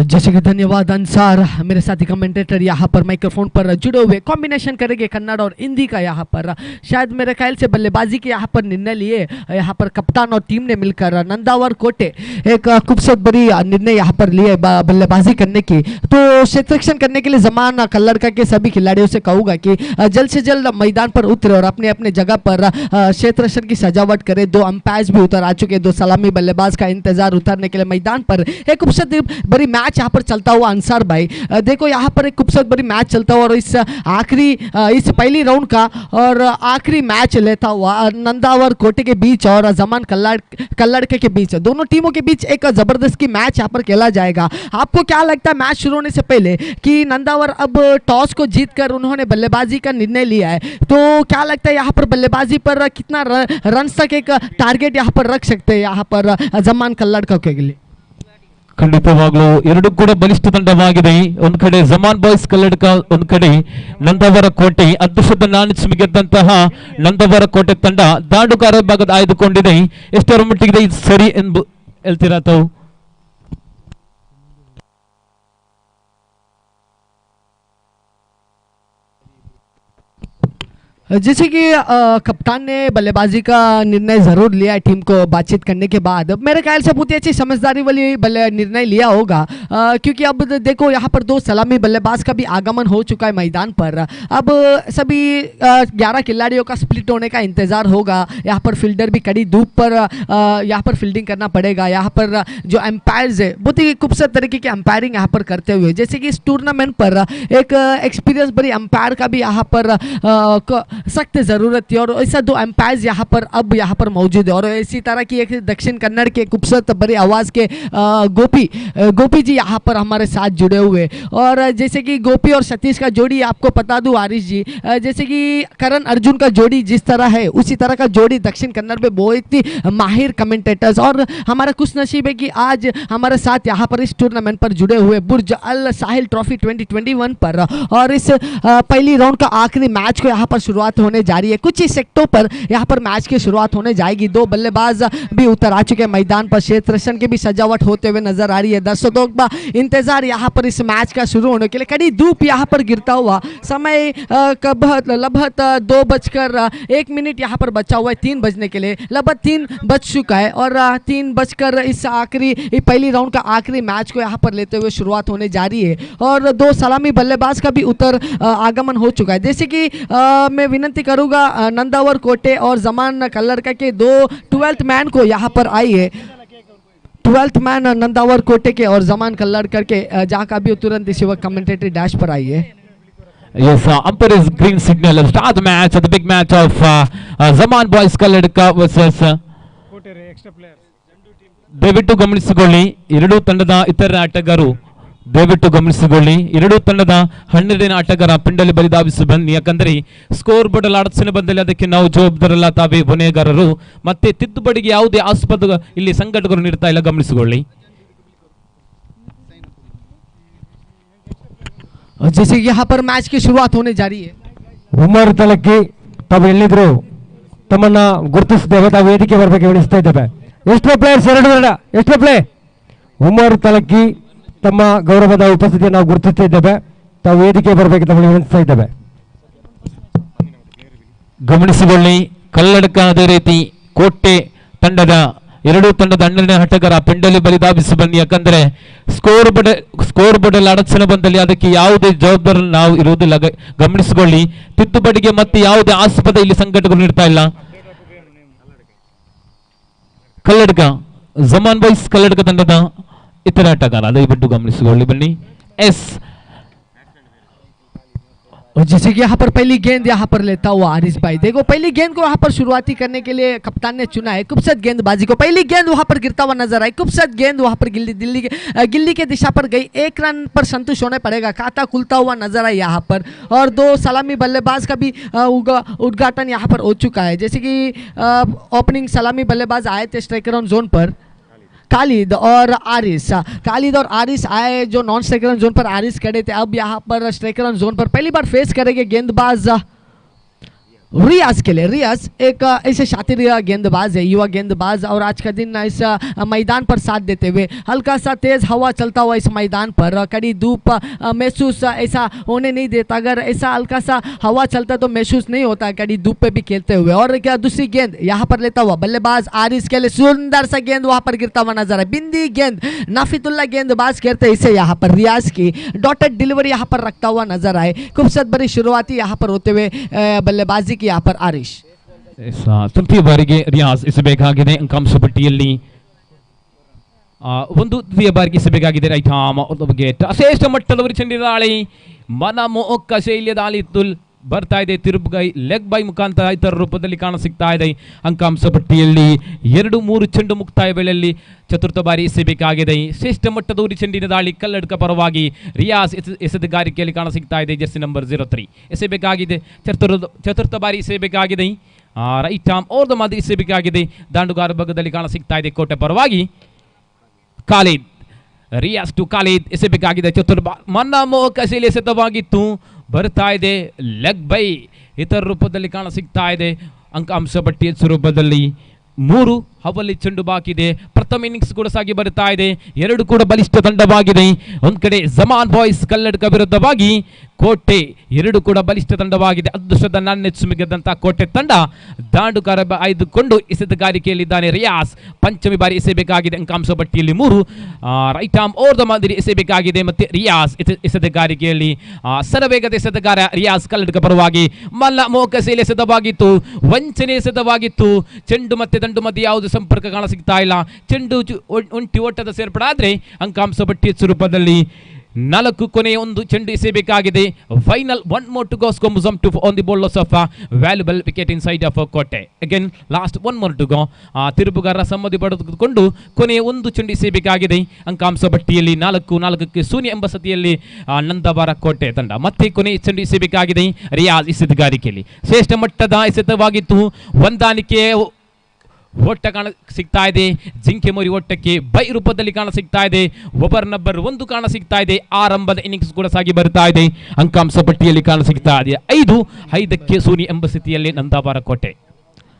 जैसे कि धन्यवाद अंसार, मेरे साथी कमेंटेटर यहाँ पर माइक्रोफोन पर जुड़े हुए कॉम्बिनेशन करेंगे कन्नड़ और हिंदी का। यहाँ पर शायद मेरे ख्याल से बल्लेबाजी के यहाँ पर निर्णय लिए यहाँ पर कप्तान और टीम ने मिलकर नंदावर कोटे एक खूबसूरत बड़ी निर्णय यहाँ पर लिए बल्लेबाजी करने की। तो क्षेत्ररक्षण करने के लिए जमान कल्लड़का के सभी खिलाड़ियों से कहूँगा कि जल्द से जल्द मैदान पर उतरे और अपने अपने जगह पर क्षेत्ररक्षण की सजावट करें। 2 अंपायर्स भी उतर आ चुके, 2 सलामी बल्लेबाज का इंतजार उतरने के लिए मैदान पर। एक खूबसूरत बड़ी मैच यहाँ पर चलता हुआ अंसार भाई, देखो यहाँ पर एक खूबसूरत बड़ी मैच चलता हुआ और इस आखिरी इस पहली राउंड का और आखिरी मैच लेता हुआ नंदावर कोटे के बीच और जमान कल्लड़के के बीच, दोनों टीमों के बीच एक जबरदस्त की मैच यहाँ पर खेला जाएगा। आपको क्या लगता है मैच शुरू होने से पहले कि नंदावर अब टॉस को जीतकर उन्होंने बल्लेबाजी का निर्णय लिया है, तो क्या लगता है यहाँ पर बल्लेबाजी पर कितना रन तक एक टारगेट यहाँ पर रख सकते हैं यहाँ पर जमान कल्लड़का के लिए? ಖಂಡಿತವಾಗ್ಲೂ ಎರಡು ಕೂಡ ಬಲಿಷ್ಠ ತಂಡವಾಗಿದೆ. ಒಂದ್ ಕಡೆ ಜಮಾನ್ ಬಾಯ್ಸ್ ಕಲ್ಲಡ್ಕ, ಒಂದ್ ಕಡೆ ನಂದವರ ಕೋಟೆ. ಅದೃಷ್ಟದ ನಾಣಿಸಿ ಗೆದ್ದಂತಹ ನಂದವರ ಕೋಟೆ ತಂಡ ದಾಂಡುಗಾರ ಭಾಗದ ಆಯ್ದುಕೊಂಡಿದೆ. ಎಷ್ಟರ ಮಟ್ಟಿಗೆ ಇದು ಸರಿ ಎಂದು ಹೇಳ್ತೀರಾ ತಾವು? जैसे कि कप्तान ने बल्लेबाजी का निर्णय ज़रूर लिया है टीम को बातचीत करने के बाद, मेरे ख्याल से बहुत ही अच्छी समझदारी वाली निर्णय लिया होगा, क्योंकि अब देखो यहाँ पर 2 सलामी बल्लेबाज का भी आगमन हो चुका है मैदान पर। अब सभी 11 खिलाड़ियों का स्प्लिट होने का इंतज़ार होगा। यहाँ पर फील्डर भी कड़ी धूप पर यहाँ पर फील्डिंग करना पड़ेगा। यहाँ पर जो एम्पायर्स है बहुत ही खूबसूरत तरीके की एम्पायरिंग यहाँ पर करते हुए, जैसे कि इस टूर्नामेंट पर एक एक्सपीरियंस बड़ी एम्पायर का भी यहाँ पर सख्त ज़रूरत थी और ऐसा 2 एम्पायर्स यहाँ पर अब यहाँ पर मौजूद है। और इसी तरह की एक दक्षिण कन्नड़ के खूबसूरत बड़ी आवाज़ के गोपी जी यहाँ पर हमारे साथ जुड़े हुए। और जैसे कि गोपी और सतीश का जोड़ी आपको बता दूँ आरिश जी, जैसे कि करण अर्जुन का जोड़ी जिस तरह है उसी तरह का जोड़ी दक्षिण कन्नड़ में बहुत ही माहिर कमेंटेटर्स, और हमारा खुश नसीब है कि आज हमारे साथ यहाँ पर इस टूर्नामेंट पर जुड़े हुए बुर्ज अल साहिल ट्रॉफी 2021 पर। और इस पहली राउंड का आखिरी मैच को यहाँ पर शुरुआत होने जा रही है। कुछ ही सेक्टरों पर यहाँ पर मैच की शुरुआत होने जाएगी। 2 बल्लेबाज भी उतर आ चुके हैं मैदान पर, क्षेत्ररक्षण की भी सजावट होते हुए नजर आ रही है। दर्शकों का इंतजार यहाँ पर इस मैच का शुरू होने के लिए। कड़ी धूप यहाँ पर गिरता हुआ, समय लगभग 2:01 यहाँ पर बचा हुआ है 3 बजने के लिए। लगभग 3 बज चुका है और 3 बजकर इस आखिरी पहली राउंड का आखिरी मैच को यहाँ पर लेते हुए शुरुआत होने जा रही है। और 2 सलामी बल्लेबाज का भी उतर आगमन हो चुका है। जैसे कि मैं विनंती करूंगा नंदावर कोटे और जमान कल्लड़का के 2 12th मैन को यहाँ पर आई है। 12th मैन नंदावर कोटे के और जमान कल्लड़का के जहाँ का भी तुरंत इसी वक्त कमेंटेटरी डैश पर आई है। Yes, umpire is green signal. Let's start the match, the big match of Zaman Boys Kalladka versus ದಯವಿಟ್ಟು ಗಮನಿಸಿಕೊಳ್ಳಿ, ಎರಡೂ ತಂಡದ ಇತರ ಆಟಗಾರರು ದಯವಿಟ್ಟು ಗಮನಿಸಿಕೊಳ್ಳಿ, ಎರಡೂ ತಂಡದ 12ನೇ ಆಟಗಾರ ಪಿಂಡಲ್ಲಿ ಬಲಿಧಾವಿಸಿ ಬನ್ನಿ. ಯಾಕಂದರೆ ಸ್ಕೋರ್ ಬೋರ್ಡ್ ಅಡಚಣೆ ಬಂದಲ್ಲಿ ಅದಕ್ಕೆ ನಾವು ಜವಾಬ್ದಾರಲ್ಲ, ತಾವೇ ಹೊಣೆಗಾರರು. ಮತ್ತೆ ತಿದ್ದುಪಡಿಗೆ ಯಾವುದೇ ಆಸ್ಪದ ಇಲ್ಲಿ ಸಂಘಟಕರು ನೀಡ್ತಾ ಇಲ್ಲ, ಗಮನಿಸಿಕೊಳ್ಳಿ. जैसे यहाँ पर मैच की शुरुआत होने जा रही है। ಉಮರ್ ತಲಕ್ಕಿ ತಾವು ಎಲ್ಲಿದ್ರು ತಮ್ಮನ್ನ ಗುರುತಿಸಿದ್ದೇವೆ, ತಾವು ವೇದಿಕೆ ಬರಬೇಕು ಎಣಿಸ್ತಾ ಇದ್ದೇವೆ. ಎಷ್ಟೋ ಪ್ಲೇಯರ್ಸ್, 2 ತಂಡ, ಎಷ್ಟೋ ಪ್ಲೇ. ಉಮರ್ ತಲಕ್ಕಿ ತಮ್ಮ ಗೌರವದ ಉಪಸ್ಥಿತಿಯನ್ನು ನಾವು ಗುರುತಿಸ್ತಾ ಇದ್ದೇವೆ, ತಾವು ವೇದಿಕೆ ಬರಬೇಕು ತಮ್ಮನ್ನು ಎಣಿಸ್ತಾ ಇದ್ದೇವೆ. ಗಮನಿಸಿಕೊಳ್ಳಿ, ಕಲ್ಲಡ್ಕ ಅದೇ ರೀತಿ ಕೋಟೆ ತಂಡದ ಎರಡೂ ತಂಡದ 12ನೇ ಆಟಗಾರ ಪಿಂಡಲ್ಲಿ ಬಲಿಧಾವಿಸಿ ಬನ್ನಿ. ಯಾಕಂದ್ರೆ ಸ್ಕೋರ್ ಬೋರ್ಡ್ ಅಲ್ಲಿ ಅಡಚಣೆ ಬಂದಲ್ಲಿ ಅದಕ್ಕೆ ಯಾವುದೇ ಜವಾಬ್ದಾರಿ ನಾವು ಇರುವುದಿಲ್ಲ, ಗಮನಿಸಿಕೊಳ್ಳಿ. ತಿದ್ದುಪಡಿಗೆ ಮತ್ತೆ ಯಾವುದೇ ಆಸ್ಪದ ಇಲ್ಲಿ ಸಂಘಟಕರು ನೀಡ್ತಾ ಇಲ್ಲ. ಕಲ್ಲಡ್ಕ ಜಮಾನ್ ಬಾಯ್ಸ್ ಕಲ್ಲಡ್ಕ ತಂಡದ ಇತರ ಆಟಗಾರ ದಯವಿಟ್ಟು ಗಮನಿಸಿಕೊಳ್ಳಿ ಬನ್ನಿ. ಎಸ್ और जैसे कि यहाँ पर पहली गेंद यहाँ पर लेता हुआ आरिस भाई, देखो पहली गेंद को यहाँ पर शुरुआती करने के लिए कप्तान ने चुना है। खूबसूरत गेंदबाजी को, पहली गेंद वहाँ पर गिरता हुआ नजर आई, खूबसूरत गेंद वहाँ पर गिल्ली के दिशा पर गई। 1 रन पर संतुष्ट होने पड़ेगा, खाता खुलता हुआ नजर आई यहाँ पर। और 2 सलामी बल्लेबाज का भी उद्घाटन यहाँ पर हो चुका है। जैसे कि ओपनिंग सलामी बल्लेबाज आए थे स्ट्राइकर ऑन जोन पर खालिद और आरिस आए, जो नॉन स्ट्राइकर ऑन जोन पर आरिस खड़े थे। अब यहाँ पर स्ट्राइकर ऑन जोन पर पहली बार फेस करेंगे गेंदबाज रियाज के लिए। रियाज एक ऐसे शातिर गेंदबाज है, युवा गेंदबाज, और आज का दिन इस मैदान पर साथ देते हुए, हल्का सा तेज हवा चलता हुआ इस मैदान पर, कड़ी धूप महसूस ऐसा होने नहीं देता। अगर ऐसा हल्का सा हवा चलता तो महसूस नहीं होता कड़ी धूप पे भी खेलते हुए। और क्या दूसरी गेंद यहाँ पर लेता हुआ बल्लेबाज आरिस के लिए, सुंदर सा गेंद वहां पर गिरता हुआ नजर है। बिंदी गेंद नाफितुल्ला गेंदबाज कहते हैं इसे, यहाँ पर रियाज की डॉटेड डिलीवरी यहाँ पर रखता हुआ नजर आए। खूबसूरत बड़ी शुरुआती यहाँ पर होते हुए बल्लेबाजी यहाँ पर आरिश ತೃತೀಯ ಬಾರಿಗೆ ರಿಯಾಜ್ ಎಸೆಬೇಕಾಗಿದೆ ಅಂಕಾಂಶಪಟ್ಟಿಯಲ್ಲಿ ಒಂದು ದ್ವಿತೀಯ ಬಾರಿಗೆ ಎಸೆಬೇಕಾಗಿದೆ. ರೈಟ್ ಆರ್ಮ್ ವಿಕೆಟ್, ಶ್ರೇಷ್ಠ ಮಟ್ಟದ ಚೆಂಡಿನ ದಾಳಿ, ಮನಮೋಹಕ ಶೈಲಿಯ ದಾಳಿ ಬರ್ತಾ ಇದೆ. ತಿರುಪುಗೈ ಲೆಗ್ ಬೈ ಮುಖಾಂತರ ಇತರ ರೂಪದಲ್ಲಿ ಕಾಣಸಿಗ್ತಾ ಇದೆ. ಅಂಕಾಂಶ ಪಟ್ಟಿಯಲ್ಲಿ 2-3 ಚೆಂಡು ಮುಕ್ತಾಯ ವೇಳೆಯಲ್ಲಿ ಚತುರ್ಥ ಬಾರಿ ಎಸೆಬೇಕಾಗಿದೆ. ಶ್ರೇಷ್ಠ ಮಟ್ಟದ ಉರಿ ಚೆಂಡಿನ ದಾಳಿ ಕಲ್ಲಡ್ಕ ಪರವಾಗಿ ರಿಯಾಜ್ ಎಸೆತಗಾರಿಕೆಯಲ್ಲಿ ಕಾಣಸಿಗ್ತಾ ಇದೆ. Jersey number 03 ಎಸೆಬೇಕಾಗಿದೆ. ಚತುರ್ಥ ಬಾರಿ ಎಸೆಬೇಕಾಗಿದೆ. ರೈಟ್ ಆರ್ಮ್ ಓವರ್ ದ ಮಾದರಿ ಎಸೆಬೇಕಾಗಿದೆ. ದಾಂಡುಗಾರ ಭಾಗದಲ್ಲಿ ಕಾಣಸಿಗ್ತಾ ಇದೆ ಕೋಟೆ ಪರವಾಗಿ ಖಾಲಿದ್. ರಿಯಾಜ್ ಟು ಖಾಲಿದ್ ಎಸೆಬೇಕಾಗಿದೆ. ಮನಮೋಹಕ ಶೈಲಿ ಎಸೆತವಾಗಿತ್ತು, ಬರ್ತಾ ಇದೆ ಲೆಗ್ ಬೈ ಇತರ ರೂಪದಲ್ಲಿ ಕಾಣಸಿಗ್ತಾ ಇದೆ. ಅಂಕಾಂಶ ಪಟ್ಟಿಯ ಸ್ವರೂಪದಲ್ಲಿ 3 ಹವಲಿ ಚೆಂಡು ಬಾಕಿ ಇದೆ. ಪ್ರಥಮ ಇನ್ನಿಂಗ್ಸ್ ಕೂಡ ಸಾಗಿ ಬರ್ತಾ ಇದೆ. 2 ಕೂಡ ಬಲಿಷ್ಠ ತಂಡವಾಗಿದೆ. ಒಂದ್ ಕಡೆ ಜಮಾನ್ ಬಾಯ್ಸ್ ಕಲ್ಲಡ್ಕ ವಿರುದ್ಧವಾಗಿ ಕೋಟೆ, 2 ಕೂಡ ಬಲಿಷ್ಠ ತಂಡವಾಗಿದೆ. ಅದೃಷ್ಟದ ನಾಣ್ಯ ಮಿಗದಂತಹ ಕೋಟೆ ತಂಡ ದಾಂಡುಗಾರ ಆಯ್ದುಕೊಂಡು ಎಸೆತಗಾರಿಕೆಯಲ್ಲಿದ್ದಾನೆ. ರಿಯಾಜ್ ಪಂಚಮಿ ಬಾರಿ ಎಸೆಬೇಕಾಗಿದೆ. ಅಂಕಾಂಶ ಪಟ್ಟಿಯಲ್ಲಿ 3 ರೈಟ್ ಆರ್ಮ್ ಓವರ್ ದ ಮಾದರಿ ಎಸೆಬೇಕಾಗಿದೆ. ಮತ್ತೆ ರಿಯಾಜ್ ಎಸೆತಗಾರಿಕೆಯಲ್ಲಿ ಸರವೇಗದ ಎಸೆತಗಾರ ರಿಯಾಜ್ ಕಲ್ಲಡ್ಕ ಪರವಾಗಿ ಮಲ್ಲ ಮೋಕ ಶೈಲಿ ಎಸೆತವಾಗಿತ್ತು, ವಂಚನೆ ಎಸೆತವಾಗಿತ್ತು. ಚೆಂಡು ಮತ್ತೆ ದಂಡು ಮಧ್ಯೆ ಯಾವುದು ಸಂಪರ್ಕ ಕಾಣಸಿಗ್ತಾ ಇಲ್ಲ. ಚೆಂಡು ಒಂಟಿ ಓಟದ ಸೇರ್ಪಡಾದ್ರೆ ಅಂಕಾಂಶ ಪಟ್ಟಿಯ ಸ್ವರೂಪದಲ್ಲಿ 4 ಕೊನೆಯ 1 ಚೆಂಡು ಎಸೆಯಬೇಕಾಗಿದೆ. Final 1 more to go. Scomusum to on the bowlers of valuable wicket inside of ಕೋಟೆ. Again last 1 more to go. ತಿರುಪುಗಾರ ಸಮ್ಮತಿ ಪಡೆದುಕೊಂಡು ಕೊನೆಯ 1 ಚೆಂಡು ಎಸೆಯಬೇಕಾಗಿದೆ. ಅಂಕಾಂಶ ಪಟ್ಟಿಯಲ್ಲಿ 4-4ಕ್ಕೆ ಶೂನ್ಯ ಎಂಬ ಸ್ಥಿತಿಯಲ್ಲಿ ನಂದವಾರ ಕೋಟೆ ತಂಡ. ಮತ್ತೆ ಕೊನೆಯ ಚೆಂಡು ಎಸೆಯಬೇಕಾಗಿದೆ. ರಿಯಾಜ್ ಎಸೆತಗಾರಿಕೆಯಲ್ಲಿ ಶ್ರೇಷ್ಠ ಮಟ್ಟದ ಎಸೆತವಾಗಿತ್ತು. ಹೊಂದಾಣಿಕೆ ಓಟ ಕಾಣ ಸಿಗ್ತಾ ಇದೆ. ಜಿಂಕೆ ಮರಿ ಓಟಕ್ಕೆ ಬೈ ರೂಪದಲ್ಲಿ ಕಾಣ ಸಿಗ್ತಾ ಇದೆ. ಓವರ್ ನಂಬರ್ 1 ಕಾಣ ಸಿಗ್ತಾ ಇದೆ. ಆರಂಭದ ಇನ್ನಿಂಗ್ಸ್ ಕೂಡ ಸಾಗಿ ಬರ್ತಾ ಇದೆ. ಅಂಕಾಂಶ ಪಟ್ಟಿಯಲ್ಲಿ ಕಾಣ ಸಿಗ್ತಾ ಇದೆ 5-5ಕ್ಕೆ ಶೂನ್ಯ ಎಂಬ ಸ್ಥಿತಿಯಲ್ಲಿ ನಂದಾವಾರ ಕೋಟೆ.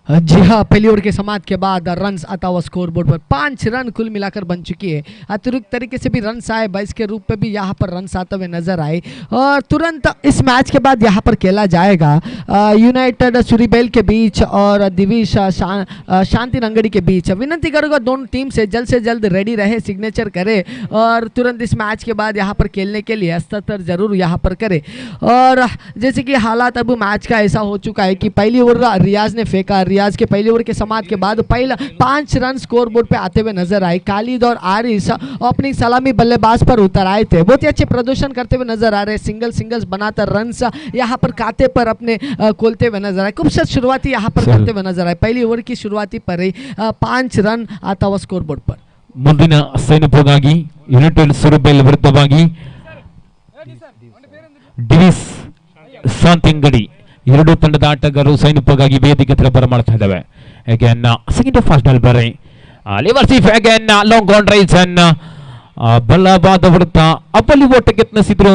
जी हाँ, पहली ओवर के समाप्त के बाद रन्स आता हुआ स्कोर बोर्ड पर 5 रन कुल मिलाकर बन चुकी है। अतिरिक्त तरीके से भी रन्स आए, 22 के रूप में भी यहाँ पर रन्स आते हुए नजर आए। और तुरंत इस मैच के बाद यहाँ पर खेला जाएगा यूनाइटेड सुरीबेल के बीच और दिविश शांति नंगड़ी के बीच। विनती करूँगा दोनों टीम से जल्द रेडी रहे, सिग्नेचर करे और तुरंत इस मैच के बाद यहाँ पर खेलने के लिए हस्ताक्षर जरूर यहाँ पर करे। और जैसे कि हालात अब मैच का ऐसा हो चुका है कि पहली ओवर रियाज ने फेंका। रियाज के पहली ओवर के समाप्त के बाद पहला 5 रन स्कोर बोर्ड पे आते हुए नजर आए। खालिद और आरिस अपनी सलामी बल्लेबाज पर उतर आए थे, बहुत ही अच्छे प्रदर्शन करते हुए नजर आ रहे। सिंगल्स बनाकर रन्स यहाँ पर खाते पर अपने खोलते हुए नजर आए। खूबसूरत शुरुआती यहाँ पर करते हुए नजर आए। पहली ओवर की शुरुआती पर ही 5 रन आता हुआ स्कोर बोर्ड पर। ಮುಂದಿನ ಸೈನಿಕವಾಗಿ ಯುನೈಟೆಡ್ ಸುರಬೇಲ್ ವಿರುದ್ಧವಾಗಿ ಡಿವಿಸ್ ಶಾಂತಿಂಗಡಿ ಎರಡು ತಂಡದ ಆಟಗಾರರು ಸೈನಿಕವಾಗಿ ವೇದಿಕೆ ಹತ್ರ ಬರಮಾಡ್ತಾ ಇದ್ದಾವೆ. ಅಗೇನ್ ಸೆಕೆಂಡ್ ಫಾಸ್ಟ್ ಬಾಲ್ ಬರೆ ಲಿವರ್ಸಿಫ್ ಅಗೇನ್ ಲಾಂಗ್ ಆನ್ ರೈಸ್ ಅನ್ನ ಬಲವಾದ ಹೊಡೆತ ಅಬಲಿ ಓಟಕ್ಕೆ ಯತ್ನಿಸಿದ್ರು.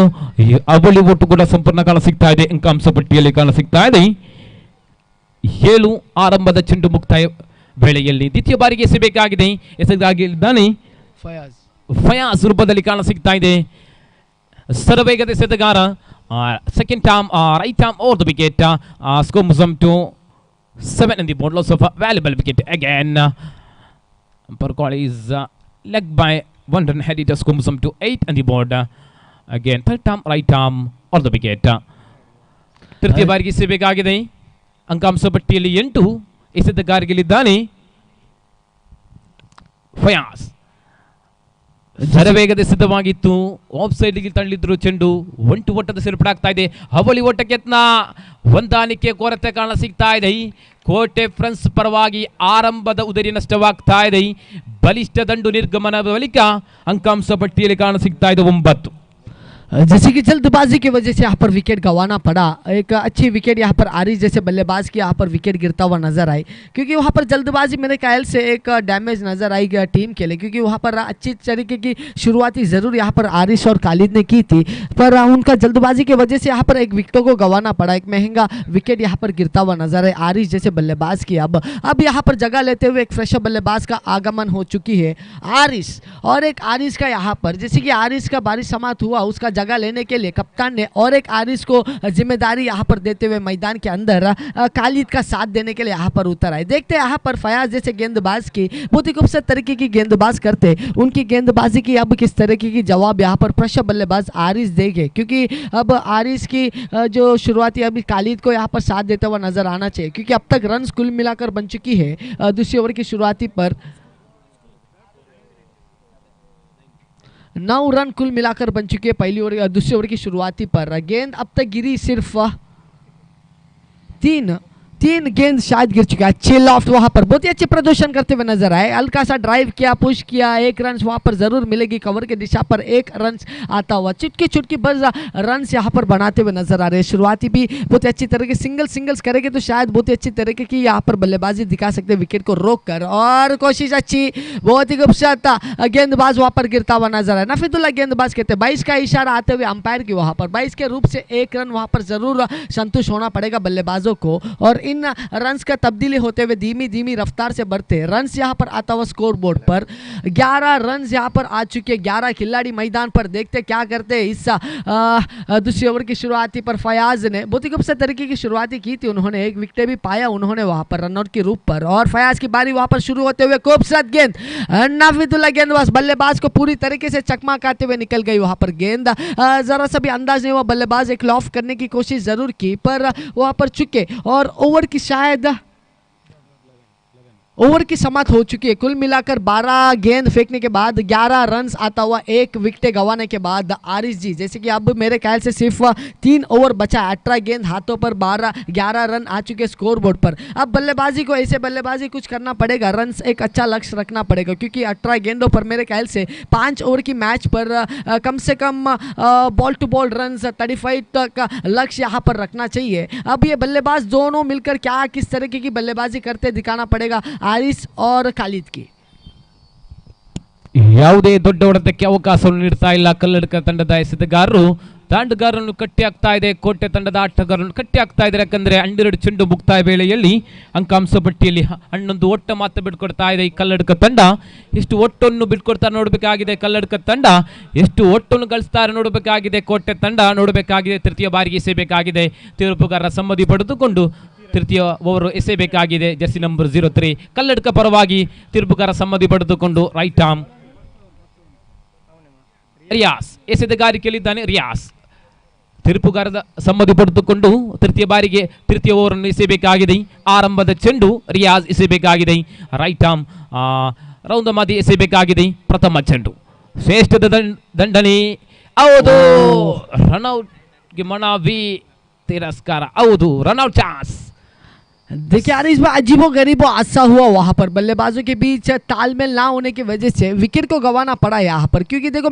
ಅಬಲಿ ಓಟು ಕೂಡ ಸಂಪೂರ್ಣ ಕಾಣ ಸಿಗ್ತಾ ಇದೆ. ಅಂಕಾಂಶ ಪಟ್ಟಿಯಲ್ಲಿ ಕಾಣ ಸಿಗ್ತಾ ಇದೆ 7 ಆರಂಭದ ಚೆಂಡು ಮುಕ್ತಾಯ ವೇಳೆಯಲ್ಲಿ ದ್ವಿತೀಯ ಬಾರಿಗೆ ಎಸೆಬೇಕಾಗಿದೆ. ಎಸೆದಾಗಿದ್ದಾನೆ ಫಯಾಜ್ ರೂಪದಲ್ಲಿ ಕಾಣ ಸಿಗ್ತಾ ಇದೆ. ಸರವೇಗದ ಎಸೆತಗಾರ second arm right arm over the wicket. Score moves on to 7 in the board. Loss of a valuable wicket again. Umpire call is leg by 1 run head. It score moves on to 8 in the board. Again third arm right arm over the wicket. ತೃತೀಯ ಬಾರಿಗೆ ಎಸೆಯಬೇಕಾಗಿದೆ. ಅಂಕಾಂಶ ಪಟ್ಟಿಯಲ್ಲಿ 8 ಎಸೆತಗಾರರಿಗಿದ್ದಾನೆ Fayaz. Sharavegada ಸಿದ್ಧವಾಗಿತ್ತು, of ಸೈಡ್ಗೆ ತಳ್ಳಿದ್ರು ಚೆಂಡು, ಒಂಟು ಓಟದ ಸೇರ್ಪಡಾಗ್ತಾ ಇದೆ, ಅವಳಿ ಓಟಕ್ಕೆ ಯತ್ನ, ಹೊಂದಾಣಿಕೆ ಕೊರತೆ ಕಾಣ ಸಿಗ್ತಾ ಇದೆ. ಕೋಟೆ ಫ್ರಾನ್ಸ್ ಪರವಾಗಿ ಆರಂಭದ ಉದರಿ ನಷ್ಟವಾಗ್ತಾ ಇದೆ. ಬಲಿಷ್ಠ ದಂಡು ನಿರ್ಗಮನ ಬಳಿಕ ಅಂಕಾಂಶ ಪಟ್ಟಿಯಲ್ಲಿ ಕಾಣ ಸಿಗ್ತಾ ಇದೆ 9. जैसे कि जल्दबाजी की वजह से यहाँ पर विकेट गंवाना पड़ा। एक अच्छी विकेट यहाँ पर आरिस जैसे बल्लेबाज की यहाँ पर विकेट गिरता हुआ नजर आई, क्योंकि वहाँ पर जल्दबाजी मेरे ख्याल से एक डैमेज नजर आई टीम के लिए, क्योंकि वहाँ पर अच्छी तरीके की शुरुआती ज़रूर यहाँ पर आरिस और खालिद ने की थी, पर उनका जल्दबाजी की वजह से यहाँ पर एक विकेटों को गंवाना पड़ा। एक महंगा विकेट यहाँ पर गिरता हुआ नजर है आरिस जैसे बल्लेबाज की। अब यहाँ पर जगह लेते हुए एक फ्रेशर बल्लेबाज का आगमन हो चुकी है आरिस, और एक आरिस का यहाँ पर जैसे कि आरिस का बारिश समाप्त हुआ, उसका जगह लेने के लिए कप्तान ने और एक आरिस को जिम्मेदारी यहाँ पर देते हुए मैदान के अंदर खालिद का साथ देने के लिए यहाँ पर उतर आए। देखते हैं यहाँ पर फयाज जैसे गेंदबाज की बहुत ही खूबसूरत तरीके की गेंदबाज करते, उनकी गेंदबाजी की अब किस तरीके की जवाब यहाँ पर प्रेशर बल्लेबाज आरिस देंगे, क्योंकि अब आरिस की जो शुरुआती अभी खालिद को यहाँ पर साथ देता हुआ नजर आना चाहिए, क्योंकि अब तक रन कुल मिलाकर बन चुकी है दूसरी ओवर की शुरुआती पर 9 रन कुल मिलाकर बन चुकी है पहली ओवर दूसरी ओवर की शुरुआती पर। गेंद अब तक गिरी सिर्फ 3 गेंद शायद गिर चुका है। अच्छे लॉफ्ट वहां पर बहुत ही अच्छे प्रदर्शन करते हुए नजर आए, हल्का सा ड्राइव किया, पुश किया, 1 रन वहां पर जरूर मिलेगी कवर की दिशा पर, 1 रन आता हुआ चुटकी बस रन यहां पर बनाते हुए नजर आ रहे हैं। शुरुआती भी बहुत अच्छी तरह के सिंगल्स करेंगे तो शायद बहुत ही अच्छी तरीके की यहाँ पर बल्लेबाजी दिखा सकते हैं विकेट को रोक कर, और कोशिश अच्छी, बहुत ही खूबसूरत गेंदबाज वहां पर गिरता हुआ नजर आया। नफीदुल्ला गेंदबाज कहते हैं 22 का इशारा आते हुए अंपायर की वहां पर 22 के रूप से 1 रन वहां पर जरूर संतुष्ट होना पड़ेगा बल्लेबाजों को, और इन रन्स का तब्दीली होते हुए धीमी रफ्तार से बढ़ते रन्स यहां पर आता हुआ स्कोर बोर्ड पर 11 रन्स यहां पर आ चुके, 11 खिलाड़ी मैदान पर, देखते क्या करते हैं। इस दूसरी ओवर की शुरुआती पर फयाज ने बहुत ही खूबसूरत तरीके की शुरुआती की थी, उन्होंने 1 विकेट भी पाया उन्होंने वहां पर रनआउट के रूप पर, और फयाज की बारी वहां पर शुरू होते हुए खूबसूरत गेंद, नाफिदुल्ला गेंदबाज बल्लेबाज को पूरी तरीके से चकमाकाते हुए निकल गई वहां पर गेंद, जरा सा भी अंदाज नहीं हुआ, बल्लेबाज एक लॉफ करने की कोशिश जरूर की पर वहां पर चुके, और ओवर की शायद ओवर की समाप्त हो चुकी है। कुल मिलाकर 12 गेंद फेंकने के बाद 11 रन आता हुआ 1 विकेट गंवाने के बाद आरिस जी, जैसे कि अब मेरे ख्याल से सिर्फ 3 ओवर बचा, 18 गेंद हाथों पर, 11 रन आ चुके स्कोर बोर्ड पर। अब बल्लेबाजी को ऐसे बल्लेबाजी कुछ करना पड़ेगा, रन एक अच्छा लक्ष्य रखना पड़ेगा, क्योंकि 18 गेंदों पर मेरे ख्याल से 5 ओवर की मैच पर कम से कम बॉल टू बॉल रन 35 तक लक्ष्य यहाँ पर रखना चाहिए। अब ये बल्लेबाज दोनों मिलकर क्या किस तरीके की बल्लेबाजी करते दिखाना पड़ेगा आरिस और खालिद की। ಯಾವುದೇ ದೊಡ್ಡ ಹೊಡೆತಕ್ಕೆ ಅವಕಾಶವನ್ನು ನೀಡ್ತಾ ಇಲ್ಲ ಕಲ್ಲಡ್ಕ ತಂಡದ ಎಸೆತಗಾರರು, ದಾಂಡುಗಾರರನ್ನು ಕಟ್ಟಿ ಹಾಕ್ತಾ ಇದೆ, ಕೋಟೆ ತಂಡದ ಆಟಗಾರರನ್ನು ಕಟ್ಟಿ ಹಾಕ್ತಾ ಇದ್ದಾರೆ, ಯಾಕಂದ್ರೆ 12 ಚೆಂಡು ಮುಕ್ತಾಯ ವೇಳೆಯಲ್ಲಿ ಅಂಕಾಂಶ ಪಟ್ಟಿಯಲ್ಲಿ 11 ಒಟ್ಟ ಮಾತ್ರ ಬಿಟ್ಕೊಡ್ತಾ ಇದೆ ಈ ಕಲ್ಲಡ್ಕ ತಂಡ. ಎಷ್ಟು ಒಟ್ಟನ್ನು ಬಿಟ್ಕೊಡ್ತಾರೆ ನೋಡಬೇಕಾಗಿದೆ ಕಲ್ಲಡ್ಕ ತಂಡ, ಎಷ್ಟು ಒಟ್ಟನ್ನು ಗಳಿಸ್ತಾರೆ ನೋಡಬೇಕಾಗಿದೆ ಕೋಟೆ ತಂಡ, ನೋಡಬೇಕಾಗಿದೆ ತೃತೀಯ ಬಾರಿಗೆ ಎಸೆಯಬೇಕಾಗಿದೆ, ತೀರ್ಪುಗಾರರ ಸಮ್ಮತಿ ಪಡೆದುಕೊಂಡು ತೃತೀಯ ಓವರ್ ಎಸೆಯಬೇಕಾಗಿದೆ. ಜರ್ಸಿ ನಂಬರ್ 03 ಕಲ್ಲಡ್ಕ ಪರವಾಗಿ ತೀರ್ಪುಗಾರ ಸಮ್ಮತಿ ಪಡೆದುಕೊಂಡು ರೈಟ್ ಆರ್ಮ್ ರಿಯಾಸ್ ಎಸೆತಗಾರಿಕೆಯಲ್ಲಿದ್ದಾನೆ. ರಿಯಾಸ್ ತೀರ್ಪುಗಾರದ ಸಮ್ಮತಿ ಪಡೆದುಕೊಂಡು ತೃತೀಯ ಬಾರಿಗೆ ತೃತೀಯ ಓವರ್ ಅನ್ನು ಎಸೆಯಬೇಕಾಗಿದೆ. ಆರಂಭದ ಚೆಂಡು ರಿಯಾಸ್ ಎಸೆಯಬೇಕಾಗಿದೆ, ರೈಟ್ ಆರ್ಮ್ ರೌಂಡ್ ಮಾದಿ ಎಸೆಯಬೇಕಾಗಿದೆ. ಪ್ರಥಮ ಚೆಂಡು ಶ್ರೇಷ್ಠದ ದಂಡನೆ, ಹೌದು ರನ್ಔಟ್ಗೆ ಮನವಿ, ತಿರಸ್ಕಾರ, ಹೌದು ರನ್ಔಟ್ ಚಾನ್ಸ್। देखिए यार इस बार अजीबो गरीबो हादसा हुआ वहाँ पर, बल्लेबाजों के बीच तालमेल ना होने की वजह से विकेट को गंवाना पड़ा यहाँ पर, क्योंकि देखो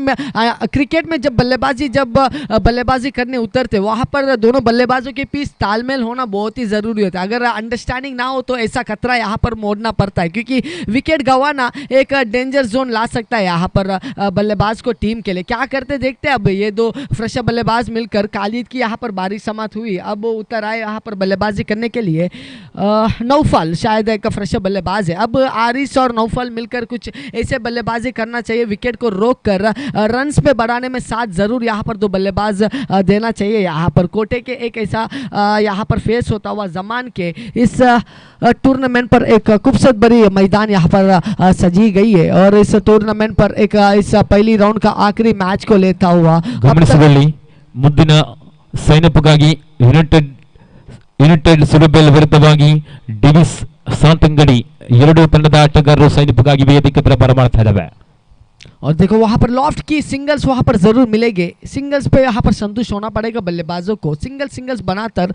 क्रिकेट में जब बल्लेबाजी करने उतरते वहाँ पर दोनों बल्लेबाजों के बीच तालमेल होना बहुत ही ज़रूरी होता है। अगर अंडरस्टैंडिंग ना हो तो ऐसा खतरा यहाँ पर मोड़ना पड़ता है, क्योंकि विकेट गंवाना एक डेंजर जोन ला सकता है यहाँ पर बल्लेबाज को टीम के लिए। क्या करते देखते हैं, अब ये 2 फ्रेशर बल्लेबाज मिलकर खालिद की यहाँ पर बारिश समाप्त हुई, अब उतर आए यहाँ पर बल्लेबाजी करने के लिए नौफल, शायद एक फ्रेशर बल्लेबाज है। अब आरिस और नौफल मिलकर कुछ ऐसे बल्लेबाजी करना चाहिए, विकेट को रोक कर रन्स पे बढ़ाने में साथ जरूर यहाँ पर 2 बल्लेबाज देना चाहिए। यहाँ पर कोटे के एक ऐसा यहाँ पर फेस होता हुआ जमान के इस टूर्नामेंट पर एक खूबसूरत बड़ी मैदान यहाँ पर सजी गई है, और इस टूर्नामेंट पर एक इस पहली राउंड का आखिरी मैच को लेता हुआ ಗಮನಿಸಲಿ ಮುಂದಿನ ಸೈನಪ್ಗಾಗಿ ಯುನೈಟೆಡ್ ಸುರಬೇಲ್ ವಿರುದ್ಧವಾಗಿ ಡಿವಿಸ್ ಸಾಂತಂಗಡಿ 2 ತಂಡದ ಆಟಗಾರರು ಸೈನಿಕಗಾಗಿ ವೇದಿಕೆ ಪ್ರಪಾರ ಮಾಡ್ತಾ ಇದ್ದಾವೆ. और देखो वहाँ पर लॉफ्ट की सिंगल्स वहाँ पर ज़रूर मिलेंगे, सिंगल्स पे यहाँ पर संतुष्ट होना पड़ेगा बल्लेबाजों को। सिंगल्स बनाकर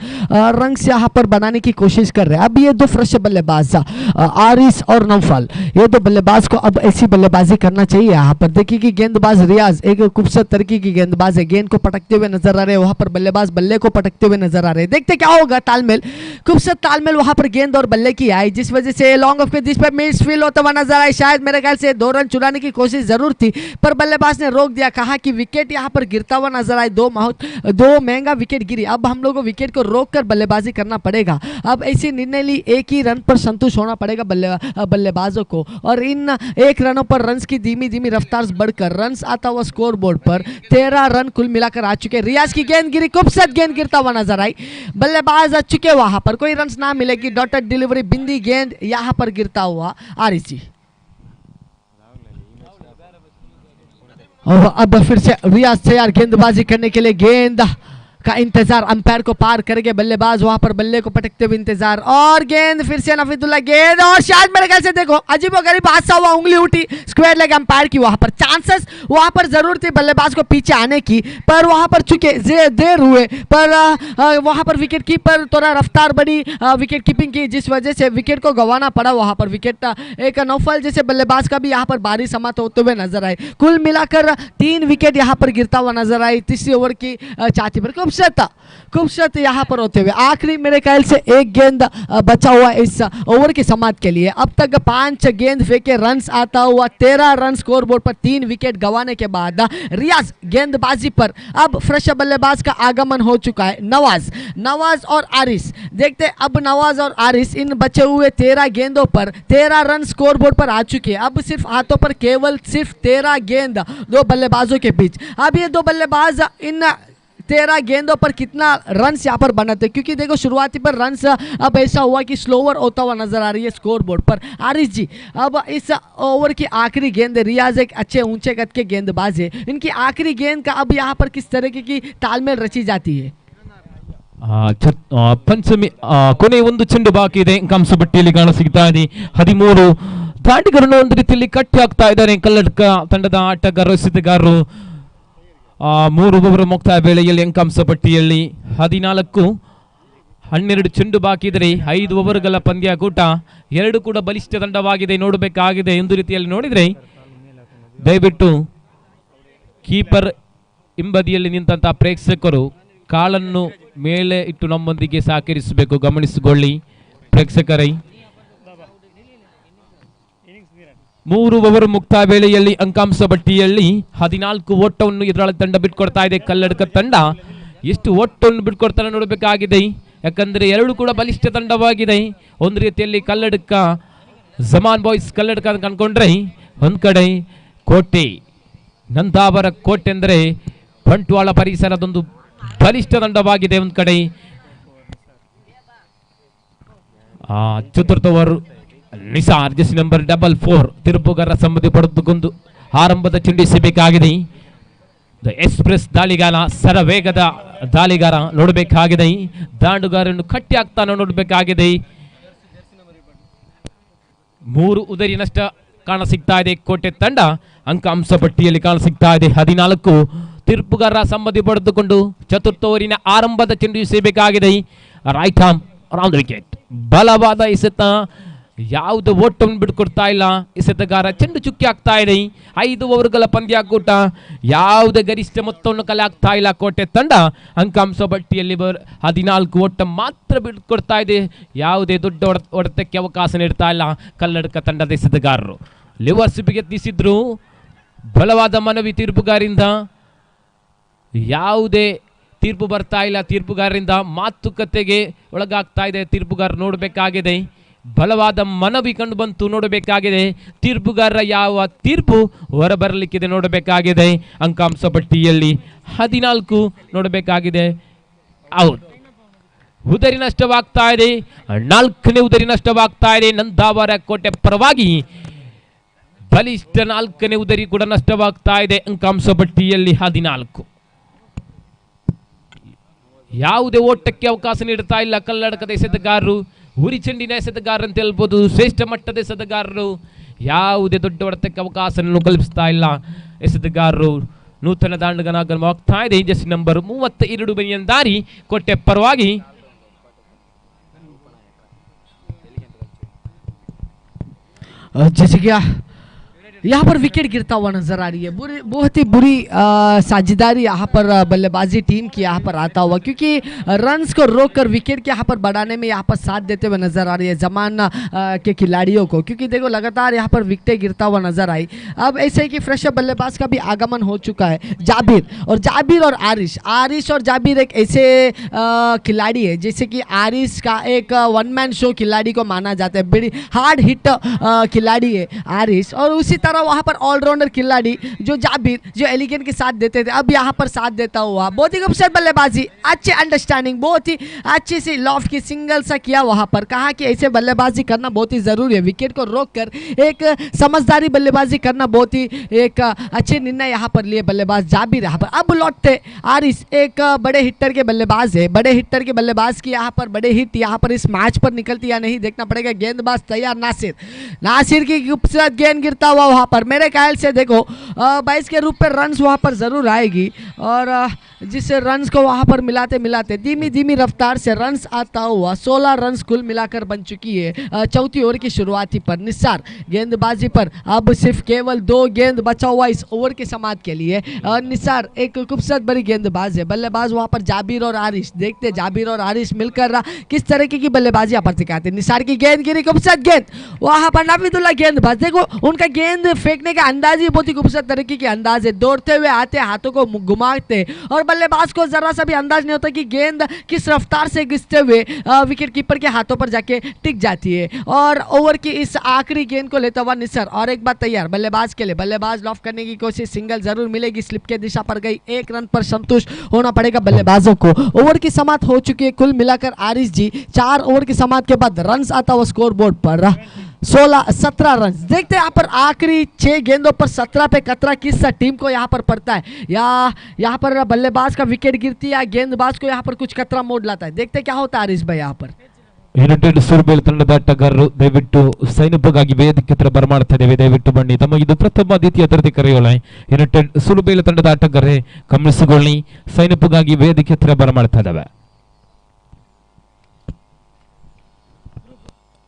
रन्स यहाँ पर बनाने की कोशिश कर रहे हैं। अब ये दो फ्रेश बल्लेबाज आरिस और नौफल, ये दो बल्लेबाज को अब ऐसी बल्लेबाजी करना चाहिए। यहाँ पर देखिए कि गेंदबाज रियाज एक खूबसूरत तरीके की गेंदबाज है, गेंद को पटकते हुए नजर आ रहे हैं, वहाँ पर बल्लेबाज बल्ले को पटकते हुए नजर आ रहे हैं। देखते क्या होगा, तालमेल, खूबसूरत तालमेल वहाँ पर गेंद और बल्ले की आई, जिस वजह से लॉन्ग ऑफ के जिस पर मिस फील होता हुआ नजर आए। शायद मेरे ख्याल से 2 रन चुराने की कोशिश जरूर थी, पर बल्लेबाज ने रोक दिया, कहा कि विकेट यहां पर गिरता हुआ नजर आए, दो महंगा विकेट गिरी, अब हम लोगों को विकेट को रोककर बल्लेबाजी करना पड़ेगा। अब ऐसी निर्णय ली, एक ही रन पर संतुष्ट होना पड़ेगा बल्लेबाजों को, और इन 1 रनों पर रन्स की धीमी रफ्तार बढ़कर रन्स आता हुआ स्कोर बोर्ड पर 13 रन कुल मिलाकर आ चुके। रियाज की गेंद गिरी, खूबसूरत गेंद गिरता हुआ नजर आई, बल्लेबाज आ चुके, वहां पर कोई रन ना मिलेगी, डॉटेड डिलीवरी, बिंदी गेंद यहां पर गिरता हुआ आरिस जी। और अब फिर से रियाज तैयार गेंदबाजी करने के लिए, गेंद का इंतजार, अंपायर को पार करके बल्लेबाज वहां पर बल्ले को पटकते हुए इंतजार, और गेंद फिर से नफीदुल्ला, गेंद और शायद मेरे ख्याल से देखो अजीबोगरीब हादसा हुआ, उंगली उठी स्क्वायर लेग अंपायर की, वहां पर चांसेस वहां पर जरूर थी बल्लेबाज को पीछे आने की, पर वहां पर चुके देर हुए, पर वहां पर विकेट कीपर थोड़ा रफ्तार बढ़ी विकेट कीपिंग की, जिस वजह से विकेट को गंवाना पड़ा। वहां पर विकेट एक नौफल जैसे बल्लेबाज का भी यहाँ पर भारी समाप्त होते हुए नजर आए। कुल मिलाकर 3 विकेट यहाँ पर गिरता हुआ नजर आई तीसरी ओवर की छाती पर। खूबसूरत यहाँ पर होते हुए आखिरी मेरे ख्याल से 1 गेंद बचा हुआ इस ओवर की समाप्त के लिए। अब तक 5 गेंद फेंके, रन्स आता हुआ 13 रन स्कोर बोर्ड पर, 3 विकेट गंवाने के बाद रियाज गेंदबाजी पर अब फ्रेश बल्लेबाज का आगमन हो चुका है। नवाज और आरिस, देखते अब नवाज और आरिस इन बचे हुए 13 गेंदों पर 13 रन स्कोर बोर्ड पर आ चुके हैं। अब सिर्फ हाथों पर केवल सिर्फ 13 गेंद दो बल्लेबाजों के बीच। अब ये दो बल्लेबाज इन 13 गेंदों पर कितना रन्स यहाँ पर बनाते, क्योंकि देखो शुरुआती पर रन्स अब ऐसा हुआ कि स्लोवर होता हुआ नजर आ रही है स्कोर बोर्ड पर। आरिस जी, अब इस ओवर की आखिरी गेंद, रियाज एक अच्छे ऊंचे कद के गेंदबाज है, इनकी आखिरी गेंद का अब यहाँ पर किस तरीके की तालमेल रची जाती है? ಪಂಚಮಿ ಕೊನೆ ಒಂದು ಚೆಂಡು ಬಾಕಿ ಇದೆ, ಕಂಸಬಟ್ಟಿಯಲ್ಲಿ ಕಾಣಸಿಗ್ತಾ ಇದೆ. 13 ದಾಂಡಿಗರನ್ನು ಒಂದು ರೀತಿಯಲ್ಲಿ ಕಟ್ಟಿ ಹಾಕ್ತಾ ಇದ್ದಾರೆ ಕಲ್ಲಡ್ಕ ತಂಡದ ಆಟಗಾರರು ಎಸೆತಗಾರರು. 3 ಓವರ್ ಮುಕ್ತಾಯ ವೇಳೆಯಲ್ಲಿ ಅಂಕಾಂಶ ಪಟ್ಟಿಯಲ್ಲಿ 14-12 ಚೆಂಡು ಬಾಕಿ ಇದ್ದರೆ 5 ಓವರ್ಗಳ ಪಂದ್ಯಾಕೂಟ. 2 ಕೂಡ ಬಲಿಷ್ಠ ತಂಡವಾಗಿದೆ, ನೋಡಬೇಕಾಗಿದೆ. ಒಂದು ರೀತಿಯಲ್ಲಿ ನೋಡಿದರೆ ದಯವಿಟ್ಟು ಕೀಪರ್ ಹಿಂಬದಿಯಲ್ಲಿ ನಿಂತಹ ಪ್ರೇಕ್ಷಕರು ಕಾಲನ್ನು ಮೇಲೆ ಇಟ್ಟು ನಮ್ಮೊಂದಿಗೆ ಸಹಕರಿಸಬೇಕು, ಗಮನಿಸಿಕೊಳ್ಳಿ ಪ್ರೇಕ್ಷಕರೇ. 3 ಓವರ್ ಮುಕ್ತಾಯ ವೇಳೆಯಲ್ಲಿ ಅಂಕಾಂಶ ಪಟ್ಟಿಯಲ್ಲಿ 14 ಓಟವನ್ನು ಎದುರಾಳಿ ತಂಡ ಬಿಟ್ಕೊಡ್ತಾ ಇದೆ. ಕಲ್ಲಡ್ಕ ತಂಡ ಎಷ್ಟು ಓಟವನ್ನು ಬಿಟ್ಕೊಡ್ತಾರೆ ನೋಡಬೇಕಾಗಿದೆ, ಯಾಕಂದ್ರೆ 2 ಕೂಡ ಬಲಿಷ್ಠ ತಂಡವಾಗಿದೆ. ಒಂದು ರೀತಿಯಲ್ಲಿ ಕಲ್ಲಡ್ಕ ಜಮಾನ್ ಬಾಯ್ಸ್ ಕಲ್ಲಡ್ಕ ಅಂತ ಕಂಡ್ಕೊಂಡ್ರೆ, ಒಂದ್ ಕಡೆ ಕೋಟೆ ನಂದಾವರ ಕೋಟೆ ಅಂದರೆ ಬಂಟ್ವಾಳ ಪರಿಸರದೊಂದು ಬಲಿಷ್ಠ ತಂಡವಾಗಿದೆ. ಒಂದ್ ಕಡೆ ಚತುರ್ಥ ಓವರ್ ನಿಸಾರ್ ಜೆಸಿ ನಂಬರ್ 44 ತಿರುಪುಗಾರ ಸಂಬಂಧಿ ಪಡೆದುಕೊಂಡು ಆರಂಭದ ಚೆಂಡಿಸಬೇಕಾಗಿದೆ. ಎಕ್ಸ್ಪ್ರೆಸ್ ದಾಳಿಗಾರ, ಸರವೇಗದ ದಾಳಿಗಾರ ನೋಡಬೇಕಾಗಿದೆ. ದಾಂಡುಗಾರನ್ನು ಕಟ್ಟಿ ಹಾಕ್ತಾನೆ ನೋಡಬೇಕಾಗಿದೆ. 3 ಉದರಿ ನಷ್ಟ ಕಾಣಸಿಗ್ತಾ ಇದೆ ಕೋಟೆ ತಂಡ. ಅಂಕಾಂಶ ಪಟ್ಟಿಯಲ್ಲಿ ಕಾಣಸಿಗ್ತಾ ಇದೆ 14. ತಿರುಪುಗಾರ ಸಂಬಂಧಿ ಪಡೆದುಕೊಂಡು ಚತುರ್ಥ ಓವರಿನ ಆರಂಭದ ಚೆಂಡು ಎಸೆಯಬೇಕಾಗಿದೆ. ರೈಟ್ ಆರ್ಮ್ ರೌಂಡ್ ವಿಕೆಟ್, ಬಲವಾದ ಎಸೆತ, ಯಾವುದೇ ಓಟವನ್ನು ಬಿಟ್ಕೊಡ್ತಾ ಇಲ್ಲ ಎಸೆತಗಾರ. ಚೆಂಡು ಚುಕ್ಕಿ ಆಗ್ತಾ ಇದೆ. 5 ಓವರ್ಗಳ ಪಂದ್ಯಾಕೂಟ, ಯಾವುದೇ ಗರಿಷ್ಠ ಮೊತ್ತವನ್ನು ಕಲೆ ಆಗ್ತಾ ಇಲ್ಲ ಕೋಟೆ ತಂಡ. ಅಂಕಾಂಶ ಪಟ್ಟಿಯಲ್ಲಿ 14 ಓಟ ಮಾತ್ರ ಬಿಟ್ಕೊಡ್ತಾ ಇದೆ, ಯಾವುದೇ ದೊಡ್ಡ ಹೊಡೆತಕ್ಕೆ ಅವಕಾಶ ನೀಡ್ತಾ ಇಲ್ಲ ಕಲ್ಲಡ್ಕ ತಂಡದ ಎಸೆತಗಾರರು. ಲಿವರ್ಶಿಪ್ಗೆ ಯತ್ನಿಸಿದ್ರು, ಬಲವಾದ ಮನವಿ ತೀರ್ಪುಗಾರಿಂದ, ಯಾವುದೇ ತೀರ್ಪು ಬರ್ತಾ ಇಲ್ಲ ತೀರ್ಪುಗಾರರಿಂದ, ಮಾತುಕತೆಗೆ ಒಳಗಾಗ್ತಾ ಇದೆ ತೀರ್ಪುಗಾರ ನೋಡಬೇಕಾಗಿದೆ. ಬಲವಾದ ಮನವಿ ಕಂಡು ಬಂತು, ನೋಡಬೇಕಾಗಿದೆ ತೀರ್ಪುಗಾರರ ಯಾವ ತೀರ್ಪು ಹೊರಬರಲಿಕ್ಕಿದೆ ನೋಡಬೇಕಾಗಿದೆ. ಅಂಕಾಂಶ ಪಟ್ಟಿಯಲ್ಲಿ 14 ನೋಡಬೇಕಾಗಿದೆ. ಔಟ್. ಉದರಿ ನಷ್ಟವಾಗ್ತಾ ಇದೆ, 4ನೇ ಉದರಿ ನಷ್ಟವಾಗ್ತಾ ಇದೆ ನಂದಾವರ ಕೋಟೆ ಪರವಾಗಿ. ಬಲಿಷ್ಠ 4ನೇ ಉದರಿ ಕೂಡ ನಷ್ಟವಾಗ್ತಾ ಇದೆ ಅಂಕಾಂಶ ಪಟ್ಟಿಯಲ್ಲಿ 14. ಯಾವುದೇ ಓಟಕ್ಕೆ ಅವಕಾಶ ನೀಡುತ್ತಾ ಇಲ್ಲ ಕಲ್ಲಡ್ಕದ ಎಸೆತಗಾರರು. ಉರಿ ಚೆಂಡಿನ ಎಸೆತಗಾರರು ಅಂತ ಹೇಳ್ಬೋದು, ಶ್ರೇಷ್ಠ ಮಟ್ಟದ ಎಸೆತಗಾರರು. ಯಾವುದೇ ದೊಡ್ಡ ಹೊಡೆತಕ್ಕೆ ಅವಕಾಶವನ್ನು ಕಲ್ಪಿಸ್ತಾ ಇಲ್ಲ ಎಸೆತಗಾರರು. ನೂತನ ದಾಂಡಗನಾಗಲು ಹೋಗ್ತಾ ಇದೆ ಜೆರ್ಸಿ ನಂಬರ್ 32 ಬನಿಯನ್ ದಾರಿ ಕೋಟೆ ಪರವಾಗಿ. जैसे क्या यहाँ पर विकेट गिरता हुआ नजर आ रही है, बहुत ही बुरी साझेदारी यहाँ पर बल्लेबाजी टीम की यहाँ पर आता हुआ, क्योंकि रन्स को रोककर विकेट के यहाँ पर बढ़ाने में यहाँ पर साथ देते हुए नजर आ रही है जमान के खिलाड़ियों को, क्योंकि देखो लगातार यहाँ पर विकेटें गिरता हुआ नजर आई। अब ऐसे ही कि फ्रेशर बल्लेबाज का भी आगमन हो चुका है, जाबिर और आरिश और जाबिर एक ऐसे खिलाड़ी है जैसे कि आरिश का एक वन मैन शो खिलाड़ी को माना जाता है, बड़ी हार्ड हिट खिलाड़ी है आरिश, और उसी तरह वहाँ पर ऑलराउंडर खिलाड़ी जो जाबिर जो एलिगेंट के साथ देते थे अब यहाँ पर साथ देता हुआ। बहुत ही खूबसूरत बल्लेबाजी, अच्छे अंडरस्टैंडिंग, बहुत ही अच्छी सी लॉफ्ट की सिंगल सा किया वहाँ पर, कहा कि ऐसे बल्लेबाजी करना बहुत ही ज़रूरी है, विकेट को रोककर एक समझदारी बल्लेबाजी करना बहुत ही एक अच्छे निर्णय यहाँ पर लिए बल्लेबाज जाबिर। यहाँ पर अब लौटते आरिश, एक बड़े हिटर के बल्लेबाज है, बड़े हिटर के बल्लेबाज की यहाँ पर बड़े हिट यहाँ पर इस मैच पर निकलती या नहीं देखना पड़ेगा। गेंदबाज तैयार, नासिर की खूबसूरत गेंद गिरता हुआ वहाँ पर, मेरे ख्याल से देखो 22 के रूप पर रन्स वहाँ पर ज़रूर आएगी, और जिस रन्स को वहाँ पर मिलाते मिलाते धीमी धीमी रफ्तार से रन्स आता हुआ 16 रन्स कुल मिलाकर बन चुकी है चौथी ओवर की शुरुआती पर। निसार गेंदबाजी पर अब सिर्फ केवल 2 गेंद बचा हुआ इस ओवर के समाप्त के लिए। निसार एक खूबसूरत बड़ी गेंदबाज है, बल्लेबाज वहाँ पर जाबिर और आरिश, देखते जाबिर और आरिश मिलकर किस तरीके की बल्लेबाजी यहाँ पर दिखाते। निसार की गेंद गिरी, खूबसूरत गेंद वहाँ पर नबीदुल्ला गेंदबाज, देखो उनका गेंद फेंकने का अंदाज ही बहुत ही खूबसूरत तरीके के अंदाज है, दौड़ते हुए आते, हाथों को घुमाते, और बल्लेबाज को जरा सा भी अंदाज नहीं होता कि गेंद किस रफ्तार से घिसते हुए विकेट कीपर के हाथों पर जाके टिक जाती है। और ओवर की इस आखिरी गेंद को लेता हुआ निसार, और एक बार तैयार बल्लेबाज के लिए, बल्लेबाज लॉफ्ट करने की कोशिश, सिंगल जरूर मिलेगी, स्लिप के दिशा पर गई, 1 रन पर संतुष्ट होना पड़ेगा बल्लेबाजों को। ओवर की समाप्त हो चुकी है, कुल मिलाकर आरिश जी 4 ओवर की समाप्त के बाद रन आता हुआ स्कोर बोर्ड पर 17 रन। देखते हैं यहाँ पर आखिरी 6 गेंदों पर 17 पे कतरा किस टीम को यहाँ पर पड़ता है, या यहाँ पर बल्लेबाज का विकेट गिरती है या गेंदबाज को यहाँ पर कुछ कतरा मोड़ लाता है। देखते हैं क्या होता है आरिश भाई यहाँ पर। ಯುನೈಟೆಡ್ ಸುರ್ಬೇಲ್ ತಂಡದ ಆಟಗಾರರು ದಯವಿಟ್ಟು ಸೈನಿಕಗಾಗಿ ವೇದಿಕೆ ಹತ್ರ ಬರಮಾಡ್ತಾ ಇದ್ದೇವೆ, ದಯವಿಟ್ಟು ಬನ್ನಿ, ತಮ್ಮ ಇದು ಪ್ರಥಮ ದ್ವಿತೀಯ ತರಗತಿ ಕರೆಯೋಣ. ಯುನೈಟೆಡ್ ಸುರ್ಬೇಲ್ ತಂಡದ ಆಟಗಾರರೇ ಗಮನಿಸಿಕೊಳ್ಳಿ, ಸೈನಿಕಗಾಗಿ ವೇದಿಕೆ ಹತ್ರ ಬರಮಾಡ್ತಾ ಇದ್ದಾವೆ.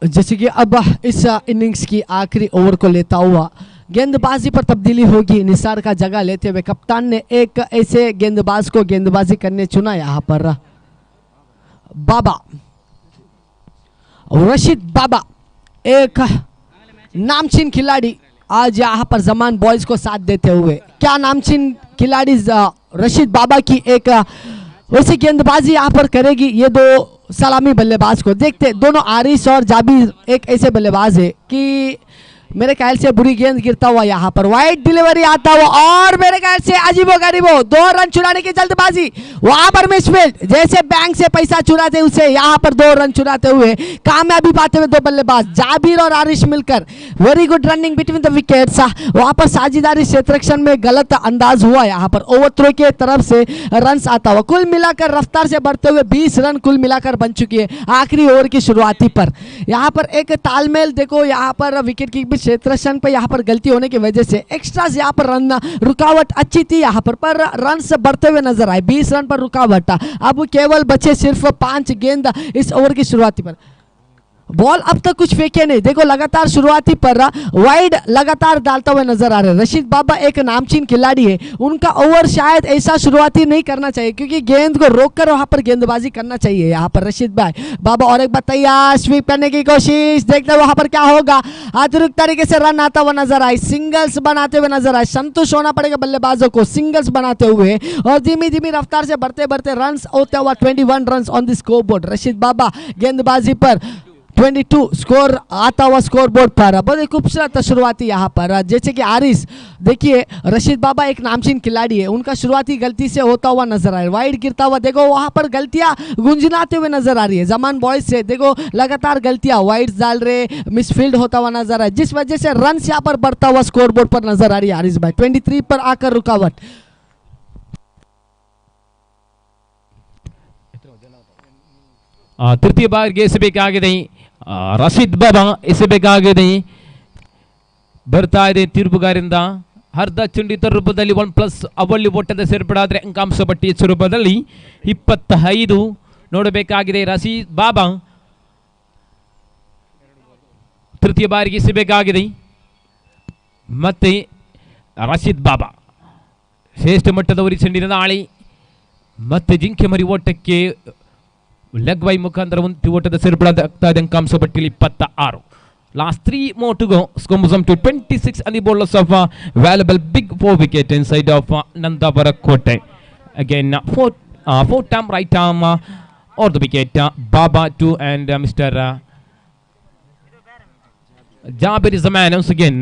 जैसे कि अब इस इनिंग्स की आखिरी ओवर को लेता हुआ गेंदबाजी पर तब्दीली होगी, निसार का जगह लेते हुए कप्तान ने एक ऐसे गेंदबाज को गेंदबाजी करने चुना यहाँ पर, बाबा रशीद बाबा, एक नामचीन खिलाड़ी आज यहाँ पर जमान बॉयज को साथ देते हुए। क्या नामचीन खिलाड़ी रशीद बाबा की एक वैसी गेंदबाजी यहाँ पर करेगी ये 2 सलामी बल्लेबाज को। देखते दोनों आरिश और जाबिर एक ऐसे बल्लेबाज है कि मेरे ख्याल से बुरी गेंद गिरता हुआ यहाँ पर वाइड डिलीवरी आता हुआ, और मेरे ख्याल से अजीबो गरीबो 2 रन चुराने की जल्दबाजी वहां पर मिसफील्ड, जैसे बैंक से पैसा चुराते उसे यहाँ पर 2 रन चुराते हुए कामयाबी पाते हुए 2 बल्लेबाज जाबिर और आरिश मिलकर। Very good running between the wickets, वहां पर साझेदारी क्षेत्ररक्षण में गलत अंदाज हुआ, यहाँ पर ओवर थ्रो के तरफ से रन आता हुआ। कुल मिलाकर रफ्तार से बढ़ते हुए 20 रन कुल मिलाकर बन चुकी है आखिरी ओवर की शुरुआती पर। यहाँ पर एक तालमेल देखो, यहाँ पर विकेट की क्षेत्ररक्षण पे यहाँ पर गलती होने की वजह से एक्स्ट्रा यहाँ पर रन रुकावट अच्छी थी यहाँ पर रन से बढ़ते हुए नजर आए, 20 रन पर रुकावट। अब केवल बचे सिर्फ 5 गेंद इस ओवर की शुरुआती पर। बॉल अब तक कुछ फेंके नहीं, देखो लगातार शुरुआती पर वाइड लगातार डालता हुआ नजर आ रहे हैं। रशीद बाबा एक नामचीन खिलाड़ी है, उनका ओवर शायद ऐसा शुरुआती नहीं करना चाहिए, क्योंकि गेंद को रोककर वहां पर गेंदबाजी करना चाहिए यहाँ पर रशीद भाई बाबा। और एक बार तैयार, स्वीप करने की कोशिश, देखते हैं वहां पर क्या होगा। अतिरिक्त तरीके से रन आता हुआ नजर आए, सिंगल्स बनाते हुए नजर आए, संतुष्ट होना पड़ेगा बल्लेबाजों को सिंगल्स बनाते हुए, और धीमी धीमी रफ्तार से बढ़ते बढ़ते रन होता हुआ 21 run on the score board. Rashid Baba गेंदबाजी पर 22 स्कोर आता हुआ स्कोर बोर्ड पर। बहुत ही खूबसूरत शुरुआती यहाँ पर, जैसे कि आरिश, देखिए रशीद बाबा एक नामचीन खिलाड़ी है, उनका शुरुआती गलती से होता हुआ नजर आ रहा है, वाइड गिरता हुआ, देखो वहां पर गलतियां गुंजनाते हुए नजर आ रही है जमान बॉयज से। देखो लगातार गलतियां वाइड डाल रहे, मिसफील्ड होता हुआ नजर आ रहा है, जिस वजह से रन यहाँ पर बढ़ता हुआ स्कोर बोर्ड पर नजर आ रही है आरिश भाई। 23 पर आकर रुकावट। ತೃತೀಯ ಬಾರಿಗೆ ಎಸೆಬೇಕಾಗಿದೆ ರಶೀದ್ ಬಾಬಾ, ಎಸೆಬೇಕಾಗಿದೆ ಬರ್ತಾ ಇದೆ ತೀರ್ಪುಗಾರಿಂದ. ಅರ್ಧ ಚುಂಡಿತ ರೂಪದಲ್ಲಿ 1+ ಅವಳಿ ಓಟದ ಸೇರ್ಪಡಾದರೆ ಅಂಕಾಂಶ ಪಟ್ಟಿಯ ಸ್ವರೂಪದಲ್ಲಿ 25 ನೋಡಬೇಕಾಗಿದೆ. ರಶೀದ್ ಬಾಬಾ ತೃತೀಯ ಬಾರಿಗೆ ಸಿಗಬೇಕಾಗಿದೆ. ಮತ್ತೆ ರಶೀದ್ ಬಾಬಾ ಶ್ರೇಷ್ಠ ಮಟ್ಟದ ಉರಿ ಚೆಂಡಿನ ದಾಳಿ ಮತ್ತೆ ಜಿಂಕೆ ಮರಿ ಓಟಕ್ಕೆ ಲೆಗ್ ಬೈ ಮುಖಾಂತರ ಒಂದು ಓಟದ ಸೇರ್ಪಡಾಗ್ತಾ ಇದೆ. ಅಂಕಾಂಶ ಪಟ್ಟಿಯಲ್ಲಿ 26. Last 3 more to go. Score moves on to 26 and the bowlers of valuable big 4 wicket inside of Nandavara Kote. Again, 4-time right arm or the wicket. Baba 2 and Mr. Jabir is the man once again.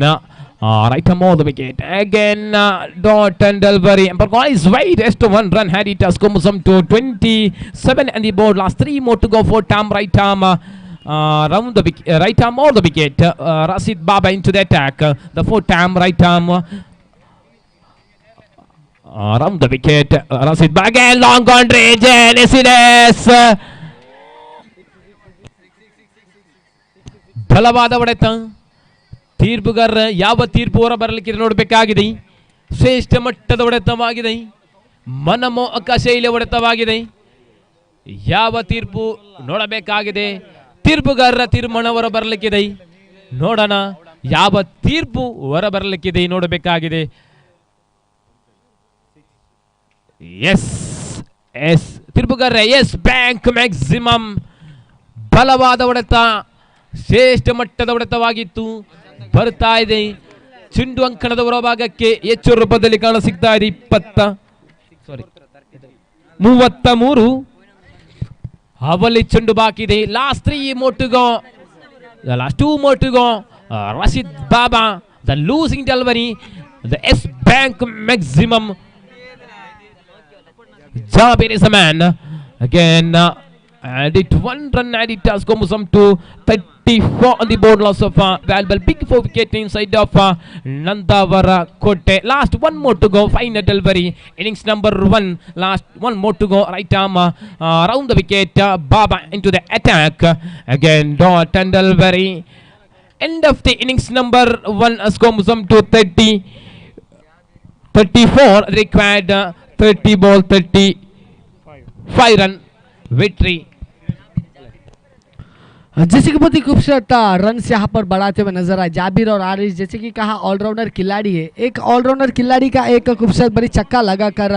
Right arm or the wicket. Again, dot and delivery. Emperor is wide. Just to 1 run had it. Score moves on to 27 and the board. Last 3 more to go. 4-time right arm. Round the right arm or the wicket. Rashid Baba into the attack. The 4-time right arm. Round the wicket. Rashid Baba again long on range. Yes. ಬಲವಾದ ಹೊಡೆತ. ತೀರ್ಪುಗಾರ ಯಾವ ತೀರ್ಪು ಹೊರ ಬರಲಿಕ್ಕೆ ನೋಡಬೇಕಾಗಿದೆ. ಶ್ರೇಷ್ಠ ಮಟ್ಟದ ಹೊಡೆತವಾಗಿದೆ. ಮನಮೋಹಕ ಶೈಲಿಯ ಹೊಡೆತವಾಗಿದೆ. ಯಾವ ತೀರ್ಪು ನೋಡಬೇಕಾಗಿದೆ. ತೀರ್ಪುಗಾರರ ತೀರ್ಮಾನ ಹೊರ ಬರಲಿಕ್ಕಿದೆ. ನೋಡೋಣ ಯಾವ ತೀರ್ಪು ಹೊರ ಬರಲಿಕ್ಕಿದೆ ನೋಡಬೇಕಾಗಿದೆ. ಎಸ್ ಎಸ್ ತೀರ್ಪುಗಾರ ಎಸ್ ಬ್ಯಾಂಕ್ ಮ್ಯಾಕ್ಸಿಮಮ್ ಬಲವಾದ ಹೊಡೆತ. ಶ್ರೇಷ್ಠ ಮಟ್ಟದ ಹೊಡೆತವಾಗಿತ್ತು. ಬರ್ತಾ ಇದೆ ಚೆಂಡು ಅಂಕಣದ ಹೊರಭಾಗಕ್ಕೆ ಹೆಚ್ಚು ರೂಪದಲ್ಲಿ ಕಾಣ ಸಿಗ್ತಾ ಇದೆ. 33 ಅವಲ್ಲಿ ಚೆಂಡು ಬಾಕಿ ಇದೆ. Last 3 more to go. The last 2 more to go. Rashid Baba, the losing delivery, the S Bank maximum. Jabir is a man. Again, and it 1 run and it has come some to 34 on the board. Loss of valuable big 4 wicket inside of Nandavara Kote. Last 1 more to go. Final delivery. Innings number 1. Last 1 more to go. Right arm around the wicket. Baba into the attack. Again dot and delivery. End of the innings number 1. Score some to 34. Required 30 ball 35 run victory. जैसे कि बहुत ही खूबसूरत run से यहाँ पर बढ़ाते हुए नजर आए जाबिर और आरिश। जैसे कि कहा ऑलराउंडर खिलाड़ी है, एक ऑलराउंडर खिलाड़ी का एक खूबसूरत बड़ी छक्का लगाकर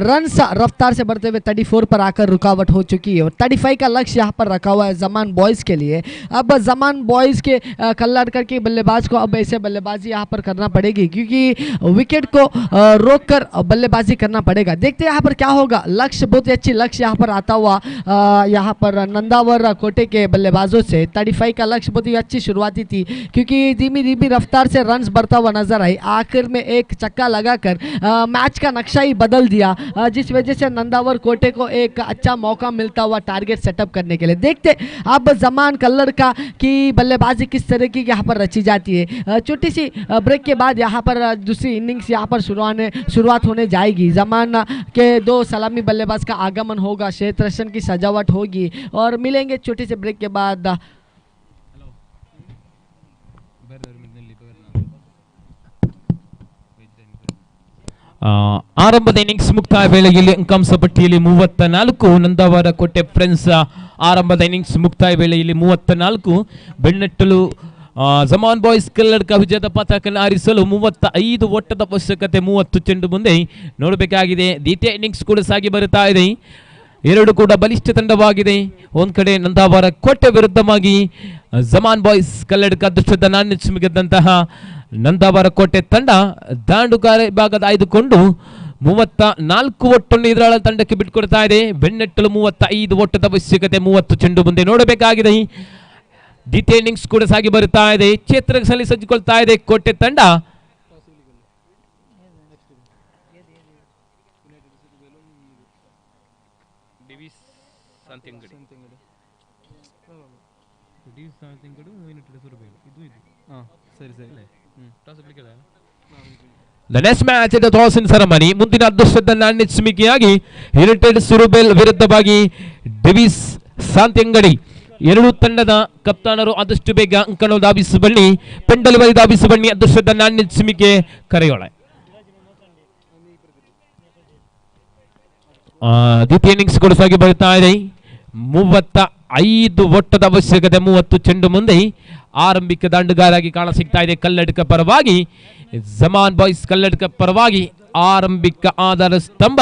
रन रफ्तार से बढ़ते हुए 34 पर आकर रुकावट हो चुकी है और 35 का लक्ष्य यहाँ पर रखा हुआ है जमान बॉयज़ के लिए। अब जमान बॉयज़ के कल्लारकर के बल्लेबाज को अब ऐसे बल्लेबाजी यहाँ पर करना पड़ेगी क्योंकि विकेट को रोक कर बल्लेबाजी करना पड़ेगा। देखते हैं यहाँ पर क्या होगा। लक्ष्य बहुत ही अच्छी लक्ष्य यहाँ पर आता हुआ यहाँ पर नंदावर कोटे के बल्लेबाजों से 35 का लक्ष्य बहुत ही अच्छी शुरुआती थी क्योंकि धीमी धीमी रफ्तार से रन्स बढ़ता हुआ नजर आई। आखिर में एक चक्का लगाकर मैच का नक्शा ही बदल दिया जिस वजह से नंदावर कोटे को एक अच्छा मौका मिलता हुआ टारगेट सेटअप करने के लिए। देखते अब जमान कल्लर का कि बल्लेबाजी किस तरह की यहाँ पर रची जाती है। छोटी सी ब्रेक के बाद यहाँ पर दूसरी इनिंग्स यहाँ पर शुरुआत होने जाएगी। जमान के 2 सलामी बल्लेबाज का आगमन होगा, क्षेत्र की सजावट होगी और मिलेंगे छोटे से ब्रेक के बाद। ಆರಂಭದ ಇನ್ನಿಂಗ್ಸ್ ಮುಕ್ತಾಯ ವೇಳೆಯಲ್ಲಿ ಅಂಕಾಂಶ ಪಟ್ಟಿಯಲ್ಲಿ 34 ನಂದಾವರ ಕೋಟೆ ಫ್ರೆಂಡ್ಸ್ ಆರಂಭದ ಇನ್ನಿಂಗ್ಸ್ ಮುಕ್ತಾಯ ವೇಳೆಯಲ್ಲಿ 34 ಬೆನ್ನಟ್ಟಲು ಜಮಾನ್ ಬಾಯ್ಸ್ ಕಲ್ಲಡ್ಕ ವಿಜಯದ ಪತಾಕನ್ನು ಆರಿಸಲು 35 ಓಟದ ಅವಶ್ಯಕತೆ 30 ಚೆಂಡು ಮುಂದೆ ನೋಡಬೇಕಾಗಿದೆ। ದ್ವಿತೀಯ ಇನ್ನಿಂಗ್ಸ್ ಕೂಡ ಸಾಗಿ ಬರುತ್ತಾ ಇದೆ, ಎರಡು ಕೂಡ ಬಲಿಷ್ಠ ತಂಡವಾಗಿದೆ। ಒಂದ್ ಕಡೆ ನಂದಾವರ ಕೋಟೆ ವಿರುದ್ಧವಾಗಿ ಜಮಾನ್ ಬಾಯ್ಸ್ ಕಲ್ಲಡ್ಕ ಅದೃಷ್ಟದ ನಾಣ್ಯ ಗೆದ್ದಂತಹ ನಂದಾವರ ಕೋಟೆ ತಂಡ ದಾಂಡುಗಾರ ಭಾಗದ ಆಯ್ದುಕೊಂಡು 34 ಒಟ್ಟನ್ನು ಎದುರಾಳ ತಂಡಕ್ಕೆ ಬಿಟ್ಟುಕೊಡ್ತಾ ಇದೆ। ಬೆನ್ನಟ್ಟಲು 35 ಓಟದ ಅವಶ್ಯಕತೆ 30 ಚೆಂಡು ಮುಂದೆ ನೋಡಬೇಕಾಗಿದೆ। ದ್ವಿತೀಯ ಇನ್ನಿಂಗ್ಸ್ ಕೂಡ ಸಾಗಿ ಬರುತ್ತಾ ಇದೆ, ಕ್ಷೇತ್ರದಲ್ಲಿ ಸಜ್ಜುಕೊಳ್ತಾ ಇದೆ ಕೋಟೆ ತಂಡ। The next match at the tossing ceremony ಮುಂದಿನ ಅದೃಷ್ಟದ ನಾಣ್ಯ ಯುನೈಟೆಡ್ ಸುರುಬೇಲ್ ವಿರುದ್ಧವಾಗಿ ಡಿವಿಸ್ ಸಾಂತ್ಯಂಗಡಿ ಎರಡು ತಂಡದ ಕಪ್ತಾನರು ಆದಷ್ಟು ಬೇಗ ಅಂಕಣ ದಾಬಿಸು ಬನ್ನಿ, ಪೆಂಡಲ್ ಬಳಿ ದಾಬಿಸು ಬನ್ನಿ. ಅದೃಷ್ಟದ ನಾಣ್ಯ ಸಿಮಿಕೆ ಕರೆಯೋಳೆ. ದ್ವಿತೀಯ ಇನ್ನಿಂಗ್ಸ್ ಕೂಡ ಸಾಗಿ ಬರ್ತಾ ಇದೆ. 35 ಓಟದ ಅವಶ್ಯಕತೆ, 30 ಚೆಂಡು ಮುಂದೆ. ಆರಂಭಿಕ ದಾಂಡುಗಾರಾಗಿ ಕಾಣ ಸಿಗ್ತಾ ಇದೆ ಕಲ್ಲಡ್ಕ ಪರವಾಗಿ. ಜಮಾನ್ ಬಾಯ್ಸ್ ಕಲ್ಲಡ್ಕ ಪರವಾಗಿ ಆರಂಭಿಕ ಆಧಾರ ಸ್ತಂಭ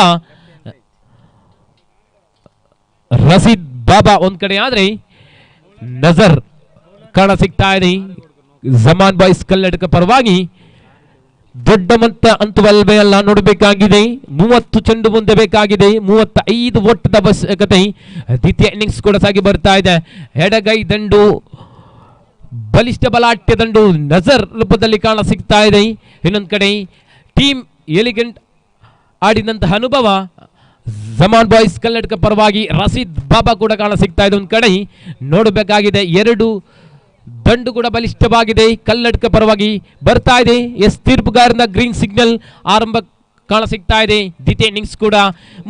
ರಶೀದ್ ಬಾಬಾ ಒಂದ್ ಕಡೆ ಆದ್ರೆ ನಜರ್ ಕಾಣ ಸಿಗ್ತಾ ಇದೆ ಜಮಾನ್ ಬಾಯ್ಸ್ ಕಲ್ಲಡ್ಕ ಪರವಾಗಿ. ದೊಡ್ಡ ಮೊತ್ತ ಅಂತವಲ್ವೇ ಅಲ್ಲ, ನೋಡಬೇಕಾಗಿದೆ. 30 ಚೆಂಡು ಮುಂದೆ ಬೇಕಾಗಿದೆ, 35 ಓಟದ ಅವಶ್ಯಕತೆ. ದ್ವಿತೀಯ ಇನ್ನಿಂಗ್ಸ್ ಕೂಡ ಸಾಗಿ ಬರ್ತಾ ಇದೆ. ಎಡಗೈ ದಂಡು, ಬಲಿಷ್ಠ ಬಲಾಢ್ಯ ದಂಡು ನಜರ್ ರೂಪದಲ್ಲಿ ಕಾಣ ಸಿಗ್ತಾ ಇದೆ. ಇನ್ನೊಂದು ಕಡೆ ಟೀಮ್ ಎಲಿಗೆಂಟ್ ಆಡಿದಂತಹ ಅನುಭವ ಜಮಾನ್ ಬಾಯ್ಸ್ ಕಲ್ಲಡ್ಕ ಪರವಾಗಿ ರಶೀದ್ ಬಾಬಾ ಕೂಡ ಕಾಣ ಸಿಗ್ತಾ ಇದೆ. ಒಂದ್ ಕಡೆ ನೋಡಬೇಕಾಗಿದೆ, 2 ದಂಡು ಕೂಡ ಬಲಿಷ್ಠವಾಗಿದೆ. ಕಲ್ಲಡ್ಕ ಪರವಾಗಿ ಬರ್ತಾ ಇದೆ. ತೀರ್ಪುಗಾರನ ಗ್ರೀನ್ ಸಿಗ್ನಲ್ ಆರಂಭ ಕಾಣ ಸಿಗ್ತಾ ಇದೆ. ದ್ವಿತೀಯ ಇನ್ನಿಂಗ್ಸ್ ಕೂಡ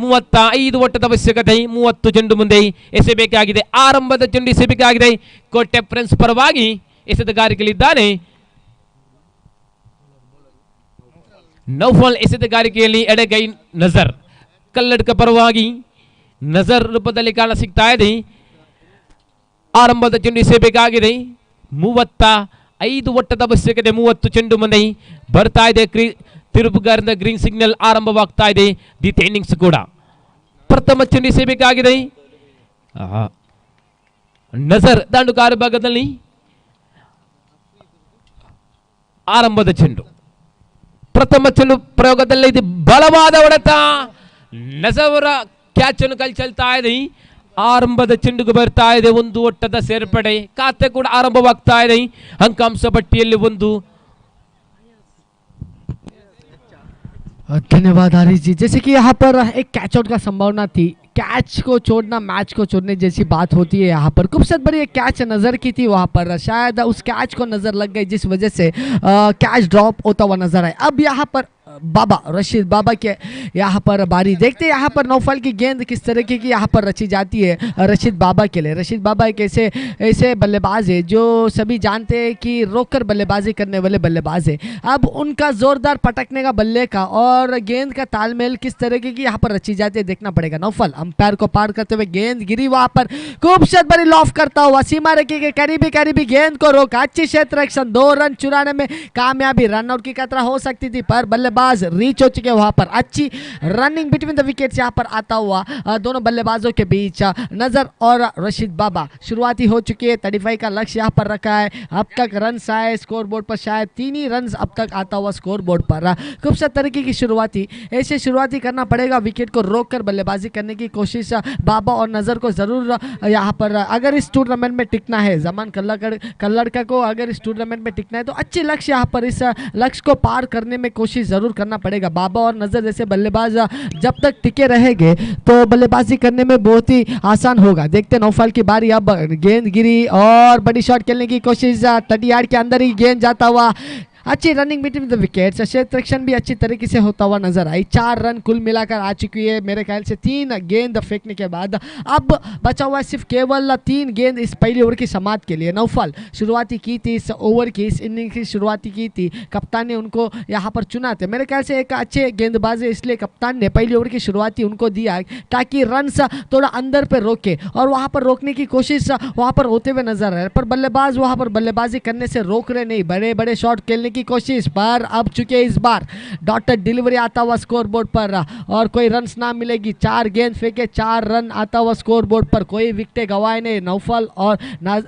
35 ಓಟದ ಅವಶ್ಯಕತೆ, 30 ಚೆಂಡು ಮುಂದೆ ಎಸೆಬೇಕಾಗಿದೆ. ಆರಂಭದ ಚೆಂಡು ಎಸೆಬೇಕಾಗಿದೆ. ಕೋಟೆ ಫ್ರೆಂಡ್ಸ್ ಪರವಾಗಿ ಎಸೆತಗಾರಿಕೆಯಲ್ಲಿದ್ದಾನೆ ನೌಫಲ್. ಎಸೆತಗಾರಿಕೆಯಲ್ಲಿ ಎಡಗೈ ನಜರ್ ಕಲ್ಲಡ್ಕ ಪರವಾಗಿ ನಜರ್ ರೂಪದಲ್ಲಿ ಕಾಣ ಸಿಗ್ತಾ ಇದೆ. ಆರಂಭದ ಚೆಂಡು ಎಸೆಬೇಕಾಗಿದೆ. 35 ಓಟದ ಅವಶ್ಯಕತೆ, 30 ಚೆಂಡು ಮುಂದೆ ಬರ್ತಾ ಇದೆ. ತಿರುಪುಗಾರದಿಂದ ಗ್ರೀನ್ ಸಿಗ್ನಲ್ ಆರಂಭವಾಗ್ತಾ ಇದೆ. ದ್ವಿತೀಯ ಇನ್ನಿಂಗ್ಸ್ ಕೂಡ ಪ್ರಥಮ ಚೆಂಡು ಎಸೆಯಬೇಕಾಗಿದೆ. ನಜರ್ ದಾಂಡುಗಾರ ಭಾಗದಲ್ಲಿ ಆರಂಭದ ಚೆಂಡು, ಪ್ರಥಮ ಚೆಂಡು ಪ್ರಯೋಗದಲ್ಲಿ ಇದು ಬಲವಾದ ಹೊಡೆತ. ನಜರ್ ಕ್ಯಾಚ್ ಅನ್ನು ಕಲ್ಚಲ್ತಾ ಇದೆ. ಆರಂಭದ ಚೆಂಡುಗೂ ಬರ್ತಾ ಇದೆ 1 ಓಟದ ಸೇರ್ಪಡೆ. ಖಾತೆ ಕೂಡ ಆರಂಭವಾಗ್ತಾ ಇದೆ. ಅಂಕಾಂಶ ಪಟ್ಟಿಯಲ್ಲಿ 1. धन्यवाद हरीश जी। जैसे कि यहाँ पर एक कैच आउट का संभावना थी, कैच को छोड़ना मैच को छोड़ने जैसी बात होती है। यहाँ पर खूबसूरत बड़ी एक कैच नज़र की थी, वहाँ पर शायद उस कैच को नज़र लग गई जिस वजह से कैच ड्रॉप होता हुआ नजर आए। अब यहाँ पर बाबा रशीद बाबा के यहाँ पर बारी देखते हैं। यहाँ पर नौफल की गेंद किस तरीके की यहाँ पर रची जाती है रशीद बाबा के लिए। रशीद बाबा एक ऐसे बल्लेबाज है जो सभी जानते हैं कि रोककर बल्लेबाजी करने वाले बल्लेबाज है। अब उनका जोरदार पटकने का बल्ले का और गेंद का तालमेल किस तरीके की यहाँ पर रची जाती है देखना पड़ेगा। नौफल अंपायर को पार करते हुए गेंद गिरी, वहाँ पर खूबसूरत बड़ी लॉफ करता हुआ सीमा रेखा के करीबी गेंद को रोका। अच्छी क्षेत्र रक्षण, 2 रन चुराने में कामयाबी। रनआउट की खतरा हो सकती थी पर बल्लेबाज रीच हो चुके। वहां पर अच्छी रनिंग बिटवीन द विकेट्स यहां पर आता हुआ दोनों बल्लेबाजों के बीच नजर और रशीद बाबा। शुरुआती हो चुकी है, 35 का लक्ष्य यहां पर रखा है। अब तक रन आए स्कोर बोर्ड पर, शायद 3 ही रन अब तक आता हुआ स्कोर बोर्ड पर। खूबसूरत तरीके की शुरुआती, ऐसे शुरुआती करना पड़ेगा। विकेट को रोककर बल्लेबाजी करने की कोशिश बाबा और नजर को जरूर यहाँ पर, अगर इस टूर्नामेंट में टिकना है, जमान कल्लड़का को अगर इस टूर्नामेंट में टिकना है तो अच्छे लक्ष्य यहाँ पर इस लक्ष्य को पार करने में कोशिश जरूर करना पड़ेगा। बाबा और नजर जैसे बल्लेबाज जब तक टिके रहेंगे तो बल्लेबाजी करने में बहुत ही आसान होगा। देखते नौफल की बारी। अब गेंद गिरी और बड़ी शॉट खेलने की कोशिश, 30 यार्ड के अंदर ही गेंद जाता हुआ। अच्छी रनिंग बिटवीन द विकेट्स, क्षेत्र रक्षण भी अच्छी तरीके से होता हुआ नजर आई। 4 रन कुल मिलाकर आ चुकी है मेरे ख्याल से 3 गेंद फेंकने के बाद। अब बचा हुआ है सिर्फ केवल 3 गेंद इस पहली ओवर की समाप्त के लिए। नौफल शुरुआती की थी इस ओवर की, इस इनिंग की शुरुआती की थी, कप्तान ने उनको यहाँ पर चुना थे। मेरे ख्याल से एक अच्छे गेंदबाज है, इसलिए कप्तान ने पहली ओवर की शुरुआती उनको दिया ताकि रन थोड़ा अंदर पे रोके और वहाँ पर रोकने की कोशिश वहाँ पर होते हुए नजर आ रहे, पर बल्लेबाज वहाँ पर बल्लेबाजी करने से रोक रहे नहीं। बड़े बड़े शॉट खेलने की कोशिश पर अब चुके इस बार डॉटेड डिलीवरी आता हुआ स्कोर बोर्ड पर और कोई रन्स ना मिलेगी। 4 गेंद फेंके, 4 रन आता हुआ स्कोर बोर्ड पर, कोई विकेट गवाए नहीं। नौफल और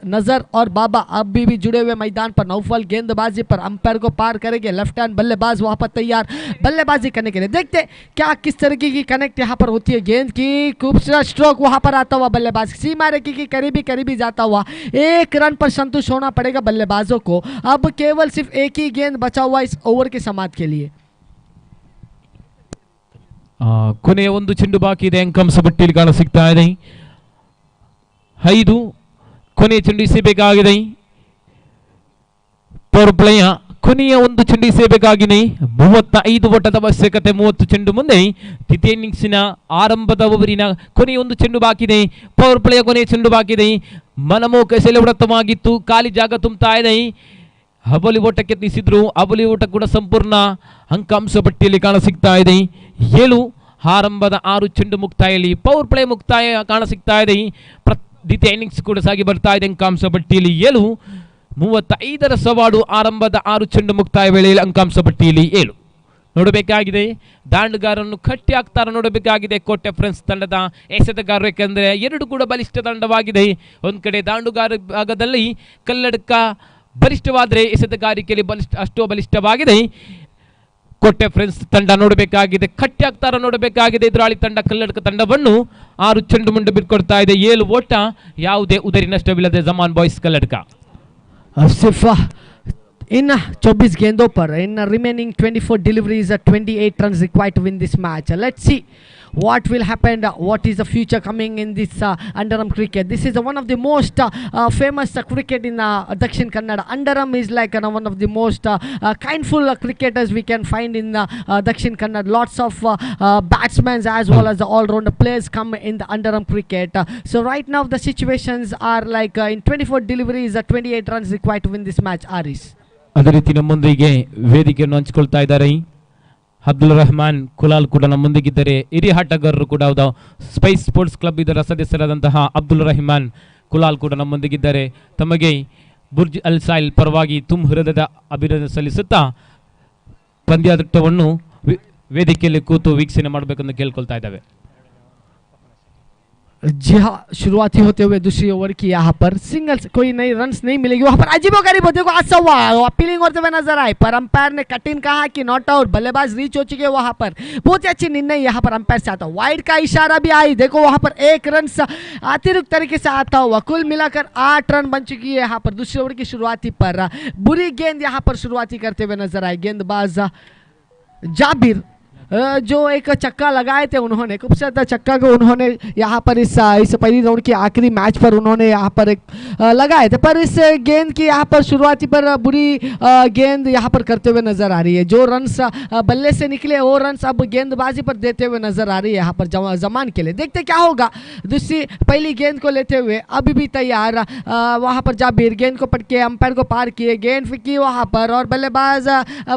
नजर और बाबा अभी भी जुड़े हुए मैदान पर। नौफल गेंदबाजी पर अंपायर को पार करेंगे। लेफ्ट हैंड बल्लेबाज वहां पर तैयार बल्लेबाजी करने के लिए। देखते क्या किस तरीके की कनेक्ट यहाँ पर होती है। गेंद की खूबसूरत स्ट्रोक वहां पर आता हुआ बल्लेबाज सीमा रेखा की करीबी जाता हुआ। 1 रन पर संतुष्ट होना पड़ेगा बल्लेबाजों को। अब केवल सिर्फ एक ही गेंद बचा हुआ इस ओवर के समाप्त के लिए। ಕೊನೆಯ ಒಂದು ಚೆಂಡು ಬಾಕಿ ಇದೆ, ಅಂಕಾಂಶ ಪಟ್ಟಿಯಲ್ಲಿ ಕಾಣ ಸಿಗ್ತಾ ಇದೆ 5. ಕೊನೆಯ ಚೆಂಡು ಎಸೆಯಬೇಕಾಗಿದೆ. ಪವರ್ ಪ್ಲೇಯ ಕೊನೆಯ ಒಂದು ಚೆಂಡು ಸೇವೆಗಾಗಿನೇ 35 ಓಟದ ಅವಶ್ಯಕತೆ. 30 ಚೆಂಡು ಮುಂದೆ ದ್ವಿತೀಯ ಇನ್ನಿಂಗ್ಸಿನ ಆರಂಭದ ಓವರಿನ ಕೊನೆಯ ಒಂದು ಚೆಂಡು ಬಾಕಿದೆ. ಪವರ್ ಪ್ಲೇಯ ಕೊನೆಯ ಚೆಂಡು ಬಾಕಿದೆ. ಮನಮೋಹಕ ಶೈಲಿ ಹೊಡೆತವಾಗಿತ್ತು. ಖಾಲಿ ಜಾಗ ತುಂಬುತ್ತಾ ಇದೆ. ಅವಳಿ ಓಟಕ್ಕೆ ಯತ್ನಿಸಿದ್ರು. ಅವಳಿ ಓಟ ಕೂಡ ಸಂಪೂರ್ಣ ಅಂಕಾಂಶ ಪಟ್ಟಿಯಲ್ಲಿ ಕಾಣಸಿಗ್ತಾ ಇದೆ. 7 ಆರಂಭದ 6 ಚೆಂಡು ಮುಕ್ತಾಯಲ್ಲಿ ಪವರ್ ಪ್ಲೇ ಮುಕ್ತಾಯ ಕಾಣಸಿಗ್ತಾ ಇದೆ. ದ್ವಿತೀಯ ಇನ್ನಿಂಗ್ಸ್ ಕೂಡ ಸಾಗಿ ಬರ್ತಾ ಇದೆ. ಅಂಕಾಂಶ ಪಟ್ಟಿಯಲ್ಲಿ 7 35ರ ಸವಾಲು. ಆರಂಭದ 6 ಚೆಂಡು ಮುಕ್ತಾಯ ವೇಳೆಯಲ್ಲಿ ಅಂಕಾಂಶ ಪಟ್ಟಿಯಲ್ಲಿ 7 ನೋಡಬೇಕಾಗಿದೆ. ದಾಂಡುಗಾರನ್ನು ಕಟ್ಟಿ ಹಾಕ್ತಾರ ನೋಡಬೇಕಾಗಿದೆ ಕೋಟೆ ಫ್ರೆಂಡ್ಸ್ ತಂಡದ ಎಸೆತಗಾರರು. ಯಾಕೆಂದರೆ ಎರಡು ಕೂಡ ಬಲಿಷ್ಠ ತಂಡವಾಗಿದೆ. ಒಂದು ಕಡೆ ದಾಂಡುಗಾರ ಭಾಗದಲ್ಲಿ ಕಲ್ಲಡ್ಕ ಬಲಿಷ್ಠವಾದರೆ ಎಸೆತಗಾರಿಕೆಯಲ್ಲಿ ಅಷ್ಟೋ ಬಲಿಷ್ಠವಾಗಿದೆ ಕೋಟೆ ಫ್ರೆಂಡ್ಸ್ ತಂಡ. ನೋಡಬೇಕಾಗಿದೆ ಕಟ್ಟಿ ಹಾಕ್ತಾರ ನೋಡಬೇಕಾಗಿದೆ. ಎದುರಾಳಿ ತಂಡ ಕಲ್ಲಡ್ಕ ತಂಡವನ್ನು 6 ಚೆಂಡು ಮುಂದೆ ಬಿಟ್ಕೊಡ್ತಾ ಇದೆ. 7 ಓಟ, ಯಾವುದೇ ಉದರಿ ನಷ್ಟವಿಲ್ಲದೆ ಜಮಾನ್ ಬಾಯ್ಸ್ ಕಲ್ಲಡ್ಕ. सिर्फ इन 24 गेंदों पर in remaining 24 deliveries 28 runs required to win this match. Let's see what will happen, what is the future coming in this underarm cricket. This is one of the most famous cricket in Dakshin Kannada. Underarm is like one of the most kindful cricketers we can find in Dakshin Kannada. Lots of batsmen as well as the all-rounder players come in the underarm cricket. So right now the situations are like in 24 deliveries 28 runs required to win this match. Aris ಅದೇ ರೀತಿ ನಮ್ಮೊಂದಿಗೆ ವೇದಿಕೆಯನ್ನು ಹಂಚಿಕೊಳ್ತಾ ಇದ್ದಾರೆ ಅಬ್ದುಲ್ ರಹಮಾನ್ ಕುಲಾಲ್ ಕೂಡ ನಮ್ಮೊಂದಿಗಿದ್ದಾರೆ. ಹಿರಿಯ ಆಟಗಾರರು ಕೂಡ ಹೌದಾ. ಸ್ಪೈಸ್ ಸ್ಪೋರ್ಟ್ಸ್ ಕ್ಲಬ್ ಇದರ ಸದಸ್ಯರಾದಂತಹ ಅಬ್ದುಲ್ ರಹಮಾನ್ ಕುಲಾಲ್ ಕೂಡ ನಮ್ಮೊಂದಿಗಿದ್ದಾರೆ. ತಮಗೆ ಬುರ್ಜ್ ಅಲ್ ಸಾಯಿಲ್ ಪರವಾಗಿ ತುಂಬ ಹೃದಯದ ಅಭಿನಂದನೆ ಸಲ್ಲಿಸುತ್ತಾ ಪಂದ್ಯಾಟವನ್ನು ವೇದಿಕೆಯಲ್ಲಿ ಕೂತು ವೀಕ್ಷಣೆ ಮಾಡಬೇಕೆಂದು ಕೇಳ್ಕೊಳ್ತಾ ಇದ್ದಾವೆ. जी हाँ, शुरुआती होते हुए दूसरी ओवर की यहाँ पर सिंगल्स कोई नई रन्स नहीं मिलेगी. वहाँ पर अजीबोगरीब होते हुए ऐसा हुआ अपीलिंग होते हुए नजर आए, पर अंपायर ने कटिन कहा कि नॉट आउट. बल्लेबाज रीच हो चुके वहाँ पर. बहुत ही अच्छी निर्णय यहाँ पर अंपायर से आता. वाइड का इशारा भी आई. देखो वहाँ पर 1 रन अतिरिक्त तरीके से आता हुआ. कुल मिलाकर 8 रन बन चुकी है यहाँ पर दूसरी ओवर की शुरुआती पर. बुरी गेंद यहाँ पर शुरुआती करते हुए नजर आए गेंदबाज जाबिर, जो एक चक्का लगाए थे उन्होंने. खूबसूरत चक्का को उन्होंने यहाँ पर इस पहली राउंड के आखिरी मैच पर उन्होंने यहाँ पर एक लगाए थे, पर इस गेंद की यहाँ पर शुरुआती पर बुरी गेंद यहाँ पर करते हुए नजर आ रही है. जो रन्स बल्ले से निकले वो रन्स अब गेंदबाजी पर देते हुए नजर आ रही है यहाँ पर जमान के लिए. देखते क्या होगा. दूसरी पहली गेंद को लेते हुए अभी भी तैयार वहाँ पर जाबिर गेंद को पटके अंपायर को पार किए. गेंद फेंकी वहाँ पर और बल्लेबाज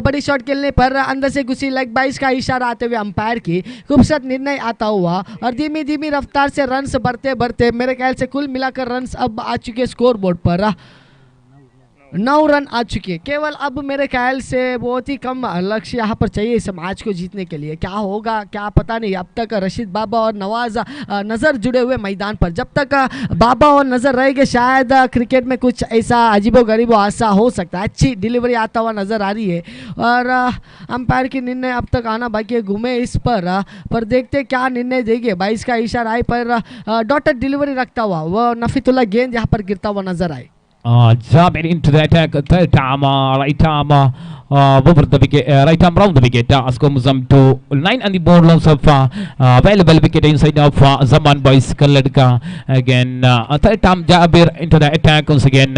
बड़ी शॉट खेलने पर अंदर से घुसी लेग बाइस का इशारा आते हुए अंपायर की खूबसूरत निर्णय आता हुआ. और धीमी धीमी रफ्तार से रन्स बढ़ते बढ़ते मेरे ख्याल से कुल मिलाकर रन्स अब आ चुके स्कोर बोर्ड पर 9 रन आ चुके. केवल अब मेरे ख्याल से बहुत ही कम लक्ष्य यहाँ पर चाहिए इस मैच को जीतने के लिए. क्या होगा क्या पता नहीं. अब तक रशीद बाबा और नवाज नज़र जुड़े हुए मैदान पर. जब तक बाबा और नज़र रहेंगे शायद क्रिकेट में कुछ ऐसा अजीबो-गरीबो ऐसा हो सकता है. अच्छी डिलीवरी आता हुआ नज़र आ रही है और अंपायर की निर्णय अब तक आना बाकी है. घूमे इस पर देखते क्या निर्णय देंगे. 22 का इशारा आए पर डॉटेड डिलीवरी रखता हुआ वो नफीतुल्ला गेंद यहाँ पर गिरता हुआ नजर आए. Jabir into the attack, third time, right arm over the wicket, right arm round the wicket. Comes to 9 and the board loss of available wicket inside of Zaman Boys Kaladka. Again, third time Jabir into the attack once again.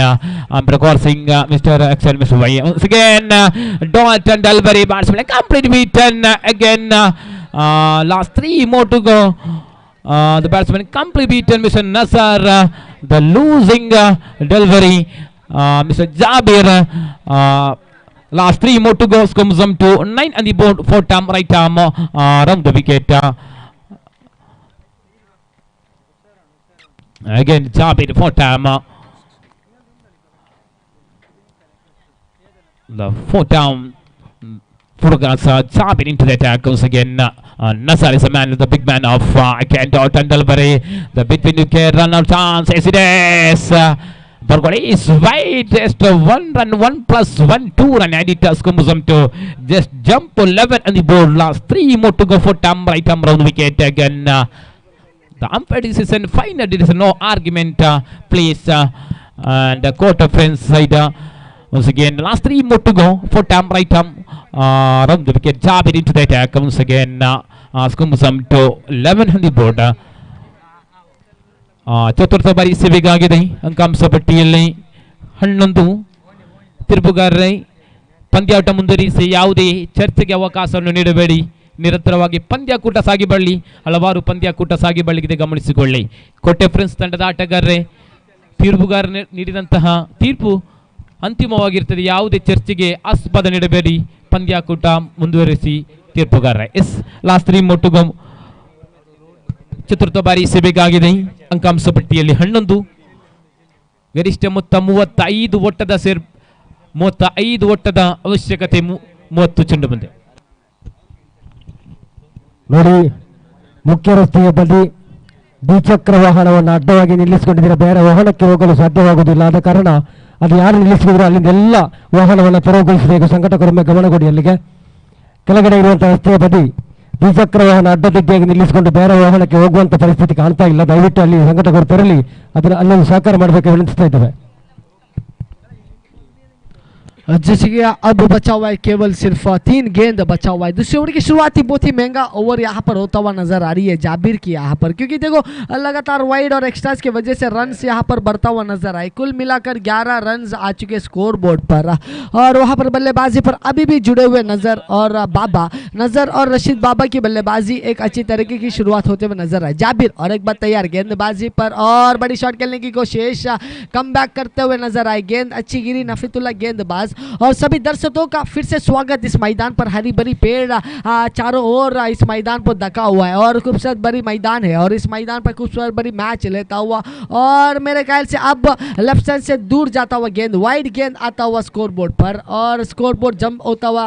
Reversing Mr. Axel Mr. Vai. Once again, Dot and Dalbury batsman complete beaten again. Last 3 more to go. The batsman completely beaten Mr. Nasser, the losing delivery Mr. Jabir. Last 3 more to go. Comes to 9 on the board. 4th arm, right arm around the wicket. Again Jabir 4th arm. The 4th arm. Furgas Jabir into the attack once again. Nasser is a man, the big man of Kent out and Dalbury. The between you can run out chance. Yes, it is. Burgoli is wide. Just 1 run, 1 plus 1, 2 run. And it has comes to just jump 11 on the board. Last 3 more to go for Tam, right arm round wicket again. The umpire decision final. There is no argument. Please. And the quarter friends side. Once again, last 3 more to go for Tam, right arm. Around the wicket. Jabir into the attack once again. Comes to 11 on the board. ಚತುರ್ಥ ಬಾರಿ ಸೇವೆಗಾಗಿದೆ ಅಂಕಾಂಶ ಪಟ್ಟಿಯಲ್ಲಿ 11 ತಿರುಪುಗಾರರೈ ಪಂದ್ಯಾಟ ಮುಂದುವರಿಸಿ ಯಾವುದೇ ಚರ್ಚೆಗೆ ಅವಕಾಶವನ್ನು ನೀಡಬೇಡಿ. ನಿರಂತರವಾಗಿ ಪಂದ್ಯಾಕೂಟ ಸಾಗಿ ಬರಲಿ. ಹಲವಾರು ಪಂದ್ಯಾಕೂಟ ಸಾಗಿ ಬರಲಿದೆ, ಗಮನಿಸಿಕೊಳ್ಳಿ. ಕೋಟೆ ಫ್ರೆಂಡ್ಸ್ ತಂಡದ ಆಟಗಾರರೇ, ತೀರ್ಪುಗಾರ ನೀಡಿದಂತಹ ತೀರ್ಪು ಅಂತಿಮವಾಗಿರ್ತದೆ. ಯಾವುದೇ ಚರ್ಚೆಗೆ ಆಸ್ಪದ ನೀಡಬೇಡಿ. ಪಂದ್ಯಾಕೂಟ ಮುಂದುವರಿಸಿ ತೀರ್ಪುಗಾರ. ಎಸ್ ಲಾಸ್ಟ್ 3 ಮೊಟ್ಟುಗ ಚತುರ್ಥ ಬಾರಿ ಎಸೆಬೇಕಾಗಿದೆ. ಅಂಕಾಂಶ ಪಟ್ಟಿಯಲ್ಲಿ 11, ಗರಿಷ್ಠ ಮೊತ್ತ 35 ಓಟದ 35 ಓಟದ ಅವಶ್ಯಕತೆ, 30 ಚೆಂಡು ಮುಂದೆ. ನೋಡಿ, ಮುಖ್ಯ ರಸ್ತೆಯ ಬದಿ ದ್ವಿಚಕ್ರ ವಾಹನವನ್ನು ಅಡ್ಡವಾಗಿ ನಿಲ್ಲಿಸಿಕೊಂಡಿದ್ದರೆ ಬೇರೆ ವಾಹನಕ್ಕೆ ಹೋಗಲು ಸಾಧ್ಯವಾಗುವುದಿಲ್ಲ. ಆದ ಕಾರಣ ಅದು ಯಾರು ನಿಲ್ಲಿಸಿದ್ರು ಅಲ್ಲಿಂದ ಎಲ್ಲ ವಾಹನವನ್ನು ತೆರವುಗೊಳಿಸಬೇಕು. ಸಂಘಟಕರೊಮ್ಮೆ ಗಮನ ಕೊಡಿ. ಅಲ್ಲಿಗೆ ಕೆಳಗಡೆ ಇರುವಂತಹ ರಸ್ತೆಯ ಬದಿ ದ್ವಿಚಕ್ರ ವಾಹನ ಅಡ್ಡದಿಡ್ಡಿಯಾಗಿ ನಿಲ್ಲಿಸಿಕೊಂಡು ಬೇರೆ ವಾಹನಕ್ಕೆ ಹೋಗುವಂಥ ಪರಿಸ್ಥಿತಿ ಕಾಣ್ತಾ ಇಲ್ಲ. ದಯವಿಟ್ಟು ಅಲ್ಲಿ ಸಂಘಟಕರು ತೆರಳಿ ಅದನ್ನು ಅಲ್ಲೊಂದು ಸಹಕಾರ ಮಾಡಬೇಕು ವಿನಂತಿಸ್ತಾ ಇದ್ದೇವೆ. जैसे कि अब बचा हुआ है केवल सिर्फ 3 गेंद बचा हुआ है। दूसरे ओवर की शुरुआती बहुत ही महंगा ओवर यहाँ पर होता हुआ नजर आ रही है जाबिर की यहाँ पर, क्योंकि देखो लगातार वाइड और एक्स्ट्रास की वजह से रन्स यहाँ पर बढ़ता हुआ नजर आए। कुल मिलाकर 11 रन्स आ चुके स्कोर बोर्ड पर, और वहाँ पर बल्लेबाजी पर अभी भी जुड़े हुए नजर और रशीद बाबा की बल्लेबाजी एक अच्छी तरीके की शुरुआत होते हुए नजर आए। जाबिर और एक बार तैयार गेंदबाजी पर और बड़ी शॉट खेलने की कोशिश, कम बैक करते हुए नजर आए। गेंद अच्छी गिरी, नफीतुल्लाह गेंदबाज। और सभी दर्शकों का फिर से स्वागत इस मैदान पर। हरी भरी पेड़ चारों ओर इस मैदान पर ढका हुआ है और खूबसूरत बड़ी मैदान है, और इस मैदान पर खूबसूरत बड़ी मैच लेता हुआ, और मेरे ख्याल से अब लेफ्ट साइड से दूर जाता हुआ गेंद, वाइड गेंद आता हुआ स्कोर बोर्ड पर, और स्कोर बोर्ड जंप होता हुआ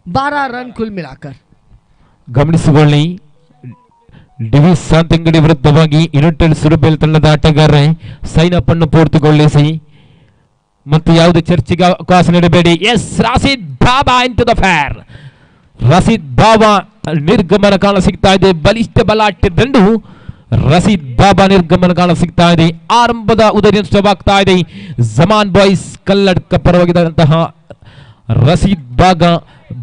12 रन कुल मिलाकर। ಗಮನಿಸಿಕೊಳ್ಳಿ, ಡಿವಿ ಶಾಂತಂಗಡಿ ವಿರುದ್ಧವಾಗಿ ಯುನೈಟೆಡ್ ಸುರಬೇಲ್ ತಂಡದ ಆಟಗಾರರೇ ಸೈನ್ ಅಪ್ ಅನ್ನು ಪೂರ್ತಿಗೊಳಿಸಿ ಮತ್ತು ಯಾವುದೇ ಚರ್ಚೆಗೆ ಅವಕಾಶ ನೀಡಬೇಡಿ. Yes Rashid Baba into the fair. Rashid Baba ನಿರ್ಗಮನ ಕಾಣ ಸಿಗ್ತಾ ಇದೆ. ಬಲಿಷ್ಠ ಬಲಾಢ್ಯ ದಂಡು ರಶೀದ್ ಬಾಬಾ ನಿರ್ಗಮನ ಕಾಣ ಸಿಗ್ತಾ ಇದೆ. ಆರಂಭದ ಉದಯ ನಷ್ಟವಾಗ್ತಾ ಇದೆ. ಜಮಾನ್ ಬಾಯ್ಸ್ ಕಲ್ಲಡ್ಕ ಪರವಾಗಿದ್ದಂತಹ ರಶೀದ್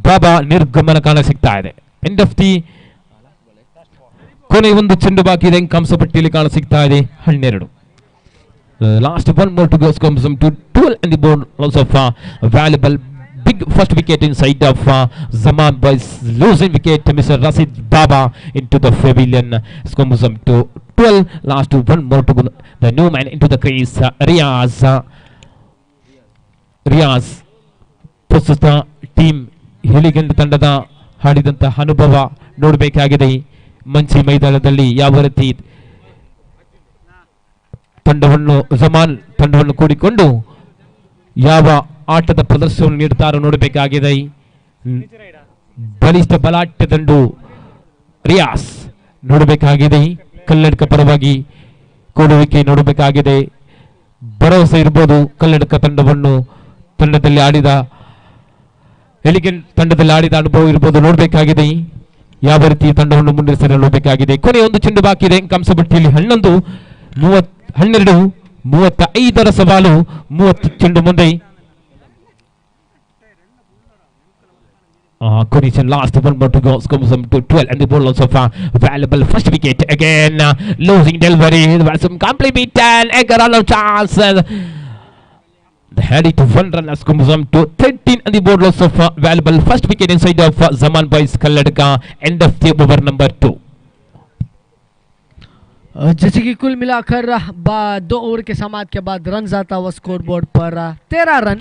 ಬಾಬಾ ನಿರ್ಗಮನ ಕಾಣ ಸಿಗ್ತಾ ಇದೆ. ಎಂಡ್ ಆಫ್ ದಿ ಕೊನೆ ಒಂದು ಚೆಂಡು ಬಾಕಿ ಇದೆ. ಅಂಕಾಂಶ ಪಟ್ಟಿಯಲ್ಲಿ ಕಾಣ ಸಿಗ್ತಾ ಇದೆ 12. Last one more to go, comes to 12 and the board also valuable big first wicket inside of Zaman boys, losing wicket Mr. Rashid Baba into the pavilion. Comes to 12. Last one more to go, the new man into the crease, Riaz ಪ್ರಸ್ತುತ team ಹಿಲಿಗಂಡ್ ತಂಡದ ಆಡಿದಂತ ಅನುಭವ ನೋಡಬೇಕಾಗಿದೆ. ಮಂಚಿ ಮೈದಾನದಲ್ಲಿ ಯಾವ ರೀತಿ ಜಮಾನ್ ತಂಡವನ್ನು ಕೂಡಿಕೊಂಡು ಯಾವ ಆಟದ ಪ್ರದರ್ಶನವನ್ನು ನೀಡುತ್ತಾರೋ ನೋಡಬೇಕಾಗಿದೆ. ಬಲಿಷ್ಠ ಬಲಾಢ್ಯ ದಂಡು ರಿಯಾಸ್ ನೋಡಬೇಕಾಗಿದೆ. ಕಲ್ಲಡ್ಕ ಪರವಾಗಿ ಕೊಡುವಿಕೆ ನೋಡಬೇಕಾಗಿದೆ. ಭರವಸೆ ಇರಬಹುದು ಕಲ್ಲಡ್ಕ ತಂಡದಲ್ಲಿ ಆಡಿದ ಎಲಿಗೆಂಟ್ ತಂಡದಲ್ಲಿ ಆಡಿದ ಅನುಭವ ಇರಬಹುದು, ನೋಡಬೇಕಾಗಿದೆ. ಯಾವ ರೀತಿ ತಂಡವನ್ನು ಮುನ್ನಡೆಸಲು ನೋಡಬೇಕಾಗಿದೆ. ಕೊನೆ ಒಂದು ಚೆಂಡು ಬಾಕಿ ಇದೆ. ಅಂಕಾಂಶ ಪಟ್ಟಿಯಲ್ಲಿ 12, 35ರ ಸವಾಲು, 30 ಚೆಂಡು ಮುಂದೆ. Condition last one more to go, comes to 12 and the ball also valuable first wicket again, losing delivery, some complete beaten, Egarano chance, the head to 1 run as comes to 13 and the ball also valuable first wicket inside of Zaman Boys Kalladka. End of the over number 2. जैसे कि कुल मिलाकर 2 over के समाप्त के बाद run आता हुआ स्कोर बोर्ड पर 13 रन।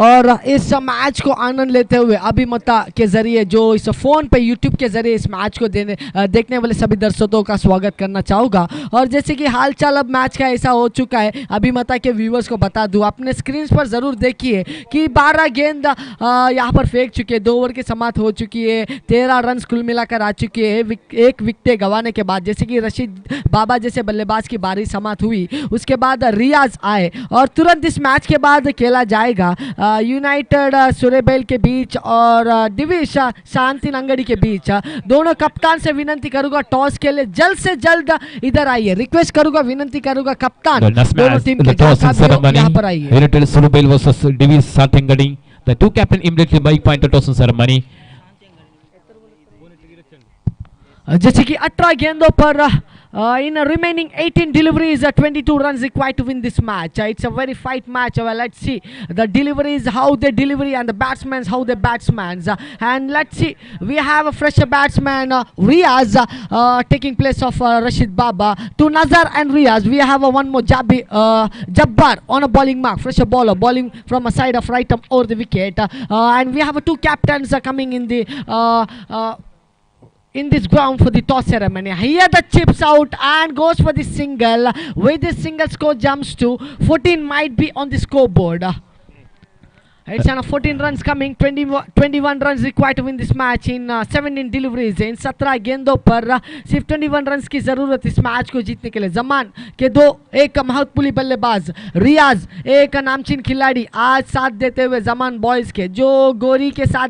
और इस मैच को आनंद लेते हुए अभिमता के जरिए, जो इस फ़ोन पे यूट्यूब के जरिए इस मैच को देखने वाले सभी दर्शकों का स्वागत करना चाहूँगा। और जैसे कि हाल चाल अब मैच का ऐसा हो चुका है, अभिमता के व्यूवर्स को बता दूँ, अपने स्क्रीन पर ज़रूर देखिए कि 12 गेंद यहाँ पर फेंक चुके हैं। 2 ओवर की समाप्त हो चुकी है, 13 रन कुल मिलाकर आ चुके हैं। एक विकेट गंवाने के बाद जैसे कि रशीद बाबा जैसे बल्लेबाज की बारी समाप्त हुई, उसके बाद रियाज आए और तुरंत इस मैच के बाद खेला जाएगा यूनाइटेड सुरेबेल के बीच और दिविश शांति नंगड़ी के बीच। दोनों कप्तान से विनती करूंगा टॉस के लिए जल्द से जल्द इधर आइए, रिक्वेस्ट करूंगा, विनती करूंगा कप्तान दोनों टीम के यहाँ पर आइए। United Surebel versus Divish Shanti Nangadi, the two captain immediately by point of toss ceremony. जैसे कि 18 गेंदों पर In remaining 18 deliveries, 22 runs required to win this match. It's a very fight match. Let's see the deliveries, how they delivery, and the batsmen, how they batsmen. And let's see, we have a fresher batsman, Riaz, taking place of Rashid Baba. To Nazar and Riaz, we have one more Jabbar on a bowling mark, fresher bowler, bowling from a side of right arm over the wicket. And we have two captains coming in the in this ground for the toss ceremony. Here the chips out and goes for the single. With this single, score jumps to 14, might be on the scoreboard. It's on 14 runs coming, 21 runs required to win this match in 17 deliveries. इन 17 गेंदों पर सिर्फ 21 runs की ज़रूरत इस match को जीतने के लिए. जमान के दो, एक महत्वपूर्ण बल्लेबाज रियाज, एक नामचीन खिलाड़ी आज साथ देते हुए जमान बॉयज़ के, जो गोरी के साथ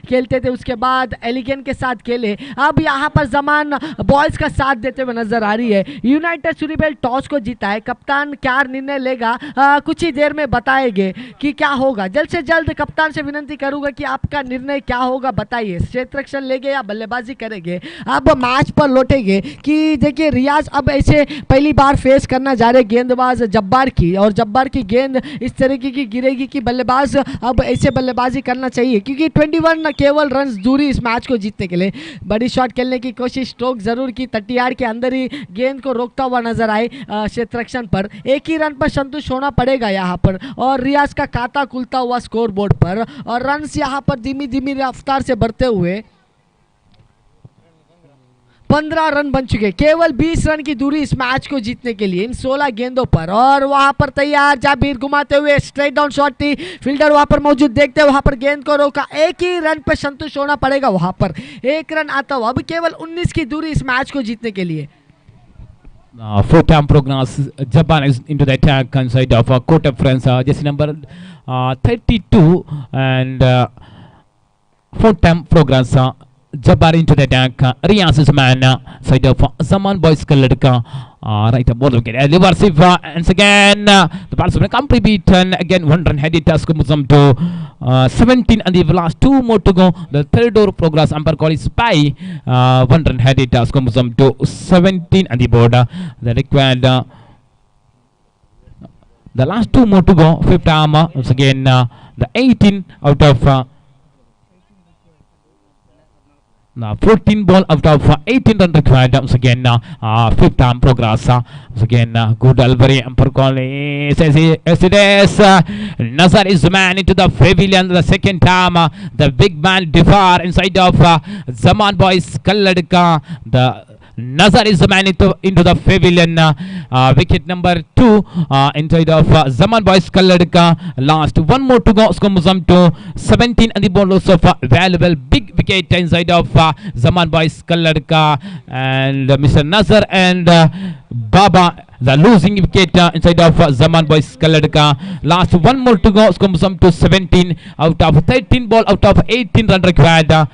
खेलते थे उसके बाद एलिगेन के साथ खेले, अब यहाँ पर जमान बॉयज़ का साथ देते हुए नजर आ रही है. यूनाइटेड सूरीबेल टॉस को जीता है. कप्तान क्या निर्णय लेगा कुछ ही देर में बताएंगे कि क्या होगा. जल्द से जल्द कप्तान से विनती करूंगा कि आपका निर्णय क्या होगा बताइए. क्षेत्ररक्षण लेंगे या बल्लेबाजी करेंगे. अब मैच पर लौटेंगे कि देखिए रियाज अब ऐसे पहली बार फेस करना जा रहे गेंदबाज जब्बार की, और जब्बार की गेंद इस तरीके की गिरेगी कि बल्लेबाज अब ऐसे बल्लेबाजी करना चाहिए, क्योंकि 21 केवल रन दूरी इस मैच को जीतने के लिए. बड़ी शॉट खेलने की कोशिश, स्ट्रोक जरूर की, तटियार के अंदर ही गेंद को रोकता हुआ नजर आए क्षेत्ररक्षण पर. एक ही रन पर संतुष्ट होना पड़ेगा यहाँ पर, और रियाज का खाता खुलता हुआ स्कोर बोर्ड पर, और रन्स यहां पर धीमी धीमी रफ्तार से बढ़ते हुए 15 रन बन चुके. केवल 20 रन की दूरी इस मैच को जीतने के लिए इन 16 गेंदों पर. और वहां पर तैयार जाबीर घुमाते हुए स्ट्रेट डाउन शॉट थी, फील्डर वहां पर मौजूद, देखते वहां पर गेंद को रोका. एक ही रन पर संतुष्ट होना पड़ेगा, वहां पर एक रन आता हुआ. अब केवल 19 की दूरी इस मैच को जीतने के लिए. Four-time progress. Japan is into the attack inside of court of France. Jersey number 32 and four-time progress. Japan into the attack. Riyaz is man side of Zaman Boys Kaladka. Right, ball wicket. Reverse once again. The batsman complete beaten. Again, one run headed task Musam to 17 and the last two more to go. The third over progress. Umpire call is spy. One run headed task Musam to 17 and the border. The required. The last two more to go. Fifth arm. Once again, the 18 out of. 14 ball out of 18 run required. Once again, fifth arm progress. Once again, good delivery. Umpire call says yes it is. Nazar is the man into the pavilion. The second time, the big man Difar inside of Zaman Boys Kalladka. The Nazar is the man into the pavilion. Wicket number 2 inside of Zaman Boys Kalladka. Last one more to go. Skomuzam to 17 and the bowlers of valuable big wicket inside of Zaman Boys Kalladka, and Mr. Nazar and Baba the losing wicket inside of Zaman Boys Kalladka. Last one more to go. Skomuzam to 17 out of 13 ball out of 18 run required.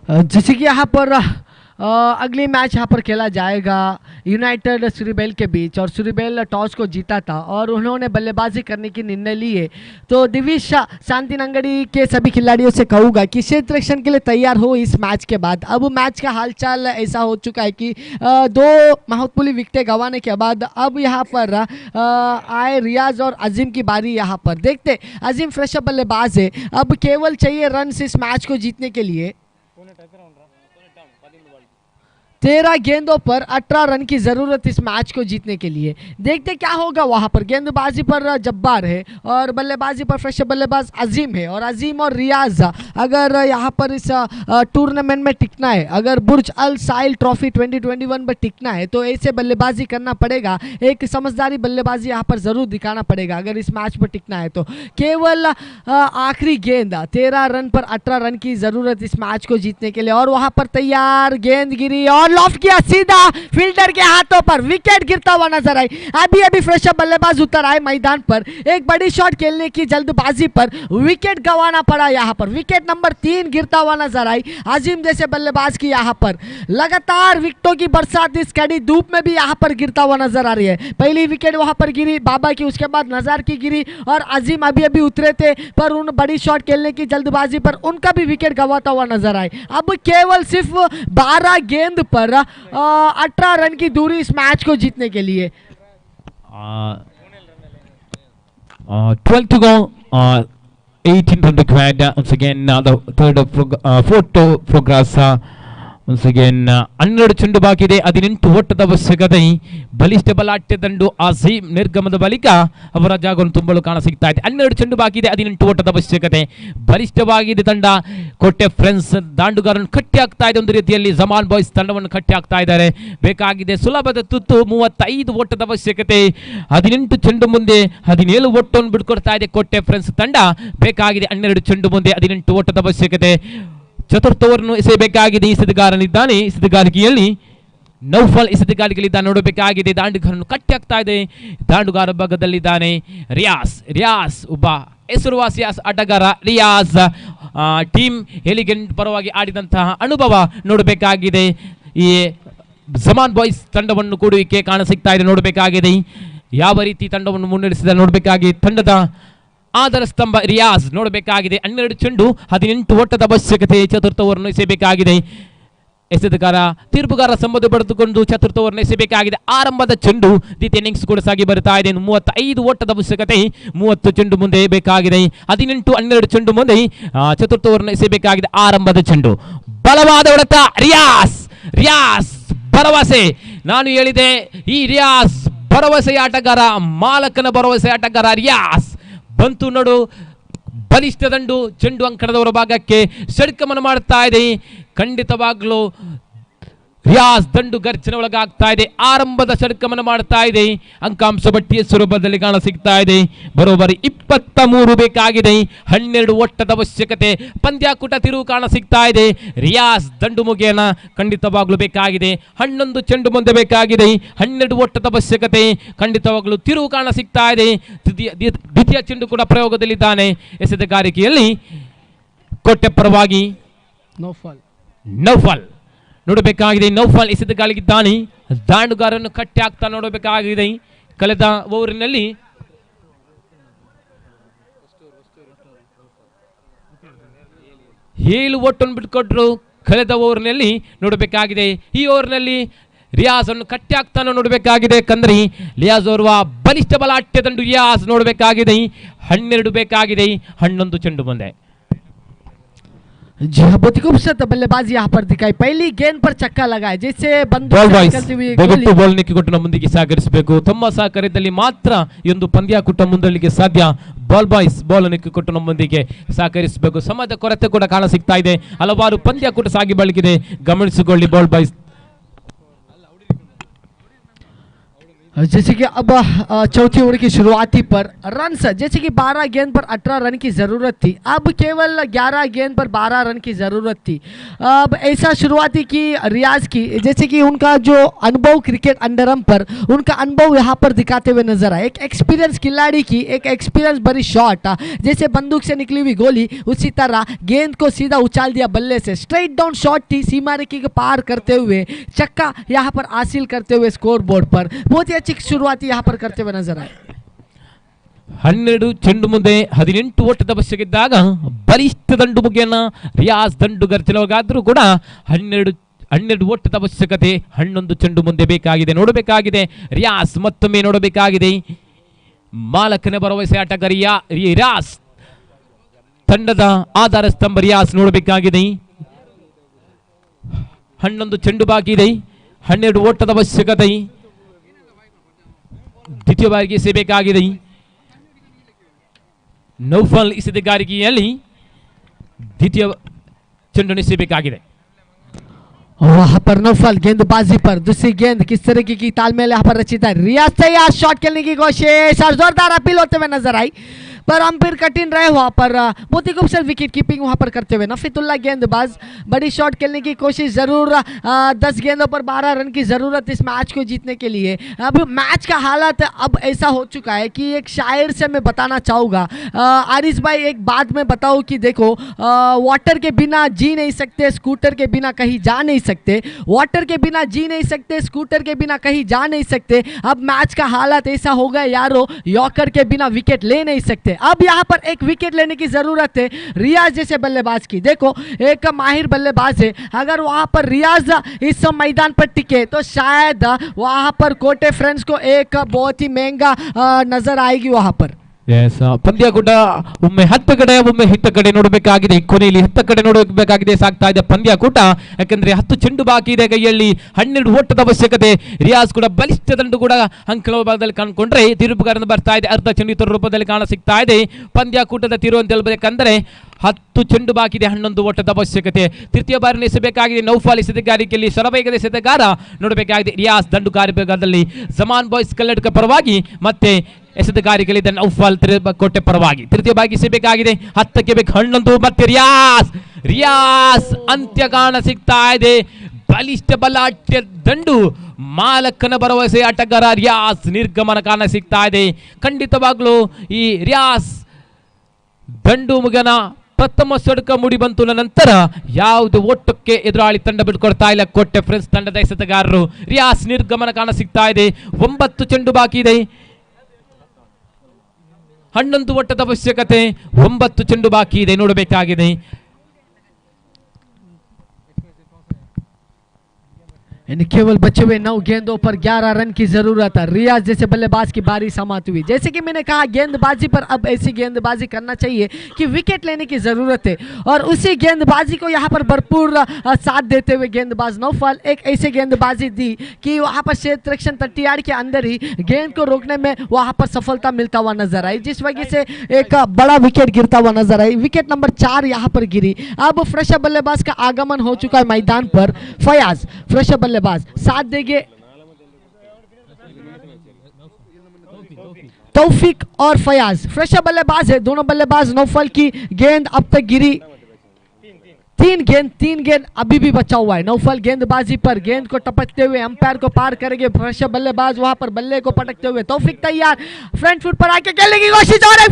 जैसे कि यहाँ पर अगली match यहाँ पर खेला जाएगा United सूरीबेल के बीच, और सूरीबेल टॉस को जीता था और उन्होंने बल्लेबाजी करने की निर्णय लिए. तो दिविश शांति नंगड़ी के सभी खिलाड़ियों से कहूँगा कि क्षेत्ररक्षण के लिए तैयार हो इस मैच के बाद. अब मैच का हालचाल ऐसा हो चुका है कि दो महत्वपूर्ण विकेटें गंवाने के बाद अब यहाँ पर आए रियाज और अजीम की बारी. यहाँ पर देखते, अजीम फ्रेश बल्लेबाज है, अब केवल चाहिए रन इस मैच को जीतने के लिए. 13 गेंदों पर 18 रन की जरूरत इस मैच को जीतने के लिए. देखते क्या होगा. वहां पर गेंदबाजी पर जब्बार है और बल्लेबाजी पर फ्रेश बल्लेबाज अजीम है, और अजीम और रियाज अगर यहां पर इस टूर्नामेंट में टिकना है, अगर बुर्ज अल साहिल ट्रॉफी 2021 में टिकना है, तो ऐसे बल्लेबाजी करना पड़ेगा. एक समझदारी बल्लेबाजी यहां पर जरूर दिखाना पड़ेगा अगर इस मैच पर टिकना है. तो केवल आखिरी गेंद 13 रन पर 18 रन की जरूरत इस मैच को जीतने के लिए. और वहां पर तैयार गेंद गिरी और लॉफ्ट किया सीधा फील्डर के हाथों पर, विकेट गिरता हुआ नजर आई. अभी फ्रेश बल्लेबाज उतर आए मैदान पर, एक बड़ी शॉट खेलने की जल्दबाजी पर विकेट गंवाना पड़ा. यहां पर विकेट नंबर 3 गिरता हुआ नजर आई. अजीम जैसे बल्लेबाज की यहां पर लगातार विकेटों की बरसात इस कड़ी धूप में भी यहां पर गिरता हुआ नजर आ रही है. पहली विकेट वहां पर गिरी बाबा की, उसके बाद नजार की गिरी, और अजीम अभी उतरे थे पर उन बड़ी शॉट खेलने की जल्दबाजी पर उनका भी विकेट गंवाता हुआ नजर आए. अब केवल सिर्फ 12 गेंद पर पर 18 रन की दूरी इस मैच को जीतने के लिए। 12 to go. 18 run required. Once again, the fourth progress. Once again, 12 ಚೆಂಡು ಬಾಕಿ ಇದೆ, 18 ಓಟದ ಅವಶ್ಯಕತೆ. ಬಲಿಷ್ಠ ಬಲಾಢ್ಯ ದಂಡು ಅಜೀಮ್ ನಿರ್ಗಮದ ಬಳಿಕ ಅವರ ಜಾಗವನ್ನು ತುಂಬಲು ಕಾಣಸಿಗ್ತಾ ಇದೆ. 12 ಚೆಂಡು ಬಾಕಿ ಇದೆ, 18 ಓಟದ ಅವಶ್ಯಕತೆ. ಬಲಿಷ್ಠವಾಗಿದೆ ತಂಡ. ಕೋಟೆ ಫ್ರೆಂಡ್ಸ್ ದಾಂಡುಗಾರನ್ನು ಕಟ್ಟಿ ಹಾಕ್ತಾ ಇದೆ. ಒಂದು ರೀತಿಯಲ್ಲಿ ಜಮಾನ್ ಬಾಯ್ಸ್ ತಂಡವನ್ನು ಕಟ್ಟಿ ಹಾಕ್ತಾ ಇದ್ದಾರೆ. ಬೇಕಾಗಿದೆ ಸುಲಭದ ತುತ್ತು. 35 ಓಟದ ಅವಶ್ಯಕತೆ. 18 ಚೆಂಡು ಮುಂದೆ 17 ಓಟವನ್ನು ಬಿಟ್ಕೊಡ್ತಾ ಇದೆ ಕೋಟೆ ಫ್ರೆಂಡ್ಸ್ ತಂಡ. ಬೇಕಾಗಿದೆ 12 ಚೆಂಡು ಮುಂದೆ 18 ಓಟದ ಅವಶ್ಯಕತೆ. ಚತುರ್ಥ ಓವರನ್ನು ಎಸೆಯಬೇಕಾಗಿದೆ. ಎಸೆತಗಾರನಿದ್ದಾನೆ. ಎಸೆತಗಾರಿಕೆಯಲ್ಲಿ ನೌಫಲ್ ಎಸೆತಗಾರಿಕೆಯಲ್ಲಿದ್ದಾನೆ. ನೋಡಬೇಕಾಗಿದೆ. ದಾಂಡುಗಾರನ್ನು ಕಟ್ಟಿ ಹಾಕ್ತಾ ಇದೆ. ದಾಂಡುಗಾರ ಭಾಗದಲ್ಲಿದ್ದಾನೆ ರಿಯಾಸ್ ಒಬ್ಬ ಹೆಸರುವಾಸಿ ಆಟಗಾರ. ರಿಯಾಸ್ ಟೀಮ್ ಎಲಿಗೆಂಟ್ ಪರವಾಗಿ ಆಡಿದಂತಹ ಅನುಭವ ನೋಡಬೇಕಾಗಿದೆ. ಈ ಜಮಾನ್ ಬಾಯ್ಸ್ ತಂಡವನ್ನು ಕೂಡುವಿಕೆ ಕಾಣಸಿಗ್ತಾ ಇದೆ. ನೋಡಬೇಕಾಗಿದೆ ಯಾವ ರೀತಿ ತಂಡವನ್ನು ಮುನ್ನಡೆಸಿದ ನೋಡಬೇಕಾಗಿ ತಂಡದ ಆಧಾರ ಸ್ತಂಭ ರಿಯಾಸ್. ನೋಡಬೇಕಾಗಿದೆ 12 ಚೆಂಡು 18 ಓಟದ ಅವಶ್ಯಕತೆ. ಚತುರ್ಥ ಓವರನ್ನು ಎಸೆಯಬೇಕಾಗಿದೆ. ಎಸೆತಗಾರ ತೀರ್ಪುಗಾರ ಸಂಬಂಧ ಪಡೆದುಕೊಂಡು ಚತುರ್ಥ ಓವರ್ನ ಎಸೆಯಬೇಕಾಗಿದೆ. ಆರಂಭದ ಚೆಂಡು ದ್ವಿತೀಯ ಇನ್ನಿಂಗ್ಸ್ ಕೂಡ ಸಾಗಿ ಬರುತ್ತಾ ಇದೆ. 35 ಓಟದ ಅವಶ್ಯಕತೆ. 30 ಚೆಂಡು ಮುಂದೆ ಬೇಕಾಗಿದೆ. 18 ಚೆಂಡು ಮುಂದೆ ಚತುರ್ಥ ಓವರ್ನ ಎಸೆಯಬೇಕಾಗಿದೆ. ಆರಂಭದ ಚೆಂಡು ಬಲವಾದ ಹೊಡೆತ. ರಿಯಾಸ್ ಭರವಸೆ. ನಾನು ಹೇಳಿದೆ ಈ ರಿಯಾಸ್ ಭರವಸೆ ಆಟಗಾರ, ಮಾಲಕನ ಭರವಸೆ ಆಟಗಾರ ರಿಯಾಸ್. ಬಂತು ನೋಡು ಬಲಿಷ್ಠ ದಂಡು. ಚೆಂಡು ಅಂಕಣದವರ ಭಾಗಕ್ಕೆ ಷಡ್ಕಮನ ಮಾಡ್ತಾ ಇದೆ. ಖಂಡಿತವಾಗ್ಲೂ ರಿಯಾಸ್ ದಂಡು ಗರ್ಜನೆ ಒಳಗಾಗ್ತಾ ಇದೆ. ಆರಂಭದ ಷಡ್ಕಮನ ಮಾಡ್ತಾ ಇದೆ. ಅಂಕಾಂಶ ಪಟ್ಟಿಯ ಸ್ವರೂಪದಲ್ಲಿ ಕಾಣಸಿಗ್ತಾ ಇದೆ. ಬರೋಬ್ಬರಿ 23 ಬೇಕಾಗಿದೆ. 12 ಓಟದ ಅವಶ್ಯಕತೆ. ಪಂದ್ಯಾಕೂಟ ತಿರುವು ಕಾಣಸಿಗ್ತಾ ಇದೆ. ರಿಯಾಸ್ ದಂಡು ಮುಗಿಯನ ಖಂಡಿತವಾಗ್ಲೂ ಬೇಕಾಗಿದೆ. 11 ಚೆಂಡು ಮುಂದೆ ಬೇಕಾಗಿದೆ. 12 ಓಟದ ಅವಶ್ಯಕತೆ. ಖಂಡಿತವಾಗ್ಲೂ ತಿರುವು ಕಾಣಸಿಗ್ತಾ ಇದೆ. ದ್ವಿತೀಯ ಚೆಂಡು ಕೂಡ ಪ್ರಯೋಗದಲ್ಲಿದ್ದಾನೆ. ಎಸೆತಗಾರಿಕೆಯಲ್ಲಿ ಕೋಟೆ ಪರವಾಗಿ ನೌಫಲ್ ನೋಡಬೇಕಾಗಿದೆ. ನೌಫಲ್ ಎಸೆತಗಾರನಿದ್ದಾನೆ. ದಾಂಡುಗಾರನ್ನು ಕಟ್ಟಿ ಹಾಕ್ತಾ ನೋಡಬೇಕಾಗಿದೆ. ಕಳೆದ ಓವರಿನಲ್ಲಿ 7 ಓಟನ್ನು ಬಿಟ್ಟುಕೊಟ್ರು. ಕಳೆದ ಓವರ್ನಲ್ಲಿ ನೋಡಬೇಕಾಗಿದೆ. ಈ ಓವರ್ನಲ್ಲಿ ರಿಯಾಜ್ ಅನ್ನು ಕಟ್ಟಿ ಹಾಕ್ತಾನೆ ನೋಡಬೇಕಾಗಿದೆ. ಯಾಕಂದ್ರೆ ರಿಯಾಜ್ ಓರ್ವ ಬಲಿಷ್ಠ ಬಲಾಢ್ಯ ದಂಡು. ರಿಯಾಜ್ ನೋಡಬೇಕಾಗಿದೆ. 12 ಬೇಕಾಗಿದೆ. 11 ಚೆಂಡು ಮುಂದೆ. जी हाँ, बहुत ही खूबसूरत बल्लेबाजी यहाँ पर दिखाई. पहली गेंद पर चक्का लगाए जैसे ದಯವಿಟ್ಟು ಬಾಲ್ ನಿಕ್ಕಿಕೊಟ್ಟು ನಮ್ಮೊಂದಿಗೆ ಸಹಕರಿಸಬೇಕು. ತಮ್ಮ ಸಹಕಾರದಲ್ಲಿ ಮಾತ್ರ ಈ ಒಂದು ಪಂದ್ಯಾಕೂಟ ಮುಂದೂಡಲಿಕ್ಕೆ ಸಾಧ್ಯ. ಬಾಲ್ ಬಾಯ್ಸ್ ಬಾಲ್ ನಿಕ್ಕಿಕೊಟ್ಟು ನಮ್ಮೊಂದಿಗೆ ಸಹಕರಿಸಬೇಕು. ಸಮಯದ ಕೊರತೆ ಕೂಡ ಕಾಣಸಿಗ್ತಾ ಇದೆ. ಹಲವಾರು ಪಂದ್ಯಾಕೂಟ ಸಾಗಿ ಬಳಕಿದೆ, ಗಮನಿಸಿಕೊಳ್ಳಿ ಬಾಲ್ ಬಾಯ್ಸ್. जैसे कि अब चौथी ओवर की शुरुआती पर रन्स जैसे कि 12 गेंद पर 18 रन की ज़रूरत थी. अब केवल 11 गेंद पर 12 रन की ज़रूरत थी. अब ऐसा शुरुआती की रियाज की जैसे कि उनका जो अनुभव क्रिकेट अंडरम पर उनका अनुभव यहाँ पर दिखाते हुए नजर आए. एक एक्सपीरियंस खिलाड़ी की एक एक्सपीरियंस भरी शॉट जैसे बंदूक से निकली हुई गोली उसी तरह गेंद को सीधा उछाल दिया बल्ले से. स्ट्रेट डाउन शॉट थी. सीमा रेखा के पार करते हुए छक्का यहाँ पर हासिल करते हुए स्कोर बोर्ड पर बहुत ही अच्छी शुरुआती यहाँ पर करते हुए नजर आए. 12 ಚೆಂಡು ಮುಂದೆ 18 ಓಟದ ಅವಶ್ಯಕ ಇದ್ದಾಗ ಬಲಿಷ್ಠ ದಂಡು ಮುಗಿಯನ್ನ ರಿಯಾಜ್ ದಂಡು ಗರ್ಜನೆಗಾದ್ರೂ ಕೂಡ 12 ಓಟದ ಅವಶ್ಯಕತೆ. 11 ಚೆಂಡು ಮುಂದೆ ಬೇಕಾಗಿದೆ. ನೋಡಬೇಕಾಗಿದೆ ರಿಯಾಜ್ ಮತ್ತೊಮ್ಮೆ ನೋಡಬೇಕಾಗಿದೆ. ಮಾಲಕನ ಭರವಸೆ ಆಟಗಾರ ರಿಯಾಜ್ ತಂಡದ ಆಧಾರ ಸ್ತಂಭ ರಿಯಾಜ್ ನೋಡಬೇಕಾಗಿದೆ. 11 ಚೆಂಡು ಬಾಕಿ ಇದೆ. 12 ಓಟದ ಅವಶ್ಯಕತೆ. ದ್ವಿತೀಯ ಬಾರಿಗೆ ಎಸೆಯಬೇಕಾಗಿದೆ. ನೌಫಲ್ ಎಸೆತಗಾರಿಕೆಯಲ್ಲಿ ದ್ವಿತೀಯ ಚೆಂಡು ಎಸೆಯಬೇಕಾಗಿದೆ. वहाँ पर नौफल गेंदबाजी पर दूसरी गेंद किस तरीके की तालमेल यहाँ पर रचित है. रियाज तैयार शॉट खेलने की कोशिश और जोरदार अपील होते हुए नजर आई पर अंपायर कठिन रहे. वहाँ पर बहुत ही खूबसूरत विकेट कीपिंग वहाँ पर करते हुए नफीतुल्लाह गेंदबाज बड़ी शॉट खेलने की कोशिश. ज़रूर 10 गेंदों पर 12 रन की ज़रूरत इस मैच को जीतने के लिए. अब मैच का हालात अब ऐसा हो चुका है कि एक शायर से मैं बताना चाहूँगा. आरिस भाई एक बात मैं बताऊँ कि देखो वाटर के बिना जी नहीं सकते, स्कूटर के बिना कहीं जा नहीं सकते. वाटर के बिना जी नहीं सकते, स्कूटर के बिना कहीं जा नहीं सकते. अब मैच का हालात ऐसा हो गया यारो, यॉर्कर के बिना विकेट ले नहीं सकते. है। अब यहाँ पर एक विकेट लेने की जरूरत है रियाज जैसे बल्लेबाज की। देखो एक माहिर बल्लेबाज है, अगर वहां पर रियाज इस मैदान पर टिके तो शायद वहां पर कोटे फ्रेंड्स को एक बहुत ही महंगा नजर आएगी वहां पर। ಪಂದ್ಯ ಕೂಡ ಒಮ್ಮೆ ಹತ್ತು ಕಡೆ ಒಮ್ಮೆ ಹಿತ್ತ ಕಡೆ ನೋಡಬೇಕಾಗಿದೆ, ಕೊನೆಯಲ್ಲಿ ಹತ್ತ ಕಡೆ ನೋಡಬೇಕಾಗಿದೆ ಸಾಗ್ತಾ ಇದೆ ಪಂದ್ಯ ಕೂಟ, ಯಾಕಂದ್ರೆ 10 ಚೆಂಡು ಬಾಕಿ ಇದೆ ಕೈಯಲ್ಲಿ, 12 ಓಟದ ಅವಶ್ಯಕತೆ. ರಿಯಾಜ್ ಕೂಡ ಬಲಿಷ್ಠ ದಂಡು ಕೂಡ ಅಂಕಗಳ ಭಾಗದಲ್ಲಿ ಕಂಡುಕೊಂಡ್ರೆ ತಿರುಪುಗಾರನ ಬರ್ತಾ ಇದೆ, ಅರ್ಧ ಚೆಂಡು ರೂಪದಲ್ಲಿ ಕಾಣ ಸಿಗ್ತಾ ಇದೆ. ಪಂದ್ಯ ಕೂಟದ ತಿರು ಅಂತ ಹೇಳ್ಬೇಕಂದ್ರೆ 10 ಚೆಂಡು ಬಾಕಿ ಇದೆ, 11 ಓಟದ ಅವಶ್ಯಕತೆ. ತೃತೀಯ ಬಾರಿ ಎಸೆಬೇಕಾಗಿದೆ ನೌಫಾಲ್ ಎಸೆತಗಾರಿಕೆಯಲ್ಲಿ, ಶರವೇಗದ ಎಸೆತಗಾರ ನೋಡಬೇಕಾಗಿದೆ ರಿಯಾಜ್ ದಂಡು ಕಾರ್ಯಭಾಗದಲ್ಲಿ ಜಮಾನ್ ಬಾಯ್ಸ್ ಕಲ್ಲಡ್ಕ ಪರವಾಗಿ, ಮತ್ತೆ ಎಸೆತಗಾರಿಕೆಯಲ್ಲಿ ನೌಫಾಲ್ ಕೋಟೆ ಪರವಾಗಿ. ತೃತೀಯ ಬಾಗಿ ಎಸೆಬೇಕಾಗಿದೆ, 10ಕ್ಕೆ ಬೇಕು 11, ಮತ್ತೆ ರಿಯಾಜ್ ಅಂತ್ಯ ಕಾಣ ಸಿಗ್ತಾ ಇದೆ. ಬಲಿಷ್ಠ ಬಲಾಢ್ಯ ದಂಡು, ಮಾಲಕನ ಭರವಸೆ ಆಟಗಾರ ರಿಯಾಜ್ ನಿರ್ಗಮನ ಕಾಣ ಸಿಗ್ತಾ ಇದೆ. ಖಂಡಿತವಾಗ್ಲೂ ಈ ರಿಯಾಜ್ ದಂಡು ಮುಗನ ಪ್ರಥಮ ಸೊಡಕ ಮೂಡಿ ಬಂತು ನಂತರ ಯಾವುದು ಓಟಕ್ಕೆ ಎದುರಾಳಿ ತಂಡ ಬಿಟ್ಕೊಡ್ತಾ ಇಲ್ಲ ಕೋಟೆ ಫ್ರೆಂಡ್ಸ್ ತಂಡದ ಎಸೆತಗಾರರು. ರಿಯಾಜ್ ನಿರ್ಗಮನ ಕಾಣ ಸಿಗ್ತಾ ಇದೆ. 9 ಚೆಂಡು ಬಾಕಿ ಇದೆ, 11 ಓಟದ ಅವಶ್ಯಕತೆ, 9 ಚೆಂಡು ಬಾಕಿ ಇದೆ ನೋಡಬೇಕಾಗಿದೆ. केवल बचे हुए 9 गेंदों पर 11 रन की जरूरत है। रियाज जैसे बल्लेबाज की बारी समाती हुई, जैसे कि मैंने कहा गेंदबाजी पर अब ऐसी गेंदबाजी करना चाहिए कि विकेट लेने की जरूरत है, और उसी गेंदबाजी को यहाँ पर भरपूर साथ देते हुए गेंदबाज नौफल एक ऐसे गेंदबाजी दी कि वहाँ पर क्षेत्र रक्षण 30 यार्ड के अंदर ही गेंद को रोकने में वहाँ पर सफलता मिलता हुआ नजर आई, जिस वजह से एक बड़ा विकेट गिरता हुआ नजर आई। विकेट नंबर 4 यहाँ पर गिरी। अब फ्रेश बल्लेबाज का आगमन हो चुका है मैदान पर। फयाज फ्रेश बल्लेबाज साथ देंगे तौफीक और फयाज, फ्रेश बल्लेबाज है दोनों बल्लेबाज। नौफल की गेंद अब तक गिरी 3 गेंद अभी भी बचा हुआ है। नौफल गेंदबाजी पर गेंद को टपकते हुए अंपायर को पार करेंगे, फ्रेश बल्लेबाज वहां पर बल्ले को पटकते हुए। तौफीक तैयार, फ्रंट फुट पर आके खेलने की कोशिश, और एक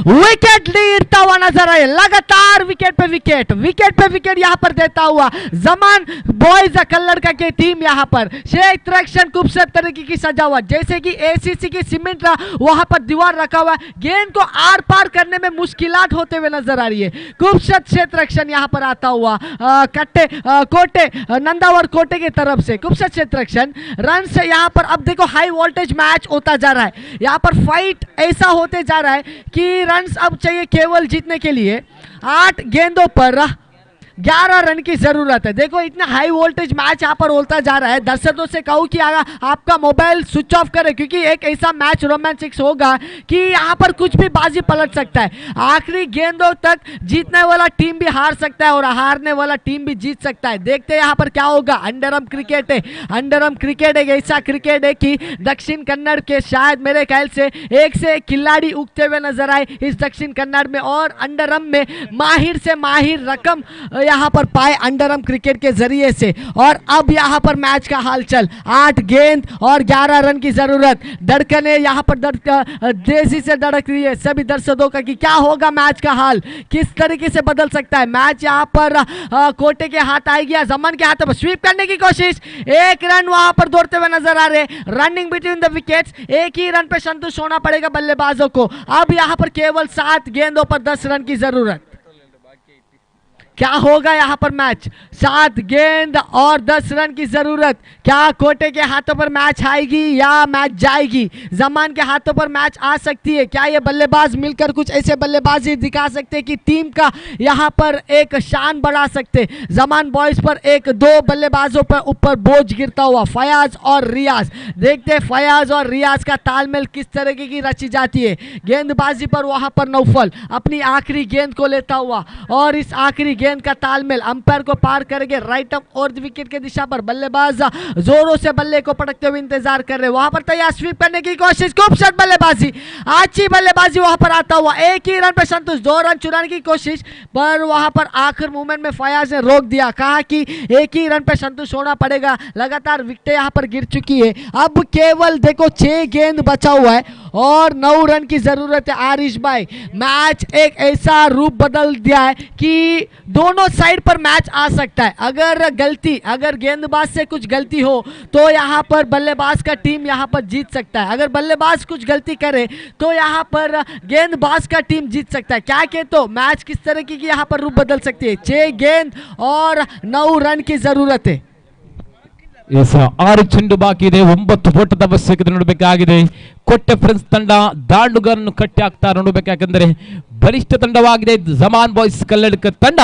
विकेट लीरता हुआ नजर आए। लगातार विकेट पे विकेट यहां पर देता हुआ जमान बॉयज कल्लड़का की टीम यहां पर क्षेत्र रक्षण खूबसूरत तरीके की सजावट, जैसे कि एसीसी की सीमेंट वहां पर दीवार रखा हुआ है, गेंद को आर पार करने में मुश्किलात होते हुए नजर आ रही है। खूबसूरत क्षेत्र रक्षण यहां पर आता हुआ कोटे नंदावर कोटे की तरफ से खूबसूरत क्षेत्र रक्षण रन से यहाँ पर। अब देखो हाई वोल्टेज मैच होता जा रहा है, यहाँ पर फाइट ऐसा होते जा रहा है कि रन्स अब चाहिए केवल जीतने के लिए। 8 गेंदों पर 11 रन की जरूरत है। देखो इतना हाई वोल्टेज मैच यहाँ पर होता जा रहा है। दर्शकों से कहूँ कि आपका मोबाइल स्विच ऑफ करें, क्योंकि एक ऐसा मैच रोमांटिक होगा कि यहाँ पर कुछ भी बाजी पलट सकता है। आखिरी गेंदों तक जीतने वाला टीम भी हार सकता है और हारने वाला टीम भी जीत सकता है। देखते हैं यहाँ पर क्या होगा। अंडरम क्रिकेट है, अंडरम क्रिकेट एक ऐसा क्रिकेट है कि दक्षिण कन्नड़ के शायद मेरे ख्याल से एक से एक खिलाड़ी उगते हुए नजर आए इस दक्षिण कन्नड़ में, और अंडरम में माहिर से माहिर रकम यहाँ पर पाए अंडरम क्रिकेट के जरिए से। और अब यहाँ पर मैच का हालचाल, 8 गेंद और 11 रन की जरूरत। धड़कने यहाँ पर तेजी से धड़क रही है सभी दर्शकों का कि क्या होगा मैच का हाल, किस तरीके से बदल सकता है मैच। यहाँ पर कोटे के हाथ आएगी या जमन के हाथ पर स्वीप करने की कोशिश, 1 रन वहां पर दौड़ते हुए नजर आ रहे। रनिंग बिटवीन द विकेट्स, एक ही रन पे संतुष्ट होना पड़ेगा बल्लेबाजों को। अब यहाँ पर केवल 7 गेंदों पर 10 रन की जरूरत। क्या होगा यहाँ पर मैच, 7 गेंद और 10 रन की जरूरत। क्या कोटे के हाथों पर मैच आएगी या मैच जाएगी, जमान के हाथों पर मैच आ सकती है। क्या ये बल्लेबाज मिलकर कुछ ऐसे बल्लेबाजी दिखा सकते हैं कि टीम का यहाँ पर एक शान बढ़ा सकते। जमान बॉयज पर 1-2 बल्लेबाजों पर ऊपर बोझ गिरता हुआ फयाज और रियाज। देखते हैं फयाज और रियाज का तालमेल किस तरीके की रची जाती है। गेंदबाजी पर वहां पर नौफल अपनी आखिरी गेंद को लेता हुआ, और इस आखिरी गेंद का तालमेल अंपायर को पार करेंगे। राइट अप और विकेट की दिशा पर बल्लेबाज जोरों से बल्ले को पटकते हुए इंतजार कर रहे। वहां पर तैयार स्वीप करने की कोशिश, खूबसूरत बल्लेबाजी, अच्छी बल्लेबाजी वहां पर आता हुआ। 1 ही रन पर संतुष्ट, 2 रन चुराने की कोशिश पर वहां पर आखिर मूवमेंट में फयाज ने रोक दिया। कहा कि 1 ही रन पर संतुष्ट होना पड़ेगा। लगातार विकेटें यहां पर गिर चुकी है। अब केवल देखो 6 गेंद बचा हुआ है और 9 रन की जरूरत है आरिश भाई। मैच एक ऐसा रूप बदल दिया है कि दोनों साइड पर मैच आ सकता है। अगर गेंदबाज से कुछ गलती हो तो यहाँ पर बल्लेबाज का टीम यहाँ पर जीत सकता है, अगर बल्लेबाज कुछ गलती करे तो यहाँ पर गेंदबाज का टीम जीत सकता है। क्या कहते हो, मैच किस तरह की यहाँ पर रूप बदल सकती है? 6 गेंद और 9 रन की जरूरत है। ಎಸ್ 6 ಚೆಂಡು ಬಾಕಿ ಇದೆ, 9 ಓಟದ ಅವಶ್ಯಕತೆ ನೋಡಬೇಕಾಗಿದೆ. ಕೊಟ್ಟೆ ಫ್ರೆಂಡ್ಸ್ ತಂಡ ದಾಂಡುಗರನ್ನು ಕಟ್ಟಿ ಹಾಕ್ತಾ ನೋಡಬೇಕಾಕೆಂದರೆ ಬಲಿಷ್ಠ ತಂಡವಾಗಿದೆ ಜಮಾನ್ ಬಾಯ್ಸ್ ಕಲ್ಲಡ್ಕ ತಂಡ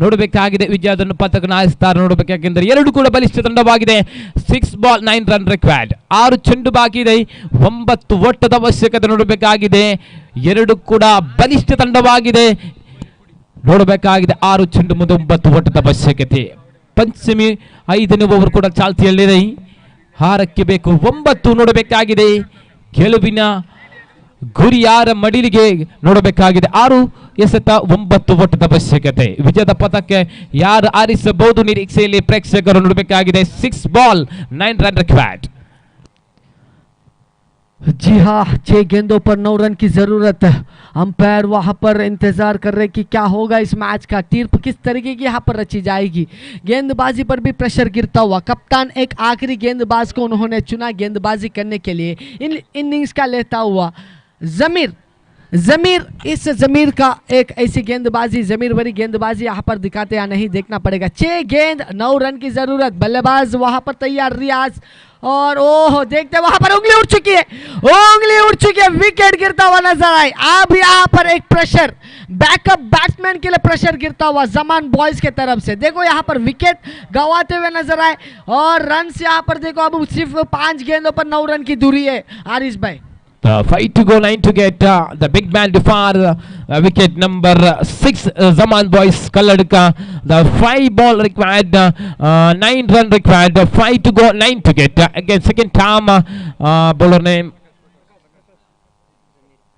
ನೋಡಬೇಕಾಗಿದೆ. ವಿಜಯದನ್ನು ಪದಕನ ಹಾಯಿಸ್ತಾರೆ ನೋಡಬೇಕಾಕೆಂದರೆ ಎರಡು ಕೂಡ ಬಲಿಷ್ಠ ತಂಡವಾಗಿದೆ. 6 ಬಾಲ್ 9 ರನ್ ರಿಕ್ವೈರ್ಡ್. 6 ಚೆಂಡು ಬಾಕಿ ಇದೆ, 9 ಓಟದ ಅವಶ್ಯಕತೆ ನೋಡಬೇಕಾಗಿದೆ. ಎರಡು ಕೂಡ ಬಲಿಷ್ಠ ತಂಡವಾಗಿದೆ ನೋಡಬೇಕಾಗಿದೆ. 6 ಚೆಂಡು ಮುಂದೆ 9 ಓಟದ ಅವಶ್ಯಕತೆ. ಪಂಚಮಿ 5ನೇ ಓವರ್ ಕೂಡ ಚಾಲ್ತಿಯಲ್ಲಿದೆ. ಹಾರಕ್ಕೆ ಬೇಕು 9 ನೋಡಬೇಕಾಗಿದೆ. ಗೆಲುವಿನ ಗುರಿ ಯಾರ ಮಡಿಲಿಗೆ ನೋಡಬೇಕಾಗಿದೆ. 6 ಎಸೆತ 9 ಓಟದ ಅವಶ್ಯಕತೆ. ವಿಜಯದ ಪದಕ್ಕೆ ಯಾರು ಆರಿಸಬಹುದು ನಿರೀಕ್ಷೆಯಲ್ಲಿ ಪ್ರೇಕ್ಷಕರು ನೋಡಬೇಕಾಗಿದೆ. 6 ಬಾಲ್ 9 रन रिक्वायर्ड. जी हाँ, 6 गेंदों पर 9 रन की जरूरत है। अंपायर वहां पर इंतजार कर रहे कि क्या होगा इस मैच का, तीर्प किस तरीके की यहाँ पर रची जाएगी। गेंदबाजी पर भी प्रेशर गिरता हुआ, कप्तान एक आखिरी गेंदबाज को उन्होंने चुना गेंदबाजी करने के लिए। इन इनिंग्स का लेता हुआ जमीर इस जमीर का एक ऐसी गेंदबाजी, जमीर भरी गेंदबाजी यहाँ पर दिखाते या नहीं देखना पड़ेगा। 6 गेंद 9 रन की जरूरत। बल्लेबाज वहां पर तैयार रियाज, और ओह देखते वहां पर उंगली उठ चुकी है, विकेट गिरता हुआ नजर आए। अब यहाँ पर एक प्रेशर बैकअप बैट्समैन के लिए प्रेशर गिरता हुआ जमान बॉयज के तरफ से। देखो यहाँ पर विकेट गंवाते हुए नजर आए और रन यहाँ पर देखो अब सिर्फ 5 गेंदों पर 9 रन की दूरी है आरिश भाई। 5 to go, 9 to get the big man to far wicket number 6 Zaman Boys Kaladka. The 5 ball required, 9 run required. 5 to go, 9 to get. Again second time bowler name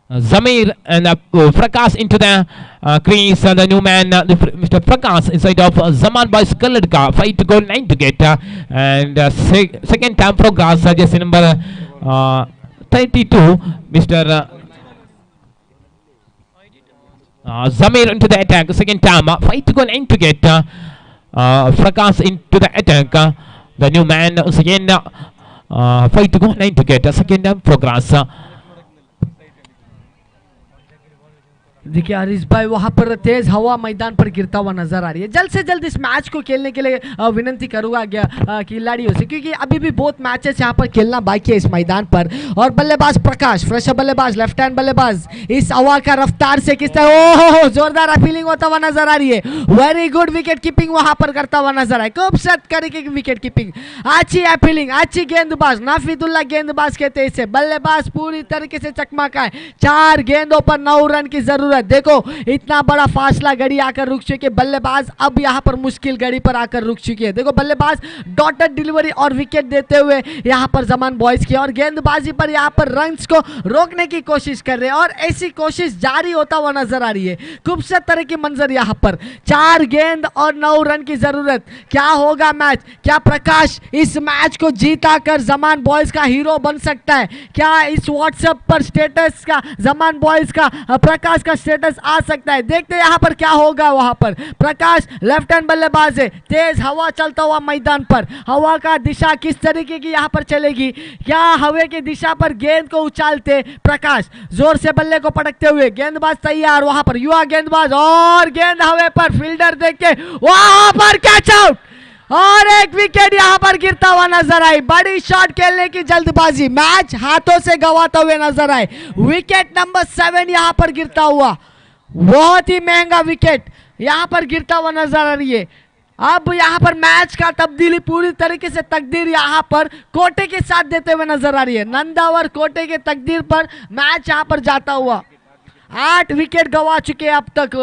Zamir and Prakash into the crease. The new man Mr. Prakash inside of Zaman Boys Kaladka. 5 to go, 9 to get. And second time progress, jersey number 32 Mr. Zamir into the attack. Second time 5 to go, 9 to get. Prakash into the attack. The new man again 5 to go, 9 to get. Second time progress. देखिए हरीश भाई वहां पर तेज हवा मैदान पर गिरता हुआ नजर आ रही है। जल्द से जल्द इस मैच को खेलने के लिए विनती करूंगा खिलाड़ियों से, क्योंकि अभी भी बहुत मैचेस यहाँ पर खेलना बाकी है इस मैदान पर। और बल्लेबाज प्रकाश, फ्रेश बल्लेबाज, लेफ्ट हैंड बल्लेबाज, इस हवा का रफ्तार से किस तरह ओहो जोरदार अपीलिंग होता हुआ नजर आ रही है। वेरी गुड विकेट कीपिंग वहां पर करता हुआ नजर आए, खूबसूरत तरीके की विकेट कीपिंग, अच्छी अपीलिंग, अच्छी गेंदबाज, नाफिदुल्ला गेंदबाज कहते हैं इसे। बल्लेबाज पूरी तरीके से चकमाका है। 4 गेंदों पर 9 रन की जरूरत। देखो इतना बड़ा फासला घड़ी आकर रुक चुकी है, बल्लेबाज अब यहां पर मुश्किल घड़ी पर आकर रुक चुकी है। देखो बल्लेबाज डॉटेड डिलीवरी और विकेट देते हुए यहां पर जमान बॉयज की, और गेंदबाजी पर यहां पर रन्स को रोकने की कोशिश कर रहे हैं और ऐसी कोशिश जारी होता हुआ नजर आ रही है। खूबसूरत तरह की मंजर यहां पर। 4 गेंद और 9 रन की जरूरत। क्या होगा मैच? क्या प्रकाश इस मैच को जीता कर जमान बॉयज का हीरो बन सकता है? क्या इस व्हाट्सएप पर स्टेटस का जमान बॉयज का प्रकाश का स्टेटस आ सकता है? देखते हैं यहां पर क्या होगा। वहां पर प्रकाश लेफ्ट हैंड बल्लेबाज है, तेज हवा चलता हुआ मैदान पर, हवा का दिशा किस तरीके की यहां पर चलेगी? क्या हवा की दिशा पर गेंद को उछालते प्रकाश, जोर से बल्ले को पटकते हुए, गेंदबाज तैयार, वहां पर युवा गेंदबाज, और गेंद हवा पर, फील्डर देख के वहां पर कैच आउट, और एक विकेट यहां पर गिरता हुआ नजर आई। बड़ी शॉट खेलने की जल्दबाजी, मैच हाथों से गंवाते हुए नजर आए। विकेट नंबर 7 यहां पर गिरता हुआ, बहुत ही महंगा विकेट यहां पर गिरता हुआ नजर आ रही है। अब यहां पर मैच का तब्दीली पूरी तरीके से तकदीर यहां पर कोटे के साथ देते हुए नजर आ रही है। नंदावर कोटे के तकदीर पर मैच यहां पर जाता हुआ। 8 विकेट गंवा चुके अब तक,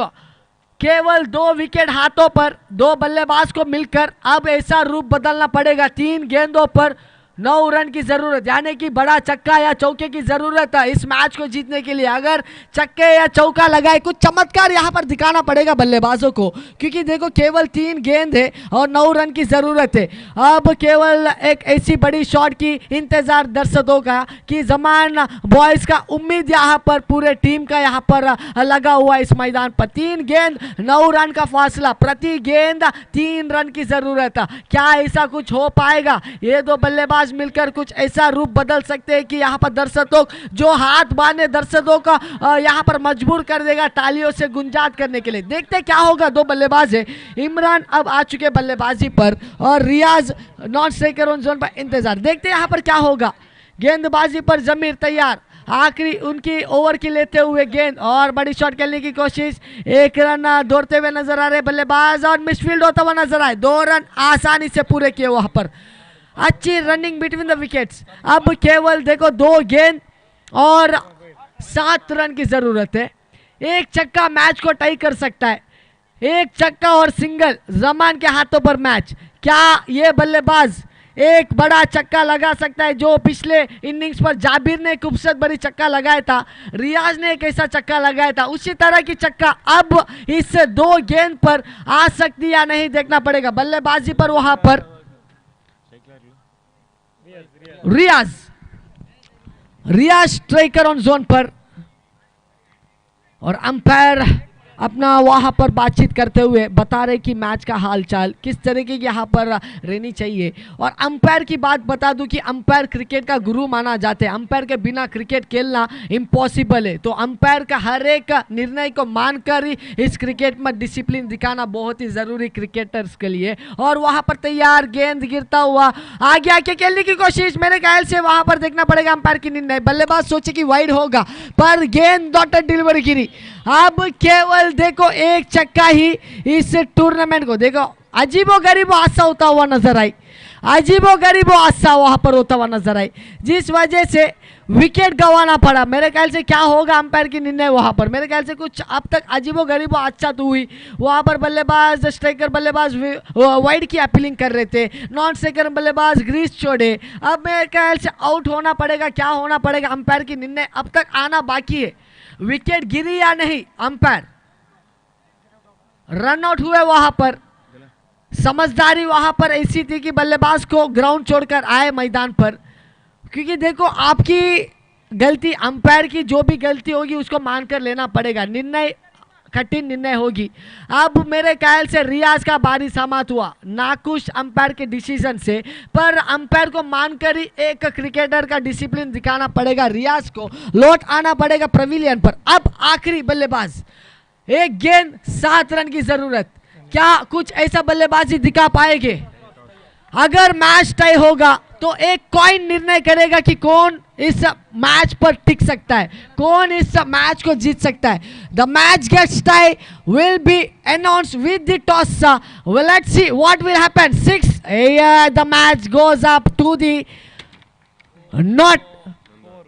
केवल 2 विकेट हाथों पर, 2 बल्लेबाज को मिलकर अब ऐसा रूप बदलना पड़ेगा। 3 गेंदों पर 9 रन की जरूरत, यानी कि बड़ा चक्का या चौके की जरूरत है इस मैच को जीतने के लिए। अगर चक्के या चौका लगाए, कुछ चमत्कार यहां पर दिखाना पड़ेगा बल्लेबाजों को, क्योंकि देखो केवल 3 गेंद है और 9 रन की जरूरत है। अब केवल एक ऐसी बड़ी शॉट की इंतजार दर्शकों का कि जमान बॉयज का उम्मीद यहां पर पूरे टीम का यहां पर लगा हुआ इस मैदान पर। 3 गेंद 9 रन का फासला, प्रति गेंद 3 रन की जरूरत। क्या ऐसा कुछ हो पाएगा? ये दो बल्लेबाज मिलकर कुछ ऐसा रूप बदल सकते हैं कि यहां पर दर्शकों जो हाथ बांधे दर्शकों का यहां पर मजबूर कर देगा तालियों से गुंजात करने के लिए। देखते क्या होगा। 2 बल्लेबाज है, इमरान अब आ चुके बल्लेबाजी पर और रियाज नॉन स्ट्राइकर ऑन जोन पर इंतजार। देखते यहां पर क्या होगा। गेंदबाजी पर जमीर तैयार, आखिरी उनकी ओवर की लेते हुए गेंद और बड़ी शॉट खेलने की कोशिश। 1 रन दौड़ते हुए नजर आ रहे बल्लेबाज और मिसफील्ड होता हुआ नजर आए। 2 रन आसानी से पूरे किए वहां पर। अच्छी रनिंग बिटवीन द विकेट्स। अब केवल देखो 2 गेंद और 7 रन की जरूरत है। एक छक्का मैच को टाई कर सकता है, एक छक्का और सिंगल जमान के हाथों पर मैच। क्या ये बल्लेबाज एक बड़ा छक्का लगा सकता है जो पिछले इनिंग्स पर जाबिर ने खूबसूरत बड़ी छक्का लगाया था, रियाज ने एक ऐसा छक्का लगाया था, उसी तरह की छक्का अब इस 2 गेंद पर आ सकती या नहीं देखना पड़ेगा। बल्लेबाजी पर वहां पर रियाज स्ट्राइकर ऑन जोन पर और अंपायर अपना वहां पर बातचीत करते हुए बता रहे कि मैच का हालचाल किस तरीके की यहाँ पर रहनी चाहिए। और अंपायर की बात बता दूं कि अंपायर क्रिकेट का गुरु माना जाता है, अंपायर के बिना क्रिकेट खेलना इम्पॉसिबल है। तो अंपायर का हर एक निर्णय को मानकर ही इस क्रिकेट में डिसिप्लिन दिखाना बहुत ही जरूरी क्रिकेटर्स के लिए। और वहां पर तैयार, गेंद गिरता हुआ आगे आके खेलने की कोशिश, मेरे ख्याल से वहां पर देखना पड़ेगा अंपायर की निर्णय। बल्लेबाज सोचे कि वाइड होगा पर गेंद डॉटेड डिलीवरी गिरी। अब केवल देखो एक छक्का ही इस टूर्नामेंट को देखो अजीबो गरीबो हादसा होता हुआ नजर आई, अजीबो गरीबो हादसा वहां पर होता हुआ नजर आई, जिस वजह से विकेट गंवाना पड़ा। मेरे ख्याल से क्या होगा अंपायर की निर्णय वहां पर, मेरे ख्याल से कुछ अब तक अजीबो गरीबो हादसा तो हुई। वहां पर बल्लेबाज स्ट्राइकर बल्लेबाज वाइड की अपीलिंग कर रहे थे, नॉन स्ट्राइकर बल्लेबाज ग्रीस छोड़े। अब मेरे ख्याल से आउट होना पड़ेगा, क्या होना पड़ेगा, अंपायर की निर्णय अब तक आना बाकी है। विकेट गिरी या नहीं, अंपायर रन आउट हुए वहां पर। समझदारी वहां पर ऐसी थी कि बल्लेबाज को ग्राउंड छोड़कर आए मैदान पर, क्योंकि देखो आपकी गलती, अंपायर की जो भी गलती होगी उसको मानकर लेना पड़ेगा, निर्णय कठिन निर्णय होगी। अब मेरे ख्याल से रियाज का बारी समाप्त हुआ, नाखुश अंपायर के डिसीजन से, पर अंपायर को मानकर ही एक क्रिकेटर का डिसिप्लिन दिखाना पड़ेगा। रियाज को लौट आना पड़ेगा पवेलियन पर। अब आखिरी बल्लेबाज, 1 गेंद 7 रन की जरूरत। क्या कुछ ऐसा बल्लेबाजी दिखा पाएंगे? अगर मैच तय होगा तो एक कॉइन निर्णय करेगा कि कौन इस मैच पर टिक सकता है, कौन इस मैच को जीत सकता है। The match gets tie will be announced with the toss. Let's see what will happen. 6 the match goes up to the not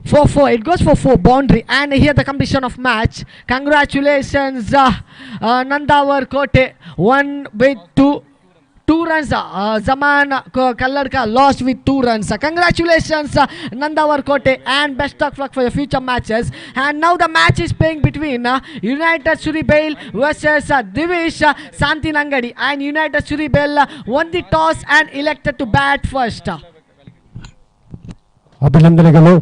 for 4, it goes for 4 boundary, and here the completion of match. Congratulations Nandawar Kote won with 2 runs. Zaman Kalladka lost with 2 runs. Congratulations Nandawar Kote, and best of luck for your future matches. And now the match is playing between United Suribale versus Divish Santinangadi, and United Suribale won the toss and elected to bat first. ಅಭಿನಂದನೆಗಳು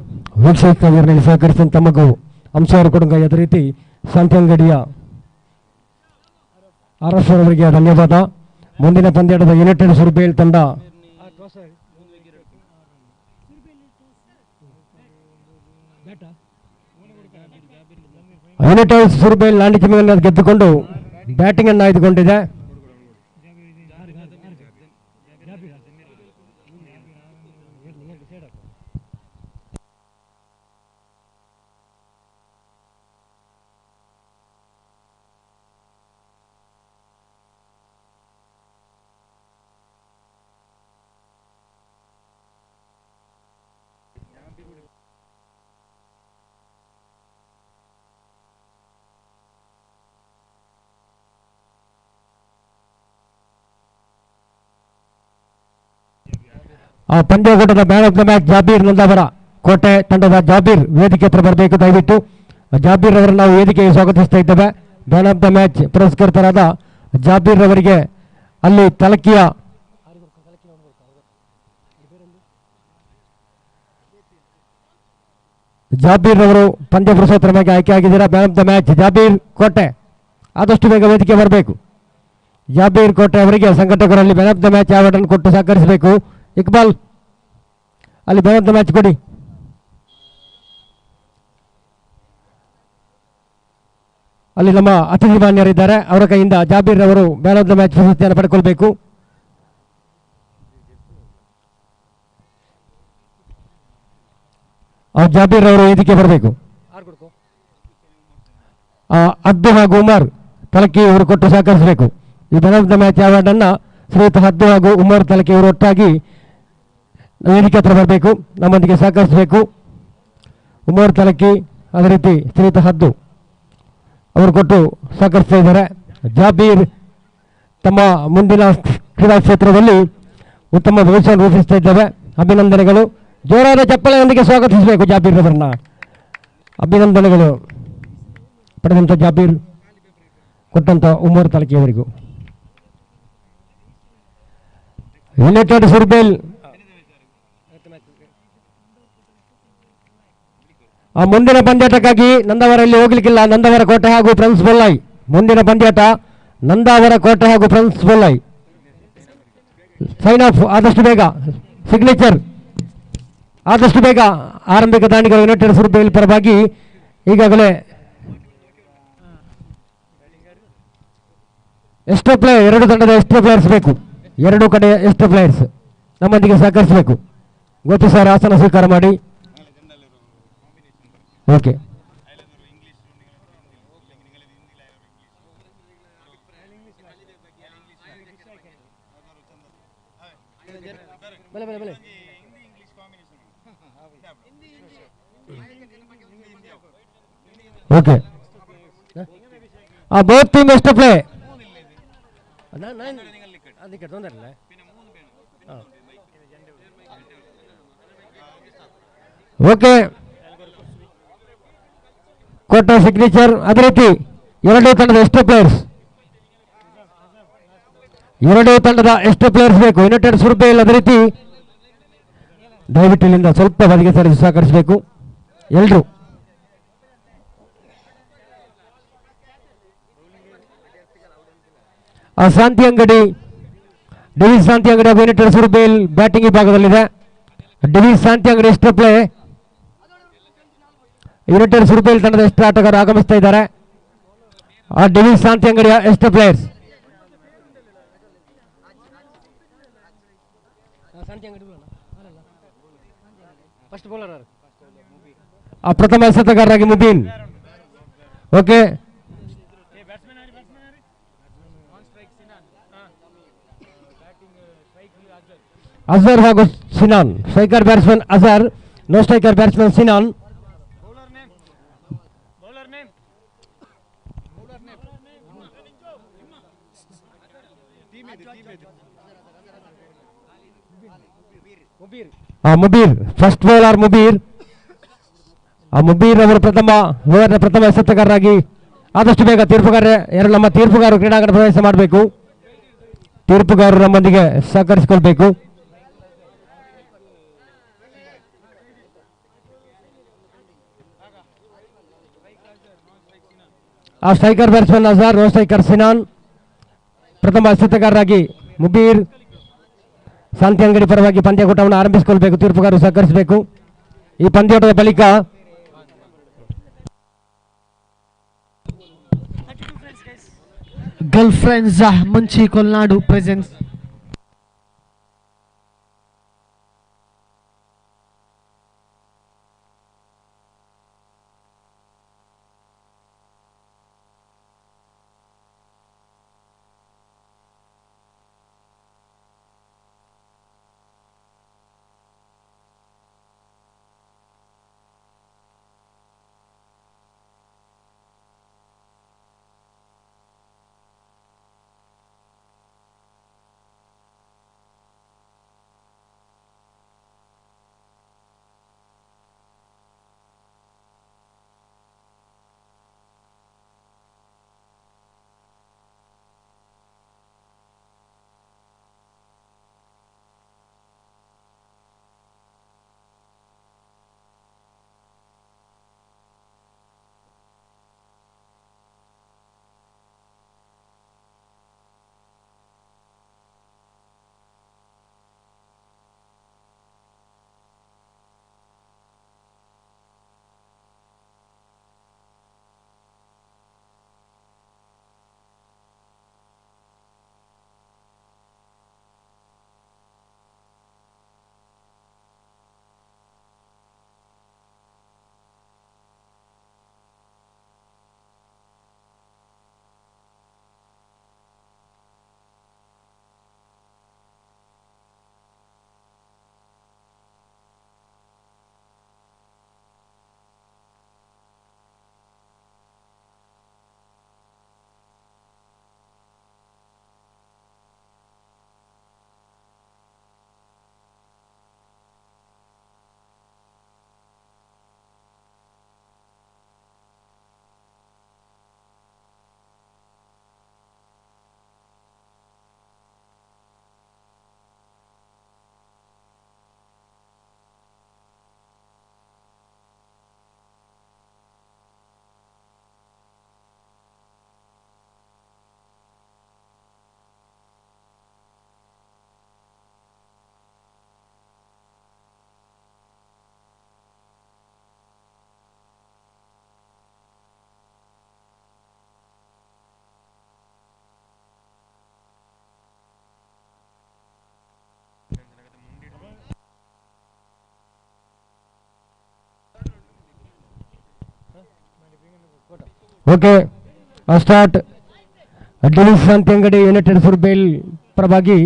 ವೀಕ್ಷಕ ವೀರನಿಗೆ ಸಹಕರಿಸಿದ ತಮಗೂ ಅಂಶವರು ಕೂಡ ಅದೇ ರೀತಿ ಸಂತಂಗಡಿಯ ಅರಸರವರಿಗೆ ಧನ್ಯವಾದ. ಮುಂದಿನ ಪಂದ್ಯದ ಯುನೈಟೆಡ್ ಸುರ್ಬೇಲ್ ತಂಡ ಯುನೈಟೆಡ್ ಸುರ್ಬೇಲ್ ಲ್ಯಾಂಡಿಂಗ್ ಗೆದ್ದುಕೊಂಡು ಬ್ಯಾಟಿಂಗ್ ಅನ್ನು ಆಯ್ದುಕೊಂಡಿದೆ. ಆ ಪಂದ್ಯಕೂಟದ man of the match Jabir Nandavara Kote ತಂಡದ ಜಾಬೀರ್ ವೇದಿಕೆ ಹತ್ರ ಬರಬೇಕು ದಯವಿಟ್ಟು. ಜಾಬೀರ್ ಅವರನ್ನು ನಾವು ವೇದಿಕೆಗೆ ಸ್ವಾಗತಿಸ್ತಾ ಇದ್ದೇವೆ. Man of the match ಪುರಸ್ಕೃತರಾದ Jabir ಅವರಿಗೆ ಅಲ್ಲಿ ತಲಕಿಯ ಜಾಬೀರ್ ಅವರು ಪಂದ್ಯ ಪುರುಷೋತ್ತರವಾಗಿ ಆಯ್ಕೆಯಾಗಿದ್ದೀರಾ. Man of the match Jabir ಕೋಟೆ, ಆದಷ್ಟು ಬೇಗ ವೇದಿಕೆ ಬರಬೇಕು. ಜಾಬೀರ್ ಕೋಟೆ ಅವರಿಗೆ ಸಂಘಟಕರಲ್ಲಿ ಮ್ಯಾನ್ ಆಫ್ ದ ಮ್ಯಾಚ್ ಅವಾರ್ಡನ್ನು ಕೊಟ್ಟು ಸಹಕರಿಸಬೇಕು. ಇಕ್ಬಾಲ್ ಅಲ್ಲಿ ಮ್ಯಾನ್ ಆಫ್ ದ ಮ್ಯಾಚ್ ಕೊಡಿ. ಅಲ್ಲಿ ನಮ್ಮ ಅತಿಥಿ ಮಾನ್ಯರಿದ್ದಾರೆ, ಅವರ ಕೈಯಿಂದ ಜಾಬೀರ್ ಅವರು ಮ್ಯಾನ್ ಆಫ್ ದ ಮ್ಯಾಚ್ ಪ್ರಶಸ್ತಿಯನ್ನು ಪಡೆದುಕೊಳ್ಬೇಕು. ಜಾಬೀರ್ ಅವರು ವೇದಿಕೆ ಬರಬೇಕು. ಹದ್ದು ಹಾಗೂ ಉಮರ್ ತಲಕಿ ಇವರು ಕೊಟ್ಟು ಸಹಕರಿಸಬೇಕು. ಈ ಮ್ಯಾನ್ ಆಫ್ ದ ಮ್ಯಾಚ್ ಅವಾರ್ಡನ್ನು ಶ್ರೀಯುತ ಹದ್ದು ಹಾಗೂ ಉಮರ್ ತಲಕಿ ಇವರು ಒಟ್ಟಾಗಿ ವೇದಿಕೆ ಹತ್ರ ಬರಬೇಕು, ನಮ್ಮೊಂದಿಗೆ ಸಹಕರಿಸಬೇಕು. ಉಮರ್ ತಲಕಿ ಅದೇ ರೀತಿ ಶ್ರೀಯುತ ಹದ್ದು ಅವರು ಕೊಟ್ಟು ಸಹಕರಿಸ್ತಾ ಇದ್ದಾರೆ. ಜಾಬೀರ್ ತಮ್ಮ ಮುಂದಿನ ಕ್ರೀಡಾ ಕ್ಷೇತ್ರದಲ್ಲಿ ಉತ್ತಮ ಭವಿಷ್ಯವನ್ನು ರೂಪಿಸ್ತಾ ಇದ್ದೇವೆ. ಅಭಿನಂದನೆಗಳು. ಜೋರಾದ ಚಪ್ಪಳೆಯೊಂದಿಗೆ ಸ್ವಾಗತಿಸಬೇಕು ಜಾಬೀರ್ ಅವರನ್ನ. ಅಭಿನಂದನೆಗಳು ಪಡೆದಂಥ ಜಾಬೀರ್ ಕೊಟ್ಟಂಥ ಉಮರ್ ತಲಕಿಯವರಿಗೂ. ಯುನೈಟೆಡ್ ಸುರ್ಬೇಲ್ ಆ ಮುಂದಿನ ಪಂದ್ಯಾಟಕ್ಕಾಗಿ ನಂದಾವರಲ್ಲಿ ಹೋಗ್ಲಿಕ್ಕಿಲ್ಲ. ನಂದಾವರ ಕೋಟೆ ಹಾಗೂ ಫ್ರೆಂಡ್ಸ್ ಬೊಲ್ಲೈ ಮುಂದಿನ ಪಂದ್ಯಾಟ. ನಂದಾವರ ಕೋಟೆ ಹಾಗೂ ಫ್ರೆಂಡ್ಸ್ ಬೊಲ್ಲೈ ಸೈನ್ ಆಫ್ ಆದಷ್ಟು ಬೇಗ. ಸಿಗ್ನೇಚರ್ ಆದಷ್ಟು ಬೇಗ. ಆರಂಭಿಕ ದಾಂಡಿಗಳು ಯುನೈಟೆಡ್ ಸುರ್ಬೇಲ್ ಪರವಾಗಿ ಈಗಾಗಲೇ ಎಷ್ಟೋ ಎರಡು ತಂಡದ ಎಷ್ಟೋ ಪ್ಲೇಯರ್ಸ್ ಬೇಕು, ಎರಡೂ ಕಡೆ ಎಷ್ಟೋ ಪ್ಲೇಯರ್ಸ್ ನಮ್ಮೊಂದಿಗೆ ಸಹಕರಿಸಬೇಕು. ಗೊತ್ತು ಸರ್, ಆಸನ ಸ್ವೀಕಾರ ಮಾಡಿ. Okay, okay. ಬೋತ್ ಟೀಮ್ ಎಷ್ಟು ಪ್ಲೇ ಓಕೆ. ಕೊಟ್ಟ ಸಿಗ್ನೇಚರ್. ಅದೇ ರೀತಿ ಎರಡೂ ತಂಡದ ಎಷ್ಟು ಪ್ಲೇಯರ್ಸ್, ಎರಡೂ ತಂಡದ ಎಷ್ಟು ಪ್ಲೇಯರ್ಸ್ ಬೇಕು. ಯುನೈಟೆಡ್ ಸುರ್ಬೇಲ್ ಅದೇ ರೀತಿ ದಯವಿಟ್ಟು ಇಲ್ಲಿಂದ ಸ್ವಲ್ಪ ಬದಿಗೆ ಸರಿಸಿ ಸಹಕರಿಸಬೇಕು ಎಲ್ಲರೂ. ಶಾಂತಿ ಅಂಗಡಿ, ಡಿವಿಸ್ ಶಾಂತಿ ಅಂಗಡಿ ಹಾಗೂ ಯುನೈಟೆಡ್ ಸುರ್ಬೇಲ್ ಬ್ಯಾಟಿಂಗ್ ವಿಭಾಗದಲ್ಲಿದೆ. ಡಿವಿಸ್ ಶಾಂತಿ ಅಂಗಡಿ ಎಷ್ಟು ಪ್ಲೇ, ಯುನೈಟೆಡ್ ಸುರ್ಬೇಲ್ ತಂಡದ ಎಷ್ಟು ಆಟಗಾರರು ಆಗಮಿಸ್ತಾ ಇದ್ದಾರೆ. ಆ ಡಿವಿಸ್ ಶಾಂತಿ ಅಂಗಡಿಯ ಎಷ್ಟು ಪ್ಲೇಯರ್ಸ್. ಪ್ರಥಮ ಎಸೆತಗಾರರಾಗಿ ಮುಬೀನ್. ಓಕೆ, ಅಜರ್ ಹಾಗೂ Sinan. Striker batsman Azhar, non striker batsman Sinan. Mubeer first bowler Mubeer. Mubeer ಅವರು ಪ್ರಥಮ ಎಸೆತಗಾರರಾಗಿ ಆದಷ್ಟು ಬೇಗ ನಮ್ಮ ತೀರ್ಪುಗಾರರು ಕ್ರೀಡಾಂಗಣ ಪ್ರವೇಶ ಮಾಡಬೇಕು. ತೀರ್ಪುಗಾರರು ನಮ್ಮೊಂದಿಗೆ ಸಹಕರಿಸಿಕೊಳ್ಬೇಕು. Striker batsman Azar, non striker Sinan. ಪ್ರಥಮ ಎಸೆತಗಾರರಾಗಿ ಮುಬೀರ್. ಶಾಂತಿ ಅಂಗಡಿ ಪರವಾಗಿ ಪಂದ್ಯಕೂಟವನ್ನು ಆರಂಭಿಸಿಕೊಳ್ಬೇಕು, ತೀರ್ಪುಗಾರರು ಸಹಕರಿಸಬೇಕು. ಈ ಪಂದ್ಯಾಟದ ಬಳಿಕ Girlfriends Manchi Kolnad presents okay start. Divis Shantiangadi United Surbel ಪರವಾಗಿ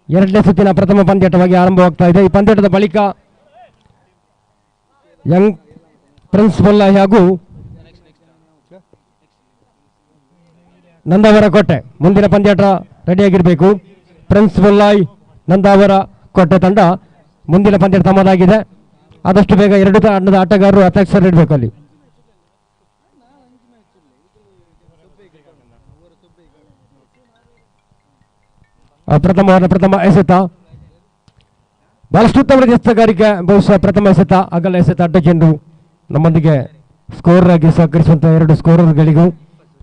ಎರಡನೇ ಸುತ್ತಿನ ಪ್ರಥಮ ಪಂದ್ಯಾಟವಾಗಿ ಆರಂಭವಾಗ್ತಾ ಇದೆ. ಈ ಪಂದ್ಯಾಟದ ಬಳಿಕ ಯಂಗ್ ಪ್ರಿನ್ಸ್ ಬೊಲ್ಲಾಯಿ ಹಾಗೂ ನಂದಾವರ ಕೋಟೆ ಮುಂದಿನ ಪಂದ್ಯಾಟ ರೆಡಿಯಾಗಿರಬೇಕು. ಪ್ರಿನ್ಸ್ ಬೊಲ್ಲಾಯಿ ನಂದಾವರ ಕೋಟೆ ತಂಡ ಮುಂದಿನ ಪಂದ್ಯಾಟ ತಮ್ಮದಾಗಿದೆ. ಆದಷ್ಟು ಬೇಗ ಎರಡು ತಂಡದ ಆಟಗಾರರು ಅತ್ಯಾಕ್ಷರ ಇಡಬೇಕು ಅಲ್ಲಿ. ಪ್ರಥಮ ಎಸೆತ ಬಹಳಷ್ಟು ಉತ್ತಮ ಎಸೆತಗಾರಿಕೆ, ಬಹುಶಃ ಪ್ರಥಮ ಎಸೆತ ಅಗಲ ಎಸೆತ ಅಡ್ಡ ಚೆಂಡು. ನಮ್ಮೊಂದಿಗೆ ಸ್ಕೋರರ್ ಆಗಿ ಸಹಕರಿಸುವಂತಹ ಎರಡು ಸ್ಕೋರರ್ಗಳಿಗೂ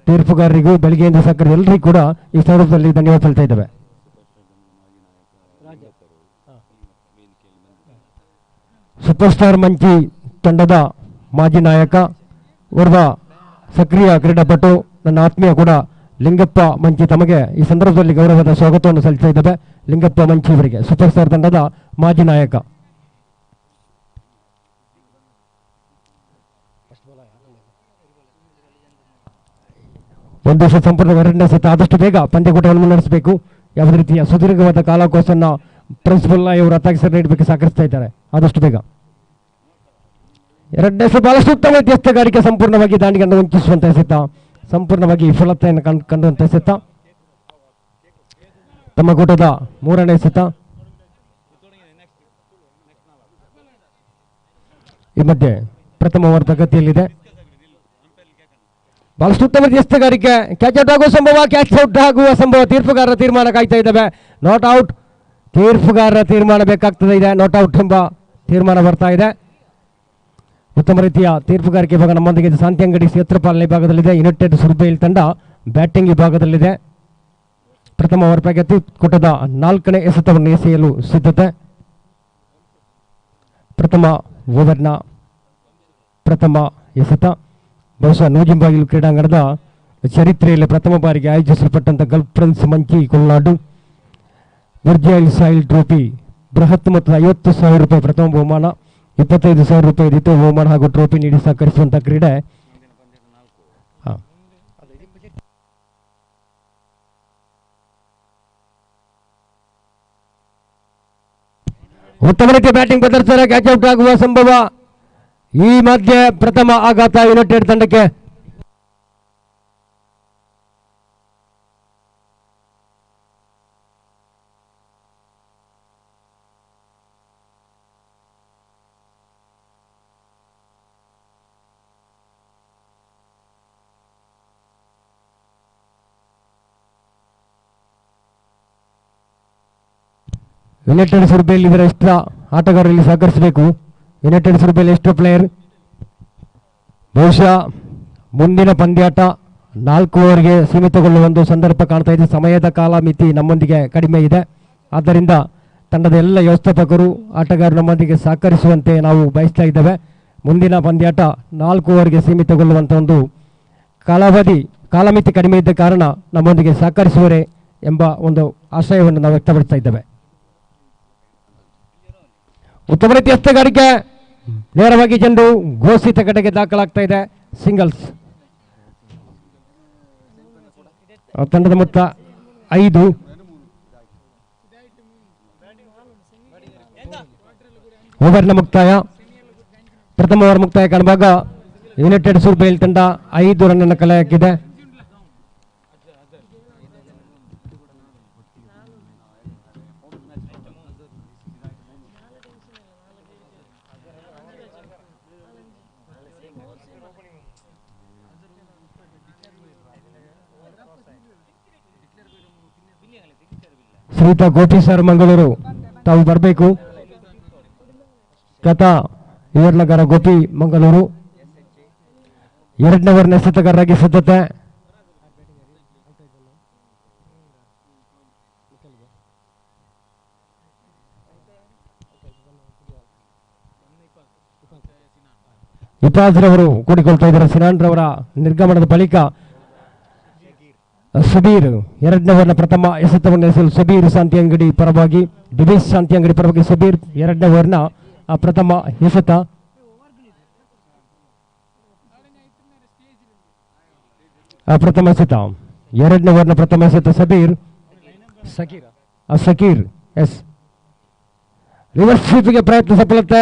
ತೀರ್ಪುಗಾರರಿಗೂ ಬೆಳಗ್ಗೆಯಿಂದ ಸಹಕರಿಸಿ ಎಲ್ಲರಿಗೂ ಕೂಡ ಈ ಸಂದರ್ಭದಲ್ಲಿ ಧನ್ಯವಾದ ಹೇಳ್ತಾ ಇದ್ದೇವೆ. ಸೂಪರ್ ಸ್ಟಾರ್ ಮಂಚಿ ತಂಡದ ಮಾಜಿ ನಾಯಕ, ಓರ್ವ ಸಕ್ರಿಯ ಕ್ರೀಡಾಪಟು, ನನ್ನ ಆತ್ಮೀಯ ಕೂಡ ಲಿಂಗಪ್ಪ ಮಂಚಿ ತಮಗೆ ಈ ಸಂದರ್ಭದಲ್ಲಿ ಗೌರವದ ಸ್ವಾಗತವನ್ನು ಸಲ್ಲಿಸ್ತಾ ಇದ್ದೇವೆ. ಲಿಂಗಪ್ಪ ಮಂಚಿ ಅವರಿಗೆ ಸೂಪರ್ ಸ್ಟಾರ್ ತಂಡದ ಮಾಜಿ ನಾಯಕ. ಒಂದು ಸೆಟ್ ಸಂಪೂರ್ಣ, ಎರಡನೇ ಸೆಟ್ ಆದಷ್ಟು ಬೇಗ ಪಂದ್ಯಕೂಟವನ್ನು ಮುನ್ನಡೆಸಬೇಕು. ಯಾವುದೇ ರೀತಿಯ ಸುದೀರ್ಘವಾದ ಕಾಲಾವಕಾಶವನ್ನು ಪ್ರಿನ್ಸಿಪಲ್ ಇವರು ಅತ್ತಾಗಿಸಲು ನೀಡಬೇಕು ಸಹಕರಿಸ್ತಾ ಇದ್ದಾರೆ. ಆದಷ್ಟು ಬೇಗ ಎರಡನೇ ಸೆಟ್ ಬಹಳಷ್ಟು ಉತ್ತಮ ಎಸೆತಗಾರಿಕೆ, ಸಂಪೂರ್ಣವಾಗಿ ದಾಂಡಿಗೆಯನ್ನು ವಂಚಿಸುವಂತ ಎಸೆತ, ಸಂಪೂರ್ಣವಾಗಿ ವಿಫಲತೆಯನ್ನು ಕಂಡುವಂತ ಎಸೆತ. ತಮ್ಮ ಕೂಟದ ಮೂರನೇ ಎಸೆತ. ಈ ಮಧ್ಯೆ ಪ್ರಥಮ ಓವರ್ ಪ್ರಗತಿಯಲ್ಲಿದೆ. ಬಹಳಷ್ಟು ಉತ್ತಮ ಎಸೆತಗಾರಿಕೆ, ಕ್ಯಾಚ್ ಔಟ್ ಆಗುವ ಸಂಭವ, ಕ್ಯಾಚ್ ಔಟ್ ಆಗುವ ಸಂಭವ. ತೀರ್ಪುಗಾರರ ತೀರ್ಮಾನ ಕಾಯ್ತಾ ಇದ್ದಾವೆ. ನಾಟ್ ಔಟ್, ತೀರ್ಪುಗಾರರ ತೀರ್ಮಾನ ಬೇಕಾಗ್ತದೆ ಇದೆ. ನಾಟ್ ಔಟ್ ಎಂಬ ತೀರ್ಮಾನ ಬರ್ತಾ ಇದೆ. ಉತ್ತಮ ರೀತಿಯ ತೀರ್ಪುಗಾರಿಕೆ ಇವಾಗ ನಮ್ಮೊಂದಿಗೆ ಶಾಂತಿಯಂಗಡಿ ಕ್ಷೇತ್ರಪಾಲನೆ ವಿಭಾಗದಲ್ಲಿದೆ. ಯುನೈಟೆಡ್ ಸುರ್ಬೇಲ್ ತಂಡ ಬ್ಯಾಟಿಂಗ್ ವಿಭಾಗದಲ್ಲಿದೆ. ಪ್ರಥಮ ಓವರ್ ಪ್ರಗತಿ, ಕೂಟದ ನಾಲ್ಕನೇ ಎಸೆತವನ್ನು ಎಸೆಯಲು ಸಿದ್ಧತೆ. ಪ್ರಥಮ ಓವರ್ನ ಪ್ರಥಮ ಎಸೆತ ಬಹುಶಃ ನೂಜಿಂಬಾಗಿಲು ಕ್ರೀಡಾಂಗಣದ ಚರಿತ್ರೆಯಲ್ಲಿ ಪ್ರಥಮ ಬಾರಿಗೆ ಆಯೋಜಿಸಲ್ಪಟ್ಟಂಥ Gulf prince Manchi Kolnadu Burj Sahil trophy ಬೃಹತ್ ಮೊತ್ತದ 50,000 ರೂಪಾಯಿ ಪ್ರಥಮ ಬಹುಮಾನ, 25,000 ರೂಪಾಯಿ ದ್ವಿತೀಯ ಬಹುಮಾನ ಹಾಗೂ ಟ್ರೋಫಿ ನೀಡಿ ಸಹಕರಿಸುವಂಥ ಕ್ರೀಡೆ. ಉತ್ತಮ ರೀತಿಯ ಬ್ಯಾಟಿಂಗ್ ಪ್ರದರ್ಶನ, ಕ್ಯಾಚ್ ಔಟ್ ಆಗುವ ಸಂಭವ. ಈ ಮಧ್ಯೆ ಪ್ರಥಮ ಆಘಾತ ಯುನೈಟೆಡ್ ತಂಡಕ್ಕೆ. ಯುನೈಟೆಡ್ ಸುರ್ಬೇಲ್ ಇದರ ಎಷ್ಟರ ಆಟಗಾರರಲ್ಲಿ ಸಹಕರಿಸಬೇಕು. ಯುನೈಟೆಡ್ ಸುರ್ಬೇಲ್ ಎಷ್ಟು ಪ್ಲೇಯರ್, ಬಹುಶಃ ಮುಂದಿನ ಪಂದ್ಯಾಟ 4 ಓವರ್ಗೆ ಸೀಮಿತಗೊಳ್ಳುವ ಒಂದು ಸಂದರ್ಭ ಕಾಣ್ತಾ ಇದೆ. ಸಮಯದ ಕಾಲ ಮಿತಿ ನಮ್ಮೊಂದಿಗೆ ಕಡಿಮೆ ಇದೆ. ಆದ್ದರಿಂದ ತಂಡದ ಎಲ್ಲ ವ್ಯವಸ್ಥಾಪಕರು ಆಟಗಾರರು ನಮ್ಮೊಂದಿಗೆ ಸಹಕರಿಸುವಂತೆ ನಾವು ಬಯಸ್ತಾ ಇದ್ದೇವೆ. ಮುಂದಿನ ಪಂದ್ಯಾಟ 4 ಓವರ್ಗೆ ಸೀಮಿತಗೊಳ್ಳುವಂಥ ಒಂದು ಕಾಲಮಿತಿ ಕಡಿಮೆ ಇದ್ದ ಕಾರಣ ನಮ್ಮೊಂದಿಗೆ ಸಹಕರಿಸುವರೇ ಎಂಬ ಒಂದು ಆಶಯವನ್ನು ನಾವು ವ್ಯಕ್ತಪಡಿಸ್ತಾ ಇದ್ದೇವೆ. ಉತ್ತಮ ರೀತಿಯ ಎಸೆತಗಾರಿಕೆ, ನೇರವಾಗಿ ಚೆಂಡು ಘೋಷಿತ ಕಡೆಗೆ ದಾಖಲಾಗ್ತಾ ಇದೆ. ಸಿಂಗಲ್ಸ್. ತಂಡದ ಮೊತ್ತ 5. ಓವರ್ನ ಮುಕ್ತಾಯ, ಪ್ರಥಮ ಓವರ್ ಮುಕ್ತಾಯ ಕಾಣುವಾಗ ಯುನೈಟೆಡ್ ಸುರ್ಬೇಲ್ ತಂಡ 5 ರನ್ನನ್ನು ಕಲೆ ಹಾಕಿದೆ. ಶ್ರೀತಾ ಗೋಪಿ ಸರ್ ಮಂಗಳೂರು ತಾವು ಬರಬೇಕು. ಕಥಾ ಇವರ್ನಗರ ಗೋಪಿ ಮಂಗಳೂರು ಎರಡನೇ ಓವರ್ನ ಎಸೆತಗಾರರಾಗಿ ಸಿದ್ಧತೆ. ಇಪಾಜ್ರವರು ಕೂಡಿಕೊಳ್ತಾ ಇದ್ದಾರೆ. ಸಿನಾನ್ ರವರ ನಿರ್ಗಮನದ ಬಳಿಕ ಸುಬೀರ್ ಎರಡನೇ ಓವರ್ನ ಪ್ರಥಮ ಎಸೆತವನ್ನು ಎಸೆಯಲು ಸುಬೀರ್ ಶಾಂತಿಯಂಗಡಿ ಪರವಾಗಿ, ಡಿವಿಸ್ ಶಾಂತಿಯಂಗಡಿ ಪರವಾಗಿ ಸುಬೀರ್ ಎರಡನೇ ಓವರ್ನ ಪ್ರಥಮ ಎಸೆತ. ಪ್ರಥಮ ಎಸೆತ. ಎರಡನೇ ಓವರ್ನ ಪ್ರಥಮ ಎಸೆತ ಸಕೀರ್ ಎಸ್ ರಿವರ್ಸ್ ಸ್ವೀಪಿಗೆ ಪ್ರಯತ್ನ ಸಫಲತೆ.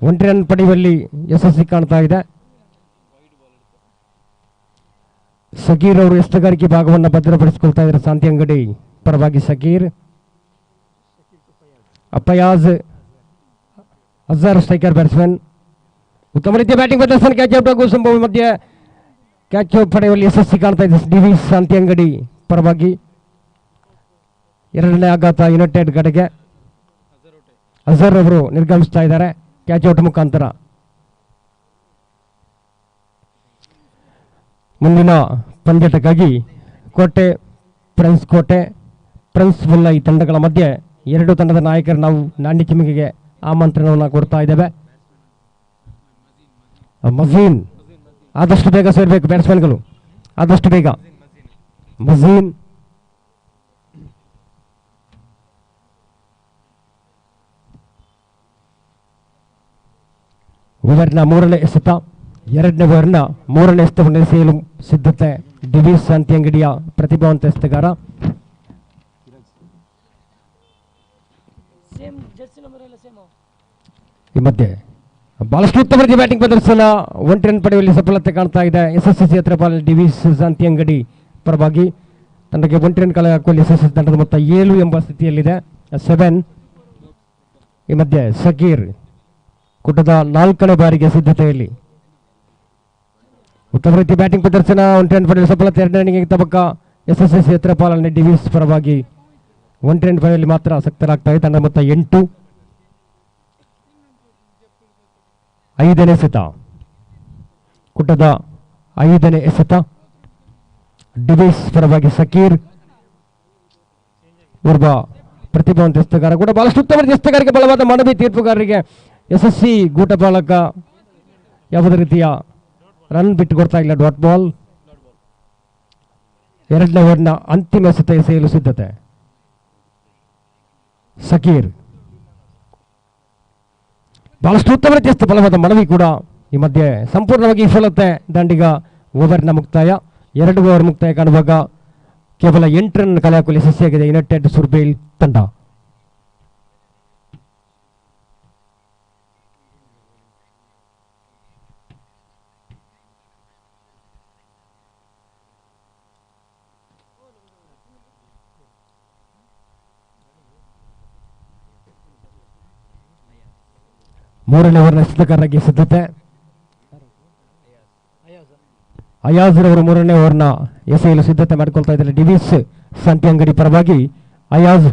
1 ರನ್ ಪಡೆಯುವಲ್ಲಿ ಯಶಸ್ವಿ ಕಾಣ್ತಾ ಇದೆ. ಸಕೀರ್ ಅವರು ಎಸ್ತಗಾರಿಕೆ ಭಾಗವನ್ನು ಭದ್ರಪಡಿಸಿಕೊಳ್ತಾ ಇದ್ದಾರೆ ಶಾಂತಿ ಅಂಗಡಿ ಪರವಾಗಿ. ಸಕೀರ್ ಫಯಾಜ್ ಅಜರ್ ಸ್ಟ್ರೈಕರ್ ಬ್ಯಾಟ್ಸ್ಮನ್. ಉತ್ತಮ ರೀತಿಯ ಬ್ಯಾಟಿಂಗ್ ಪ್ರದರ್ಶನ. ಕ್ಯಾಚ್ ಔಟ್ ಆಗುವ ಸಂಭವ ಮಧ್ಯೆ ಕ್ಯಾಚ್ ಔಟ್ ಪಡೆಯುವಲ್ಲಿ ಯಶಸ್ವಿ ಕಾಣ್ತಾ ಇದೆ ಡಿ ವಿ ಶಾಂತಿ ಅಂಗಡಿ ಪರವಾಗಿ. ಎರಡನೇ ಆಘಾತ ಯುನೈಟೆಡ್ ಕಡೆಗೆ. ಅಜರ್ ಅವರು ನಿರ್ಗಮಿಸ್ತಾ ಇದ್ದಾರೆ ಕ್ಯಾಚ್ ಔಟ್ ಮುಖಾಂತರ. ಮುಂದಿನ ಪಂದ್ಯಾಟಕ್ಕಾಗಿ ಕೋಟೆ ಪ್ರಿನ್ಸ್ ಮುಲ್ಲೈ ತಂಡಗಳ ಮಧ್ಯೆ ಎರಡು ತಂಡದ ನಾಯಕರು ನಾವು ನಾಣ್ಯ ಚಿಮ್ಮಿಗೆ ಆಮಂತ್ರಣವನ್ನು ಕೊಡ್ತಾ ಇದ್ದೇವೆ. ಮಜೀನ್ ಆದಷ್ಟು ಬೇಗ ಸೇರಬೇಕು ಬ್ಯಾಟ್ಸ್ಮನ್ಗಳು, ಆದಷ್ಟು ಬೇಗ. ಮಜೀನ್ ಓವರ್ನ ಮೂರನೇ ಎಸೆತ. ಎರಡನೇ ಓವರ್ನ ಮೂರನೇ ಎಸೆತವನ್ನು ಎಸೆಯಲು ಸಿದ್ಧತೆ ಡಿವಿಸ್ ಶಾಂತಿ ಅಂಗಡಿಯ ಪ್ರತಿಭಾವಂತ ಎಸೆತಗಾರ. ಈ ಮಧ್ಯೆ ಬಹಳಷ್ಟು ಉತ್ತಮ ರೀತಿಯ ಬ್ಯಾಟಿಂಗ್ ಪ್ರದರ್ಶನ. 1 ರನ್ ಪಡೆಯುವಲ್ಲಿ ಸಫಲತೆ ಕಾಣ್ತಾ ಇದೆ SSC ಕ್ಷೇತ್ರಪಾಲ್ ಡಿವಿಸ್ ಶಾಂತಿ ಅಂಗಡಿ ಪರವಾಗಿ. ತಂಡಕ್ಕೆ 1 ರನ್ ಕಲೆ ಹಾಕುವಲ್ಲಿ SSC ತಂಡದ ಮೊತ್ತ 7 ಎಂಬ ಸ್ಥಿತಿಯಲ್ಲಿದೆ. 7. ಈ ಮಧ್ಯೆ ಸಕೀರ್ ಕೂಟದ 4ನೇ ಬಾರಿಗೆ ಸಿದ್ಧತೆಯಲ್ಲಿ ಉತ್ತಮ ರೀತಿಯ ಬ್ಯಾಟಿಂಗ್ ಪ್ರದರ್ಶನ. 1 ರನ್ ಪಡೆಯುವ ಸಫಲತೆ. 2 ರನ್ನಿಗೆ ತಬಕ SSC ಕ್ಷೇತ್ರಪಾಲನೆ ಡಿವಿಸ್ ಪರವಾಗಿ. 1 ರನ್ ಪಡೆಯುವಲ್ಲಿ ಮಾತ್ರ ಆಸಕ್ತರಾಗ್ತಾ ಇದೆ. ತಂಡದ ಮೊತ್ತ 8. 5ನೇ ಎಸೆತ. ಕೂಟದ 5ನೇ ಎಸೆತ ಡಿವಿಸ್ ಪರವಾಗಿ. ಸಕೀರ್ ಓರ್ವ ಪ್ರತಿಭಾವಂತ ಎಸೆತಗಾರ ಕೂಡ ಬಹಳಷ್ಟು ಉತ್ತಮ ಎಸೆತಗಾರರಿಗೆ ಬಲವಾದ ಮನವಿ ತೀರ್ಪುಗಾರರಿಗೆ. SSC ಗೂಟ ಬಾಲಕ ಯಾವುದೇ ರೀತಿಯ ರನ್ ಬಿಟ್ಟು ಕೊಡ್ತಾ ಇಲ್ಲ. Dot ball. ಎರಡನೇ ಓವರ್ನ ಅಂತಿಮ ಎಸೆತ ಎಸೆಯಲು ಸಿದ್ಧತೆ ಸಕೀರ್. ಬಹಳಷ್ಟು ಉತ್ತಮ ರೀತಿಯ ಬಲವಾದ ಮನವಿ ಕೂಡ. ಈ ಮಧ್ಯೆ ಸಂಪೂರ್ಣವಾಗಿ ವಿಫಲತೆ. ದಾಂಡಿಗ ಓವರ್ನ ಮುಕ್ತಾಯ. 2 ಓವರ್ ಮುಕ್ತಾಯ ಕಾಣುವಾಗ ಕೇವಲ 8 ರನ್ ಕಲೆ ಹಾಕಲು ಯಶಸ್ವಿಯಾಗಿದೆ ಯುನೈಟೆಡ್ ಸುರ್ಬೇಲ್ ತಂಡ. ಮೂರನೇ ಓವರ್ನ ಎಸೆತಗಾರರಿಗೆ ಸಿದ್ಧತೆ. ಅಯಾಜ್ ರವರು 3ನೇ ಓವರ್ನ ಎಸೆಯಲು ಸಿದ್ಧತೆ ಮಾಡಿಕೊಳ್ತಾ ಇದ್ದಾರೆ ಡಿವಿಸ್ ಶಾಂತಿ ಅಂಗಡಿ ಪರವಾಗಿ. ಅಯಾಜ್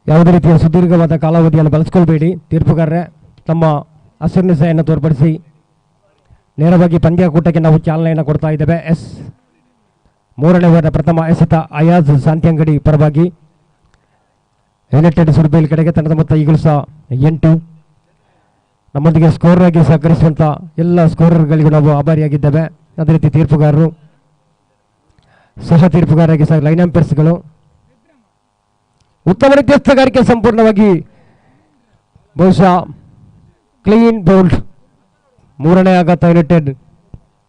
ಯಾವುದೇ ರೀತಿಯ ಸುದೀರ್ಘವಾದ ಕಾಲಾವಧಿಯನ್ನು ಬಳಸಿಕೊಳ್ಬೇಡಿ ತೀರ್ಪುಗಾರರೇ. ತಮ್ಮ ಹಸಿರುನಿಸೆಯನ್ನು ತೋರ್ಪಡಿಸಿ ನೇರವಾಗಿ ಪಂದ್ಯಕೂಟಕ್ಕೆ ನಾವು ಚಾಲನೆಯನ್ನು ಕೊಡ್ತಾ ಇದ್ದೇವೆ. 3ನೇ ಓವರ್ನ ಪ್ರಥಮ ಎಸೆತ ಅಯಾಜ್ ಶಾಂತಿ ಅಂಗಡಿ ಪರವಾಗಿ. ಯುನೈಟೆಡ್ ಸುರ್ಬೇಲ್ ಕಡೆಗೆ ತಂಡದ ಮೊತ್ತ ಈಗಲೂ ಸಹ 8. ನಮ್ಮೊಂದಿಗೆ ಸ್ಕೋರ್ ಆಗಿ ಸಹಕರಿಸುವಂಥ ಎಲ್ಲ ಸ್ಕೋರರ್ಗಳಿಗೂ ನಾವು ಆಭಾರಿಯಾಗಿದ್ದೇವೆ. ಅದೇ ರೀತಿ ತೀರ್ಪುಗಾರರು, ಸಹ ತೀರ್ಪುಗಾರರಿಗೆ ಸಹ ಲೈನ್ ಅಂಪೈರ್ಸ್ಗಳು. ಉತ್ತಮ ರೀತಿಯ ಎಸೆತಗಾರಿಕೆ ಸಂಪೂರ್ಣವಾಗಿ ಬಹುಶಃ ಕ್ಲೀನ್ ಬೌಲ್ಡ್. 3ನೇ ಆಘಾತ ಯುನೈಟೆಡ್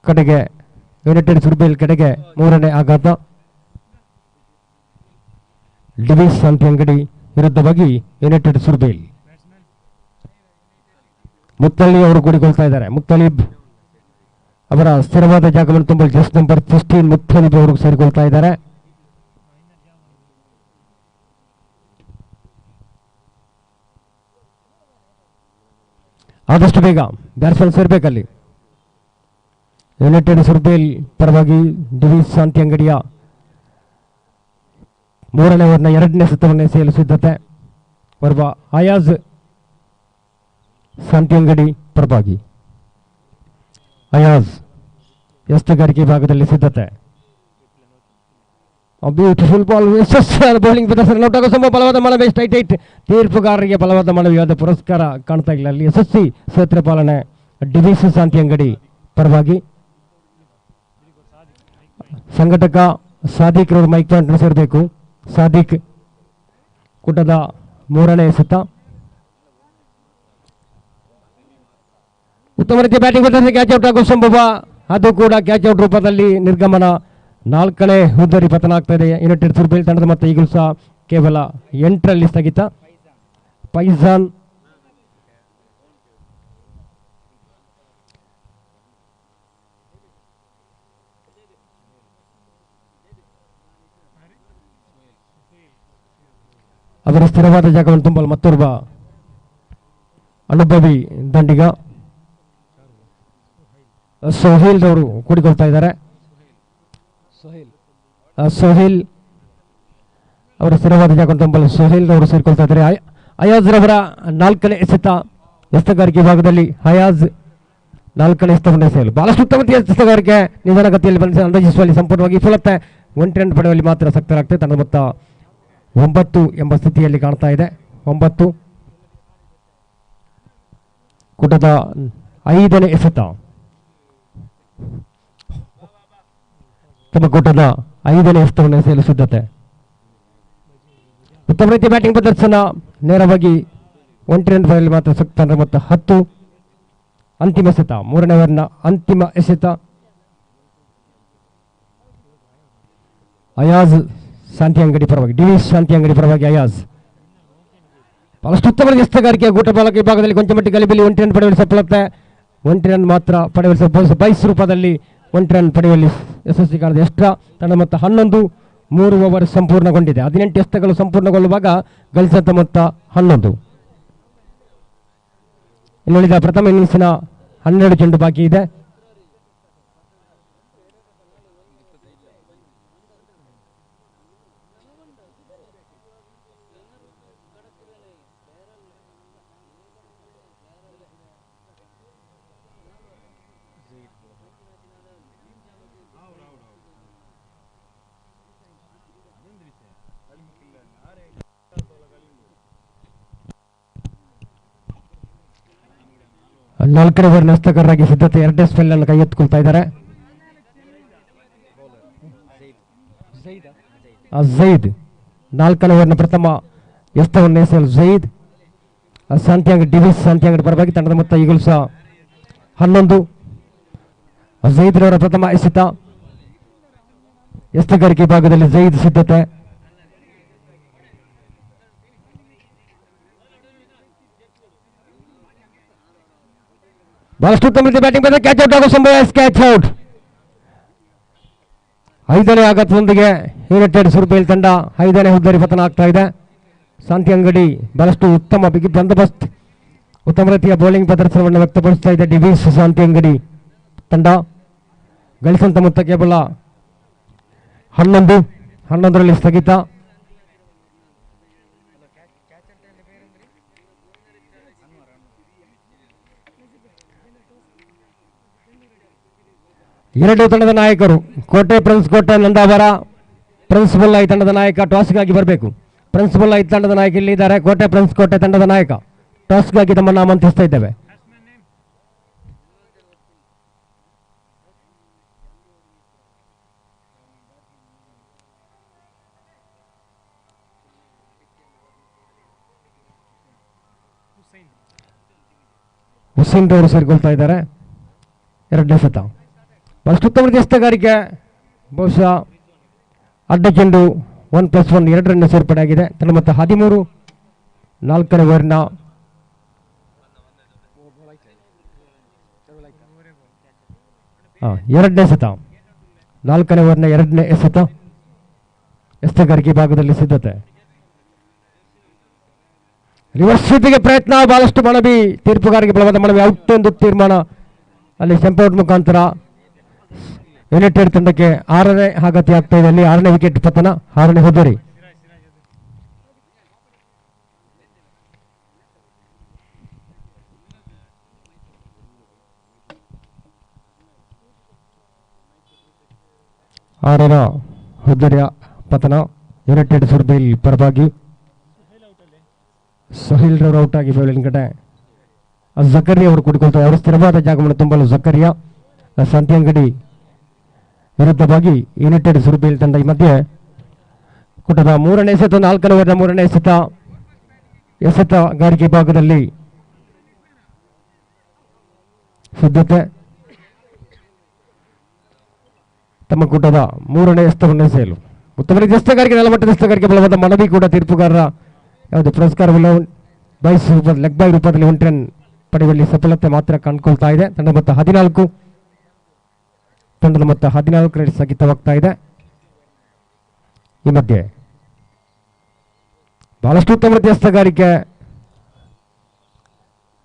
ಕಡೆಗೆ, ಯುನೈಟೆಡ್ ಸುರ್ಬೇಲ್ ಕಡೆಗೆ 3ನೇ ಆಘಾತ. ಡಿವಿಸ್ ಶಾಂತಿ ಅಂಗಡಿ ವಿರುದ್ಧವಾಗಿ ಯುನೈಟೆಡ್ ಸುರ್ಬೇಲ್. ಮುತ್ತಳ್ಳಿ ಅವರು ಕೂಡಿಕೊಳ್ತಾ ಇದ್ದಾರೆ. ಮುತ್ತಲೀಬ್ ಅವರ ಸ್ಥಿರವಾದ ಜಾಗವನ್ನು ತುಂಬಲು ಜಸ್ಟ್ ನಂಬರ್ 16 ಮುತ್ತಲೀಬ್ ಅವರು ಸೇರಿಕೊಳ್ತಾ ಇದ್ದಾರೆ. ಆದಷ್ಟು ಬೇಗ ಬ್ಯಾಟ್ಸ್ಮನ್ ಸೇರ್ಬೇಕಲ್ಲಿ. ಯುನೈಟೆಡ್ ಸುರ್ಬೇಲ್ ಪರವಾಗಿ ಡಿವಿಸ್ ಶಾಂತಿ ಅಂಗಡಿಯ 3ನೇ ಓವರ್ನ 2ನೇ ಎಸೆತವನ್ನು ಎಸೆಯಲು ಸಿದ್ಧತೆ. ಓರ್ವ ಅಯಾಜ್ ಶಾಂತಿ ಅಂಗಡಿ ಪರವಾಗಿ. ಅಯಾಜ್ ಎಸೆತಗಾರಿಕೆ ಭಾಗದಲ್ಲಿ ಸಿದ್ಧತೆ. Beautiful ball. ಯಶಸ್ವಿಯಾದ ಬೌಲಿಂಗ್ ಪ್ರದರ್ಶನ. ಔಟ್ ಆಗೋ ಸಂಭವ. ಬಲವಾದ ಮನವಿ. ಸ್ಟ್ರೈಟ್ ತೀರ್ಪುಗಾರರಿಗೆ ಬಲವಾದ ಮನವಿಯಾದ ಪುರಸ್ಕಾರ ಕಾಣ್ತಾ ಇಲ್ಲ ಅಲ್ಲಿ. SSC ಕ್ಷೇತ್ರಪಾಲನೆ ಡಿವಿಸ್ ಶಾಂತಿ ಅಂಗಡಿ ಪರವಾಗಿ. ಸಂಘಟಕ ಸಾದಿಕ್ ರವರು ಮೈಕ್ ಪಾಯಿಂಟ್ ಸೇರಬೇಕು. ಸಾದಿಕ್ ಕೂಟದ 3ನೇ ಎಸೆತ. ಉತ್ತಮ ರೀತಿಯ ಬ್ಯಾಟಿಂಗ್ ಬರ್ತದೆ, ಕ್ಯಾಚ್ ಔಟ್ ಆಗುವ ಸಂಭವ, ಅದು ಕೂಡ ಕ್ಯಾಚ್ ಔಟ್ ರೂಪದಲ್ಲಿ ನಿರ್ಗಮನ. 4ನೇ ಹುದ್ದರಿ ಪತನ ಆಗ್ತಾ ಇದೆ ಯುನೈಟೆಡ್ ಸುರ್ಬೇಲ್ ತಂಡದ. ಮತ್ತು ಈಗಲೂ ಸಹ ಕೇವಲ 8ರಲ್ಲಿ ಸ್ಥಗಿತ. ಪೈಸಾನ್ ಅವರ ಸ್ಥಿರವಾದ ಜಾಗವನ್ನು ತುಂಬಲು ಮತ್ತೋರ್ವ ಅನುಭವಿ ದಂಡಿಗ ಸೋಹಿಲ್ ಅವರು ಕೂಡಿಕೊಳ್ತಾ ಇದ್ದಾರೆ. ಸೋಹಿಲ್ ಅವರ ಸ್ಥಿರವಾದ ಜಾಗವನ್ನು ತುಂಬಲು ಸೋಹಿಲ್ ಅವರು ಸೇರಿಕೊಳ್ತಾ ಇದ್ದಾರೆ. ಅಯಾಜ್ ರವರ 4ನೇ ಎಸೆತ ಎಸ್ತಗಾರಿಕೆ ಭಾಗದಲ್ಲಿ ಅಯಾಜ್ 4ನೇ ಎಸೆತವನ್ನು ಎಸೆಯಲು ಬಹಳಷ್ಟು ಉತ್ತಮ ಎಸ್ತಗಾರಿಕೆ ನಿಧಾನಗತಿಯಲ್ಲಿ ಅಂದಾಜಿಸುವಲ್ಲಿ ಸಂಪೂರ್ಣವಾಗಿ ವಿಫಲತೆ. 1 ರನ್ ಪಡೆಯುವಲ್ಲಿ ಮಾತ್ರ ಸಕ್ತರಾಗ್ತದೆ. ತಂಡದ ಮೊತ್ತ 9 ಎಂಬ ಸ್ಥಿತಿಯಲ್ಲಿ ಕಾಣ್ತಾ ಇದೆ. 9 ಕೂಟದ 5ನೇ ಎಸೆತ, ತಮ್ಮ ಕೂಟದ 5ನೇ ಎಸೆತವನ್ನು ಎಸೆಯಲು ಸಿದ್ಧತೆ. ಉತ್ತಮ ರೀತಿಯ ಬ್ಯಾಟಿಂಗ್ ಪ್ರದರ್ಶನ, ನೇರವಾಗಿ 1 ರನ್ ಪಡೆಯಲು ಮಾತ್ರ ಸಕ್ತ. ತಂಡದ ಮೊತ್ತ 10. ಅಂತಿಮ ಎಸೆತ, 3ನೇ ಓವರ್ನ ಅಂತಿಮ ಎಸೆತ. ಅಯಾಜ್ ಶಾಂತಿ ಅಂಗಡಿ ಪರವಾಗಿ, ಡಿವಿಸ್ ಶಾಂತಿ ಅಂಗಡಿ ಪರವಾಗಿ ಅಯಾಜ್ ಬಹಳಷ್ಟು ಉತ್ತಮ ಎಸ್ತಗಾರಿಕೆ. ಗೂಟ ಬಾಲಕ ವಿಭಾಗದಲ್ಲಿ ಕೊಂಚ ಮಟ್ಟಿಗೆ ಗಲಿಬಿಲಿ. 1 ರನ್ ಪಡೆಯುವಲ್ಲಿ ಸಫಲತೆ. 1 ರನ್ ಮಾತ್ರ ಪಡೆಯುವಲ್ಲಿ ಬೈಸ್ ರೂಪದಲ್ಲಿ 1 ರನ್ ಪಡೆಯುವಲ್ಲಿ ಯಶಸ್ವಿ ಕಾಣದೆ. ಎಕ್ಸ್ಟ್ರಾ ತಂಡ ಮೊತ್ತ 11. 3 ಓವರ್ ಸಂಪೂರ್ಣಗೊಂಡಿದೆ. 18 ಎಸೆತಗಳು ಸಂಪೂರ್ಣಗೊಳ್ಳುವಾಗ ಗಳಿಸಿದಂಥ ಮೊತ್ತ 11. ಇನ್ನುಳಿದ ಪ್ರಥಮ ಇನ್ನಿಂಗ್ಸಿನ 12 ಚೆಂಡು ಬಾಕಿ ಇದೆ. ನಾಲ್ಕನೇ ಓವರ್ ನಸ್ತಕರಾಗಿ ಸಿದ್ಧತೆ. 2ನೇ ಸ್ಪೆಲ್ ಅನ್ನು ಕೈ ಎತ್ತಿಕೊಳ್ತಾ ಇದ್ದಾರೆ. ಝೈದ್ 4ನೇ ಓವರ್ನ ಪ್ರಥಮ ಎಸ್ತವನ್ನು ಎಸೆಯಲು ಝೈದ್. ಶಾಂತಿಯಾಂಗ್ ಡಿವಿಸ್ ಶಾಂತಿಯಾಂಗ್ ಪರವಾಗಿ ತಂಡದ ಮೊತ್ತ ಈಗಲೂ ಸಹ 11. ಝೈದ್ ರವರ ಪ್ರಥಮ ಎಸೆತ. ಎಸ್ತಗಾರಿಕೆ ಭಾಗದಲ್ಲಿ ಝೈದ್ ಸಿದ್ಧತೆ. ಬಹಳಷ್ಟು ಉತ್ತಮ ರೀತಿಯ ಬ್ಯಾಟಿಂಗ್ ಬಂದ, ಕ್ಯಾಚ್ ಔಟ್ ಆಗೋ ಸಂಭವ. Catch out. 5ನೇ ಆಘಾತದೊಂದಿಗೆ ಯುನೈಟೆಡ್ ಸುರ್ಬೇಲ್ ತಂಡ 5ನೇ ಹುದ್ದರಿ ಪತನ ಆಗ್ತಾ ಇದೆ. ಶಾಂತಿ ಅಂಗಡಿ ಬಹಳಷ್ಟು ಉತ್ತಮ ಬಿಗಿ ಬಂದೋಬಸ್ತ್, ಉತ್ತಮ ರೀತಿಯ ಬೌಲಿಂಗ್ ಪ್ರದರ್ಶನವನ್ನು ವ್ಯಕ್ತಪಡಿಸ್ತಾ ಇದೆ ಡಿವಿಸ್ ಶಾಂತಿ ಅಂಗಡಿ ತಂಡ. ಗಳಿಸಿದಂಥ ಮೊತ್ತ ಕೇವಲ 11. 11ರಲ್ಲಿ ಸ್ಥಗಿತ. ಎರಡು ತಂಡದ ನಾಯಕರು ಕೋಟೆ ಪ್ರಿನ್ಸ್ ಕೋಟೆ ನಂದಾವರ. ಪ್ರಿನ್ಸಿಪಲ್ ಐ ತಂಡದ ನಾಯಕ ಟಾಸ್ಗಾಗಿ ಬರಬೇಕು. ಪ್ರಿನ್ಸಿಪಲ್ ಐ ತಂಡದ ನಾಯಕ ಇಲ್ಲಿದ್ದಾರೆ. ಕೋಟೆ ಪ್ರಿನ್ಸ್ ಕೋಟೆ ತಂಡದ ನಾಯಕ ಟಾಸ್ಗಾಗಿ ತಮ್ಮನ್ನು ಆಮಂತ್ರಿಸ್ತಾ ಇದ್ದೇವೆ. ಹುಸೇನ್ ಅವರು ಸೇರಿಕೊಳ್ತಾ ಇದ್ದಾರೆ. 2ನೇ ಸತ ಬಹಳಷ್ಟು ಉತ್ತಮ ಎಸ್ತಗಾರಿಕೆ. ಬಹುಶಃ ಅಡ್ಡ ಚೆಂಡು 1+1 2 ರನ್ ಸೇರ್ಪಡೆಯಾಗಿದೆ. ತನ್ನ ಮೊತ್ತ 13. 4ನೇ ಓವರ್ನ 2ನೇ ಸತ. 4ನೇ ಓವರ್ನ 2ನೇ ಎಸೆತ. ಎಸ್ತಗಾರಿಕೆ ಭಾಗದಲ್ಲಿ ಸಿದ್ಧತೆ. ರಿವರ್ಸ್ ಸ್ವೀಪಿಗೆ ಪ್ರಯತ್ನ, ಬಹಳಷ್ಟು ಮನವಿ. ತೀರ್ಪುಗಾರಿಗೆ ಬಲವಾದ ಮನವಿ. ಔಟ್ ಎಂದು ತೀರ್ಮಾನ. ಅಲ್ಲಿ ಸೆಂಪೌಟ್ ಮುಖಾಂತರ ಯುನೈಟೆಡ್ ತಂಡಕ್ಕೆ 6ನೇ ಆಘಾತಿ ಆಗ್ತಾ ಇದೆ. ಅಲ್ಲಿ 6ನೇ ವಿಕೆಟ್ ಪತನ, 6ನೇ ಹುದ್ದರಿ. ಆರರ ಹುದ್ದರಿಯ ಪತನ ಯುನೈಟೆಡ್ ಸುರ್ಬೇಲ್ ಪರವಾಗಿ. ಸಹಿಲ್ ರವರು ಔಟ್ ಆಗಿ ಕಡೆ ಜಕರಿಯಾ ಅವರು ಕೂಡಿಕೊಳ್ತಾರೆ. ಅವರು ಸ್ಥಿರವಾದ ಜಾಗವನ್ನು ತುಂಬಲು ಜಕರಿಯಾ. ಶಾಂತಿಯಂಗಡಿ ವಿರುದ್ಧವಾಗಿ ಯುನೈಟೆಡ್ ಸುರ್ಬೇಲ್ ತಂಡ. ಈ ಮಧ್ಯೆ ಕೂಟದ 3ನೇ ಎಸೆತ, 4ನೇ ಓವರ್ನ 3ನೇ ಎಸೆತ. ಎಸೆತಗಾರಿಕೆ ಭಾಗದಲ್ಲಿ ಸಿದ್ಧತೆ. ತಮ್ಮ ಕೂಟದ 3ನೇ ಎಸ್ತವನ್ನು ಸೇಲು. ಉತ್ತಮ ರೀತಿಯ ಎಸ್ತಗಾರಿಕೆ, ನೆಲಮಟ್ಟದ ಎಸ್ತಗಾರಿಕೆ, ಬಲವಾದ ಮನವಿ ಕೂಡ ತೀರ್ಪುಗಾರರ ಯಾವುದೇ ಪುರಸ್ಕಾರವಿಲ್ಲ. ಬೈಸ್ ಲೆಗ್ ಬೈ ರೂಪದಲ್ಲಿ 1 ರನ್ ಪಡೆಯುವಲ್ಲಿ ಸಫಲತೆ ಮಾತ್ರ ಕಂಡುಕೊಳ್ತಾ ಇದೆ. ತಂಡದ ಮೊತ್ತ 14 ರನ್ ಸ್ಥಗಿತವಾಗ್ತಾ ಇದೆ. ಈ ಮಧ್ಯೆ ಬಹಳಷ್ಟು ಉತ್ತಮ ರೀತಿಯ ಎಸ್ತಗಾರಿಕೆ,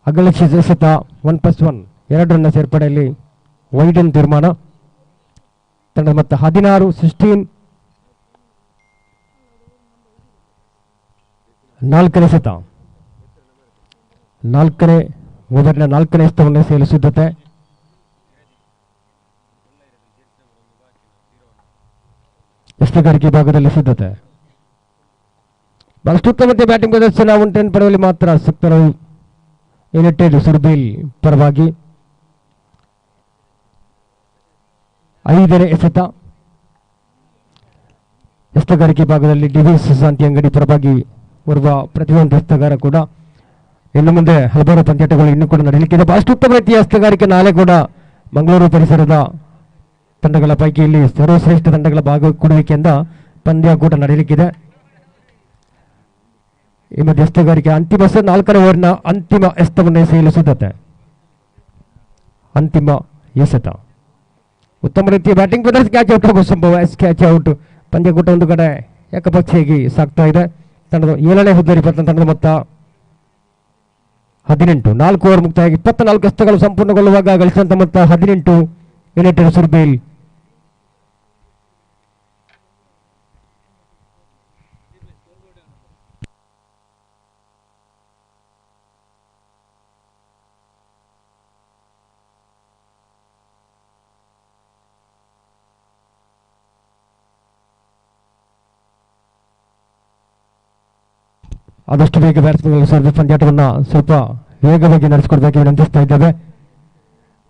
ಅಗಲಿಸಿ ಎಸೆತ 1+1 2 ರನ್ನ ಸೇರ್ಪಡೆಯಲ್ಲಿ ವೈಡನ್ ತೀರ್ಮಾನ. ತಂಡದ ಮೊತ್ತ 16 4ನೇ ಎಸೆತ, 4ನೇ ಓವರ್ನ 4ನೇ ಎಸೆತವನ್ನು ಸೇಲು ಸಿದ್ಧತೆ. ಎಸ್ತಗಾರಿಕೆ ಭಾಗದಲ್ಲಿ ಸಿದ್ಧತೆ. ಬಹಳಷ್ಟು ಉತ್ತಮ ಬ್ಯಾಟಿಂಗ್ ಪ್ರದರ್ಶನ, 1 ರನ್ ಪಡೆಯುವಲ್ಲಿ ಮಾತ್ರ ಆಸಕ್ತರು ಯುನೈಟೆಡ್ ಸುರ್ಬೇಲ್ ಪರವಾಗಿ. 5ನೇ ಎಸೆತ. ಎಸ್ತಗಾರಿಕೆ ಭಾಗದಲ್ಲಿ ಡಿವಿಸ್ ಶಾಂತಿ ಅಂಗಡಿ ಪರವಾಗಿ ಓರ್ವ ಪ್ರತಿಭಾವಂತ ಎಸ್ತಗಾರ ಕೂಡ. ಇನ್ನು ಮುಂದೆ ಹಲವಾರು ಪಂದ್ಯಾಟಗಳು ಇನ್ನೂ ಕೂಡ ನಡೆಯಲಿಕ್ಕಿದೆ. ಬಹಳಷ್ಟು ಉತ್ತಮ ರೀತಿಯ ಎಸ್ತಗಾರಿಕೆ. ನಾಳೆ ಕೂಡ ಮಂಗಳೂರು ಪರಿಸರದ ತಂಡಗಳ ಪೈಕಿ ಇಲ್ಲಿ ಸರ್ವಶ್ರೇಷ್ಠ ತಂಡಗಳ ಭಾಗವಹಿಸುವಿಕೆಯಿಂದ ಪಂದ್ಯಾಕೂಟ ನಡೆಯಲಿಕ್ಕಿದೆ. ಈ ಮಧ್ಯೆ ಎಸ್ತಗಾರಿಕೆ ಅಂತಿಮ 4ನೇ ಓವರ್ನ ಅಂತಿಮ ಎಸ್ತವನ್ನು ಎಸೆಯಲು ಸಿದ್ಧತೆ. ಅಂತಿಮ ಎಸೆತ. ಉತ್ತಮ ರೀತಿಯ ಬ್ಯಾಟಿಂಗ್ ಪ್ರದರ್ಶನ, ಕ್ಯಾಚ್ ಔಟ್ ಆಗುವ ಸಂಭವ. Catch out. ಪಂದ್ಯಕೂಟ ಒಂದು ಕಡೆ ಏಕಪಕ್ಷಿಯಾಗಿ ಸಾಗ್ತಾ ಇದೆ. ತಂಡದ 7ನೇ ಹುದ್ದೆಯಲ್ಲಿ ತಂಡದ ಮೊತ್ತ 18. 4 ಓವರ್ ಮುಕ್ತಾಗಿ 24 ಎಸ್ತಗಳು ಸಂಪೂರ್ಣಗೊಳ್ಳುವಾಗ ಗಳಿಸಿದಂತ ಮೊತ್ತ 18 ಯುನೈಟೆಡ್ ಸುರ್ಬೇಲ್. ಆದಷ್ಟು ಬೇಗ ಬ್ಯಾಟ್ಸ್ಮನ್ಗಳು ಸರ್ವಿಸ್ ಪಂದ್ಯಾಟವನ್ನು ಸ್ವಲ್ಪ ವೇಗವಾಗಿ ನಡೆಸಿಕೊಡ್ಬೇಕು ವಿನಂತಿಸ್ತಾ ಇದ್ದೇವೆ.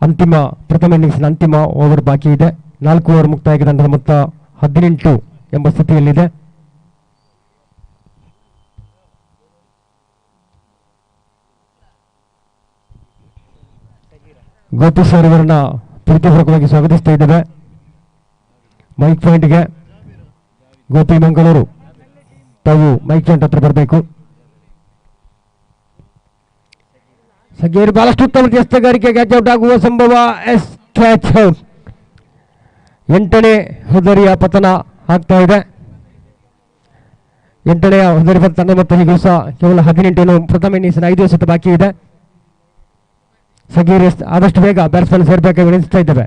ಅಂತಿಮ ಪ್ರಥಮ ಇನ್ನಿಂಗ್ಸ್ನ ಅಂತಿಮ ಓವರ್ ಬಾಕಿ ಇದೆ. 4 ಓವರ್ ಮುಕ್ತಾಯಕ್ಕೆ ತಂಡದ ಮೊತ್ತ 18 ಎಂಬ ಸ್ಥಿತಿಯಲ್ಲಿದೆ. ಗೋಪಿ ಸರ್ ಇವರನ್ನ ಪ್ರೀತಿಪೂರ್ವಕವಾಗಿ ಸ್ವಾಗತಿಸ್ತಾ ಇದ್ದೇವೆ ಮೈಕ್ ಪಾಯಿಂಟ್ಗೆ. ಗೋಪಿ ಮಂಗಳೂರು, ತಾವು ಮೈಕ್ ಪಾಯಿಂಟ್ ಹತ್ರ ಬರಬೇಕು. ಸಗೀರ್ ಬಹಳಷ್ಟು ಉತ್ತಮ ಎಸ್ತಗಾರಿಕೆ, ಕ್ಯಾಚ್ ಔಟ್ ಆಗುವ ಸಂಭವ. Catch out. 8ನೇ ಹುದ್ದರಿಯ ಪತನ ಆಗ್ತಾ ಇದೆ. 8ನೇ ಹುದ್ದರಿ ತಂಡ ಮತ್ತು ಹೀಗೂ ಸಹ ಕೇವಲ 18 ಪ್ರಥಮ ಇನ್ನಿಂಗ್ಸ್ನ 5 ಎಸೆತ ಬಾಕಿ ಇದೆ. ಸಗೀರ್ ಆದಷ್ಟು ಬೇಗ ಬ್ಯಾಟ್ಸ್ಮನ್ ಸೇರ್ಬೇಕಾಗಿ ವಿನಂತಿಸ್ತಾ ಇದ್ದೇವೆ.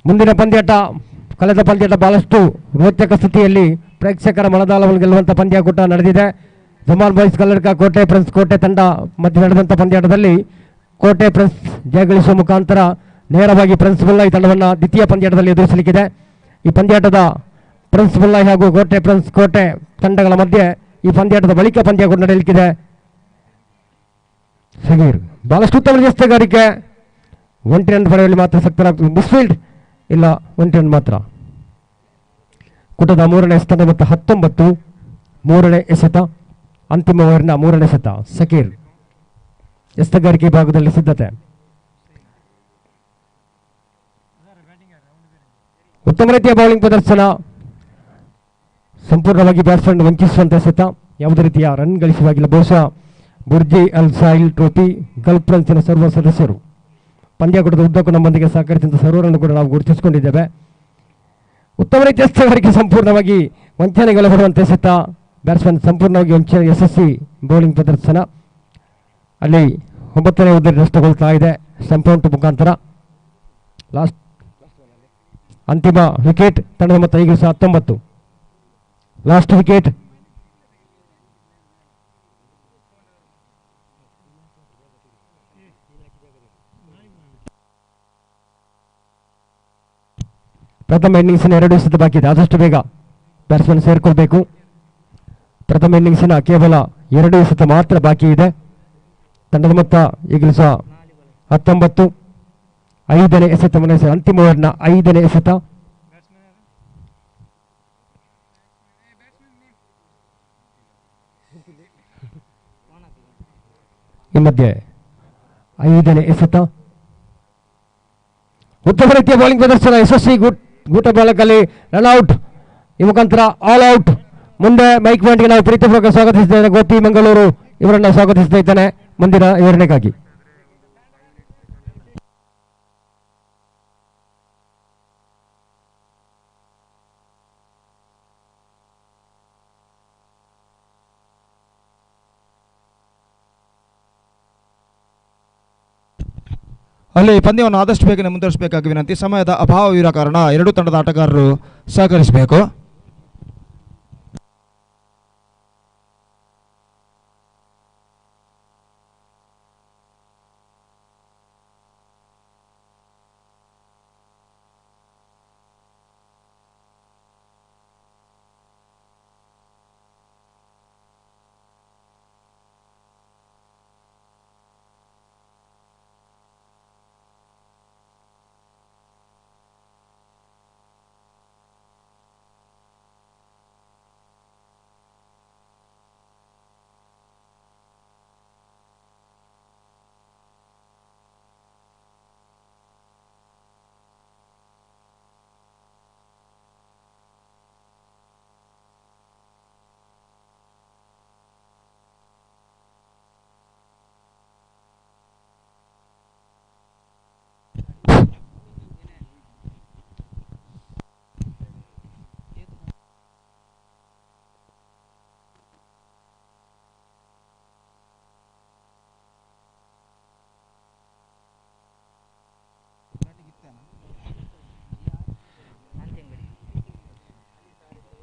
ಮುಂದಿನ ಪಂದ್ಯಾಟ, ಕಳೆದ ಪಂದ್ಯಾಟ ಬಹಳಷ್ಟು ರೋಚಕ ಸ್ಥಿತಿಯಲ್ಲಿ ಪ್ರೇಕ್ಷಕರ ಮನದಾಳವನ್ನು ಗೆಲ್ಲುವಂಥ ಪಂದ್ಯಾಕೂಟ ನಡೆದಿದೆ. ಜಮಾಲ್ ಬಾಯ್ಸ್ ಕಲ್ಲಡ್ಕ ಕೋಟೆ ಪ್ರಿನ್ಸ್ ಕೋಟೆ ತಂಡ ಮಧ್ಯೆ ನಡೆದಂಥ ಪಂದ್ಯಾಟದಲ್ಲಿ ಕೋಟೆ ಪ್ರಿನ್ಸ್ ಜಯಗಳಿಸುವ ಮುಖಾಂತರ ನೇರವಾಗಿ ಪ್ರಿನ್ಸ್ ಬುಲ್ಲಾಯಿ ತಂಡವನ್ನು ದ್ವಿತೀಯ ಪಂದ್ಯಾಟದಲ್ಲಿ ಎದುರಿಸಲಿಕ್ಕಿದೆ. ಈ ಪಂದ್ಯಾಟದ ಪ್ರಿನ್ಸ್ ಬುಲ್ಲಾಯಿ ಹಾಗೂ ಕೋಟೆ ಪ್ರಿನ್ಸ್ ಕೋಟೆ ತಂಡಗಳ ಮಧ್ಯೆ ಈ ಪಂದ್ಯಾಟದ ಬಳಿಕ ಪಂದ್ಯಾಕೂಟ ನಡೆಯಲಿಕ್ಕಿದೆ. ಸಗೀರ್ ಬಹಳಷ್ಟು ಉತ್ತಮ ಎಸ್ತಗಾರಿಕೆ, 1 ರನ್ ಪಡೆಯುವಲ್ಲಿ ಮಾತ್ರ ಸಕ್ತರಾಗ್ತದೆ. ಮಿಸ್ಫೀಲ್ಡ್ ಇಲ್ಲ, 1 ರನ್ ಮಾತ್ರ. ಕೂಟದ 3ನೇ ಎಸೆತ ಮತ್ತು 19 3ನೇ ಎಸೆತ, ಅಂತಿಮ ಓವರ್ನ 3ನೇ ಎಸೆತ. ಸಕೀರ್ ಎಸ್ತಗಾರಿಕೆ ಭಾಗದಲ್ಲಿ ಸಿದ್ಧತೆ. ಉತ್ತಮ ರೀತಿಯ ಬೌಲಿಂಗ್ ಪ್ರದರ್ಶನ, ಸಂಪೂರ್ಣವಾಗಿ ಬ್ಯಾಟ್ಸ್ಮನ್ ವಂಚಿಸುವಂತ ಎಸೆತ, ಯಾವುದೇ ರೀತಿಯ ರನ್ ಗಳಿಸುವಾಗಿಲ್ಲ. ಬಹುಶಃ ಬುರ್ಜಿ ಅಲ್ ಸಾಹಿಲ್ ಟ್ರೋಫಿ ಗಲ್ಫ್ ಫ್ರೆಂಚ್ನ ಸರ್ವ ಸದಸ್ಯರು ಪಂದ್ಯಾಕೂಟದ ಉದ್ದಕ್ಕೂ ನಮ್ಮೊಂದಿಗೆ ಸಹಕರಿಸಿದಂಥ ಸರ್ವರನ್ನು ಕೂಡ ನಾವು ಗುರುತಿಸಿಕೊಂಡಿದ್ದೇವೆ. ಉತ್ತಮ ರೀತಿಯ ಎಸ್ತಗಾರಿಕೆ, ಸಂಪೂರ್ಣವಾಗಿ ವಂಚನೆಗೊಳಪಡುವಂತೆ ಎಸೆತ, ಬ್ಯಾಟ್ಸ್ಮನ್ ಸಂಪೂರ್ಣವಾಗಿ ವಂಚನೆ ಯಶಸ್ವಿ ಬೌಲಿಂಗ್ ಪ್ರದರ್ಶನ. ಅಲ್ಲಿ 9ನೇ ಉದ್ದ ನಷ್ಟಗೊಳ್ತಾ ಇದೆ ಸ್ಟಂಪೌಟ್ ಮುಖಾಂತರ. ಲಾಸ್ಟ್ ಅಂತಿಮ ವಿಕೆಟ್ ತಂಡದ ಮೊತ್ತ ಈಗ ಸಹ 19. Last wicket. ಪ್ರಥಮ ಇನ್ನಿಂಗ್ಸಿನ 2 ಎಸೆತ ಬಾಕಿ ಇದೆ. ಆದಷ್ಟು ಬೇಗ ಬ್ಯಾಟ್ಸ್ಮನ್ ಸೇರ್ಕೊಳ್ಬೇಕು. ಪ್ರಥಮ ಇನ್ನಿಂಗ್ಸಿನ ಕೇವಲ 2 ಎಸೆತ ಮಾತ್ರ ಬಾಕಿ ಇದೆ. ತಂಡದ ಮೊತ್ತ ಈಗಲೂ ಸಹ 19. 5ನೇ ಎಸೆತವನ್ನು ಅಂತಿಮ ಓವರ್ನ 5ನೇ ಎಸೆತ. ಈ ಮಧ್ಯೆ 5ನೇ ಎಸೆತ. ಉತ್ತಮ ರೀತಿಯ ಬೌಲಿಂಗ್ ಪ್ರದರ್ಶನ ಯಶಸ್ವಿ. ಗೂಟ ಬಾಲಕಲ್ಲಿ ರನ್ಔಟ್, ಈ ಮುಖಾಂತರ ಆಲ್ ಔಟ್. ಮುಂದೆ ಮೈಕ್ ಪಾಯಿಂಟ್ಗೆ ನಾವು ಪ್ರೀತಿಪೂರ್ವಕ ಸ್ವಾಗತಿಸಿದ್ದೇವೆ. ಗೋಪಿ ಮಂಗಳೂರು ಇವರನ್ನು ಸ್ವಾಗತಿಸ್ತಾ ಇದ್ದಾನೆ ಮುಂದಿನ ವಿವರಣೆಗಾಗಿ. ಅಲ್ಲಿ ಪಂದ್ಯವನ್ನು ಆದಷ್ಟು ಬೇಗನೆ ಮುಂದುವರಿಸಬೇಕಾಗಿ ವಿನಂತಿ. ಸಮಯದ ಅಭಾವವಿರೋ ಕಾರಣ ಎರಡೂ ತಂಡದ ಆಟಗಾರರು ಸಹಕರಿಸಬೇಕು.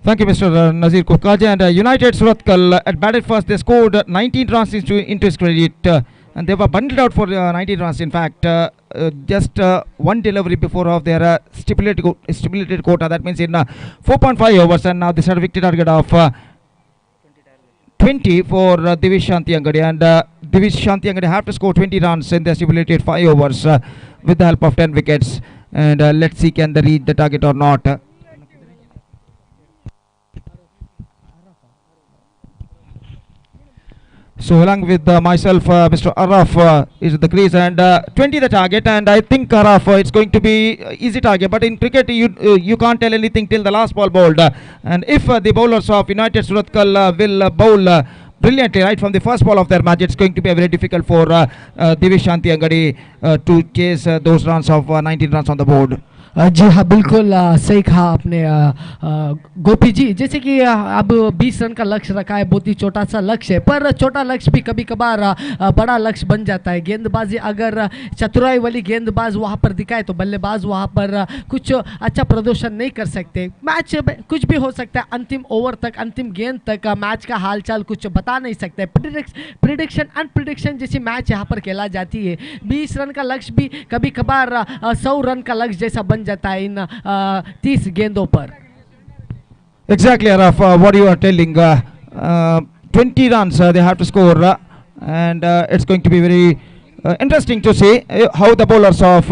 Thank you, Mr. Nazir Kukaje. And United Suratkal at batted first, they scored 19 runs into his credit. And they were bundled out for 19 runs. In fact, just one delivery before of their stipulated quota. That means in 4.5 overs. And now this had a victory target of 20 for Divish Shantiangadi. And Divish Shantiangadi have to score 20 runs in the stipulated 5 overs with the help of 10 wickets. And let's see, can they reach the target or not. So along with myself, Mr. Araf is at the crease, and 20 the target, and I think Araf, it's going to be easy target. But in cricket, you can't tell anything till the last ball bowled. And if the bowlers of United Suratkal will bowl brilliantly right from the first ball of their match, it's going to be very difficult for Divish Shantiangadi to chase those runs of 19 runs on the board. जी हाँ, बिल्कुल सही कहा आपने गोपी जी। जैसे कि अब 20 run का लक्ष्य रखा है, बहुत ही छोटा सा लक्ष्य है, पर छोटा लक्ष्य भी कभी कभार बड़ा लक्ष्य बन जाता है। गेंदबाजी अगर चतुराई वाली गेंदबाज वहाँ पर दिखाए तो बल्लेबाज वहाँ पर कुछ अच्छा प्रदर्शन नहीं कर सकते। मैच कुछ भी हो सकता है, अंतिम ओवर तक, अंतिम गेंद तक मैच का हालचाल कुछ बता नहीं सकते। प्रिडिक्शन अनप्रिडिक्शन जैसी मैच यहाँ पर खेला जाती है। 20 रन का लक्ष्य भी कभी कभार 100 रन का लक्ष्य जैसा बन जाता है इन 30 गेंदों पर। Exactly, Araf, what you are telling, 20 runs they have to score, and it's going to be very interesting to see how the bowlers of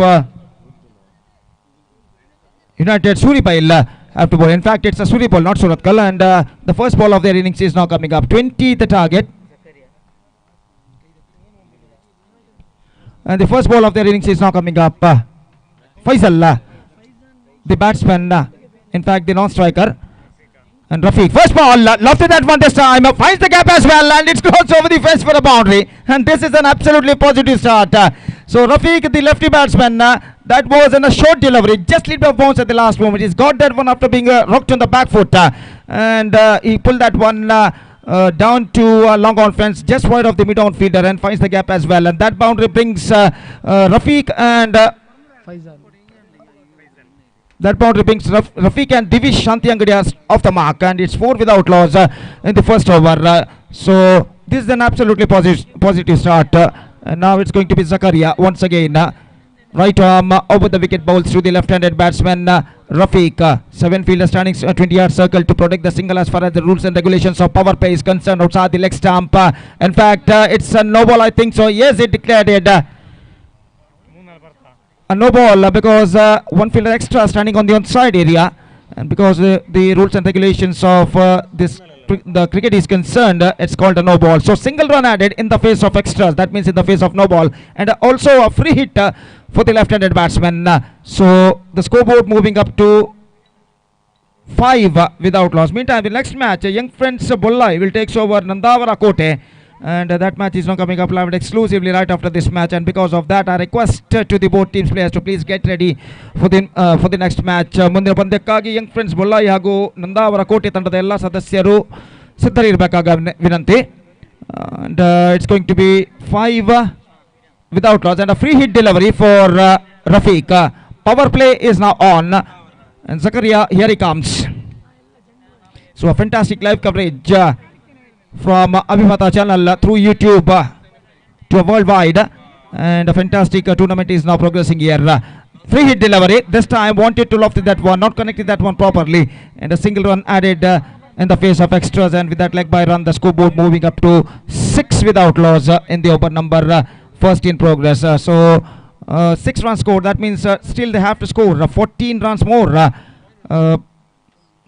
United Suribail have to bowl. In fact, it's a Suri ball, not Suratkal, and the first ball of their innings is now coming up. 20 the target, and the first ball of their innings is now coming up. Faisal, the batsman, in fact the non-striker, and Rafiq. First ball, lofted that one this time, finds the gap as well, and it's close over the fence for a boundary, and this is an absolutely positive start. So Rafiq, the lefty batsman, that was in a short delivery, just little bit of bounce at the last moment. He's got that one after being rocked on the back foot, and he pulled that one down to long on fence, just wide of the mid-on fielder, and finds the gap as well, and that boundary brings Rafiq and that boundary brings Rafiq and Divish Shantiangadi off the mark, and it's 4 without loss in the first over. So this is an absolutely positive start. And now it's going to be Zakaria once again. Right arm over the wicket, bowls to the left-handed batsman Rafiq. 7 fielders standing 20-yard circle to protect the single as far as the rules and regulations of power play is concerned outside the leg stump. In fact, it's a no ball, I think so. Yes, it declared it. A no ball because one fielder extra standing on the onside area, and because the rules and regulations of this the cricket is concerned, it's called a no ball. So single run added in the face of extras. That means in the face of no ball, and also a free hit for the left-handed batsman. So the scoreboard moving up to 5 without loss. Meantime, the next match, Young Friends Bollai will take over Nandavara Kote, and that match is now coming up live exclusively right after this match. And because of that, I request to the both teams players to please get ready for the next match. ಮುಂದಿನ ಪಂದ್ಯಕ್ಕಾಗಿ Young friends ಬೊಲ್ಲಾಯಿ ಹಾಗೂ ನಂದಾವರ ಕೋಟೆ ತಂಡದ ಎಲ್ಲ ಸದಸ್ಯರು ಸಿದ್ಧರಿರಬೇಕಾಗ ವಿನಂತಿ. And it's going to be 5 without loss and a free hit delivery for Rafiq. Power play is now on, and Zakaria, here he comes. So a fantastic live coverage from Abhimatha channel through YouTube to a worldwide, and a fantastic tournament is now progressing here. Free hit delivery, this time wanted to loft that one, not connected that one properly, and a single run added in the face of extras, and with that leg by run, the scoreboard moving up to 6 without loss in the over number first in progress. So 6 runs scored, that means still they have to score 14 runs more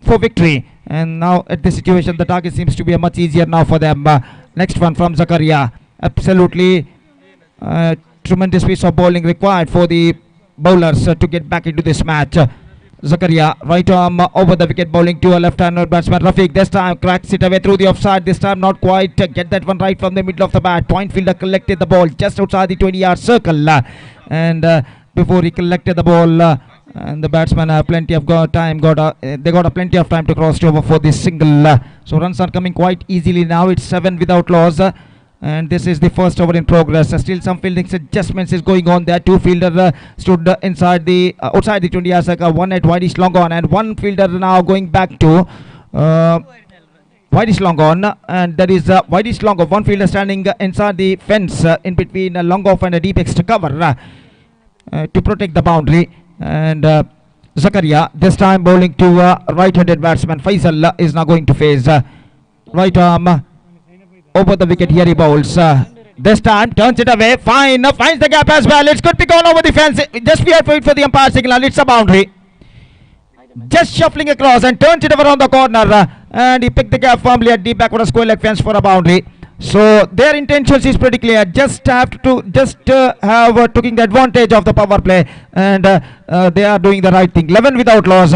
for victory. And now at this situation, the target seems to be a much easier now for them. Next one from Zakaria, absolutely tremendous piece of bowling required for the bowlers to get back into this match. Zakaria, right arm over the wicket, bowling to a left-hander batsman Rafiq. This time cracks it away through the offside. This time not quite get that one right from the middle of the bat. Point fielder collected the ball just outside the 20-yard circle, and before he collected the ball, and the batsman have plenty of time. They got a plenty of time to cross over for this single. So runs are coming quite easily now. It's 7 without loss. And this is the first over in progress. Still some fielding adjustments is going on there. Two fielder stood inside the outside the 20-yard circle. One at wideish long on, and one fielder now going back to wideish long on, and that is wideish long off. One fielder standing inside the fence in between a long off and a deep extra cover to protect the boundary. And Zakaria this time bowling to right-handed batsman Faisal is now going to face right arm over the wicket. Here he bowls. This time turns it away. Fine. Finds the gap as well. It's good to go over the fence. Just we have to wait for the umpire signal. It's a boundary. Just shuffling across and turns it over on the corner. And he picked the gap firmly at deep backward square leg fence for a boundary. So their intentions is pretty clear. Just have to have taking the advantage of the power play, and they are doing the right thing. 11 without loss.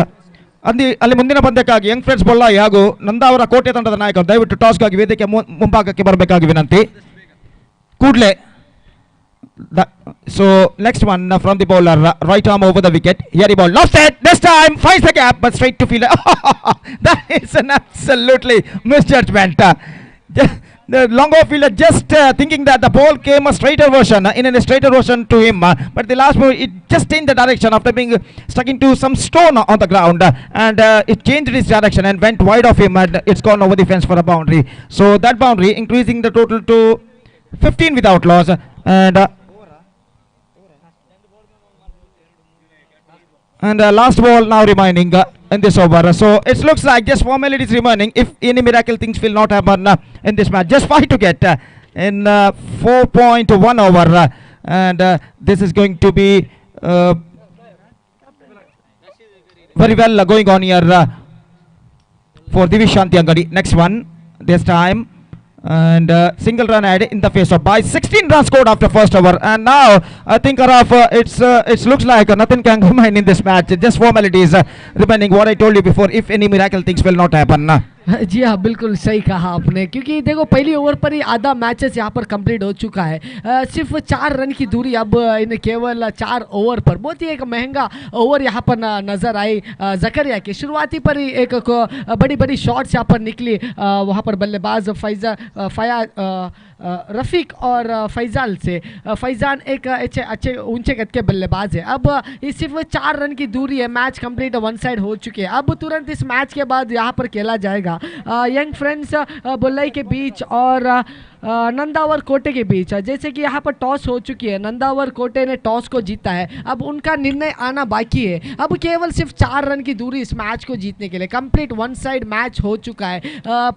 ಅಲ್ಲಿ ಮುಂದಿನ ಪಂದ್ಯಕ್ಕಾಗಿ Young friends ಬೊಲ್ಲಾಯಿ ಹಾಗೂ ನಂದಾವರ ಕೋಟೆ ತಂಡದ ನಾಯಕರು ದಯವಿಟ್ಟು ಟಾಸ್ಗಾಗಿ ವೇದಿಕೆ ಮುಂಭಾಗಕ್ಕೆ ಬರಬೇಕಾಗಿ ವಿನಂತಿ ಕೂಡಲೇ. So next one from the bowler, right arm over the wicket. Here he ball, lost it. This time finds the gap, but straight to fielder. That is an absolutely misjudgment. The long off fielder just thinking that the ball came a straighter version, in a straighter version to him, but the last ball it just changed the direction after being stuck into some stone on the ground, and it changed its direction and went wide of him, and it's gone over the fence for a boundary. So that boundary increasing the total to 15 without loss. And last ball now remaining in this over. So it looks like just formalities remaining if any miracle things will not happen in this match. Just 5 to get in 4.1 over, and this is going to be very well going on here for Divish Shanti Angadi. Next one this time, and single run added in the face of by 16 runs scored after first over. And now I think Araf, it looks like nothing can remain in this match. Just formalities remaining. What I told you before, if any miracle things will not happen. जी हाँ, बिल्कुल सही कहा आपने, क्योंकि देखो पहली over पर ही आधा मैचेस यहाँ पर कंप्लीट हो चुका है। सिर्फ 4 रन की दूरी अब इन केवल 4 ओवर पर। बहुत ही एक महंगा ओवर यहाँ पर नज़र आई जकरिया की। शुरुआती पर ही एक बड़ी बड़ी शॉट्स यहाँ पर निकली वहाँ पर बल्लेबाज रफ़ीक और फैज़ान से। फैज़ान एक अच्छे ऊंचे कद के बल्लेबाज है। अब ये सिर्फ 4 रन की दूरी है, मैच कंप्लीट वन साइड हो चुके हैं। अब तुरंत इस मैच के बाद यहाँ पर खेला जाएगा यंग फ्रेंड्स बोल्लाई के बीच और नंदावर कोटे के बीच। जैसे कि यहाँ पर टॉस हो चुकी है, नंदावर कोटे ने टॉस को जीता है, अब उनका निर्णय आना बाकी है। अब केवल सिर्फ 4 रन की दूरी इस मैच को जीतने के लिए। कंप्लीट वन साइड मैच हो चुका है,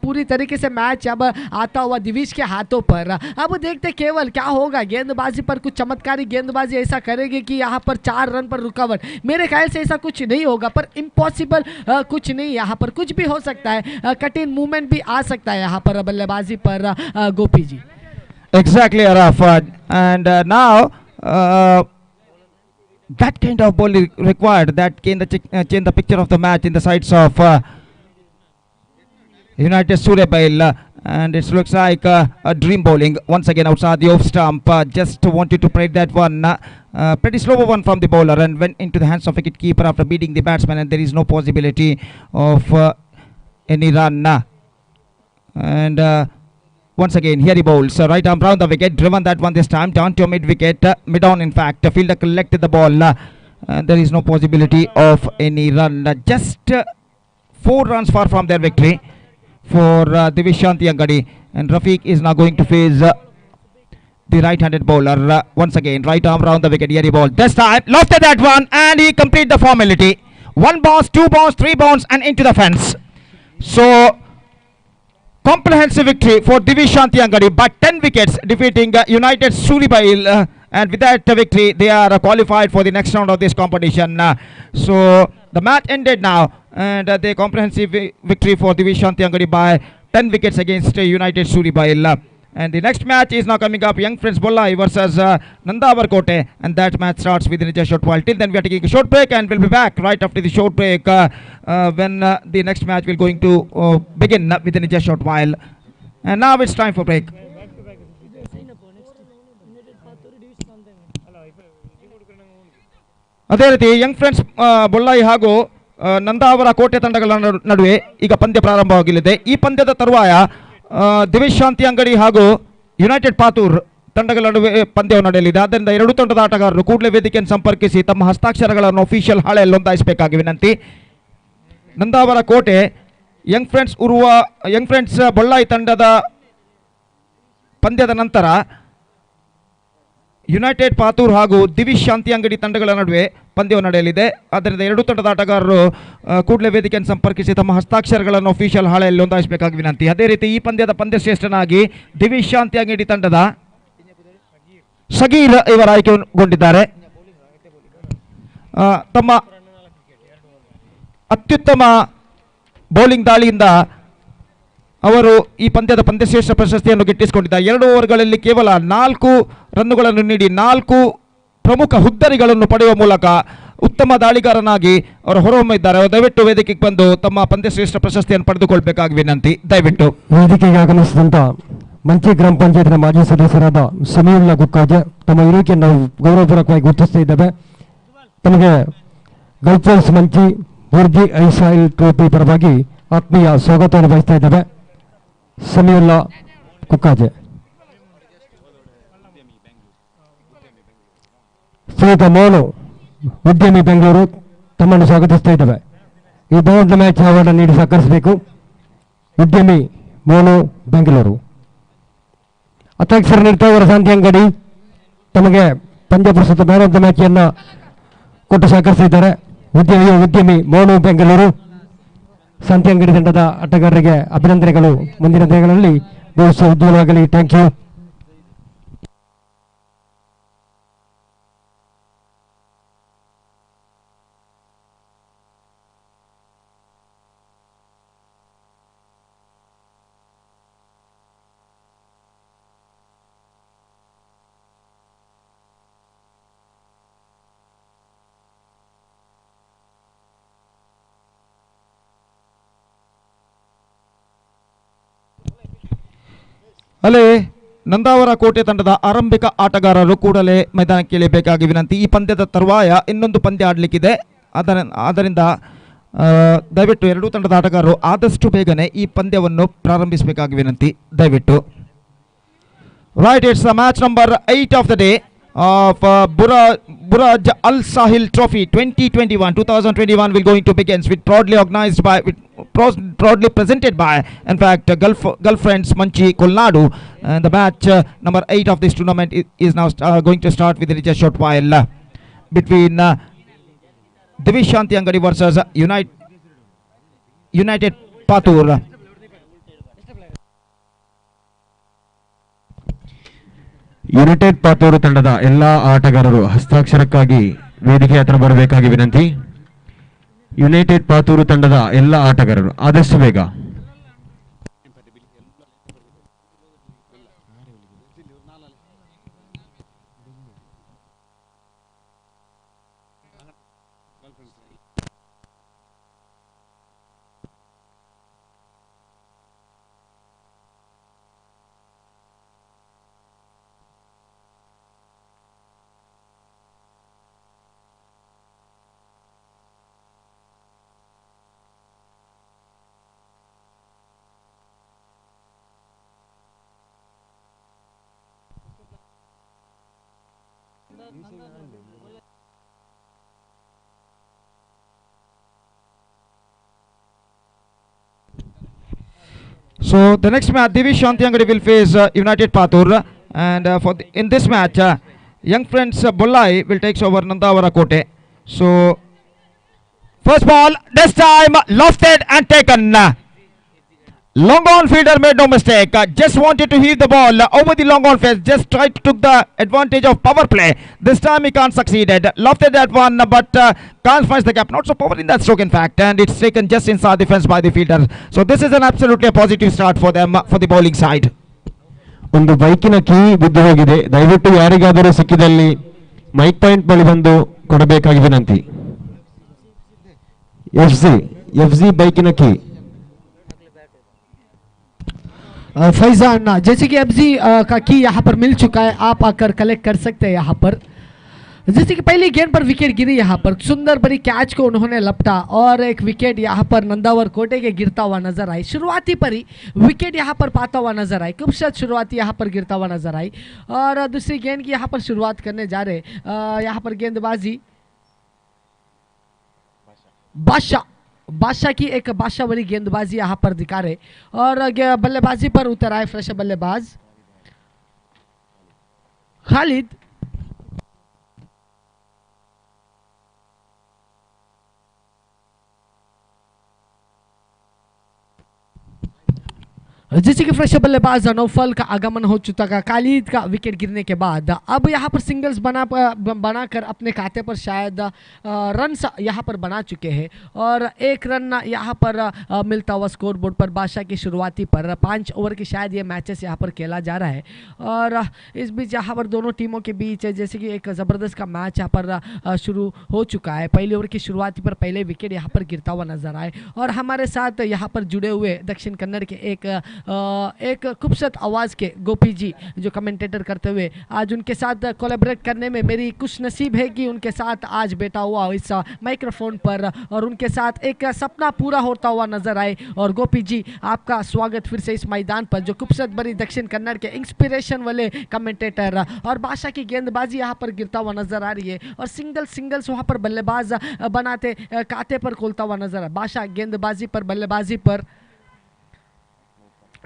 पूरी तरीके से मैच अब आता हुआ दिविश के हाथों पर। अब देखते केवल क्या होगा, गेंदबाजी पर कुछ चमत्कारी गेंदबाजी ऐसा करेगी कि यहाँ पर 4 रन पर रुकावट। मेरे ख्याल से ऐसा कुछ नहीं होगा, पर इम्पॉसिबल कुछ नहीं, यहाँ पर कुछ भी हो सकता है, कठिन मूवमेंट भी आ सकता है यहाँ पर बल्लेबाजी पर गोपी जी। Exactly, Arafat. And now that kind of ball is required that can change the picture of the match in the sides of United Surabaya. And it looks like a dream bowling once again outside the off stump. Just wanted to play that one. Pretty slow one from the bowler and went into the hands of wicket keeper after beating the batsman, and there is no possibility of any run. And once again, here he bowls. Right arm round the wicket, driven that one this time down to mid wicket, mid on in fact. The fielder collected the ball, and there is no possibility of any run. Just 4 runs far from their victory for Divishanti Angadi, and Rafiq is now going to face the right-handed bowler. Once again, right arm round the wicket, here he bowled. This time, lofted that one, and he complete the formality. 1 bounce, 2 bounce, 3 bounce, and into the fence. So comprehensive victory for Divishanti Angadi, but 10 wickets defeating United Surabaya, and with that victory they are qualified for the next round of this competition. So the match ended now, and the comprehensive victory for Divishanti Angadi by 10 wickets against United Surabaya. And the next match is now coming up, Young Friends Bollai versus Nandawar Kote, and that match starts within just a short while. Till then we are taking a short break, and we'll be back right after the short break when the next match will going to begin within just a short while. And now it's time for break. ಅದೇ ರೀತಿ Young friends Bollayi ಹಾಗೂ ನಂದಾವರ ಕೋಟೆ ತಂಡಗಳ ನಡುವೆ ಈಗ ಪಂದ್ಯ ಪ್ರಾರಂಭವಾಗಲಿದೆ. ಈ ಪಂದ್ಯದ ತರುವಾಯ ದಿವಿಶಾಂತಿ ಅಂಗಡಿ ಹಾಗೂ ಯುನೈಟೆಡ್ ಪಾತೂರ್ ತಂಡಗಳ ನಡುವೆ ಪಂದ್ಯವು ನಡೆಯಲಿದೆ. ಆದ್ದರಿಂದ 2 ತಂಡದ ಆಟಗಾರರು ಕೂಡಲೇ ವೇದಿಕೆಯನ್ನು ಸಂಪರ್ಕಿಸಿ ತಮ್ಮ ಹಸ್ತಾಕ್ಷರಗಳನ್ನು ಅಫಿಷಿಯಲ್ ಹಾಳೆಯಲ್ಲಿ ನೋಂದಾಯಿಸಬೇಕಾಗಿ ವಿನಂತಿ. ನಂದಾವರ ಕೋಟೆ ಯಂಗ್ ಫ್ರೆಂಡ್ಸ್ ಬೊಳ್ಳಾಯಿ ತಂಡದ ಪಂದ್ಯದ ನಂತರ ಯುನೈಟೆಡ್ ಪಾತೂರ್ ಹಾಗೂ ದಿವಿಶ್ ಶಾಂತಿ ಅಂಗಡಿ ತಂಡಗಳ ನಡುವೆ ಪಂದ್ಯವು ನಡೆಯಲಿದೆ. ಆದ್ದರಿಂದ 2 ತಂಡದ ಆಟಗಾರರು ಕೂಡಲೇ ವೇದಿಕೆಯನ್ನು ಸಂಪರ್ಕಿಸಿ ತಮ್ಮ ಹಸ್ತಾಕ್ಷರಗಳನ್ನು ಅಫಿಷಿಯಲ್ ಹಾಳೆಯಲ್ಲಿ ನೋಂದಾಯಿಸಬೇಕಾಗಿ ವಿನಂತಿ. ಅದೇ ರೀತಿ ಈ ಪಂದ್ಯದ ಪಂದ್ಯಶ್ರೇಷ್ಠನಾಗಿ ದಿವಿಶ್ ಶಾಂತಿ ಅಂಗಡಿ ತಂಡದ ಸಗೀರ್ ಇವರು ಆಯ್ಕೆಗೊಂಡಿದ್ದಾರೆ. ತಮ್ಮ ಅತ್ಯುತ್ತಮ ಬೌಲಿಂಗ್ ದಾಳಿಯಿಂದ ಅವರು ಈ ಪಂದ್ಯದ ಪಂದ್ಯಶ್ರೇಷ್ಠ ಪ್ರಶಸ್ತಿಯನ್ನು ಗಿಟ್ಟಿಸಿಕೊಂಡಿದ್ದಾರೆ. 2 ಓವರ್ಗಳಲ್ಲಿ ಕೇವಲ 4 ರನ್ನುಗಳನ್ನು ನೀಡಿ 4 ಪ್ರಮುಖ ಹುದ್ದರಿಗಳನ್ನು ಪಡೆಯುವ ಮೂಲಕ ಉತ್ತಮ ದಾಳಿಗಾರನಾಗಿ ಅವರು ಹೊರಹೊಮ್ಮಿದ್ದಾರೆ. ದಯವಿಟ್ಟು ವೇದಿಕೆಗೆ ಬಂದು ತಮ್ಮ ಪಂದ್ಯಶ್ರೇಷ್ಠ ಪ್ರಶಸ್ತಿಯನ್ನು ಪಡೆದುಕೊಳ್ಬೇಕಾಗಿ ವಿನಂತಿ. ದಯವಿಟ್ಟು ವೇದಿಕೆಗೆ ಆಗಮಿಸಿದಂಥ ಮಂಚಿ ಗ್ರಾಮ ಪಂಚಾಯತ್ನ ಮಾಜಿ ಸದಸ್ಯರಾದ ಸಮೀವುಲ್ಲಾ ಗುಕ್ಕಾಜೆ ತಮ್ಮ ಇರುವಿಕೆಯನ್ನು ನಾವು ಗೌರವಪೂರ್ವಕವಾಗಿ ಗುರುತಿಸ್ತಾ ಇದ್ದೇವೆ. ತಮಗೆ ಗಲ್ಫರ್ಸ್ ಮಂಚಿ ಬುರ್ಜಿ ಐಸಾಯಿಲ್ ಟ್ರೋಫಿ ಪರವಾಗಿ ಆತ್ಮೀಯ ಸ್ವಾಗತವನ್ನು ಬಯಸ್ತಾ ಇದ್ದೇವೆ. ಸಮೀವುಲ್ಲಾ ಕುಕ್ಕಾಜೆ, ಶ್ರೀಯುತ ಮೋನು ಉದ್ಯಮಿ ಬೆಂಗಳೂರು ತಮ್ಮನ್ನು ಸ್ವಾಗತಿಸ್ತಾ ಇದ್ದೇವೆ. ಈ ಬಹುದೊಡ್ಡ ಮ್ಯಾಚ್ ಅವಾರ್ಡ್ ನೀಡಿ ಸಹಕರಿಸಬೇಕು. ಉದ್ಯಮಿ ಮೋನು ಬೆಂಗಳೂರು. ಅಧ್ಯಕ್ಷರು ನಿರ್ತಾವರ ಶಾಂತಿ ಅಂಗಡಿ ತಮಗೆ ಪಂದ್ಯ ಪ್ರಸ್ತುತ ಮ್ಯಾನ್ ಆಫ್ ದ ಮ್ಯಾಚನ್ನು ಕೊಟ್ಟು ಸಹಕರಿಸಿದ್ದಾರೆ. ಉದ್ಯಮಿ ಮೋನು ಬೆಂಗಳೂರು ಶಾಂತಿ ಅಂಗಡಿ ತಂಡದ ಆಟಗಾರರಿಗೆ ಅಭಿನಂದನೆಗಳು. ಮುಂದಿನ ದಿನಗಳಲ್ಲಿ ಭವಿಷ್ಯ ಉಜ್ವಲವಾಗಲಿ. Thank you. ಅಲ್ಲೇ ನಂದಾವರ ಕೋಟೆ ತಂಡದ ಆರಂಭಿಕ ಆಟಗಾರರು ಕೂಡಲೇ ಮೈದಾನಕ್ಕೆ ಇಳಿಯಬೇಕಾಗಿ ವಿನಂತಿ. ಈ ಪಂದ್ಯದ ತರುವಾಯ ಇನ್ನೊಂದು ಪಂದ್ಯ ಆಡಲಿಕ್ಕಿದೆ. ಆದ್ದರಿಂದ ದಯವಿಟ್ಟು 2 ತಂಡದ ಆಟಗಾರರು ಆದಷ್ಟು ಬೇಗನೆ ಈ ಪಂದ್ಯವನ್ನು ಪ್ರಾರಂಭಿಸಬೇಕಾಗಿ ವಿನಂತಿ. ದಯವಿಟ್ಟು. Right, it's match number 8 of the day of Burj Al Sahil Trophy 2021 will going to begin with proudly organized by proudly presented by, in fact, Girlfriends Manchi Kolnad. And the match number 8 of this tournament is now going to start within just a short while between Divish Shanti Angadi versus United Patur. United Patur ತಂಡದ ಎಲ್ಲಾ ಆಟಗಾರರು ಹಸ್ತಾಕ್ಷರಕ್ಕಾಗಿ ವೇದಿಕೆ ಹತ್ರ ಬರಬೇಕಾಗಿ ವಿನಂತಿ. United Patur ತಂಡದ ಎಲ್ಲ ಆಟಗಾರರು ಆದಷ್ಟು ಬೇಗ. So the next match, Divish Shanti Angadi will face United Patur, and in this match, Young Friends Bollai will take over Nandavara Kote. So first ball, this time lofted and taken. Long on fielder made no mistake. Just wanted to heave the ball over the long on fence. Just tried to took the advantage of power play. This time he can't succeeded. Lofted that one, but can't find the gap. Not so power in that stroke, in fact, and it's taken just inside the fence by the fielder. So this is an absolutely positive start for them for the bowling side. ಒಂದು ಬೈಕಿನ key ಬಿದ್ದು ಹೋಗಿದೆ. ದಯವಿಟ್ಟು ಯಾರಿಗಾದರೂ ಸಿಕ್ಕಿದಲ್ಲಿ mic point ಬಳಿ ಬಂದು ಕೊಡಬೇಕಾಗಿ ವಿನಂತಿ. FC ಬೈಕಿನ ಕೀ. फैजान, जैसे कि एफजी का की यहाँ पर मिल चुका है, आप आकर कलेक्ट कर सकते हैं यहाँ पर। जैसे कि पहली गेंद पर विकेट गिरी, यहाँ पर सुंदर बड़ी कैच को उन्होंने लपटा और एक विकेट यहाँ पर नंदावर कोटे के गिरता हुआ नजर आई। शुरुआती पर ही विकेट यहाँ पर पाता हुआ नजर आई, खूबसूरत शुरुआती यहाँ पर गिरता हुआ नजर आई। और दूसरी गेंद की यहाँ पर शुरुआत करने जा रहे यहाँ पर गेंदबाजी बादशाह की एक बादशाह वाली गेंदबाजी यहाँ पर दिखा रहे और बल्लेबाजी पर उतर आए फ्रेश बल्लेबाज खालिद। जैसे कि फ्रेश बल्लेबाज नौफल का आगमन हो चुका था खालिद का विकेट गिरने के बाद। अब यहाँ पर सिंगल्स बनाकर अपने खाते पर शायद रन यहाँ पर बना चुके हैं और एक रन यहाँ पर मिलता हुआ स्कोर बोर्ड पर बादशाह की शुरुआती पर 5 ओवर की शायद ये मैचेस यहाँ पर खेला जा रहा है। और इस बीच यहाँ पर दोनों टीमों के बीच जैसे कि एक ज़बरदस्त का मैच यहाँ पर शुरू हो चुका है। पहले ओवर की शुरुआती पर पहले विकेट यहाँ पर गिरता हुआ नजर आए और हमारे साथ यहाँ पर जुड़े हुए दक्षिण कन्नड़ के एक खूबसूरत आवाज़ के गोपी जी जो कमेंटेटर करते हुए आज उनके साथ कोलैबोरेट करने में मेरी खुश नसीब है कि उनके साथ आज बैठा हुआ इस माइक्रोफोन पर और उनके साथ एक सपना पूरा होता हुआ नजर आए। और गोपी जी, आपका स्वागत फिर से इस मैदान पर, जो खूबसूरत बड़ी दक्षिण कन्नड़ के इंस्पिरेशन वाले कमेंटेटर। और बादशाह की गेंदबाजी यहाँ पर गिरता हुआ नजर आ रही है और सिंगल्स वहाँ पर बल्लेबाज बनाते काते पर खोलता हुआ नजर आ। बादशाह गेंदबाजी पर बल्लेबाजी पर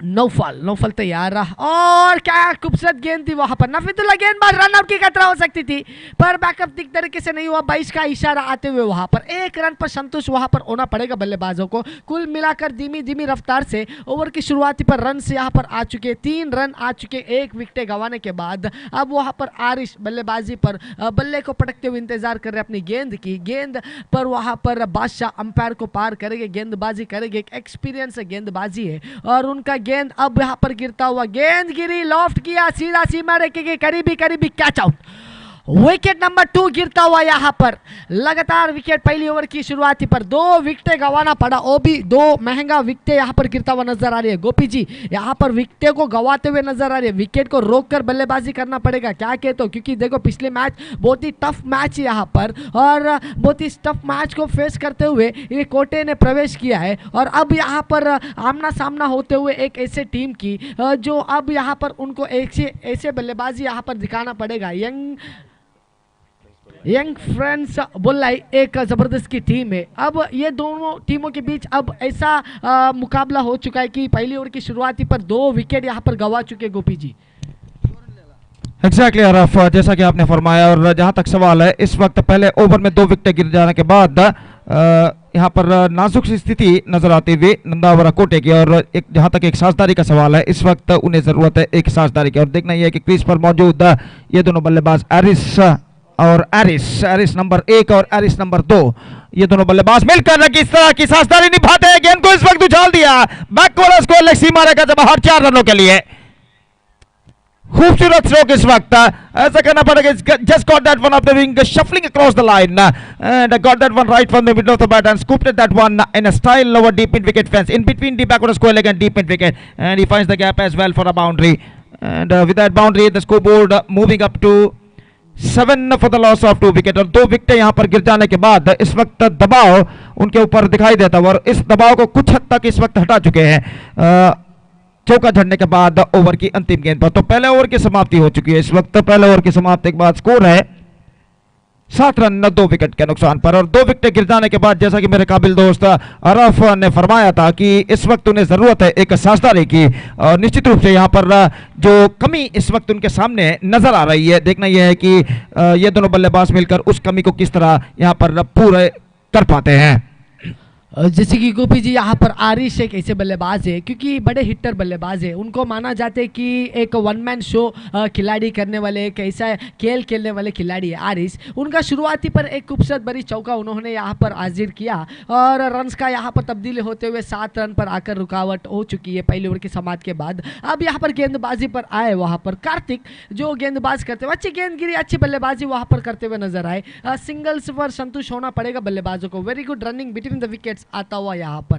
नौफल तैयार रहा और क्या खूबसूरत गेंद थी वहां पर। नफीदुल्ला गेंदबाज रन आउट की खतरा हो सकती थी पर बैकअप ठीक तरीके से नहीं हुआ। 22 का इशारा आते हुए वहां पर एक रन पर संतुष्ट वहां पर होना पड़ेगा बल्लेबाजों को। कुल मिलाकर धीमी रफ्तार से ओवर की शुरुआती पर रन से यहां पर आ चुके 3 रन आ चुके 1 विकेट गंवाने के बाद। अब वहां पर आरिश बल्लेबाजी पर बल्ले को पटकते हुए इंतजार कर रहे अपनी गेंद पर वहां पर बादशाह अंपायर को पार करेंगे, गेंदबाजी करेंगे। एक एक्सपीरियंस गेंदबाजी है और उनका गेंद अब यहां पर गिरता हुआ, गेंद गिरी, लॉफ्ट किया, सीधा सीमा रेखे के करीबी कैच आउट। विकेट नंबर 2 गिरता हुआ यहां पर। लगातार विकेट पहली ओवर की शुरुआती पर 2 विकेटें गंवाना पड़ा, वो भी 2 महंगा विकेटें यहां पर गिरता हुआ नजर आ रही है। गोपी जी यहां पर विकेट को गंवाते हुए नजर आ रही है, विकेट को रोककर बल्लेबाजी करना पड़ेगा। क्या कहते हो? क्योंकि देखो पिछले मैच बहुत ही टफ मैच यहां पर और बहुत ही टफ मैच को फेस करते हुए ये कोटे ने प्रवेश किया है और अब यहां पर आमना सामना होते हुए एक ऐसे टीम की जो अब यहां पर उनको ऐसे बल्लेबाजी यहां पर दिखाना पड़ेगा। यंग फ्रेंड्स बुल्लाई एक ज़बरदस्त की टीम है। अब ये दोनों टीमों के बीच अब ऐसा मुकाबला हो चुका है कि पहली ओवर की शुरुआती पर 2 विकेट यहाँ पर गंवा चुके गोपी जी। एग्जैक्टली अरफ, जैसा कि आपने फरमाया, और जहां तक सवाल है, इस वक्त पहले ओवर में 2 विकेट गिर जाने के बाद यहां पर नाजुक सी स्थिति नजर आती हुई नंदावरा कोटे की, और एक जहां तक एक साझेदारी का सवाल है, इस वक्त उन्हें जरूरत है एक साझेदारी की, और देखना यह है कि क्रीज पर मौजूद ये दोनों बल्लेबाज एरिस नंबर 1 और एरिस नंबर 2, ये दोनों बल्लेबाज मिलकर किस तरह की साझेदारी निभाते हैं। गेंद को इस वक्त उछाल दिया, बैकवर्ड स्कोर लेग सीमा रेखा से बाहर 4 रनों के लिए। खूबसूरत स्ट्रोक इस वक्त, ऐसा करना पड़ेगा। Just got that one of the wing shuffling across the line and got that one right from the middle of the bat and scooped that one in a style over deep in wicket fence in between the backward square leg and deep in wicket and he finds the gap as well for a boundary and with that boundary the scoreboard moving up to 7 for the loss of 2 wicket. और 2 wicket यहां पर गिर जाने के बाद इस वक्त दबाव उनके ऊपर दिखाई देता है, और इस दबाव को कुछ हद तक इस वक्त हटा चुके हैं चौका झड़ने के बाद ओवर की अंतिम गेंद पर। तो पहले ओवर की समाप्ति हो चुकी है। इस वक्त पहले ओवर की समाप्ति के बाद स्कोर है 7 रन 2 विकेट के नुकसान पर। और 2 विकेट गिर जाने के बाद जैसा कि मेरे काबिल दोस्त अरफ ने फरमाया था कि इस वक्त उन्हें जरूरत है एक साझेदारी की, और निश्चित रूप से यहाँ पर जो कमी इस वक्त उनके सामने नजर आ रही है, देखना यह है कि ये दोनों बल्लेबाज मिलकर उस कमी को किस तरह यहाँ पर पूरे कर पाते हैं। जैसे कि गोपी जी यहाँ पर आरिश एक ऐसे बल्लेबाज है, क्योंकि बड़े हिटर बल्लेबाज है, उनको माना जाता है कि एक वन मैन शो खिलाड़ी करने वाले एक ऐसा खेल खेलने वाले खिलाड़ी है आरिश। उनका शुरुआती पर एक खूबसूरत बड़ी चौका उन्होंने यहाँ पर हाजिर किया, और रन्स का यहाँ पर तब्दीली होते हुए 7 रन पर आकर रुकावट हो चुकी है पहले ओवर की समाप्ति के बाद। अब यहाँ पर गेंदबाजी पर आए, वहाँ पर कार्तिक जो गेंदबाज करते हुए अच्छी गेंदगिरी अच्छी बल्लेबाजी वहाँ पर करते हुए नजर आए। सिंगल्स पर संतुष्ट होना पड़ेगा बल्लेबाजों को। Very good running between the wickets आता हुआ यहाँ पर।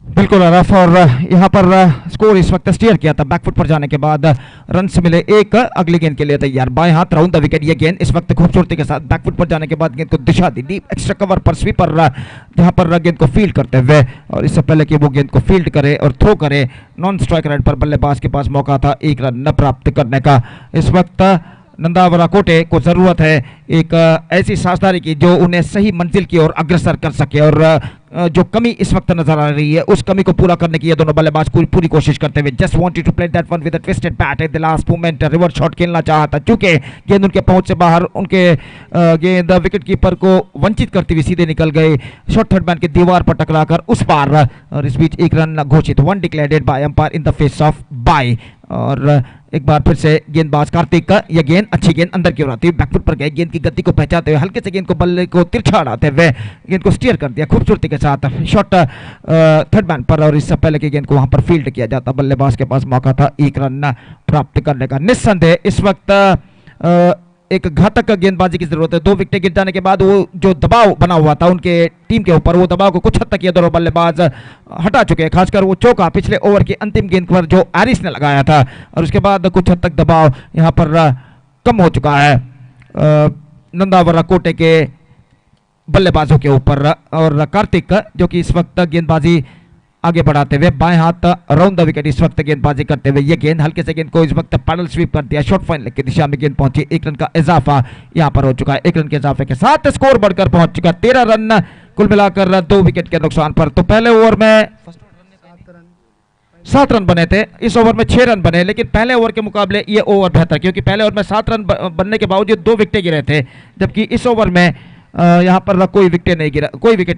बिल्कुल अरफ, और यहाँ पर स्कोर इस वक्त स्टीयर किया था बैकफुट पर जाने के बाद, रन से मिले 1, अगली गेंद के लिए तैयार, बाएं हाथ राउंड द विकेट। ये गेंद इस वक्त खूबसूरती के साथ बैकफुट पर जाने के बाद गेंद को दिशा दी, डीप एक्स्ट्रा कवर पर स्वीपर जहाँ पर गेंद को फील्ड करते हुए, और इससे पहले कि वो गेंद को फील्ड करे और थ्रो करे, नॉन स्ट्राइक रेट पर बल्लेबाज के पास मौका था 1 रन प्राप्त करने का। इस वक्त नंदावरा कोटे को जरूरत है एक ऐसी साझेदारी की जो उन्हें सही मंजिल की ओर अग्रसर कर सके, और जो कमी इस वक्त नजर आ रही है उस कमी को पूरा करने की ये दोनों बल्लेबाज पूरी कोशिश करते हुए। Just wanted to play that one with a twisted bat at the last moment, reverse shot खेलना चाहा था, चूंकि गेंद उनके पहुंच से बाहर, उनके गेंद विकेट कीपर को वंचित करते हुए सीधे निकल गए शॉर्ट थर्ड मैन की दीवार पर टकराकर उस पार, और इस बीच 1 रन घोषित, 1 declared by umpire in the face of bye. और एक बार फिर से गेंदबाज कार्तिक का यह गेंद अच्छी गेंद अंदर की ओर आती है, बैकफुट पर गए, गेंद की गति को पहचानते हुए हल्के से गेंद को बल्ले को तिरछा उड़ाते हुए गेंद को स्टीयर कर दिया खूबसूरती के साथ शॉट थर्ड मैन पर, और इससे पहले की गेंद को वहां पर फील्ड किया जाता, बल्लेबाज के पास मौका था 1 रन प्राप्त करने का। निस्संदेह इस वक्त एक घातक गेंदबाजी की जरूरत है। 2 विकेट गिर जाने के बाद वो जो दबाव बना हुआ था उनके टीम के ऊपर, वो दबाव को कुछ हद तक ये दोनों बल्लेबाज हटा चुके हैं, खासकर वो चौका पिछले ओवर की अंतिम गेंद पर जो एरिस ने लगाया था, और उसके बाद कुछ हद तक दबाव यहाँ पर कम हो चुका है नंदावरा कोटे के बल्लेबाजों के ऊपर। और कार्तिक जो कि इस वक्त गेंदबाजी आगे बढ़ाते हुए बाएं हाथ राउंड द विकेट इस वक्त गेंदबाजी करते हुए, ये गेंद हल्के से गेंद को इस वक्त पैडल स्वीप कर दिया, शॉर्ट फाइन की दिशा में गेंद पहुंची, 1 रन का इजाफा यहां पर हो चुका है। 1 रन के इजाफे के साथ स्कोर बढ़कर पहुंच चुका 13 रन कुल मिलाकर 2 विकेट के नुकसान पर। तो पहले ओवर में 7 रन बने थे, इस ओवर में 6 रन बने, लेकिन पहले ओवर के मुकाबले ये ओवर बेहतर, क्योंकि पहले ओवर में 7 रन बनने के बावजूद 2 विकेट गिरे थे, जबकि इस ओवर में यहाँ पर कोई विकेट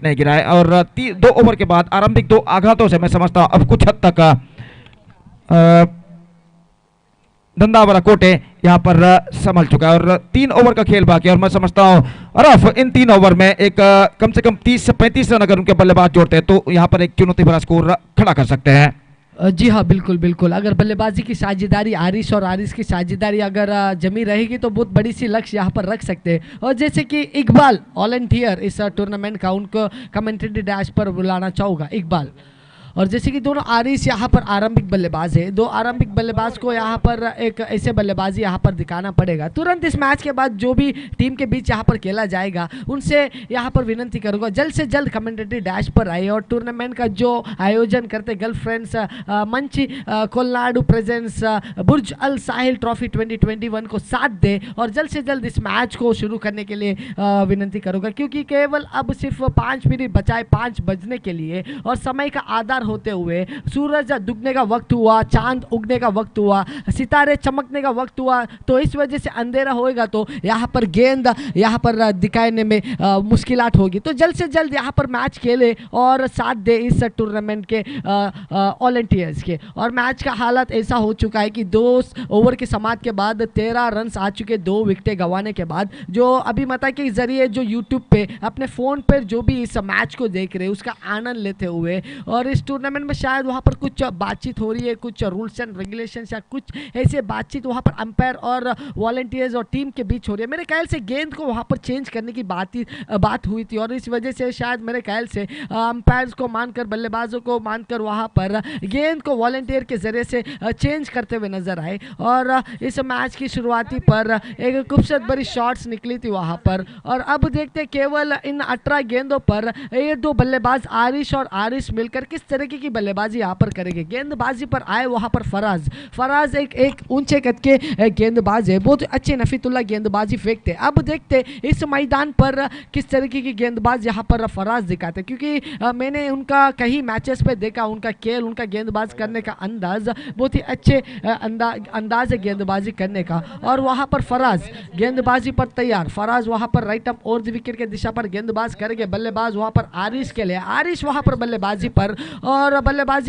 नहीं गिरा है। और 2 ओवर के बाद आरंभिक 2 आघातों से मैं समझता हूं अब कुछ हद तक नंदावरा कोटे यहाँ पर संभल चुका है, और 3 ओवर का खेल बाकी है, और मैं समझता हूं अरफ इन 3 ओवर में एक कम से कम 30 से 35 रन अगर उनके बल्लेबाज जोड़ते हैं तो यहाँ पर एक चुनौती भरा स्कोर खड़ा कर सकते हैं। जी हाँ, बिल्कुल बिल्कुल, अगर बल्लेबाजी की साझेदारी आरिश और आरिश की साझेदारी अगर जमी रहेगी तो बहुत बड़ी सी लक्ष्य यहाँ पर रख सकते हैं। और जैसे कि इकबाल वॉलंटियर इस टूर्नामेंट का, उनको कमेंट्री डैश पर बुलाना चाहूँगा। इकबाल, और जैसे कि दोनों आरिस यहाँ पर आरंभिक बल्लेबाज है, दो आरंभिक बल्लेबाज को यहाँ पर एक ऐसे बल्लेबाजी यहाँ पर दिखाना पड़ेगा। तुरंत इस मैच के बाद जो भी टीम के बीच यहाँ पर खेला जाएगा उनसे यहाँ पर विनंती करूँगा जल्द से जल्द कमेंटेटरी डैश पर आए और टूर्नामेंट का जो आयोजन करते गर्लफ्रेंड्स मंची कोलनाडु प्रेजेंस बुर्ज अल साहिल ट्रॉफी 2021 को साथ दे और जल्द से जल्द इस मैच को शुरू करने के लिए विनंती करूँगा, क्योंकि केवल अब सिर्फ 5 मिनट बचाए 5 बजने के लिए और समय का आधार होते हुए सूरज डूबने का वक्त हुआ, चांद उगने का वक्त हुआ, सितारे चमकने का वक्त हुआ, तो इस वजह से अंधेरा होएगा तो यहाँ पर गेंद यहाँ पर दिखाने में मुश्किलात होगी। तो जल्द से जल्द यहाँ पर मैच खेले और साथ दे इस टूर्नामेंट के वॉलंटियर्स के। और मैच का हालत ऐसा हो चुका है कि 2 ओवर के समाप्त के बाद 13 रन आ चुके, 2 विकेटें गंवाने के बाद। जो अभिमता के जरिए जो यूट्यूब पे अपने फ़ोन पर जो भी इस मैच को देख रहे हैं उसका आनंद लेते हुए और इस टूर्नामेंट में शायद वहाँ पर कुछ बातचीत हो रही है, कुछ रूल्स एंड रेगुलेशन या कुछ ऐसे बातचीत वहाँ पर अंपायर और वॉलंटियर्स और टीम के बीच हो रही है। मेरे ख्याल से गेंद को वहाँ पर चेंज करने की बात हुई थी और इस वजह से शायद मेरे ख्याल से अंपायर्स को मानकर बल्लेबाजों को मानकर वहाँ पर गेंद को वॉलंटियर के जरिए से चेंज करते हुए नजर आए। और इस मैच की शुरुआती पर एक खूबसूरत बड़ी शॉट्स निकली थी वहाँ पर। और अब देखते केवल इन 18 गेंदों पर ये 2 बल्लेबाज आरिश और आरिश मिलकर किस तरीके की बल्लेबाजी यहाँ पर करेंगे। गेंदबाजी पर आए वहाँ पर फराज एक ऊंचे कद के गेंदबाज है, बहुत अच्छे नफीतुल्लाह गेंदबाजी फेंकते। अब देखते इस मैदान पर किस तरीके की गेंदबाज यहाँ पर फराज दिखाते, क्योंकि मैंने उनका कई मैचेस पे देखा, उनका खेल, उनका गेंदबाज करने का अंदाज बहुत ही अच्छे अंदाज है गेंदबाजी करने का। और वहाँ पर फराज गेंदबाजी पर तैयार, फराज वहाँ पर राइट अप और विकेट के दिशा पर गेंदबाज करेंगे। बल्लेबाज वहाँ पर आरिश के लिए, आरिश वहाँ पर बल्लेबाजी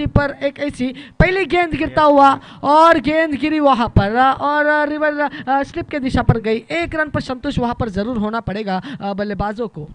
पर एक ऐसी पहली गेंद गिरता हुआ और गेंद गिरी वहाँ पर और रिवर स्लिप के दिशा पर गई। 1 रन पर संतुष्ट वहाँ पर जरूर होना पड़ेगा बल्लेबाजों को।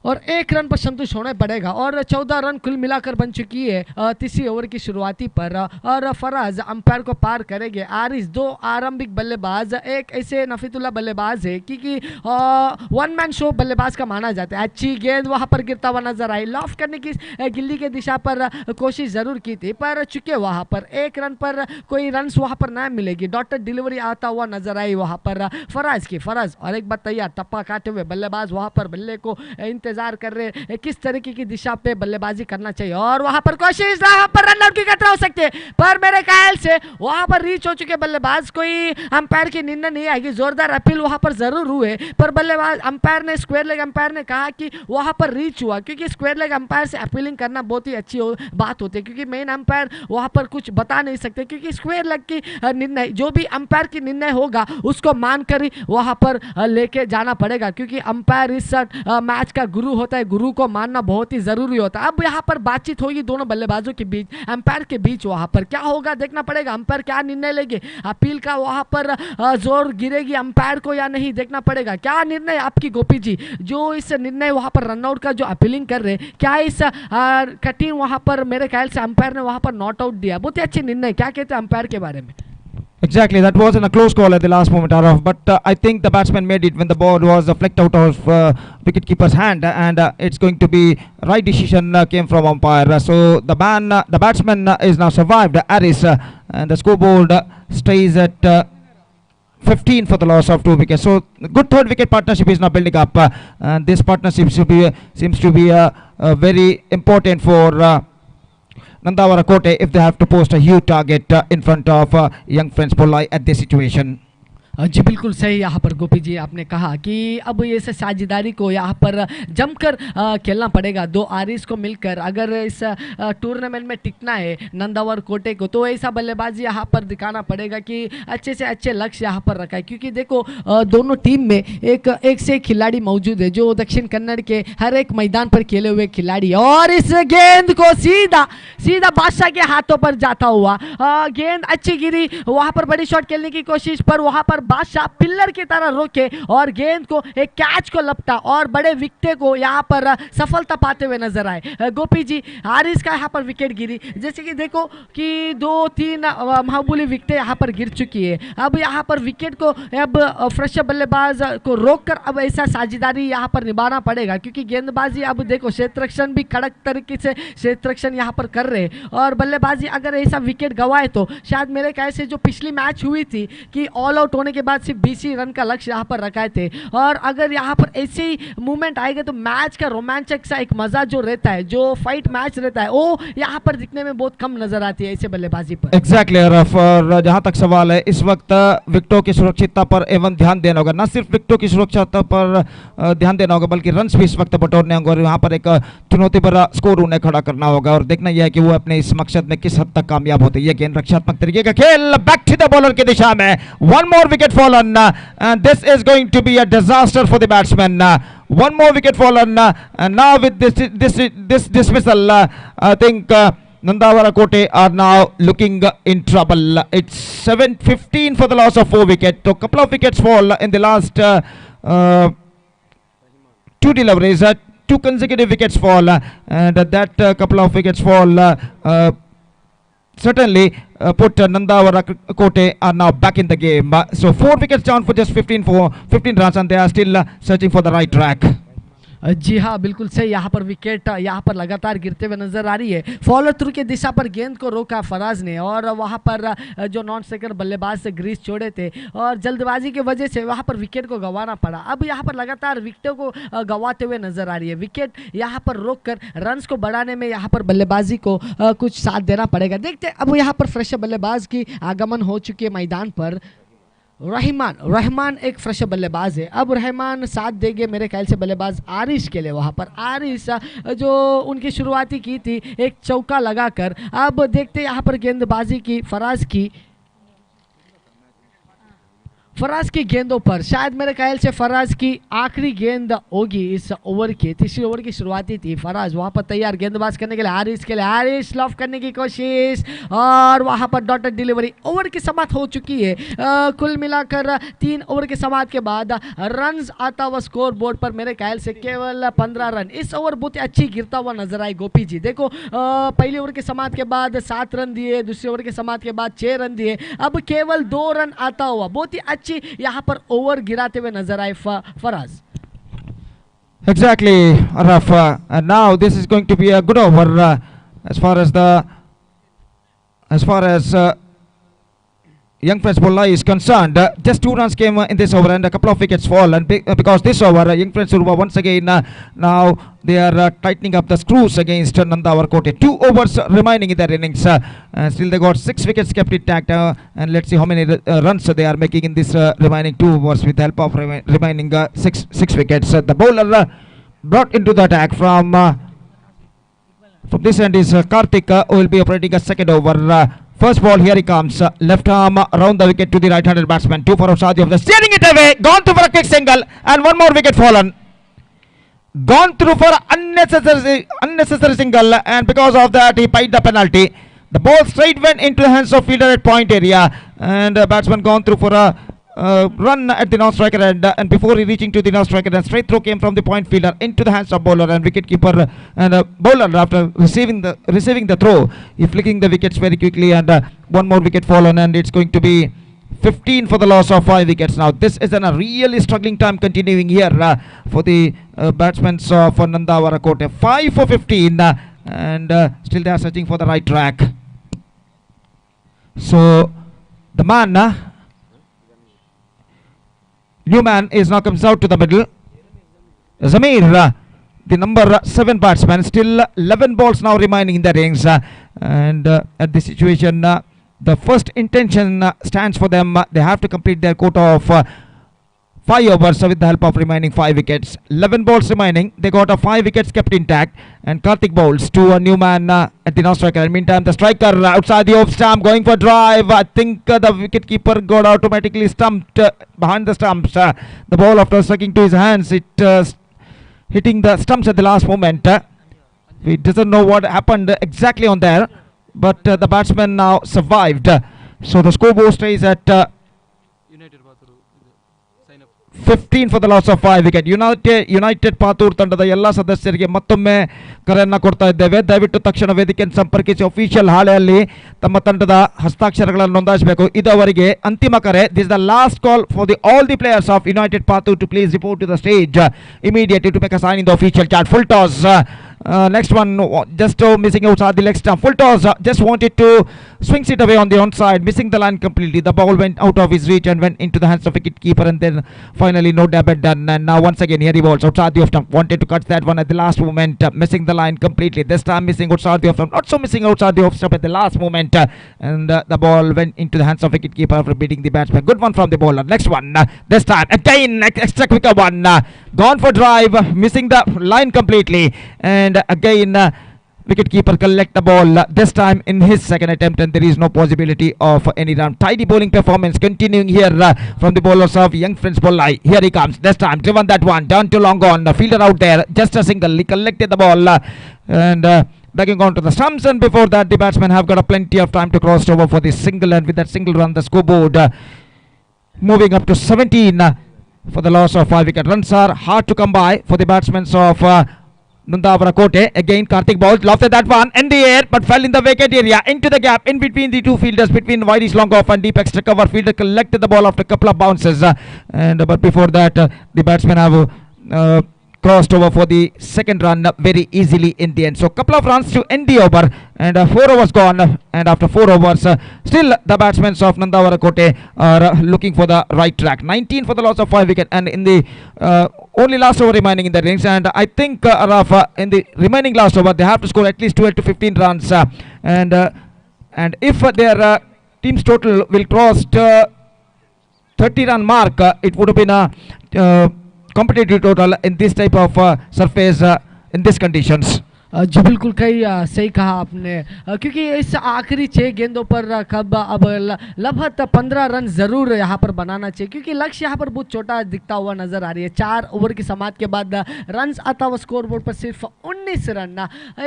और 1 रन पर संतुष्ट होना पड़ेगा और 14 रन कुल मिलाकर बन चुकी है तीसरी ओवर की शुरुआती पर। और फराज अंपायर को पार करेंगे। आरिस 2 आरंभिक बल्लेबाज एक ऐसे नफीतुल्लाह बल्लेबाज है क्योंकि 1 मैन शो बल्लेबाज का माना जाता है। अच्छी गेंद वहां पर गिरता हुआ नजर आई, लॉफ्ट करने की गिल्ली के दिशा पर कोशिश जरूर की थी पर चुके वहां पर 1 रन पर कोई रन वहां पर ना मिलेगी। डॉटर डिलीवरी आता हुआ नजर आई वहां पर फराज और एक बार तैयार टप्पा काटे हुए बल्लेबाज वहां पर बल्ले को इंतजार कर रहे किस तरीके की दिशा पे बल्लेबाजी करना चाहिए। और वहां पर कोशिश, वहां पर रन आउट की खतरा हो सकती है पर मेरे ख्याल से वहां पर रीच हो चुके बल्लेबाज, कोई अंपायर की निर्णय नहीं आएगी। जोरदार अपील वहां पर जरूर हुए पर बल्लेबाज अंपायर ने, स्क्वायर लेग अंपायर ने कहा कि वहां पर रीच हुआ, क्योंकि स्क्वायर लेग अंपायर से अपीलिंग करना बहुत ही अच्छी बात होती है क्योंकि मेन अंपायर वहां पर कुछ बता नहीं सकते, क्योंकि स्क्वायर लेग की निर्णय जो भी अंपायर की निर्णय होगा उसको मानकर ही वहां पर लेके जाना पड़ेगा, क्योंकि अंपायर इस मैच का गुरु होता है, गुरु को मानना बहुत ही जरूरी होता है। अब यहाँ पर बातचीत होगी दोनों बल्लेबाजों के बीच, अंपायर के बीच, वहां पर क्या होगा देखना पड़ेगा। अंपायर क्या निर्णय लेंगे, अपील का वहां पर जोर गिरेगी अंपायर को या नहीं देखना पड़ेगा। क्या निर्णय आपकी गोपी जी, जो इस निर्णय वहां पर रनआउट का जो अपीलिंग कर रहे, क्या इस कठिन वहां पर मेरे ख्याल से अंपायर ने वहां पर नॉट आउट दिया, बहुत ही अच्छे निर्णय, क्या कहते हैं अंपायर के बारे में? Exactly, that was in a close call at the last moment, Arav. But I think the batsman made it when the ball was flicked out of wicketkeeper's hand, and it's going to be right decision came from umpire. So the batsman is now survived, Aris, and the scoreboard stays at 15 for the loss of 2 wickets. So good third wicket partnership is now building up, and this partnership seems to be very important for Nandawara Kote if they have to post a huge target in front of young friends Pollai at this situation. जी बिल्कुल सही यहाँ पर गोपी जी आपने कहा कि अब ये साझेदारी को यहाँ पर जमकर खेलना पड़ेगा। 2 आरिस को मिलकर अगर इस टूर्नामेंट में टिकना है नंदावर कोटे को, तो ऐसा बल्लेबाजी यहाँ पर दिखाना पड़ेगा कि अच्छे से अच्छे लक्ष्य यहाँ पर रखा है, क्योंकि देखो दोनों टीम में एक से खिलाड़ी मौजूद है जो दक्षिण कन्नड़ के हर एक मैदान पर खेले हुए खिलाड़ी, और इस गेंद को सीधा बादशाह के हाथों पर जाता हुआ गेंद अच्छी गिरी, वहाँ पर बड़ी शॉट खेलने की कोशिश पर वहाँ पर बादशाह पिल्लर की तरह रोके और गेंद को एक कैच को लपटा और बड़े विकेट को यहाँ पर सफलता पाते हुए नजर आए। गोपी जी, हारिस का यहाँ पर विकेट गिरी, जैसे कि देखो कि 2-3 मामूली विकेट यहाँ पर गिर चुकी है। अब यहाँ पर विकेट को अब फ्रेश बल्लेबाज को रोककर अब ऐसा साझेदारी यहाँ पर निभाना पड़ेगा, क्योंकि गेंदबाजी अब देखो क्षेत्ररक्षण भी कड़क तरीके से क्षेत्ररक्षण यहाँ पर कर रहे हैं और बल्लेबाजी अगर ऐसा विकेट गवाए तो शायद मेरे ख्याल से जो पिछली मैच हुई थी कि ऑल आउट होने के बाद सिर्फ 20 रन का लक्ष्य यहाँ पर रखाए थे, और अगर यहाँ पर ऐसे ही मूवमेंट आएगा तो मैच का रोमांचक सा एक मजा जो रहता है, जो फाइट मैच रहता है, वो यहाँ पर दिखने में बहुत कम नजर आती है ऐसे बल्लेबाजी पर। एग्जैक्टली रफ, और जहाँ तक सवाल है इस वक्त विकेटों की सुरक्षितता पर एवं ध्यान देना होगा, न सिर्फ विकेटों की सुरक्षिता पर ध्यान देना होगा बल्कि रन्स भी इस वक्त बटोरने होंगे और यहाँ पर एक चुनौती भरा स्कोर उन्हें खड़ा करना होगा और देखना यह है कि वो अपने इस मकसद में किस हद तक कामयाब होते हैं। ये गेंद रक्षात्मक तरीके का खेल, बैक टू द बॉलर की दिशा में, one more wicket fallen and this is going to be a disaster for the batsman. One more wicket fallen, and now with this dismissal, I think Nandavara Kote are now looking in trouble. It's 7-15 for the loss of 4 wickets. So couple of wickets fall in the last 2 deliveries. 2 consecutive wickets fall, and that couple of wickets fall certainly put Nandavara Kote are now back in the game. So 4 wickets down for just 15 runs, and they are still searching for the right track. जी हाँ, बिल्कुल सही। यहाँ पर wicket यहाँ पर लगातार गिरते हुए नजर आ रही है। फॉलो थ्रू की दिशा पर गेंद को रोका फराज ने और वहाँ पर जो नॉन स्ट्राइकर बल्लेबाज से ग्रीस छोड़े थे और जल्दबाजी की वजह से वहाँ पर विकेट को गंवाना पड़ा। अब यहाँ पर लगातार विकेटों को गंवाते हुए नजर आ रही है। विकेट यहाँ पर रोककर रन्स को बढ़ाने में यहाँ पर बल्लेबाजी को कुछ साथ देना पड़ेगा। देखते अब यहाँ पर फ्रेश बल्लेबाज की आगमन हो चुकी है मैदान पर। रहमान एक फ्रेश बल्लेबाज है। अब रहमान साथ देंगे मेरे ख्याल से बल्लेबाज आरिश के लिए। वहाँ पर आरिश जो उनकी शुरुआती की थी एक चौका लगाकर, अब देखते यहाँ पर गेंदबाजी की फराज की गेंदों पर। शायद मेरे ख्याल से फराज की आखिरी गेंद होगी इस ओवर की। तीसरी ओवर की शुरुआती थी। फराज वहां पर तैयार गेंदबाज करने के लिए, हारिस लॉफ करने की कोशिश और वहां पर डॉटेड डिलीवरी। ओवर की समाप्त हो चुकी है। कुल मिलाकर 3 ओवर की समाप्त के बाद रन्स आता हुआ स्कोर बोर्ड पर मेरे ख्याल से केवल 15 रन। इस ओवर बहुत ही अच्छी गिरता हुआ नजर आई गोपी जी। देखो पहली ओवर की समाप्त के बाद 7 रन दिए, दूसरी ओवर की समाप्त के बाद 6 रन दिए, अब केवल 2 रन आता हुआ बहुत ही अच्छी यहाँ पर ओवर गिराते हुए नजर आए Faraz. Exactly, Rafa. And now this is going to be a good over as far as young Friends Bolla is concerned. Just 2 runs came in this over and a couple of wickets fall, and because this over young Friends Surva once again now they are tightening up the screws against Nandavara Kote. 2 overs remaining in their innings. Still they got 6 wickets kept intact, and let's see how many runs they are making in this remaining 2 overs with the help of remaining 6 wickets. The bowler brought into the attack from this end is Karthik, who will be operating a second over. First ball, here he comes. Left arm around the wicket to the right-handed batsman. 2 for Shadi of the steering it away. Gone through for a quick single, and 1 more wicket fallen. Gone through for unnecessary single, and because of that he paid the penalty. The ball straight went into the hands of fielder at point area, and batsman gone through for a run at the non-striker end, and before he reaching to the non-striker end, straight throw came from the point fielder into the hands of bowler and wicket-keeper, and bowler after receiving the throw, he flicking the wickets very quickly, and 1 more wicket fallen, and it's going to be 15 for the loss of 5 wickets. Now this is a really struggling time continuing here for the batsmen for Nandavara Kote. 5 for 15, and still they are searching for the right track. So the man new man is now comes out to the middle. Zamir, the number 7 batsman, still 11 balls now remaining in the rings, and at this situation the first intention stands for them. They have to complete their quota of 5 overs with the help of remaining 5 wickets. 11 balls remaining. They got 5 wickets kept intact, and Karthik bowls to a new man at the non-striker. And meantime, the striker outside the off stump going for drive. I think the wicket-keeper got automatically stumped behind the stumps. The ball, after striking to his hands, it hitting the stumps at the last moment. He doesn't know what happened exactly on there, but the batsman now survived. So the scoreboard stays at 15 for the loss of 5 wicket. United Patur ತಂಡದ ಎಲ್ಲ ಸದಸ್ಯರಿಗೆ ಮತ್ತೊಮ್ಮೆ ಕರೆಯನ್ನು ಕೊಡ್ತಾ ಇದ್ದೇವೆ. ದಯವಿಟ್ಟು ತಕ್ಷಣ ವೇದಿಕೆಯನ್ನು ಸಂಪರ್ಕಿಸಿ ಅಫಿಷಿಯಲ್ ಹಾಳೆಯಲ್ಲಿ ತಮ್ಮ ತಂಡದ ಹಸ್ತಾಕ್ಷರಗಳನ್ನು ನೋಂದಾಯಿಸಬೇಕು. ಇದು ಅವರಿಗೆ ಅಂತಿಮ ಕರೆ. This is the last call for the all the players of United Patur to please report to the stage immediately to make a sign in the official chart. Full toss. Next one, just missing outside the leg stump. Full toss, just wanted to swings it away on the onside, missing the line completely. The ball went out of his reach and went into the hands of wicket keeper, and then finally no damage done. And now once again here he balls outside the off stump. Wanted to catch that one at the last moment, missing the line completely. This time missing outside the off stump, not so missing outside the off stump at the last moment, and the ball went into the hands of wicket keeper after beating the batsman. Good one from the bowler. Next one, this time again extra quicker one, gone for drive, missing the line completely, and again wicket keeper collect the ball this time in his second attempt, and there is no possibility of any run. Tidy bowling performance continuing here from the bowlers of young Prince Bollai. Here he comes, this time driven that one down to long on, fielder out there, just a single. He collected the ball and backing on to the stumps, and before that the batsmen have got a plenty of time to cross over for the single, and with that single run the scoreboard moving up to 17 for the loss of 5 wicket. Runs are hard to come by for the batsmen of Nandavara Kote. Again Karthik balls, lofted that one in the air but fell in the wicket area, into the gap in between the two fielders, between Widish long off and deep extra cover. Fielder collected the ball after a couple of bounces, but before that the batsmen have crossed over for the second run very easily in the end. So couple of runs to end the over, and 4 overs gone, and after 4 overs still the batsmen of Nandavara Kote are looking for the right track. 19 for the loss of 5 wicket, and in the only last over remaining in the innings, and I think in the remaining last over they have to score at least 12 to 15 runs, and if their team's total will cross 30 run mark, it would have been a competitive total in this type of surface in these conditions. जी बिल्कुल सही कहा आपने, क्योंकि इस आखिरी 6 गेंदों पर कब अब लगभग 15 रन ज़रूर यहाँ पर बनाना चाहिए, क्योंकि लक्ष्य यहाँ पर बहुत छोटा दिखता हुआ नज़र आ रही है. 4 ओवर की समाप्ति के बाद रन्स आता हुआ स्कोर बोर्ड पर सिर्फ 19 रन.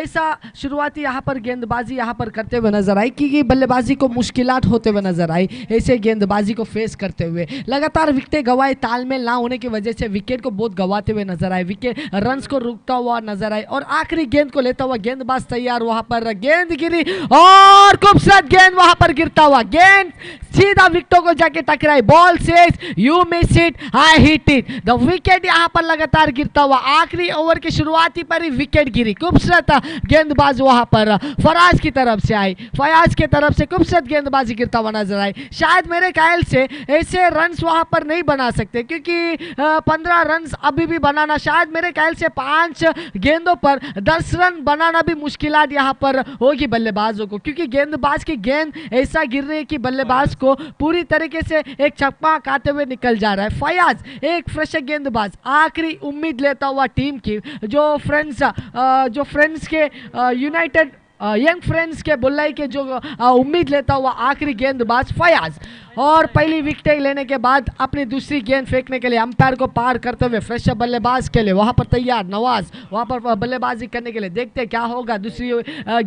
ऐसा शुरुआती यहाँ पर गेंदबाजी यहाँ पर करते हुए नजर आई, क्योंकि बल्लेबाजी को मुश्किलात होते हुए नजर आई. ऐसे गेंदबाजी को फेस करते हुए लगातार विकेटें गंवाए, तालमेल ना होने की वजह से विकेट को बहुत गंवाते हुए नजर आए, विकेट रन्स को रुकता हुआ नजर आए, और आखिरी गेंद को लेता हुआ गेंदबाज तैयार, वहां पर गेंद गिरी और खूबसूरत गेंद वहां पर गिरता हुआ, गेंद सीधा विकेटों को जाके टकराई. Ball says you miss it, I hit it. The wicket यहां पर लगातार गिरता हुआ, आखिरी ओवर की शुरुआती पर ही विकेट गिरी. खूबसूरत गेंदबाज वहां पर फराज की तरफ से आई, फयाज की तरफ से खूबसूरत गेंदबाजी गिरता हुआ नजर आई. शायद मेरे ख्याल से ऐसे रन्स वहां पर नहीं बना सकते, क्योंकि 15 रन्स अभी भी बनाना, शायद मेरे ख्याल से 5 गेंदों पर 10 रन बनाना भी मुश्किलात यहाँ पर होगी बल्लेबाजों को, क्योंकि गेंदबाज की गेंद ऐसा गिर रही है कि बल्लेबाज को पूरी तरीके से एक छक्का खाते हुए निकल जा रहा है. फयाज एक फ्रेश गेंदबाज, आखिरी उम्मीद लेता हुआ टीम की, जो फ्रेंड्स के यूनाइटेड यंग फ्रेंड्स के बुल्लाई के जो उम्मीद लेता हुआ आखिरी गेंदबाज फयाज, और पहली विकेट लेने के बाद अपनी दूसरी गेंद फेंकने के लिए अंपायर को पार करते हुए फ्रेश बल्लेबाज के लिए वहां पर तैयार नवाज, वहां पर बल्लेबाजी करने के लिए. देखते क्या होगा, दूसरी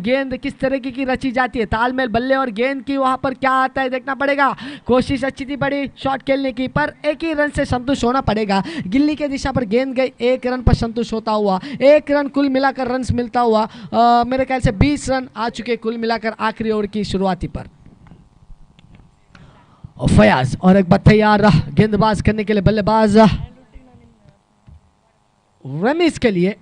गेंद किस तरीके की रची जाती है, तालमेल बल्ले और गेंद की वहां पर क्या आता है देखना पड़ेगा. कोशिश अच्छी थी बड़ी शॉट खेलने की, पर एक ही रन से संतुष्ट होना पड़ेगा. गिल्ली के दिशा पर गेंद गई, 1 रन पर संतुष्ट होता हुआ, 1 रन कुल मिलाकर रन मिलता हुआ, मेरे ख्याल से 20 रन आ चुके कुल मिलाकर आखिरी ओवर की शुरुआती पर. फयाज और एक बार तैयार गेंदबाज करने के लिए बल्लेबाज रमीज के लिए,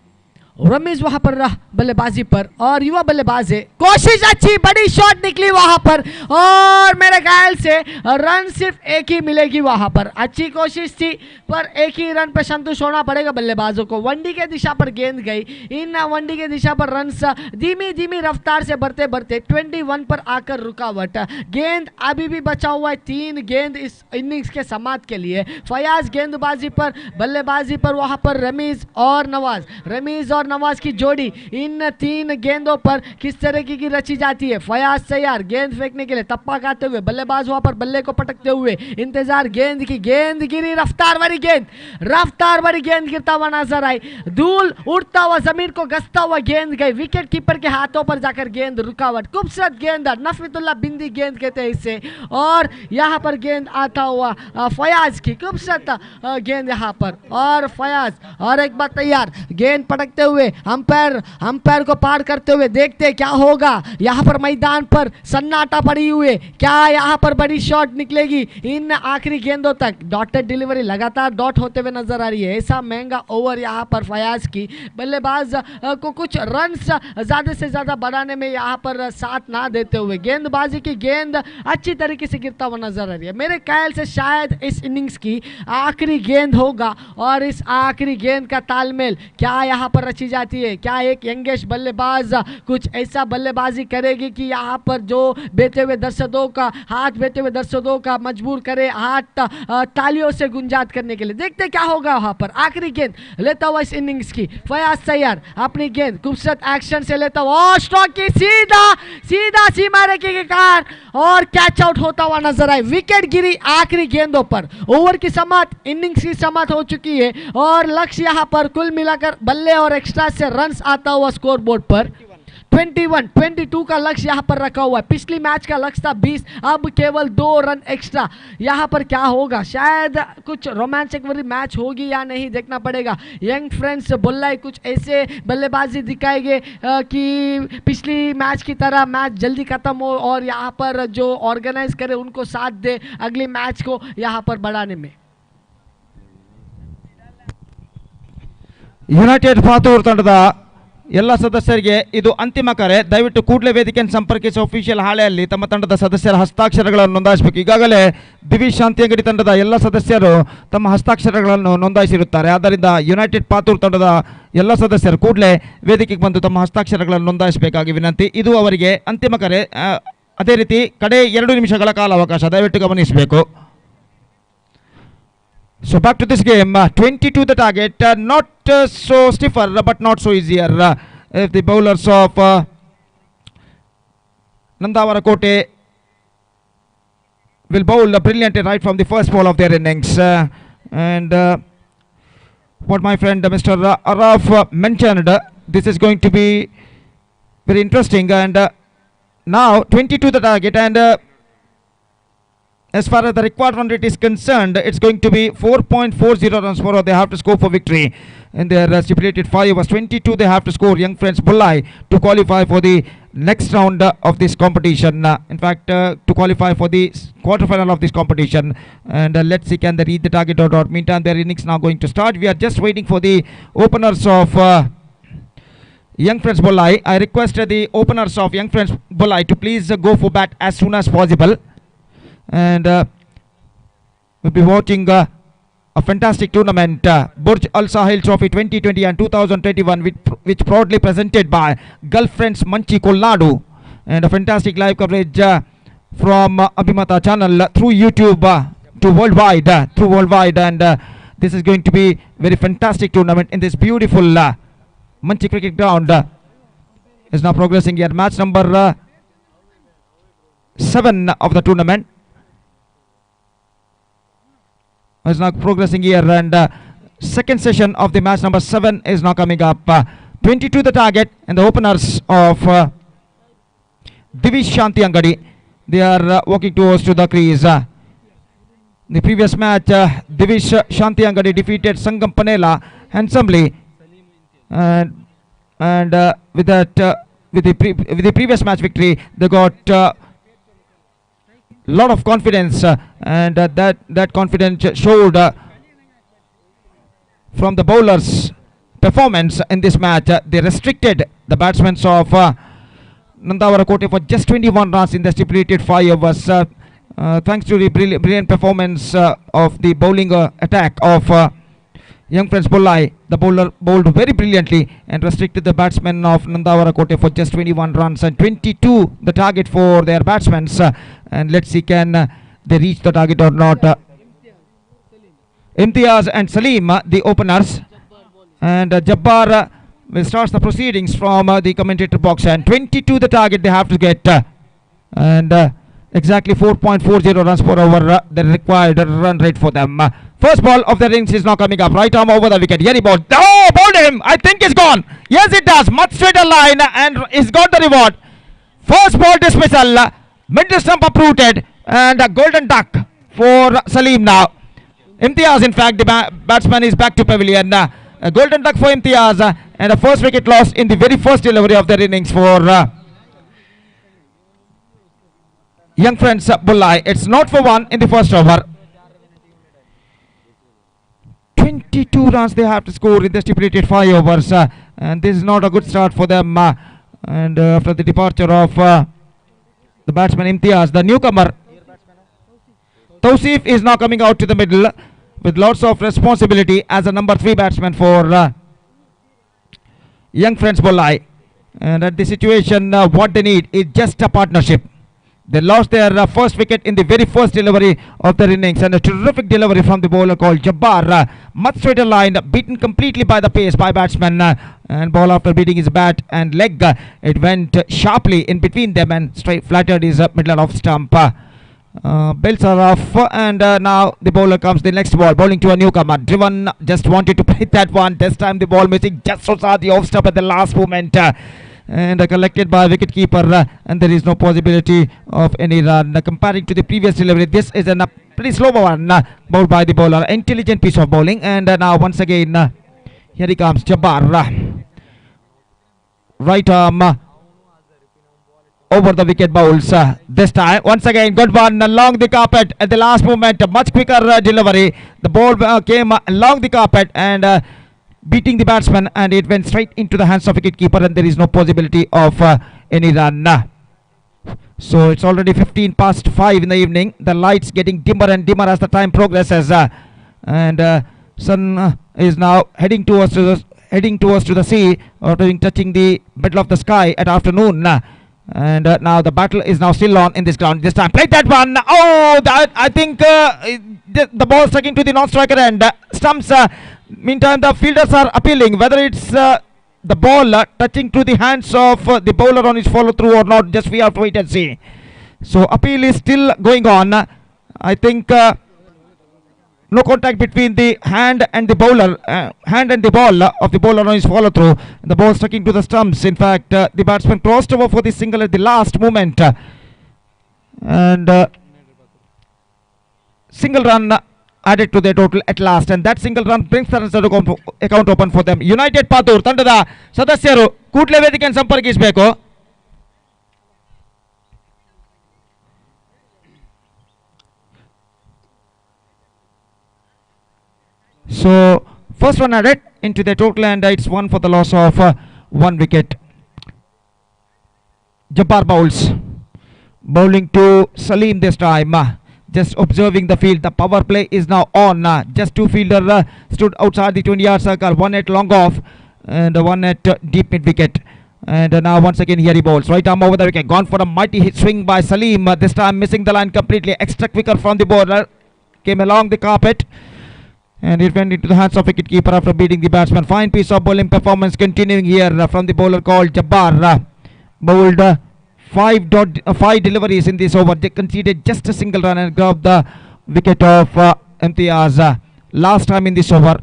रमीज वहां पर बल्लेबाजी पर, और युवा बल्लेबाज है. कोशिश अच्छी, बड़ी शॉट निकली वहां पर, और मेरे ख्याल से रन सिर्फ एक ही मिलेगी वहां पर. अच्छी कोशिश थी, पर एक ही रन पर संतुष्ट होना पड़ेगा बल्लेबाजों को. वनडी के दिशा पर गेंद गई, इन वनडी के दिशा पर रन धीमी धीमी रफ्तार से बढ़ते बढ़ते 21 पर आकर रुकावट. गेंद अभी भी बचा हुआ है, 3 गेंद इस इनिंग्स के समाप्त के लिए. फयाज गेंदबाजी पर, बल्लेबाजी पर वहां पर रमीज और नवाज, रमीज और और नवाज की जोड़ी, इन 3 गेंदों पर किस तरीके की रची जाती है। फयाज तैयार गेंद फेंकने के लिए, टप्पा खाते हुए, बल्लेबाज वहां पर बल्ले को पटकते हुए इंतजार, गेंद की, गेंद गिरी, रफ्तार भरी गेंद गिरता हुआ नजर आई, धूल उड़ता हुआ, जमीन को गसता हुआ गेंद गई, विकेट कीपर के हाथों पर जाकर गेंद रुकावट, खूबसूरत गेंद, नफीतुल्लाह बिंदी गेंद कहते हैं इसे, और यहाँ पर गेंद आता हुआ फयाज की खूबसूरत गेंद यहाँ पर, और फयाज और एक बार तैयार, गेंद पटकते हुए, अंपायर को पार करते हुए, देखते क्या होगा यहाँ पर मैदान पर सन्नाटा पड़ी हुए, क्या यहाँ पर बड़ी शॉट निकलेगी इन आखिरी गेंदों तक। डॉटेड डिलीवरी लगातार डॉट होते हुए नजर आ रही है। ऐसा महंगा ओवर यहाँ पर फयाज की, बल्लेबाज को कुछ रन्स ज्यादा से ज्यादा बढ़ाने में यहाँ पर साथ ना देते हुए, गेंदबाजी की गेंद अच्छी तरीके से गिरता हुआ नजर आ रही है। मेरे ख्याल से शायद इस इनिंग्स की आखिरी गेंद होगा, और इस आखिरी गेंद का तालमेल क्या यहाँ पर रची जाती है, क्या एक यंगेश बल्लेबाज कुछ ऐसा बल्लेबाजी करेगी कि यहाँ पर जो बेटे हुए दर्शकों का मजबूर करे हाथ तालियों से गुंजात करने के लिए। देखते क्या होगा वहां पर। आखिरी गेंद लेता हुआ इस इनिंग्स की, फयाज तैयार अपनी गेंद खूबसूरत एक्शन से लेता हुआ, और स्ट्रोक की सीधा सीमा रेखे के कार, और कैच आउट होता हुआ नजर आए। विकेट गिरी आखिरी गेंदों पर। ओवर की समाप्त, इनिंग्स की समाप्त हो चुकी है, और लक्ष्य यहाँ पर कुल मिलाकर बल्ले और एक्स्ट्रा से रन्स आता हुआ स्कोर बोर्ड पर 22 का लक्ष्य यहाँ पर रखा हुआ है। पिछली मैच का लक्ष्य था 20, अब केवल 2 रन एक्स्ट्रा। यहाँ पर क्या होगा, शायद कुछ रोमांचक वाली मैच होगी या नहीं, देखना पड़ेगा। यंग फ्रेंड्स बुल्लाई कुछ ऐसे बल्लेबाजी दिखाएंगे कि पिछली मैच की तरह मैच जल्दी खत्म हो, और यहाँ पर जो ऑर्गेनाइज करे उनको साथ दे अगली मैच को यहाँ पर बढ़ाने में। ಯುನೈಟೆಡ್ ಪಾತೂರು ತಂಡದ ಎಲ್ಲ ಸದಸ್ಯರಿಗೆ ಇದು ಅಂತಿಮ ಕರೆ. ದಯವಿಟ್ಟು ಕೂಡಲೇ ವೇದಿಕೆಯನ್ನು ಸಂಪರ್ಕಿಸಿ ಅಫಿಷಿಯಲ್ ಹಾಳೆಯಲ್ಲಿ ತಮ್ಮ ತಂಡದ ಸದಸ್ಯರ ಹಸ್ತಾಕ್ಷರಗಳನ್ನು ನೋಂದಾಯಿಸಬೇಕು. ಈಗಾಗಲೇ ದಿವಿಜ್ ಶಾಂತಿಯಂಗಡಿ ತಂಡದ ಎಲ್ಲ ಸದಸ್ಯರು ತಮ್ಮ ಹಸ್ತಾಕ್ಷರಗಳನ್ನು ನೋಂದಾಯಿಸಿರುತ್ತಾರೆ. ಆದ್ದರಿಂದ ಯುನೈಟೆಡ್ ಪಾತೂರು ತಂಡದ ಎಲ್ಲ ಸದಸ್ಯರು ಕೂಡಲೇ ವೇದಿಕೆಗೆ ಬಂದು ತಮ್ಮ ಹಸ್ತಾಕ್ಷರಗಳನ್ನು ನೋಂದಾಯಿಸಬೇಕಾಗಿ ವಿನಂತಿ. ಇದು ಅವರಿಗೆ ಅಂತಿಮ ಕರೆ. ಅದೇ ರೀತಿ ಕಡೆ 2 ನಿಮಿಷಗಳ ಕಾಲಾವಕಾಶ, ದಯವಿಟ್ಟು ಗಮನಿಸಬೇಕು. So back to this game, 22 the target, not so stiffer but not so easier. If the bowlers of Nandavarakote will bowl brilliantly right from the first ball of their innings, and what my friend Mr. Araf mentioned, this is going to be very interesting. And now 22 the target, and as far as the required run rate is concerned, it's going to be 4.40 runs for they have to score for victory. In their stipulated 5 overs, 22 they have to score, young friends Bullai, to qualify for the next round of this competition. In fact, to qualify for the quarter-final of this competition. And let's see, can they read the target or not. Meantime, their innings now going to start. We are just waiting for the openers of young friends Bullai. I request the openers of young friends Bullai to please go for bat as soon as possible. And we'll be watching a fantastic tournament, Burj Al Sahil Trophy 2020 and 2021, which proudly presented by Gulf Friends Manchi Kolnad, and a fantastic live coverage from Abhimatha channel through YouTube to worldwide, and this is going to be very fantastic tournament in this beautiful Manchi cricket ground. Is now progressing here, match number 7 of the tournament is now progressing here, and second session of the match number 7 is now coming up. 22 the target, and the openers of Divish Shantiangadi, they are walking towards to the crease. The previous match, Divish Shantiangadi defeated Sangam Panela handsomely, and with the previous match victory, they got lot of confidence, and that confidence showed from the bowlers' performance in this match. They restricted the batsmen of Nandavarakote for just 21 runs in the stipulated 5 overs. Thanks to the brilliant performance of the bowling attack of young friends Bullai, the bowler bowled very brilliantly and restricted the batsmen of Nandavarakote for just 21 runs, and 22 the target for their batsmen. And let's see, can they reach the target or not. Imtiaz and Salim, the openers, and Jabbar will start the proceedings from the commentator box, and 22 the target they have to get, and exactly 4.40 runs per over the required run rate for them. First ball of the innings is now coming up. Right arm over the wicket. Here he bowled. Oh, bowled him. I think it's gone. Yes, it does. Much straighter line, and he's got the reward. First ball dismissal. Middle stump uprooted, and a golden duck for Salim now. Imtiaz, in fact, the batsman is back to pavilion. A golden duck for Imtiaz, and a first wicket lost in the very first delivery of their innings for young friends Bullai. It's not for one in the first over. 22 runs they have to score in the stipulated 5 overs, and this is not a good start for them. And after the departure of the batsman Imtiaz, the newcomer Tausif is now coming out to the middle with lots of responsibility as a number 3 batsman for young friends Bullai. And at the situation, what they need is just a partnership. They lost their first wicket in the very first delivery of their innings, and a terrific delivery from the bowler called Jabbar. Much straighter line, beaten completely by the pace by batsman, and ball after beating his bat and leg, it went sharply in between them and straight flattered his middle off stump. Bells are off, and now the bowler comes the next ball, bowling to a newcomer. Driven just wanted to hit that one. This time the ball missing just outside the off stump at the last moment. And collected by wicketkeeper, and there is no possibility of any run. Comparing to the previous delivery, this is a pretty slow one bowled by the bowler. Intelligent piece of bowling, and now once again here he comes, Jabbar. Right arm over the wicket bowls. This time once again good one along the carpet at the last moment. Much quicker delivery. The ball came along the carpet and beating the batsman, and it went straight into the hands of wicketkeeper, and there is no possibility of any run. So it's already 15 past 5 in the evening. The lights getting dimmer and dimmer as the time progresses, and sun is now heading towards to the sea, or touching the middle of the sky at afternoon. And now the battle is now still on in this ground. This time played that one. Oh, that I think the ball stuck into the non-striker end. Stumps. Meantime, the fielders are appealing whether it's the ball touching to the hands of the bowler on his follow-through or not. Just we have to wait and see. So appeal is still going on. I think no contact between the hand and the bowler, hand and the ball of the bowler on his follow-through. The ball sticking to the stumps. In fact, the batsman crossed over for the single at the last moment, and single run added to their total at last, and that single run brings the runs account open for them. United Patur ತಂಡದ ಸದಸ್ಯರು ಕೂಡಲೇ ವೇದಿಕೆಯನ್ನು ಸಂಪರ್ಕಿಸಬೇಕು. So first one added into their total, and it's one for the loss of 1 wicket. Jabbar bowls, bowling to Salim this time. Just observing the field. The power play is now on. Just 2 fielders stood outside the 20-yard circle. 1 at long off and 1 at deep mid wicket. And now once again here he bowls. Right arm over the wicket. Gone for a mighty hit swing by Salim. This time missing the line completely. Extra quicker from the bowler. Came along the carpet, and it went into the hands of wicketkeeper after beating the batsman. Fine piece of bowling performance continuing here from the bowler called Jabbar. Bowled 5 deliveries in this over. They conceded just a single run and grabbed the wicket of Imtiaz last time in this over.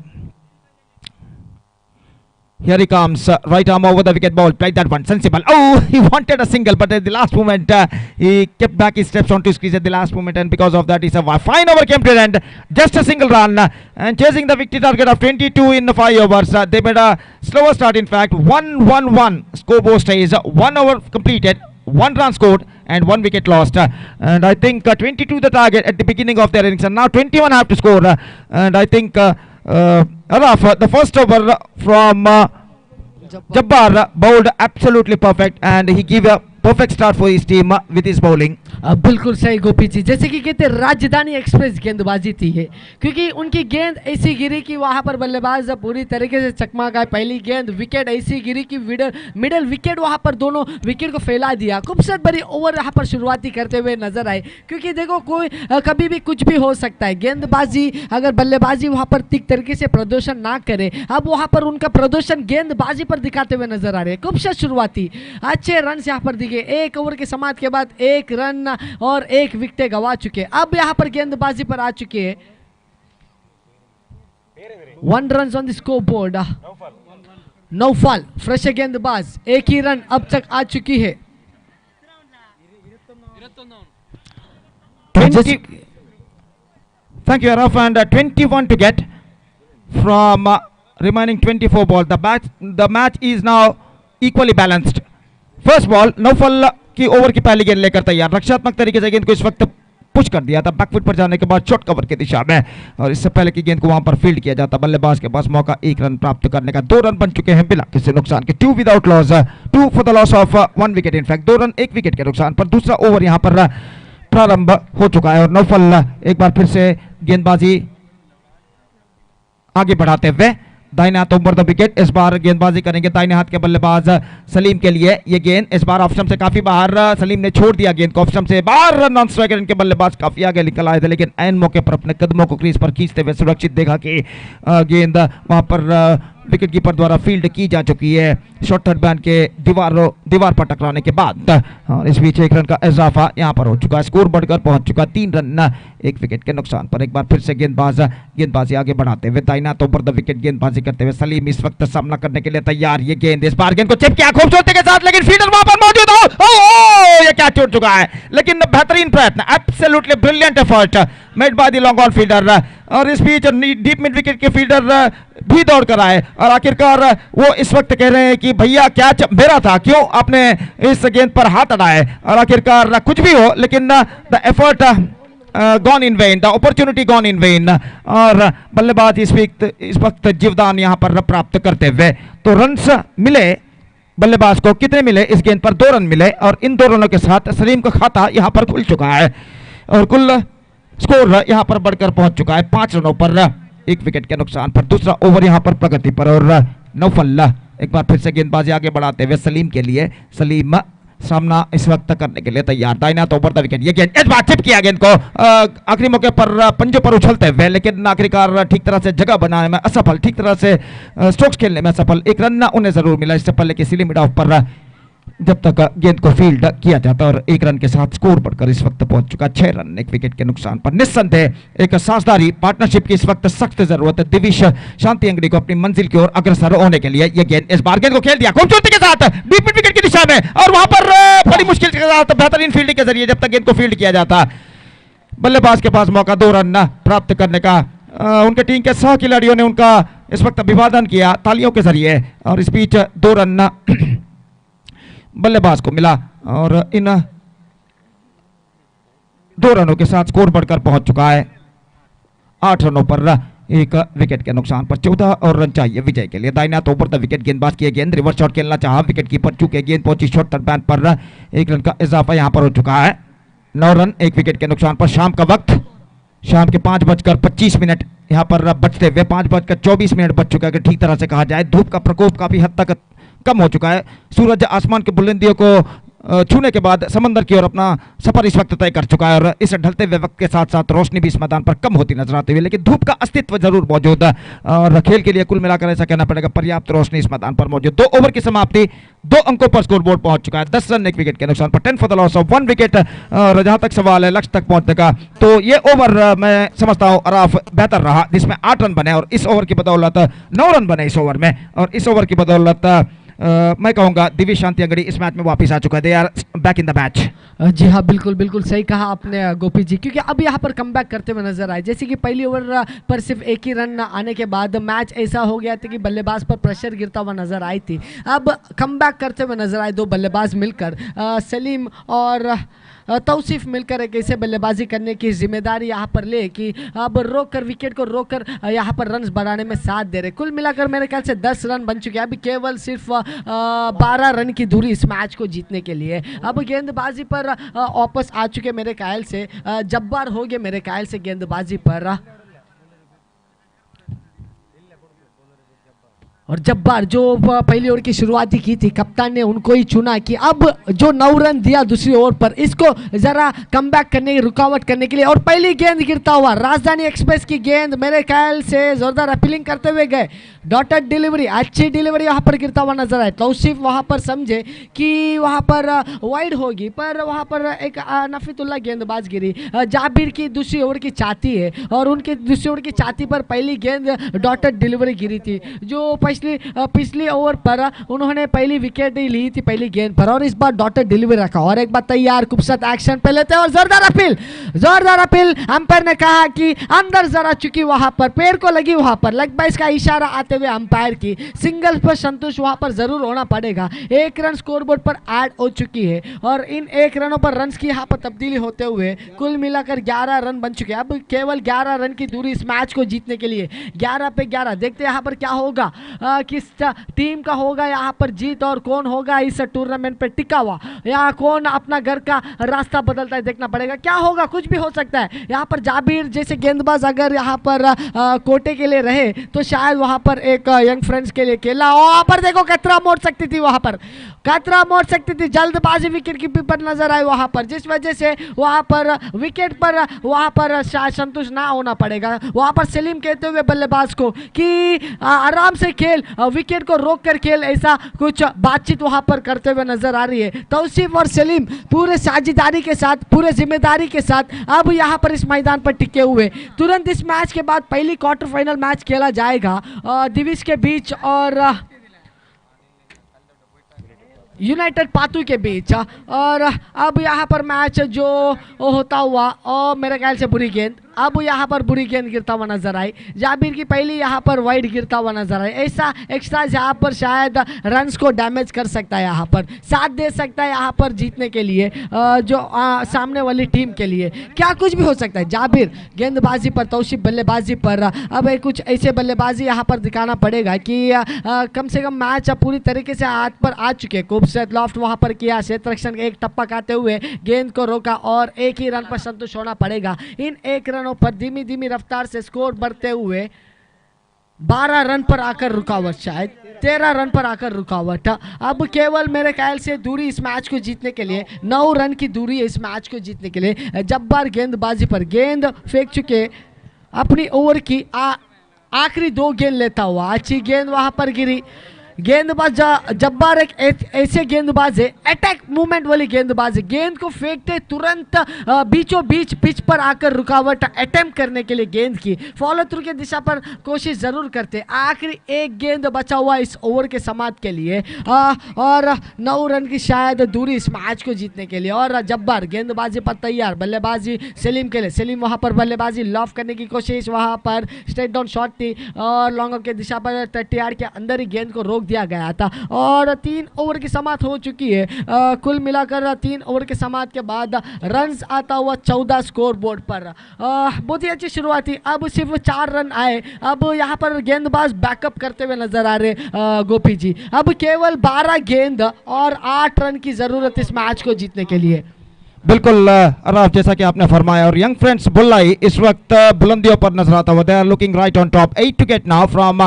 Here he comes, right arm over the wicket ball, played that one, sensible. Oh, he wanted a single, but at the last moment, he kept back his steps onto his crease at the last moment, and because of that, it's a fine over came to an end. Just a single run, and chasing the victory target of 22 in 5 overs. They made a slower start, in fact. 1-1-1 scoreboard stays, 1 over completed, 1 run scored, and 1 wicket lost. And I think 22 the target at the beginning of their innings, and now 21 have to score. And I think Araf, the first over from Jabbar bowled absolutely perfect, and he gave a perfect start for his team with his bowling. बिल्कुल सही गोपी जी, जैसे कि कहते राजधानी express गेंदबाजी थी है, क्योंकि उनकी गेंद ऐसी गिरी कि वहां पर बल्लेबाज पूरी तरीके से चकमा गए। पहली गेंद विकेट ऐसी गिरी कि मिडल विकेट वहां पर दोनों विकेट को फैला दिया। खूबसूरत बड़ी ओवर यहाँ पर शुरुआती करते हुए नजर आए, क्योंकि देखो कोई कभी भी कुछ भी हो सकता है। गेंदबाजी अगर बल्लेबाजी वहां पर ठीक तरीके से प्रदर्शन ना करे, अब वहां पर उनका प्रदर्शन गेंदबाजी पर दिखाते हुए नजर आ रहे हैं। खूबसूरत शुरुआती अच्छे रन यहाँ पर दिखे। एक ओवर के समाप्ति के बाद 1 रन और 1 विकेट गवा चुके। अब यहां पर गेंदबाजी पर आ चुके हैं 1 run on the score board. Naufal fresh गेंदबाज, 1 ही रन अब तक आ चुकी है। 20. Thank you, Araf, and 21 to get from remaining 24 ball. The match is now equally balanced. First ball, Naufal की ओवर की पहली गेंद लेकर तैयार, रक्षात्मक तरीके से गेंद को इस वक्त पुश कर दिया था बैकफुट पर जाने के बाद शॉर्ट कवर की दिशा में, और इससे पहले की गेंद को वहां पर फील्ड किया जाता। बल्लेबाज के पास मौका 1 रन प्राप्त करने का। 2 रन बन चुके हैं बिना किसी नुकसान के। 2 without loss, 2 for the loss of 1 wicket. In fact 2 run 1 wicket के नुकसान पर दूसरा ओवर यहां पर प्रारंभ हो चुका है, और नौफल एक बार फिर से गेंदबाजी आगे बढ़ाते हुए दाहिने हाथ ओवर द विकेट। इस बार गेंदबाजी करेंगे दाहिने हाथ के बल्लेबाज सलीम के लिए। ये गेंद इस बार ऑफ स्टंप से काफी बाहर, सलीम ने छोड़ दिया गेंद को ऑफ स्टंप से बाहर। नॉन स्ट्राइकर इनके बल्लेबाज काफी आगे निकल आए थे, लेकिन ऐन मौके पर अपने कदमों को क्रीज पर खींचते हुए सुरक्षित देखा कि गेंद वहां पर विकेट कीपर द्वारा फील्ड की जा चुकी है शॉर्ट थर्ड बैन के दीवार पर टकराने के बाद। और इस बीच 1 रन का इजाफा यहां पर हो चुका है। स्कोर बढ़कर पहुंच चुका 3 रन 1 विकेट के नुकसान पर। एक बार फिर से गेंदबाजी आगे बढ़ाते हुए दाहिना तो ऊपर द विकेट गेंदबाजी करते हुए सलीम इस वक्त सामना करने के लिए तैयार। ये गेंद इस बार गेंद को चिप किया खूबसूरती के साथ, लेकिन फील्डर वहां पर मौजूद हो। ये क्या छूट चुका है, लेकिन बेहतरीन प्रयत्न, absolutely brilliant effort made by the long on fielder. और इस बीच डीप मिड विकेट के फील्डर भी दौड़ कर आए, और आखिरकार वो इस वक्त कह रहे हैं कि भैया कैच मेरा था, क्यों आपने इस गेंद पर हाथ अड़ाए। और आखिरकार कुछ भी हो, लेकिन the effort gone in when, the opportunity gone in when. और बल्लेबाज इस वक्त जीवदान यहां पर प्राप्त करते हुए। तो रन्स मिले बल्लेबाज को, कितने मिले इस गेंद पर? 2 रन मिले, और इन 2 रनों के साथ सलीम का खाता यहां पर खुल चुका है, और कुल स्कोर यहां पर बढ़कर पहुंच चुका है 5 रनों पर 1 विकेट के नुकसान पर। दूसरा ओवर यहां पर प्रगति पर, और नौफल एक बार फिर से गेंदबाजी आगे बढ़ाते हुए सलीम के लिए। सलीम सामना इस वक्त करने के लिए तैयार, दाहिना तो ओवर द विकेट। ये गेंद इस बार चिप किया गेंद को आखिरी मौके पर पंजों पर उछलते हुए, लेकिन आखिरकार ठीक तरह से जगह बनाने में असफल, ठीक तरह से स्ट्रोक्स खेलने में असफल। 1 रन उन्हें जरूर मिला इससे पहले किसी लिमिट ऑफ पर जब तक गेंद को फील्ड किया जाता, और 1 रन के साथ स्कोर बढ़कर इस वक्त पहुंच चुका 6 रन 1 विकेट के नुकसान पर। निस्संदेह एक साझेदारी पार्टनरशिप की इस वक्त सख्त जरूरत है दिविश शांति अंगड़ी को अपनी मंजिल की ओर अग्रसर होने के लिए। यह गेंद इस बार गेंद को खेल दिया खूबसूरती के साथ डीप मिड विकेट की दिशा में, और वहां पर बड़ी मुश्किल के साथ बेहतरीन फील्डिंग के जरिए जब तक गेंद को फील्ड किया जाता, बल्लेबाज के पास मौका 2 रन प्राप्त करने का। उनके टीम के सह खिलाड़ियों ने उनका इस वक्त अभिवादन किया तालियों के जरिए, और इस बीच 2 रन बल्लेबाज को मिला, और इन 2 रनों के साथ स्कोर बढ़कर पहुंच चुका है 8 रनों पर 1 विकेट के नुकसान पर। 14 और रन चाहिए विजय के लिए। दाहिना तो ऊपर द विकेट गेंदबाज की गेंद रिवर्स शॉट खेलना चाहा विकेट कीपर, चूंकि गेंद पहुंची शॉर्ट थर्ड बैन पर 1 रन का इजाफा यहां पर हो चुका है। 9 रन 1 विकेट के नुकसान पर। शाम का वक्त, शाम के 5:25 यहां पर बचते हुए 5:24 बच चुका है कि ठीक तरह से कहा जाए। धूप का प्रकोप काफी हद तक कम हो चुका है। सूरज आसमान की बुलंदियों को छूने के बाद समंदर की ओर अपना सफर इस वक्त तय कर चुका है, और इस ढलते हुए वक्त के साथ साथ रोशनी भी इस मैदान पर कम होती नजर आती हुई, लेकिन धूप का अस्तित्व जरूर मौजूद है, और खेल के लिए कुल मिलाकर ऐसा कहना पड़ेगा पर्याप्त रोशनी इस मैदान पर मौजूद। 2 ओवर की समाप्ति 2 अंकों पर स्कोर बोर्ड पहुंच चुका है। 10 रन 1 विकेट के नुकसान पर। 10 for the loss of 1 wicket. और जहां तक सवाल है लक्ष्य तक पहुंचने का, तो ये ओवर मैं समझता हूं अराफ बेहतर रहा, जिसमें 8 रन बने, और इस ओवर की बदौलत 9 रन बने इस ओवर में, और इस ओवर की बदौलत मैं कहूंगा दिव्य शांति अंगड़ी इस मैच में वापस आ चुका है। They are back in the match. जी हाँ, बिल्कुल बिल्कुल सही कहा आपने गोपी जी, क्योंकि अब यहाँ पर कमबैक करते हुए नजर आए। जैसे कि पहली ओवर पर सिर्फ 1 ही रन आने के बाद मैच ऐसा हो गया था कि बल्लेबाज पर प्रेशर गिरता हुआ नजर आई थी। अब कमबैक करते हुए नजर आए 2 बल्लेबाज मिलकर, सलीम और तौसीफ मिलकर एक ऐसे बल्लेबाजी करने की जिम्मेदारी यहाँ पर ले कि अब रोक कर विकेट को रोक कर यहाँ पर रन बढ़ाने में साथ दे रहे। कुल मिलाकर मेरे ख्याल से 10 रन बन चुके हैं, अभी केवल सिर्फ 12 रन की दूरी इस मैच को जीतने के लिए। अब गेंदबाजी पर वापस आ चुके मेरे ख्याल से जब्बार हो गए मेरे ख्याल से गेंदबाजी पर, और जब्बार जो पहली ओवर की शुरुआत की थी कप्तान ने उनको ही चुना कि अब जो 9 रन दिया दूसरी ओवर पर इसको जरा कमबैक करने की रुकावट करने के लिए। और पहली गेंद गिरता हुआ राजधानी एक्सप्रेस की गेंद मेरे ख्याल से जोरदार अपीलिंग करते हुए गए, डॉटेड डिलीवरी, अच्छी डिलीवरी वहां पर गिरता हुआ नजर आए। तौसीफ वहां पर समझे कि वहां पर वाइड होगी, पर वहां पर एक नफीतुल्ला गेंदबाज गिरी। जाबिर की दूसरी ओवर की छाती है और उनकी दूसरी ओवर की छाती पर पहली गेंद डॉटेड डिलीवरी गिरी थी, जो पिछली ओवर पर उन्होंने पहली विकेट ही ली थी पहली गेंद पर, और इस बार डॉटेड डिलीवरी रखा और एक बार तैयार खूबसूरत एक्शन पे लेते हैं और जोरदार अपील। अंपायर ने कहा कि अंदर जरा चुकी, वहां पर पैर को लगी, वहां पर लेग बाइस का इशारा आते हुए अंपायर की सिंगल पर संतुष्ट वहां पर जरूर होना पड़ेगा। 1 रन स्कोरबोर्ड पर ऐड हो चुकी है और इन 1 रनों पर रन की यहाँ पर तब्दीली होते हुए कुल मिलाकर 11 रन बन चुके हैं। अब केवल 11 रन की दूरी इस मैच को जीतने के लिए, 11 पे 11। देखते हैं यहाँ पर क्या होगा, किस टीम का होगा यहाँ पर जीत और कौन होगा इस टूर्नामेंट पे टिका हुआ, या कौन अपना घर का रास्ता बदलता है, देखना पड़ेगा। क्या होगा, कुछ भी हो सकता है। यहाँ पर जाबिर जैसे गेंदबाज अगर यहाँ पर कोटे के लिए रहे तो शायद वहां पर एक यंग फ्रेंड्स के लिए खेला, वहां पर देखो खतरा मोड़ सकती थी, वहां पर खतरा मोड़ सकती थी, जल्दबाजी विकेट कीपर पर नजर आए वहां पर, जिस वजह से वहां पर विकेट पर वहां पर शायद संतुष्ट ना होना पड़ेगा। वहां पर सलीम कहते हुए बल्लेबाज को कि आराम से खेल, विकेट को रोक कर खेल, ऐसा कुछ बातचीत वहां पर करते हुए नजर आ रही है। तौसीफ और सलीम पूरे साझेदारी के साथ, पूरे जिम्मेदारी के साथ अब यहां पर इस मैदान पर टिके हुए। तुरंत इस मैच के बाद पहली क्वार्टर फाइनल मैच खेला जाएगा दिविज के बीच और यूनाइटेड पातू के बीच, और अब यहाँ पर मैच जो होता हुआ और मेरे ख्याल से बुरी गेंद, अब यहाँ पर बुरी गेंद गिरता हुआ नजर आई। जाबिर की पहली यहाँ पर वाइड गिरता हुआ नजर आई, ऐसा एक्स्ट्रा यहाँ पर शायद रन्स को डैमेज कर सकता है, यहाँ पर साथ दे सकता है यहाँ पर जीतने के लिए जो सामने वाली टीम के लिए। क्या कुछ भी हो सकता है। जाबिर गेंदबाजी पर, तौसीफ बल्लेबाजी पर, अब कुछ ऐसे बल्लेबाजी यहाँ पर दिखाना पड़ेगा कि कम से कम मैच पूरी तरीके से हाथ पर आ चुके। खूबसूरत लॉफ्ट वहाँ पर किया, क्षेत्ररक्षण एक टप्पा खाते हुए गेंद को रोका और एक ही रन पर संतुष्ट होना पड़ेगा। इन 1 रनों पर धीमी धीमी रफ्तार से स्कोर बढ़ते हुए 12 रन पर आकर रुकावट, शायद 13 रन पर आकर रुकावट। अब केवल मेरे ख्याल से दूरी इस मैच को जीतने के लिए 9 रन की दूरी है इस मैच को जीतने के लिए। जब्बार गेंदबाजी पर गेंद फेंक चुके, अपनी ओवर की आखिरी 2 गेंद लेता हुआ, अच्छी गेंद वहां पर गिरी। गेंदबाज जब्बार एक ऐसे गेंदबाज है, अटैक मूवमेंट वाली गेंदबाज है, गेंद को फेंकते तुरंत बीचों बीच पिच पर आकर रुकावट अटेम्प्ट करने के लिए गेंद की फॉलो थ्रू की दिशा पर कोशिश जरूर करते। आखिरी 1 गेंद बचा हुआ इस ओवर के समाप्त के लिए और 9 रन की शायद दूरी इस मैच को जीतने के लिए। और जब्बार गेंदबाजी पर तैयार, बल्लेबाजी सलीम के लिए, सलीम वहां पर बल्लेबाजी लॉफ करने की कोशिश, वहां पर स्ट्रेट डाउन शॉट थी और लॉन्ग ऑफ की दिशा पर 30 यार्ड के अंदर ही गेंद को रोक दिया गया था और 3 ओवर की समाप्त हो चुकी है। कुल मिलाकर 3 ओवर के समाप्त के बाद रन्स आता हुआ 14 स्कोर बोर्ड पर। बहुत ही अच्छी शुरुआत थी, अब सिर्फ 4 रन आए। अब यहाँ पर गेंदबाज बैकअप करते हुए नजर आ रहे गोपी जी। अब केवल 12 गेंद और 8 रन की जरूरत इस मैच को जीतने के लिए। बिल्कुल अराफ, जैसा कि आपने फरमाया, और यंग फ्रेंड्स बुल्लाई इस वक्त बुलंदियों पर नजर आता हुआ। They are looking right on top, 8 wicket now from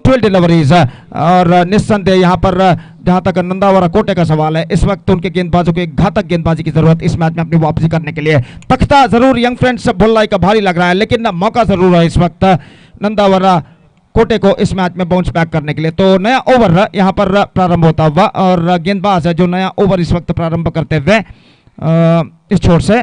12 deliveries. और निस्संदेह यहाँ पर जहाँ तक नंदावरा कोटे का सवाल है, इस वक्त उनके गेंदबाजों को एक घातक गेंदबाजी की जरूरत इस मैच में अपनी वापसी करने के लिए। तख्ता जरूर यंग फ्रेंड्स बुल्लाई का भारी लग रहा है, लेकिन मौका जरूर है इस वक्त नंदावरा कोटे को इस मैच में बाउंस बैक करने के लिए। तो नया ओवर यहाँ पर प्रारंभ होता हुआ और गेंदबाज है जो नया ओवर इस वक्त प्रारंभ करते हुए इस छोर से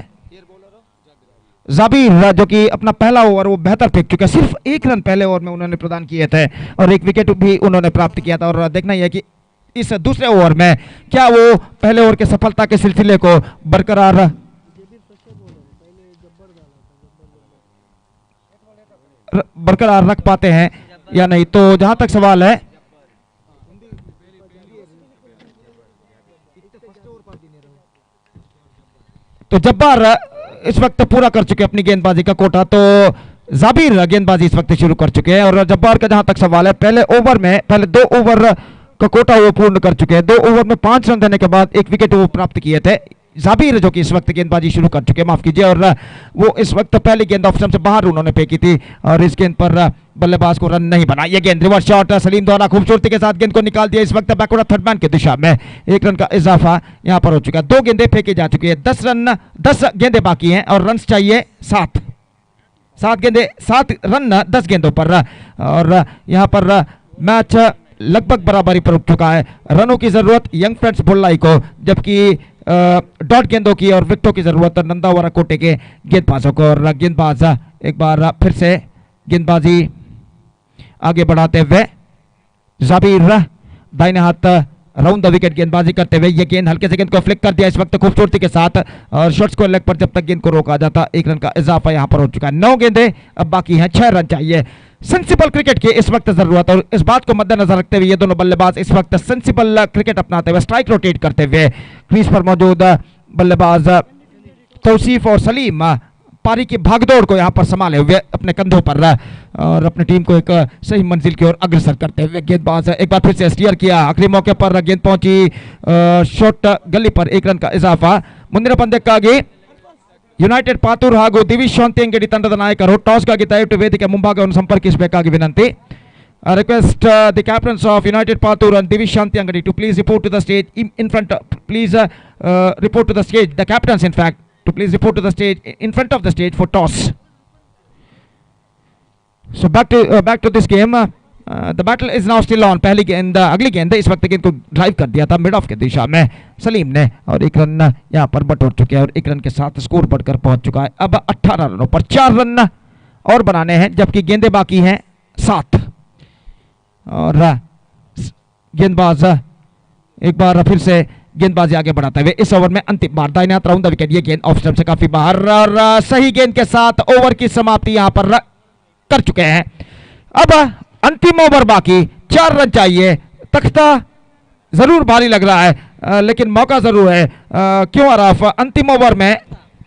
जाबिर, जो कि अपना पहला ओवर वो बेहतर फेंक चुका है। सिर्फ 1 रन पहले ओवर में उन्होंने प्रदान किए थे और 1 विकेट भी उन्होंने प्राप्त किया था। और देखना यह है कि इस दूसरे ओवर में क्या वो पहले ओवर के सफलता के सिलसिले को बरकरार रख पाते हैं या नहीं। तो जहां तक सवाल है, तो जब्बार इस वक्त पूरा कर चुके अपनी गेंदबाजी का कोटा, तो जाबिर गेंदबाजी इस वक्त शुरू कर चुके हैं। और जब्बार का जहां तक सवाल है, पहले 2 ओवर का कोटा वो पूर्ण कर चुके हैं। 2 ओवर में 5 रन देने के बाद 1 विकेट वो प्राप्त किए थे जाबिर, जो कि इस वक्त गेंदबाजी शुरू कर चुके हैं, माफ कीजिए। और वो इस वक्त पहली गेंद ऑफ स्टंप से बाहर उन्होंने फेंकी थी और इस गेंद पर बल्लेबाज को रन नहीं बना। ये गेंद रिवर्स शॉट सलीम द्वारा खूबसूरती के साथ गेंद को निकाल दिया। इस वक्त बैकवर्ड थर्ड मैन की दिशा में 1 रन का इजाफा यहां पर हो चुका है। 2 गेंदें फेंकी जा चुकी है, 10 गेंदें बाकी हैं और रन चाहिए 7 रन 10 गेंदों पर। और यहां पर मैच लगभग बराबरी पर उठ चुका है। रनों की जरूरत यंग फ्रेंड्स बुल्लाई को, जबकि डॉट गेंदों की और विकेटों की जरूरत नंदावरा कोटे के गेंदबाजों को। और गेंदबाज एक बार फिर से गेंदबाजी आगे बढ़ाते हुए जाबिर दाहिने हाथ राउंड द विकेट गेंदबाजी करते हुए ये गेंद हल्के से गेंद को फ्लिक कर दिया इस वक्त खूबसूरती के साथ। और शॉट स्कोर लेग पर जब तक गेंद को रोका जाता 1 रन का इजाफा यहां पर हो चुका है। 9 गेंदें अब बाकी हैं, 6 रन चाहिए। सेंसिबल क्रिकेट की इस वक्त जरूरत, और इस बात को मद्देनजर रखते हुए ये दोनों बल्लेबाज इस वक्त सेंसिबल क्रिकेट अपनाते हुए स्ट्राइक रोटेट करते हुए क्रीज पर मौजूद बल्लेबाज तौसीफ और सलीम पारी की भागदौड़ को यहां पर संभाले हुए अपने कंधों पर और अपनी टीम को एक सही मंजिल की ओर अग्रसर करते हुए गेंदबाज एक बार फिर से स्टीयर किया। आखिरी मौके पर गेंद पहुंची शॉट गली पर 1 रन का इजाफा। ಮುಂದಿನ ಪಂದ್ಯಕ್ಕಾಗಿ ಯುನೈಟೆಡ್ ಪಾತೂರು ಹಾಗೂ ದಿವಿಶ್ ಶಾಂತಿಯಂಗಡಿ ತಂಡದ ನಾಯಕರು ಟಾಸ್ ಗಾಗಿ ದಯವಿಟ್ಟು ವೇದಿಕೆ ಮುಂಭಾಗವನ್ನು ಸಂಪರ್ಕಿಸಬೇಕಾಗಿ ವಿನಂತಿ. Request the captains of United Patur and Divish Shantiangadi to please report to the stage in front. Please report to the stage. The captains, in fact, to please report to the stage in front of the stage for toss. So back to this game. The battle is now still on. पहली गेंद अगली गेंद इस वक्त गेंद को drive कर दिया था मिड ऑफ की दिशा में सलीम ने और 1 रन यहाँ पर बटोर चुके हैं और 1 रन के साथ स्कोर बढ़कर पहुंच चुका है। अब 18 रनों पर 4 रन और बनाने हैं जबकि गेंदें बाकी हैं 7। और गेंदबाज एक बार फिर से गेंदबाजी आगे बढ़ाते हुए इस ओवर में अंतिम बार दाहिने हाथ राउंड द विकेट। ये गेंद ऑफ स्टंप से काफी बाहर और सही गेंद के साथ ओवर की समाप्ति यहां पर कर चुके हैं। अब अंतिम ओवर बाकी 4 रन चाहिए। तख्ता जरूर भारी लग रहा है लेकिन मौका जरूर है। क्यों आराफ, अंतिम ओवर में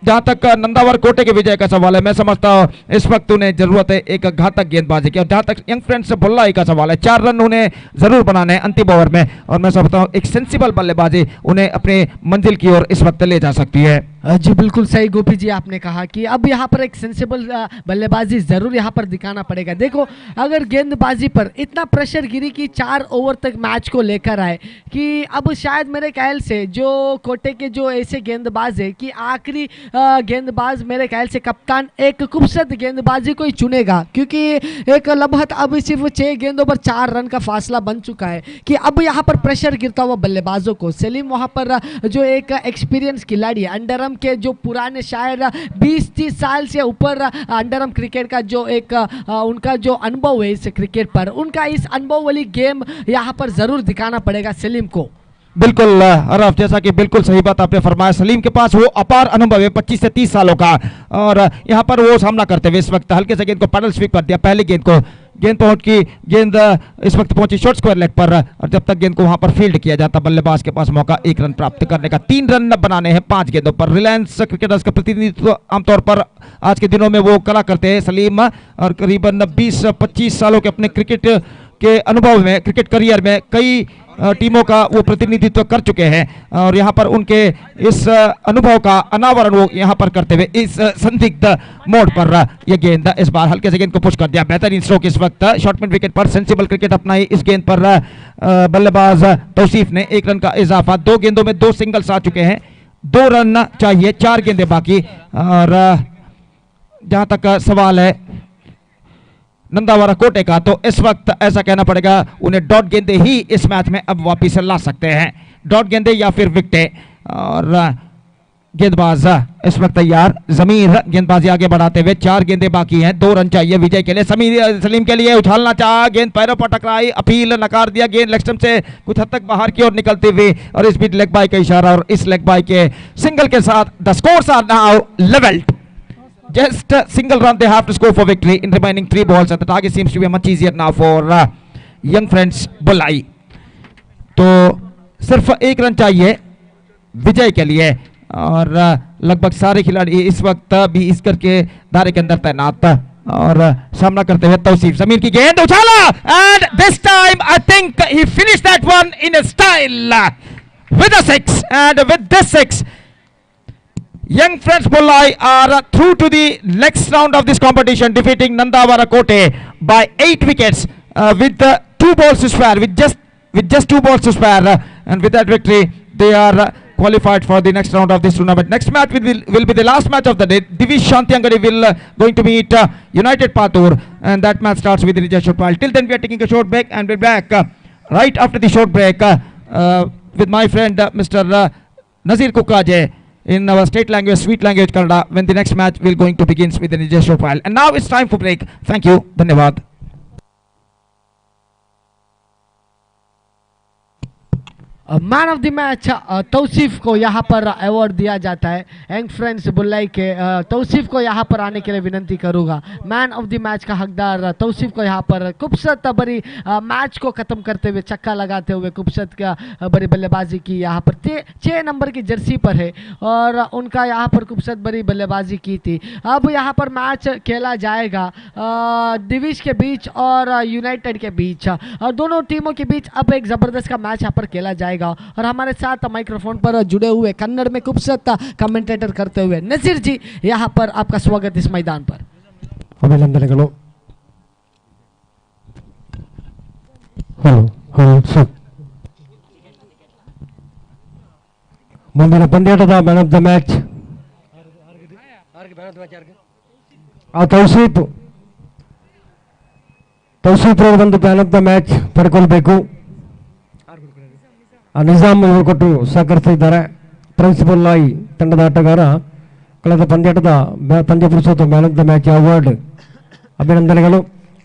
जहां तक नंदावर कोटे के विजय का सवाल है मैं समझता हूं इस वक्त उन्हें जरूरत है एक घातक गेंदबाजी की। और जहां तक यंग फ्रेंड्स भुल्लाई का सवाल है 4 रन उन्हें जरूर बनाने हैं अंतिम ओवर में और मैं समझता हूं एक सेंसिबल बल्लेबाजी उन्हें अपने मंजिल की ओर इस वक्त ले जा सकती है। जी बिल्कुल सही गोपी जी, आपने कहा कि अब यहाँ पर एक सेंसिबल बल्लेबाजी जरूर यहाँ पर दिखाना पड़ेगा। देखो अगर गेंदबाजी पर इतना प्रेशर गिरी कि 4 ओवर तक मैच को लेकर आए कि अब शायद मेरे ख्याल से जो कोटे के जो ऐसे गेंदबाज है कि आखिरी गेंदबाज मेरे ख्याल से कप्तान एक खूबसूरत गेंदबाजी को ही चुनेगा क्योंकि एक लम्हत अब सिर्फ 6 गेंदों पर 4 रन का फासला बन चुका है कि अब यहाँ पर प्रेशर गिरता हुआ बल्लेबाजों को। सलीम वहाँ पर जो एक एक्सपीरियंस खिलाड़ी है अंडरम के जो पुराने शायद 20-30 साल से ऊपर अंडरम क्रिकेट का जो एक उनका जो अनुभव है इस क्रिकेट पर, उनका इस अनुभव वाली गेम यहाँ पर जरूर दिखाना पड़ेगा सलीम को। बिल्कुल अरफ, जैसा कि बिल्कुल सही बात आपने फरमाया, सलीम के पास वो अपार अनुभव है 25 से 30 सालों का और यहाँ पर वो सामना करते हुए इस वक्त हल्के से गेंद को पैडल स्वीप कर दिया। पहली गेंद को गेंद पहुंच की, गेंद इस वक्त पहुंची शॉर्ट स्क्वायर लेग पर और जब तक गेंद को वहां पर फील्ड किया जाता बल्लेबाज के पास मौका 1 रन प्राप्त करने का। 3 रन बनाने हैं 5 गेंदों पर। रिलायंस क्रिकेटर्स का प्रतिनिधित्व आमतौर पर आज के दिनों में वो करा करते हैं सलीम और करीबन 20-25 सालों के अपने क्रिकेट के अनुभव में क्रिकेट करियर में कई टीमों का वो प्रतिनिधित्व कर चुके हैं और यहाँ पर उनके इस अनुभव का अनावरण वो यहाँ पर करते हुए इस संदिग्ध मोड पर ये गेंद इस बार हल्के से गेंद को पुश कर दिया। बेहतरीन स्ट्रोक इस वक्त शॉर्ट मिड विकेट पर सेंसिबल क्रिकेट अपनाई इस गेंद पर बल्लेबाज तौसीफ ने 1 रन का इजाफा। 2 गेंदों में 2 सिंगल्स आ चुके हैं, 2 रन चाहिए, 4 गेंदें बाकी। और जहां तक सवाल है नंदावरा कोटे का तो इस वक्त ऐसा कहना पड़ेगा उन्हें डॉट गेंदे ही इस मैच में अब वापिस ला सकते हैं, डॉट गेंदे या फिर विकेटें। और गेंदबाज इस वक्त तैयार, जमीर गेंदबाजी आगे बढ़ाते हुए 4 गेंदें बाकी हैं, 2 रन चाहिए विजय के लिए। सलीम के लिए उछालना चाहा, गेंद पैरों पर टकराई, अपील नकार दिया, गेंद लेग स्टंप से कुछ हद तक बाहर की ओर निकलती हुई और इस बीच लेग बाय का इशारा और इस लेग बाय के सिंगल के साथ the scores are now levelled. Just a single run they have to score for victory in remaining 3 balls and the target seems to be much easier now for young friends Bulai. तो सिर्फ 1 run चाहिए विजय के लिए और लगभग सारे खिलाड़ी इस वक्त भी इस घर के दायरे के अंदर तैनात और सामना करते हुए तौसीफ जमीर की गेंद उछाला and this time I think he finish that one in a style with a 6 and with this 6 young friends Bollai are through to the next round of this competition, defeating Nandavara Kote by 8 wickets with 2 balls to spare, with just 2 balls to spare, and with that victory they are qualified for the next round of this tournament. Next match will be the last match of the day. Divish Shantiangadi will going to meet United Patur, and that match starts with the Rijeshwar Pal. Till then we are taking a short break and we'll be back right after the short break with my friend Mr. Nazir Kukaje in our state language, sweet language Kannada, when the next match will going to begins with the Rijeshwar Pal. And now it's time for break. Thank you. Dhanyavad. Man of the match Tauseef को यहाँ पर award दिया जाता है। Young friends बुल्लाई के तौसीफ को यहाँ पर आने के लिए विनंती करूँगा। मैन ऑफ द मैच का हकदार तौसीफ को यहाँ पर खूबसूरत बड़ी मैच को ख़त्म करते हुए छक्का लगाते हुए खूबसूरत का बड़ी बल्लेबाजी की। यहाँ पर 6 नंबर की जर्सी पर है और उनका यहाँ पर खूबसूरत बड़ी बल्लेबाजी की थी। अब यहाँ पर मैच खेला जाएगा दिविश के बीच और यूनाइटेड के बीच, और दोनों टीमों के बीच अब एक ज़बरदस्त का मैच यहाँ पर खेला जाएगा। और हमारे साथ माइक्रोफोन पर जुड़े हुए कन्नड़ में खूबसूरत कमेंटेटर करते हुए नजीर जी, यहाँ पर आपका स्वागत इस मैदान पर। ಅಭಿನಂದನೆಗಳು. ಸರ್, ಮುಂದಿನ ಪಂದ್ಯಾಟದ man of the match Tauseef ರವರು ಬಂದು ಮ್ಯಾನ್ ಆಫ್ ದ ಮ್ಯಾಚ್ ಪಡ್ಕೊಳ್ಬೇಕು. ನಿಜಾಮ್ ಇವರು ಕೊಟ್ಟು ಸಹಕರಿಸಿದ್ದಾರೆ. ಪ್ರಿನ್ಸಿಪಲ್ ಲಾಯ್ ತಂಡದ ಆಟಗಾರ ಕಳೆದ ಪಂದ್ಯಾಟದ ಪಂದ್ಯ ಪುರುಷೋತ್ತಮ man of the match award. ಅಭಿನಂದನೆಗಳು.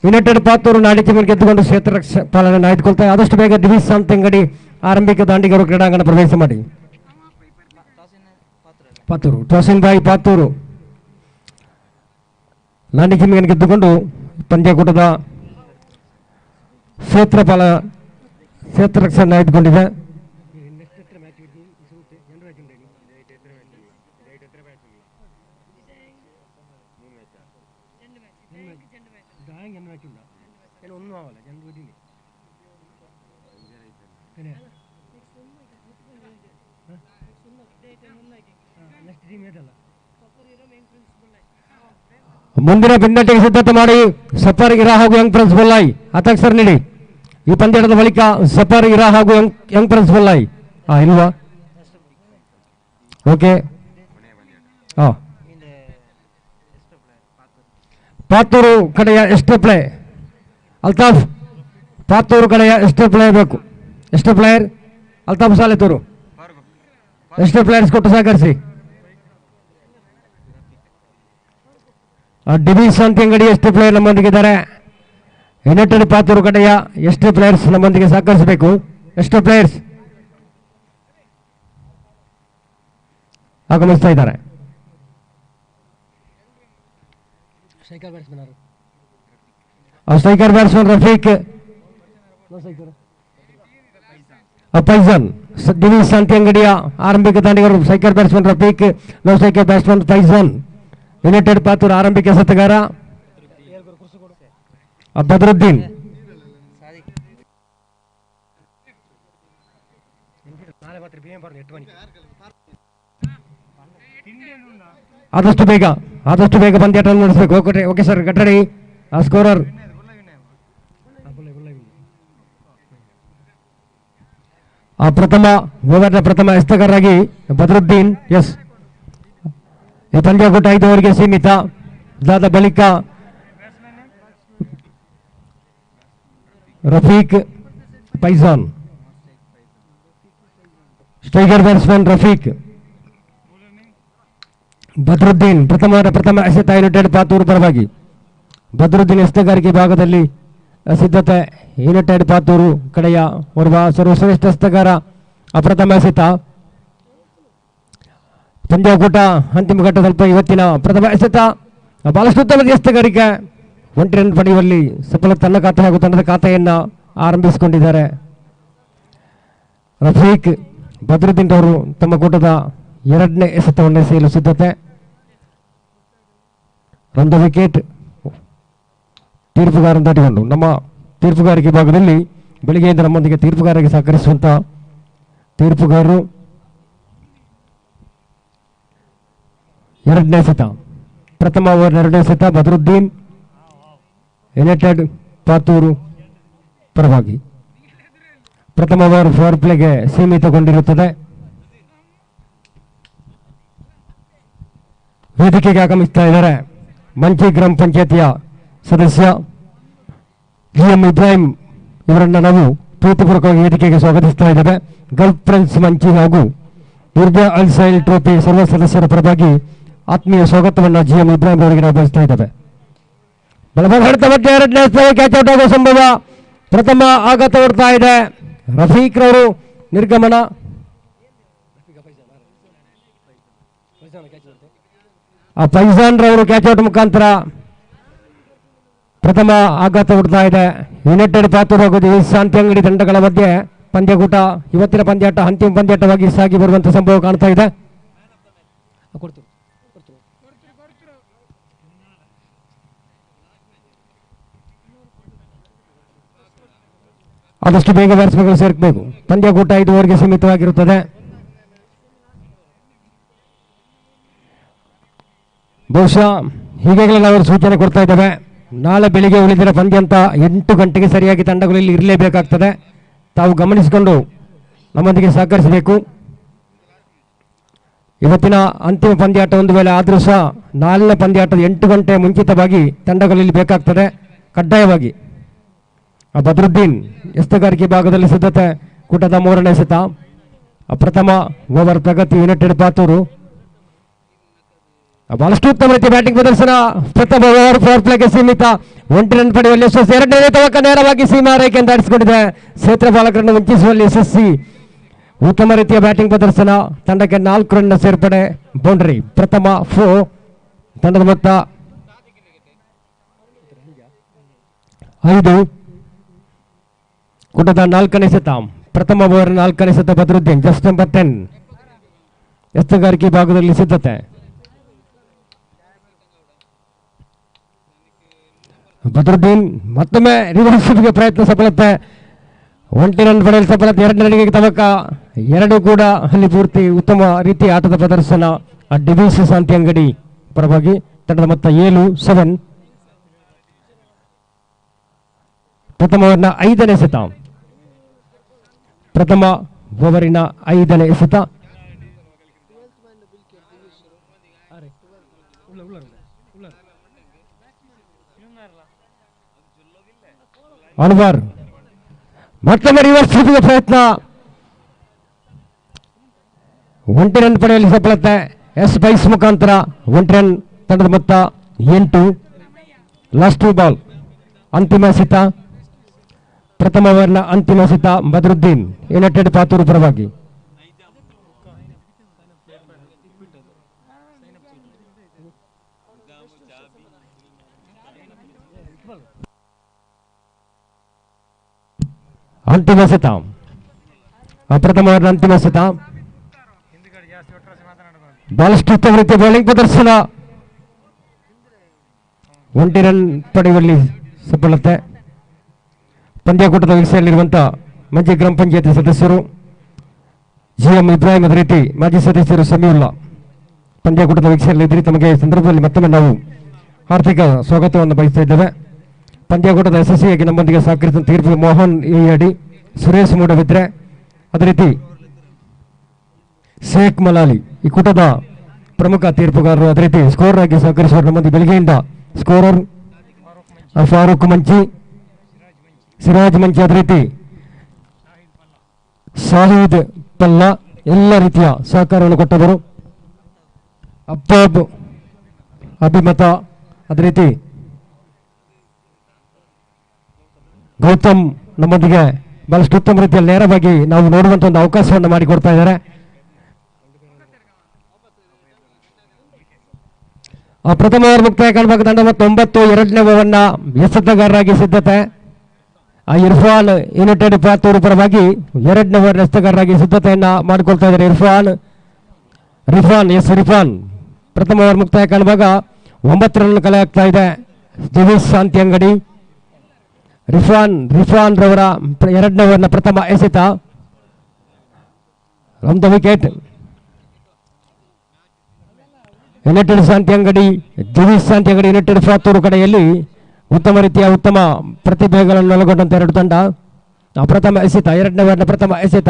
ಯುನೈಟೆಡ್ ಪಾತೂರು ನಾಡಿಕೆ ಮೇಲೆ ಗೆದ್ದುಕೊಂಡು ಕ್ಷೇತ್ರ ಪಾಲನೆ ಆಯ್ದುಕೊಳ್ತಾ ಆದಷ್ಟು ಬೇಗ ದಿವಿಶ್ ಶಾಂತಂಗಡಿ ಆರಂಭಿಕ ದಾಂಡಿಗರು ಕ್ರೀಡಾಂಗಣ ಪ್ರವೇಶ ಮಾಡಿ. ಪಾತೂರು ತಹಸೀಲ್ ಬಾಯಿ ಪಾತೂರು ನಾಡಿಕೆ ಮೇಲೆ ಗೆದ್ದುಕೊಂಡು ಪಂದ್ಯಕೂಟದ ಕ್ಷೇತ್ರ ರಕ್ಷಣೆ ಆಯ್ದುಕೊಂಡಿದೆ. ಮುಂದಿನ ಪಂದ್ಯಕ್ಕೆ ಸಿದ್ಧತೆ ಮಾಡಿ ಸಫರ್ ಇರಾ ಹಾಗೂ ಯಂಗ್ ಪ್ರಿನ್ಸ್ ಬೊಲ್ಲಾಯ್ ಹತಾಕ್ಷರ ನೀಡಿ. ಈ ಪಂದ್ಯದ ಬಳಿಕ ಸಫರ್ ಇರಾ ಹಾಗೂ ಯಂಗ್ ಪ್ರಿನ್ಸ್ ಬೊಲ್ಲಾಯ್ ಇಲ್ವಾ? ಓಕೆ. ಪಾತೂರು ಕಡೆಯ ಎಷ್ಟೇ ಪ್ಲೇ ಅಲ್ತಾಫ್, ಪಾತೂರು ಕಡೆಯ ಎಷ್ಟೇ ಪ್ಲೇ ಬೇಕು. ಎಷ್ಟೇ ಪ್ಲೇಯರ್ ಅಲ್ತಾಫ್ ಸಾಲೆತೂರು ಎಷ್ಟೇ ಪ್ಲೇಯರ್ಸ್ ಕೊಟ್ಟು ಸಹಕರಿಸಿ. ಡಿವಿಶ್ ಶಾಂತಿಯಂಗಡಿ ಎಷ್ಟೇ ಪ್ಲೇಯರ್ ನಮ್ಮೊಂದಿಗಿದ್ದಾರೆ. ಯುನೈಟೆಡ್ ಪಾತೂರು ಕಡೆಯ ಎಷ್ಟೇ ಪ್ಲೇಯರ್ಸ್ ನಮ್ಮೊಂದಿಗೆ ಸಹಕರಿಸಬೇಕು. ಎಷ್ಟೇ ಪ್ಲೇಯರ್ಸ್ ಆಗಮಿಸ್ತಾ ಇದ್ದಾರೆ. Striker batsman Rafiq, Faizan. ಡಿವಿಶ್ ಶಾಂತಿಯಂಗಡಿಯ ಆರಂಭಿಕ ದಾಂಡಿಗರು striker batsman Rafiq, non striker batsman Faizan. United Patur ಆರಂಭಿಕ ಎಸೆತಗಾರ ಬದ್ರುದ್ದೀನ್. ಆದಷ್ಟು ಬೇಗ ಪಂದ್ಯಾಟ ನಡೆಸಬೇಕು. ಓಕೆ ಸರ್, ಗಟ್ಟಡಿ ಸ್ಕೋರರ್ ಪ್ರಥಮ ಎಸ್ತಗಾರರಾಗಿ ಬದ್ರುದ್ದೀನ್. ಎಸ್, ಈ ಪಂದ್ಯಕೂಟ 5 ಓವರ್ಗೆ ಸೀಮಿತ. ಅದಾದ ಬಳಿಕ ರಫೀಕ್, ಫೈಜಾನ್. Striker batsman Rafiq, Badruddin. ಪ್ರಥಮ ಎಸೆತ ಯುನೈಟೆಡ್ ಪಾತೂರು ಪರವಾಗಿ. ಬದ್ರುದ್ದೀನ್ ಎಸೆತಗಾರಿಕೆ ಭಾಗದಲ್ಲಿ ಸಿದ್ಧತೆ. ಯುನೈಟೆಡ್ ಪಾತೂರು ಕಡೆಯ ಓರ್ವ ಸರ್ವಶ್ರೇಷ್ಠ ಎಸೆತಗಾರ. ಪ್ರಥಮ ಎಸೆತ. ಪಂದ್ಯಕೂಟ ಅಂತಿಮ ಘಟ್ಟ ಸ್ವಲ್ಪ. ಇವತ್ತಿನ ಪ್ರಥಮ ಎಸೆತ ಬಹಳಷ್ಟು ಉತ್ತಮ ಎಸೆತಗಾರಿಕೆ. 1 ರನ್ ಪಡೆಯುವಲ್ಲಿ ಸಫಲ ತನ್ನ ಖಾತೆ ಹಾಗೂ ತಂಡದ ಖಾತೆಯನ್ನು ಆರಂಭಿಸಿಕೊಂಡಿದ್ದಾರೆ ರಫೀಕ್. ಬದ್ರುದ್ದೀನ್ ಅವರು ತಮ್ಮ ಕೂಟದ ಎರಡನೇ ಎಸೆತವನ್ನು ಎಸೆಯಲು ಸಿದ್ಧತೆ. ಒಂದು ವಿಕೆಟ್ ತೀರ್ಪುಗಾರನ್ನು ದಾಟಿಕೊಂಡು ನಮ್ಮ ತೀರ್ಪುಗಾರಿಕೆ ಭಾಗದಲ್ಲಿ ಬೆಳಿಗ್ಗೆಯಿಂದ ನಮ್ಮೊಂದಿಗೆ ತೀರ್ಪುಗಾರರಿಗೆ ಸಹಕರಿಸುವಂಥ ತೀರ್ಪುಗಾರರು ಎರಡನೇ ಎಸೆತ. ಪ್ರಥಮ ಓವರ್ ಎರಡನೇ ಎಸೆತ ಬದರುದ್ದೀನ್ ಯುನೈಟೆಡ್ ಪಾತೂರು ಪರವಾಗಿ. ಪ್ರಥಮ ಓವರ್ ಪವರ್ ಪ್ಲೇಗೆ ಸೀಮಿತಗೊಂಡಿರುತ್ತದೆ. ವೇದಿಕೆಗೆ ಆಗಮಿಸ್ತಾ ಇದ್ದಾರೆ ಮಂಚಿ ಗ್ರಾಮ ಪಂಚಾಯತಿಯ ಸದಸ್ಯ GM ಇಬ್ರಾಹಿಂ ಇವರನ್ನು ನಾವು ಪ್ರೀತಿಪೂರ್ವಕವಾಗಿ ವೇದಿಕೆಗೆ ಸ್ವಾಗತಿಸ್ತಾ ಇದ್ದೇವೆ. ಗಲ್ಫ್ ಫ್ರೆಂಡ್ಸ್ ಮಂಚಿ ಹಾಗೂ ಬುರ್ಜ ಅಲ್ ಸೈಲ್ ಟ್ರೋಫಿ ಸರ್ವ ಸದಸ್ಯರ ಪರವಾಗಿ ಆತ್ಮೀಯ ಸ್ವಾಗತವನ್ನು GM ಇಬ್ರಾಹಿಂ ಅವರಿಗೆ ನಾವು ಬಯಸ್ತಾ ಇದ್ದೇವೆ. ಎರಡನೇ ಕ್ಯಾಚ್ ಔಟ್ ಆಗುವ ಸಂಭವ. ಪ್ರಥಮ ಆಘಾತ ಹೊಡ್ತಾ ಇದೆ. ರಫೀಕ್ ರವರು ನಿರ್ಗಮನ. ಫೈಜಾನ್ ರವರು ಕ್ಯಾಚ್ ಔಟ್ ಮುಖಾಂತರ ಪ್ರಥಮ ಆಘಾತ ಹೊಡ್ತಾ ಇದೆ. ಯುನೈಟೆಡ್ ಪಾತೂರು ಹಾಗೂ ಶಾಂತಿ ಅಂಗಡಿ ತಂಡಗಳ ಮಧ್ಯೆ ಪಂದ್ಯಕೂಟ ಇವತ್ತಿನ ಪಂದ್ಯಾಟ ಅಂತಿಮ ಪಂದ್ಯಾಟವಾಗಿ ಸಾಗಿ ಬರುವಂತಹ ಸಂಭವ ಕಾಣ್ತಾ ಇದೆ. ಆದಷ್ಟು ಬೇಗ ಬ್ಯಾಟ್ಸ್ಮನ್ಗಳು ಸೇರ್ಕಬೇಕು. ಪಂದ್ಯಕೂಟ 5 ಓವರ್ಗೆ ಸೀಮಿತವಾಗಿರುತ್ತದೆ. ಬಹುಶಃ ಹೀಗಾಗಲೇ ನಾವು ಸೂಚನೆ ಕೊಡ್ತಾ ಇದ್ದೇವೆ. ನಾಳೆ ಬೆಳಿಗ್ಗೆ ಉಳಿದಿರೋ ಪಂದ್ಯ ಅಂತ 8 ಗಂಟೆಗೆ ಸರಿಯಾಗಿ ತಂಡಗಳು ಇಲ್ಲಿ ಇರಲೇಬೇಕಾಗ್ತದೆ. ತಾವು ಗಮನಿಸಿಕೊಂಡು ನಮ್ಮೊಂದಿಗೆ ಸಹಕರಿಸಬೇಕು. ಇವತ್ತಿನ ಅಂತಿಮ ಪಂದ್ಯಾಟ ಒಂದು ವೇಳೆ ಆದರೂ ಸಹ ನಾಳಿನ ಪಂದ್ಯಾಟದ 8 ಗಂಟೆ ಮುಂಚಿತವಾಗಿ ತಂಡಗಳು ಇಲ್ಲಿ ಬೇಕಾಗ್ತದೆ ಕಡ್ಡಾಯವಾಗಿ. ಬದರುದ್ದೀನ್ ಎಸ್ತಗಾರಿಕೆ ಭಾಗದಲ್ಲಿ ಸಿದ್ಧತೆ. ಕೂಟದ 3ನೇ ಎಸೆತ. ಪ್ರಥಮ ಓವರ್ ಪ್ರಗತಿ ಯುನೈಟೆಡ್ ಪಾತೂರು. ಬಹಳಷ್ಟು ಉತ್ತಮ ರೀತಿಯ ಬ್ಯಾಟಿಂಗ್ ಪ್ರದರ್ಶನ. ಪ್ರಥಮ ಓವರ್ ಪವರ್ ಪ್ಲೇಗೆ ಸೀಮಿತ. 1 ರನ್ ಪಡೆಯುವಲ್ಲಿ ಯಶಸ್ವಿ. ಎರಡನೇ ತವಕ ನೇರವಾಗಿ ಸೀಮಾ ರೇಖೆ ದಾಟಿಸಿಕೊಂಡಿದೆ. ಕ್ಷೇತ್ರ ಬಾಲಕರನ್ನು ವಂಚಿಸುವಲ್ಲಿ ಯಶಸ್ವಿ. ಉತ್ತಮ ರೀತಿಯ ಬ್ಯಾಟಿಂಗ್ ಪ್ರದರ್ಶನ. ತಂಡಕ್ಕೆ 4 ರನ್ ಸೇರ್ಪಡೆ. ಬೌಂಡರಿ. ಪ್ರಥಮ 4. ತಂಡದ ಮೊತ್ತ 5. ಕೂಟದ 4ನೇ ಎಸೆತ. ಪ್ರಥಮ ಓವರ್ 4ನೇ ಎಸೆತ ಬದರುದ್ದೀನ್. Just number 10. ಎಸ್ತಗಾರಿಕೆ ಭಾಗದಲ್ಲಿ ಸಿದ್ಧತೆ. ಬದರುದ್ದೀನ್ ಮತ್ತೊಮ್ಮೆ ರಿವರ್ಸ್ಗೆ ಪ್ರಯತ್ನ ಸಫಲತೆ. 1 ರನ್ ಪಡೆಯಲು ಸಫಲತೆ. 2 ರನ್ನಿಗೆ ತವಕ. 2 ಕೂಡ ಅಲ್ಲಿ ಪೂರ್ತಿ ಉತ್ತಮ ರೀತಿಯ ಆಟದ ಪ್ರದರ್ಶನ. ಡಿವಿಸ್ ಶಾಂತಿ ಅಂಗಡಿ ಪರವಾಗಿ. ತಂಡದ ಮೊತ್ತ 7. ಪ್ರಥಮ ಓವರ್ನ 5ನೇ ಎಸೆತ. ಪ್ರಥಮ ಓವರಿನ 5ನೇ ಎಸೆತ. ಅನ್ವರ್ ಮತ್ತೊಮ್ಮೆ ರಿವರ್ಸ್ ಪ್ರಯತ್ನ. 1 ರನ್ ಪಡೆಯಲು ಸಫಲತೆ. ಎಸ್ ಬೈಸ್ ಮುಖಾಂತರ 1 ರನ್. ತಂಡದ ಮೊತ್ತ 8. Last ball. ಅಂತಿಮ ಎಸೆತ. ಪ್ರಥಮ ಓವರ್ನ ಅಂತಿಮ ಎಸೆತ ಬದರುದ್ದೀನ್ ಯುನೈಟೆಡ್ ಪಾತೂರು ಪರವಾಗಿ. ಅಂತಿಮ ಎಸೆತ. ಪ್ರಥಮ ಓವರ್ನ ಅಂತಿಮ ಎಸೆತ. ಬಹಳಷ್ಟು ಉತ್ತಮ ರೀತಿಯ ಬೌಲಿಂಗ್ ಪ್ರದರ್ಶನ. 1 ರನ್ ಪಡೆಯುವಲ್ಲಿ ಸಫಲತೆ. ಪಂದ್ಯಕೂಟದ ವೀಕ್ಷಣೆಯಲ್ಲಿರುವಂತಹ ಮಂಚಿ ಗ್ರಾಮ ಪಂಚಾಯತಿ ಸದಸ್ಯರು GM ಇಬ್ರಾಹಿಂ, ಅದೇ ರೀತಿ ಮಾಜಿ ಸದಸ್ಯರು ಸಮೀವುಲ್ಲಾ ಪಂದ್ಯಕೂಟದ ವೀಕ್ಷಣೆಯಲ್ಲಿದ್ದರೆ ತಮಗೆ ಈ ಸಂದರ್ಭದಲ್ಲಿ ಮತ್ತೊಮ್ಮೆ ನಾವು ಆರ್ಥಿಕ ಸ್ವಾಗತವನ್ನು ಬಯಸ್ತಾ ಇದ್ದೇವೆ. ಪಂದ್ಯಕೂಟದ ಯಶಸ್ವಿಯಾಗಿ ನಮ್ಮೊಂದಿಗೆ ಸಹಕರಿಸಿದ ತೀರ್ಪು ಮೋಹನ್ ಇಡಿ, ಸುರೇಶ್ ಮೂಡಬಿದ್ರೆ, ಅದೇ ರೀತಿ ಶೇಖ್ ಮಲಾಲಿ ಈ ಕೂಟದ ಪ್ರಮುಖ ತೀರ್ಪುಗಾರರು. ಅದೇ ರೀತಿ ಸ್ಕೋರರ್ ಆಗಿ ಸಹಕರಿಸುವ ನಮ್ಮೊಂದಿಗೆ ಬೆಳಗ್ಗೆಯಿಂದ ಸ್ಕೋರರ್ ಫಾರೂಕ್ ಮಂಚಿ, ಸಿರಾಜ್ ಮಂಚಿ, ಅದೇ ರೀತಿ ಸಾಹಿದ್ ಪಲ್ಲ ಎಲ್ಲ ರೀತಿಯ ಸಹಕಾರವನ್ನು ಕೊಟ್ಟವರು. ಅಬ್ಬಾಬ್, ಅಭಿಮತ, ಅದೇ ರೀತಿ ಗೌತಮ್ ನಮ್ಮೊಂದಿಗೆ ಬಹಳಷ್ಟು ಉತ್ತಮ ರೀತಿಯಲ್ಲಿ ನೇರವಾಗಿ ನಾವು ನೋಡುವಂಥ ಒಂದು ಅವಕಾಶವನ್ನು ಮಾಡಿಕೊಡ್ತಾ ಇದ್ದಾರೆ. ಪ್ರಥಮ ಓವರ್ ಮುಕ್ತಾಯ ಕಾಣಬೇಕು. ತಂಡ 9. 2ನೇ ಓವರ್ನ ಎಸೆತಗಾರರಾಗಿ ಸಿದ್ಧತೆ. ಇರ್ಫಾನ್ ಯುನೈಟೆಡ್ ಪಾತೂರು ಪರವಾಗಿ 2ನೇ ಓವರ್ ಎಸೆತಗಾರರಾಗಿ ಸಿದ್ಧತೆಯನ್ನ ಮಾಡಿಕೊಳ್ತಾ ಇದ್ದಾರೆ. ಇರ್ಫಾನ್ ರಿಫಾನ್ ಪ್ರಥಮ ಓವರ್ ಮುಕ್ತಾಯ ಕಾಣುವಾಗ 9 ರನ್ ಕಲೆ ಆಗ್ತಾ ಇದೆ. ದಿವಿಸ್ ಶಾಂತಿ ಅಂಗಡಿ ರಿಫಾನ್ ರವರ 2ನೇ ಓವರ್ನ ಪ್ರಥಮ ಎಸೆತ ಆನ್ ದ ವಿಕೆಟ್. ಯುನೈಟೆಡ್ ಶಾಂತಿ ಅಂಗಡಿ ದಿವಿಸ್ ಶಾಂತಿ ಅಂಗಡಿ ಯುನೈಟೆಡ್ ಫಾತೂರು ಕಡೆಯಲ್ಲಿ ಉತ್ತಮ ಪ್ರತಿಭೆಗಳನ್ನು ಒಳಗೊಂಡಂತೆ 2 ತಂಡ. ಪ್ರಥಮ ಎಸೆತ 2ನೇ ಓವರ್ನ ಪ್ರಥಮ ಎಸೆತ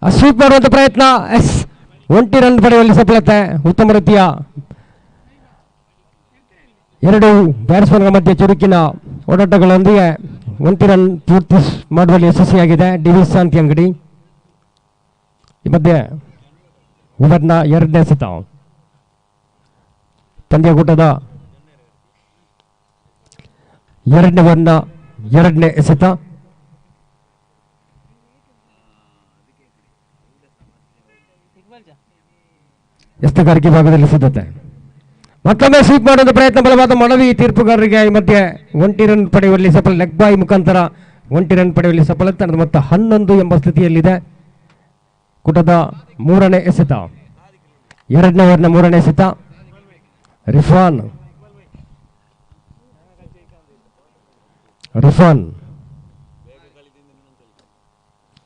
ಸ್ವೀಪ್ ಮಾಡುವಂಥ ಪ್ರಯತ್ನ. 1 ರನ್ ಪಡೆಯುವಲ್ಲಿ ಸಫಲತೆ. ಉತ್ತಮ ರೀತಿಯ 2 ಬ್ಯಾಟ್ಸ್ಮನ್ಗಳ ಮಧ್ಯೆ ಚುರುಕಿನ ಓಡಾಟಗಳೊಂದಿಗೆ 1 ರನ್ ಪೂರ್ತಿ ಮಾಡುವಲ್ಲಿ ಯಶಸ್ವಿಯಾಗಿದೆ ದಿವಿಸ್ ಶಾಂತಿ ಅಂಗಡಿ. ಈ ಮಧ್ಯೆ ಓವರ್ನ 2ನೇ ಎಸೆತ ಪಂದ್ಯಕೂಟದ 2ನೇ ಓವರ್ನ 2ನೇ ಎಸೆತ ಎಸ್ತಗಾರಿಕೆ ಭಾಗದಲ್ಲಿ ಸಿದ್ಧತೆ. ಮತ್ತೊಮ್ಮೆ ಸ್ವೀಪ್ ಮಾಡುವ ಪ್ರಯತ್ನ. ಬಲವಾದ ಮನವಿ ತೀರ್ಪುಗಾರರಿಗೆ. ಈ ಮಧ್ಯೆ 1 ರನ್ ಪಡೆಯುವಲ್ಲಿ ಸಫಲ. ಲೆಗ್ ಬಾಯ್ ಮುಖಾಂತರ 1 ರನ್ ಪಡೆಯುವಲ್ಲಿ ಸಫಲತೆ. ಮೊತ್ತ 11 ಎಂಬ ಸ್ಥಿತಿಯಲ್ಲಿದೆ. ಕೂಟದ 3ನೇ ಎಸೆತ 2ನೇ ಓವರ್ನ 3ನೇ ಎಸೆತ ರಿಫಾನ್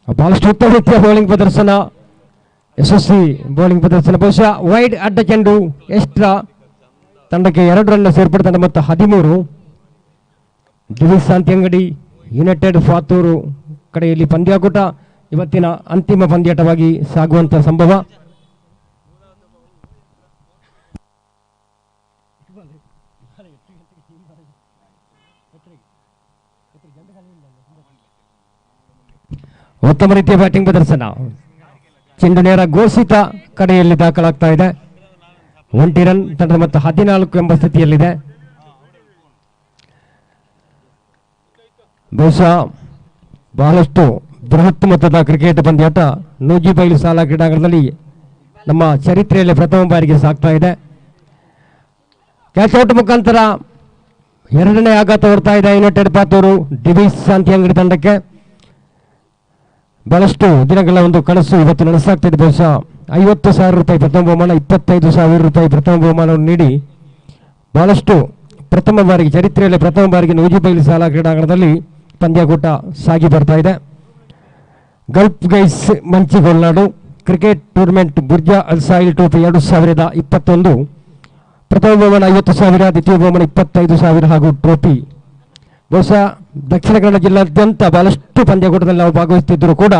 ಬಹಳಷ್ಟು ಉತ್ತಮ ರೀತಿಯ ಬೌಲಿಂಗ್ ಪ್ರದರ್ಶನ, ಯಶಸ್ವಿ ಬೌಲಿಂಗ್ ಪ್ರದರ್ಶನ. ಬಹುಶಃ ವೈಡ್ ಅಡ್ಡ ಚೆಂಡು ಎಕ್ಸ್ಟ್ರಾ ತಂಡಕ್ಕೆ 2 ರನ್ ಸೇರ್ಪಡೆ. ಮತ್ತು 13 ದಿವಿಸ್ ಶಾಂತಿ ಅಂಗಡಿ ಯುನೈಟೆಡ್ ಫಾತೂರು ಕಡೆಯಲ್ಲಿ ಪಂದ್ಯಾಕೂಟ ಇವತ್ತಿನ ಅಂತಿಮ ಪಂದ್ಯಾಟವಾಗಿ ಸಾಗುವಂತ ಸಂಭವ. ಉತ್ತಮ ರೀತಿಯ ಬ್ಯಾಟಿಂಗ್ ಪ್ರದರ್ಶನ. ಚೆಂಡು ನೇರ ಘೋಷಿತ ಕಡೆಯಲ್ಲಿ ದಾಖಲಾಗ್ತಾ ಇದೆ. 1 ರನ್ ತಂಡದ ಮತ್ತು 14 ಎಂಬ ಸ್ಥಿತಿಯಲ್ಲಿದೆ. ಬಹುಶಃ ಬಹಳಷ್ಟು ಬೃಹತ್ ಮೊತ್ತದ ಕ್ರಿಕೆಟ್ ಪಂದ್ಯಾಟ ನೂಜಿಬೈಲು ಶಾಲಾ ಕ್ರೀಡಾಂಗಣದಲ್ಲಿ ನಮ್ಮ ಚರಿತ್ರೆಯಲ್ಲಿ ಪ್ರಥಮ ಬಾರಿಗೆ ಸಾಗ್ತಾ ಇದೆ. ಕ್ಯಾಚ್ ಔಟ್ ಮುಖಾಂತರ 2ನೇ ಆಘಾತ ಹೊರತಾ ಇದೆ ಯುನೈಟೆಡ್ ಫಾತೂರು ದಿವಿಸ್ ಶಾಂತಿ ಅಂಗಡಿ ತಂಡಕ್ಕೆ. ಬಹಳಷ್ಟು ದಿನಗಳ ಒಂದು ಕನಸು ಇವತ್ತು ನನಸಾಗ್ತಿದೆ. ಬಹುಶಃ 50,000 ರೂಪಾಯಿ ಪ್ರಥಮ ಬಹುಮಾನ, 25,000 ರೂಪಾಯಿ ಪ್ರಥಮ ಬಹುಮಾನವನ್ನು ನೀಡಿ ಬಹಳಷ್ಟು ಪ್ರಥಮ ಬಾರಿಗೆ ಚರಿತ್ರೆಯಲ್ಲಿ ಪ್ರಥಮ ಬಾರಿಗೆ ನೂಜಿಬೈಲು ಶಾಲಾ ಕ್ರೀಡಾಂಗಣದಲ್ಲಿ ಪಂದ್ಯಾಕೂಟ ಸಾಗಿ ಬರ್ತಾ ಇದೆ. Gulf guys Manchi Kolnadu cricket tournament Burj Sahil trophy 2021 ಪ್ರಥಮ ಬಹುಮಾನ 50,000, ದ್ವಿತೀಯ ಬಹುಮಾನ 25,000 ಹಾಗೂ ಟ್ರೋಫಿ. ಬಹುಶಃ ದಕ್ಷಿಣ ಕನ್ನಡ ಜಿಲ್ಲಾದ್ಯಂತ ಬಹಳಷ್ಟು ಪಂದ್ಯಕೂಟದಲ್ಲಿ ನಾವು ಭಾಗವಹಿಸುತ್ತಿದ್ದರೂ ಕೂಡ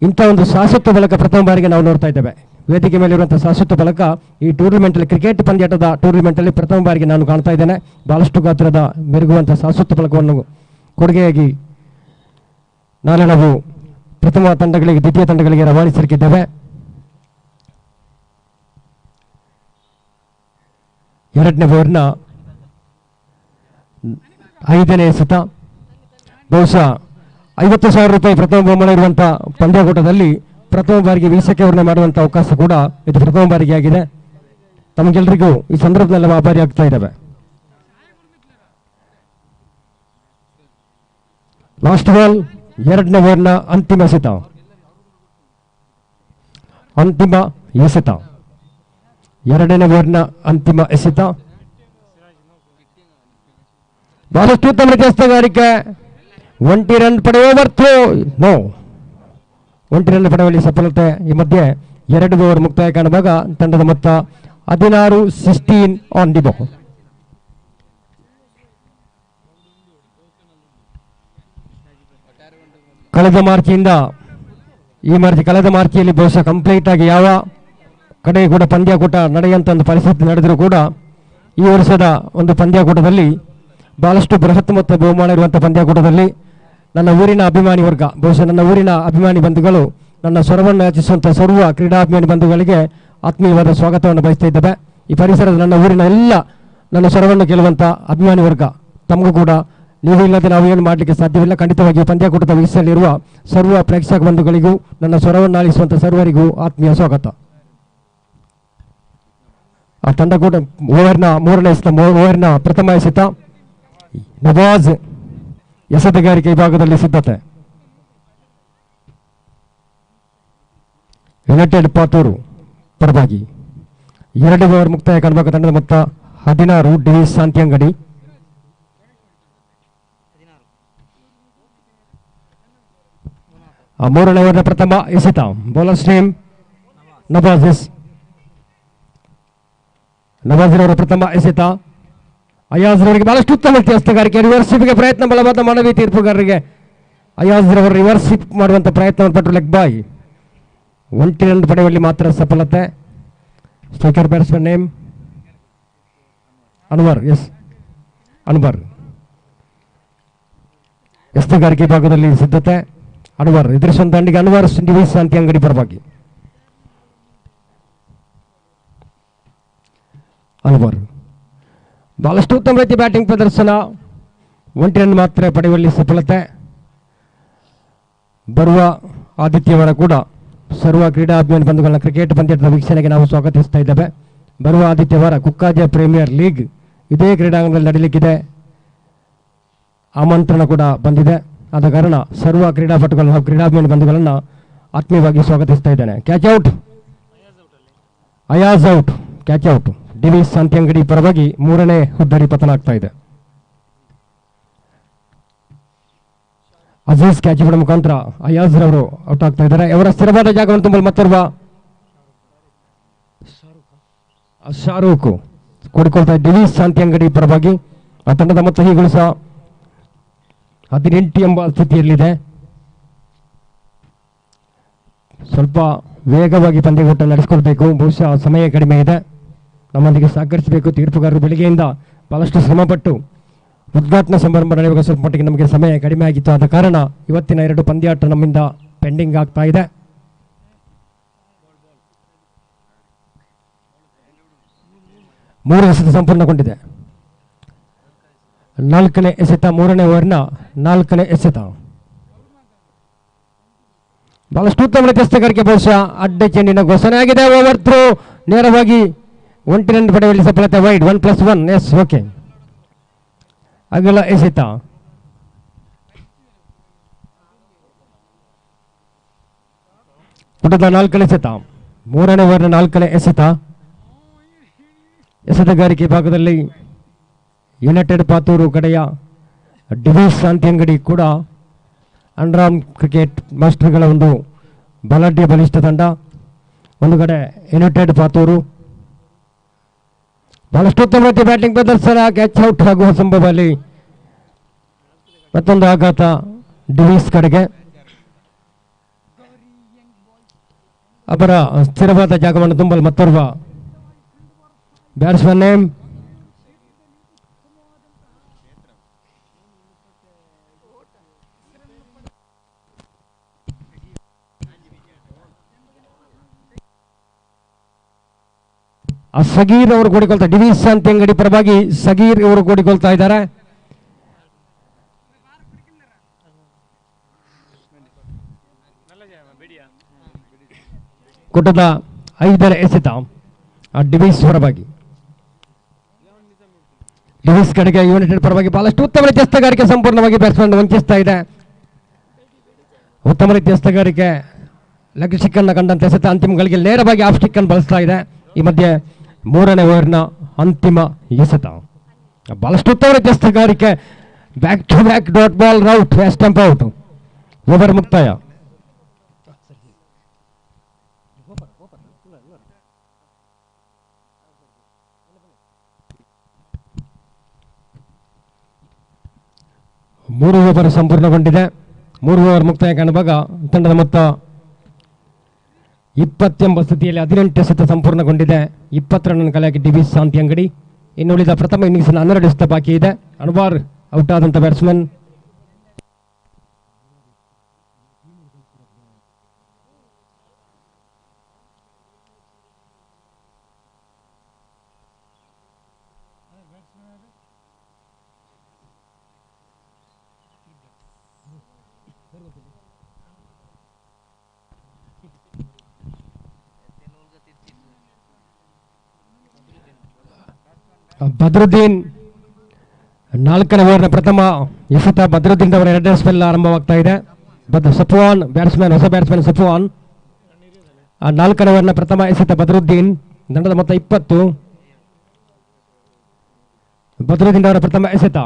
ಇಂಥ ಒಂದು ಶಾಶ್ವತ ಫಲಕ ಪ್ರಥಮ ಬಾರಿಗೆ ನಾವು ನೋಡ್ತಾ ಇದ್ದೇವೆ. ವೇದಿಕೆ ಮೇಲಿರುವಂಥ ಶಾಶ್ವತ ಫಲಕ ಈ ಟೂರ್ನಮೆಂಟಲ್ಲಿ ಕ್ರಿಕೆಟ್ ಪಂದ್ಯಾಟದ ಟೂರ್ನಮೆಂಟಲ್ಲಿ ಪ್ರಥಮ ಬಾರಿಗೆ ನಾನು ಕಾಣ್ತಾ ಇದ್ದೇನೆ. ಬಹಳಷ್ಟು ಗಾತ್ರದ ಮೆರುಗುವಂಥ ಶಾಶ್ವತ ಫಲಕವನ್ನು ಕೊಡುಗೆಯಾಗಿ ನಾಳೆ ನಾವು ಪ್ರಥಮ ತಂಡಗಳಿಗೆ ದ್ವಿತೀಯ ತಂಡಗಳಿಗೆ ರವಾನಿಸಲಿಕ್ಕಿದ್ದೇವೆ. 2ನೇ ಓವರ್ನ 5ನೇ ಎಸೆತ. ಬಹುಶಃ 50,000 ರೂಪಾಯಿ ಪ್ರಥಮ ಬಹುಮಾನ ಇರುವಂಥ ಪಂದ್ಯಾಕೂಟದಲ್ಲಿ ಪ್ರಥಮ ಬಾರಿಗೆ ವೀಕ್ಷಕ್ಕೆ ವರ್ಣನೆ ಮಾಡುವಂಥ ಅವಕಾಶ ಕೂಡ ಇದು ಪ್ರಥಮ ಬಾರಿಗೆ ಆಗಿದೆ. ತಮಗೆಲ್ಲರಿಗೂ ಈ ಸಂದರ್ಭದಲ್ಲಿ ನಾವು ಆಭಾರಿ ಆಗ್ತಾ ಇದ್ದೇವೆ. ಲಾಸ್ಟ್ ಬಾಲ್ 2ನೇ ಓವರ್ನ ಅಂತಿಮ ಎಸೆತ. ಅಂತಿಮ ಎಸೆತ 2ನೇ ಓವರ್ನ ಅಂತಿಮ ಎಸೆತ. ಬಹಳಷ್ಟು ಉತ್ತಮ ರೀತಿಯ ಹಸ್ತಗಾರಿಕೆ. 1 ರನ್ ಪಡೆಯುವ ಬರ್ತು ನೋ 1 ರನ್ ಪಡೆಯುವಲ್ಲಿ ಸಫಲತೆ. ಈ ಮಧ್ಯೆ 2 ಓವರ್ ಮುಕ್ತಾಯ ಕಾಣುವಾಗ ತಂಡದ ಮೊತ್ತ 16 ಆನ್ ದಿ ಬಾಲ್. ಕಳೆದ ಮಾರ್ಚಿಯಿಂದ ಈ ಮಾರ್ಚ್ ಕಳೆದ ಮಾರ್ಚಿಯಲ್ಲಿ ಬಹುಶಃ ಕಂಪ್ಲೀಟ್ ಆಗಿ ಯಾವ ಕಡೆ ಕೂಡ ಪಂದ್ಯಾಕೂಟ ನಡೆಯುವಂಥ ಒಂದು ಪರಿಸ್ಥಿತಿ ನಡೆದರೂ ಕೂಡ ಈ ವರ್ಷದ ಒಂದು ಪಂದ್ಯಾಕೂಟದಲ್ಲಿ ಬಹಳಷ್ಟು ಬೃಹತ್ ಮೊತ್ತ ಬಹುಮಾನ ಇರುವಂಥ ಪಂದ್ಯಾಕೂಟದಲ್ಲಿ ನನ್ನ ಊರಿನ ಅಭಿಮಾನಿ ವರ್ಗ, ಬಹುಶಃ ನನ್ನ ಊರಿನ ಅಭಿಮಾನಿ ಬಂಧುಗಳು, ನನ್ನ ಸ್ವರವನ್ನು ಯಾಚಿಸುವಂಥ ಸರ್ವ ಕ್ರೀಡಾಭಿಮಾನಿ ಬಂಧುಗಳಿಗೆ ಆತ್ಮೀಯವಾದ ಸ್ವಾಗತವನ್ನು ಬಯಸ್ತಾ ಇದ್ದೇವೆ. ಈ ಪರಿಸರದ ನನ್ನ ಊರಿನ ಎಲ್ಲ ನನ್ನ ಸ್ವರವನ್ನು ಕೇಳುವಂಥ ಅಭಿಮಾನಿ ವರ್ಗ, ತಮಗೂ ಕೂಡ ನೀವು ಇಲ್ಲದೆ ನಾವು ಏನು ಮಾಡಲಿಕ್ಕೆ ಸಾಧ್ಯವಿಲ್ಲ. ಖಂಡಿತವಾಗಿ ಪಂದ್ಯಾಕೂಟದ ವೀಕ್ಷಣೆಯಲ್ಲಿರುವ ಸರ್ವ ಪ್ರೇಕ್ಷಕ ಬಂಧುಗಳಿಗೂ ನನ್ನ ಸ್ವರವನ್ನು ಆಲಿಸುವಂಥ ಸರ್ವರಿಗೂ ಆತ್ಮೀಯ ಸ್ವಾಗತ. ಆ ತಂಡ ಕೂಡ ಓವರ್ನ 3ನೇ ಓವರ್ನ ಪ್ರಥಮ ಎಸೆತ. ನವಾಜ್ ಎಸೆತಗಾರಿಕೆ ವಿಭಾಗದಲ್ಲಿ ಸಿದ್ಧತೆ. ಯುನೈಟೆಡ್ ಪಾತೂರು ಪರವಾಗಿ 2 ಓವರ್ ಮುಕ್ತಾಯ ಕಾಣಬೇಕು. ತಂಡದ ಮೊತ್ತ 16. ಡಿವಿಸ್ ಶಾಂತಿಯಂಗಡಿ. ಮೂರನೇ ಓವರ್ನ ಪ್ರಥಮ ಎಸೆತ. Bowlers name ನವಾಜಿಸ್. ನವಾಜಿರವರ ಪ್ರಥಮ ಎಸೆತ. ಅಯಾಜ್ರವರಿಗೆ ಬಹಳಷ್ಟು ಉತ್ತಮ ಹಸ್ತಗಾರಿಕೆ. ರಿವರ್ಸಿಪ್ಗೆ ಪ್ರಯತ್ನ ಬಲವಾದ ಮಾನವಿ ತೀರ್ಪುಗಾರರಿಗೆ. ಅಯಾಜ್ರವರು ರಿವರ್ಸಿಪ್ ಮಾಡುವಂಥ ಪ್ರಯತ್ನವನ್ನು ಪಟ್ಟರು. ಲೆಗ್ ಬಾಯ್. 1 ರನ್ ಪಡೆಯುವಲ್ಲಿ ಮಾತ್ರ ಸಫಲತೆ. Striker batsman name Anwar. Anwar. ಎಸ್ತಗಾರಿಕೆ ಭಾಗದಲ್ಲಿ ಸಿದ್ಧತೆ. ಅನ್ವರ್ ಎದುರಿಸುವಂತ ದಂಡಿಗೆ ಅನ್ವರ್ ಡಿವಿಸ್ ಶಾಂತಿ ಅಂಗಡಿ ಪರವಾಗಿ. ಅನ್ವರ್ ಬಹಳಷ್ಟು ಉತ್ತಮ ರೀತಿ ಬ್ಯಾಟಿಂಗ್ ಪ್ರದರ್ಶನ. 1 ರನ್ ಮಾತ್ರ ಪಡೆಯುವಲ್ಲಿ ಸಫಲತೆ. ಬರುವ ಆದಿತ್ಯವಾರ ಕೂಡ ಸರ್ವ ಕ್ರೀಡಾ ಅಭಿಮಾನಿ ಬಂಧುಗಳನ್ನ ಕ್ರಿಕೆಟ್ ಪಂದ್ಯದ ವೀಕ್ಷಣೆಗೆ ನಾವು ಸ್ವಾಗತಿಸ್ತಾ ಇದ್ದೇವೆ. ಬರುವ ಆದಿತ್ಯವಾರ ಕುಕ್ಕಾಜ ಪ್ರೀಮಿಯರ್ ಲೀಗ್ ಇದೇ ಕ್ರೀಡಾಂಗಣದಲ್ಲಿ ನಡೆಯಲಿಕ್ಕಿದೆ. ಆಮಂತ್ರಣ ಕೂಡ ಬಂದಿದೆ. ಆದ ಕಾರಣ ಸರ್ವ ಕ್ರೀಡಾಪಟುಗಳು ಹಾಗೂ ಕ್ರೀಡಾಭಿಮಾನಿ ಬಂಧುಗಳನ್ನು ಆತ್ಮೀಯವಾಗಿ ಸ್ವಾಗತಿಸ್ತಾ ಇದ್ದೇನೆ. Catch out. Ayaz out. Catch out. Divis Shantiangadi ಪರವಾಗಿ 3ನೇ ಹುದ್ದಡಿ ಪತನ ಆಗ್ತಾ ಇದೆ. ಅಜೀಜ್ ಕ್ಯಾಚ್ ಬಿಡುವ ಮುಖಾಂತರ ಅಯಾಜ್ ರವರು ಔಟ್ ಆಗ್ತಾ ಇದ್ದಾರೆ. ಅವರ ಸ್ಥಿರವಾದ ಜಾಗವನ್ನು ತುಂಬಲು ಮತ್ತೋರ್ವ ಶಾರೂಕ್ ಕೂಡಿಕೊಳ್ತಾ ಡಿವಿಸ್ ಶಾಂತಿಯಂಗಡಿ ಪರವಾಗಿ. ಆ ತಂಡದ ಮೊತ್ತ ಈಗಲೂ ಸಹ 18 ಎಂಬ ಸ್ಥಿತಿಯಲ್ಲಿದೆ. ಸ್ವಲ್ಪ ವೇಗವಾಗಿ ಪಂದ್ಯಗೊಟ್ಟು ನಡೆಸಿಕೊಳ್ಬೇಕು. ಬಹುಶಃ ಸಮಯ ಕಡಿಮೆ ಇದೆ. ನಮ್ಮೊಂದಿಗೆ ಸಹಕರಿಸಬೇಕು. ತೀರ್ಪುಗಾರರು ಬೆಳಿಗ್ಗೆಯಿಂದ ಬಹಳಷ್ಟು ಶ್ರಮಪಟ್ಟು ಉದ್ಘಾಟನಾ ಸಮಾರಂಭ ನಡೆಯುವಾಗ ಸ್ವಲ್ಪ ಮಟ್ಟಿಗೆ ನಮಗೆ ಸಮಯ ಕಡಿಮೆ ಆಗಿತ್ತು. ಆದ ಕಾರಣ ಇವತ್ತಿನ 2 ಪಂದ್ಯಾಟ ನಮ್ಮಿಂದ ಪೆಂಡಿಂಗ್ ಆಗ್ತಾ ಇದೆ. ಮೂರು ಎಸೆತ ಸಂಪೂರ್ಣಗೊಂಡಿದೆ. 4ನೇ ಎಸೆತ. 3ನೇ ಓವರ್ನ 4ನೇ ಎಸೆತ. ಬಹಳಷ್ಟು ಉತ್ತಮ ರೀತಿಯ ಬಹುಶಃ ಅಡ್ಡ ಚೆಂಡಿನ ಘೋಷಣೆ ಆಗಿದೆ. ಓವರ್ ಥ್ರೋ ನೇರವಾಗಿ 1 ರನ್ ಪಡೆಯುವಲ್ಲಿ ಸಫಲತೆ. ವೈಡ್ 1+1. S, okay. ಅಗಲ ಎಸೆತ. ಪುಟದ 4ನೇ ಎಸೆತ. 3ನೇ ಓವರ್ನ 4ನೇ ಎಸೆತ. ಎಸೆತಗಾರಿಕೆ ಭಾಗದಲ್ಲಿ ಯುನೈಟೆಡ್ ಪಾತೂರು ಕಡೆಯ ಡಿವಿಸ್ ಶಾಂತಿಯಂಗಡಿ ಕೂಡ ಅಂಡರ್ಆರ್ಮ್ ಕ್ರಿಕೆಟ್ ಮಾಸ್ಟರ್ಗಳ ಒಂದು ಬಲಾಢ್ಯ ಬಲಿಷ್ಠ ತಂಡ. ಒಂದು ಕಡೆ ಯುನೈಟೆಡ್ ಪಾತೂರು. ಬಹಳಷ್ಟು ಉತ್ತಮ ರೀತಿಯ ಬ್ಯಾಟಿಂಗ್ ಪ್ರದರ್ಶನ. ಕ್ಯಾಚ್ ಔಟ್ ಆಗುವ ಸಂಭವದಲ್ಲಿ ಮತ್ತೊಂದು ಆಘಾತ ಡಿವಿಸ್ ಕಡೆಗೆ. ಅವರ ಸ್ಥಿರವಾದ ಜಾಗವನ್ನು ತುಂಬಲು ಮತ್ತೋರ್ವ ಬ್ಯಾಟ್ಸ್ಮನ್ ನೇಮ್ ಸಗೀರ್ ಅವರು ಕೂಡಿಕೊಳ್ತಾ ಡಿವಿಸ್ ಶಾಂತಿಯಂಗಡಿ ಪರವಾಗಿ ಸಗೀರ್ ಇವರು ಕೂಡಿಕೊಳ್ತಾ ಇದ್ದಾರೆ. ಕೂಟದ 5ನೇ ಎಸೆತ ಡಿವಿಸ್ ಪರವಾಗಿ. ಡಿವಿಸ್ ಕಡೆಗೆ ಯುನೈಟೆಡ್ ಪರವಾಗಿ ಬಹಳಷ್ಟು ಉತ್ತಮ ರೀತಿಯ ಹಸ್ತಗಾರಿಕೆ ಸಂಪೂರ್ಣವಾಗಿ ಬ್ಯಾಟ್ಸ್ಮನ್ ವಂಚಿಸ್ತಾ ಇದೆ. ಉತ್ತಮ ರೀತಿಯ ಹಸ್ತಗಾರಿಕೆ. ಲೆಗ್ ಸ್ಟಿಕ್ ಅನ್ನು ಕಂಡಂತೆ ಎಸೆತ ಅಂತಿಮ ಗಳಿಗೆ ನೇರವಾಗಿ ಆಫ್ ಸ್ಟಿಕ್ ಅನ್ನು ಬಳಸ್ತಾ ಇದೆ. ಈ ಮಧ್ಯೆ 3ನೇ ಓವರ್ನ ಅಂತಿಮ ಎಸೆತ. ಬಹಳಷ್ಟು ಉತ್ತಮ ರೀತಿಯ ಹಸ್ತಗಾರಿಕೆ. Back to back dot ball ರೌಟ್. Stump out. ಓವರ್ ಮುಕ್ತಾಯ. ಮೂರು ಓವರ್ ಸಂಪೂರ್ಣಗೊಂಡಿದೆ. 3 ಓವರ್ ಮುಕ್ತಾಯ ಕಾಣುವಾಗ ತಂಡದ ಮೊತ್ತ 20 ಎಂಬ ಸ್ಥಿತಿಯಲ್ಲಿ 18 ಎಸೆತ ಸಂಪೂರ್ಣಗೊಂಡಿದೆ. 20 ರನ್ ಕಲೆಯಾಗಿ ಡಿವಿಸ್ ಶಾಂತಿಯಂಗಡಿ. ಇನ್ನುಳಿದ ಪ್ರಥಮ ಇನ್ನಿಂಗ್ಸ್ನ 12 ಎಸೆತ ಬಾಕಿ ಇದೆ. ಅನ್ವರ್ ಔಟ್ ಆದಂಥ ಬ್ಯಾಟ್ಸ್ಮನ್. ಬದ್ರುದ್ದೀನ್ 4ನೇ ಓವರ್ನ ಪ್ರಥಮ ಎಸೆತ. ಬದ್ರುದ್ದೀನ್ ಅವರ 2ನೇ ಸ್ಪೆಲ್ ಆರಂಭವಾಗ್ತಾ ಇದೆ. ಸಫ್ವಾನ್ ಬ್ಯಾಟ್ಸ್ಮನ್, ಹೊಸ ಬ್ಯಾಟ್ಸ್ಮನ್ ಸಫ್ವಾನ್. 4ನೇ ಓವರ್ನ ಪ್ರಥಮ ಎಸೆತ ಬದರುದ್ದೀನ್, ದಂಡದ ಮೊತ್ತ 20. ಬದರುದ್ದೀನ್ ಅವರ ಪ್ರಥಮ ಎಸೆತ.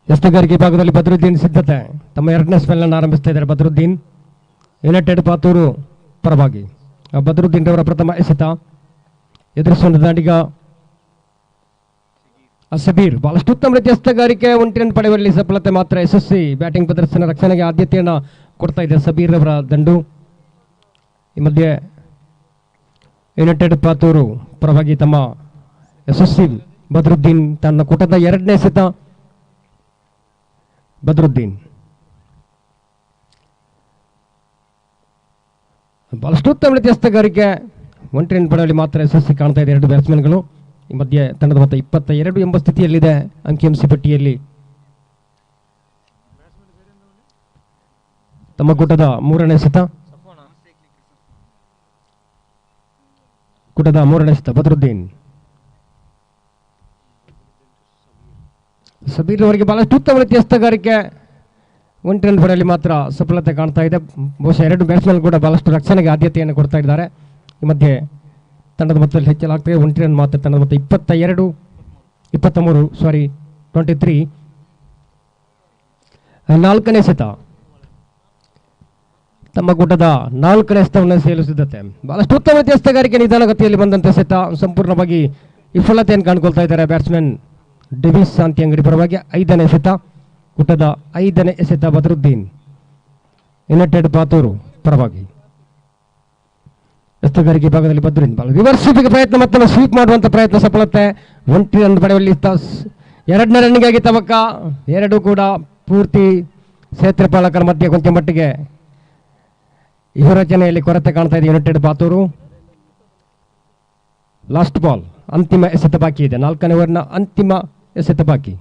ಎಸ್ತುಗಾರಿಕೆ ಭಾಗದಲ್ಲಿ ಬದರುದ್ದೀನ್ ಸಿದ್ಧತೆ. ತಮ್ಮ 2ನೇ ಸ್ಪೆಲ್ ಅನ್ನು ಆರಂಭಿಸ್ತಾ ಇದ್ದಾರೆ ಬದರುದ್ದೀನ್, ಯುನೈಟೆಡ್ ಪಾತೂರು ಪರವಾಗಿ. ಬದರುದ್ದೀನ್ ಅವರ ಪ್ರಥಮ ಎಸೆತ. ಎದುರಿಸುವ ದಾಂಡಿಗ ಸಬೀರ್. ಬಹಳಷ್ಟು ಉತ್ತಮ ರೀತಿಯ ಎಸ್ತುಗಾರಿಕೆ, 1 ರನ್ ಪಡೆಯುವಲ್ಲಿ ಸಫಲತೆ ಮಾತ್ರ ಯಶಸ್ವಿ. ಬ್ಯಾಟಿಂಗ್ ಪ್ರದರ್ಶನ, ರಕ್ಷಣೆಗೆ ಆದ್ಯತೆಯನ್ನು ಕೊಡ್ತಾ ಇದೆ ಸಬೀರ್ ಅವರ ದಂಡು. ಈ ಮಧ್ಯೆ ಯುನೈಟೆಡ್ ಪಾತೂರು ಪರವಾಗಿ ತಮ್ಮ ಯಶಸ್ವಿ ಬದರುದ್ದೀನ್ ತನ್ನ ಕೂಟದ 2ನೇ ಎಸೆತ. ಬದರುದ್ದೀನ್ ಬಹಳಷ್ಟು ಉತ್ತಮ ರೀತಿಯ ಎಸ್ತುಗಾರಿಕೆ, 1 ರನ್ ಪಡೆಯುವಲ್ಲಿ ಮಾತ್ರ ಯಶಸ್ವಿ ಕಾಣ್ತಾ ಇದೆ 2 ಬ್ಯಾಟ್ಸ್ಮನ್ಗಳು. ಈ ಮಧ್ಯೆ ತಂಡದ ಮೊತ್ತ 22 ಎಂಬ ಸ್ಥಿತಿಯಲ್ಲಿದೆ ಅಂಕಿಅಂಶ ಪಟ್ಟಿಯಲ್ಲಿ. ತಮ್ಮ ಕೂಟದ 3ನೇ ಎಸೆತ. ಕೂಟದ 3ನೇ ಎಸೆತ ಬದರುದ್ದೀನ್. ಸಬೀರ್ ಅವರಿಗೆ ಬಹಳಷ್ಟು ಉತ್ತಮ ರೀತಿಯ ಎಸ್ತುಗಾರಿಕೆ, 1 ರನ್ ಪಡೆಯಲಿ ಮಾತ್ರ ಸಫಲತೆ ಕಾಣ್ತಾ ಇದೆ. ಬಹುಶಃ 2 ಬ್ಯಾಟ್ಸ್ಮನ್ ಕೂಡ ಬಹಳಷ್ಟು ರಕ್ಷಣೆಗೆ ಆದ್ಯತೆಯನ್ನು ಕೊಡ್ತಾ ಇದ್ದಾರೆ. ಈ ಮಧ್ಯೆ ತಂಡದ ಮೊತ್ತದಲ್ಲಿ ಹೆಚ್ಚಲಾಗ್ತದೆ, 1 ರನ್ ಮಾತ್ರ. ತಂಡದ ಮೊತ್ತ 23. 4ನೇ ಎಸೆತ. ತಮ್ಮ ಕೂಟದ 4ನೇ ಎಸೆತವನ್ನು ಸೇಲು ಸಿದ್ಧತೆ. ಬಹಳಷ್ಟು ಉತ್ತಮ ರೀತಿಯ ಎಸ್ತುಗಾರಿಕೆ, ನಿಧಾನಗತಿಯಲ್ಲಿ ಬಂದಂಥ ಎಸೆತ. ಸಂಪೂರ್ಣವಾಗಿ ವಿಫಲತೆಯನ್ನು ಕಾಣ್ಕೊಳ್ತಾ ಇದ್ದಾರೆ ಬ್ಯಾಟ್ಸ್ಮನ್ ಡೆವಿಸ್ ಶಾಂತಿ ಅಂಗಡಿ ಪರವಾಗಿ. 5ನೇ ಎಸೆತ. ಕೂಟದ 5ನೇ ಎಸೆತ ಬದರುದ್ದೀನ್, ಯುನೈಟೆಡ್ ಪಾತೂರು ಪರವಾಗಿ. ಎಸ್ತುಗಾರಿಕೆ ಭಾಗದಲ್ಲಿ ಬದರುದ್ದೀನ್ ರಿವರ್ಸ್ ಸ್ವೀಪಿಗೆ ಪ್ರಯತ್ನ, ಮತ್ತೊಮ್ಮೆ ಸ್ವೀಪ್ ಮಾಡುವಂಥ ಪ್ರಯತ್ನ ಸಫಲತೆ. 1 ರನ್ ಪಡೆಯುವಲ್ಲಿ 2ನೇ ರನ್ನಿಗಾಗಿ ತವಕ. 2 ಕೂಡ ಪೂರ್ತಿ ಕ್ಷೇತ್ರಪಾಲಕರ ಮಧ್ಯೆ ಕೊಂಚ ಮಟ್ಟಿಗೆ ಯುವರಚನೆಯಲ್ಲಿ ಕೊರತೆ ಕಾಣ್ತಾ ಇದೆ ಯುನೈಟೆಡ್ ಪಾತೂರು. ಲಾಸ್ಟ್ ಬಾಲ್, ಅಂತಿಮ ಎಸೆತ ಬಾಕಿ ಇದೆ. 4ನೇ ಓವರ್ನ ಅಂತಿಮ ಎಸೆತ ಬಾಕಿ.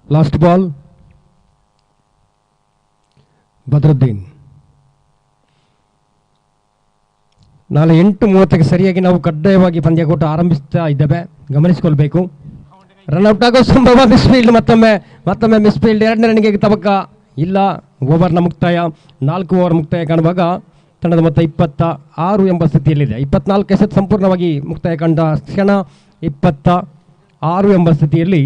Last ball Badruddin. ನಾಳೆ 8:30ಕ್ಕೆ ಸರಿಯಾಗಿ ನಾವು ಕಡ್ಡಾಯವಾಗಿ ಪಂದ್ಯಕೂಟ ಆರಂಭಿಸ್ತಾ ಇದ್ದೇವೆ, ಗಮನಿಸಿಕೊಳ್ಬೇಕು. ರನ್ಔಟ್ ಆಗೋ ಸಂಭವ. ಮಿಸ್ಫೀಲ್ಡ್, ಮತ್ತೊಮ್ಮೆ ಮಿಸ್ಫೀಲ್ಡ್. 2ನೇ ರನ್ನಿಗೆ ತವಕ ಇಲ್ಲ. ಓವರ್ನ ಮುಕ್ತಾಯ, 4 ಓವರ್ ಮುಕ್ತಾಯ ಕಾಣುವಾಗ ತಂಡದ ಮೊತ್ತ 26 ಎಂಬ ಸ್ಥಿತಿಯಲ್ಲಿದೆ. 24 ಎಸೆತ ಸಂಪೂರ್ಣವಾಗಿ ಮುಕ್ತಾಯ ಕಂಡ ಕ್ಷಣ 26 ಎಂಬ ಸ್ಥಿತಿಯಲ್ಲಿ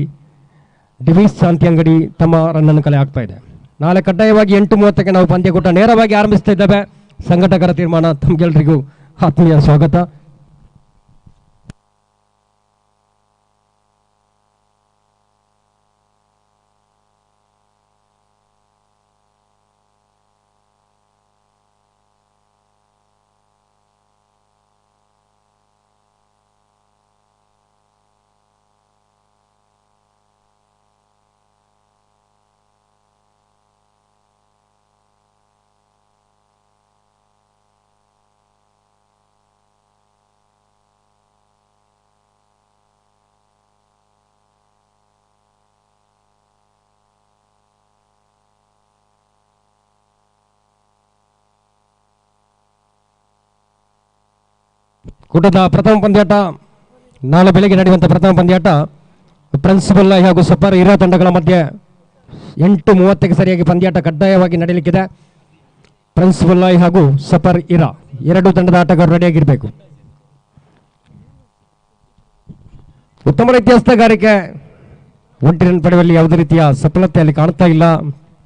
ಡಿವಿಸ್ ಶಾಂತಿ ಅಂಗಡಿ ತಮ್ಮ ರನ್ನನ್ನು ಕಲೆ ಹಾಕ್ತಾ ಇದೆ. ನಾಳೆ ಕಡ್ಡಾಯವಾಗಿ 8:30ಕ್ಕೆ ನಾವು ಪಂದ್ಯಕೂಟ ನೇರವಾಗಿ ಆರಂಭಿಸ್ತಾ ಇದ್ದೇವೆ. ಸಂಘಟಕರ ತೀರ್ಮಾನ. ತಮಗೆಲ್ಲರಿಗೂ ಆತ್ಮೀಯ ಸ್ವಾಗತ. ಕೂಟದ ಪ್ರಥಮ ಪಂದ್ಯಾಟ, ನಾಳೆ ಬೆಳಗ್ಗೆ ನಡೆಯುವಂಥ ಪ್ರಥಮ ಪಂದ್ಯಾಟ ಪ್ರಿನ್ಸಿಪಲ್ ಹಾಗೂ ಸಪರ್ ಇರಾ ತಂಡಗಳ ಮಧ್ಯೆ 8:30ಕ್ಕೆ ಸರಿಯಾಗಿ ಪಂದ್ಯಾಟ ಕಡ್ಡಾಯವಾಗಿ ನಡೆಯಲಿಕ್ಕಿದೆ. ಪ್ರಿನ್ಸಿಪಲ್ ಹಾಗೂ ಸಪರ್ ಇರಾ 2 ತಂಡದ ಆಟಗಾರರು ರೆಡಿಯಾಗಿರಬೇಕು. ಉತ್ತಮ ರೀತಿಯ ಹಸ್ತಗಾರಿಕೆ, 1 ರನ್ ಪಡೆಯುವಲ್ಲಿ ಯಾವುದೇ ರೀತಿಯ ಸಫಲತೆಯಲ್ಲಿ ಕಾಣ್ತಾ ಇಲ್ಲ,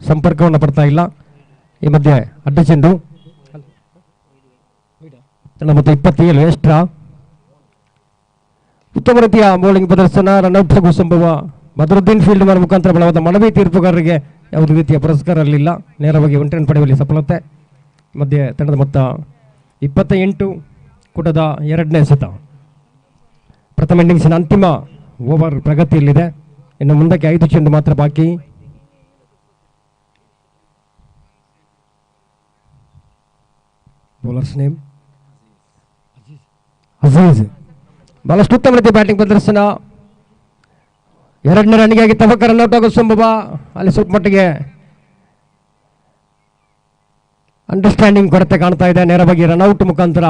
ಸಂಪರ್ಕವನ್ನು ಪಡ್ತಾ ಇಲ್ಲ. ಈ ಮಧ್ಯೆ ಅಡ್ಡ ಚೆಂಡು. ಮತ್ತು 27 ಎಕ್ಸ್ಟ್ರಾ. ಉತ್ತಮ ರೀತಿಯ ಬೌಲಿಂಗ್ ಪ್ರದರ್ಶನ, ರನ್ಔಟ್ ಆಗುವ ಸಂಭವ. ಬದರುದ್ದೀನ್ ಫೀಲ್ಡ್ ಮಾಡೋ ಮುಖಾಂತರ ಬಲವಾದ ಮನವಿ ತೀರ್ಪುಗಾರರಿಗೆ ಯಾವುದೇ ರೀತಿಯ ಪುರಸ್ಕಾರ ಇರಲಿಲ್ಲ. ನೇರವಾಗಿ 1 ರನ್ ಪಡೆಯುವಲ್ಲಿ ಸಫಲತೆ. ಮಧ್ಯೆ ತಂಡದ ಮೊತ್ತ 28. ಕೂಟದ 2ನೇ ಎಸೆತ. ಪ್ರಥಮ ಇನ್ನಿಂಗ್ಸಿನ ಅಂತಿಮ ಓವರ್ ಪ್ರಗತಿಯಲ್ಲಿದೆ. ಇನ್ನು ಮುಂದಕ್ಕೆ 5 ಚೆಂಡು ಮಾತ್ರ ಬಾಕಿ. Bowlers name Aziz. ಬಹಳಷ್ಟು ಉತ್ತಮ ರೀತಿಯ ಬ್ಯಾಟಿಂಗ್ ಪ್ರದರ್ಶನ. 2ನೇ ರನ್ನಿಗಾಗಿ ತವಕ ರನ್ಔಟ್ ಆಗೋ ಸಂಭವ. ಅಲ್ಲಿ ಸ್ವಲ್ಪ ಮಟ್ಟಿಗೆ ಅಂಡರ್ಸ್ಟ್ಯಾಂಡಿಂಗ್ ಕೊರತೆ ಕಾಣ್ತಾ ಇದೆ. ನೇರವಾಗಿ ರನ್ಔಟ್ ಮುಖಾಂತರ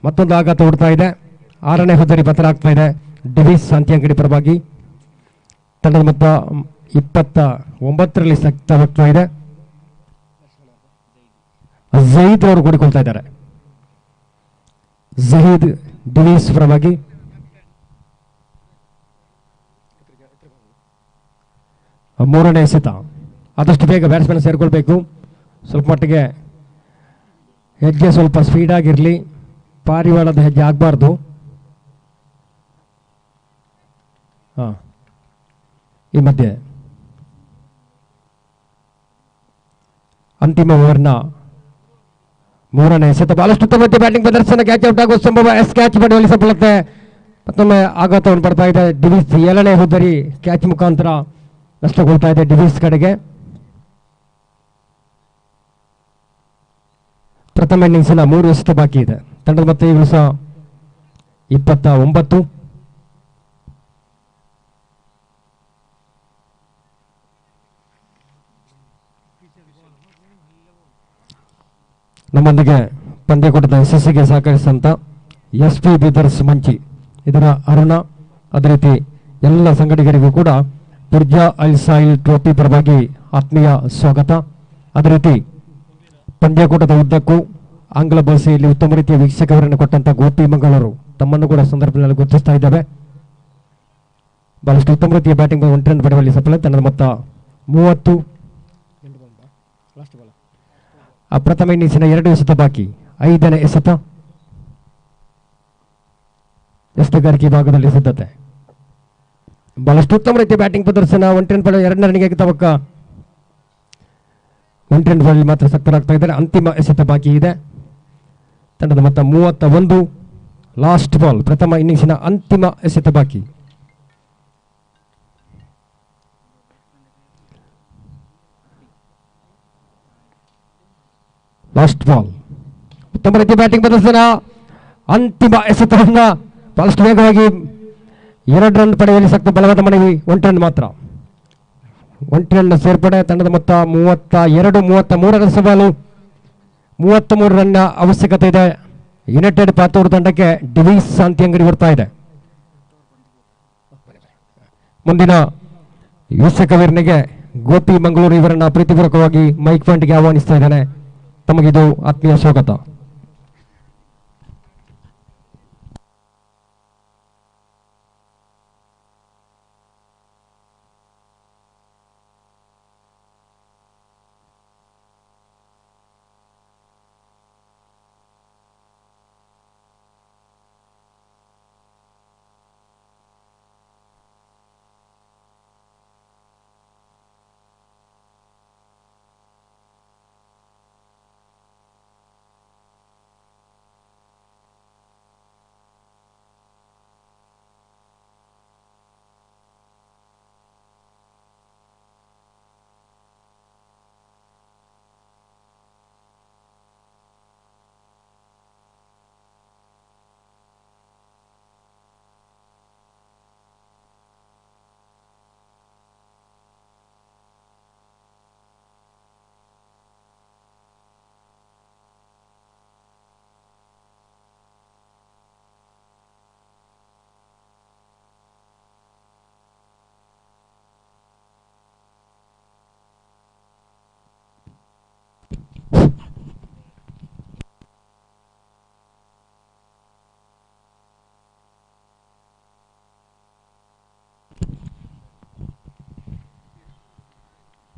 ಮತ್ತೊಂದು ಆಘಾತ ಹೊಡ್ತಾ ಇದೆ. 6ನೇ ಹುದ್ದರಿ ಬದಲಾಗ್ತಾ ಇದೆ. ಡಿವಿಸ್ ಅಂತ್ಯಂಗಡಿ ಪರವಾಗಿ ತಂಡದ ಮೊತ್ತ 29ರಲ್ಲಿ ಸಕ್ತವಾಗ್ತಾ ಇದೆ. ಜಹೀದ್ ಅವರು ಕೂಡಿಕೊಳ್ತಾ ಇದ್ದಾರೆ. ಜಹೀದ್ ಡಿವಿಸ್ ಪರವಾಗಿ ಮೂರನೇ ಎಸೆತ. ಆದಷ್ಟು ಬೇಗ ಬ್ಯಾಟ್ಸ್ಮನ್ ಸೇರಿಕೊಳ್ಬೇಕು. ಸ್ವಲ್ಪ ಮಟ್ಟಿಗೆ ಹೆಜ್ಜೆ ಸ್ವಲ್ಪ ಸ್ಪೀಡಾಗಿರಲಿ, ಪಾರಿವಾಳದ ಹೆಜ್ಜೆ ಆಗಬಾರ್ದು. ಹಾಂ, ಈ ಮಧ್ಯೆ ಅಂತಿಮ ಓವರ್ನ ಮೂರನೇ ಎಸೆತ. ಬಹಳಷ್ಟು ಉತ್ತಮ ಬ್ಯಾಟಿಂಗ್ ಪ್ರದರ್ಶನ. ಕ್ಯಾಚ್ ಔಟ್ ಆಗುವ ಸಂಭವ. ಕ್ಯಾಚ್ ಪಡೆಯುವಲ್ಲಿ ಸಫಲತೆ. ಮತ್ತೊಮ್ಮೆ ಆಘಾತವನ್ನು ಪಡ್ತಾ ಇದೆ ಡಿವಿಸ್. 7ನೇ ಹುದ್ದರಿ ಕ್ಯಾಚ್ ಮುಖಾಂತರ ನಷ್ಟಗೊಳ್ತಾ ಇದೆ ಡಿವಿಸ್ ಕಡೆಗೆ. ಪ್ರಥಮ ಇನ್ನಿಂಗ್ಸಿನ 3 ಎಸೆತ ಬಾಕಿ ಇದೆ. ತಂಡದ ಮತ್ತೆ ಈಗಲೂ ಸಹ 29. ನಮ್ಮೊಂದಿಗೆ ಪಂದ್ಯಕೂಟದ ಯಶಸ್ಸಿಗೆ ಸಹಕರಿಸಿದಂಥ SP ಬೀದರ್ಸ್ ಮಂಚಿ, ಇದರ ಅರುಣ, ಅದೇ ರೀತಿ ಎಲ್ಲ ಸಂಘಟಕರಿಗೂ ಕೂಡ ಬುರ್ಜ ಅಲ್ ಸಾಹಿಲ್ ಟ್ರೋಫಿ ಪರವಾಗಿ ಆತ್ಮೀಯ ಸ್ವಾಗತ. ಅದೇ ರೀತಿ ಪಂದ್ಯಕೂಟದ ಉದ್ದಕ್ಕೂ ಆಂಗ್ಲ ಭಾಷೆಯಲ್ಲಿ ಉತ್ತಮ ರೀತಿಯ ವೀಕ್ಷಕರನ್ನು ಕೊಟ್ಟಂಥ ಗೋಪಿ ಮಂಗಳೂರು ತಮ್ಮನ್ನು ಕೂಡ ಸಂದರ್ಭದಲ್ಲಿ ಗುರುತಿಸ್ತಾ ಇದ್ದಾವೆ. ಬಹಳಷ್ಟು ಉತ್ತಮ ರೀತಿಯ ಬ್ಯಾಟಿಂಗ್ 1 ರನ್ ಪಡೆಯುವಲ್ಲಿ ಸಫಲ. ತಂಡದ ಮೊತ್ತ 30. ಪ್ರಥಮ ಇನ್ನಿಂಗ್ಸಿನ 2 ಎಸೆತ ಬಾಕಿ. 5ನೇ ಎಸೆತ. ಎಸೆತಗಾರಿಕೆ ಭಾಗದಲ್ಲಿ ಸಿದ್ಧತೆ. ಬಹಳಷ್ಟು ಉತ್ತಮ ರೀತಿಯ ಬ್ಯಾಟಿಂಗ್ ಪ್ರದರ್ಶನ. 1 ರನ್ ಪಡೆಯುವ 2ನೇ ರನ್ನಿಗೆ ತವಕ 1 ರನ್ ಬಳಿ ಮಾತ್ರ ಸಕ್ತರಾಗ್ತಾ ಇದ್ದಾರೆ. ಅಂತಿಮ ಎಸೆತ ಬಾಕಿ ಇದೆ. ತಂಡದ ಮೊತ್ತ 31. Last ball. ಪ್ರಥಮ ಇನ್ನಿಂಗ್ಸಿನ ಅಂತಿಮ ಎಸೆತ ಬಾಕಿ. Last ball. ಉತ್ತಮ ರೀತಿಯ ಬ್ಯಾಟಿಂಗ್ ಪ್ರದರ್ಶನ. ಅಂತಿಮ ಎಸೆತವನ್ನ ಬಹಳಷ್ಟು ವೇಗವಾಗಿ 2 ರನ್ ಪಡೆಯುವಲ್ಲಿ ಸಕ್ತ. ಬಲವಾದ ಮನವಿ. 1 ರನ್ ಮಾತ್ರ. 1 ರನ್ ಸೇರ್ಪಡೆ. ತಂಡದ ಮೊತ್ತ 32. 33ರ ಸವಾಲು. 33 ರನ್ನ ಅವಶ್ಯಕತೆ ಇದೆ ಯುನೈಟೆಡ್ ಪಾತೂರು ತಂಡಕ್ಕೆ. ಡಿವಿಸ್ ಅಂತ್ಯಂಗಡಿ ಬರ್ತಾ ಇದೆ. ಮುಂದಿನ ವೀಕ್ಷಕವೀರನಿಗೆ ಗೋಪಿ ಮಂಗಳೂರು ಇವರನ್ನ ಪ್ರೀತಿಪೂರ್ವಕವಾಗಿ ಮೈಕ್ ಪಾಯಿಂಟ್ಗೆ ಆಹ್ವಾನಿಸ್ತಾ ಇದ್ದಾನೆ. ತಮಗಿದು ಆತ್ಮೀಯ ಸ್ವಾಗತ.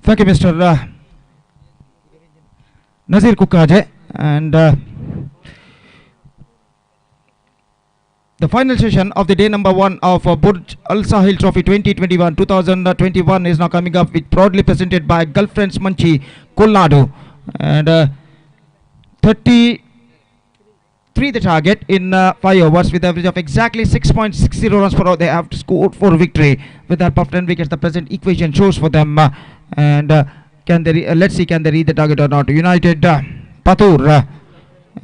Thank you, Mr. Nazir Kukaje. And the final session of the day number 1 of Burj Al Sahil Trophy 2021 is now coming up, with proudly presented by Girlfriends Manchi, Kolnad. And 33 the target in 5 overs, with average of exactly 6.60 runs per hour. They have scored for victory with their puff 10 wickets. The present equation shows for them. And can they let's see, can they read the target or not. United Patur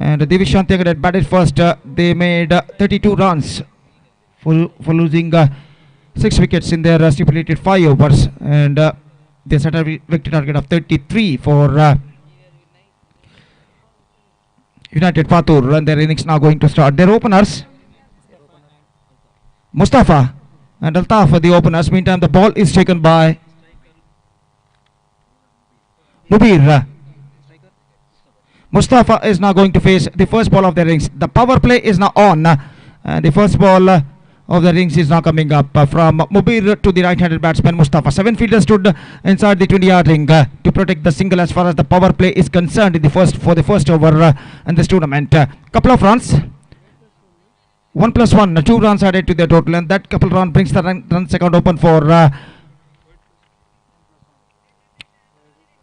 and Divishan Tegadet batted first. They made 32 runs for losing 6 wickets in their stipulated 5 overs, and they set a victory target of 33 for United Patur, and their innings now going to start. Their openers, Mustafa and Altaf are the openers. Meantime, the ball is taken by Mubir. Mustafa is now going to face the first ball of the innings. The power play is now on. And the first ball of the innings is now coming up from Mubir to the right-handed batsman Mustafa. 7 fielders stood inside the 20-yard ring to protect the single as far as the power play is concerned in the first over in this tournament. Couple of runs. 1+1, 2 runs added to the total, and that couple run brings the run second open for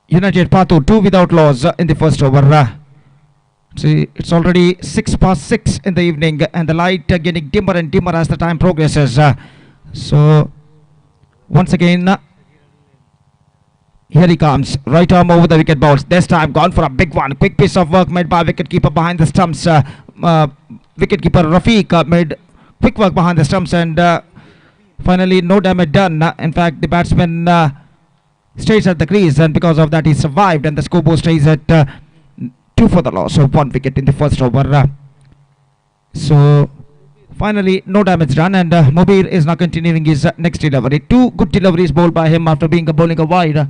United Patur. 2 without loss in the first over. See, it's already 6:06 in the evening, and the light getting dimmer and dimmer as the time progresses. So, once again, here he comes. Right arm over the wicket balls. This time gone for a big one. Quick piece of work made by wicketkeeper behind the stumps. Wicketkeeper Rafiq made quick work behind the stumps, and finally no damage done. In fact, the batsman stays at the crease, and because of that he survived, and the scoreboard stays at 2 for the loss of 1 wicket in the first over. So finally no damage done, and Mubir is now continuing his next delivery. 2 good deliveries bowled by him after being bowling a wide.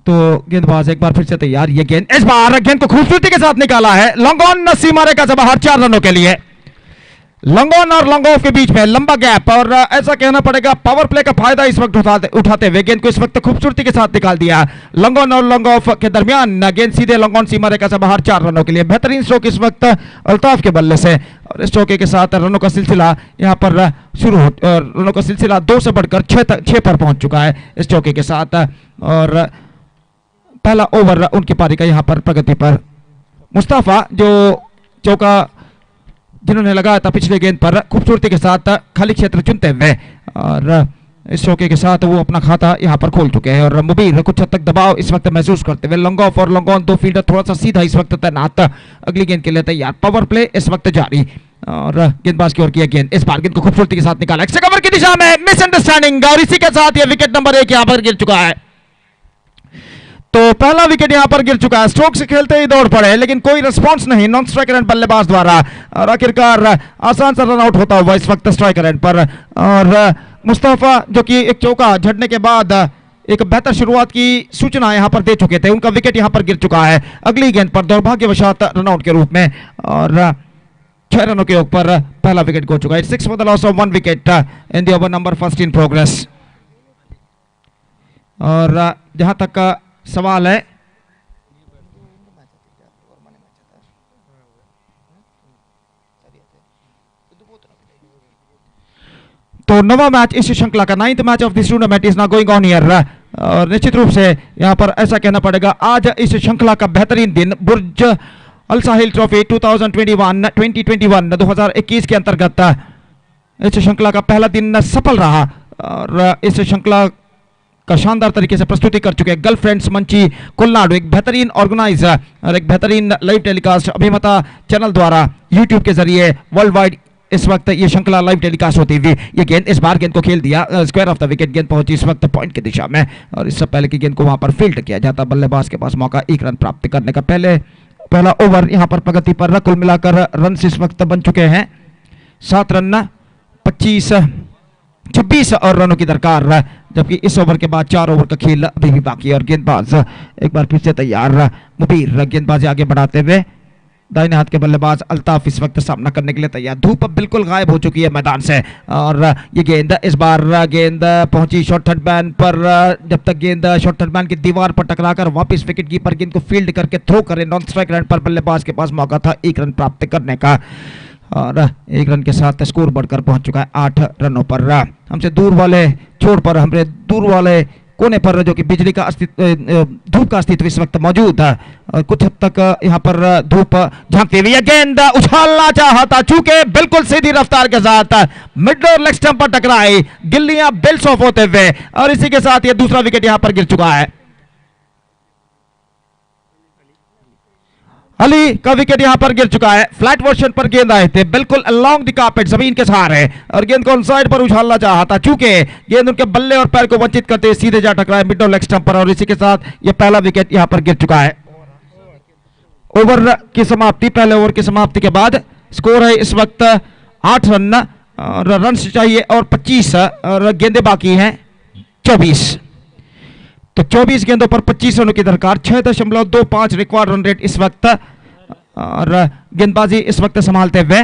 तो गेंदबाज एक बार फिर से तैयार. ये गेंद इस बार गेंद को खूबसूरती के साथ निकाला है. लॉन्ग ऑन सीमा रेखा से बाहर 4 रनों के लिए. लॉन्ग ऑन और लॉन्ग ऑफ के बीच में लंबा गैप, और ऐसा कहना पड़ेगा पावर प्ले का फायदा इस वक्त उठाते हुए गेंद को इस वक्त खूबसूरती के साथ निकाल दिया. लॉन्ग ऑन और लॉन्ग ऑफ के दरमियान गेंद सीधे लॉन्ग ऑन सीमा रेखा से बाहर 4 रनों के लिए. बेहतरीन स्ट्रोक इस वक्त अल्ताफ के बल्ले से, और इस चौके के साथ रनों का सिलसिला यहाँ पर शुरू हो, रनों का सिलसिला 2 से बढ़कर 6 पर पहुंच चुका है इस चौके के साथ. और पहला ओवर उनकी पारी का यहाँ पर प्रगति पर. मुस्तफा जो चौका जिन्होंने लगाया था पिछले गेंद पर खूबसूरती के साथ खाली क्षेत्र चुनते हुए, और इस चौके के साथ वो अपना खाता यहाँ पर खोल चुके हैं. और मुबीर कुछ हद तक दबाव इस वक्त महसूस करते हुए. लॉन्ग ऑफ और लॉन्ग ऑन 2 फील्डर थोड़ा सा सीधा इस वक्त तैनात. अगली गेंद के लिए तैयार. पावर प्ले इस वक्त जारी, और गेंदबाज की ओर किया गेंद. इस बार गेंद को खूबसूरती के साथ निकाला एक कवर की दिशा में. मिसअंडरस्टैंडिंग, और इसी के साथ ये विकेट नंबर 1 यहाँ पर गिर चुका है. तो पहला विकेट यहां पर गिर चुका है. स्ट्रोक से खेलते ही दौड़ पड़े, लेकिन कोई रिस्पांस नहीं नॉन स्ट्राइकर एंड बल्लेबाज द्वारा, और आखिरकार आसान सा रन आउट होता हुआ इस वक्त स्ट्राइकर एंड पर. और मुस्तफा जो कि एक चौका झड़ने के बाद एक बेहतर शुरुआत की सूचना यहां पर दे चुके थे, उनका विकेट यहां पर गिर चुका है अगली गेंद पर दुर्भाग्यवशात रन आउट के रूप में. और 6 रनों के योग पर पहला विकेट हो चुका है. 6 for the loss of 1 wicket in the over number first in progress. और जहां तक सवाल है, तो नवा मैच इस श्रृंखला का 9th match of this tournament is now going on here. और निश्चित रूप से यहां पर ऐसा कहना पड़ेगा आज इस श्रृंखला का बेहतरीन दिन. बुर्ज अल साहिल ट्रॉफी 2021 के अंतर्गत इस श्रृंखला का पहला दिन सफल रहा, और इस श्रृंखला का शानदार तरीके से प्रस्तुति कर चुके हैं गर्लफ्रेंड्स मंची कोलनाड. एक बेहतरीन ऑर्गेनाइजर और एक बेहतरीन लाइव टेलीकास्ट अभिमता चैनल द्वारा यूट्यूब के जरिए वर्ल्ड वाइड इस वक्त ये श्रृंखला लाइव टेलीकास्ट होती हुई. ये गेंद इस बार गेंद को खेल दिया स्क्वायर ऑफ द विकेट. गेंद पहुंची इस वक्त पॉइंट की दिशा में, और इससे पहले की गेंद को वहां पर फील्ड किया जाता. बल्लेबाज के पास मौका 1 रन प्राप्त करने का. पहला ओवर यहां पर प्रगति पर. कुल मिलाकर रन इस वक्त बन चुके हैं 7 रन 26 और रनों की दरकार, जबकि इस ओवर के बाद 4 ओवर का खेल अभी भी बाकी है. और गेंदबाज एक बार फिर से तैयार. मुबीर गेंदबाजी आगे बढ़ाते हुए. दाहिने हाथ के बल्लेबाज अल्ताफ इस वक्त सामना करने के लिए तैयार. धूप अब बिल्कुल गायब हो चुकी है मैदान से, और ये गेंद इस बार गेंद पहुंची शॉर्ट थर्ड मैन पर. जब तक गेंद शॉर्ट थर्ड मैन की दीवार पर टकराकर वापस विकेट कीपर गेंद को फील्ड करके थ्रो करे नॉन स्ट्राइक रन पर बल्लेबाज के पास मौका था 1 रन प्राप्त करने का, और 1 रन के साथ स्कोर बढ़कर पहुंच चुका है 8 रनों पर. हमसे दूर वाले छोर पर, हमसे दूर वाले कोने पर जो कि बिजली का धूप का अस्तित्व इस वक्त मौजूद है, और कुछ हद तक यहाँ पर धूप झांकती हुई. गेंद उछालना चाहा था, चूंकि बिल्कुल सीधी रफ्तार के साथ मिड और लेग स्टंप पर टकराई, गिल्लियां बेल्स ऑफ होते हुए, और इसी के साथ ये दूसरा विकेट यहाँ पर गिर चुका है. अली का विकेट यहां पर गिर चुका है। फ्लैट वर्जन पर गेंद आए थे, बिल्कुल अलोंग द कार्पेट, जमीन के सहारे, और गेंद को ऑन साइड पर उछालना चाहा था, चूंकि गेंद उनके बल्ले और पैर को वंचित करते सीधे जा टकराए मिड लेग स्टंप पर, और इसी के साथ यह पहला विकेट यहां पर गिर चुका है। ओवर की समाप्ति, पहले ओवर की समाप्ति के बाद स्कोर है इस वक्त 8 रन, और रन चाहिए और 25, और गेंदें बाकी हैं 24। तो 24 गेंदों पर 25 रनों की दरकार, 6.25 रिक्वायर्ड रन रेट इस वक्त, और गेंदबाजी इस वक्त संभालते हुए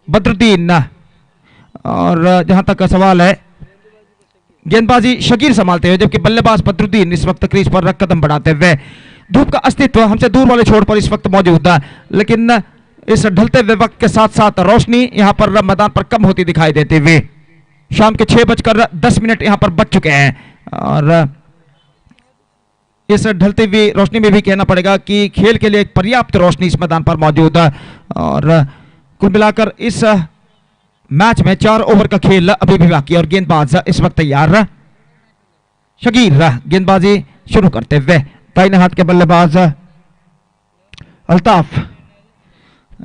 बदरुद्दीन, और जहां तक का सवाल है गेंदबाजी शकीर संभालते हुए, जबकि बल्लेबाज बदरुद्दीन इस वक्त क्रीज पर कदम बढ़ाते हुए। धूप का अस्तित्व हमसे दूर वाले छोर पर इस वक्त मौजूद है, लेकिन इस ढलते हुए वक्त के साथ साथ रोशनी यहां पर मैदान पर कम होती दिखाई देती हुई। शाम के 6:10 यहां पर बज चुके हैं, और इस ढलती हुई रोशनी में भी कहना पड़ेगा कि खेल के लिए एक पर्याप्त रोशनी इस मैदान पर मौजूद है। और कुल मिलाकर इस मैच में 4 ओवर का खेल अभी भी बाकी है, और गेंदबाज इस वक्त तैयार। शकीर गेंदबाजी शुरू करते हुए, दाहिने हाथ के बल्लेबाज अल्ताफ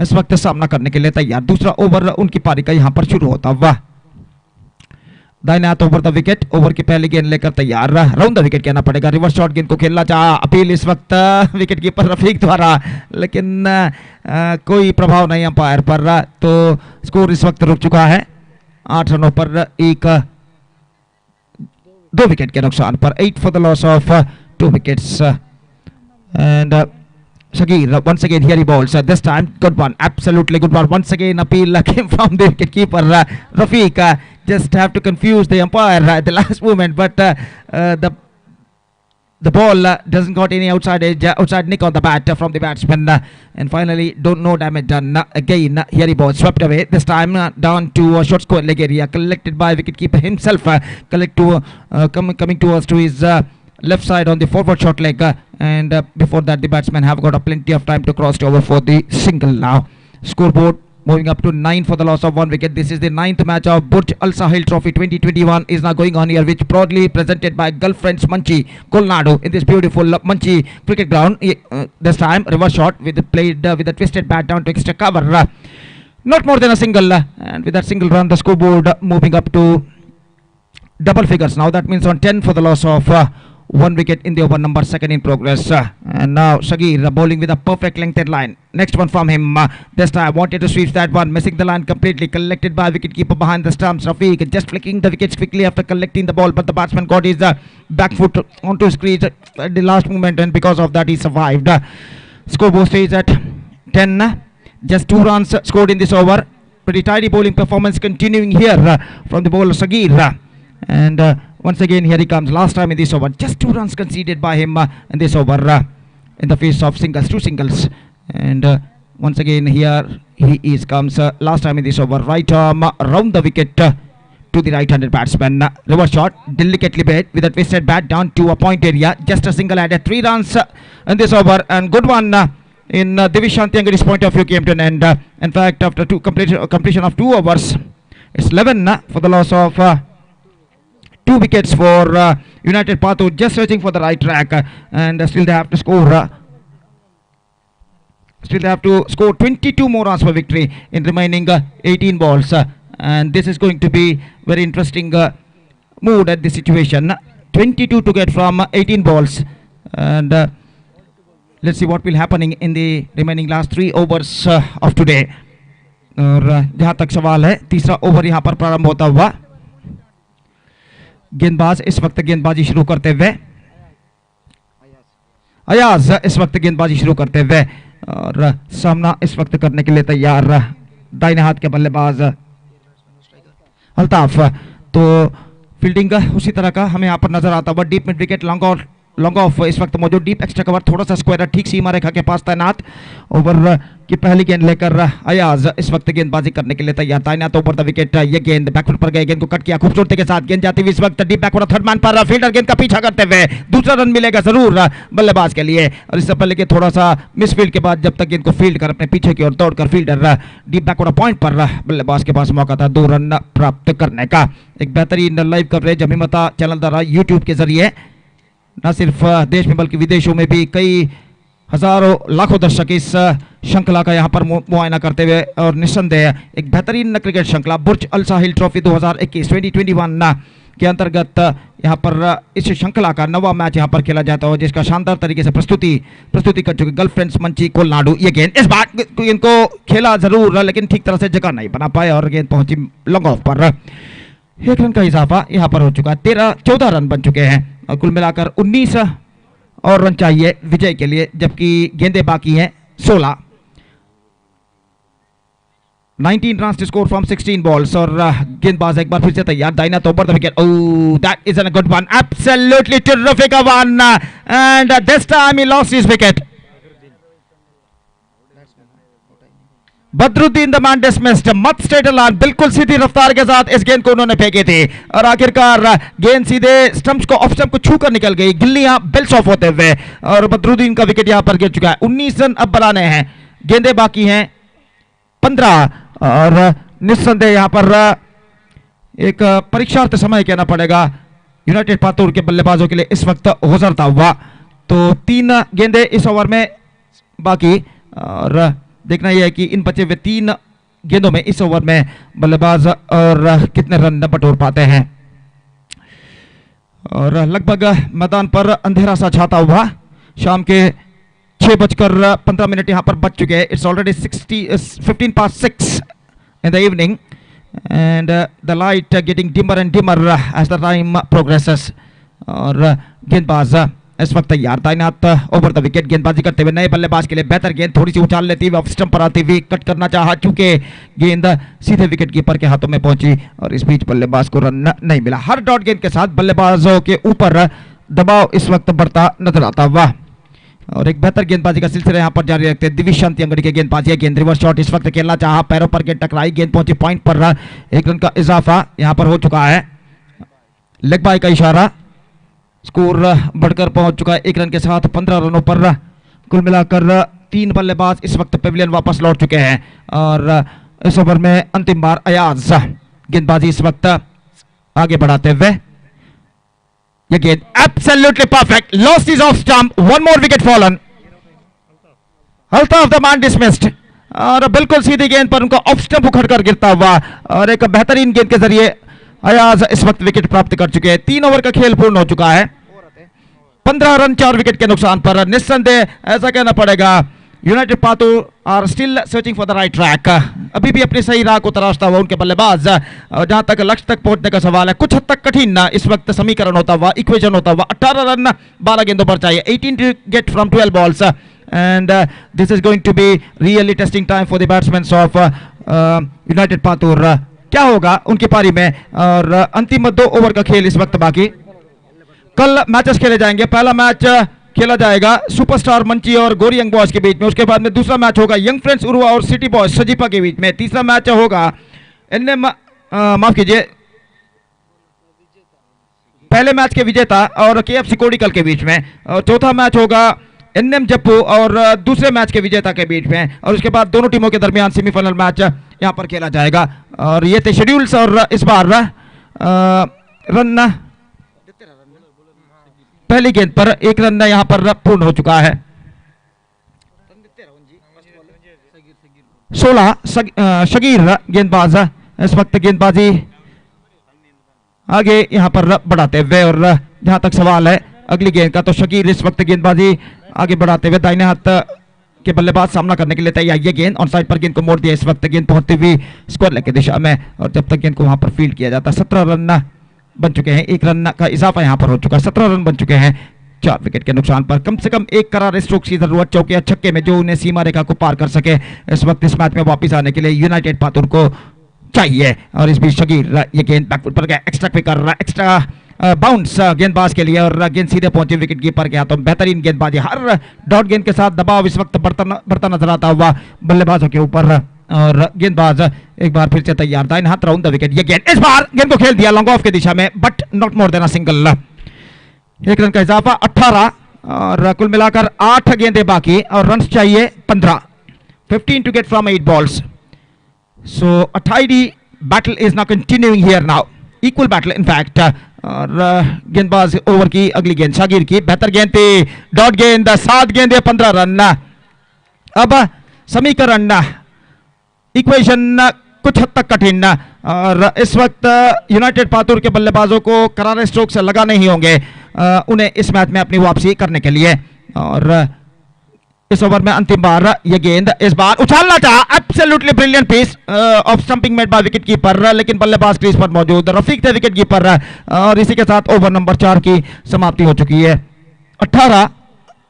इस वक्त सामना करने के लिए तैयार। दूसरा ओवर उनकी पारी का यहां पर शुरू होता हुआ। दाहिने हाथ ओवर द विकेट, ओवर की पहली गेंद लेकर तैयार, राउंड द विकेट कहना पड़ेगा। रिवर्स शॉट गेंद को खेलना चाहा, अपील इस वक्त विकेट कीपर रफीक द्वारा, लेकिन कोई प्रभाव नहीं अंपायर पर, तो स्कोर इस वक्त रुक चुका है 8 रनों पर 2 विकेट के नुकसान पर। 8 for the loss of 2 wickets, and Shakir, once again here he bowls, this time good one, absolutely good one. Once again appeal came from the wicketkeeper Rafiq, just have to confuse the umpire at the last moment, but the ball doesn't got any outside edge, outside nick on the bat from the batsman, and finally no damage done. Again here he bowls, swept away, this time down to short square leg area, collected by wicketkeeper himself, coming towards to his left side on the forward short leg, and before that the batsmen have got a plenty of time to cross over for the single now. Scoreboard moving up to 9 for the loss of 1 wicket. This is the 9th match of Burj Al Sahil Trophy 2021 is now going on here, which proudly presented by Gulf Friends Manchi, Kolnad, in this beautiful Manchi cricket ground. This time reverse shot with the played with a twisted bat down to extra cover, not more than a single, and with that single run the scoreboard moving up to double figures now. That means on 10 for the loss of 1 wicket in the over number 2nd in progress, and now Shakir bowling with a perfect lengthened line. Next one from him, this time wanted to sweep that one, missing the line completely, collected by wicketkeeper behind the stumps. Rafiq just flicking the wickets quickly after collecting the ball, but the batsman got his back foot onto his crease at the last moment, and because of that he survived. Scoreboard stays at 10, just 2 runs scored in this over. Pretty tidy bowling performance continuing here from the bowler Shakir, and once again here he comes. Last time in this over just 2 runs conceded by him in this over, in the face of singles, 2 singles, and once again here he is comes. Last time in this over right arm around the wicket to the right-handed batsman. Reverse shot delicately bait with a twisted bat down to a point area, just a single added 3 runs in this over, and good one in Divish Shantiangadi's point of view came to an end. In fact, after completion of 2 overs, it's 11 for the loss of 2 wickets for United Pathu, just searching for the right track, and still they have to score. Still they have to score 22 more runs for victory in remaining 18 balls, and this is going to be very interesting mood at this situation. 22 to get from 18 balls, and let's see what will happening in the remaining last 3 overs of today. और जहाँ तक सवाल है, तीसरा over यहाँ पर प्रारंभ होता हुआ। गेंदबाज इस वक्त गेंदबाजी शुरू करते हुए, अयाज इस वक्त गेंदबाजी शुरू करते हुए, और सामना इस वक्त करने के लिए तैयार दाहिने हाथ के बल्लेबाज अल्ताफ। तो फील्डिंग उसी तरह का हमें यहाँ पर नजर आता हुआ। Deep mid wicket long off इस वक्त मौजूद, डीप एक्स्ट्रा कवर थोड़ा सा स्क्वायर ठीक सीमा रेखा के पास तैनात। ओवर की पहली गेंद लेकर अयाज इस वक्त गेंदबाजी करने के लिए तैयार। तैनात ओवर द विकेट, ये गेंद बैकफुट पर गई, गेंद को कट किया खूबसूरती के साथ, गेंद जाती हुई इस वक्त डीप बैकवर्ड थर्ड मैन पर, फील्डर गेंद का पीछा करते हुए दूसरा रन मिलेगा जरूर बल्लेबाज के लिए। और इससे पहले के थोड़ा सा मिसफील्ड के बाद जब तक गेंद को फील्ड कर अपने पीछे की ओर दौड़कर फील्डर डीप बैकवर्ड पॉइंट पर बल्लेबाज के पास मौका था 2 रन प्राप्त करने का। एक बेहतरीन लाइव कवरेज अभिमता चैनल द्वारा यूट्यूब के जरिए न सिर्फ देश में बल्कि विदेशों में भी कई हजारों लाखों दर्शक इस श्रृंखला का यहाँ पर मुआयना करते हुए, और निस्संदेह एक बेहतरीन क्रिकेट श्रृंखला बुर्ज अल साहिल ट्रॉफी 2021 के अंतर्गत यहाँ पर इस श्रृंखला का 9वां मैच यहाँ पर खेला जाता है, जिसका शानदार तरीके से प्रस्तुति कर चुके गर्लफ्रेंड्स मंची कोलनाडू। ये गेंद इस बार इनको खेला जरूर, लेकिन ठीक तरह से जगह नहीं बना पाए और गेंद पहुंची लॉन्ग ऑफ पर। 1 रन का इजाफा यहाँ पर हो चुका है, 14 रन बन चुके हैं और कुल मिलाकर 19 और रन चाहिए विजय के लिए, जबकि गेंदें बाकी हैं 16। 19 runs to score from 16 balls, और गेंदबाज एक बार फिर से तैयार, दाहिना तो over the wicket. Oh, that is a good one, absolutely terrific one, and this time he lost his wicket. Badruddin the man dismissed, मत स्ट्रेट लाइन, बिल्कुल सीधी रफ्तार के साथ इस गेंद को उन्होंने फेंकी थी और आखिरकार गेंद सीधे स्टंप्स को ऑफ स्टंप को छूकर निकल गई, गिल्लियां बेल्स ऑफ होते हुए, और बदरुद्दीन का विकेट यहां पर गिर चुका है। 19 रन अब बनाने हैं, गेंदें बाकी हैं 15, और निस्संदेह यहां पर एक परीक्षार्थ समय कहना पड़ेगा यूनाइटेड पातुर के बल्लेबाजों के लिए इस वक्त गुजरता हुआ। तो 3 गेंदें इस ओवर में बाकी, और देखना यह है कि इन बचे हुए 3 गेंदों में इस ओवर में बल्लेबाज और कितने रन न बटोर पाते हैं। और लगभग मैदान पर अंधेरा सा छाता हुआ, शाम के 6:15 यहां पर बच चुके हैं। It's already 15 past 6 in the evening, and the light getting dimmer and dimmer as the time progresses। और गेंदबाज इस वक्त तैयार, दाहिने हाथ ओवर द विकेट गेंदबाजी करते हुए, नए बल्लेबाज के लिए बेहतर गेंद, थोड़ी सी उछाल लेती हुए ऑफ स्टंप पर आती हुई कट करना चाहा, चूंकि गेंद सीधे विकेट कीपर के हाथों में पहुंची और इस बीच बल्लेबाज को रन नहीं मिला। हर डॉट गेंद के साथ बल्लेबाजों के ऊपर दबाव इस वक्त बढ़ता नजर आता हुआ, और एक बेहतर गेंदबाजी का सिलसिला यहां पर जारी रखते हैं दिविशांति अंगड़ी के गेंदबाजी। गेंद रिवर्स शॉट इस वक्त खेलना चाहा, पैरों पर गेंद टकराई, गेंद पहुंची पॉइंट पर, 1 रन का इजाफा यहां पर हो चुका है। लेग बाय का इशारा, स्कोर बढ़कर पहुंच चुका है 1 रन के साथ 15 रनों पर। कुल मिलाकर 3 बल्लेबाज इस वक्त पेविलियन वापस लौट चुके हैं, और इस ओवर में अंतिम बार अयाज गेंदबाजी इस वक्त आगे बढ़ाते हुए। ये गेंद absolutely perfect, lost is off stump, 1 more wicket fallen, Altaf the man dismissed, और बिल्कुल सीधी गेंद पर उनका ऑफ स्टंप उखड़ कर गिरता हुआ, और एक बेहतरीन गेंद के जरिए अयाज इस वक्त विकेट प्राप्त कर चुके हैं। 3 ओवर का खेल पूर्ण हो चुका है, 15 रन 4 विकेट के नुकसान पर। निस्संदेह ऐसा कहना पड़ेगा United Patur are still searching for the right track, अभी भी अपनी सही राह को तलाशता हुआ उनके बल्लेबाज। जहां तक लक्ष्य तक पहुंचने का सवाल है, कुछ हद तक कठिन इस वक्त समीकरण होता हुआ, इक्वेशन होता हुआ। 18 रन 12 गेंदों पर चाहिए, 18 to get from 12 balls, and this is going to be really testing time for the batsman of United Patur. क्या होगा उनकी पारी में, और अंतिम 2 ओवर का खेल इस वक्त बाकी। कल मैचेस खेले जाएंगे, पहला मैच खेला जाएगा सुपरस्टार मंची और गोरी यंग बॉयज के बीच में, उसके बाद में दूसरा मैच होगा यंग फ्रेंड्स उरुवा और सिटी बॉयज सजीपा के बीच में, तीसरा मैच होगा माफ कीजिए पहले मैच के विजेता और केएफसी कोडिकल के बीच में, और चौथा मैच होगा एनएम जप्पू और दूसरे मैच के विजेता के बीच में, और उसके बाद दोनों टीमों के दरमियान सेमीफाइनल मैच यहां पर खेला जाएगा। और ये थे शेड्यूल्स, और इस बार रन पहली गेंद पर 1 रन यहां पर पूर्ण हो चुका है। 16 शगीर गेंदबाज इस वक्त गेंदबाजी आगे यहां पर बढ़ाते हुए, और जहां तक सवाल है अगली गेंद का, तो शगीर इस वक्त गेंदबाजी आगे बढ़ाते हुए दाहिने हाथ के बल्लेबाज सामना करने के लिए तैयार। ये गेंद ऑन साइड पर गेंद को मोड़ दिया, इस वक्त गेंद पहुंचती हुई स्क्वायर लेग की दिशा में, और जब तक गेंद को वहां पर फील्ड किया जाता। 17 रन बन चुके हैं, 1 रन का इजाफा यहां पर हो चुका है, 17 रन बन चुके हैं 4 विकेट के नुकसान पर। कम से कम 1 करार स्ट्रोक की जरूरत चौके या छक्के में, जो उन्हें सीमा रेखा को पार कर सके इस वक्त इस मैच में वापस आने के लिए यूनाइटेड पातुर को चाहिए। और इस बीच शगीर ये गेंद बैकफुट पर गया, एक्स्ट्रा पे कर रहा, एक्स्ट्रा बाउंस गेंदबाज के लिए, और गेंद सीधे पहुंची विकेट कीपर के हाथों। बेहतरीन गेंदबाजी, हर डॉट गेंद के साथ दबाव इस वक्त बढ़ता नजर आता हुआ बल्लेबाजों के ऊपर, और गेंदबाज एक बार फिर से तैयार, दाहिने हाथ राउंड द विकेट। ये गेंद इस बार गेंद को खेल दिया लॉन्ग ऑफ की दिशा में, but not more than a single. 1 run का इजाफा 18, और कुल मिलाकर 8 गेंदें बाकी, और रन चाहिए 15, 15 to get from 8 balls. So a tidy battle is now continuing here now, equal battle in fact, और गेंदबाज ओवर की अगली गेंद शागिर की बेहतर गेंद थी, डॉट गेंद, 7 गेंदे 15 रन। अब समीकरण इक्वेशन कुछ हद तक कठिन, और इस वक्त यूनाइटेड पातुर के बल्लेबाजों को करारे स्ट्रोक से लगाने ही होंगे उन्हें इस मैच में अपनी वापसी करने के लिए। और इस ओवर में अंतिम बार यह गेंद इस बार उछालना चाहा, absolutely brilliant piece of stumping made by wicket keeper, लेकिन बल्लेबाज क्रीज पर मौजूद रफीक थे विकेट कीपर। और इसी के साथ ओवर नंबर 4 की समाप्ति हो चुकी है। 18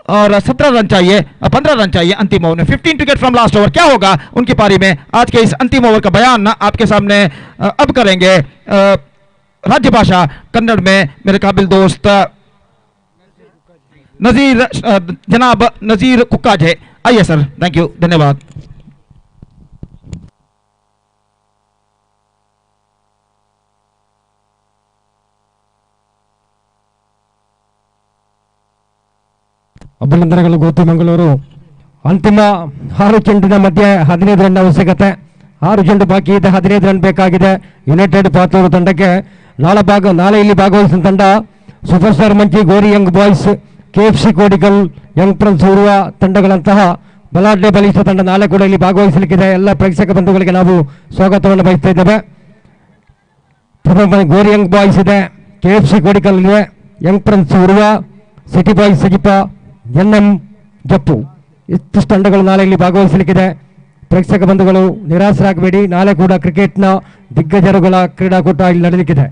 और 17 रन चाहिए, 15 रन चाहिए अंतिम ओवर में। 15 विकेट फ्रॉम लास्ट ओवर। क्या होगा उनकी पारी में, आज के इस अंतिम ओवर का बयान आपके सामने अब करेंगे राज्यभाषा कन्नड़ में मेरे काबिल दोस्त नजीर, जनाब नजीर कुक्काजे। आइए सर, थैंक यू, धन्यवाद। ಅಭಿನಂದನೆಗಳು ಗೋತಿ ಮಂಗಳೂರು. ಅಂತಿಮ 6 ಚೆಂಡಿನ ಮಧ್ಯೆ 15 ರನ್ ಅವಶ್ಯಕತೆ. 6 ಚೆಂಡು ಬಾಕಿ ಇದೆ, 15 ರನ್ ಬೇಕಾಗಿದೆ ಯುನೈಟೆಡ್ ಪಾತೂರು ತಂಡಕ್ಕೆ. ನಾಳೆ ಇಲ್ಲಿ ಭಾಗವಹಿಸಿದ ತಂಡ super star Manchi, Gori young boys, KFC Kodikal, young prince Uruva ತಂಡಗಳಂತಹ ಬಲಾಢ್ಯ ಬಲಿಷ್ಠ ತಂಡ ನಾಳೆ ಕೂಡ ಇಲ್ಲಿ ಭಾಗವಹಿಸಲಿಕ್ಕಿದೆ. ಎಲ್ಲ ಪ್ರೇಕ್ಷಕ ಬಂಧುಗಳಿಗೆ ನಾವು ಸ್ವಾಗತವನ್ನು ಬಯಸ್ತಾ ಇದ್ದೇವೆ. ಪ್ರಥಮ ಗೋರಿ ಯಂಗ್ ಬಾಯ್ಸ್ ಇದೆ, KFC ಕೋಡಿಕಲ್ ಇದೆ, young prince Uruva, city boys Sajipa, NM Jappu, ಇಷ್ಟು ತಂಡಗಳು ನಾಳೆ ಇಲ್ಲಿ ಭಾಗವಹಿಸಲಿಕ್ಕಿದೆ. ಪ್ರೇಕ್ಷಕ ಬಂಧುಗಳು ನಿರಾಸರಾಗಬೇಡಿ, ನಾಳೆ ಕೂಡ ಕ್ರಿಕೆಟ್ನ ದಿಗ್ಗಜರುಗಳ ಕ್ರೀಡಾಕೂಟ ಇಲ್ಲಿ ನಡೆಯಲಿಕ್ಕಿದೆ.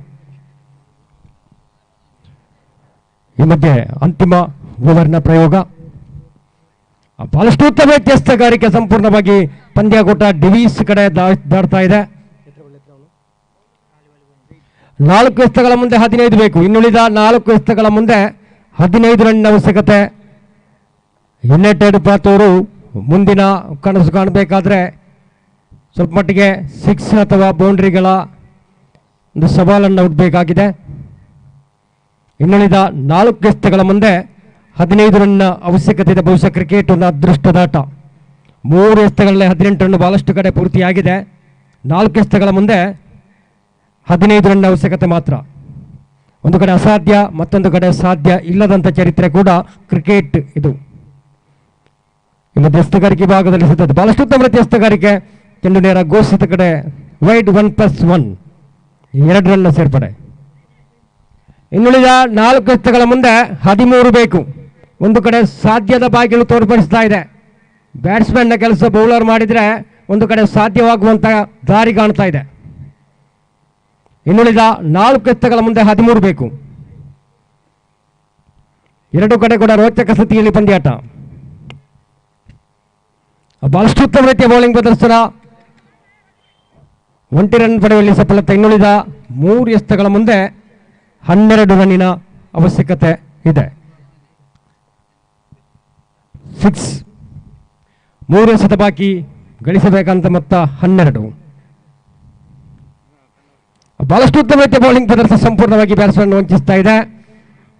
ಈ ಮಧ್ಯೆ ಅಂತಿಮ ಓವರ್ನ ಪ್ರಯೋಗ, ಬಹಳಷ್ಟು ಉತ್ತಮ ವ್ಯತ್ಯಾಸಗಾರಿಕೆ, ಸಂಪೂರ್ಣವಾಗಿ ಪಂದ್ಯಾಕೂಟ ಡಿವೀಸ್ ಕಡೆ ದಾಡ್ತಾ ಇದೆ. 4 ಎಸೆತಗಳ ಮುಂದೆ 15 ಬೇಕು. ಇನ್ನುಳಿದ 4 ಎಸೆತಗಳ ಮುಂದೆ 15 ರನ್ ಅವಶ್ಯಕತೆ. ಯುನೈಟೆಡ್ ಪಾತೂರು ಮುಂದಿನ ಕನಸು ಕಾಣಬೇಕಾದ್ರೆ ಸ್ವಲ್ಪ ಮಟ್ಟಿಗೆ 6 ಅಥವಾ ಬೌಂಡ್ರಿಗಳ ಒಂದು ಸವಾಲನ್ನು ಹುಡ್ಬೇಕಾಗಿದೆ. ಇನ್ನುಳಿದ 4 ಎಸೆತಗಳ ಮುಂದೆ 15 ರನ್ ಅವಶ್ಯಕತೆ ಇದೆ. ಬಹುಶಃ ಕ್ರಿಕೆಟ್ ಒಂದು ಅದೃಷ್ಟದಾಟ. 3 ಎಸೆತಗಳಲ್ಲಿ 18 ರನ್ ಬಹಳಷ್ಟು ಕಡೆ ಪೂರ್ತಿಯಾಗಿದೆ. 4 ಎಸೆತಗಳ ಮುಂದೆ 15 ರನ್ ಅವಶ್ಯಕತೆ ಮಾತ್ರ. ಒಂದು ಕಡೆ ಅಸಾಧ್ಯ, ಮತ್ತೊಂದು ಕಡೆ ಸಾಧ್ಯ ಇಲ್ಲದಂಥ ಚರಿತ್ರೆ ಕೂಡ ಕ್ರಿಕೆಟ್ ಇದು. ಈ ಮಧ್ಯಸ್ಥಗಾರಿಕೆ ಭಾಗದಲ್ಲಿ ಸಿದ್ಧತೆ, ಬಹಳಷ್ಟು ಉತ್ತಮ ಮಧ್ಯಸ್ಥಗಾರಿಕೆ. ಚೆಂಡು ನೇರ ಘೋಷಿತ ಕಡೆ ವೈಡ್ 1+1, 2 ರನ್ ಸೇರ್ಪಡೆ. ಇನ್ನುಳಿದ 4 ಎಸೆತಗಳ ಮುಂದೆ 13 ಬೇಕು. ಒಂದು ಕಡೆ ಸಾಧ್ಯದ ಬಾಗಿಲು ತೋರ್ಪಡಿಸ್ತಾ ಇದೆ. ಬ್ಯಾಟ್ಸ್ಮನ್ನ ಕೆಲಸ ಬೌಲರ್ ಮಾಡಿದರೆ ಒಂದು ಕಡೆ ಸಾಧ್ಯವಾಗುವಂಥ ದಾರಿ ಕಾಣ್ತಾ ಇದೆ. ಇನ್ನುಳಿದ 4 ಎಸೆತಗಳ ಮುಂದೆ 13 ಬೇಕು. ಎರಡು ಕಡೆ ಕೂಡ ರೋಚಕ ಸ್ಥಿತಿಯಲ್ಲಿ ಪಂದ್ಯಾಟ. ಬಹಳಷ್ಟು ಉತ್ತಮ ರೀತಿಯ ಬೌಲಿಂಗ್ ಪ್ರದರ್ಶನ, 1 ರನ್ ಪಡೆಯುವಲ್ಲಿ ಸಫಲತೆ. ಇನ್ನುಳಿದ 3 ಎಸೆತಗಳ ಮುಂದೆ 12 ರನ್ನಿನ ಅವಶ್ಯಕತೆ ಇದೆ. 6, 3 ಎಸೆತ ಬಾಕಿ, ಗಳಿಸಬೇಕಂತ ಮೊತ್ತ 12. ಬಹಳಷ್ಟು ಉತ್ತಮ ರೀತಿಯ ಬೌಲಿಂಗ್ ಪ್ರದರ್ಶನ, ಸಂಪೂರ್ಣವಾಗಿ ಬ್ಯಾಟ್ಸ್ಮನ್ ವಂಚಿಸ್ತಾ ಇದೆ.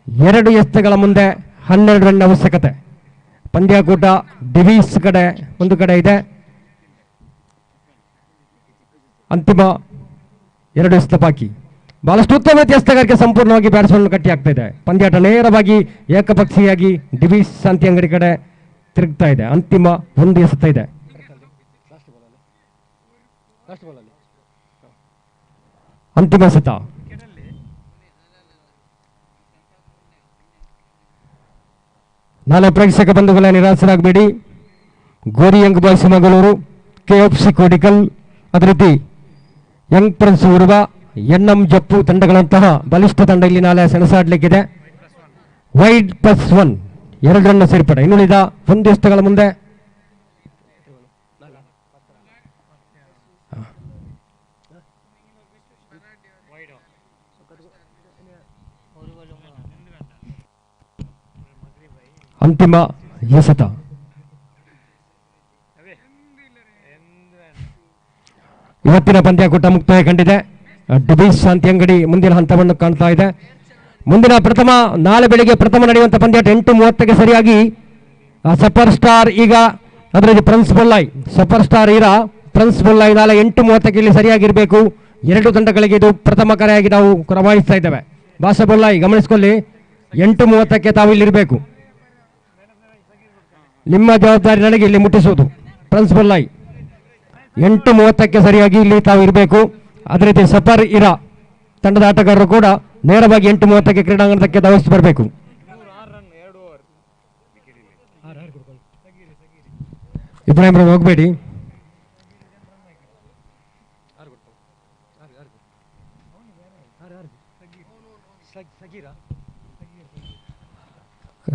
2 ಎಸೆತಗಳ ಮುಂದೆ 12 ರನ್ ಅವಶ್ಯಕತೆ. ಪಂದ್ಯಾಕೂಟ ಡಿವೀಸ್ ಕಡೆ ಒಂದು ಕಡೆ ಇದೆ. ಅಂತಿಮ 2 ಎಸೆತ ಬಾಕಿ. ಬಹಳಷ್ಟು ಉತ್ತಮ ವ್ಯತ್ಯಾಸಗಾರಿಕೆ, ಸಂಪೂರ್ಣವಾಗಿ ಬ್ಯಾಟ್ಸ್ಮನ್ ಕಟ್ಟಿ ಆಗ್ತಾ ಇದೆ. ಪಂದ್ಯಾಟ ನೇರವಾಗಿ ಏಕಪಕ್ಷೀಯಾಗಿ ಡಿವೀಸ್ ಶಾಂತಿ ಅಂಗಡಿ ಕಡೆ ತಿರುಗ್ತಾ ಇದೆ. ಅಂತಿಮ 1 ಎಸೆತ ಇದೆ. ಅಂತಿಮ ಎಸೆತ. ನಾಳೆ ಪ್ರೇಕ್ಷಕ ಬಂಧುಗಳ ನಿರಾಸರಾಗಬೇಡಿ. Gori young boys Mangaluru, KFC Kodikal, ಅದೇ ರೀತಿ young prince Uruva, NM Jappu ತಂಡಗಳಂತಹ ಬಲಿಷ್ಠ ತಂಡ ಇಲ್ಲಿ ನಾಳೆ ಸೆಣಸಾಡಲಿಕ್ಕಿದೆ. ವೈಡ್ +1, 2 ರನ್ ಸೇರ್ಪಡೆ. ಇನ್ನುಳಿದ 1 ಎಸೆತಗಳ ಮುಂದೆ ಅಂತಿಮ ಎಸೆತ. ಇವತ್ತಿನ ಪಂದ್ಯಾಕೂಟ ಮುಕ್ತಾಯ ಕಂಡಿದೆ. ಡಿವೀಸ್ ಶಾಂತಿ ಅಂಗಡಿ ಮುಂದಿನ ಹಂತವನ್ನು ಕಾಣ್ತಾ ಇದೆ. ಮುಂದಿನ ನಾಳೆ ಬೆಳಿಗ್ಗೆ ಪ್ರಥಮ ನಡೆಯುವಂಥ ಪಂದ್ಯಾಟ 8:30ಕ್ಕೆ ಸರಿಯಾಗಿ ಸೂಪರ್ ಸ್ಟಾರ್ ಈಗ ಅದರಲ್ಲಿ ಪ್ರಿನ್ಸ್ ಬೊಲ್ಲಾಯ್, ಸೂಪರ್ ಸ್ಟಾರ್ ಈಗ ಪ್ರಿನ್ಸ್ ಬೊಲ್ಲಾಯ್ ನಾಳೆ 8:30ಕ್ಕೆ ಇಲ್ಲಿ ಸರಿಯಾಗಿರಬೇಕು. 2 ತಂಡಗಳಿಗೆ ಇದು ಪ್ರಥಮ ಕರೆಯಾಗಿ ನಾವು ರವಾನಿಸ್ತಾ ಇದ್ದೇವೆ. ಬಾಸಬೊಲ್ಲಾಯಿ ಗಮನಿಸ್ಕೊಳ್ಳಿ, 8:30ಕ್ಕೆ ತಾವು ಇಲ್ಲಿರಬೇಕು. ನಿಮ್ಮ ಜವಾಬ್ದಾರಿ ನನಗೆ ಇಲ್ಲಿ ಮುಟ್ಟಿಸುವುದು. ಪ್ರಿನ್ಸಿಪಲ್ಲಾಯಿ 8:30ಕ್ಕೆ ಸರಿಯಾಗಿ ಇಲ್ಲಿ ತಾವು ಇರಬೇಕು. ಅದೇ ರೀತಿ ಸಫರ್ ಇರಾ ತಂಡದ ಆಟಗಾರರು ಕೂಡ ನೇರವಾಗಿ 8:30ಕ್ಕೆ ಕ್ರೀಡಾಂಗಣಕ್ಕೆ ಧಾವಿಸಿ ಬರಬೇಕು. ಇಬ್ರಾಹಿಂ ಹೋಗಬೇಡಿ.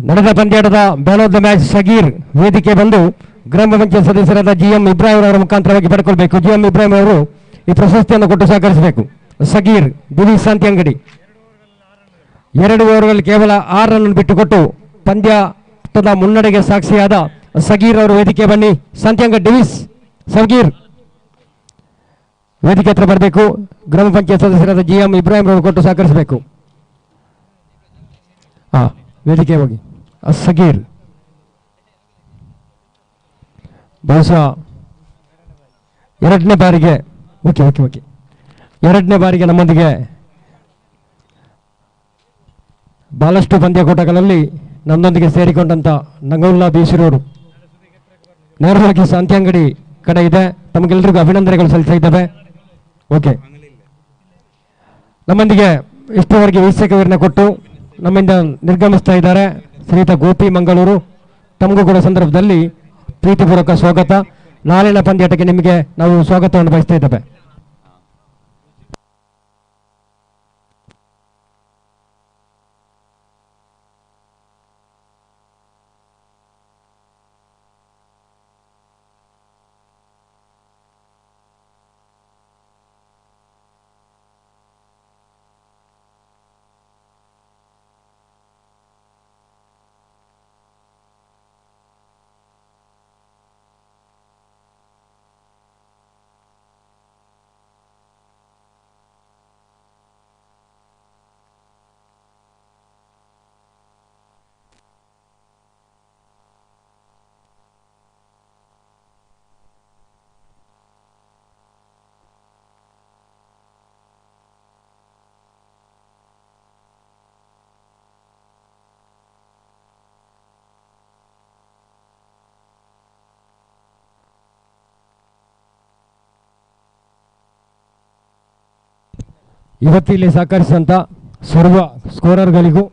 ನಡೆದ ಪಂದ್ಯಾಟದ man of the match Sagheer ವೇದಿಕೆ ಬಂದು ಗ್ರಾಮ ಪಂಚಾಯತ್ ಸದಸ್ಯರಾದ GM ಇಬ್ರಾಹಿಂ ಅವರ ಮುಖಾಂತರವಾಗಿ ಪಡ್ಕೊಳ್ಬೇಕು. GM ಇಬ್ರಾಹಿಂ ಅವರು ಈ ಪ್ರಶಸ್ತಿಯನ್ನು ಕೊಟ್ಟು ಸಹಕರಿಸಬೇಕು. ಸಗೀರ್ ದಿಲೀಪ್ ಶಾಂತಿ ಅಂಗಡಿ 2 ಓವರ್ಗಳಲ್ಲಿ ಕೇವಲ 6 ರನ್ ಬಿಟ್ಟುಕೊಟ್ಟು ಪಂದ್ಯದ ಮುನ್ನಡೆಗೆ ಸಾಕ್ಷಿಯಾದ ಸಗೀರ್ ಅವರು ವೇದಿಕೆ ಬನ್ನಿ. ಶಾಂತಿಯಂಗ ಡಿವಿಸ್ ಸಗೀರ್ ವೇದಿಕೆ ಹತ್ರ ಬರಬೇಕು. ಗ್ರಾಮ ಪಂಚಾಯತ್ ಸದಸ್ಯರಾದ GM ಇಬ್ರಾಹಿಂ ಅವರು ಕೊಟ್ಟು ಸಹಕರಿಸಬೇಕು. ವೇದಿಕೆ ಹೋಗಿ. ಸಗೀರ್ ಬಹುಶಃ ಎರಡನೇ ಬಾರಿಗೆ ನಮ್ಮೊಂದಿಗೆ ಬಹಳಷ್ಟು ಪಂದ್ಯಕೂಟಗಳಲ್ಲಿ ನನ್ನೊಂದಿಗೆ ಸೇರಿಕೊಂಡಂಥ ನಂಗೌಲ್ಲಾ ಬೀಸಿರೋರು ನೇರವಾಗಿ ಶಾಂತಿ ಅಂಗಡಿ ಕಡೆ ಇದೆ. ತಮಗೆಲ್ಲರಿಗೂ ಅಭಿನಂದನೆಗಳು ಸಲ್ಲಿಸ್ತಾ ಇದ್ದಾವೆ. ಓಕೆ, ನಮ್ಮೊಂದಿಗೆ ಇಷ್ಟವರೆಗೆ ವೀಕ್ಷಕರನ್ನ ಕೊಟ್ಟು ನಮ್ಮಿಂದ ನಿರ್ಗಮಿಸ್ತಾ ಇದ್ದಾರೆ ಶ್ರೀಯುತ ಗೋಪಿ ಮಂಗಳೂರು. ತಮಗೂ ಕೂಡ ಸಂದರ್ಭದಲ್ಲಿ ಪ್ರೀತಿಪೂರ್ವಕ ಸ್ವಾಗತ. ನಾಳಿನ ಪಂದ್ಯಾಟಕ್ಕೆ ನಿಮಗೆ ನಾವು ಸ್ವಾಗತವನ್ನು ಬಯಸ್ತಾ ಇದ್ದೇವೆ. ಇವತ್ತಿಲ್ಲಿ ಸಹಕರಿಸಿದಂಥ ಸರ್ವ ಸ್ಕೋರರ್ಗಳಿಗೂ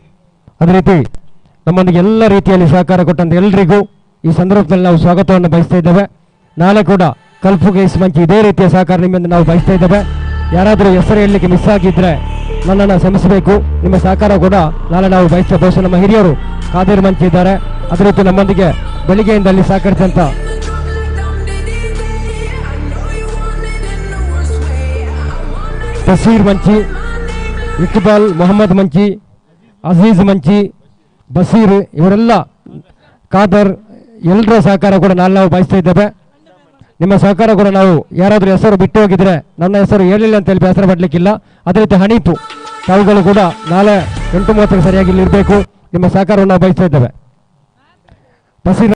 ಅದೇ ರೀತಿ ನಮ್ಮೊಂದಿಗೆ ಎಲ್ಲ ರೀತಿಯಲ್ಲಿ ಸಹಕಾರ ಕೊಟ್ಟಂಥ ಎಲ್ಲರಿಗೂ ಈ ಸಂದರ್ಭದಲ್ಲಿ ನಾವು ಸ್ವಾಗತವನ್ನು ಬಯಸ್ತಾ ಇದ್ದೇವೆ. ನಾಳೆ ಕೂಡ ಕಲ್ಪು ಗೇಸ್ ಮಂಚಿ ಇದೇ ರೀತಿಯ ಸಹಕಾರ ನಿಮ್ಮಿಂದ ನಾವು ಬಯಸ್ತಾ ಇದ್ದೇವೆ. ಯಾರಾದರೂ ಹೆಸರು ಹೇಳಲಿಕ್ಕೆ ಮಿಸ್ ಆಗಿದ್ದರೆ ನನ್ನನ್ನು ಶ್ರಮಿಸಬೇಕು. ನಿಮ್ಮ ಸಹಕಾರ ಕೂಡ ನಾಳೆ ನಾವು ಬಯಸ್ತಾ. ಬಹುಶಃ ನಮ್ಮ ಹಿರಿಯರು ಕಾದೇರ್ ಮಂಚಿ ಇದ್ದಾರೆ. ಅದೇ ರೀತಿ ನಮ್ಮೊಂದಿಗೆ ಬೆಳಿಗ್ಗೆಯಿಂದ ಅಲ್ಲಿ ಸಹಕರಿಸಿದಂಥ ತಸೀರ್ ಮಂಚಿ, ಇಕ್ಬಾಲ್ ಮೊಹಮ್ಮದ್ ಮಂಚಿ, ಅಜೀಜ್ ಮಂಚಿ, ಬಸೀರ್ ಇವರೆಲ್ಲ ಖಾದರ್ ಎಲ್ಲರ ಸಹಕಾರ ಕೂಡ ನಾಳೆ ನಾವು ಬಯಸ್ತಾ ಇದ್ದೇವೆ. ನಿಮ್ಮ ಸಹಕಾರ ಕೂಡ ನಾವು ಯಾರಾದರೂ ಹೆಸರು ಬಿಟ್ಟು ಹೋಗಿದ್ರೆ ನನ್ನ ಹೆಸರು ಹೇಳಿಲ್ಲ ಅಂತ ಹೇಳಿ ಬೇಸರ ಪಡಲಿಕ್ಕಿಲ್ಲ. ಅದೇ ರೀತಿ ಹನೀಫು ತಾವುಗಳು ಕೂಡ ನಾಳೆ 8:30ಕ್ಕೆ ಸರಿಯಾಗಿ ಇಲ್ಲಿರಬೇಕು. ನಿಮ್ಮ ಸಹಕಾರವನ್ನು ನಾವು ಬಯಸ್ತಾ ಇದ್ದೇವೆ. ಬಸೀರ್